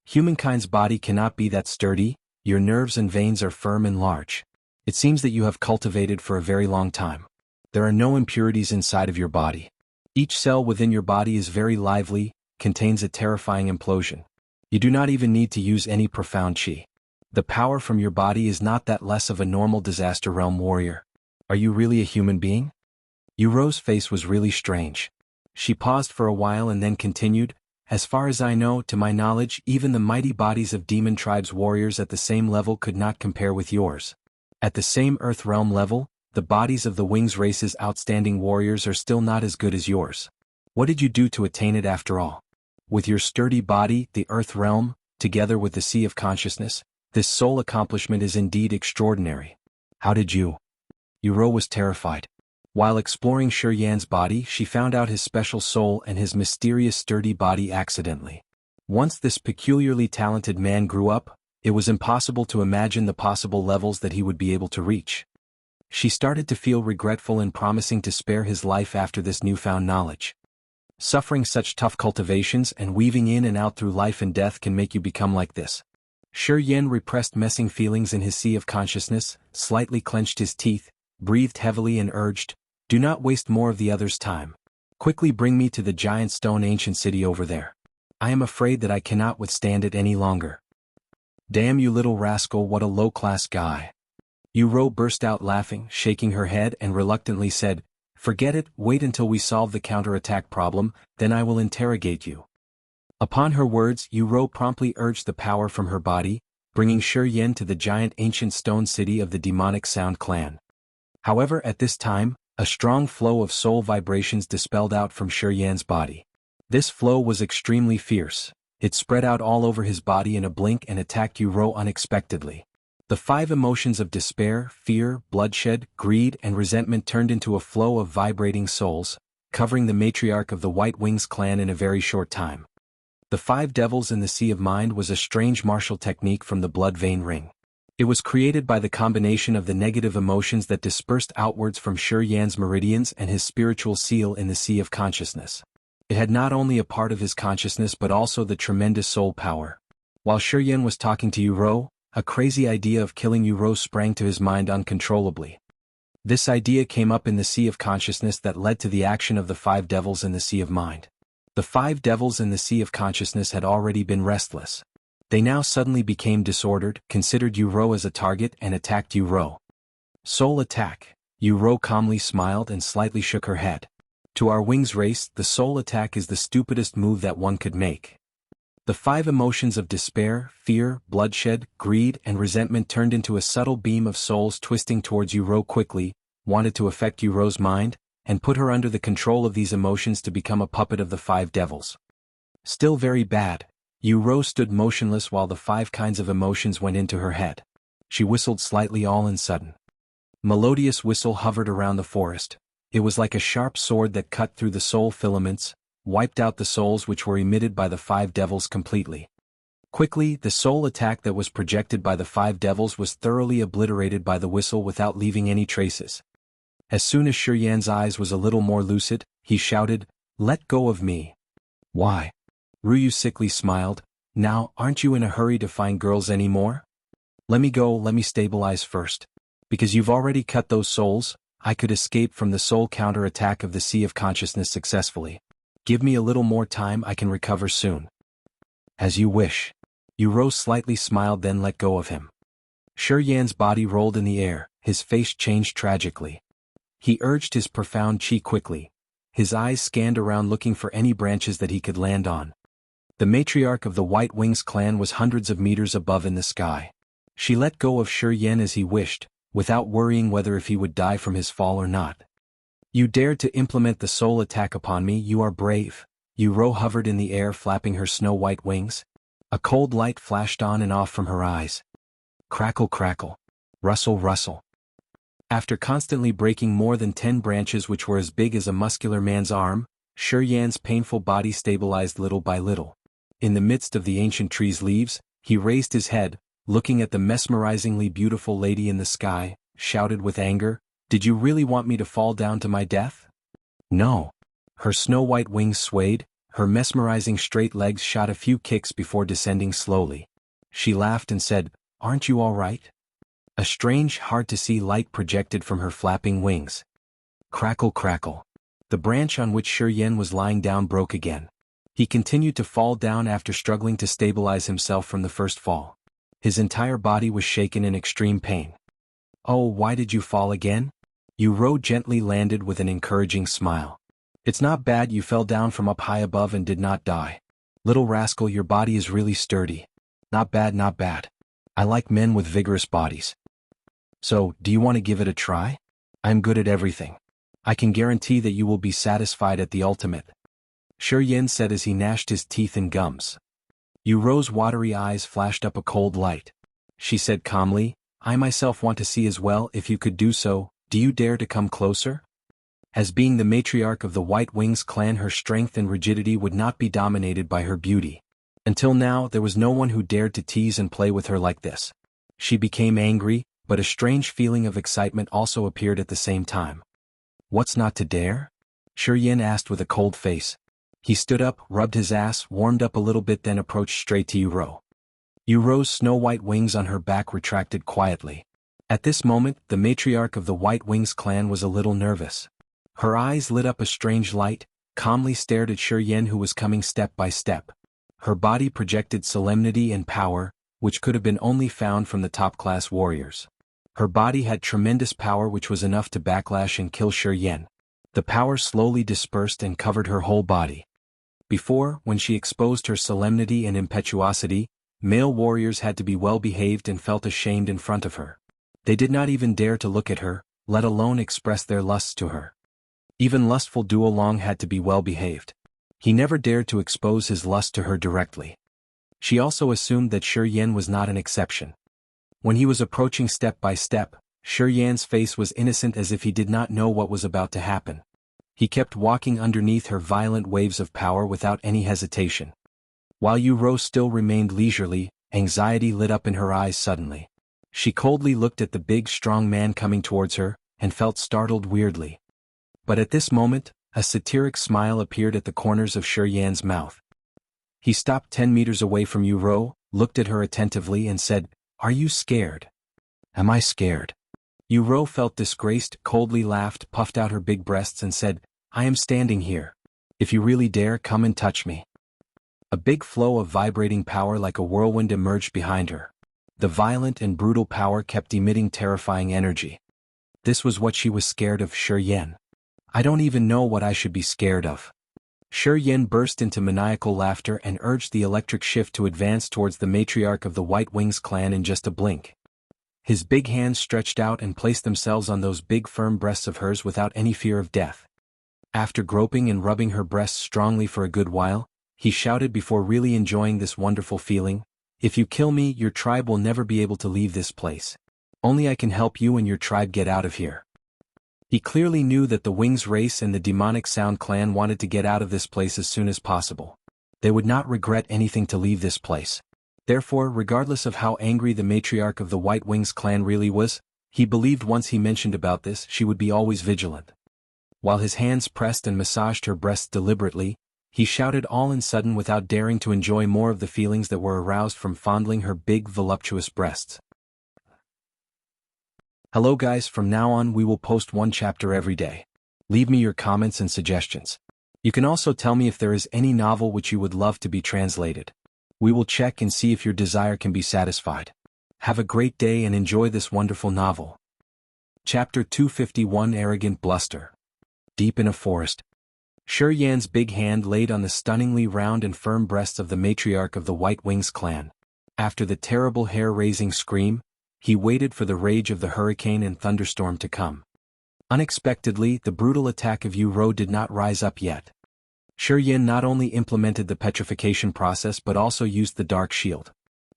Humankind's body cannot be that sturdy, your nerves and veins are firm and large. It seems that you have cultivated for a very long time. There are no impurities inside of your body. Each cell within your body is very lively, contains a terrifying implosion. You do not even need to use any profound chi. The power from your body is not that less of a normal disaster realm warrior. Are you really a human being? Yuro's face was really strange. She paused for a while and then continued, as far as I know, to my knowledge, even the mighty bodies of demon tribes warriors at the same level could not compare with yours. At the same Earth realm level, the bodies of the Wings race's outstanding warriors are still not as good as yours. What did you do to attain it after all? With your sturdy body, the Earth realm, together with the Sea of Consciousness, this sole accomplishment is indeed extraordinary. How did you? Yuro was terrified. While exploring Shi Yan's body, she found out his special soul and his mysterious sturdy body accidentally. Once this peculiarly talented man grew up, it was impossible to imagine the possible levels that he would be able to reach. She started to feel regretful and promising to spare his life after this newfound knowledge. Suffering such tough cultivations and weaving in and out through life and death can make you become like this. Shi Yan repressed messing feelings in his sea of consciousness, slightly clenched his teeth, breathed heavily and urged, "Do not waste more of the other's time. Quickly bring me to the giant stone ancient city over there. I am afraid that I cannot withstand it any longer." "Damn you little rascal, what a low-class guy." Yuro burst out laughing, shaking her head and reluctantly said, "Forget it, wait until we solve the counterattack problem, then I will interrogate you." Upon her words, Yuro promptly urged the power from her body, bringing Shi Yan to the giant ancient stone city of the demonic Sound clan. However, at this time, a strong flow of soul vibrations dispelled out from Shi Yan's body. This flow was extremely fierce. It spread out all over his body in a blink and attacked Yuro unexpectedly. The 5 emotions of despair, fear, bloodshed, greed, and resentment turned into a flow of vibrating souls, covering the matriarch of the White Wings clan in a very short time. The 5 devils in the Sea of Mind was a strange martial technique from the blood vein ring. It was created by the combination of the negative emotions that dispersed outwards from Shi Yan's meridians and his spiritual seal in the Sea of Consciousness. It had not only a part of his consciousness but also the tremendous soul power. While Shi Yan was talking to Yuro, a crazy idea of killing Yuro sprang to his mind uncontrollably. This idea came up in the Sea of Consciousness that led to the action of the 5 devils in the Sea of Mind. The 5 devils in the Sea of Consciousness had already been restless. They now suddenly became disordered, considered Yuro as a target and attacked Yuro. Soul attack. Yuro calmly smiled and slightly shook her head. To our Wings race, the soul attack is the stupidest move that one could make. The 5 emotions of despair, fear, bloodshed, greed, and resentment turned into a subtle beam of souls twisting towards Yuro quickly, wanted to affect Yuro's mind, and put her under the control of these emotions to become a puppet of the 5 devils. Still very bad, Yuro stood motionless while the 5 kinds of emotions went into her head. She whistled slightly all in sudden. Melodious whistle hovered around the forest. It was like a sharp sword that cut through the soul filaments, wiped out the souls which were emitted by the 5 devils completely. Quickly, the soul attack that was projected by the 5 devils was thoroughly obliterated by the whistle without leaving any traces. As soon as Shi Yan's eyes was a little more lucid, he shouted, "Let go of me." "Why?" Ryu sickly smiled. "Now, aren't you in a hurry to find girls anymore? Let me go, let me stabilize first. Because you've already cut those souls, I could escape from the soul counter-attack of the Sea of Consciousness successfully. Give me a little more time, I can recover soon." "As you wish." Yuro slightly smiled then let go of him. Shi Yan's body rolled in the air, his face changed tragically. He urged his profound chi quickly. His eyes scanned around looking for any branches that he could land on. The matriarch of the White Wings clan was hundreds of meters above in the sky. She let go of Shi Yan as he wished, without worrying whether if he would die from his fall or not. "You dared to implement the soul attack upon me, you are brave." Yuro hovered in the air flapping her snow-white wings. A cold light flashed on and off from her eyes. Crackle crackle. Rustle rustle. After constantly breaking more than 10 branches which were as big as a muscular man's arm, Shi Yan's painful body stabilized little by little. In the midst of the ancient tree's leaves, he raised his head, looking at the mesmerizingly beautiful lady in the sky, shouted with anger, Did you really want me to fall down to my death? No. Her snow-white wings swayed, her mesmerizing straight legs shot a few kicks before descending slowly. She laughed and said, "Aren't you all right?" A strange, hard-to-see light projected from her flapping wings. Crackle, crackle. The branch on which Shiger was lying down broke again. He continued to fall down after struggling to stabilize himself from the first fall. His entire body was shaken in extreme pain. "Oh, why did you fall again?" Uro gently landed with an encouraging smile. "It's not bad, you fell down from up high above and did not die. Little rascal, your body is really sturdy. Not bad, not bad. I like men with vigorous bodies. So, do you want to give it a try? I'm good at everything. I can guarantee that you will be satisfied at the ultimate," Shiger said as he gnashed his teeth and gums. Uro's watery eyes flashed up a cold light. She said calmly, "I myself want to see as well. If you could do so, do you dare to come closer?" As being the matriarch of the White Wings clan, her strength and rigidity would not be dominated by her beauty. Until now, there was no one who dared to tease and play with her like this. She became angry, but a strange feeling of excitement also appeared at the same time. "What's not to dare?" Shiger asked with a cold face. He stood up, rubbed his ass, warmed up a little bit, then approached straight to Uro. Uro's snow-white wings on her back retracted quietly. At this moment, the matriarch of the White Wings clan was a little nervous. Her eyes lit up a strange light, calmly stared at Shiger, who was coming step by step. Her body projected solemnity and power, which could have been only found from the top-class warriors. Her body had tremendous power, which was enough to backlash and kill Shiger. The power slowly dispersed and covered her whole body. Before, when she exposed her solemnity and impetuosity, male warriors had to be well-behaved and felt ashamed in front of her. They did not even dare to look at her, let alone express their lusts to her. Even lustful Duolong had to be well-behaved. He never dared to expose his lust to her directly. She also assumed that Shiger was not an exception. When he was approaching step by step, Shiger's face was innocent, as if he did not know what was about to happen. He kept walking underneath her violent waves of power without any hesitation. While Uro still remained leisurely, anxiety lit up in her eyes suddenly. She coldly looked at the big strong man coming towards her, and felt startled weirdly. But at this moment, a satiric smile appeared at the corners of Shiger's mouth. He stopped 10 meters away from Uro, looked at her attentively and said, "Are you scared?" "Am I scared?" Uro felt disgraced, coldly laughed, puffed out her big breasts and said, "I am standing here. If you really dare, come and touch me." A big flow of vibrating power like a whirlwind emerged behind her. The violent and brutal power kept emitting terrifying energy. This was what she was scared of, Shiger. "I don't even know what I should be scared of." Shiger burst into maniacal laughter and urged the electric shift to advance towards the matriarch of the White Wings clan in just a blink. His big hands stretched out and placed themselves on those big firm breasts of hers without any fear of death. After groping and rubbing her breasts strongly for a good while, he shouted before really enjoying this wonderful feeling, "If you kill me, your tribe will never be able to leave this place. Only I can help you and your tribe get out of here." He clearly knew that the Wings race and the demonic Sound clan wanted to get out of this place as soon as possible. They would not regret anything to leave this place. Therefore, regardless of how angry the matriarch of the White Wings clan really was, he believed once he mentioned about this, she would be always vigilant. While his hands pressed and massaged her breasts deliberately, he shouted all in sudden without daring to enjoy more of the feelings that were aroused from fondling her big voluptuous breasts. "Hello guys, from now on we will post one chapter every day. Leave me your comments and suggestions. You can also tell me if there is any novel which you would love to be translated. We will check and see if your desire can be satisfied. Have a great day and enjoy this wonderful novel." Chapter 251, Arrogant Bluster. Deep in a forest, Shiger's big hand laid on the stunningly round and firm breasts of the matriarch of the White Wings clan. After the terrible hair-raising scream, he waited for the rage of the hurricane and thunderstorm to come. Unexpectedly, the brutal attack of Uro did not rise up yet. Shiger not only implemented the petrification process but also used the dark shield.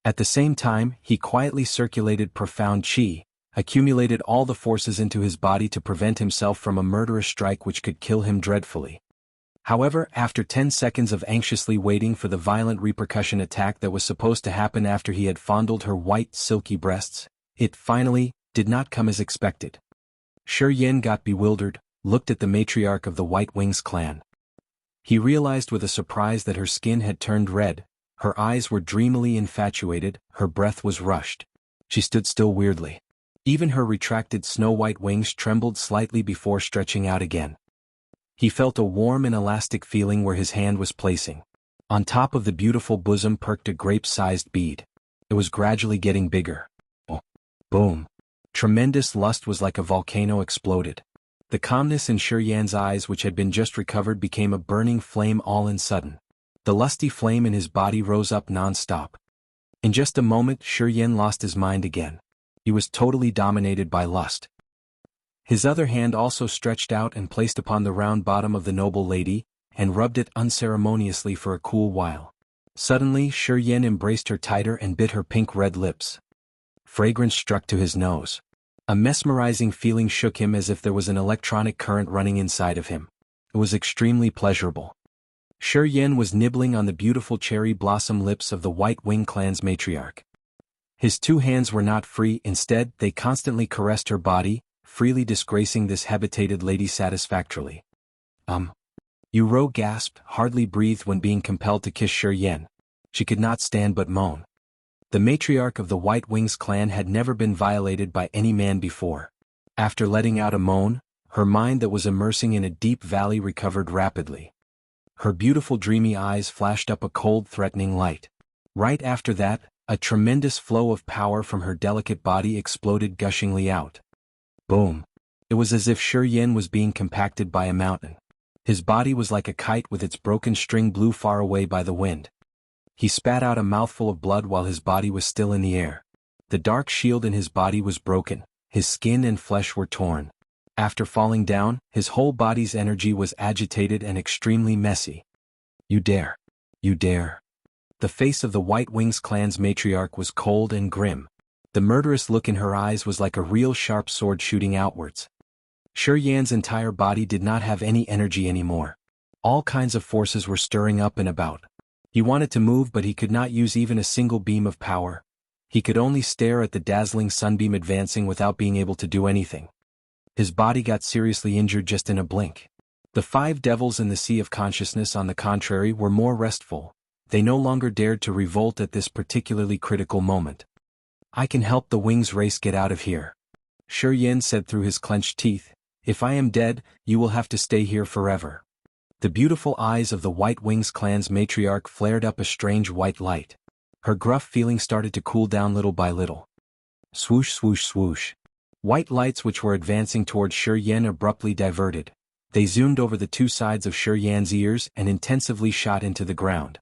At the same time, he quietly circulated profound chi, accumulated all the forces into his body to prevent himself from a murderous strike which could kill him dreadfully. However, after 10 seconds of anxiously waiting for the violent repercussion attack that was supposed to happen after he had fondled her white, silky breasts, it finally did not come as expected. Yin got bewildered, looked at the matriarch of the White Wings clan. He realized with a surprise that her skin had turned red, her eyes were dreamily infatuated, her breath was rushed. She stood still weirdly. Even her retracted snow-white wings trembled slightly before stretching out again. He felt a warm and elastic feeling where his hand was placing. On top of the beautiful bosom perked a grape-sized bead. It was gradually getting bigger. Oh. Boom. Tremendous lust was like a volcano exploded. The calmness in Yan's eyes which had been just recovered became a burning flame all in sudden. The lusty flame in his body rose up non-stop. In just a moment Yan lost his mind again. He was totally dominated by lust. His other hand also stretched out and placed upon the round bottom of the noble lady, and rubbed it unceremoniously for a cool while. Suddenly Yan embraced her tighter and bit her pink-red lips. Fragrance struck to his nose. A mesmerizing feeling shook him as if there was an electronic current running inside of him. It was extremely pleasurable. Yan was nibbling on the beautiful cherry blossom lips of the White Wing clan's matriarch. His two hands were not free, instead they constantly caressed her body, freely disgracing this habitated lady satisfactorily. Yu gasped, hardly breathed when being compelled to kiss Yan. She could not stand but moan. The matriarch of the White Wings clan had never been violated by any man before. After letting out a moan, her mind that was immersing in a deep valley recovered rapidly. Her beautiful dreamy eyes flashed up a cold threatening light. Right after that, a tremendous flow of power from her delicate body exploded gushingly out. Boom. It was as if Yan was being compacted by a mountain. His body was like a kite with its broken string blew far away by the wind. He spat out a mouthful of blood while his body was still in the air. The dark shield in his body was broken, his skin and flesh were torn. After falling down, his whole body's energy was agitated and extremely messy. You dare. You dare. The face of the White Wings clan's matriarch was cold and grim. The murderous look in her eyes was like a real sharp sword shooting outwards. Yan's entire body did not have any energy anymore. All kinds of forces were stirring up and about. He wanted to move but he could not use even a single beam of power. He could only stare at the dazzling sunbeam advancing without being able to do anything. His body got seriously injured just in a blink. The five devils in the Sea of Consciousness, on the contrary, were more restful. They no longer dared to revolt at this particularly critical moment. I can help the Wings race get out of here. Yan said through his clenched teeth. If I am dead, you will have to stay here forever. The beautiful eyes of the White Wings clan's matriarch flared up a strange white light. Her gruff feeling started to cool down little by little. Swoosh swoosh swoosh. White lights which were advancing towards Yan abruptly diverted. They zoomed over the two sides of Yan's ears and intensively shot into the ground.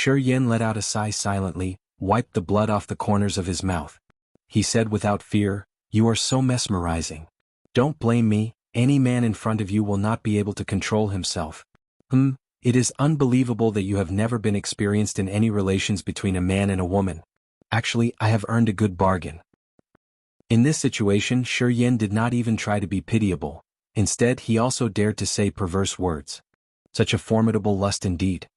Yan let out a sigh silently, wiped the blood off the corners of his mouth. He said without fear, "You are so mesmerizing. Don't blame me, any man in front of you will not be able to control himself. It is unbelievable that you have never been experienced in any relations between a man and a woman. Actually, I have earned a good bargain." In this situation, Yan did not even try to be pitiable. Instead, he also dared to say perverse words. Such a formidable lust indeed.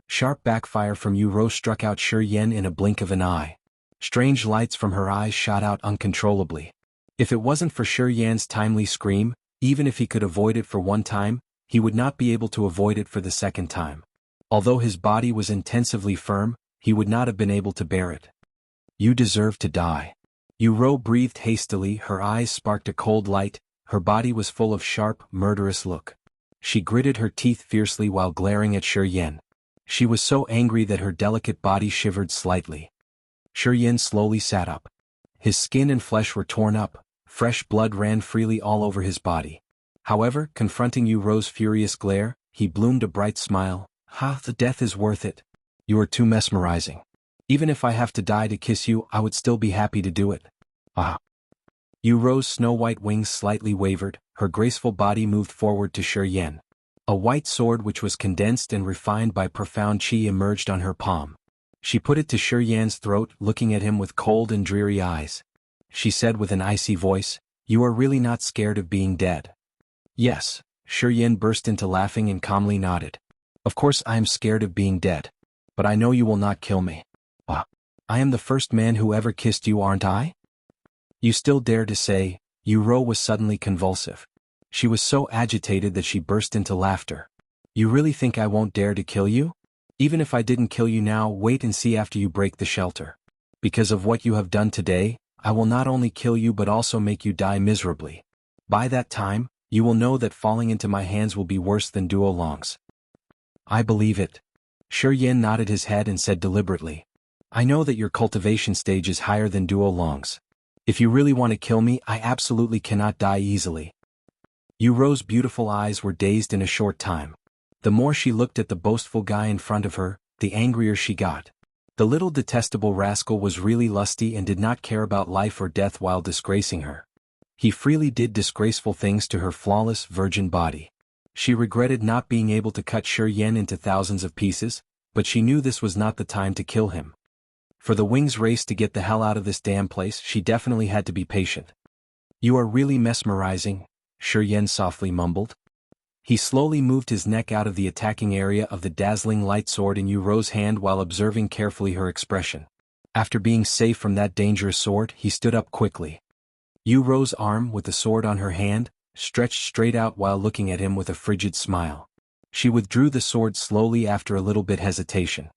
Sharp backfire from Yu struck out Yan in a blink of an eye. Strange lights from her eyes shot out uncontrollably. If it wasn't for Yan's timely scream, even if he could avoid it for one time, he would not be able to avoid it for the second time. Although his body was intensively firm, he would not have been able to bear it. You deserve to die. Yu breathed hastily, her eyes sparked a cold light, her body was full of sharp, murderous look. She gritted her teeth fiercely while glaring at Yan. She was so angry that her delicate body shivered slightly. Yan slowly sat up. His skin and flesh were torn up, fresh blood ran freely all over his body. However, confronting Yu's furious glare, he bloomed a bright smile. The death is worth it. You are too mesmerizing. Even if I have to die to kiss you, I would still be happy to do it. Yu's snow-white wings slightly wavered, her graceful body moved forward to Yan. A white sword which was condensed and refined by profound chi emerged on her palm. She put it to Yan's throat, looking at him with cold and dreary eyes. She said with an icy voice, "You are really not scared of being dead?" "Yes." Yan burst into laughing and calmly nodded. "Of course I am scared of being dead. But I know you will not kill me." I am the first man who ever kissed you, aren't I?" "You still dare to say, Yu was suddenly convulsive. She was so agitated that she burst into laughter. You really think I won't dare to kill you? Even if I didn't kill you now, wait and see after you break the shelter. Because of what you have done today, I will not only kill you but also make you die miserably. By that time, you will know that falling into my hands will be worse than Duolong's. I believe it. Shiyan nodded his head and said deliberately. I know that your cultivation stage is higher than Duolong's. If you really want to kill me, I absolutely cannot die easily. Yuro's beautiful eyes were dazed in a short time. The more she looked at the boastful guy in front of her, the angrier she got. The little detestable rascal was really lusty and did not care about life or death while disgracing her. He freely did disgraceful things to her flawless, virgin body. She regretted not being able to cut Shiyan into thousands of pieces, but she knew this was not the time to kill him. For the Wings race to get the hell out of this damn place, she definitely had to be patient. You are really mesmerizing, Shiyan softly mumbled. He slowly moved his neck out of the attacking area of the dazzling light sword in Yuro's hand while observing carefully her expression. After being safe from that dangerous sword, he stood up quickly. Yuro's arm, with the sword on her hand, stretched straight out while looking at him with a frigid smile. She withdrew the sword slowly after a little bit hesitation.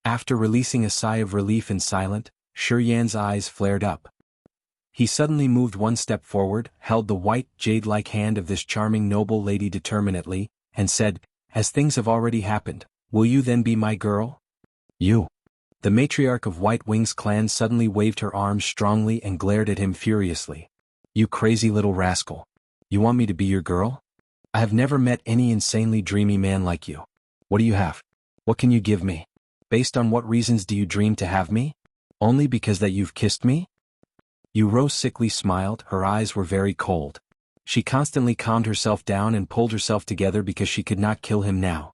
After releasing a sigh of relief in silence, Shiyan's eyes flared up. He suddenly moved one step forward, held the white, jade-like hand of this charming noble lady determinately, and said, As things have already happened, will you then be my girl? You. The matriarch of White Wings clan suddenly waved her arms strongly and glared at him furiously. You crazy little rascal. You want me to be your girl? I have never met any insanely dreamy man like you. What do you have? What can you give me? Based on what reasons do you dream to have me? Only because that you've kissed me? Yuro sickly smiled, her eyes were very cold. She constantly calmed herself down and pulled herself together because she could not kill him now.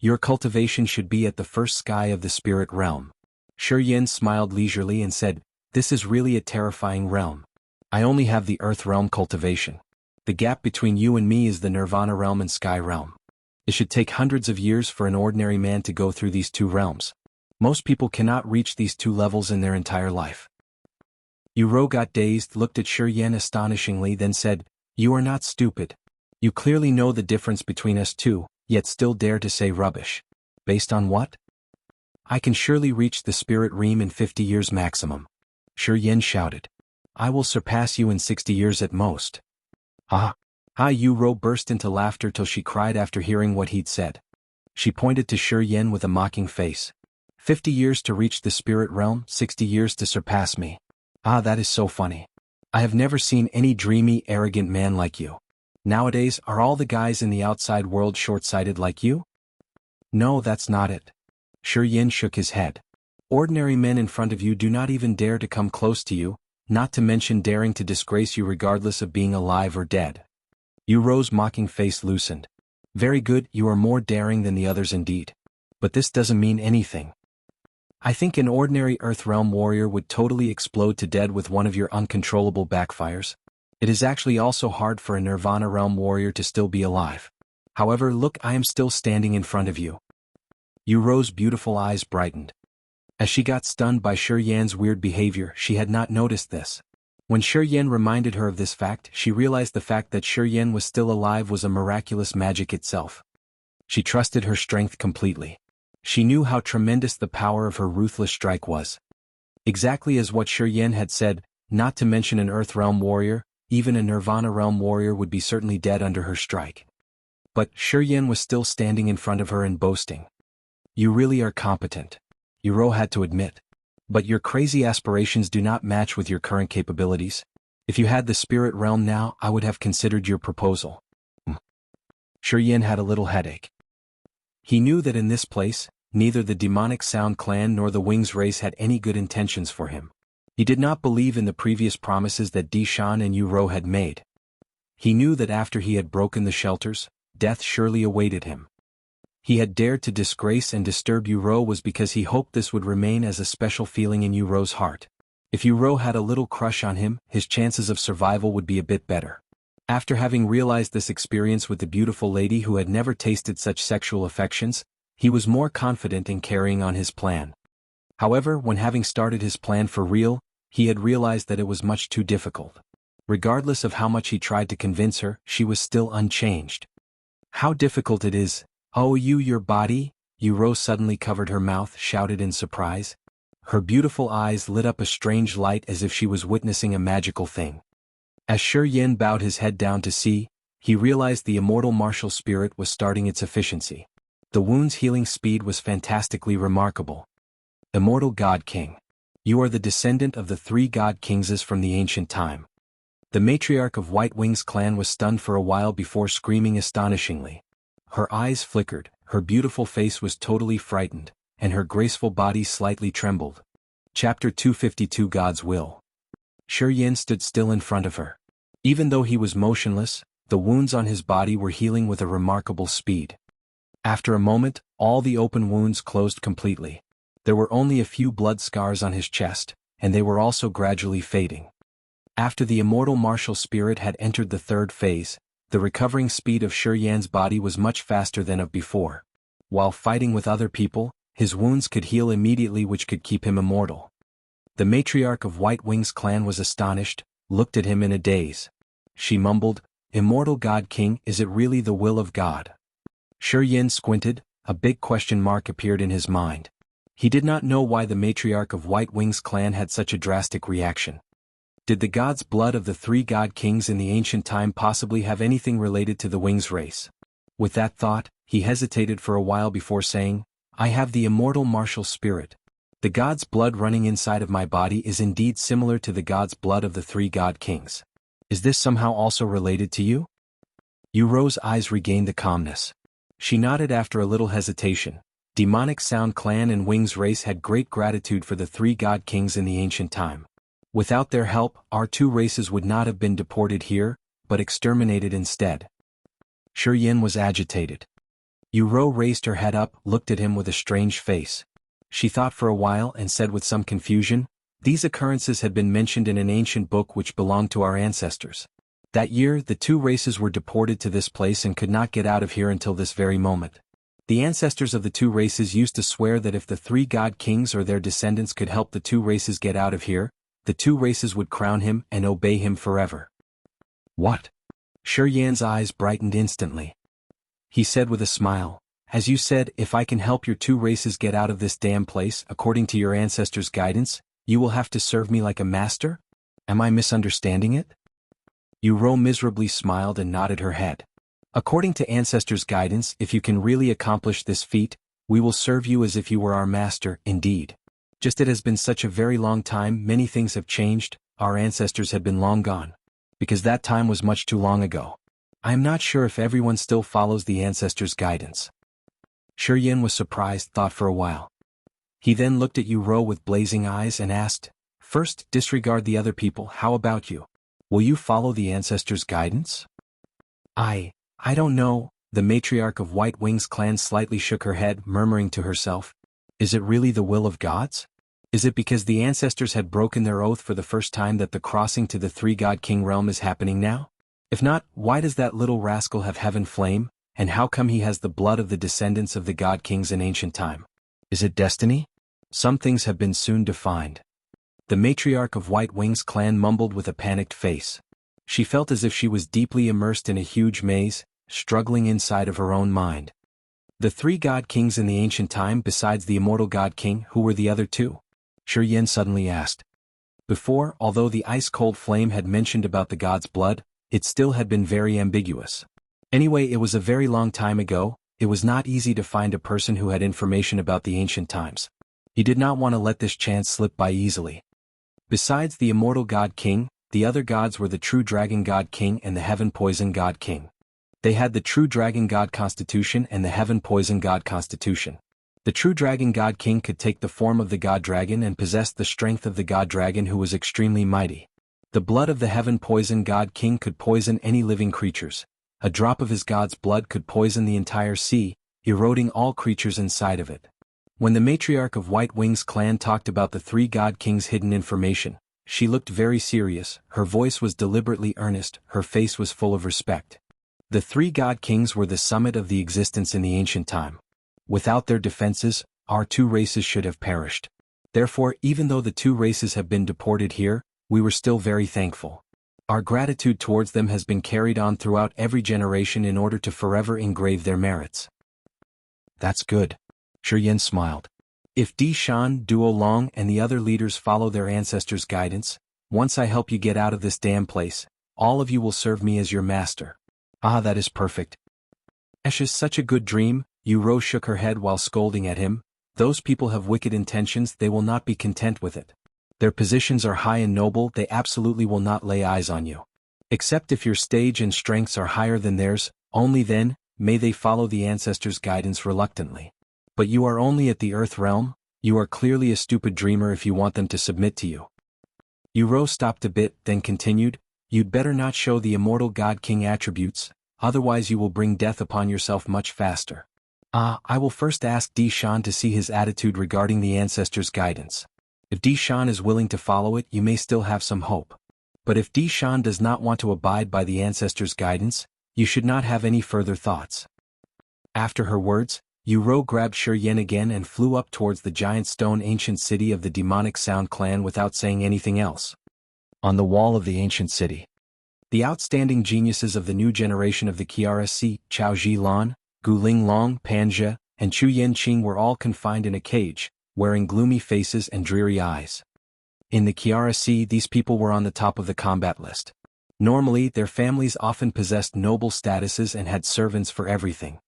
Your cultivation should be at the first sky of the spirit realm. Shiyan smiled leisurely and said, This is really a terrifying realm. I only have the earth realm cultivation. The gap between you and me is the nirvana realm and sky realm. It should take hundreds of years for an ordinary man to go through these two realms. Most people cannot reach these two levels in their entire life. Yuro got dazed, looked at Shiyan astonishingly, then said, You are not stupid. You clearly know the difference between us two, yet still dare to say rubbish. Based on what? I can surely reach the spirit realm in 50 years maximum. Shiyan shouted. I will surpass you in 60 years at most. Ah! Yuro burst into laughter till she cried after hearing what he'd said. She pointed to Shiyan with a mocking face. 50 years to reach the spirit realm, 60 years to surpass me. Ah, that is so funny. I have never seen any dreamy, arrogant man like you. Nowadays, are all the guys in the outside world short-sighted like you? No, that's not it. Shiyan shook his head. Ordinary men in front of you do not even dare to come close to you, not to mention daring to disgrace you regardless of being alive or dead. Yuro's mocking face loosened. Very good, you are more daring than the others indeed. But this doesn't mean anything. I think an ordinary Earth Realm warrior would totally explode to dead with one of your uncontrollable backfires. It is actually also hard for a Nirvana Realm warrior to still be alive. However, look, I am still standing in front of you. Yuro's beautiful eyes brightened. As she got stunned by Shiyan's weird behavior, she had not noticed this. When Shiyan reminded her of this fact, she realized the fact that Shiyan was still alive was a miraculous magic itself. She trusted her strength completely. She knew how tremendous the power of her ruthless strike was. Exactly as what Shiyan had said, not to mention an Earth Realm warrior, even a Nirvana Realm warrior would be certainly dead under her strike. But Shiyan was still standing in front of her and boasting. You really are competent. Yuro had to admit. But your crazy aspirations do not match with your current capabilities. If you had the spirit realm now, I would have considered your proposal. Shiyan had a little headache. He knew that in this place, neither the demonic Sound clan nor the Wings race had any good intentions for him. He did not believe in the previous promises that Dishan and Yuro had made. He knew that after he had broken the shelters, death surely awaited him. He had dared to disgrace and disturb Yuro was because he hoped this would remain as a special feeling in Yuro's heart. If Yuro had a little crush on him, his chances of survival would be a bit better. After having realized this experience with the beautiful lady who had never tasted such sexual affections, he was more confident in carrying on his plan. However, when having started his plan for real, he had realized that it was much too difficult. Regardless of how much he tried to convince her, she was still unchanged. How difficult it is. Oh, your body? Yu suddenly covered her mouth, shouted in surprise. Her beautiful eyes lit up a strange light as if she was witnessing a magical thing. As Yin bowed his head down to see, he realized the immortal martial spirit was starting its efficiency. The wound's healing speed was fantastically remarkable. Immortal God King. You are the descendant of the 3 God Kingses from the ancient time. The matriarch of White Wings clan was stunned for a while before screaming astonishingly. Her eyes flickered, her beautiful face was totally frightened, and her graceful body slightly trembled. Chapter 252 God's Will. Yin stood still in front of her. Even though he was motionless, the wounds on his body were healing with a remarkable speed. After a moment, all the open wounds closed completely. There were only a few blood scars on his chest, and they were also gradually fading. After the immortal martial spirit had entered the 3rd phase, the recovering speed of Yan's body was much faster than of before. While fighting with other people, his wounds could heal immediately, which could keep him immortal. The matriarch of White Wings clan was astonished, looked at him in a daze. She mumbled, "Immortal God King, is it really the will of God?" Yin squinted, a big question mark appeared in his mind. He did not know why the matriarch of White Wings clan had such a drastic reaction. Did the god's blood of the 3 God Kings in the ancient time possibly have anything related to the Wings race? With that thought, he hesitated for a while before saying, "I have the immortal martial spirit. The god's blood running inside of my body is indeed similar to the god's blood of the 3 God Kings. Is this somehow also related to you?" Yuro's eyes regained the calmness. She nodded after a little hesitation. Demonic Sound clan and Wings race had great gratitude for the 3 God Kings in the ancient time. Without their help, our 2 races would not have been deported here, but exterminated instead. Yin was agitated. Yuro raised her head up, looked at him with a strange face. She thought for a while and said with some confusion, "These occurrences had been mentioned in an ancient book which belonged to our ancestors. That year, the 2 races were deported to this place and could not get out of here until this very moment. The ancestors of the 2 races used to swear that if the 3 God Kings or their descendants could help the 2 races get out of here, the 2 races would crown him and obey him forever." What? Yan's eyes brightened instantly. He said with a smile, "As you said, if I can help your 2 races get out of this damn place, according to your ancestors' guidance, you will have to serve me like a master? Am I misunderstanding it?" Yuro miserably smiled and nodded her head. "According to ancestors' guidance, if you can really accomplish this feat, we will serve you as if you were our master, indeed. Just it has been such a very long time, many things have changed, our ancestors had been long gone. Because that time was much too long ago. I am not sure if everyone still follows the ancestors' guidance." Yin was surprised, thought for a while. He then looked at Yuro with blazing eyes and asked, "First, disregard the other people, how about you? Will you follow the ancestors' guidance?" I don't know," the matriarch of White Wings clan slightly shook her head, murmuring to herself, "Is it really the will of gods? Is it because the ancestors had broken their oath for the first time that the crossing to the 3 God King realm is happening now? If not, why does that little rascal have heaven flame, and how come he has the blood of the descendants of the God Kings in ancient time? Is it destiny? Some things have been soon defined." The matriarch of White Wings clan mumbled with a panicked face. She felt as if she was deeply immersed in a huge maze, struggling inside of her own mind. The 3 God Kings in the ancient time besides the immortal God King, who were the other 2? Yin suddenly asked. Before, although the ice-cold flame had mentioned about the god's blood, it still had been very ambiguous. Anyway, it was a very long time ago, it was not easy to find a person who had information about the ancient times. He did not want to let this chance slip by easily. Besides the immortal God King, the other gods were the true Dragon God King and the Heaven Poison God King. They had the true Dragon God Constitution and the Heaven Poison God Constitution. The true Dragon God King could take the form of the God Dragon and possessed the strength of the God Dragon, who was extremely mighty. The blood of the Heaven Poison God King could poison any living creatures. A drop of his god's blood could poison the entire sea, eroding all creatures inside of it. When the matriarch of White Wings clan talked about the 3 God Kings' hidden information, she looked very serious, her voice was deliberately earnest, her face was full of respect. The 3 God Kings were the summit of the existence in the ancient time. Without their defenses, our 2 races should have perished. Therefore, even though the 2 races have been deported here, we were still very thankful. Our gratitude towards them has been carried on throughout every generation in order to forever engrave their merits. That's good. Shi Yin smiled. If Di Shan, Duo Long and the other leaders follow their ancestors' guidance, once I help you get out of this damn place, all of you will serve me as your master. Ah, that is perfect. Esh is such a good dream. Yu Rou shook her head while scolding at him. Those people have wicked intentions, they will not be content with it. Their positions are high and noble, they absolutely will not lay eyes on you. Except if your stage and strengths are higher than theirs, only then, may they follow the ancestors' guidance reluctantly. But you are only at the Earth realm, you are clearly a stupid dreamer if you want them to submit to you. Yu Rou stopped a bit, then continued, you'd better not show the immortal God King attributes, otherwise you will bring death upon yourself much faster. I will first ask Di Shan to see his attitude regarding the ancestors' guidance. If Di Shan is willing to follow it, you may still have some hope. But if Di Shan does not want to abide by the ancestors' guidance, you should not have any further thoughts. After her words, Yu Rou grabbed Shi Yin again and flew up towards the giant stone ancient city of the demonic Sound clan without saying anything else. On the wall of the ancient city, the outstanding geniuses of the new generation of the KRSC, Chao Zhilan, Gu Linglong, Panja, and Chu Yanqing were all confined in a cage, wearing gloomy faces and dreary eyes. In the KRSC, these people were on the top of the combat list. Normally, their families often possessed noble statuses and had servants for everything.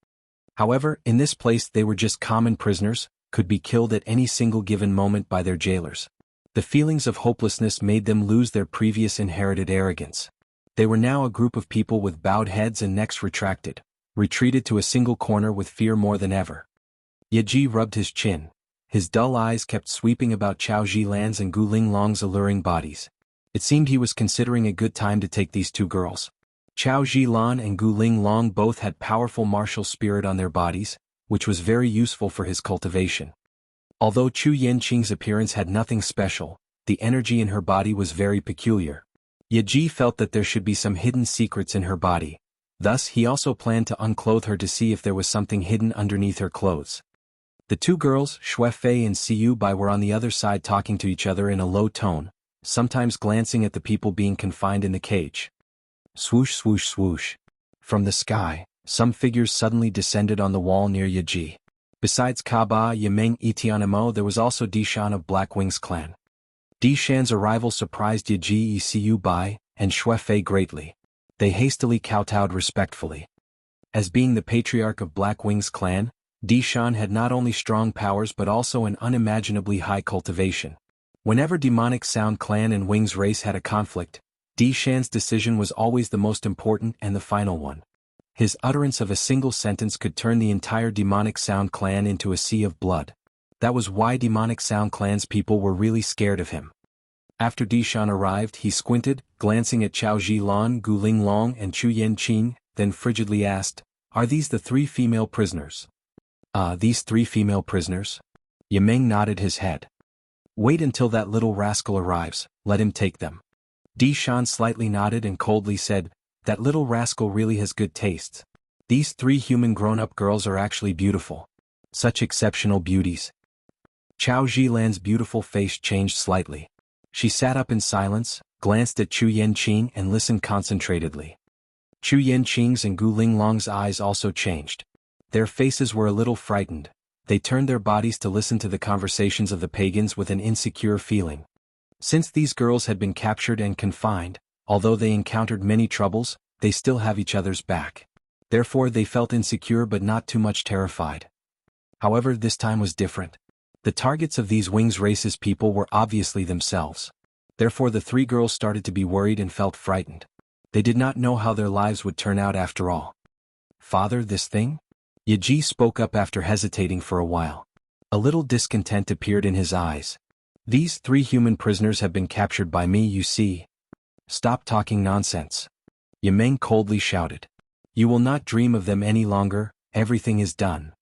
However, in this place they were just common prisoners, could be killed at any single given moment by their jailers. The feelings of hopelessness made them lose their previous inherited arrogance. They were now a group of people with bowed heads and necks retracted, retreated to a single corner with fear more than ever. Yaji rubbed his chin. His dull eyes kept sweeping about Chao Zhilan's and Gu Linglong's alluring bodies. It seemed he was considering a good time to take these two girls. Chao Zhilan and Gu Linglong both had powerful martial spirit on their bodies, which was very useful for his cultivation. Although Chu Yanqing's appearance had nothing special, the energy in her body was very peculiar. Yaji felt that there should be some hidden secrets in her body. Thus he also planned to unclothe her to see if there was something hidden underneath her clothes. The two girls, Xuefei and Siyu Bai, were on the other side talking to each other in a low tone, sometimes glancing at the people being confined in the cage. Swoosh swoosh swoosh. From the sky, some figures suddenly descended on the wall near Yaji. Besides Kaba, Yimeng Etianimo, there was also Di Shan of Black Wings clan. Di Shan's arrival surprised Yaji, Siyu Bai, and Xuefei greatly. They hastily kowtowed respectfully. As being the patriarch of Black Wings clan, Di Shan had not only strong powers but also an unimaginably high cultivation. Whenever demonic Sound clan and Wings race had a conflict, Di Shan's decision was always the most important and the final one. His utterance of a single sentence could turn the entire demonic Sound clan into a sea of blood. That was why demonic Sound clan's people were really scared of him. After Di Shan arrived, he squinted, glancing at Chao Zhilan, Gu Linglong and Chu Yanqing, then frigidly asked, "Are these the three female prisoners?" These three female prisoners?" Yimeng nodded his head. "Wait until that little rascal arrives, let him take them." Di Shan slightly nodded and coldly said, "That little rascal really has good tastes. These three human grown-up girls are actually beautiful. Such exceptional beauties." Chao Zhilan's beautiful face changed slightly. She sat up in silence, glanced at Chu Yanqing and listened concentratedly. Chu Yanqing's and Gu Linglong's eyes also changed. Their faces were a little frightened. They turned their bodies to listen to the conversations of the pagans with an insecure feeling. Since these girls had been captured and confined, although they encountered many troubles, they still have each other's back. Therefore they felt insecure but not too much terrified. However, this time was different. The targets of these Wings races people were obviously themselves. Therefore the three girls started to be worried and felt frightened. They did not know how their lives would turn out after all. "Father, this thing?" Yaji spoke up after hesitating for a while. A little discontent appeared in his eyes. "These three human prisoners have been captured by me, you see." "Stop talking nonsense," Yimeng coldly shouted. "You will not dream of them any longer, everything is done."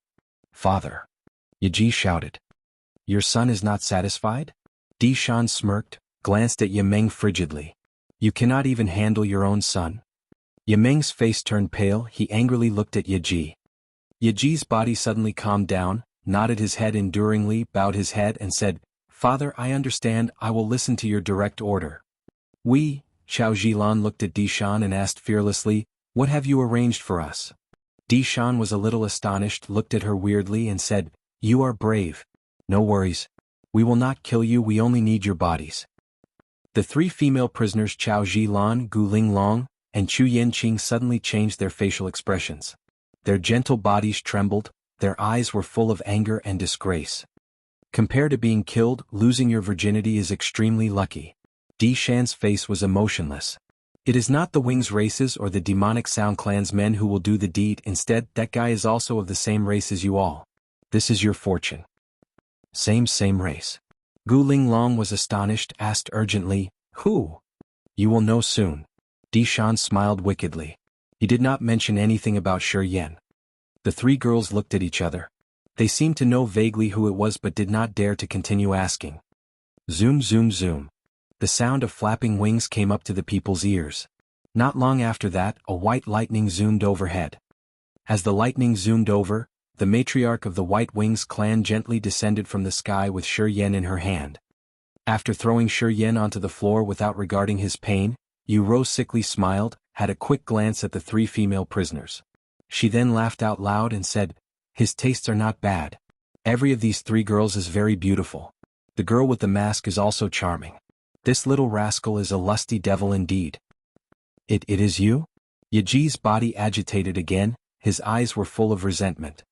"Father," Yaji shouted. "Your son is not satisfied?" Di Shan smirked, glanced at Yimeng frigidly. "You cannot even handle your own son?" Yimeng's face turned pale, he angrily looked at Yaji. Yaji's body suddenly calmed down, nodded his head enduringly, bowed his head and said, "Father, I understand, I will listen to your direct order." "We, Xiao Zhilan looked at Dishan and asked fearlessly, "What have you arranged for us?" Dishan was a little astonished, looked at her weirdly and said, "You are brave. No worries. We will not kill you, we only need your bodies." The three female prisoners Xiao Zhilan, Gu Linglong, and Chu Yanqing suddenly changed their facial expressions. Their gentle bodies trembled, their eyes were full of anger and disgrace. Compared to being killed, losing your virginity is extremely lucky. Dishan's face was emotionless. It is not the Wings races or the demonic Sound Clan's men who will do the deed, instead, that guy is also of the same race as you all. This is your fortune. Same race. Gu Linglong was astonished, asked urgently, "Who?" "You will know soon." Dishan smiled wickedly. He did not mention anything about Shi Yan. The three girls looked at each other. They seemed to know vaguely who it was but did not dare to continue asking. Zoom zoom zoom. The sound of flapping wings came up to the people's ears. Not long after that, a white lightning zoomed overhead. As the lightning zoomed over, the matriarch of the White Wings clan gently descended from the sky with Shi Yan in her hand. After throwing Shi Yan onto the floor without regarding his pain, Yu Rou sickly smiled, had a quick glance at the three female prisoners. She then laughed out loud and said, "His tastes are not bad. Every of these three girls is very beautiful. The girl with the mask is also charming. This little rascal is a lusty devil indeed." It is you?" Yaji's body agitated again, his eyes were full of resentment.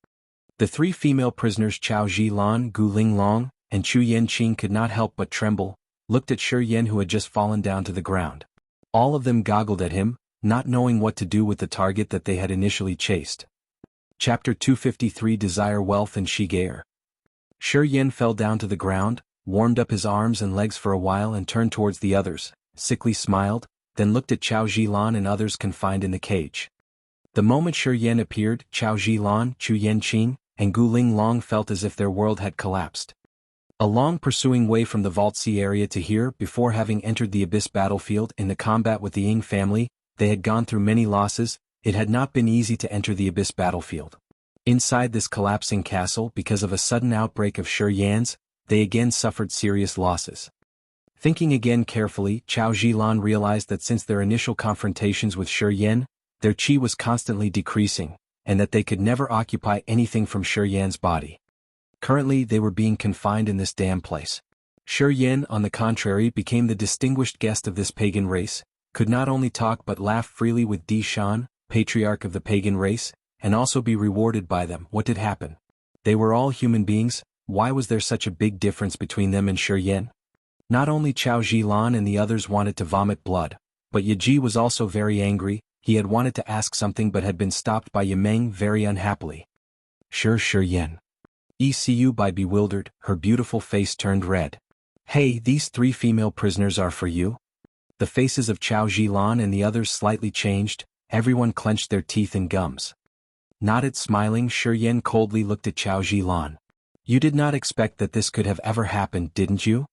The three female prisoners Qiao Zhilan, Gu Linglong, and Chu Yanqing could not help but tremble, looked at Shi Yan who had just fallen down to the ground. All of them goggled at him, not knowing what to do with the target that they had initially chased. Chapter 253 Desire Wealth and Shiger. Shi Yan fell down to the ground, warmed up his arms and legs for a while and turned towards the others, sickly smiled, then looked at Qiao Zhilan and others confined in the cage. The moment Shi Yan appeared, Qiao Zhilan, Chu Yanqing, and Gu Linglong felt as if their world had collapsed. A long pursuing way from the Vault Sea area to here, before having entered the Abyss battlefield in the combat with the Ying family, they had gone through many losses. It had not been easy to enter the Abyss battlefield. Inside this collapsing castle, because of a sudden outbreak of Shi Yan's, they again suffered serious losses. Thinking again carefully, Qiao Zhilan realized that since their initial confrontations with Shi Yan, their qi was constantly decreasing, and that they could never occupy anything from Shi Yan's body. Currently they were being confined in this damn place. Shi Yan, on the contrary, became the distinguished guest of this pagan race, could not only talk but laugh freely with Dishan, patriarch of the pagan race, and also be rewarded by them. What did happen? They were all human beings. Why was there such a big difference between them and Shi Yan? Not only Qiao Zhilan and the others wanted to vomit blood, but Yaji was also very angry. He had wanted to ask something but had been stopped by Yimeng very unhappily. Shi Yan. ECU by bewildered, her beautiful face turned red. "Hey, these three female prisoners are for you?" The faces of Qiao Zhilan and the others slightly changed, everyone clenched their teeth and gums. Nodded smiling, Shi Yan coldly looked at Qiao Zhilan. "You did not expect that this could have ever happened, didn't you?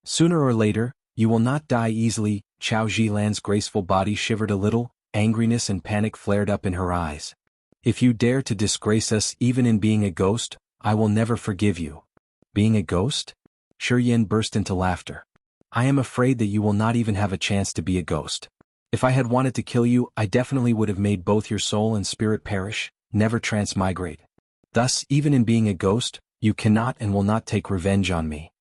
Sooner or later, you will not die easily." Qiao Zhilan's graceful body shivered a little, angriness and panic flared up in her eyes. "If you dare to disgrace us even in being a ghost, I will never forgive you." "Being a ghost?" Shi Yan burst into laughter. "I am afraid that you will not even have a chance to be a ghost. If I had wanted to kill you, I definitely would have made both your soul and spirit perish, never transmigrate. Thus, even in being a ghost, you cannot and will not take revenge on me."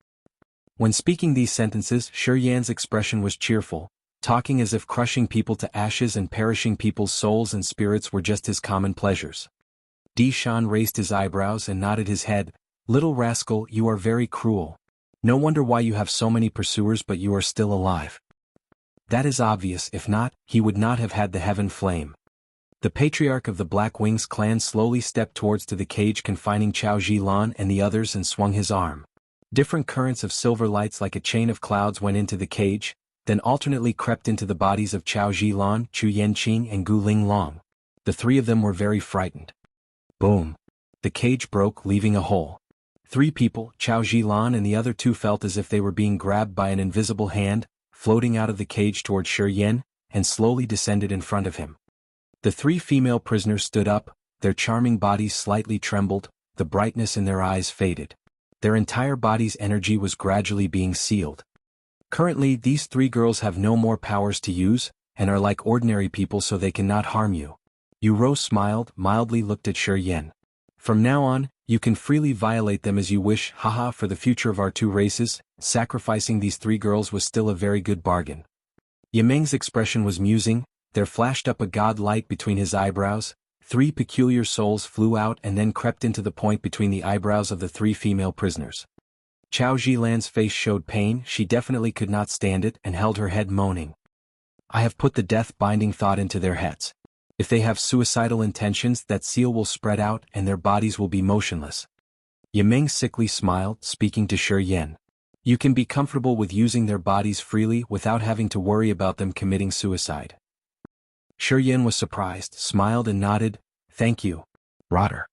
When speaking these sentences, Shi Yan's expression was cheerful, talking as if crushing people to ashes and perishing people's souls and spirits were just his common pleasures. Dishan raised his eyebrows and nodded his head. "Little rascal, you are very cruel. No wonder why you have so many pursuers, but you are still alive. That is obvious. If not, he would not have had the heaven flame." The patriarch of the Black Wings clan slowly stepped towards to the cage confining Qiao Zhilan and the others and swung his arm. Different currents of silver lights like a chain of clouds went into the cage, then alternately crept into the bodies of Qiao Zhilan, Chu Yanqing and Gu Linglong. The three of them were very frightened. Boom. The cage broke, leaving a hole. Three people, Qiao Zhilan and the other two, felt as if they were being grabbed by an invisible hand, floating out of the cage toward Shi Yan, and slowly descended in front of him. The three female prisoners stood up, their charming bodies slightly trembled, the brightness in their eyes faded. Their entire body's energy was gradually being sealed. Currently, these three girls have no more powers to use, and are like ordinary people so they cannot harm you. Yu smiled, mildly looked at Shi Yan. From now on, you can freely violate them as you wish, haha. For the future of our two races, sacrificing these three girls was still a very good bargain. Yimeng's expression was musing, there flashed up a god light between his eyebrows, three peculiar souls flew out and then crept into the point between the eyebrows of the three female prisoners. Chao Zilan's face showed pain, she definitely could not stand it and held her head moaning. I have put the death-binding thought into their heads. If they have suicidal intentions, that seal will spread out and their bodies will be motionless. Yimeng sickly smiled, speaking to Shi Yan. You can be comfortable with using their bodies freely without having to worry about them committing suicide. Shi Yan was surprised, smiled and nodded, thank you. Rotter.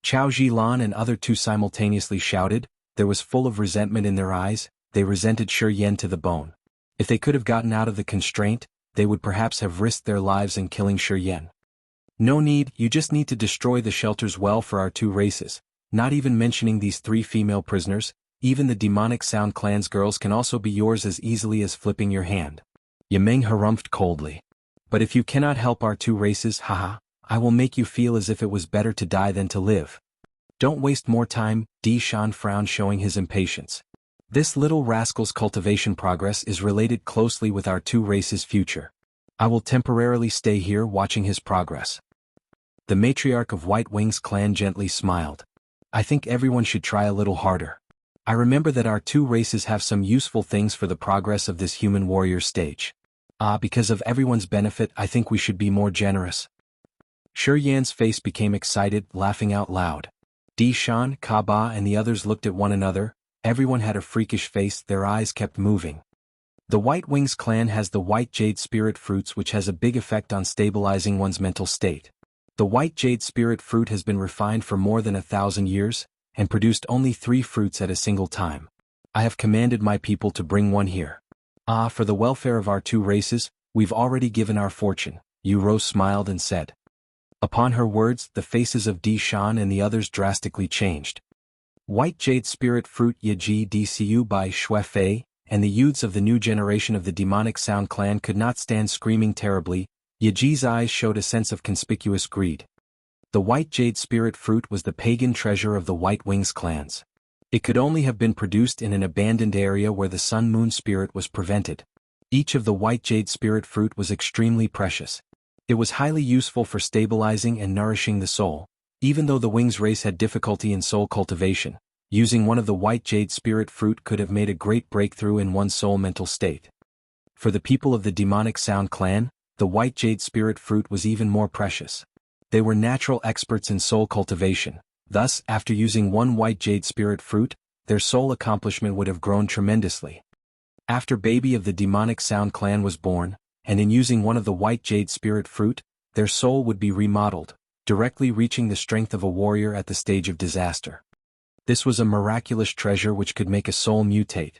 Chao Zilan and other two simultaneously shouted, there was full of resentment in their eyes, they resented Shi Yan to the bone. If they could have gotten out of the constraint, they would perhaps have risked their lives in killing Shi Yan. No need, you just need to destroy the shelters well for our two races, not even mentioning these three female prisoners, even the demonic sound clan's girls can also be yours as easily as flipping your hand. Yimeng harumphed coldly. But if you cannot help our two races, haha, I will make you feel as if it was better to die than to live. Don't waste more time, Di Shan frowned, showing his impatience. This little rascal's cultivation progress is related closely with our two races' future. I will temporarily stay here watching his progress. The matriarch of White Wings clan gently smiled. I think everyone should try a little harder. I remember that our two races have some useful things for the progress of this human warrior stage. Because of everyone's benefit, I think we should be more generous. Shi Yan's face became excited, laughing out loud. Di Shan, Kaba and the others looked at one another, everyone had a freakish face, their eyes kept moving. The White Wings clan has the White Jade Spirit Fruits, which has a big effect on stabilizing one's mental state. The White Jade Spirit Fruit has been refined for more than 1,000 years, and produced only 3 fruits at a single time. I have commanded my people to bring one here. For the welfare of our two races, we've already given our fortune, Yu smiled and said. Upon her words, the faces of Di Shan and the others drastically changed. White Jade Spirit Fruit Yaji DCU by Xue Fei, and the youths of the new generation of the demonic sound clan could not stand screaming terribly. Yaji's eyes showed a sense of conspicuous greed. The White Jade Spirit Fruit was the pagan treasure of the White Wings clans. It could only have been produced in an abandoned area where the Sun Moon Spirit was prevented. Each of the White Jade Spirit Fruit was extremely precious. It was highly useful for stabilizing and nourishing the soul. Even though the Wings race had difficulty in soul cultivation, using one of the White Jade Spirit Fruit could have made a great breakthrough in one's soul mental state. For the people of the demonic sound clan, the White Jade Spirit Fruit was even more precious. They were natural experts in soul cultivation. Thus, after using one White Jade Spirit Fruit, their soul accomplishment would have grown tremendously. After baby of the demonic sound clan was born, and in using one of the White Jade Spirit Fruit, their soul would be remodeled, directly reaching the strength of a warrior at the stage of disaster. This was a miraculous treasure which could make a soul mutate.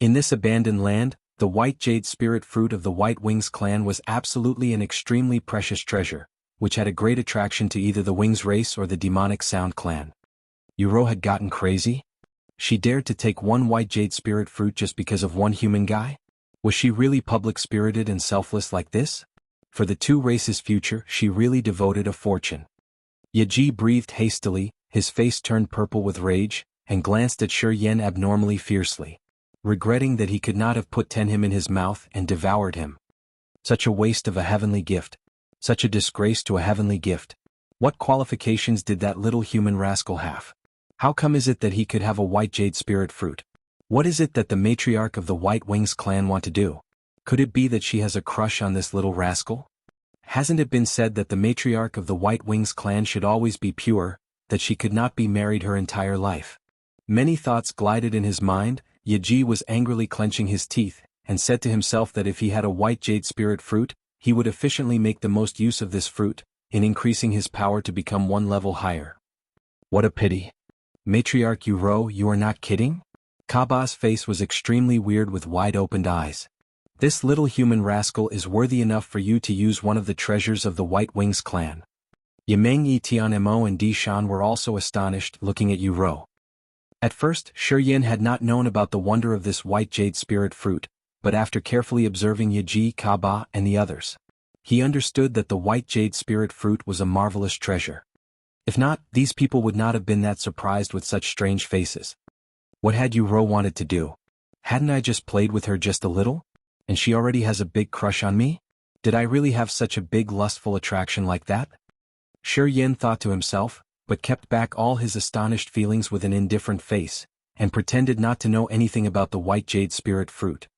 In this abandoned land, the White Jade Spirit Fruit of the White Wings clan was absolutely an extremely precious treasure, which had a great attraction to either the Wings race or the demonic sound clan. Yu had gotten crazy? She dared to take one White Jade Spirit Fruit just because of one human guy? Was she really public-spirited and selfless like this? For the two races' future, she really devoted a fortune. Yaji breathed hastily, his face turned purple with rage, and glanced at Shi Yan abnormally fiercely, regretting that he could not have put him in his mouth and devoured him. Such a waste of a heavenly gift. Such a disgrace to a heavenly gift. What qualifications did that little human rascal have? How come is it that he could have a White Jade Spirit Fruit? What is it that the matriarch of the White Wings clan want to do? Could it be that she has a crush on this little rascal? Hasn't it been said that the matriarch of the White Wings clan should always be pure, that she could not be married her entire life? Many thoughts glided in his mind. Yaji was angrily clenching his teeth, and said to himself that if he had a White Jade Spirit Fruit, he would efficiently make the most use of this fruit, in increasing his power to become one level higher. What a pity. Matriarch Yu, you are not kidding? Kaba's face was extremely weird with wide-opened eyes. This little human rascal is worthy enough for you to use one of the treasures of the White Wings clan. Yimeng Tianmo and Di Shan were also astonished, looking at Yu. At first, Shi Yan had not known about the wonder of this White Jade Spirit Fruit, but after carefully observing Yaji, Kaba, and the others, he understood that the white jade spirit fruit was a marvelous treasure. If not, these people would not have been that surprised with such strange faces. What had Uro wanted to do? Hadn't I just played with her just a little? And she already has a big crush on me? Did I really have such a big lustful attraction like that? Yin thought to himself, but kept back all his astonished feelings with an indifferent face, and pretended not to know anything about the white jade spirit fruit.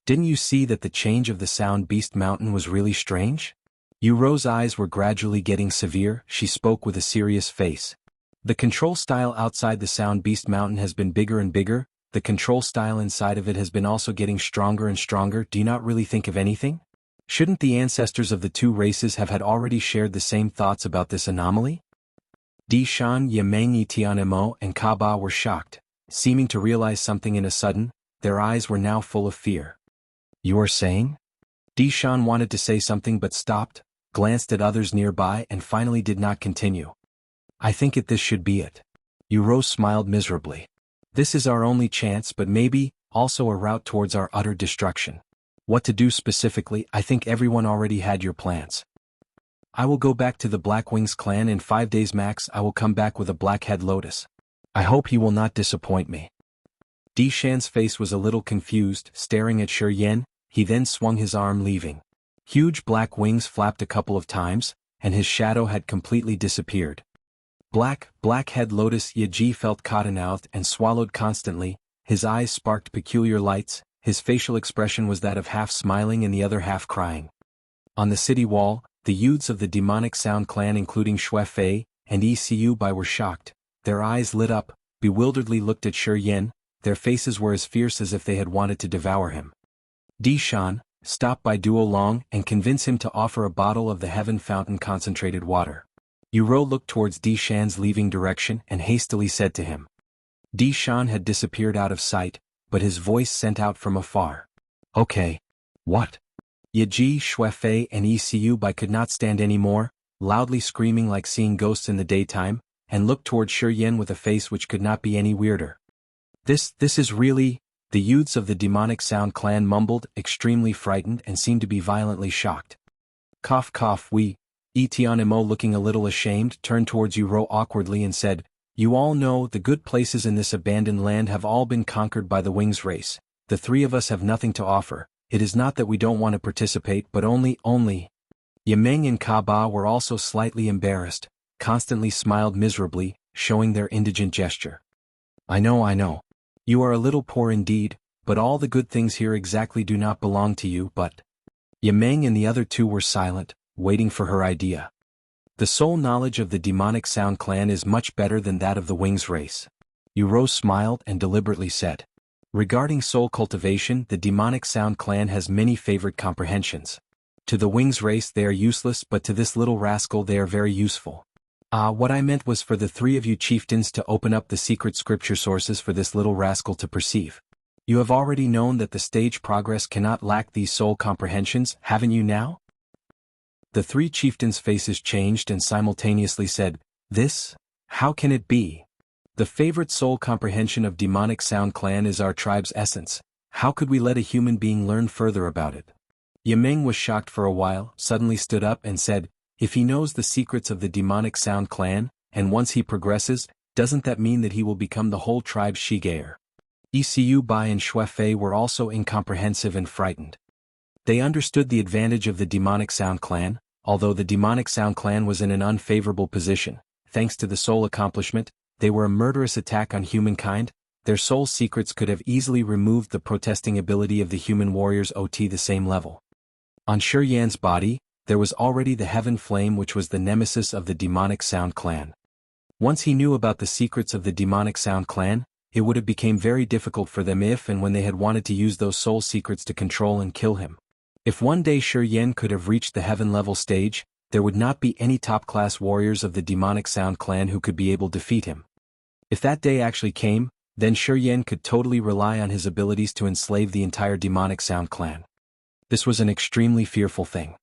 Didn't you see that the change of the Sound Beast Mountain was really strange? Uro's eyes were gradually getting severe. She spoke with a serious face. The control style outside the Sound Beast Mountain has been bigger and bigger, the control style inside of it has been also getting stronger and stronger. Do you not really think of anything? Shouldn't the ancestors of the two races have had already shared the same thoughts about this anomaly? Dishan, Yameng, Tianmo, and Kaba were shocked, seeming to realize something in a sudden. Their eyes were now full of fear. You are saying? Dishan wanted to say something but stopped, glanced at others nearby and finally did not continue. I think this should be it. Uro smiled miserably. This is our only chance, but maybe also a route towards our utter destruction. What to do specifically? I think everyone already had your plans. I will go back to the Black Wings clan in 5 days max. I will come back with a black-head lotus. I hope he will not disappoint me. Dishan's face was a little confused, staring at Yin. He then swung his arm, leaving. Huge black wings flapped a couple of times, and his shadow had completely disappeared. Black-head lotus. Yaji felt cotton-mouthed and swallowed constantly. His eyes sparked peculiar lights. His facial expression was that of half smiling and the other half crying. On the city wall, the youths of the demonic Sound clan including Shui and Ecu Bai were shocked. Their eyes lit up, bewilderedly looked at Yin. Their faces were as fierce as if they had wanted to devour him. Dishan, stop by Duo Long and convince him to offer a bottle of the Heaven Fountain concentrated water. Uro looked towards Dishan's leaving direction and hastily said to him. Dishan had disappeared out of sight, but his voice sent out from afar. Okay. What? Yaji, Shui and Ecu Bai could not stand any more, loudly screaming like seeing ghosts in the daytime, and looked toward Yin with a face which could not be any weirder. This is really... The youths of the demonic Sound clan mumbled, extremely frightened and seemed to be violently shocked. Cough cough. Tianmo, looking a little ashamed, turned towards Uro awkwardly and said, You all know the good places in this abandoned land have all been conquered by the Wings race. The three of us have nothing to offer. It is not that we don't want to participate, but only. Yameng and Kaba were also slightly embarrassed, constantly smiled miserably, showing their indigent gesture. I know. You are a little poor indeed, but all the good things here exactly do not belong to you, but... Yameng and the other two were silent, waiting for her idea. The soul knowledge of the demonic Sound clan is much better than that of the Wings race. Uro smiled and deliberately said. Regarding soul cultivation, the demonic Sound clan has many favorite comprehensions. To the Wings race they are useless, but to this little rascal they are very useful. What I meant was for the three of you chieftains to open up the secret scripture sources for this little rascal to perceive. You have already known that the stage progress cannot lack these soul comprehensions, haven't you now? The three chieftains' faces changed and simultaneously said, This? How can it be? The favorite soul comprehension of demonic Sound clan is our tribe's essence. How could we let a human being learn further about it? Yameng was shocked for a while, suddenly stood up and said, If he knows the secrets of the demonic Sound clan, and once he progresses, doesn't that mean that he will become the whole tribe's Shiger? Ecu Bai and Shui were also incomprehensive and frightened. They understood the advantage of the demonic Sound clan, although the demonic Sound clan was in an unfavorable position. Thanks to the soul accomplishment, they were a murderous attack on humankind. Their soul secrets could have easily removed the protesting ability of the human warriors at the same level. On Yan's body, there was already the heaven flame, which was the nemesis of the demonic Sound clan. Once he knew about the secrets of the demonic Sound clan, it would have become very difficult for them if and when they had wanted to use those soul secrets to control and kill him. If one day Yan could have reached the heaven level stage, there would not be any top-class warriors of the demonic Sound clan who could be able to defeat him. If that day actually came, then Yan could totally rely on his abilities to enslave the entire demonic Sound clan. This was an extremely fearful thing.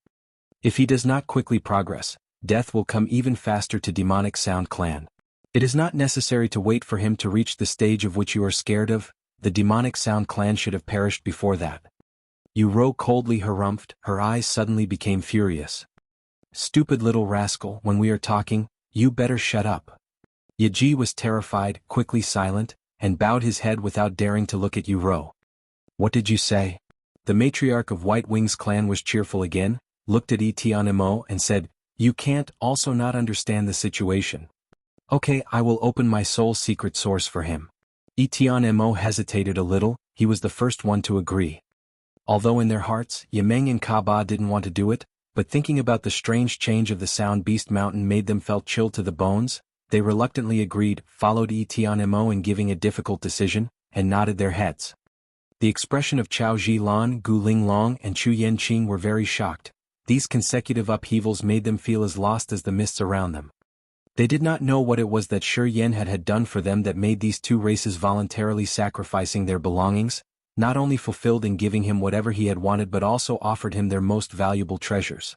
If he does not quickly progress, death will come even faster to demonic Sound clan. It is not necessary to wait for him to reach the stage of which you are scared of. The demonic Sound clan should have perished before that. Yu coldly harumphed, her eyes suddenly became furious. Stupid little rascal, when we are talking, you better shut up. Yaji was terrified, quickly silent, and bowed his head without daring to look at Yu. What did you say? The matriarch of White Wings clan was cheerful again, looked at Etienne and said, you can't also not understand the situation. Okay, I will open my soul's secret source for him. Etienne hesitated a little, he was the first one to agree. Although in their hearts, Yimeng and Kaba didn't want to do it, but thinking about the strange change of the Sound Beast Mountain made them felt chilled to the bones, they reluctantly agreed, followed Etienne in giving a difficult decision, and nodded their heads. The expression of Chao Zhilan, Gu Linglong and Chu Yanqing were very shocked. These consecutive upheavals made them feel as lost as the mists around them. They did not know what it was that Shi Yan had done for them that made these two races voluntarily sacrificing their belongings, not only fulfilled in giving him whatever he had wanted but also offered him their most valuable treasures.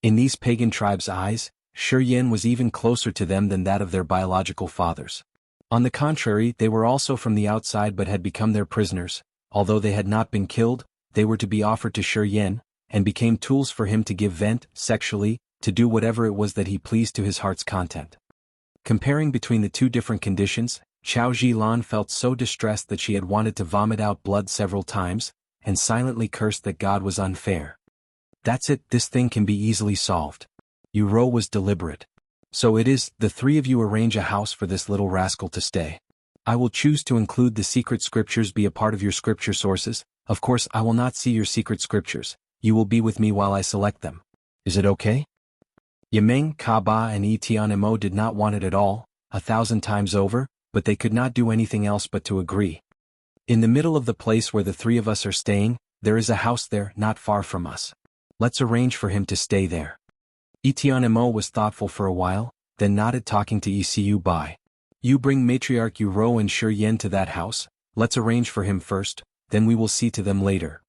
In these pagan tribes' eyes, Shi Yan was even closer to them than that of their biological fathers. On the contrary, they were also from the outside but had become their prisoners. Although they had not been killed, they were to be offered to Shi Yan, and became tools for him to give vent, sexually, to do whatever it was that he pleased to his heart's content. Comparing between the two different conditions, Chao Zhilan felt so distressed that she had wanted to vomit out blood several times, and silently cursed that God was unfair. That's it, this thing can be easily solved. Yu was deliberate. So it is, the three of you arrange a house for this little rascal to stay. I will choose to include the secret scriptures be a part of your scripture sources. Of course I will not see your secret scriptures, you will be with me while I select them. Is it okay? Yimeng, Kaba and Etienne did not want it at all, 1,000 times over, but they could not do anything else but to agree. In the middle of the place where the three of us are staying, there is a house there, not far from us. Let's arrange for him to stay there. Etienne was thoughtful for a while, then nodded, talking to Ecu Bai. You bring Matriarch Yu and Shi Yan to that house, let's arrange for him first, then we will see to them later.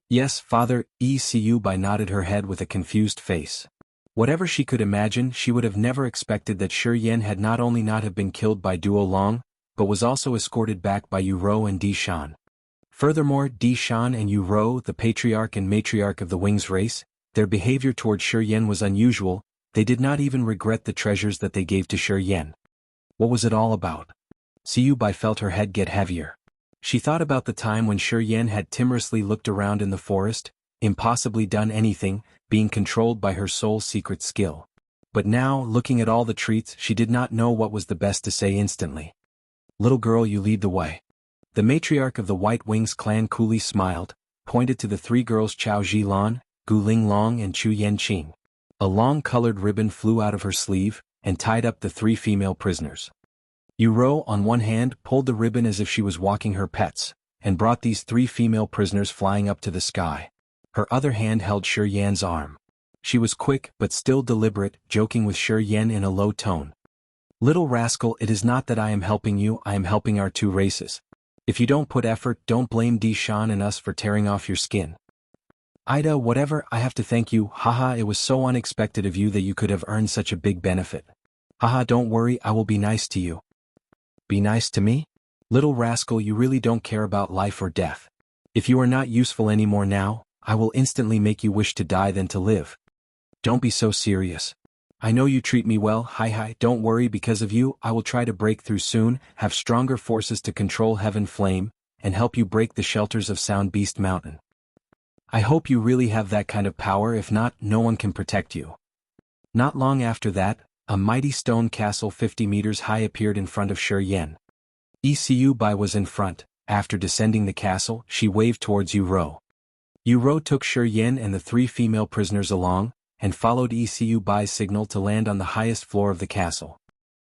Yes, father, Ecu Bai nodded her head with a confused face. Whatever she could imagine, she would have never expected that Shi Yan had not only not have been killed by Duo Long, but was also escorted back by Yu and Di Shan. Furthermore, Di Shan and Yu, the patriarch and matriarch of the Wings race, their behavior toward Shi Yan was unusual. They did not even regret the treasures that they gave to Shi Yan. What was it all about? Ciu Bai felt her head get heavier. She thought about the time when Shi Yan had timorously looked around in the forest, impossibly done anything, being controlled by her soul's secret skill. But now, looking at all the treats, she did not know what was the best to say instantly. Little girl, you lead the way. The matriarch of the White Wings clan coolly smiled, pointed to the three girls Chao Zhilan, Gu Linglong and Chu Yanqing. A long colored ribbon flew out of her sleeve, and tied up the three female prisoners. Yu on one hand pulled the ribbon as if she was walking her pets, and brought these three female prisoners flying up to the sky. Her other hand held Shi Yan's arm. She was quick but still deliberate, joking with Shi Yan in a low tone. Little rascal, it is not that I am helping you, I am helping our two races. If you don't put effort, don't blame Di Shan and us for tearing off your skin. Ida, whatever, I have to thank you, haha, it was so unexpected of you that you could have earned such a big benefit. Haha, don't worry, I will be nice to you. Be nice to me? Little rascal, you really don't care about life or death. If you are not useful anymore now, I will instantly make you wish to die than to live. Don't be so serious. I know you treat me well, hi, don't worry, because of you, I will try to break through soon, have stronger forces to control Heaven Flame, and help you break the shelters of Sound Beast Mountain. I hope you really have that kind of power, if not, no one can protect you. Not long after that, a mighty stone castle 50 meters high appeared in front of Shi Yan. Ecu Bai was in front. After descending the castle, she waved towards Yu. Yu took Shi Yan and the three female prisoners along, and followed Ecu Bai's signal to land on the highest floor of the castle.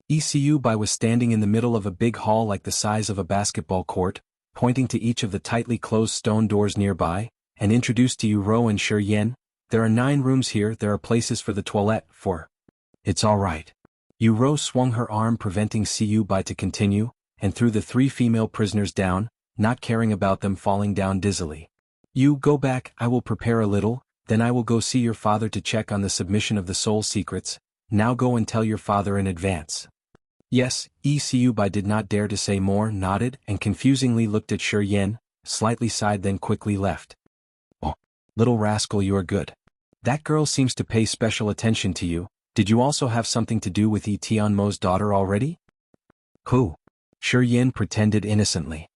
Ecu Bai was standing in the middle of a big hall like the size of a basketball court, pointing to each of the tightly closed stone doors nearby, and introduced to Yu and Shi Yan, there are 9 rooms here, there are places for the toilette, for... It's all right. Yu swung her arm preventing Ciu Bai to continue, and threw the 3 female prisoners down, not caring about them falling down dizzily. You go back, I will prepare a little, then I will go see your father to check on the submission of the soul secrets, now go and tell your father in advance. Yes, Ecu Bai did not dare to say more, nodded, and confusingly looked at Shi Yan, slightly sighed then quickly left. Little rascal, you are good. That girl seems to pay special attention to you. Did you also have something to do with Tianmo's daughter already? Who? Shi Yin pretended innocently.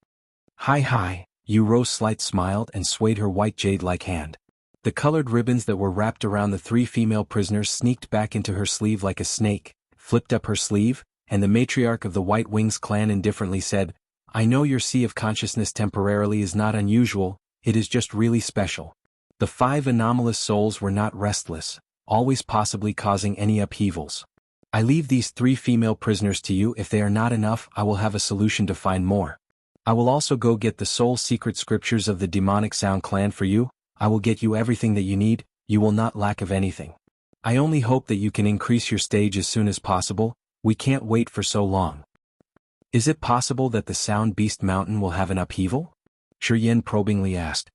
Hi, Yu Rou slight smiled and swayed her white jade-like hand. The colored ribbons that were wrapped around the three female prisoners sneaked back into her sleeve like a snake, flipped up her sleeve, and the matriarch of the White Wings clan indifferently said, I know your sea of consciousness temporarily is not unusual, it is just really special. The 5 anomalous souls were not restless, always possibly causing any upheavals. I leave these 3 female prisoners to you. If they are not enough, I will have a solution to find more. I will also go get the soul secret scriptures of the demonic sound clan for you. I will get you everything that you need, you will not lack of anything. I only hope that you can increase your stage as soon as possible, we can't wait for so long. Is it possible that the Sound Beast Mountain will have an upheaval? Shi Yin probingly asked.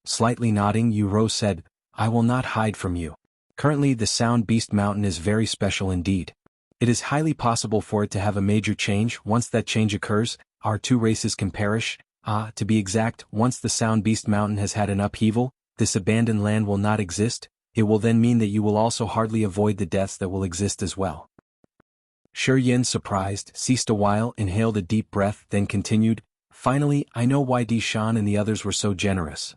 Slightly nodding, Yu Rou said, I will not hide from you. Currently the Sound Beast Mountain is very special indeed. It is highly possible for it to have a major change. Once that change occurs, our 2 races can perish. To be exact, once the Sound Beast Mountain has had an upheaval, this abandoned land will not exist. It will then mean that you will also hardly avoid the deaths that will exist as well. Shi Yin, surprised, ceased a while, inhaled a deep breath, then continued, Finally, I know why Di Shan and the others were so generous.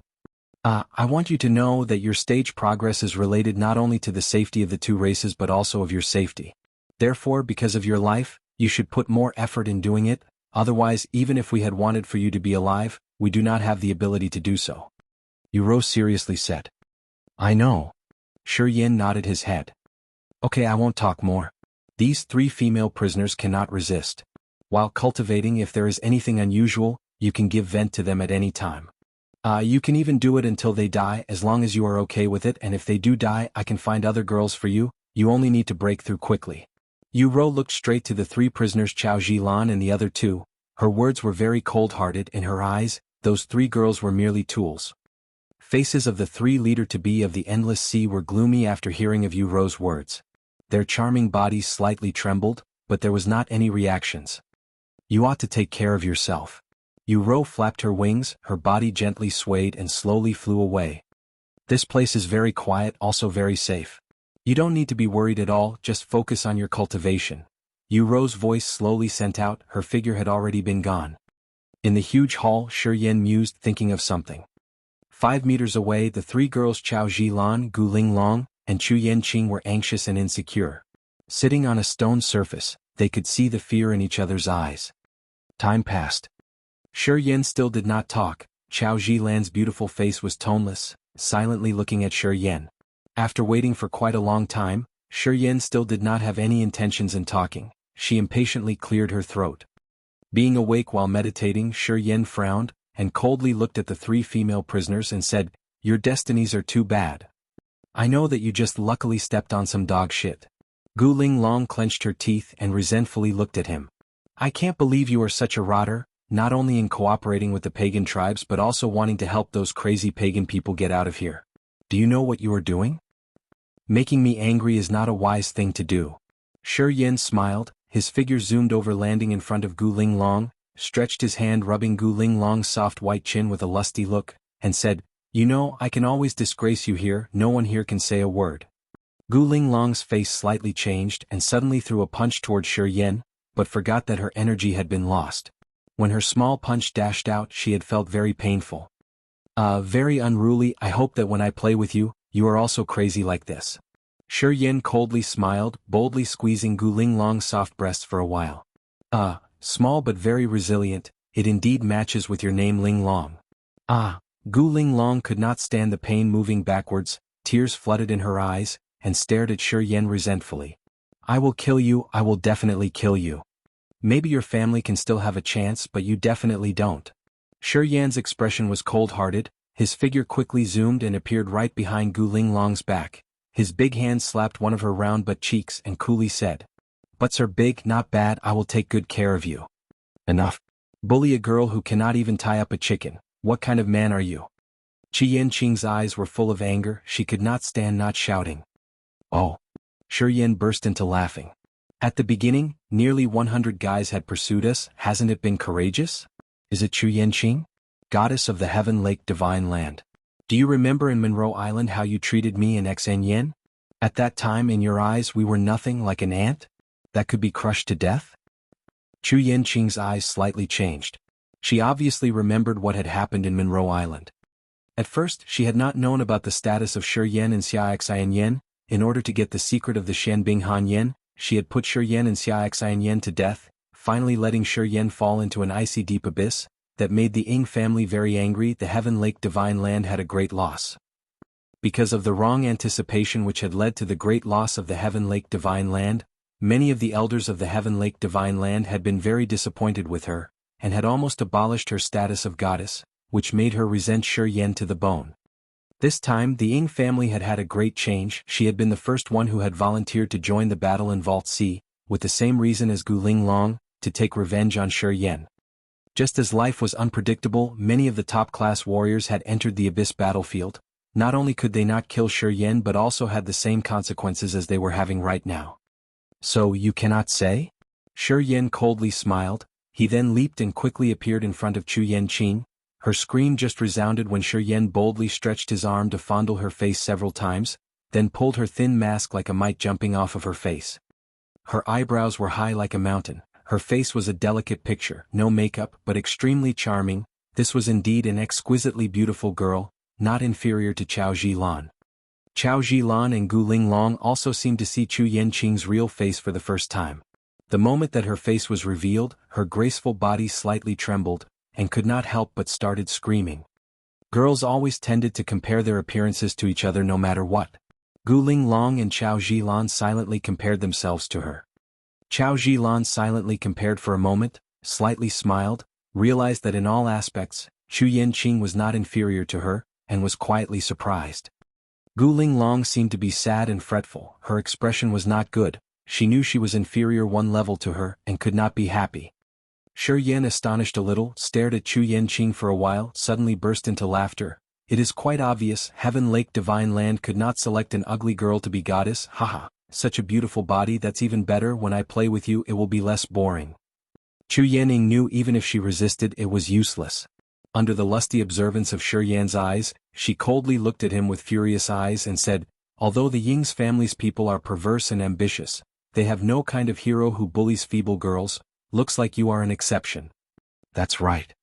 I want you to know that your stage progress is related not only to the safety of the 2 races but also of your safety. Therefore, because of your life, you should put more effort in doing it, otherwise even if we had wanted for you to be alive, we do not have the ability to do so. Yu Rou seriously said. I know. Shi Yin nodded his head. Okay, I won't talk more. These 3 female prisoners cannot resist. While cultivating, if there is anything unusual, you can give vent to them at any time. You can even do it until they die as long as you are okay with it, and if they do die I can find other girls for you, you only need to break through quickly. Yu Rou looked straight to the 3 prisoners Chao Zilan and the other 2, her words were very cold-hearted. In her eyes, those 3 girls were merely tools. Faces of the 3 leader-to-be of the Endless Sea were gloomy after hearing of Yu Rou's words. Their charming bodies slightly trembled, but there was not any reactions. You ought to take care of yourself. Yu Rou flapped her wings, her body gently swayed and slowly flew away. This place is very quiet, also very safe. You don't need to be worried at all, just focus on your cultivation. Yu Rou's voice slowly sent out, her figure had already been gone. In the huge hall, Shi Yin mused, thinking of something. 5 meters away, the 3 girls Chao Zilan, Gu Linglong, and Chu Yanqing were anxious and insecure. Sitting on a stone surface, they could see the fear in each other's eyes. Time passed. Shi Yin still did not talk. Chao Zilan's beautiful face was toneless, silently looking at Shi Yin. After waiting for quite a long time, Shi Yin still did not have any intentions in talking. She impatiently cleared her throat. Being awake while meditating, Shi Yin frowned, and coldly looked at the 3 female prisoners and said, Your destinies are too bad. I know that you just luckily stepped on some dog shit. Gu Linglong clenched her teeth and resentfully looked at him. I can't believe you are such a rotter, not only in cooperating with the pagan tribes but also wanting to help those crazy pagan people get out of here. Do you know what you are doing? Making me angry is not a wise thing to do. Shi Yin smiled, his figure zoomed over, landing in front of Gu Linglong, stretched his hand rubbing Gu Linglong's soft white chin with a lusty look, and said, You know, I can always disgrace you here, no one here can say a word. Gu Linglong's face slightly changed and suddenly threw a punch toward Shi Yin, but forgot that her energy had been lost. When her small punch dashed out, she had felt very painful. Very unruly. I hope that when I play with you, you are also crazy like this. Shi Yin coldly smiled, boldly squeezing Gu Linglong's soft breasts for a while. Small but very resilient, it indeed matches with your name Linglong. Gu Linglong could not stand the pain, moving backwards, tears flooded in her eyes, and stared at Shi Yin resentfully. I will kill you, I will definitely kill you. Maybe your family can still have a chance, but you definitely don't. Shi Yin's expression was cold-hearted, his figure quickly zoomed and appeared right behind Gu Linglong's back. His big hand slapped one of her round butt cheeks and coolly said, Butts are big, not bad, I will take good care of you. Enough. Bully a girl who cannot even tie up a chicken, what kind of man are you? Qi Yanqing's eyes were full of anger, she could not stand not shouting. Oh. Shi Yin burst into laughing. At the beginning, nearly 100 guys had pursued us, hasn't it been courageous? Is it Chu Yanqing? Goddess of the heaven lake divine land. Do you remember in Monroe Island how you treated me and XN Yen? At that time in your eyes we were nothing like an ant that could be crushed to death? Chu Yanqing's eyes slightly changed. She obviously remembered what had happened in Monroe Island. At first, she had not known about the status of Shi Yan and Xiaoxian Yen. In order to get the secret of the Shanbing Han Yen, she had put Shi Yan and Xiaoxian Yen to death, finally letting Shi Yan fall into an icy deep abyss that made the Ying family very angry. The Heaven Lake Divine Land had a great loss. Because of the wrong anticipation which had led to the great loss of the Heaven Lake Divine Land, many of the elders of the Heaven Lake Divine Land had been very disappointed with her, and had almost abolished her status of goddess, which made her resent Shi Yan to the bone. This time the Ying family had had a great change. She had been the first one who had volunteered to join the battle in Vault C, with the same reason as Gu Linglong, to take revenge on Shi Yan. Just as life was unpredictable, many of the top-class warriors had entered the Abyss battlefield. Not only could they not kill Shi Yan but also had the same consequences as they were having right now. So you cannot say? Shi Yan coldly smiled. He then leaped and quickly appeared in front of Chu Yanqing. Her scream just resounded when Shi Yan boldly stretched his arm to fondle her face several times, then pulled her thin mask like a mite jumping off of her face. Her eyebrows were high like a mountain. Her face was a delicate picture, no makeup but extremely charming. This was indeed an exquisitely beautiful girl, not inferior to Chao Zhilan. Chao Zhilan and Gu Linglong also seemed to see Chu Yanqing's real face for the first time. The moment that her face was revealed, her graceful body slightly trembled, and could not help but started screaming. Girls always tended to compare their appearances to each other no matter what. Gu Linglong and Chao Zhilan silently compared themselves to her. Chao Zhilan silently compared for a moment, slightly smiled, realized that in all aspects, Chu Yanqing was not inferior to her, and was quietly surprised. Gu Linglong seemed to be sad and fretful. Her expression was not good. She knew she was inferior one level to her, and could not be happy. Shi Yan, astonished a little, stared at Chu Yanqing for a while, suddenly burst into laughter. It is quite obvious, Heaven Lake Divine Land could not select an ugly girl to be goddess, haha. Such a beautiful body. That's even better. When I play with you it will be less boring. Chu Yanqing knew even if she resisted it was useless. Under the lusty observance of Shi Yan's eyes, she coldly looked at him with furious eyes and said, although the Ying's family's people are perverse and ambitious, they have no kind of hero who bullies feeble girls. Looks like you are an exception. That's right.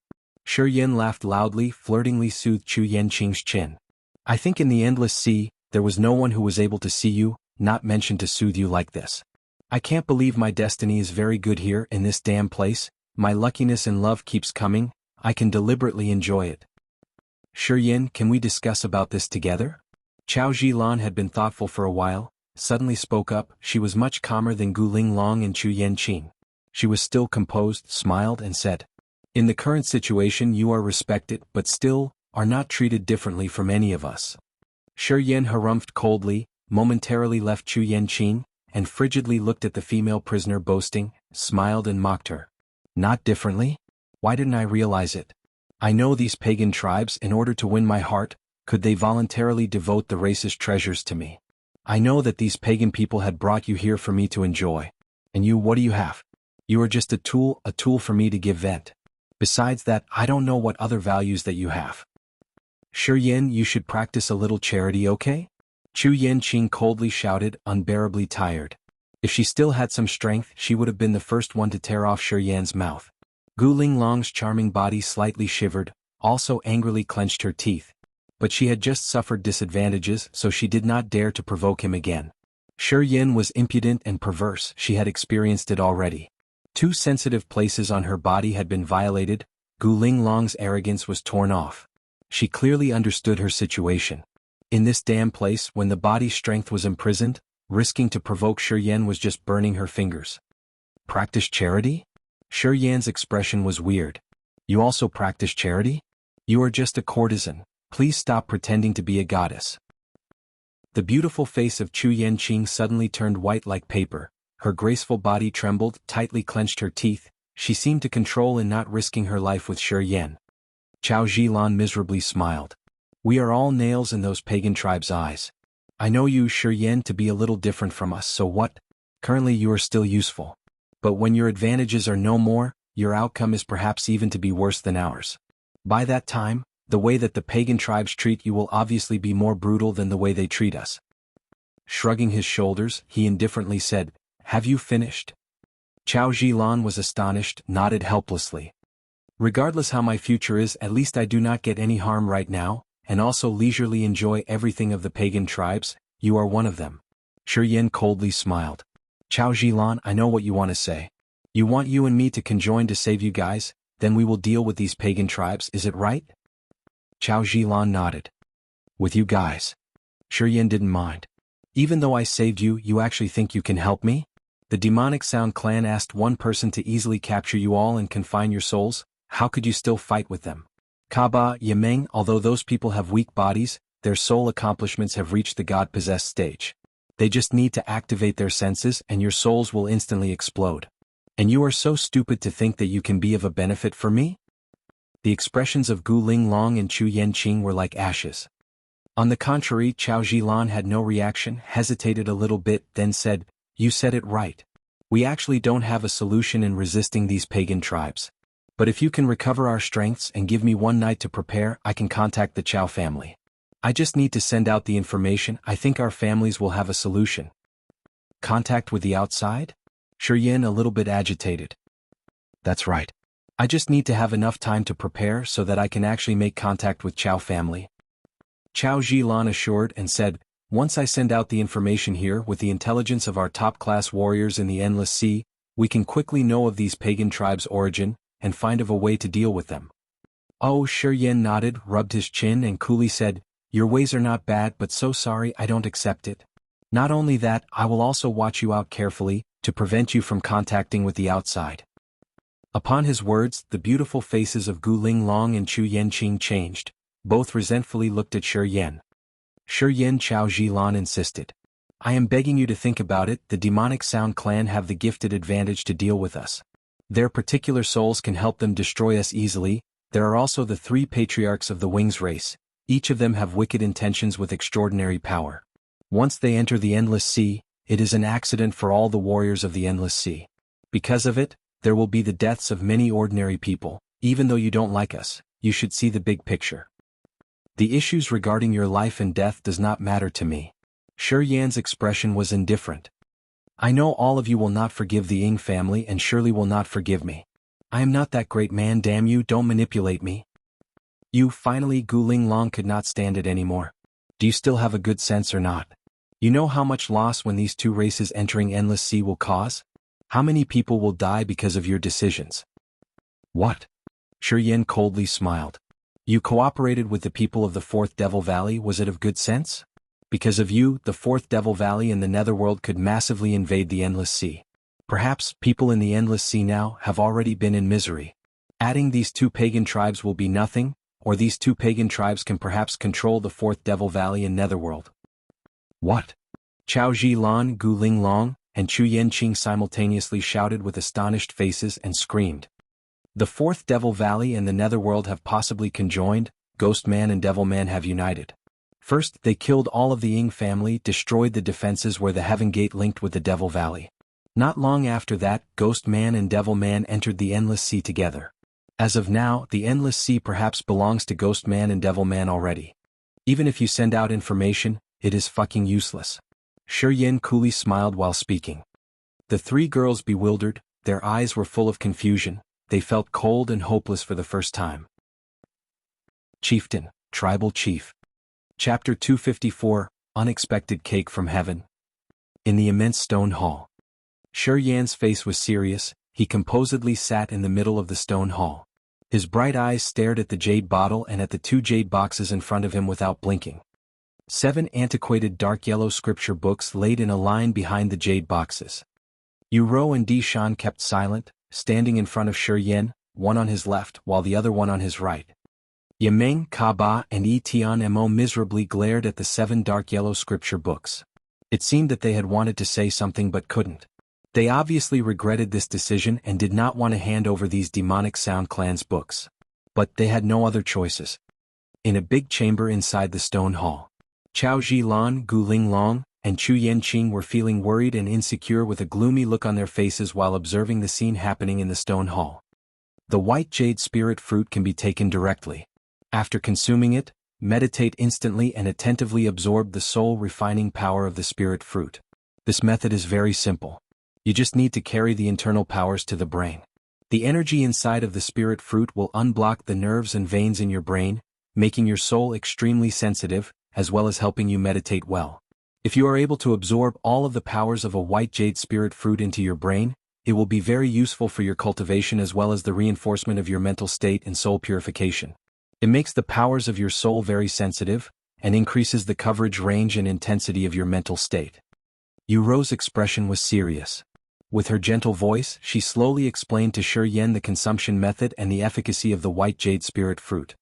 Shi Yan laughed loudly, flirtingly soothed Chu Yanqing's chin. I think in the endless sea, there was no one who was able to see you, not mentioned to soothe you like this. I can't believe my destiny is very good here in this damn place. My luckiness and love keeps coming. I can deliberately enjoy it. Shi Yan, can we discuss about this together? Chao Zhilan had been thoughtful for a while, suddenly spoke up. She was much calmer than Gu Linglong and Chu Yanqing. She was still composed, smiled and said, in the current situation you are respected but still, are not treated differently from any of us. Shi Yan harumphed coldly, momentarily left Chu Yanqing, and frigidly looked at the female prisoner boasting, smiled and mocked her. Not differently? Why didn't I realize it? I know these pagan tribes. In order to win my heart, could they voluntarily devote the race's treasures to me? I know that these pagan people had brought you here for me to enjoy. And you, what do you have? You are just a tool for me to give vent. Besides that, I don't know what other values that you have. Shi Yan, you should practice a little charity, okay? Chu Yanqing coldly shouted, unbearably tired. If she still had some strength, she would have been the first one to tear off Shi Yan's mouth. Gu Linglong's charming body slightly shivered, also angrily clenched her teeth. But she had just suffered disadvantages, so she did not dare to provoke him again. Shi Yan was impudent and perverse. She had experienced it already. 2 sensitive places on her body had been violated. Gu Linglong's arrogance was torn off. She clearly understood her situation. In this damn place, when the body's strength was imprisoned, risking to provoke Shi Yan was just burning her fingers. Practice charity? Shi Yan's expression was weird. You also practice charity? You are just a courtesan. Please stop pretending to be a goddess. The beautiful face of Chu Yanqing suddenly turned white like paper. Her graceful body trembled, tightly clenched her teeth. She seemed to control in not risking her life with Shi Yan. Chao Zhilan miserably smiled. We are all nails in those pagan tribes' eyes. I know you, Shi Yan, to be a little different from us, so what? Currently you are still useful. But when your advantages are no more, your outcome is perhaps even to be worse than ours. By that time, The way that the pagan tribes treat you will obviously be more brutal than the way they treat us. Shrugging his shoulders, he indifferently said, "Have you finished?" Chao Zhilan was astonished, nodded helplessly. "Regardless how my future is, at least I do not get any harm right now, and also leisurely enjoy everything of the pagan tribes. You are one of them." Shiyan coldly smiled. "Chao Zhilan, I know what you want to say. You want you and me to conjoin to save you guys, then we will deal with these pagan tribes, is it right?" Chao Zhilan nodded. "With you guys." Shiyan didn't mind. "Even though I saved you, you actually think you can help me?" The demonic sound clan asked one person to easily capture you all and confine your souls. How could you still fight with them? Kaba, Yimeng, although those people have weak bodies, their soul accomplishments have reached the god-possessed stage. They just need to activate their senses and your souls will instantly explode. And you are so stupid to think that you can be of a benefit for me? The expressions of Gu Linglong and Chu Yanqing were like ashes. On the contrary, Chao Zhilan had no reaction, hesitated a little bit, then said, "You said it right. We actually don't have a solution in resisting these pagan tribes. But if you can recover our strengths and give me one night to prepare, I can contact the Chao family. I just need to send out the information. I think our families will have a solution." "Contact with the outside?" Shiyan a little bit agitated. "That's right. I just need to have enough time to prepare so that I can actually make contact with Chao family." Chao Zhilan assured and said, "Once I send out the information here with the intelligence of our top-class warriors in the Endless Sea, we can quickly know of these pagan tribes' origin, and find of a way to deal with them." Oh, Shiyan nodded, rubbed his chin and coolly said, "Your ways are not bad, but so sorry I don't accept it. Not only that, I will also watch you out carefully, to prevent you from contacting with the outside." Upon his words, the beautiful faces of Gu Linglong and Chu Yanqing changed. Both resentfully looked at Shiyan. Shiyan Chao Zhilan insisted. "I am begging you to think about it. The demonic sound clan have the gifted advantage to deal with us. Their particular souls can help them destroy us easily. There are also the three patriarchs of the Wings race. Each of them have wicked intentions with extraordinary power. Once they enter the Endless Sea, it is an accident for all the warriors of the Endless Sea. Because of it, there will be the deaths of many ordinary people. Even though you don't like us, you should see the big picture. The issues regarding your life and death does not matter to me." Shiyan's expression was indifferent. "I know all of you will not forgive the Ying family and surely will not forgive me. I am not that great man, damn you, don't manipulate me." Finally Gu Linglong could not stand it anymore. "Do you still have a good sense or not? You know how much loss when these two races entering Endless Sea will cause? How many people will die because of your decisions?" "What?" Shiyan coldly smiled. "You cooperated with the people of the Fourth Devil Valley, was it of good sense? Because of you, the Fourth Devil Valley and the Netherworld could massively invade the Endless Sea. Perhaps people in the Endless Sea now have already been in misery. Adding these two pagan tribes will be nothing, or these two pagan tribes can perhaps control the Fourth Devil Valley and Netherworld." "What?" Chao Zhilan, Gu Linglong, and Chu Yanqing simultaneously shouted with astonished faces and screamed. "The Fourth Devil Valley and the Netherworld have possibly conjoined, Ghost Man and Devil Man have united. First, they killed all of the Ying family, destroyed the defenses where the Heaven Gate linked with the Devil Valley. Not long after that, Ghost Man and Devil Man entered the Endless Sea together. As of now, the Endless Sea perhaps belongs to Ghost Man and Devil Man already. Even if you send out information, it is fucking useless." Shiyan coolly smiled while speaking. The three girls bewildered, their eyes were full of confusion, they felt cold and hopeless for the first time. Chieftain, Tribal Chief. Chapter 254, Unexpected Cake from Heaven. In the immense stone hall. Shiyan's face was serious, he composedly sat in the middle of the stone hall. His bright eyes stared at the jade bottle and at the two jade boxes in front of him without blinking. 7 antiquated dark yellow scripture books laid in a line behind the jade boxes. Yu and Di Shan kept silent, standing in front of Shiyan, one on his left while the other one on his right. Yimeng, Kaba, and Tian Mo miserably glared at the 7 dark yellow scripture books. It seemed that they had wanted to say something but couldn't. They obviously regretted this decision and did not want to hand over these demonic sound clan's books. But they had no other choices. In a big chamber inside the stone hall, Chao Zhilan, Gu Linglong, and Chu Yanqing were feeling worried and insecure with a gloomy look on their faces while observing the scene happening in the stone hall. The white jade spirit fruit can be taken directly. After consuming it, meditate instantly and attentively absorb the soul-refining power of the spirit fruit. This method is very simple. You just need to carry the internal powers to the brain. The energy inside of the spirit fruit will unblock the nerves and veins in your brain, making your soul extremely sensitive, as well as helping you meditate well. If you are able to absorb all of the powers of a white jade spirit fruit into your brain, it will be very useful for your cultivation as well as the reinforcement of your mental state and soul purification. It makes the powers of your soul very sensitive, and increases the coverage range and intensity of your mental state. Yuro's expression was serious. With her gentle voice, she slowly explained to Shuryen the consumption method and the efficacy of the white jade spirit fruit.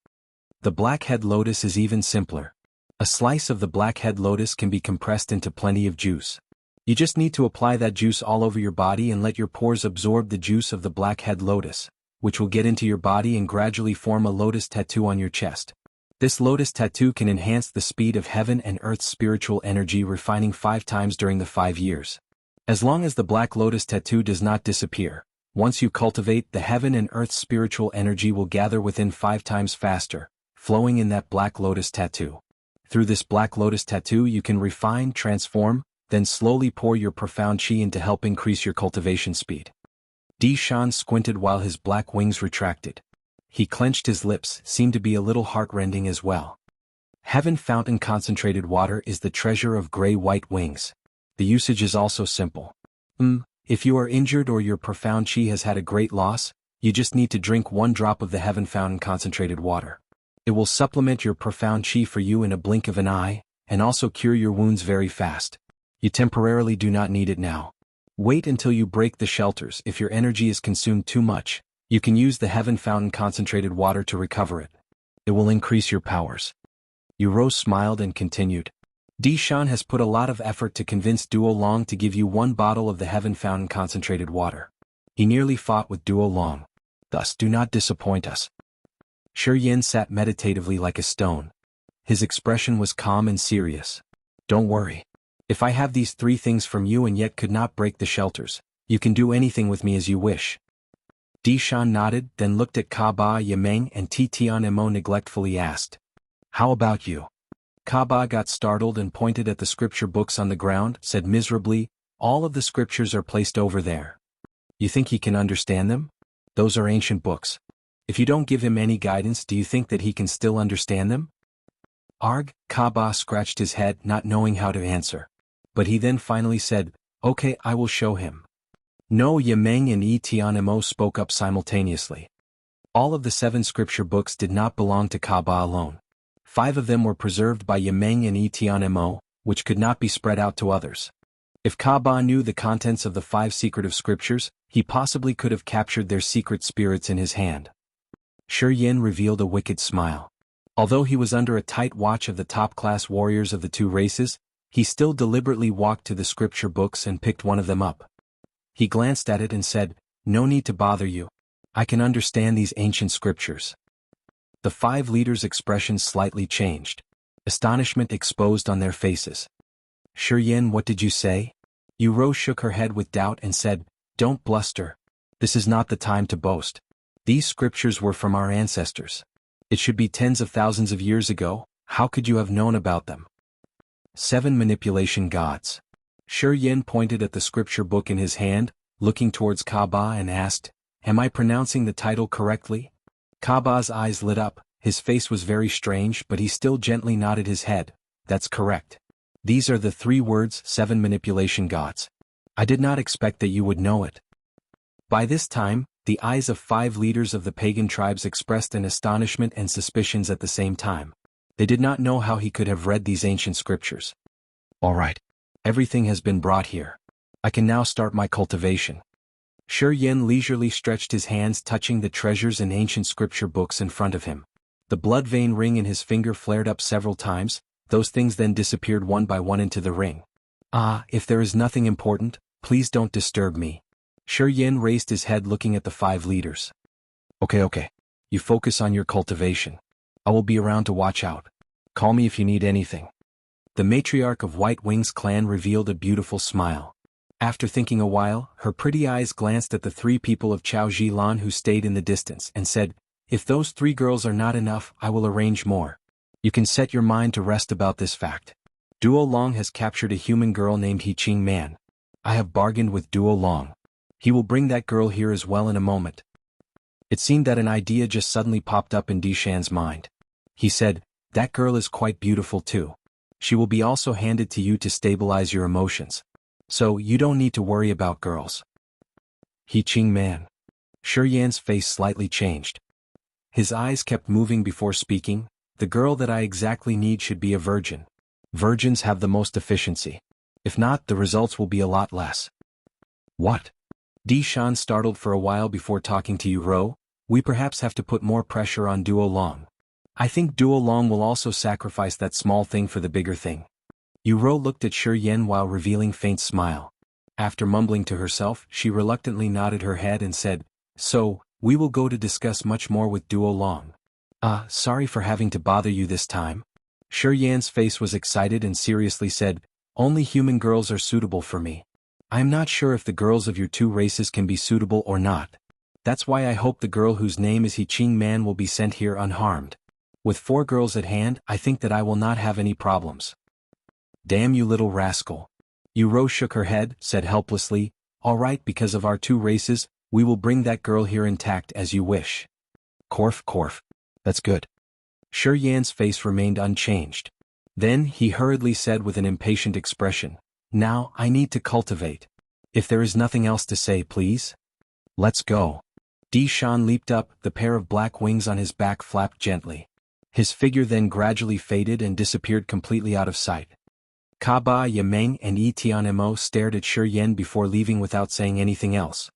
The blackhead lotus is even simpler. A slice of the blackhead lotus can be compressed into plenty of juice. You just need to apply that juice all over your body and let your pores absorb the juice of the blackhead lotus, which will get into your body and gradually form a lotus tattoo on your chest. This lotus tattoo can enhance the speed of heaven and earth's spiritual energy, refining 5 times during the 5 years. As long as the black lotus tattoo does not disappear, once you cultivate, the heaven and earth's spiritual energy will gather within 5 times faster, flowing in that black lotus tattoo. Through this black lotus tattoo you can refine, transform, then slowly pour your profound chi in to help increase your cultivation speed. Di-Shan squinted while his black wings retracted. He clenched his lips, seemed to be a little heart-rending as well. Heaven Fountain concentrated water is the treasure of gray-white wings. The usage is also simple. If you are injured or your profound chi has had a great loss, you just need to drink 1 drop of the Heaven Fountain concentrated water. It will supplement your profound chi for you in a blink of an eye, and also cure your wounds very fast. You temporarily do not need it now. Wait until you break the shelters. If your energy is consumed too much, you can use the Heaven Fountain concentrated water to recover it. It will increase your powers. Yuro smiled and continued. Di-Shan has put a lot of effort to convince Duo Long to give you 1 bottle of the Heaven Fountain concentrated water. He nearly fought with Duo Long. Thus do not disappoint us. Shuryen sat meditatively like a stone. His expression was calm and serious. Don't worry. If I have these 3 things from you and yet could not break the shelters, you can do anything with me as you wish. Di-Shan nodded, then looked at Ka-Ba Yameng and Tian-Mo neglectfully asked, How about you? Ka-Ba got startled and pointed at the scripture books on the ground, said miserably, All of the scriptures are placed over there. You think he can understand them? Those are ancient books. If you don't give him any guidance, do you think that he can still understand them? Arg, Ka-Ba scratched his head, not knowing how to answer. But he then finally said, Okay, I will show him. No, Yameng and Tian-Mo spoke up simultaneously. All of the 7 scripture books did not belong to Ka-Ba alone. 5 of them were preserved by Yameng and Tian-Mo, which could not be spread out to others. If Ka-Ba knew the contents of the 5 secretive scriptures, he possibly could have captured their secret spirits in his hand. Shuryen revealed a wicked smile. Although he was under a tight watch of the top-class warriors of the 2 races, he still deliberately walked to the scripture books and picked one of them up. He glanced at it and said, No need to bother you. I can understand these ancient scriptures. The 5 leaders' expressions slightly changed. Astonishment exposed on their faces. Shuryen, what did you say? Yuro shook her head with doubt and said, Don't bluster. This is not the time to boast. These scriptures were from our ancestors. It should be tens of thousands of years ago. How could you have known about them? 7 manipulation gods. Shuryen pointed at the scripture book in his hand, looking towards Ka-Ba and asked, Am I pronouncing the title correctly? Ka-Ba's eyes lit up, his face was very strange, but he still gently nodded his head. That's correct. These are the 3 words, 7 manipulation gods. I did not expect that you would know it. By this time, the eyes of 5 leaders of the pagan tribes expressed an astonishment and suspicions at the same time. They did not know how he could have read these ancient scriptures. All right. Everything has been brought here. I can now start my cultivation. Shuryen leisurely stretched his hands, touching the treasures and ancient scripture books in front of him. The blood vein ring in his finger flared up several times. Those things then disappeared one by one into the ring. If there is nothing important, please don't disturb me. Shuryen raised his head, looking at the 5 leaders. Okay. You focus on your cultivation. I will be around to watch out. Call me if you need anything. The matriarch of White Wings clan revealed a beautiful smile. After thinking a while, her pretty eyes glanced at the 3 people of Chao Jilan who stayed in the distance and said, If those 3 girls are not enough, I will arrange more. You can set your mind to rest about this fact. Duo Long has captured a human girl named He-Ching Man. I have bargained with Duo Long. He will bring that girl here as well in a moment. It seemed that an idea just suddenly popped up in Dishan's mind. He said, that girl is quite beautiful too. She will be also handed to you to stabilize your emotions. So you don't need to worry about girls. He-Ching Man. Shuryan's face slightly changed. His eyes kept moving before speaking. The girl that I exactly need should be a virgin. Virgins have the most efficiency. If not, the results will be a lot less. What? Dishan startled for a while before talking to Ro. We perhaps have to put more pressure on Duo Long. I think Duo Long will also sacrifice that small thing for the bigger thing. Ro looked at Shuryan while revealing faint smile. After mumbling to herself, she reluctantly nodded her head and said, so, we will go to discuss much more with Duo Long. Sorry for having to bother you this time. Shuryan's face was excited and seriously said, only human girls are suitable for me. I am not sure if the girls of your 2 races can be suitable or not. That's why I hope the girl whose name is He-Ching Man will be sent here unharmed. With 4 girls at hand, I think that I will not have any problems. Damn you little rascal. Ro shook her head, said helplessly, all right, because of our 2 races, we will bring that girl here intact as you wish. Korf. That's good. Shuryan's face remained unchanged. Then he hurriedly said with an impatient expression, now I need to cultivate. If there is nothing else to say, please. Let's go. Dishan leaped up, the pair of black wings on his back flapped gently. His figure then gradually faded and disappeared completely out of sight. Kaba, Yameng and Etianmo stared at Shuryan before leaving without saying anything else.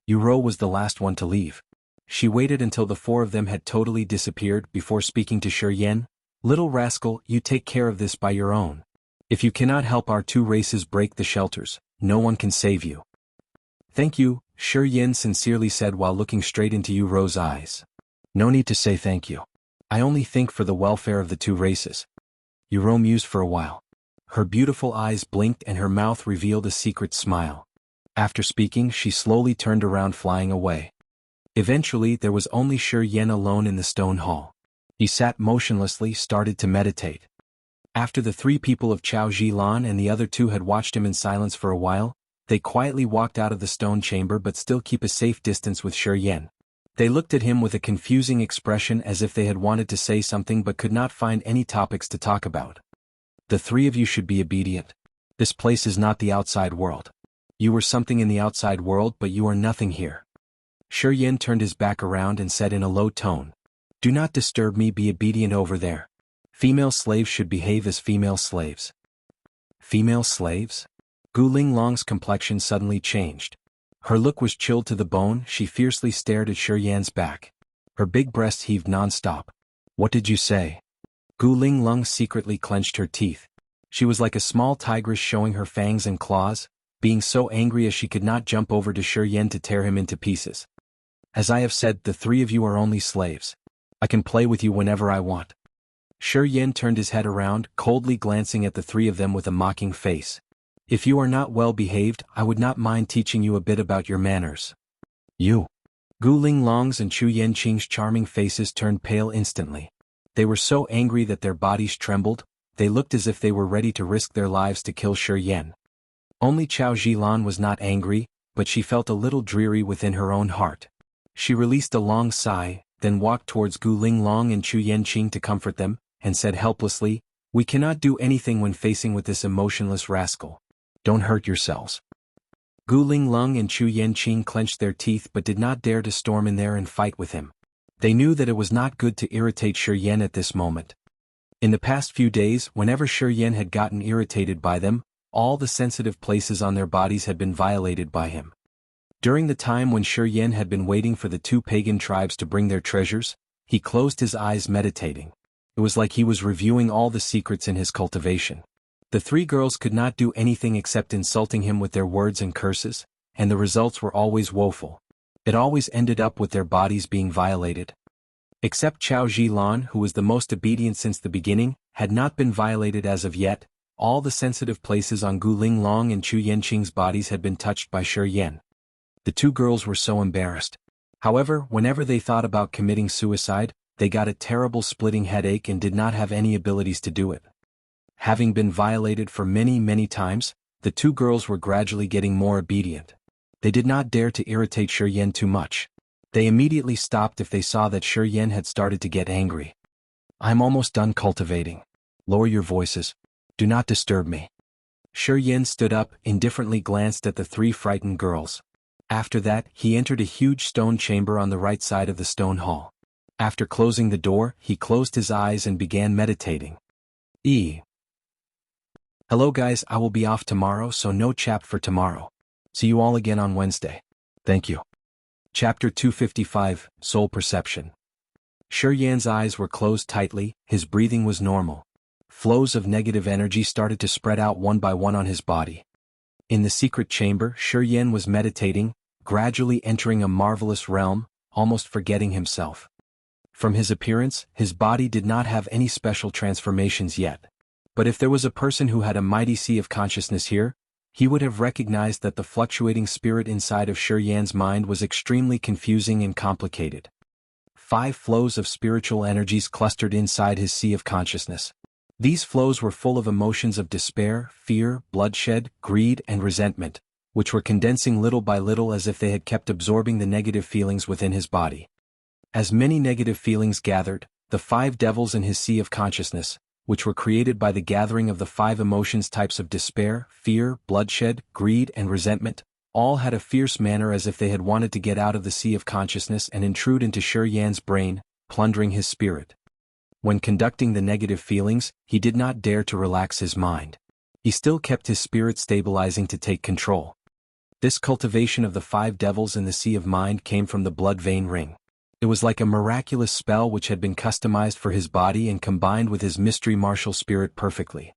Ro was the last one to leave. She waited until the 4 of them had totally disappeared before speaking to Shuryan. Little rascal, you take care of this by your own. If you cannot help our 2 races break the shelters, no one can save you. Thank you, Shuryan sincerely said while looking straight into Ro's eyes. No need to say thank you. I only think for the welfare of the 2 races. Ro mused for a while. Her beautiful eyes blinked and her mouth revealed a secret smile. After speaking, she slowly turned around, flying away. Eventually, there was only Shuryan alone in the stone hall. He sat motionlessly, started to meditate. After the 3 people of Chao Jilan and the other 2 had watched him in silence for a while, they quietly walked out of the stone chamber but still keep a safe distance with Shuryan. They looked at him with a confusing expression as if they had wanted to say something but could not find any topics to talk about. The 3 of you should be obedient. This place is not the outside world. You were something in the outside world, but you are nothing here. Shuryan turned his back around and said in a low tone, do not disturb me, be obedient over there. Female slaves should behave as female slaves. Female slaves? Gu Linglong's complexion suddenly changed. Her look was chilled to the bone, she fiercely stared at Shuryan's back. Her big breast heaved non-stop. What did you say? Gu Linglong secretly clenched her teeth. She was like a small tigress showing her fangs and claws, being so angry as she could not jump over to Shuryan to tear him into pieces. As I have said, the 3 of you are only slaves. I can play with you whenever I want. Shuryan turned his head around, coldly glancing at the 3 of them with a mocking face. If you are not well behaved, I would not mind teaching you a bit about your manners. You. Gu Linglong's and Chu Yanqing's charming faces turned pale instantly. They were so angry that their bodies trembled, they looked as if they were ready to risk their lives to kill Shuryan. Only Chao Jilan was not angry, but she felt a little dreary within her own heart. She released a long sigh, then walked towards Gu Linglong and Chu Yanqing to comfort them, and said helplessly, we cannot do anything when facing with this emotionless rascal. Don't hurt yourselves. Gu Linglong and Chu Yanqing clenched their teeth but did not dare to storm in there and fight with him. They knew that it was not good to irritate Shuryan at this moment. In the past few days, whenever Shuryan had gotten irritated by them, all the sensitive places on their bodies had been violated by him. During the time when Shuryan had been waiting for the 2 pagan tribes to bring their treasures, he closed his eyes meditating. It was like he was reviewing all the secrets in his cultivation. The 3 girls could not do anything except insulting him with their words and curses, and the results were always woeful. It always ended up with their bodies being violated. Except Chao Jilan, who was the most obedient since the beginning, had not been violated as of yet. All the sensitive places on Gu Linglong and Chu Yanqing's bodies had been touched by Shuryan. The 2 girls were so embarrassed. However, whenever they thought about committing suicide, they got a terrible splitting headache and did not have any abilities to do it. Having been violated for many times, the two girls were gradually getting more obedient. They did not dare to irritate Shuryen too much. They immediately stopped if they saw that Shuryen had started to get angry. I'm almost done cultivating. Lower your voices. Do not disturb me. Shuryen stood up, indifferently glanced at the three frightened girls. After that, he entered a huge stone chamber on the right side of the stone hall. After closing the door, he closed his eyes and began meditating. Hello guys, I will be off tomorrow, so no chap for tomorrow. See you all again on Wednesday. Thank you. Chapter 255, Soul Perception. Shuryen's eyes were closed tightly, his breathing was normal. Flows of negative energy started to spread out one by one on his body. In the secret chamber, Shuryen was meditating, gradually entering a marvelous realm, almost forgetting himself. From his appearance, his body did not have any special transformations yet. But if there was a person who had a mighty sea of consciousness here, he would have recognized that the fluctuating spirit inside of Shuryen's mind was extremely confusing and complicated. 5 flows of spiritual energies clustered inside his sea of consciousness. These flows were full of emotions of despair, fear, bloodshed, greed, and resentment, which were condensing little by little as if they had kept absorbing the negative feelings within his body. As many negative feelings gathered, the 5 devils in his sea of consciousness, which were created by the gathering of the 5 emotions types of despair, fear, bloodshed, greed, and resentment, all had a fierce manner as if they had wanted to get out of the sea of consciousness and intrude into Shuryen's brain, plundering his spirit. When conducting the negative feelings, he did not dare to relax his mind. He still kept his spirit stabilizing to take control. This cultivation of the 5 devils in the sea of mind came from the blood vein ring. It was like a miraculous spell which had been customized for his body and combined with his mystery martial spirit perfectly.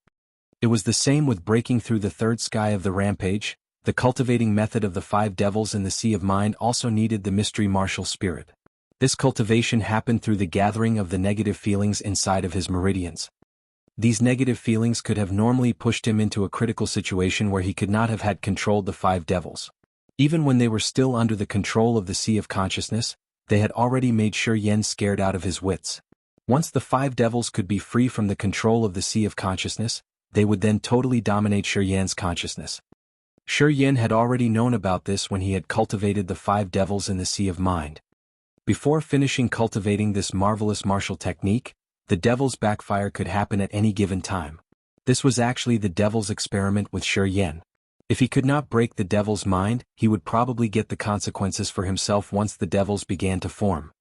It was the same with breaking through the 3rd sky of the rampage. The cultivating method of the 5 devils in the sea of mind also needed the mystery martial spirit. This cultivation happened through the gathering of the negative feelings inside of his meridians. These negative feelings could have normally pushed him into a critical situation where he could not have had controlled the 5 devils. Even when they were still under the control of the sea of consciousness, they had already made Shuryen scared out of his wits. Once the 5 devils could be free from the control of the sea of consciousness, they would then totally dominate Shuryen's consciousness. Shuryen had already known about this when he had cultivated the 5 devils in the sea of mind. Before finishing cultivating this marvelous martial technique, the devil's backfire could happen at any given time. This was actually the devil's experiment with Shuryen. If he could not break the devil's mind, he would probably get the consequences for himself once the devils began to form.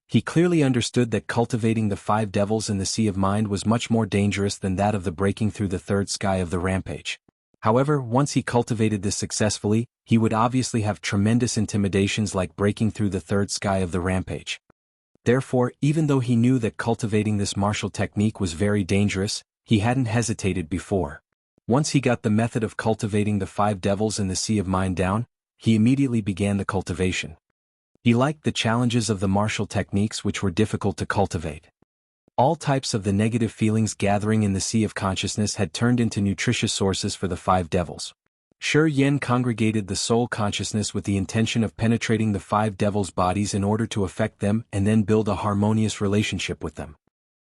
He clearly understood that cultivating the 5 devils in the sea of mind was much more dangerous than that of the breaking through the 3rd sky of the rampage. However, once he cultivated this successfully, he would obviously have tremendous intimidations like breaking through the 3rd sky of the rampage. Therefore, even though he knew that cultivating this martial technique was very dangerous, he hadn't hesitated before. Once he got the method of cultivating the 5 devils in the sea of mind down, he immediately began the cultivation. He liked the challenges of the martial techniques which were difficult to cultivate. All types of the negative feelings gathering in the sea of consciousness had turned into nutritious sources for the 5 devils. Shuryen congregated the soul consciousness with the intention of penetrating the 5 devils' bodies in order to affect them and then build a harmonious relationship with them.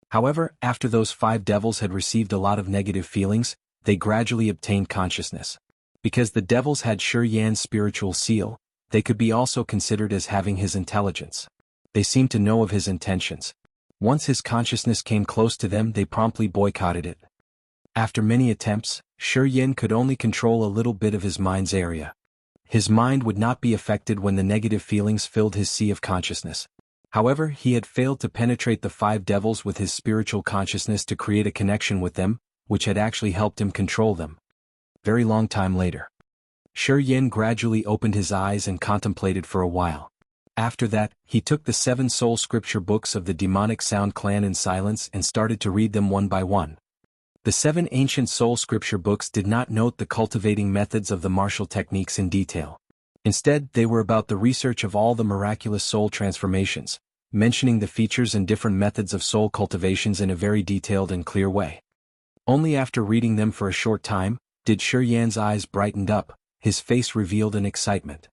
However, after those 5 devils had received a lot of negative feelings, they gradually obtained consciousness. Because the devils had Shuryen's spiritual seal, they could be also considered as having his intelligence. They seemed to know of his intentions. Once his consciousness came close to them, they promptly boycotted it. After many attempts, Shuryen could only control a little bit of his mind's area. His mind would not be affected when the negative feelings filled his sea of consciousness. However, he had failed to penetrate the 5 devils with his spiritual consciousness to create a connection with them, which had actually helped him control them. Very long time later. Shuryen gradually opened his eyes and contemplated for a while. After that, he took the 7 soul scripture books of the demonic sound clan in silence and started to read them one by one. The 7 ancient soul scripture books did not note the cultivating methods of the martial techniques in detail. Instead, they were about the research of all the miraculous soul transformations, mentioning the features and different methods of soul cultivations in a very detailed and clear way. Only after reading them for a short time, did Shuryen's eyes brighten up, his face revealed in excitement.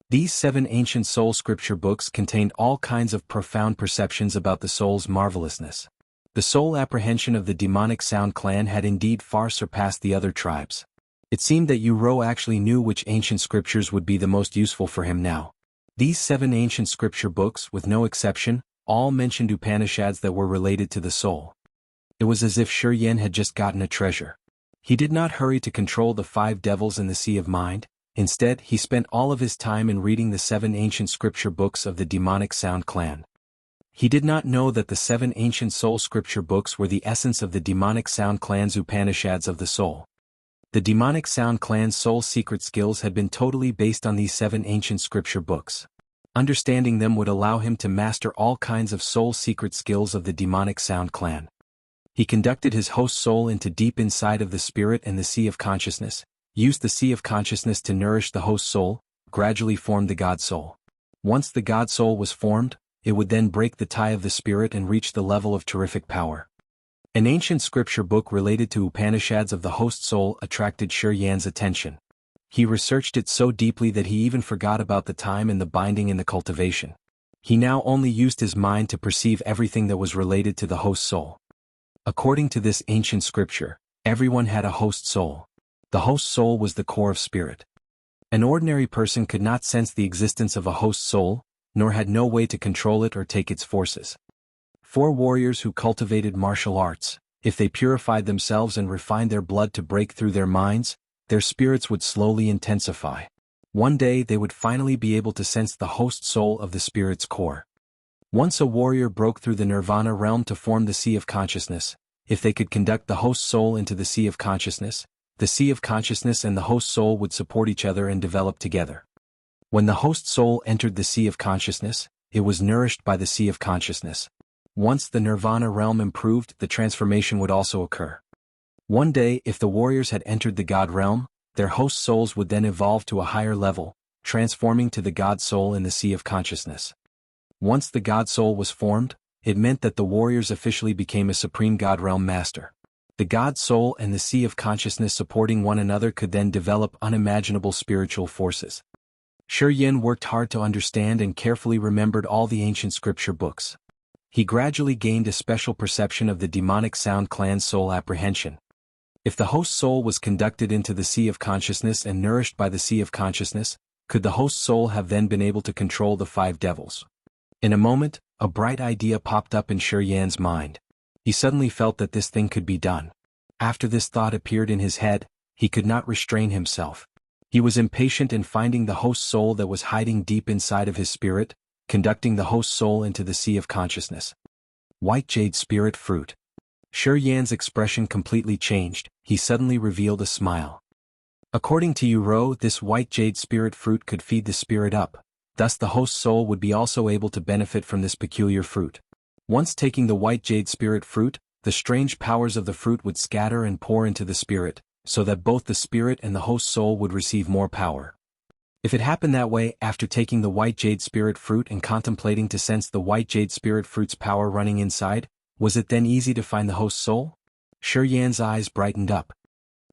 These 7 ancient soul scripture books contained all kinds of profound perceptions about the soul's marvelousness. The soul apprehension of the demonic Sound clan had indeed far surpassed the other tribes. It seemed that Uro actually knew which ancient scriptures would be the most useful for him now. These 7 ancient scripture books, with no exception, all mentioned Upanishads that were related to the soul. It was as if Shuryen had just gotten a treasure. He did not hurry to control the 5 devils in the Sea of Mind. Instead, he spent all of his time in reading the 7 ancient scripture books of the demonic Sound clan. He did not know that the 7 ancient soul scripture books were the essence of the demonic Sound clan's Upanishads of the soul. The demonic Sound clan's soul secret skills had been totally based on these 7 ancient scripture books. Understanding them would allow him to master all kinds of soul secret skills of the demonic Sound clan. He conducted his host soul into deep inside of the spirit and the sea of consciousness, used the sea of consciousness to nourish the host soul, gradually formed the God soul. Once the God soul was formed, it would then break the tie of the spirit and reach the level of terrific power. An ancient scripture book related to Upanishads of the host soul attracted Shuryen's attention. He researched it so deeply that he even forgot about the time and the binding in the cultivation. He now only used his mind to perceive everything that was related to the host soul. According to this ancient scripture, everyone had a host soul. The host soul was the core of spirit. An ordinary person could not sense the existence of a host soul, nor had no way to control it or take its forces. 4 warriors who cultivated martial arts, if they purified themselves and refined their blood to break through their minds, their spirits would slowly intensify. One day they would finally be able to sense the host soul of the spirit's core. Once a warrior broke through the nirvana realm to form the sea of consciousness, if they could conduct the host soul into the sea of consciousness, the sea of consciousness and the host soul would support each other and develop together. When the host soul entered the sea of consciousness, it was nourished by the sea of consciousness. Once the nirvana realm improved, the transformation would also occur. One day, if the warriors had entered the God realm, their host souls would then evolve to a higher level, transforming to the God soul in the sea of consciousness. Once the God soul was formed, it meant that the warriors officially became a supreme God realm master. The God soul and the sea of consciousness supporting one another could then develop unimaginable spiritual forces. Shuryen worked hard to understand and carefully remembered all the ancient scripture books. He gradually gained a special perception of the demonic Sound clan's soul apprehension. If the host soul was conducted into the sea of consciousness and nourished by the sea of consciousness, could the host soul have then been able to control the 5 devils? In a moment, a bright idea popped up in Shuryen's mind. He suddenly felt that this thing could be done. After this thought appeared in his head, he could not restrain himself. He was impatient in finding the host soul that was hiding deep inside of his spirit, conducting the host soul into the sea of consciousness. White jade spirit fruit. Shuryen's expression completely changed. He suddenly revealed a smile. According to Uro, this white jade spirit fruit could feed the spirit up. Thus the host soul would be also able to benefit from this peculiar fruit. Once taking the white jade spirit fruit, the strange powers of the fruit would scatter and pour into the spirit, so that both the spirit and the host soul would receive more power. If it happened that way, after taking the white jade spirit fruit and contemplating to sense the white jade spirit fruit's power running inside, was it then easy to find the host soul? Shuryen's eyes brightened up.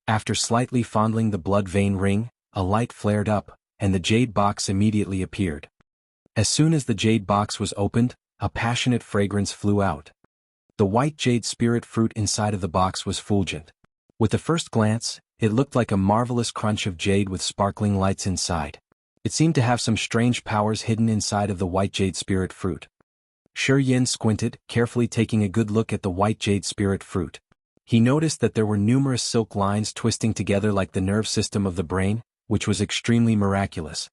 After slightly fondling the blood vein ring, a light flared up, and the jade box immediately appeared. As soon as the jade box was opened, a passionate fragrance flew out. The white jade spirit fruit inside of the box was fulgent. With the first glance, it looked like a marvelous crunch of jade with sparkling lights inside. It seemed to have some strange powers hidden inside of the white jade spirit fruit. Shuryen squinted, carefully taking a good look at the white jade spirit fruit. He noticed that there were numerous silk lines twisting together like the nerve system of the brain, which was extremely miraculous.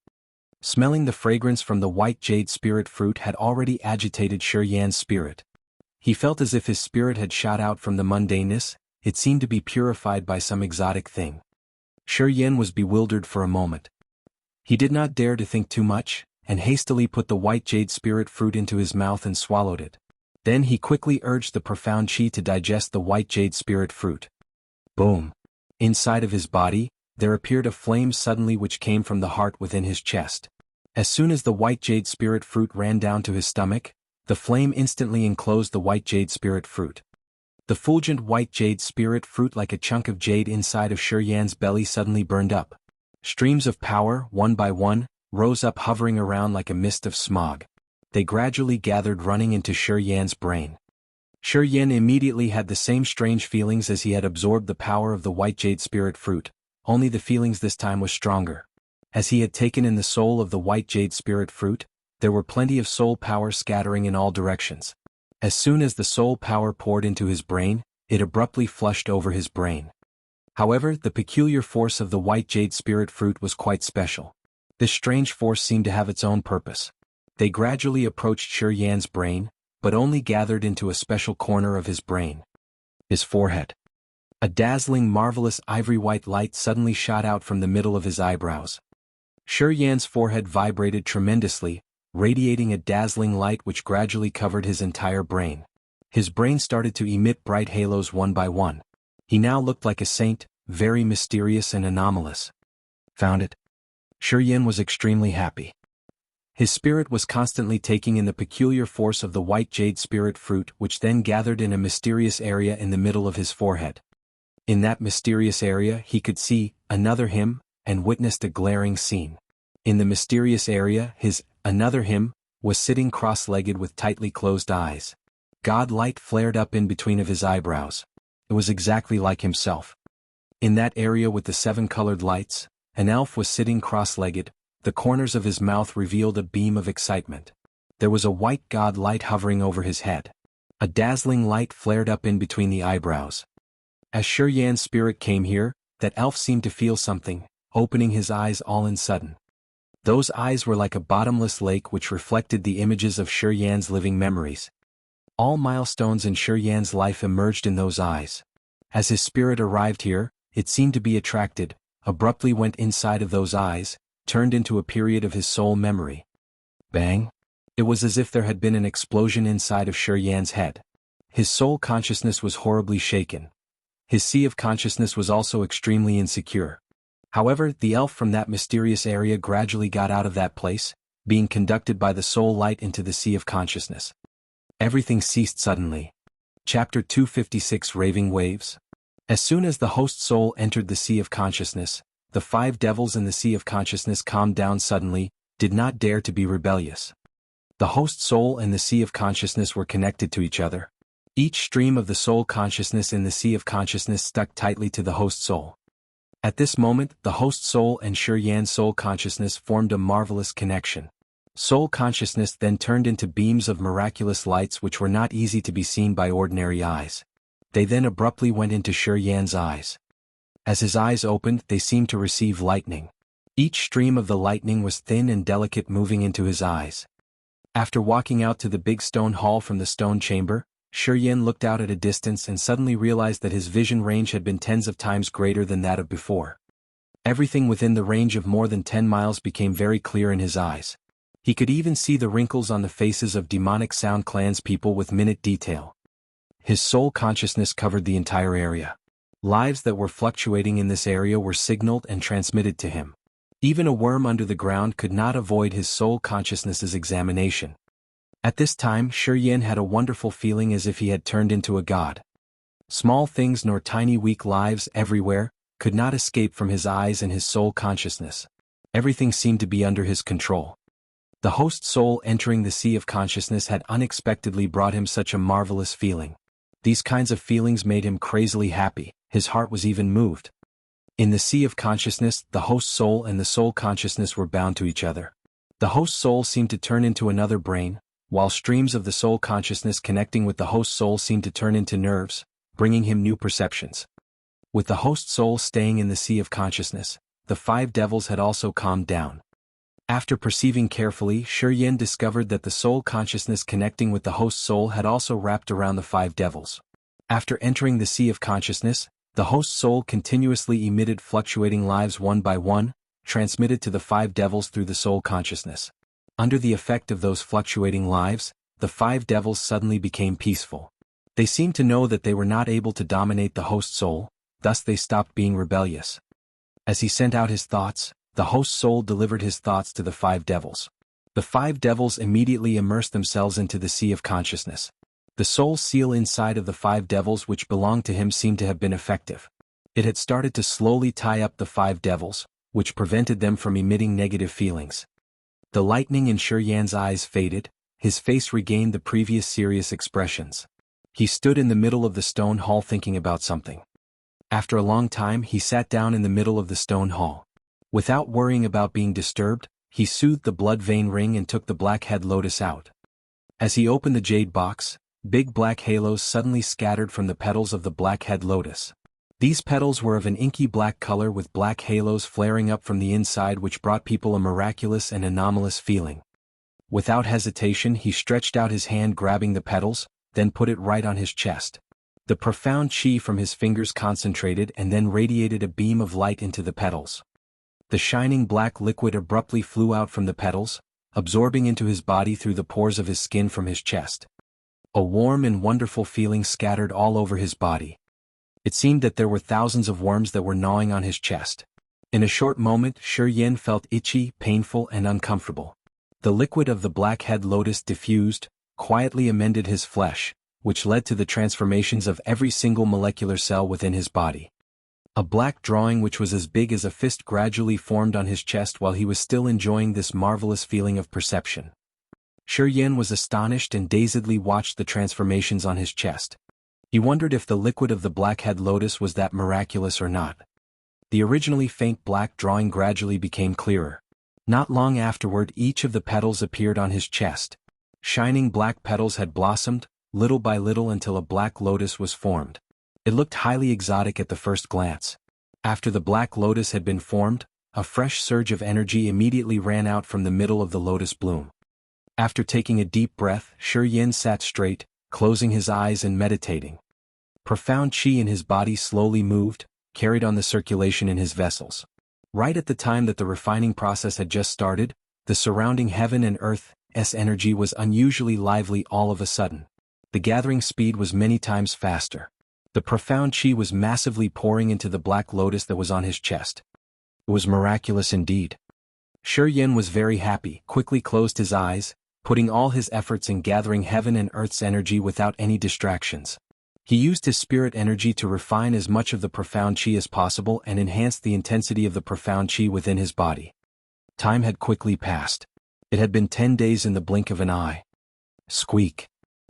Smelling the fragrance from the white jade spirit fruit had already agitated Shuryen's spirit. He felt as if his spirit had shot out from the mundaneness. It seemed to be purified by some exotic thing. Shuryen was bewildered for a moment. He did not dare to think too much, and hastily put the white jade spirit fruit into his mouth and swallowed it. Then he quickly urged the profound chi to digest the white jade spirit fruit. Boom! Inside of his body, there appeared a flame suddenly which came from the heart within his chest. As soon as the white jade spirit fruit ran down to his stomach, the flame instantly enclosed the white jade spirit fruit. The fulgent white jade spirit fruit like a chunk of jade inside of Shuryen's belly suddenly burned up. Streams of power, one by one, rose up hovering around like a mist of smog. They gradually gathered running into Shiyan's brain. Shiyan immediately had the same strange feelings as he had absorbed the power of the white jade spirit fruit, only the feelings this time was stronger. As he had taken in the soul of the white jade spirit fruit, there were plenty of soul power scattering in all directions. As soon as the soul power poured into his brain, it abruptly flushed over his brain. However, the peculiar force of the white jade spirit fruit was quite special. This strange force seemed to have its own purpose. They gradually approached Shiyan's brain, but only gathered into a special corner of his brain. His forehead. A dazzling, marvelous ivory-white light suddenly shot out from the middle of his eyebrows. Shiyan's forehead vibrated tremendously, radiating a dazzling light which gradually covered his entire brain. His brain started to emit bright halos one by one. He now looked like a saint, very mysterious and anomalous. Found it? Shiyan was extremely happy. His spirit was constantly taking in the peculiar force of the white jade spirit fruit, which then gathered in a mysterious area in the middle of his forehead. In that mysterious area he could see another him, and witnessed a glaring scene. In the mysterious area another him, was sitting cross-legged with tightly closed eyes. God light flared up in between of his eyebrows. It was exactly like himself. In that area with the 7 colored lights, an elf was sitting cross-legged. The corners of his mouth revealed a beam of excitement. There was a white god light hovering over his head. A dazzling light flared up in between the eyebrows. As Shiyan's spirit came here, that elf seemed to feel something, opening his eyes all in sudden. Those eyes were like a bottomless lake which reflected the images of Shiyan's living memories. All milestones in Shiyan's life emerged in those eyes. As his spirit arrived here, it seemed to be attracted, abruptly went inside of those eyes, turned into a period of his soul memory. Bang! It was as if there had been an explosion inside of Shiyan's head. His soul consciousness was horribly shaken. His sea of consciousness was also extremely insecure. However, the elf from that mysterious area gradually got out of that place, being conducted by the soul light into the sea of consciousness. Everything ceased suddenly. Chapter 256 Raving Waves. As soon as the host soul entered the sea of consciousness, the 5 devils in the sea of consciousness calmed down suddenly, did not dare to be rebellious. The host soul and the sea of consciousness were connected to each other. Each stream of the soul consciousness in the sea of consciousness stuck tightly to the host soul. At this moment, the host soul and Shiyan's soul consciousness formed a marvelous connection. Soul consciousness then turned into beams of miraculous lights which were not easy to be seen by ordinary eyes. They then abruptly went into Shiyan's eyes. As his eyes opened, they seemed to receive lightning. Each stream of the lightning was thin and delicate, moving into his eyes. After walking out to the big stone hall from the stone chamber, Shiyan looked out at a distance and suddenly realized that his vision range had been tens of times greater than that of before. Everything within the range of more than 10 miles became very clear in his eyes. He could even see the wrinkles on the faces of demonic Sound Clan's people with minute detail. His soul consciousness covered the entire area. Lives that were fluctuating in this area were signaled and transmitted to him. Even a worm under the ground could not avoid his soul consciousness's examination. At this time, Shiyan had a wonderful feeling as if he had turned into a god. Small things nor tiny weak lives everywhere could not escape from his eyes and his soul consciousness. Everything seemed to be under his control. The host soul entering the sea of consciousness had unexpectedly brought him such a marvelous feeling. These kinds of feelings made him crazily happy. His heart was even moved. In the sea of consciousness, the host soul and the soul consciousness were bound to each other. The host soul seemed to turn into another brain, while streams of the soul consciousness connecting with the host soul seemed to turn into nerves, bringing him new perceptions. With the host soul staying in the sea of consciousness, the 5 devils had also calmed down. After perceiving carefully, Shiyan discovered that the soul consciousness connecting with the host soul had also wrapped around the 5 devils. After entering the sea of consciousness, the host soul continuously emitted fluctuating lives one by one, transmitted to the 5 devils through the soul consciousness. Under the effect of those fluctuating lives, the 5 devils suddenly became peaceful. They seemed to know that they were not able to dominate the host soul, thus they stopped being rebellious. As he sent out his thoughts, the host soul delivered his thoughts to the 5 devils. The 5 devils immediately immersed themselves into the sea of consciousness. The soul seal inside of the 5 devils which belonged to him seemed to have been effective. It had started to slowly tie up the 5 devils, which prevented them from emitting negative feelings. The lightning in Yan's eyes faded, his face regained the previous serious expressions. He stood in the middle of the stone hall thinking about something. After a long time he sat down in the middle of the stone hall. Without worrying about being disturbed, he soothed the blood vein ring and took the black head lotus out. As he opened the jade box, big black halos suddenly scattered from the petals of the black head lotus. These petals were of an inky black color with black halos flaring up from the inside, which brought people a miraculous and anomalous feeling. Without hesitation he stretched out his hand grabbing the petals, then put it right on his chest. The profound chi from his fingers concentrated and then radiated a beam of light into the petals. The shining black liquid abruptly flew out from the petals, absorbing into his body through the pores of his skin from his chest. A warm and wonderful feeling scattered all over his body. It seemed that there were thousands of worms that were gnawing on his chest. In a short moment Yen felt itchy, painful and uncomfortable. The liquid of the black head lotus diffused, quietly amended his flesh, which led to the transformations of every single molecular cell within his body. A black drawing which was as big as a fist gradually formed on his chest while he was still enjoying this marvelous feeling of perception. Yen was astonished and dazedly watched the transformations on his chest. He wondered if the liquid of the black-head lotus was that miraculous or not. The originally faint black drawing gradually became clearer. Not long afterward each of the petals appeared on his chest. Shining black petals had blossomed, little by little until a black lotus was formed. It looked highly exotic at the first glance. After the black lotus had been formed, a fresh surge of energy immediately ran out from the middle of the lotus bloom. After taking a deep breath, Yen sat straight, closing his eyes and meditating. Profound chi in his body slowly moved, carried on the circulation in his vessels. Right at the time that the refining process had just started, the surrounding heaven and earth's energy was unusually lively all of a sudden. The gathering speed was many times faster. The profound chi was massively pouring into the black lotus that was on his chest. It was miraculous indeed. Yen was very happy, quickly closed his eyes, putting all his efforts in gathering heaven and earth's energy without any distractions. He used his spirit energy to refine as much of the profound chi as possible and enhanced the intensity of the profound chi within his body. Time had quickly passed. It had been 10 days in the blink of an eye. Squeak.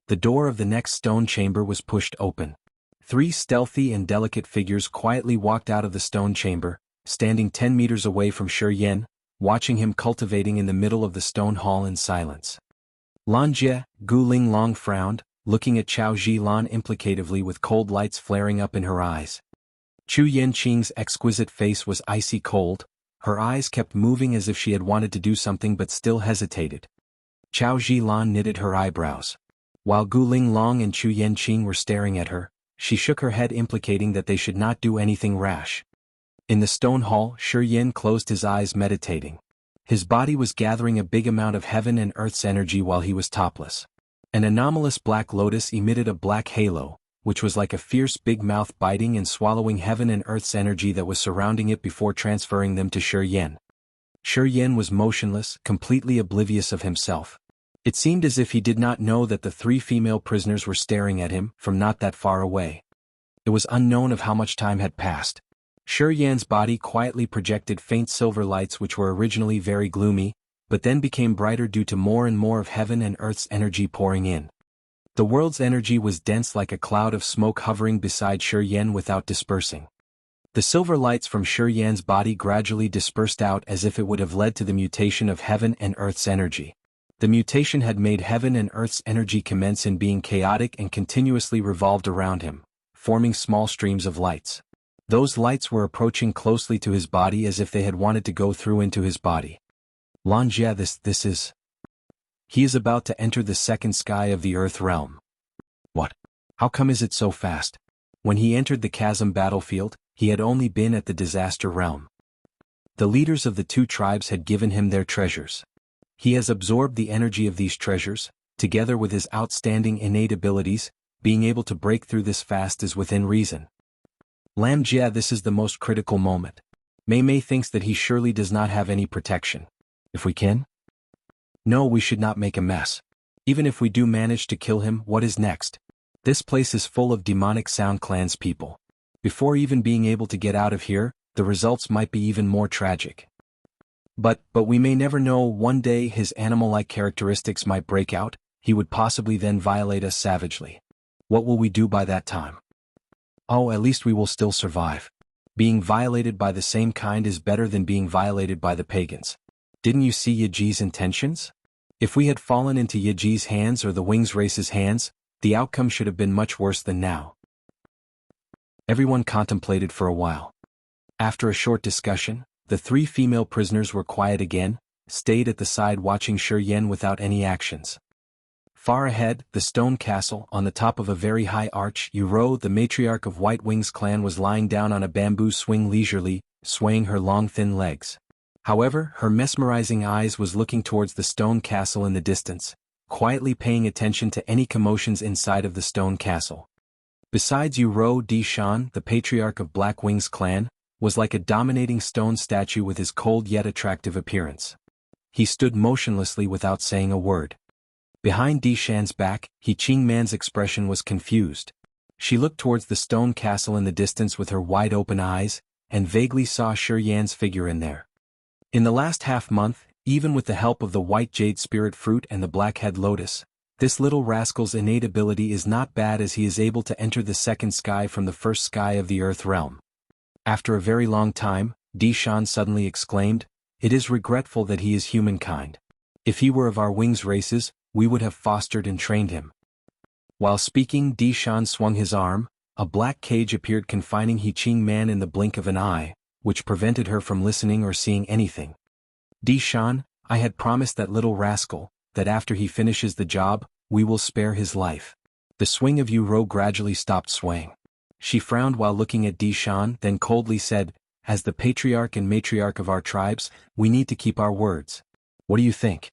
The door of the next stone chamber was pushed open. 3 stealthy and delicate figures quietly walked out of the stone chamber, standing 10 meters away from Yen, watching him cultivating in the middle of the stone hall in silence. Lanjie, Gu Linglong frowned, looking at Chao Zhilan implicatively with cold lights flaring up in her eyes. Chu Yanqing's exquisite face was icy cold, her eyes kept moving as if she had wanted to do something but still hesitated. Chao Zhilan knitted her eyebrows. While Gu Linglong and Chu Yanqing were staring at her, she shook her head implicating that they should not do anything rash. In the stone hall, Yen closed his eyes meditating. His body was gathering a big amount of heaven and earth's energy while he was topless. An anomalous black lotus emitted a black halo, which was like a fierce big mouth biting and swallowing heaven and earth's energy that was surrounding it before transferring them to Yen. Yen was motionless, completely oblivious of himself. It seemed as if he did not know that the 3 female prisoners were staring at him from not that far away. It was unknown of how much time had passed. Yen's body quietly projected faint silver lights which were originally very gloomy, but then became brighter due to more and more of heaven and earth's energy pouring in. The world's energy was dense like a cloud of smoke hovering beside Yen without dispersing. The silver lights from Yen's body gradually dispersed out as if it would have led to the mutation of heaven and earth's energy. The mutation had made heaven and earth's energy commence in being chaotic and continuously revolved around him, forming small streams of lights. Those lights were approaching closely to his body as if they had wanted to go through into his body. Lanjie, this is... He is about to enter the second sky of the Earth realm. What? How come is it so fast? When he entered the Chasm battlefield, he had only been at the disaster realm. The leaders of the 2 tribes had given him their treasures. He has absorbed the energy of these treasures, together with his outstanding innate abilities, being able to break through this fast is within reason. Lanjie, this is the most critical moment. Mei thinks that he surely does not have any protection. If we can? No, we should not make a mess. Even if we do manage to kill him, what is next? This place is full of demonic Sound Clan's people. Before even being able to get out of here, the results might be even more tragic. But we may never know, one day his animal-like characteristics might break out, he would possibly then violate us savagely. What will we do by that time? Oh, at least we will still survive. Being violated by the same kind is better than being violated by the pagans. Didn't you see Yaji's intentions? If we had fallen into Yaji's hands or the Wings race's hands, the outcome should have been much worse than now. Everyone contemplated for a while. After a short discussion, the 3 female prisoners were quiet again, stayed at the side watching Shuryen without any actions. Far ahead, the stone castle, on the top of a very high arch, Uro, the matriarch of White Wings clan, was lying down on a bamboo swing leisurely, swaying her long thin legs. However, her mesmerizing eyes was looking towards the stone castle in the distance, quietly paying attention to any commotions inside of the stone castle. Besides, Uro Di-Shan, the patriarch of Black Wings clan, was like a dominating stone statue with his cold yet attractive appearance. He stood motionlessly without saying a word. Behind Di-Shan's back, He-Ching Man's expression was confused. She looked towards the stone castle in the distance with her wide-open eyes, and vaguely saw Shuryen's figure in there. In the last half-month, even with the help of the white jade spirit fruit and the black-head lotus, this little rascal's innate ability is not bad, as he is able to enter the second sky from the first sky of the earth realm. After a very long time, Di-Shan suddenly exclaimed, "It is regretful that he is humankind. If he were of our Wings races, we would have fostered and trained him." While speaking, Di-Shan swung his arm. A black cage appeared confining He-Ching Man in the blink of an eye, which prevented her from listening or seeing anything. "Di-Shan, I had promised that little rascal, that after he finishes the job, we will spare his life." The swing of Uro gradually stopped swaying. She frowned while looking at Di-Shan, then coldly said, "As the patriarch and matriarch of our tribes, we need to keep our words. What do you think?"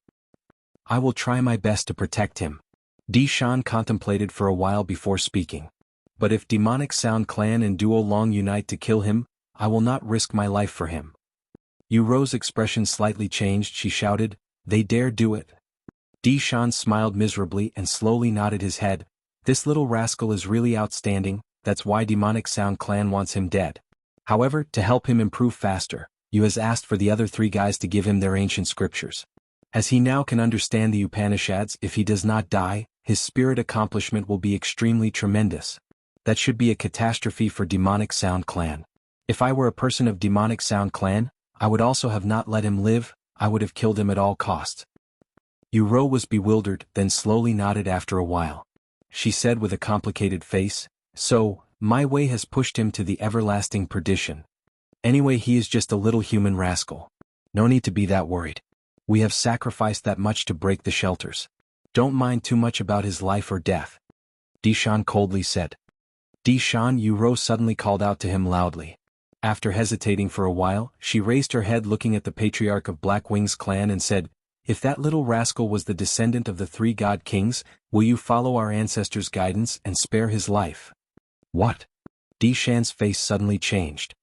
"I will try my best to protect him." Di-Shan contemplated for a while before speaking. "But if Demonic Sound Clan and Duo Long unite to kill him, I will not risk my life for him." Uro's expression slightly changed. She shouted, "They dare do it." Di-Shan smiled miserably and slowly nodded his head. "This little rascal is really outstanding, that's why Demonic Sound Clan wants him dead. However, to help him improve faster, you has asked for the other 3 guys to give him their ancient scriptures. As he now can understand the Upanishads, if he does not die, his spirit accomplishment will be extremely tremendous. That should be a catastrophe for Demonic Sound Clan. If I were a person of Demonic Sound Clan, I would also have not let him live, I would have killed him at all costs." Uro was bewildered, then slowly nodded after a while. She said with a complicated face, "So, my way has pushed him to the everlasting perdition. Anyway, he is just a little human rascal. No need to be that worried. We have sacrificed that much to break the shelters. Don't mind too much about his life or death." Di-Shan coldly said. "Di-Shan," Uro suddenly called out to him loudly. After hesitating for a while, she raised her head looking at the patriarch of Black Wings clan and said, "If that little rascal was the descendant of the 3 god kings, will you follow our ancestors' guidance and spare his life?" "What?" Di-Shan's face suddenly changed.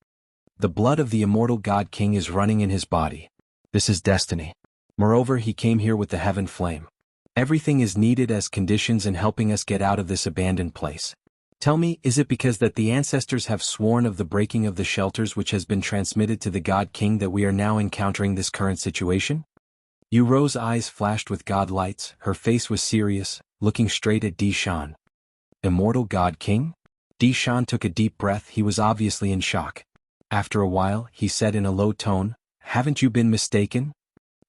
"The blood of the immortal god king is running in his body. This is destiny. Moreover, he came here with the heaven flame. Everything is needed as conditions in helping us get out of this abandoned place. Tell me, is it because that the ancestors have sworn of the breaking of the shelters which has been transmitted to the God King that we are now encountering this current situation?" Uro's eyes flashed with god lights, her face was serious, looking straight at Di-Shan. "Immortal God King?" Di-Shan took a deep breath. He was obviously in shock. After a while, he said in a low tone, "Haven't you been mistaken?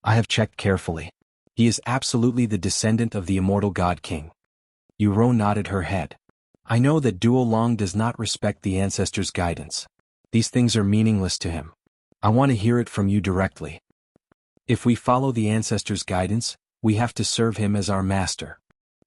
I have checked carefully. He is absolutely the descendant of the immortal God King." Uro nodded her head. "I know that Duo Long does not respect the ancestors' guidance. These things are meaningless to him. I want to hear it from you directly. If we follow the ancestors' guidance, we have to serve him as our master.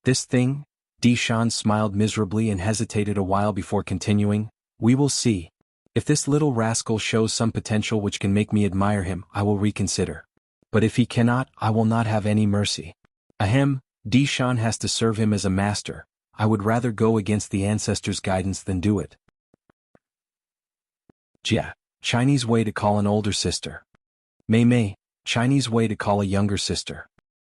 This thing," Di-Shan smiled miserably and hesitated a while before continuing, "we will see. If this little rascal shows some potential which can make me admire him, I will reconsider. But if he cannot, I will not have any mercy. Ahem, Di-Shan has to serve him as a master. I would rather go against the ancestors' guidance than do it." Jia, Chinese way to call an older sister. Mei Mei, Chinese way to call a younger sister.